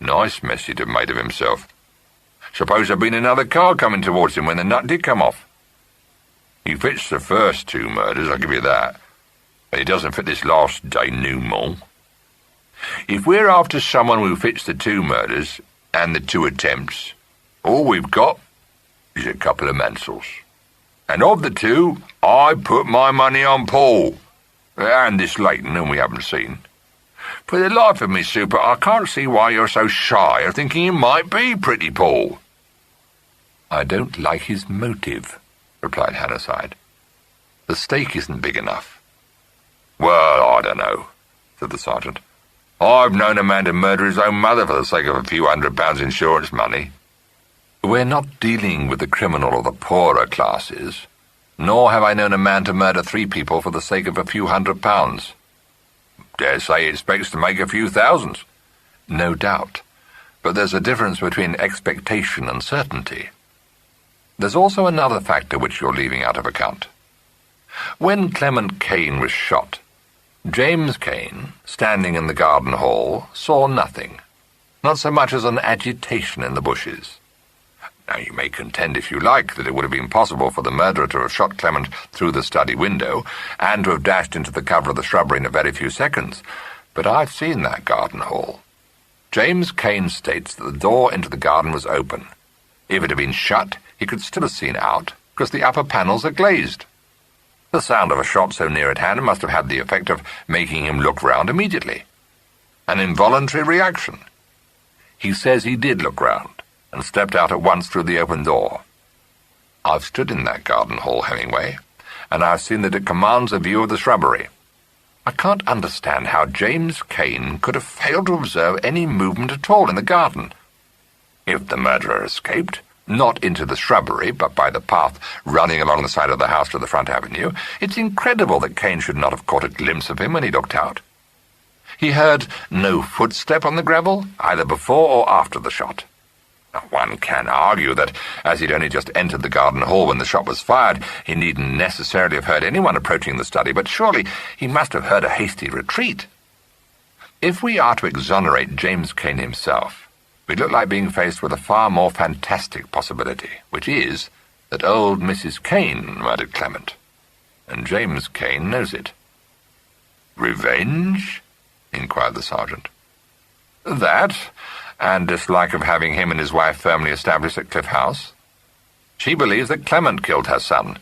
Nice mess he'd have made of himself. Suppose there'd been another car coming towards him when the nut did come off. He fits the first 2 murders, I'll give you that, but he doesn't fit this last denouement. If we're after someone who fits the 2 murders and the 2 attempts, all we've got is a couple of Mansells. And of the 2, I put my money on Paul, and this Leighton, whom we haven't seen. For the life of me, Super, I can't see why you're so shy of thinking it might be Pretty Paul." "I don't like his motive," replied Hannasyde. "The stake isn't big enough." "Well, I don't know," said the sergeant. "I've known a man to murder his own mother for the sake of a few £100 insurance money." "We're not dealing with the criminal of the poorer classes, nor have I known a man to murder 3 people for the sake of a few £100. Dare say he expects to make a few thousands." "No doubt, but there's a difference between expectation and certainty." There's also another factor which you're leaving out of account. When Clement Kane was shot, James Kane, standing in the garden hall, saw nothing, not so much as an agitation in the bushes. Now, you may contend, if you like, that it would have been possible for the murderer to have shot Clement through the study window and to have dashed into the cover of the shrubbery in a very few seconds, but I've seen that garden hall. James Kane states that the door into the garden was open. If it had been shut, he could still have seen out, because the upper panels are glazed. The sound of a shot so near at hand must have had the effect of making him look round immediately. An involuntary reaction. He says he did look round, and stepped out at once through the open door. I've stood in that garden hall, Hemingway, and I've seen that it commands a view of the shrubbery. I can't understand how James Kane could have failed to observe any movement at all in the garden. If the murderer escaped, not into the shrubbery, but by the path running along the side of the house to the front avenue, it's incredible that Kane should not have caught a glimpse of him when he looked out. He heard no footstep on the gravel, either before or after the shot. Now, one can argue that, as he'd only just entered the garden hall when the shot was fired, he needn't necessarily have heard anyone approaching the study, but surely he must have heard a hasty retreat. If we are to exonerate James Kane himself, we look like being faced with a far more fantastic possibility, which is that old Mrs. Kane murdered Clement, and James Kane knows it. "Revenge?" inquired the sergeant. "That, and dislike of having him and his wife firmly established at Cliff House. She believes that Clement killed her son.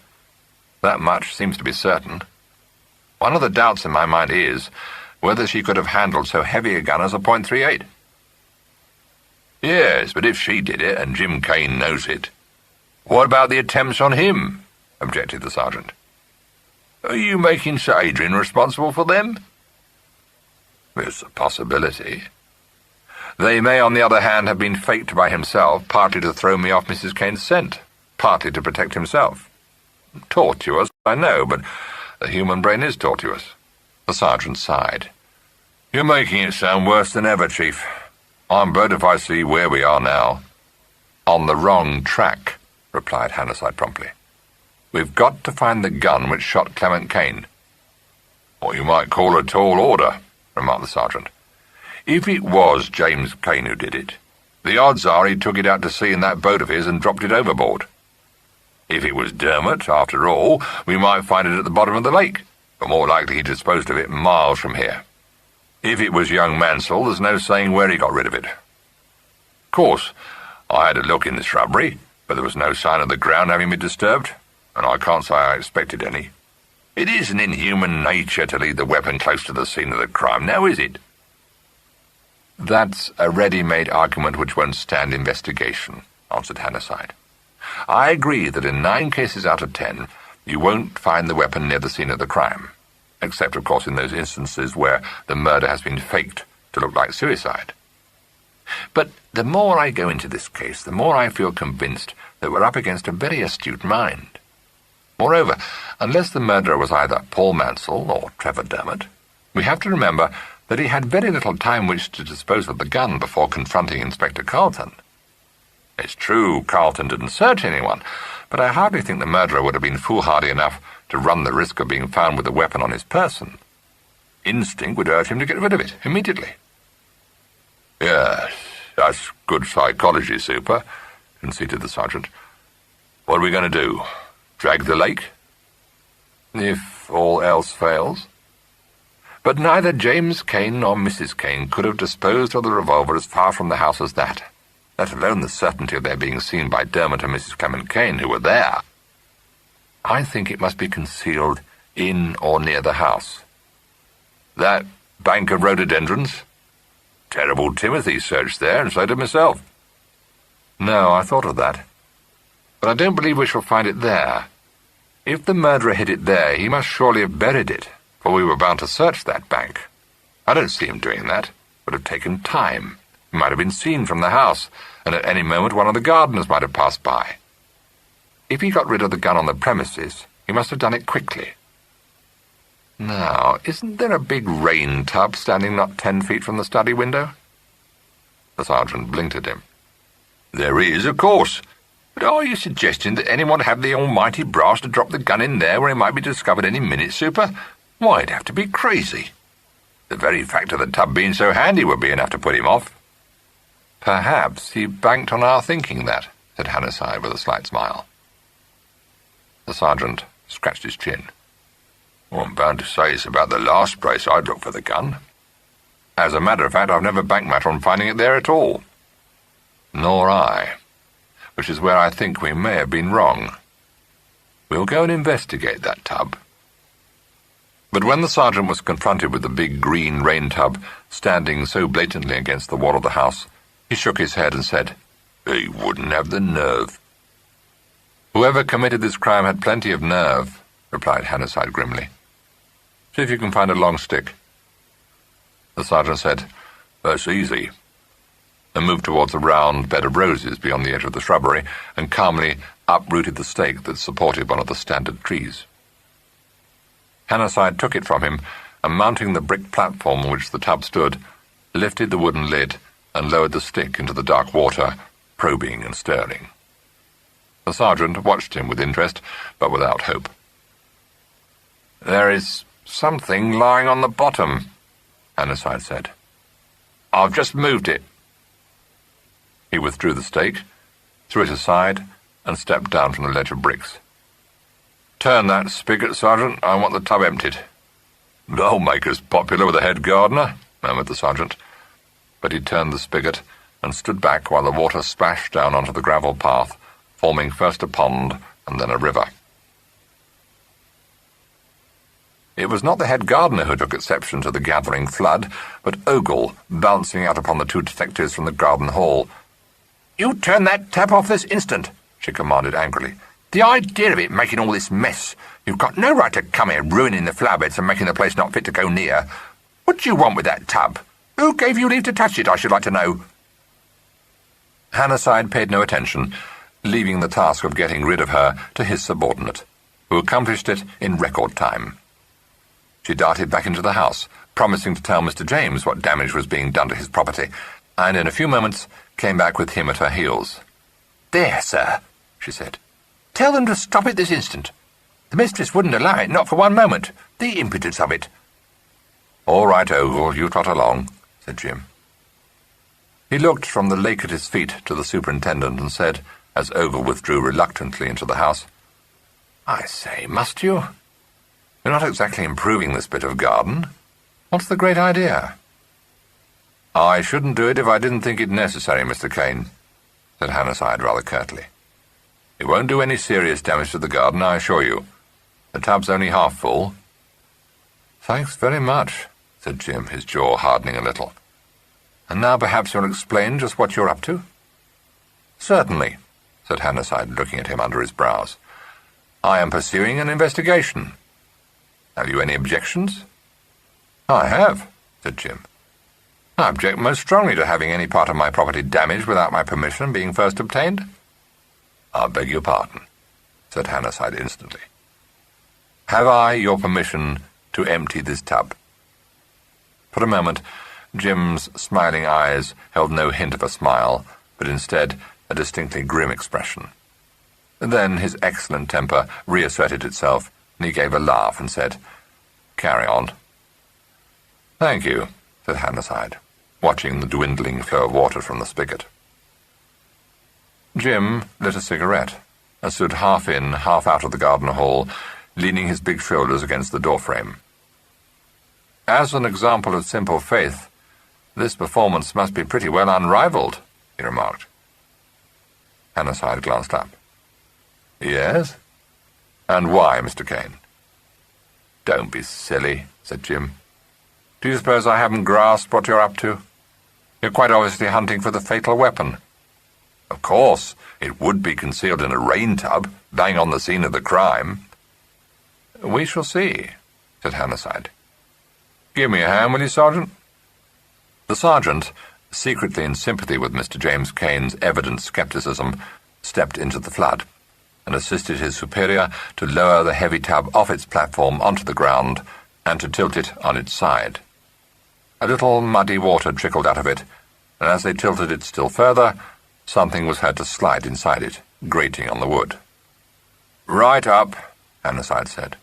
That much seems to be certain. One of the doubts in my mind is whether she could have handled so heavy a gun as a .38. "Yes, but if she did it, and Jim Kane knows it, what about the attempts on him?" objected the sergeant. "Are you making Sir Adrian responsible for them?" "It's a possibility. They may, on the other hand, have been faked by himself, partly to throw me off Mrs. Kane's scent, partly to protect himself. Tortuous, I know, but the human brain is tortuous." The sergeant sighed. "You're making it sound worse than ever, Chief. I'm blowed if I see where we are now." "On the wrong track," replied Hannasyde promptly. "We've got to find the gun which shot Clement Kane." "What you might call a tall order," remarked the sergeant. "If it was James Kane who did it, the odds are he took it out to sea in that boat of his and dropped it overboard. If it was Dermot, after all, we might find it at the bottom of the lake, but more likely he disposed of it miles from here. If it was young Mansell, there's no saying where he got rid of it. Of course, I had a look in the shrubbery, but there was no sign of the ground having been disturbed, and I can't say I expected any. It isn't in human nature to leave the weapon close to the scene of the crime, now is it?" "That's a ready-made argument which won't stand investigation," answered Hannasyde. "I agree that in 9 cases out of 10, you won't find the weapon near the scene of the crime, except, of course, in those instances where the murder has been faked to look like suicide. But the more I go into this case, the more I feel convinced that we're up against a very astute mind. Moreover, unless the murderer was either Paul Mansell or Trevor Dermot, we have to remember that he had very little time which to dispose of the gun before confronting Inspector Carlton. It's true Carlton didn't search anyone, but I hardly think the murderer would have been foolhardy enough to run the risk of being found with the weapon on his person. Instinct would urge him to get rid of it immediately." "Yes, that's good psychology, Super," conceded the sergeant. "What are we going to do? Drag the lake?" "If all else fails." "But neither James Kane nor Mrs. Kane could have disposed of the revolver as far from the house as that, let alone the certainty of their being seen by Dermot and Mrs. Clement Kane, who were there. I think it must be concealed in or near the house." "That bank of rhododendrons? Terrible Timothy searched there, and so did myself." "No, I thought of that. But I don't believe we shall find it there. If the murderer hid it there, he must surely have buried it, for we were bound to search that bank. I don't see him doing that. It would have taken time. He might have been seen from the house, and at any moment one of the gardeners might have passed by. If he got rid of the gun on the premises, he must have done it quickly. Now, isn't there a big rain tub standing not 10 feet from the study window?" The sergeant blinked at him. "There is, of course. But are you suggesting that anyone had the almighty brass to drop the gun in there where it might be discovered any minute, Super? Why, he'd have to be crazy. The very fact of the tub being so handy would be enough to put him off. Perhaps he banked on our thinking that, said Hannasyde with a slight smile. The sergeant scratched his chin. Well, I'm bound to say it's about the last place I'd look for the gun. As a matter of fact, I've never banked matter on finding it there at all. Nor I, which is where I think we may have been wrong. We'll go and investigate that tub. But when the sergeant was confronted with the big green rain tub standing so blatantly against the wall of the house, he shook his head and said, "He wouldn't have the nerve." "Whoever committed this crime had plenty of nerve," replied Hannasyde grimly. "See if you can find a long stick." The sergeant said, "That's easy," and moved towards a round bed of roses beyond the edge of the shrubbery, and calmly uprooted the stake that supported one of the standard trees. Hannasyde took it from him, and mounting the brick platform on which the tub stood, lifted the wooden lid and lowered the stick into the dark water, probing and stirring. The sergeant watched him with interest, but without hope. "There is something lying on the bottom," Hannasyde said. "I've just moved it." He withdrew the stake, threw it aside, and stepped down from the ledge of bricks. "Turn that spigot, Sergeant. I want the tub emptied." "That'll make us popular with the head gardener," murmured the sergeant. But he turned the spigot and stood back while the water splashed down onto the gravel path, forming first a pond and then a river. It was not the head gardener who took exception to the gathering flood, but Ogle, bouncing out upon the two detectives from the garden hall. "You turn that tap off this instant," she commanded angrily. "The idea of it making all this mess! You've got no right to come here ruining the flower beds and making the place not fit to go near. What do you want with that tub? Who gave you leave to touch it, I should like to know?" Hannasyde paid no attention, leaving the task of getting rid of her to his subordinate, who accomplished it in record time. She darted back into the house, promising to tell Mr. James what damage was being done to his property, and in a few moments came back with him at her heels. "There, sir," she said. "Tell them to stop it this instant. The mistress wouldn't allow it, not for one moment. The impudence of it." "All right, Ogle, you trot along," said Jim. He looked from the lake at his feet to the superintendent and said, as Ogle withdrew reluctantly into the house, "I say, must you? You're not exactly improving this bit of garden. What's the great idea?" "I shouldn't do it if I didn't think it necessary, Mr. Kane," said Hannasyde rather curtly. "It won't do any serious damage to the garden, I assure you. The tub's only half full." "Thanks very much," said Jim, his jaw hardening a little. "And now perhaps you'll explain just what you're up to?" "Certainly," said Hannasyde, looking at him under his brows. "I am pursuing an investigation. Have you any objections?" "I have," said Jim. "I object most strongly to having any part of my property damaged without my permission being first obtained." "I beg your pardon," said Hannasyde instantly. "Have I your permission to empty this tub?" For a moment, Jim's smiling eyes held no hint of a smile, but instead a distinctly grim expression. Then his excellent temper reasserted itself, and he gave a laugh and said, "Carry on." "Thank you," said Hannasyde, watching the dwindling flow of water from the spigot. Jim lit a cigarette, and stood half in, half out of the garden hall, leaning his big shoulders against the doorframe. "As an example of simple faith, this performance must be pretty well unrivalled," he remarked. Hannasyde glanced up. "Yes? And why, Mr. Kane?" "Don't be silly," said Jim. "Do you suppose I haven't grasped what you're up to? You're quite obviously hunting for the fatal weapon. Of course, it would be concealed in a rain tub, bang on the scene of the crime." "We shall see," said Hannasyde. "Give me a hand, will you, Sergeant?" The sergeant, secretly in sympathy with Mr. James Kane's evident scepticism, stepped into the flood, and assisted his superior to lower the heavy tub off its platform onto the ground and to tilt it on its side. A little muddy water trickled out of it, and as they tilted it still further, something was heard to slide inside it, grating on the wood. "Right up," Hannasyde said.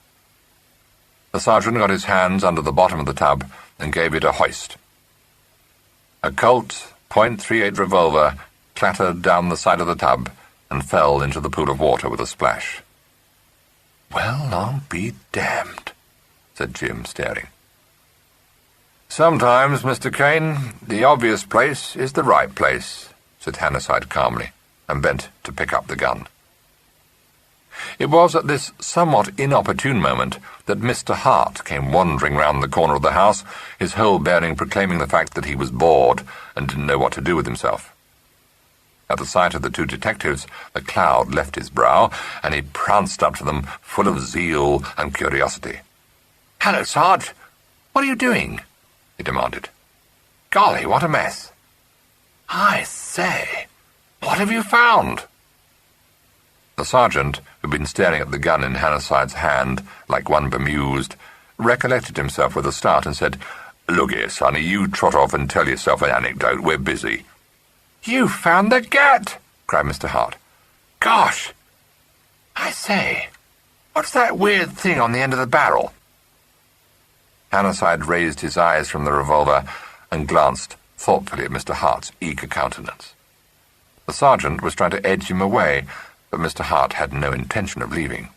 The sergeant got his hands under the bottom of the tub and gave it a hoist. A Colt .38 revolver clattered down the side of the tub and fell into the pool of water with a splash. "Well, I'll be damned," said Jim, staring. "Sometimes, Mr. Kane, the obvious place is the right place," said Hannasyde calmly, and bent to pick up the gun. It was at this somewhat inopportune moment that Mr. Hart came wandering round the corner of the house, his whole bearing proclaiming the fact that he was bored and didn't know what to do with himself. At the sight of the two detectives, a cloud left his brow, and he pranced up to them, full of zeal and curiosity. "Hello, Sarge. What are you doing?" he demanded. "Golly, what a mess." "I say, what have you found?" The sergeant, who'd been staring at the gun in Hannasyde's hand like one bemused, recollected himself with a start and said, "Look here, sonny, you trot off and tell yourself an anecdote. We're busy." "You found the gat!" cried Mr. Hart. "Gosh! I say, what's that weird thing on the end of the barrel?" Hannasyde raised his eyes from the revolver and glanced thoughtfully at Mr. Hart's eager countenance. The sergeant was trying to edge him away, but Mr. Hart had no intention of leaving.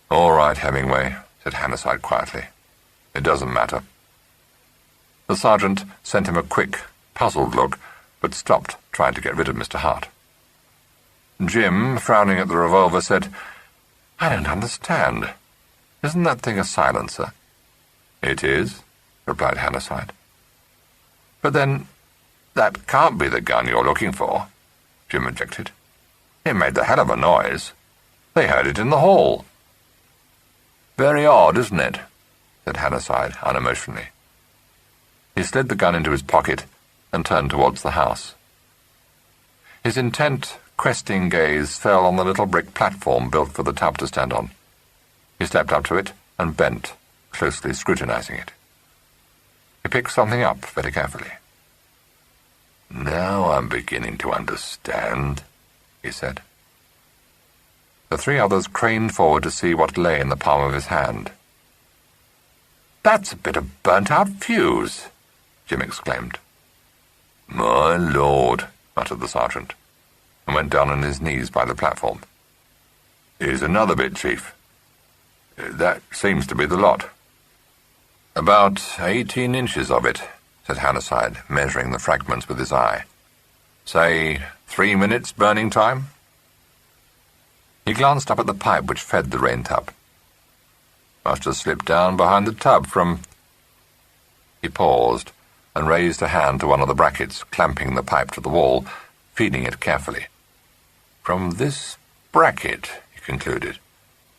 "All right, Hemingway," said Hannasyde quietly. "It doesn't matter." The sergeant sent him a quick, puzzled look, but stopped trying to get rid of Mr. Hart. Jim, frowning at the revolver, said, "I don't understand. Isn't that thing a silencer?" "It is," replied Hannasyde. "But then, that can't be the gun you're looking for," Jim objected. "It made the hell of a noise. They heard it in the hall." "Very odd, isn't it?" said Hannasyde unemotionally. He slid the gun into his pocket and turned towards the house. His intent, questing gaze fell on the little brick platform built for the tub to stand on. He stepped up to it and bent, closely scrutinizing it. He picked something up very carefully. "Now I'm beginning to understand," he said. The three others craned forward to see what lay in the palm of his hand. "That's a bit of burnt-out fuse," Jim exclaimed. "My Lord," muttered the sergeant, and went down on his knees by the platform. "Here's another bit, Chief. That seems to be the lot." "About 18 inches of it," said Hannasyde, measuring the fragments with his eye. "Say 3 minutes burning time?" He glanced up at the pipe which fed the rain tub. "Must have slipped down behind the tub from—" He paused and raised a hand to one of the brackets, clamping the pipe to the wall, feeding it carefully. "From this bracket," he concluded,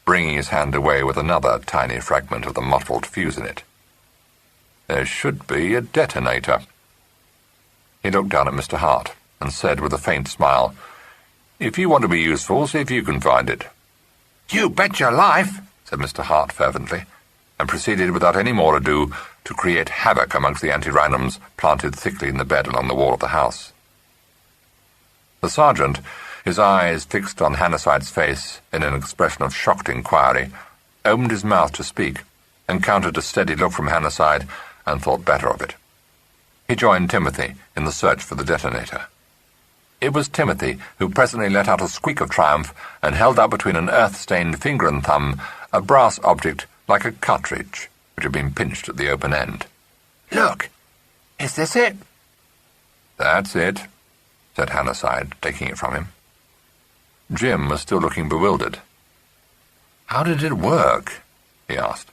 bringing his hand away with another tiny fragment of the mottled fuse in it. "There should be a detonator." He looked down at Mr. Hart and said with a faint smile, "If you want to be useful, see if you can find it." "You bet your life," said Mr. Hart fervently, and proceeded without any more ado to create havoc amongst the antirhinums planted thickly in the bed along the wall of the house. The sergeant, his eyes fixed on Hannasyde's face in an expression of shocked inquiry, opened his mouth to speak, encountered a steady look from Hannasyde, and thought better of it. He joined Timothy in the search for the detonator. It was Timothy who presently let out a squeak of triumph and held up between an earth-stained finger and thumb a brass object like a cartridge, which had been pinched at the open end. "Look! Is this it?" "That's it," said Hannasyde, taking it from him. Jim was still looking bewildered. "How did it work?" he asked.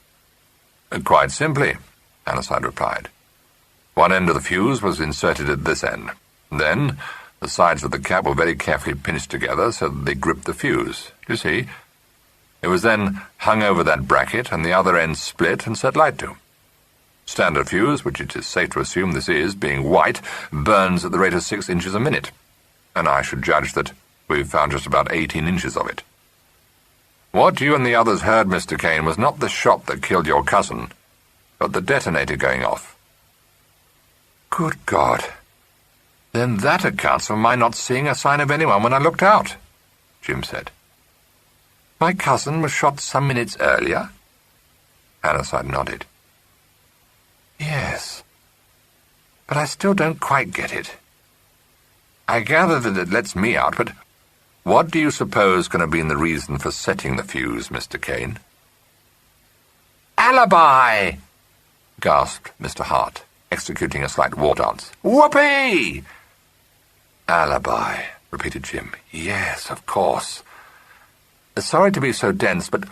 "Quite simply," Hannasyde replied. "One end of the fuse was inserted at this end. Then the sides of the cap were very carefully pinched together so that they gripped the fuse. You see? It was then hung over that bracket, and the other end split and set light to. Standard fuse, which it is safe to assume this is, being white, burns at the rate of 6 inches a minute, and I should judge that we've found just about 18 inches of it. What you and the others heard, Mr. Kane, was not the shot that killed your cousin, but the detonator going off." "Good God! Then that accounts for my not seeing a sign of anyone when I looked out," Jim said. My cousin was shot some minutes earlier? Hannasyde nodded. Yes, but I still don't quite get it. I gather that it lets me out, but what do you suppose can have been the reason for setting the fuse, Mr. Kane? Alibi! Gasped Mr. Hart, executing a slight war dance. Whoopee! Alibi, repeated Jim. Yes, of course. Sorry to be so dense, but...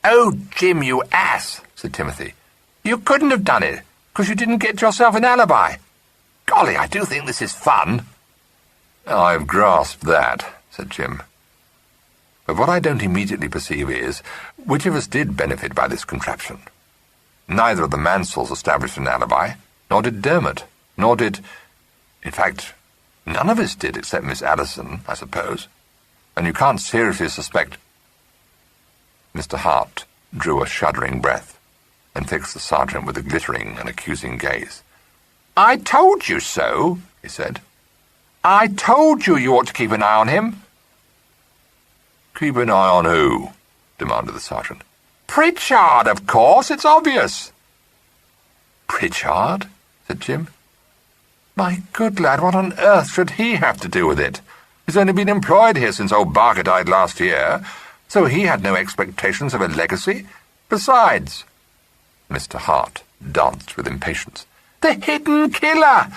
Oh, Jim, you ass, said Timothy. You couldn't have done it, because you didn't get yourself an alibi. Golly, I do think this is fun. I've grasped that, said Jim. But what I don't immediately perceive is, which of us did benefit by this contraption? Neither of the Mansells established an alibi, nor did Dermot, nor did... In fact, none of us did except Miss Addison, I suppose. And you can't seriously suspect... Mr. Hart drew a shuddering breath and fixed the sergeant with a glittering and accusing gaze. I told you so, he said. I told you ought to keep an eye on him. Keep an eye on who? Demanded the sergeant. Pritchard, of course, it's obvious. Pritchard? Said Jim. My good lad, what on earth should he have to do with it? He's only been employed here since old Barker died last year, so he had no expectations of a legacy. Besides... Mr. Hart danced with impatience. The hidden killer!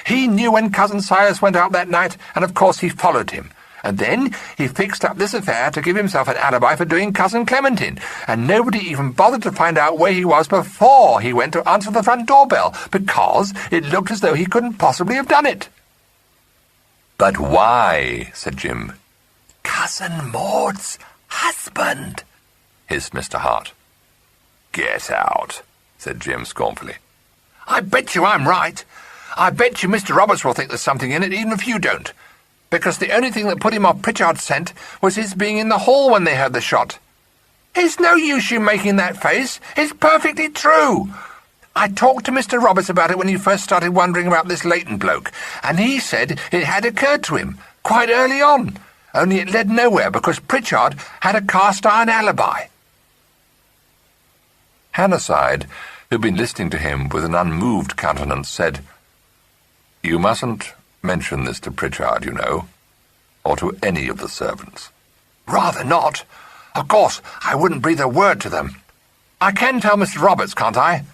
He knew when Cousin Silas went out that night, and of course he followed him. And then he fixed up this affair to give himself an alibi for doing Cousin Clementine, and nobody even bothered to find out where he was before he went to answer the front doorbell, because it looked as though he couldn't possibly have done it. But why? Said Jim. Cousin Maud's husband, hissed Mr. Hart. Get out, said Jim scornfully. I bet you I'm right. I bet you Mr. Roberts will think there's something in it, even if you don't. Because the only thing that put him off Pritchard's scent was his being in the hall when they heard the shot. It's no use you making that face. It's perfectly true. I talked to Mr. Roberts about it when he first started wondering about this Leighton bloke, and he said it had occurred to him, quite early on, only it led nowhere because Pritchard had a cast-iron alibi. Hannasyde, who'd been listening to him with an unmoved countenance, said, You mustn't mention this to Pritchard, you know, or to any of the servants. Rather not. Of course, I wouldn't breathe a word to them. I can tell Mr. Roberts, can't I?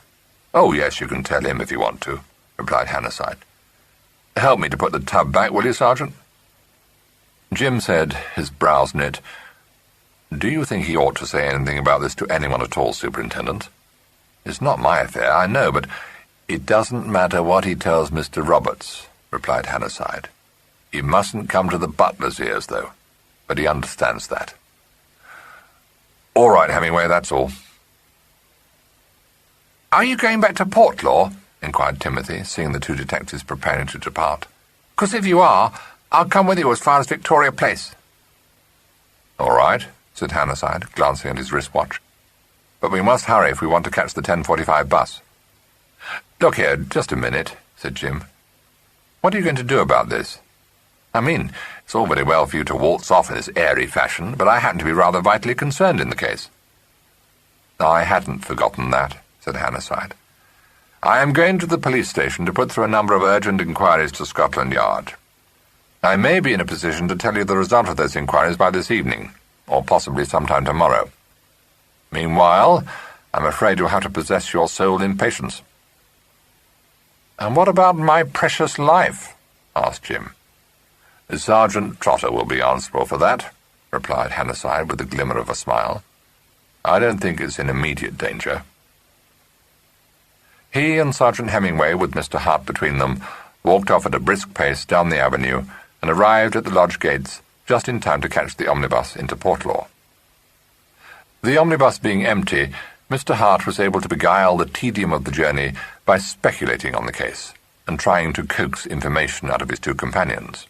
Oh, yes, you can tell him if you want to, replied Hannasyde. Help me to put the tub back, will you, Sergeant? Jim said, his brows knit, Do you think he ought to say anything about this to anyone at all, Superintendent? It's not my affair, I know, but it doesn't matter what he tells Mr. Roberts, replied Hannasyde. He mustn't come to the butler's ears, though, but he understands that. All right, Hemingway, that's all. Are you going back to Portlaw? Inquired Timothy, seeing the two detectives preparing to depart. Because if you are, I'll come with you as far as Victoria Place. All right, said Hannasyde, glancing at his wristwatch. But we must hurry if we want to catch the 10:45 bus. Look here, just a minute, said Jim. What are you going to do about this? I mean, it's all very well for you to waltz off in this airy fashion, but I happen to be rather vitally concerned in the case. I hadn't forgotten that, said Hannasyde. I am going to the police station to put through a number of urgent inquiries to Scotland Yard. I may be in a position to tell you the result of those inquiries by this evening, or possibly sometime tomorrow. Meanwhile, I'm afraid you'll have to possess your soul in patience. And what about my precious life? Asked Jim. Sergeant Trotter will be answerable for that, replied Hannasyde with the glimmer of a smile. I don't think it's in immediate danger. He and Sergeant Hemingway, with Mr. Hart between them, walked off at a brisk pace down the avenue and arrived at the lodge gates just in time to catch the omnibus into Portlaw. The omnibus being empty, Mr. Hart was able to beguile the tedium of the journey by speculating on the case and trying to coax information out of his two companions.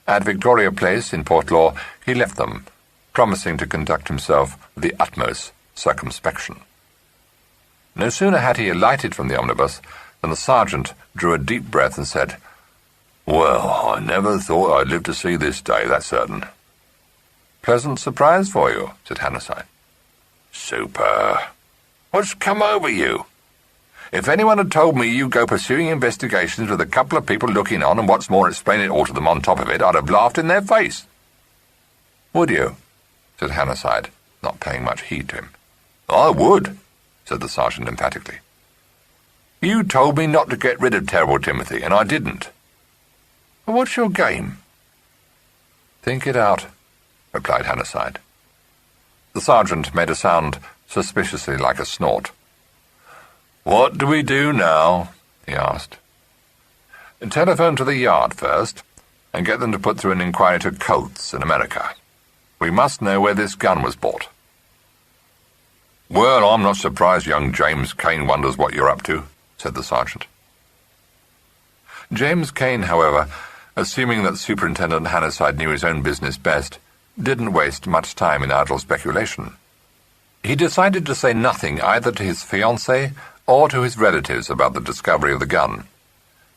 At Victoria Place in Portlaw he left them, promising to conduct himself with the utmost circumspection. No sooner had he alighted from the omnibus than the sergeant drew a deep breath and said, Well, I never thought I'd live to see this day, that's certain. Pleasant surprise for you, said Hannasyde. Super. What's come over you? If anyone had told me you go pursuing investigations with a couple of people looking on and what's more explain it all to them on top of it, I'd have laughed in their face. Would you? Said Hannasyde, not paying much heed to him. I would, said the sergeant emphatically. You told me not to get rid of terrible Timothy, and I didn't. Well, what's your game? Think it out, replied Hannasyde. The sergeant made a sound suspiciously like a snort. What do we do now? He asked. Telephone to the yard first, and get them to put through an inquiry to Coates in America. We must know where this gun was bought. Well, I'm not surprised young James Kane wonders what you're up to, said the sergeant. James Kane, however, assuming that Superintendent Hannasyde knew his own business best, didn't waste much time in idle speculation. He decided to say nothing either to his fiancée or to his relatives about the discovery of the gun.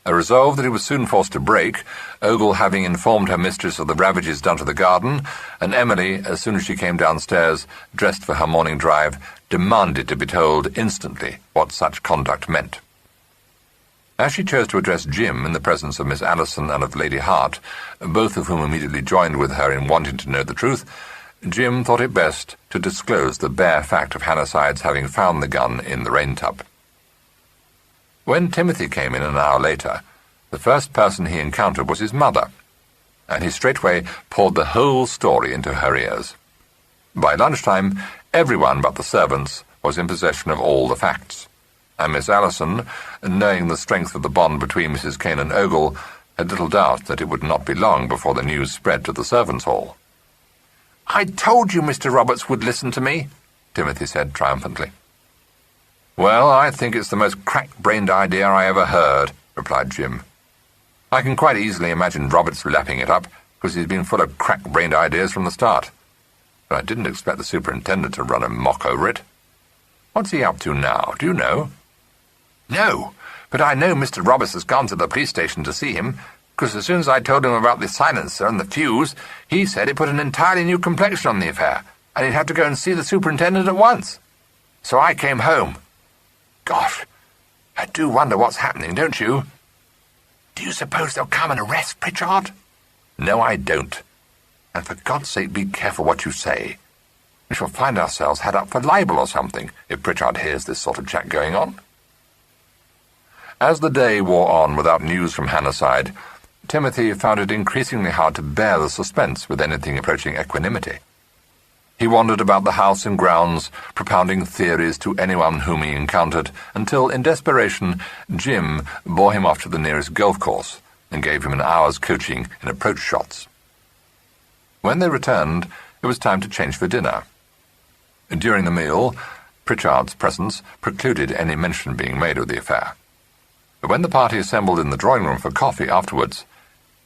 A resolve that he was soon forced to break, Ogle having informed her mistress of the ravages done to the garden, and Emily, as soon as she came downstairs, dressed for her morning drive, demanded to be told instantly what such conduct meant. As she chose to address Jim in the presence of Miss Allison and of Lady Hart, both of whom immediately joined with her in wanting to know the truth, Jim thought it best to disclose the bare fact of Hannasyde's having found the gun in the rain-tub. When Timothy came in an hour later, the first person he encountered was his mother, and he straightway poured the whole story into her ears. By lunchtime, everyone but the servants was in possession of all the facts, and Miss Allison, knowing the strength of the bond between Mrs. Kane and Ogle, had little doubt that it would not be long before the news spread to the servants' hall. "I told you Mr. Roberts would listen to me," Timothy said triumphantly. "Well, I think it's the most crack-brained idea I ever heard," replied Jim. "I can quite easily imagine Roberts lapping it up, because he's been full of crack-brained ideas from the start. But I didn't expect the superintendent to run amok over it. What's he up to now, do you know?" "No, but I know Mr. Roberts has gone to the police station to see him, because as soon as I told him about the silencer and the fuse, he said it put an entirely new complexion on the affair, and he'd have to go and see the superintendent at once. So I came home. Gosh, I do wonder what's happening, don't you?" "Do you suppose they'll come and arrest Pritchard?" "No, I don't. And for God's sake be careful what you say. We shall find ourselves had up for libel or something if Pritchard hears this sort of chat going on." As the day wore on without news from Hannasyde, Timothy found it increasingly hard to bear the suspense with anything approaching equanimity. He wandered about the house and grounds, propounding theories to anyone whom he encountered, until, in desperation, Jim bore him off to the nearest golf course and gave him an hour's coaching in approach shots. When they returned, it was time to change for dinner. During the meal, Pritchard's presence precluded any mention being made of the affair. But when the party assembled in the drawing-room for coffee afterwards,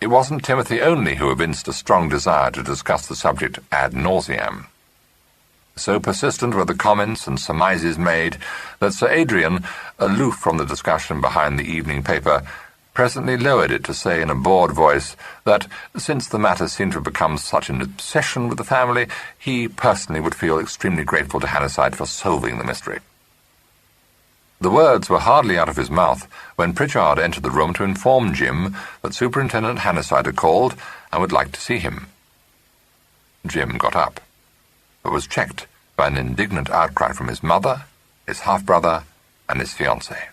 it wasn't Timothy only who evinced a strong desire to discuss the subject ad nauseam. So persistent were the comments and surmises made that Sir Adrian, aloof from the discussion behind the evening paper, presently lowered it to say in a bored voice that, since the matter seemed to have become such an obsession with the family, he personally would feel extremely grateful to Hannasyde for solving the mystery. The words were hardly out of his mouth when Pritchard entered the room to inform Jim that Superintendent Hannasyde had called and would like to see him. Jim got up, but was checked by an indignant outcry from his mother, his half-brother, and his fiancée.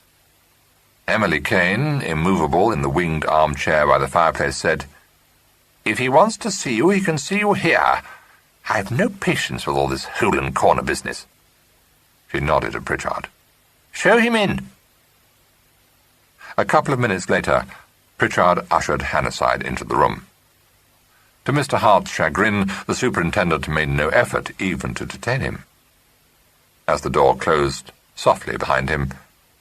Emily Kane, immovable in the winged armchair by the fireplace, said, "If he wants to see you, he can see you here. I have no patience with all this hole and corner business." She nodded at Pritchard. "Show him in." A couple of minutes later, Pritchard ushered Hannasyde into the room. To Mr. Hart's chagrin, the superintendent made no effort even to detain him. As the door closed softly behind him,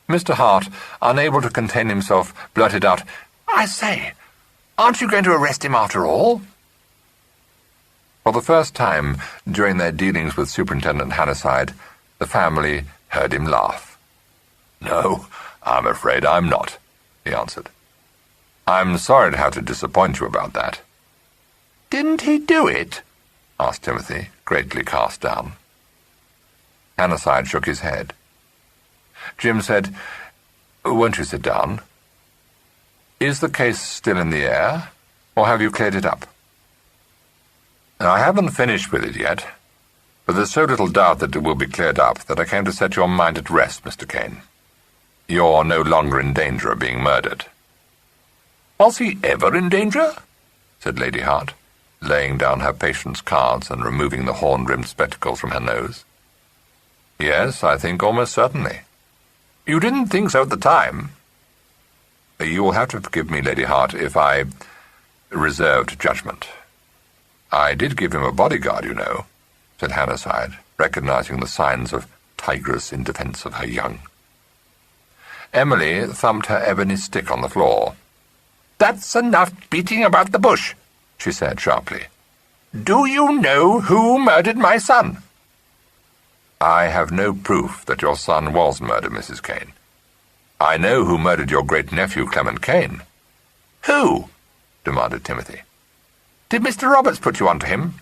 Mr. Hart, unable to contain himself, blurted out, "I say, aren't you going to arrest him after all?" For the first time during their dealings with Superintendent Hannasyde, the family heard him laugh. "No, I'm afraid I'm not," he answered. "I'm sorry to have to disappoint you about that." "Didn't he do it?" asked Timothy, greatly cast down. Hannasyde shook his head. Jim said, "Won't you sit down? Is the case still in the air, or have you cleared it up?" "I haven't finished with it yet, but there's so little doubt that it will be cleared up that I came to set your mind at rest, Mr. Kane. You're no longer in danger of being murdered." "Was he ever in danger?" said Lady Hart, laying down her patient's cards and removing the horn-rimmed spectacles from her nose. "Yes, I think almost certainly." "You didn't think so at the time?" "You will have to forgive me, Lady Hart, if I reserved judgment. I did give him a bodyguard, you know," said Hannasyde, recognizing the signs of tigress in defence of her young. Emily thumped her ebony stick on the floor. "That's enough beating about the bush," she said sharply. "Do you know who murdered my son?" "I have no proof that your son was murdered, Mrs. Kane. I know who murdered your great-nephew, Clement Kane." "Who?" demanded Timothy. "Did Mr. Roberts put you on to him?"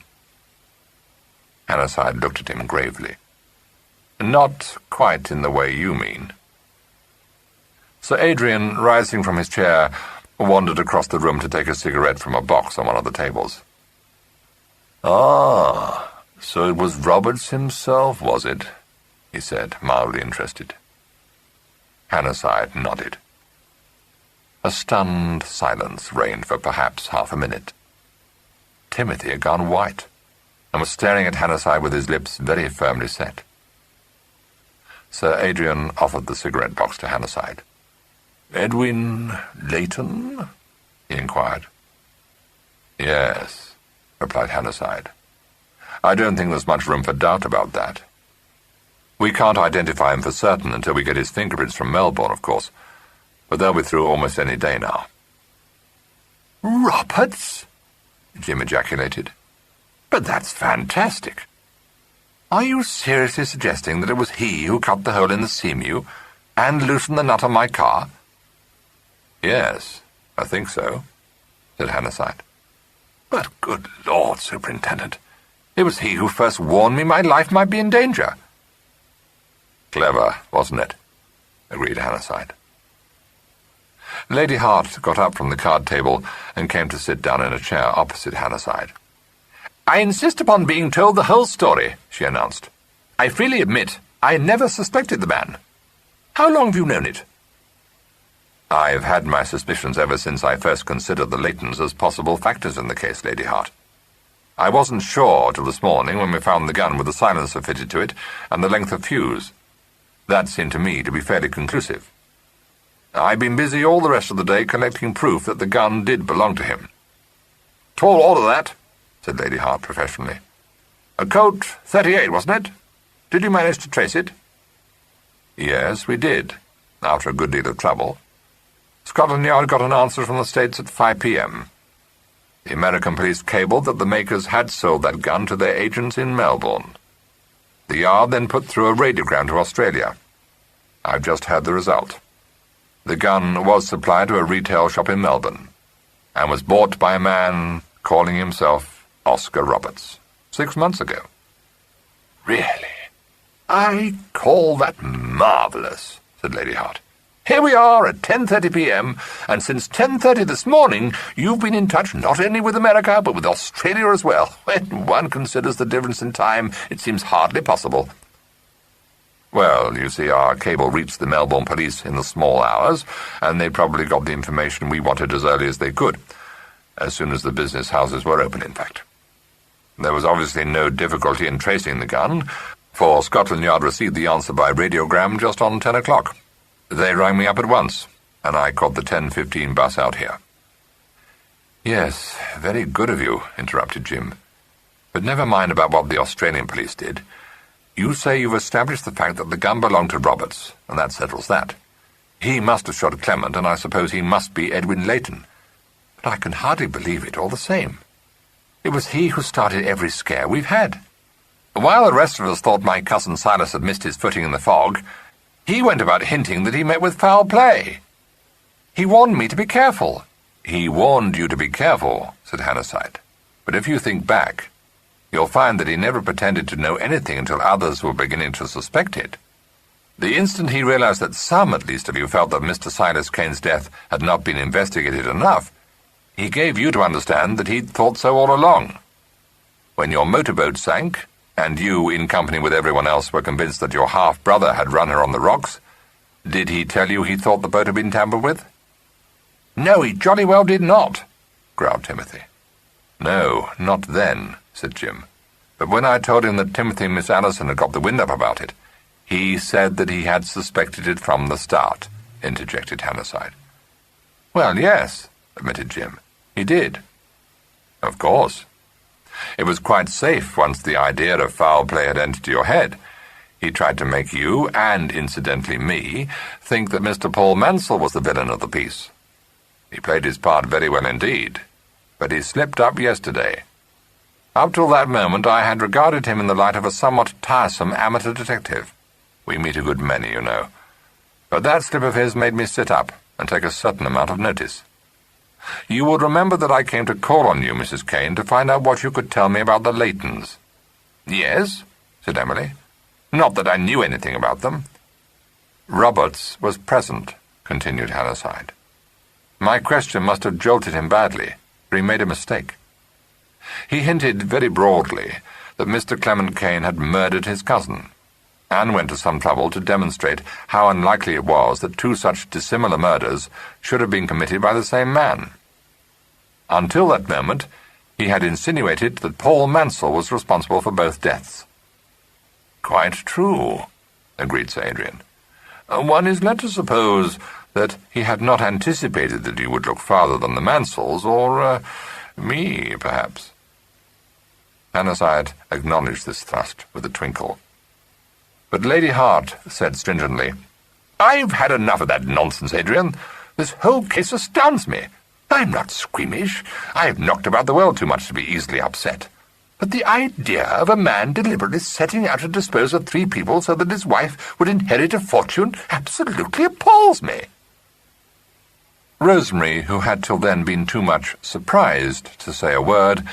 Hannasyde looked at him gravely. "Not quite in the way you mean." Sir Adrian, rising from his chair, wandered across the room to take a cigarette from a box on one of the tables. "Ah, so it was Roberts himself, was it?" he said, mildly interested. Hannasyde nodded. A stunned silence reigned for perhaps half a minute. Timothy had gone white, and was staring at Hannasyde with his lips very firmly set. Sir Adrian offered the cigarette box to Hannasyde. "Edwin Leighton?" he inquired. "Yes," replied Hannasyde. "I don't think there's much room for doubt about that. We can't identify him for certain until we get his fingerprints from Melbourne, of course, but they'll be through almost any day now." "Roberts?" Jim ejaculated. "But that's fantastic. Are you seriously suggesting that it was he who cut the hole in the Seamew and loosened the nut on my car?" "Yes, I think so," said Hannasyde. "But good Lord, Superintendent, it was he who first warned me my life might be in danger." "Clever, wasn't it?" agreed Hannasyde. Lady Hart got up from the card table and came to sit down in a chair opposite Hannasyde. "I insist upon being told the whole story," she announced. "I freely admit I never suspected the man. How long have you known it?" "I've had my suspicions ever since I first considered the Leightons as possible factors in the case, Lady Hart. I wasn't sure till this morning when we found the gun with the silencer fitted to it and the length of fuse. That seemed to me to be fairly conclusive. I've been busy all the rest of the day collecting proof that the gun did belong to him." "Tall order, that," said Lady Hart professionally. "A Colt 38, wasn't it? Did you manage to trace it?" "Yes, we did, after a good deal of trouble. Scotland Yard got an answer from the States at 5 p.m. The American police cabled that the makers had sold that gun to their agents in Melbourne. The Yard then put through a radiogram to Australia. I've just heard the result. The gun was supplied to a retail shop in Melbourne, and was bought by a man calling himself Oscar Roberts 6 months ago." "Really? I call that marvellous," said Lady Hart. "Here we are at 10:30 p.m., and since 10:30 this morning you've been in touch not only with America, but with Australia as well. When one considers the difference in time, it seems hardly possible." "Well, you see, our cable reached the Melbourne police in the small hours, and they probably got the information we wanted as early as they could, as soon as the business houses were open, in fact. There was obviously no difficulty in tracing the gun, for Scotland Yard received the answer by radiogram just on 10 o'clock. They rang me up at once, and I caught the 10:15 bus out here." "Yes, very good of you," interrupted Jim. "But never mind about what the Australian police did. You say you've established the fact that the gun belonged to Roberts, and that settles that. He must have shot Clement, and I suppose he must be Edwin Leighton. But I can hardly believe it all the same. It was he who started every scare we've had. While the rest of us thought my cousin Silas had missed his footing in the fog, he went about hinting that he met with foul play. He warned me to be careful." "He warned you to be careful," said Hannasyde. "But if you think back, You'll find that he never pretended to know anything until others were beginning to suspect it. The instant he realized that some, at least, of you felt that Mr. Silas Kane's death had not been investigated enough, he gave you to understand that he'd thought so all along. When your motorboat sank, and you, in company with everyone else, were convinced that your half-brother had run her on the rocks, did he tell you he thought the boat had been tampered with? No, he jolly well did not, growled Timothy. No, not then, said Jim. But when I told him that Timothy and Miss Allison had got the wind up about it, he said that he had suspected it from the start, interjected Hannasyde. Well, yes, admitted Jim. He did. Of course. It was quite safe once the idea of foul play had entered your head. He tried to make you, and incidentally me, think that Mr. Paul Mansell was the villain of the piece. He played his part very well indeed, but he slipped up yesterday. Up till that moment I had regarded him in the light of a somewhat tiresome amateur detective. We meet a good many, you know. But that slip of his made me sit up and take a certain amount of notice. You would remember that I came to call on you, Mrs. Kane, to find out what you could tell me about the Leightons. Yes, said Emily. Not that I knew anything about them. Roberts was present, continued Hannasyde. My question must have jolted him badly, for he made a mistake. He hinted very broadly that Mr. Clement Kane had murdered his cousin, and went to some trouble to demonstrate how unlikely it was that two such dissimilar murders should have been committed by the same man. Until that moment, he had insinuated that Paul Mansell was responsible for both deaths. Quite true, agreed Sir Adrian. One is led to suppose that he had not anticipated that you would look farther than the Mansells, or, me, perhaps. Hannasyde acknowledged this thrust with a twinkle. But Lady Hart said stringently, I've had enough of that nonsense, Adrian. This whole case astounds me. I'm not squeamish. I've knocked about the world too much to be easily upset. But the idea of a man deliberately setting out to dispose of 3 people so that his wife would inherit a fortune absolutely appalls me. Rosemary, who had till then been too much surprised to say a word,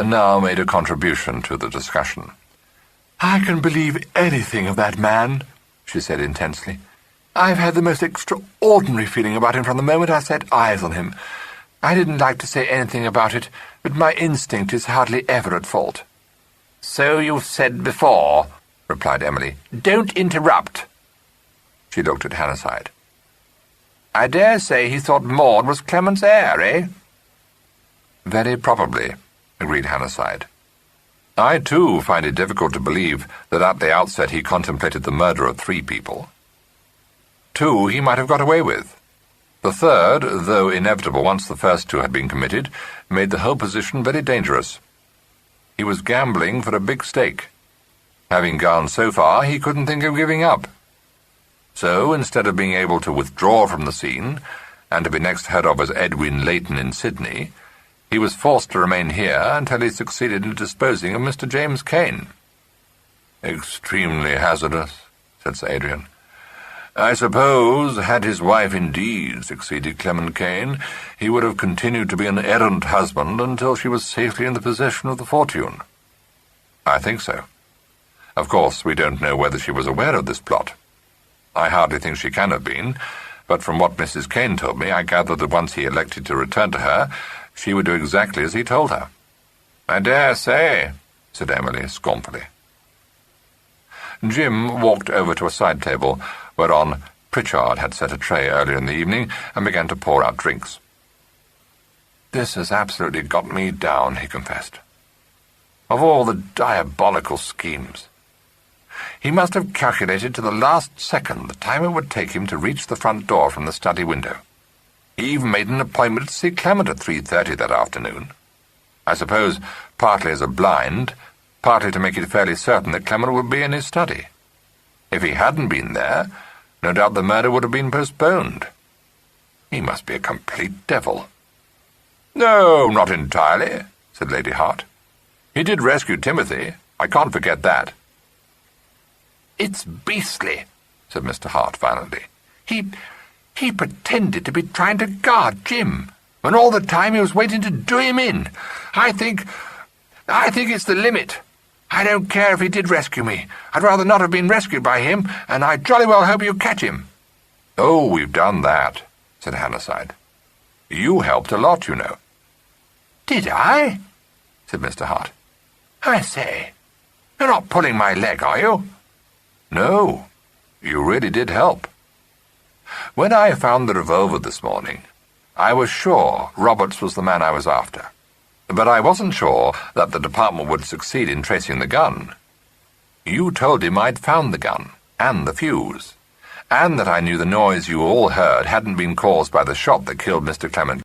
now made a contribution to the discussion. I can believe anything of that man, she said intensely. I've had the most extraordinary feeling about him from the moment I set eyes on him. I didn't like to say anything about it, but my instinct is hardly ever at fault. So you've said before, replied Emily. Don't interrupt. She looked at Hannasyde. I dare say he thought Maud was Clement's heir, eh? Very probably, agreed Hannasyde. I, too, find it difficult to believe that at the outset he contemplated the murder of 3 people. 2 he might have got away with. The third, though inevitable once the first 2 had been committed, made the whole position very dangerous. He was gambling for a big stake. Having gone so far, he couldn't think of giving up. So, instead of being able to withdraw from the scene, and to be next heard of as Edwin Leighton in Sydney, he was forced to remain here until he succeeded in disposing of Mr. James Kane. Extremely hazardous, said Sir Adrian. I suppose, had his wife indeed succeeded Clement Kane, he would have continued to be an errant husband until she was safely in the possession of the fortune. I think so. Of course, we don't know whether she was aware of this plot. I hardly think she can have been, but from what Mrs. Kane told me, I gathered that once he elected to return to her, she would do exactly as he told her. I dare say, said Emily scornfully. Jim walked over to a side table, whereon Pritchard had set a tray earlier in the evening, and began to pour out drinks. This has absolutely got me down, he confessed. Of all the diabolical schemes. He must have calculated to the last second the time it would take him to reach the front door from the study window. He even made an appointment to see Clement at 3:30 that afternoon. I suppose partly as a blind, partly to make it fairly certain that Clement would be in his study. If he hadn't been there, no doubt the murder would have been postponed. He must be a complete devil. No, not entirely, said Lady Hart. He did rescue Timothy. I can't forget that. It's beastly, said Mr. Hart violently. He pretended to be trying to guard Jim, when all the time he was waiting to do him in. I think I think it's the limit. I don't care if he did rescue me. I'd rather not have been rescued by him, and I jolly well hope you catch him." "Oh, we've done that," said Hannasyde. "You helped a lot, you know." "Did I?" said Mr. Hart. "I say, you're not pulling my leg, are you?" "No, you really did help. When I found the revolver this morning, I was sure Roberts was the man I was after. But I wasn't sure that the department would succeed in tracing the gun. You told him I'd found the gun, and the fuse, and that I knew the noise you all heard hadn't been caused by the shot that killed Mr. Clement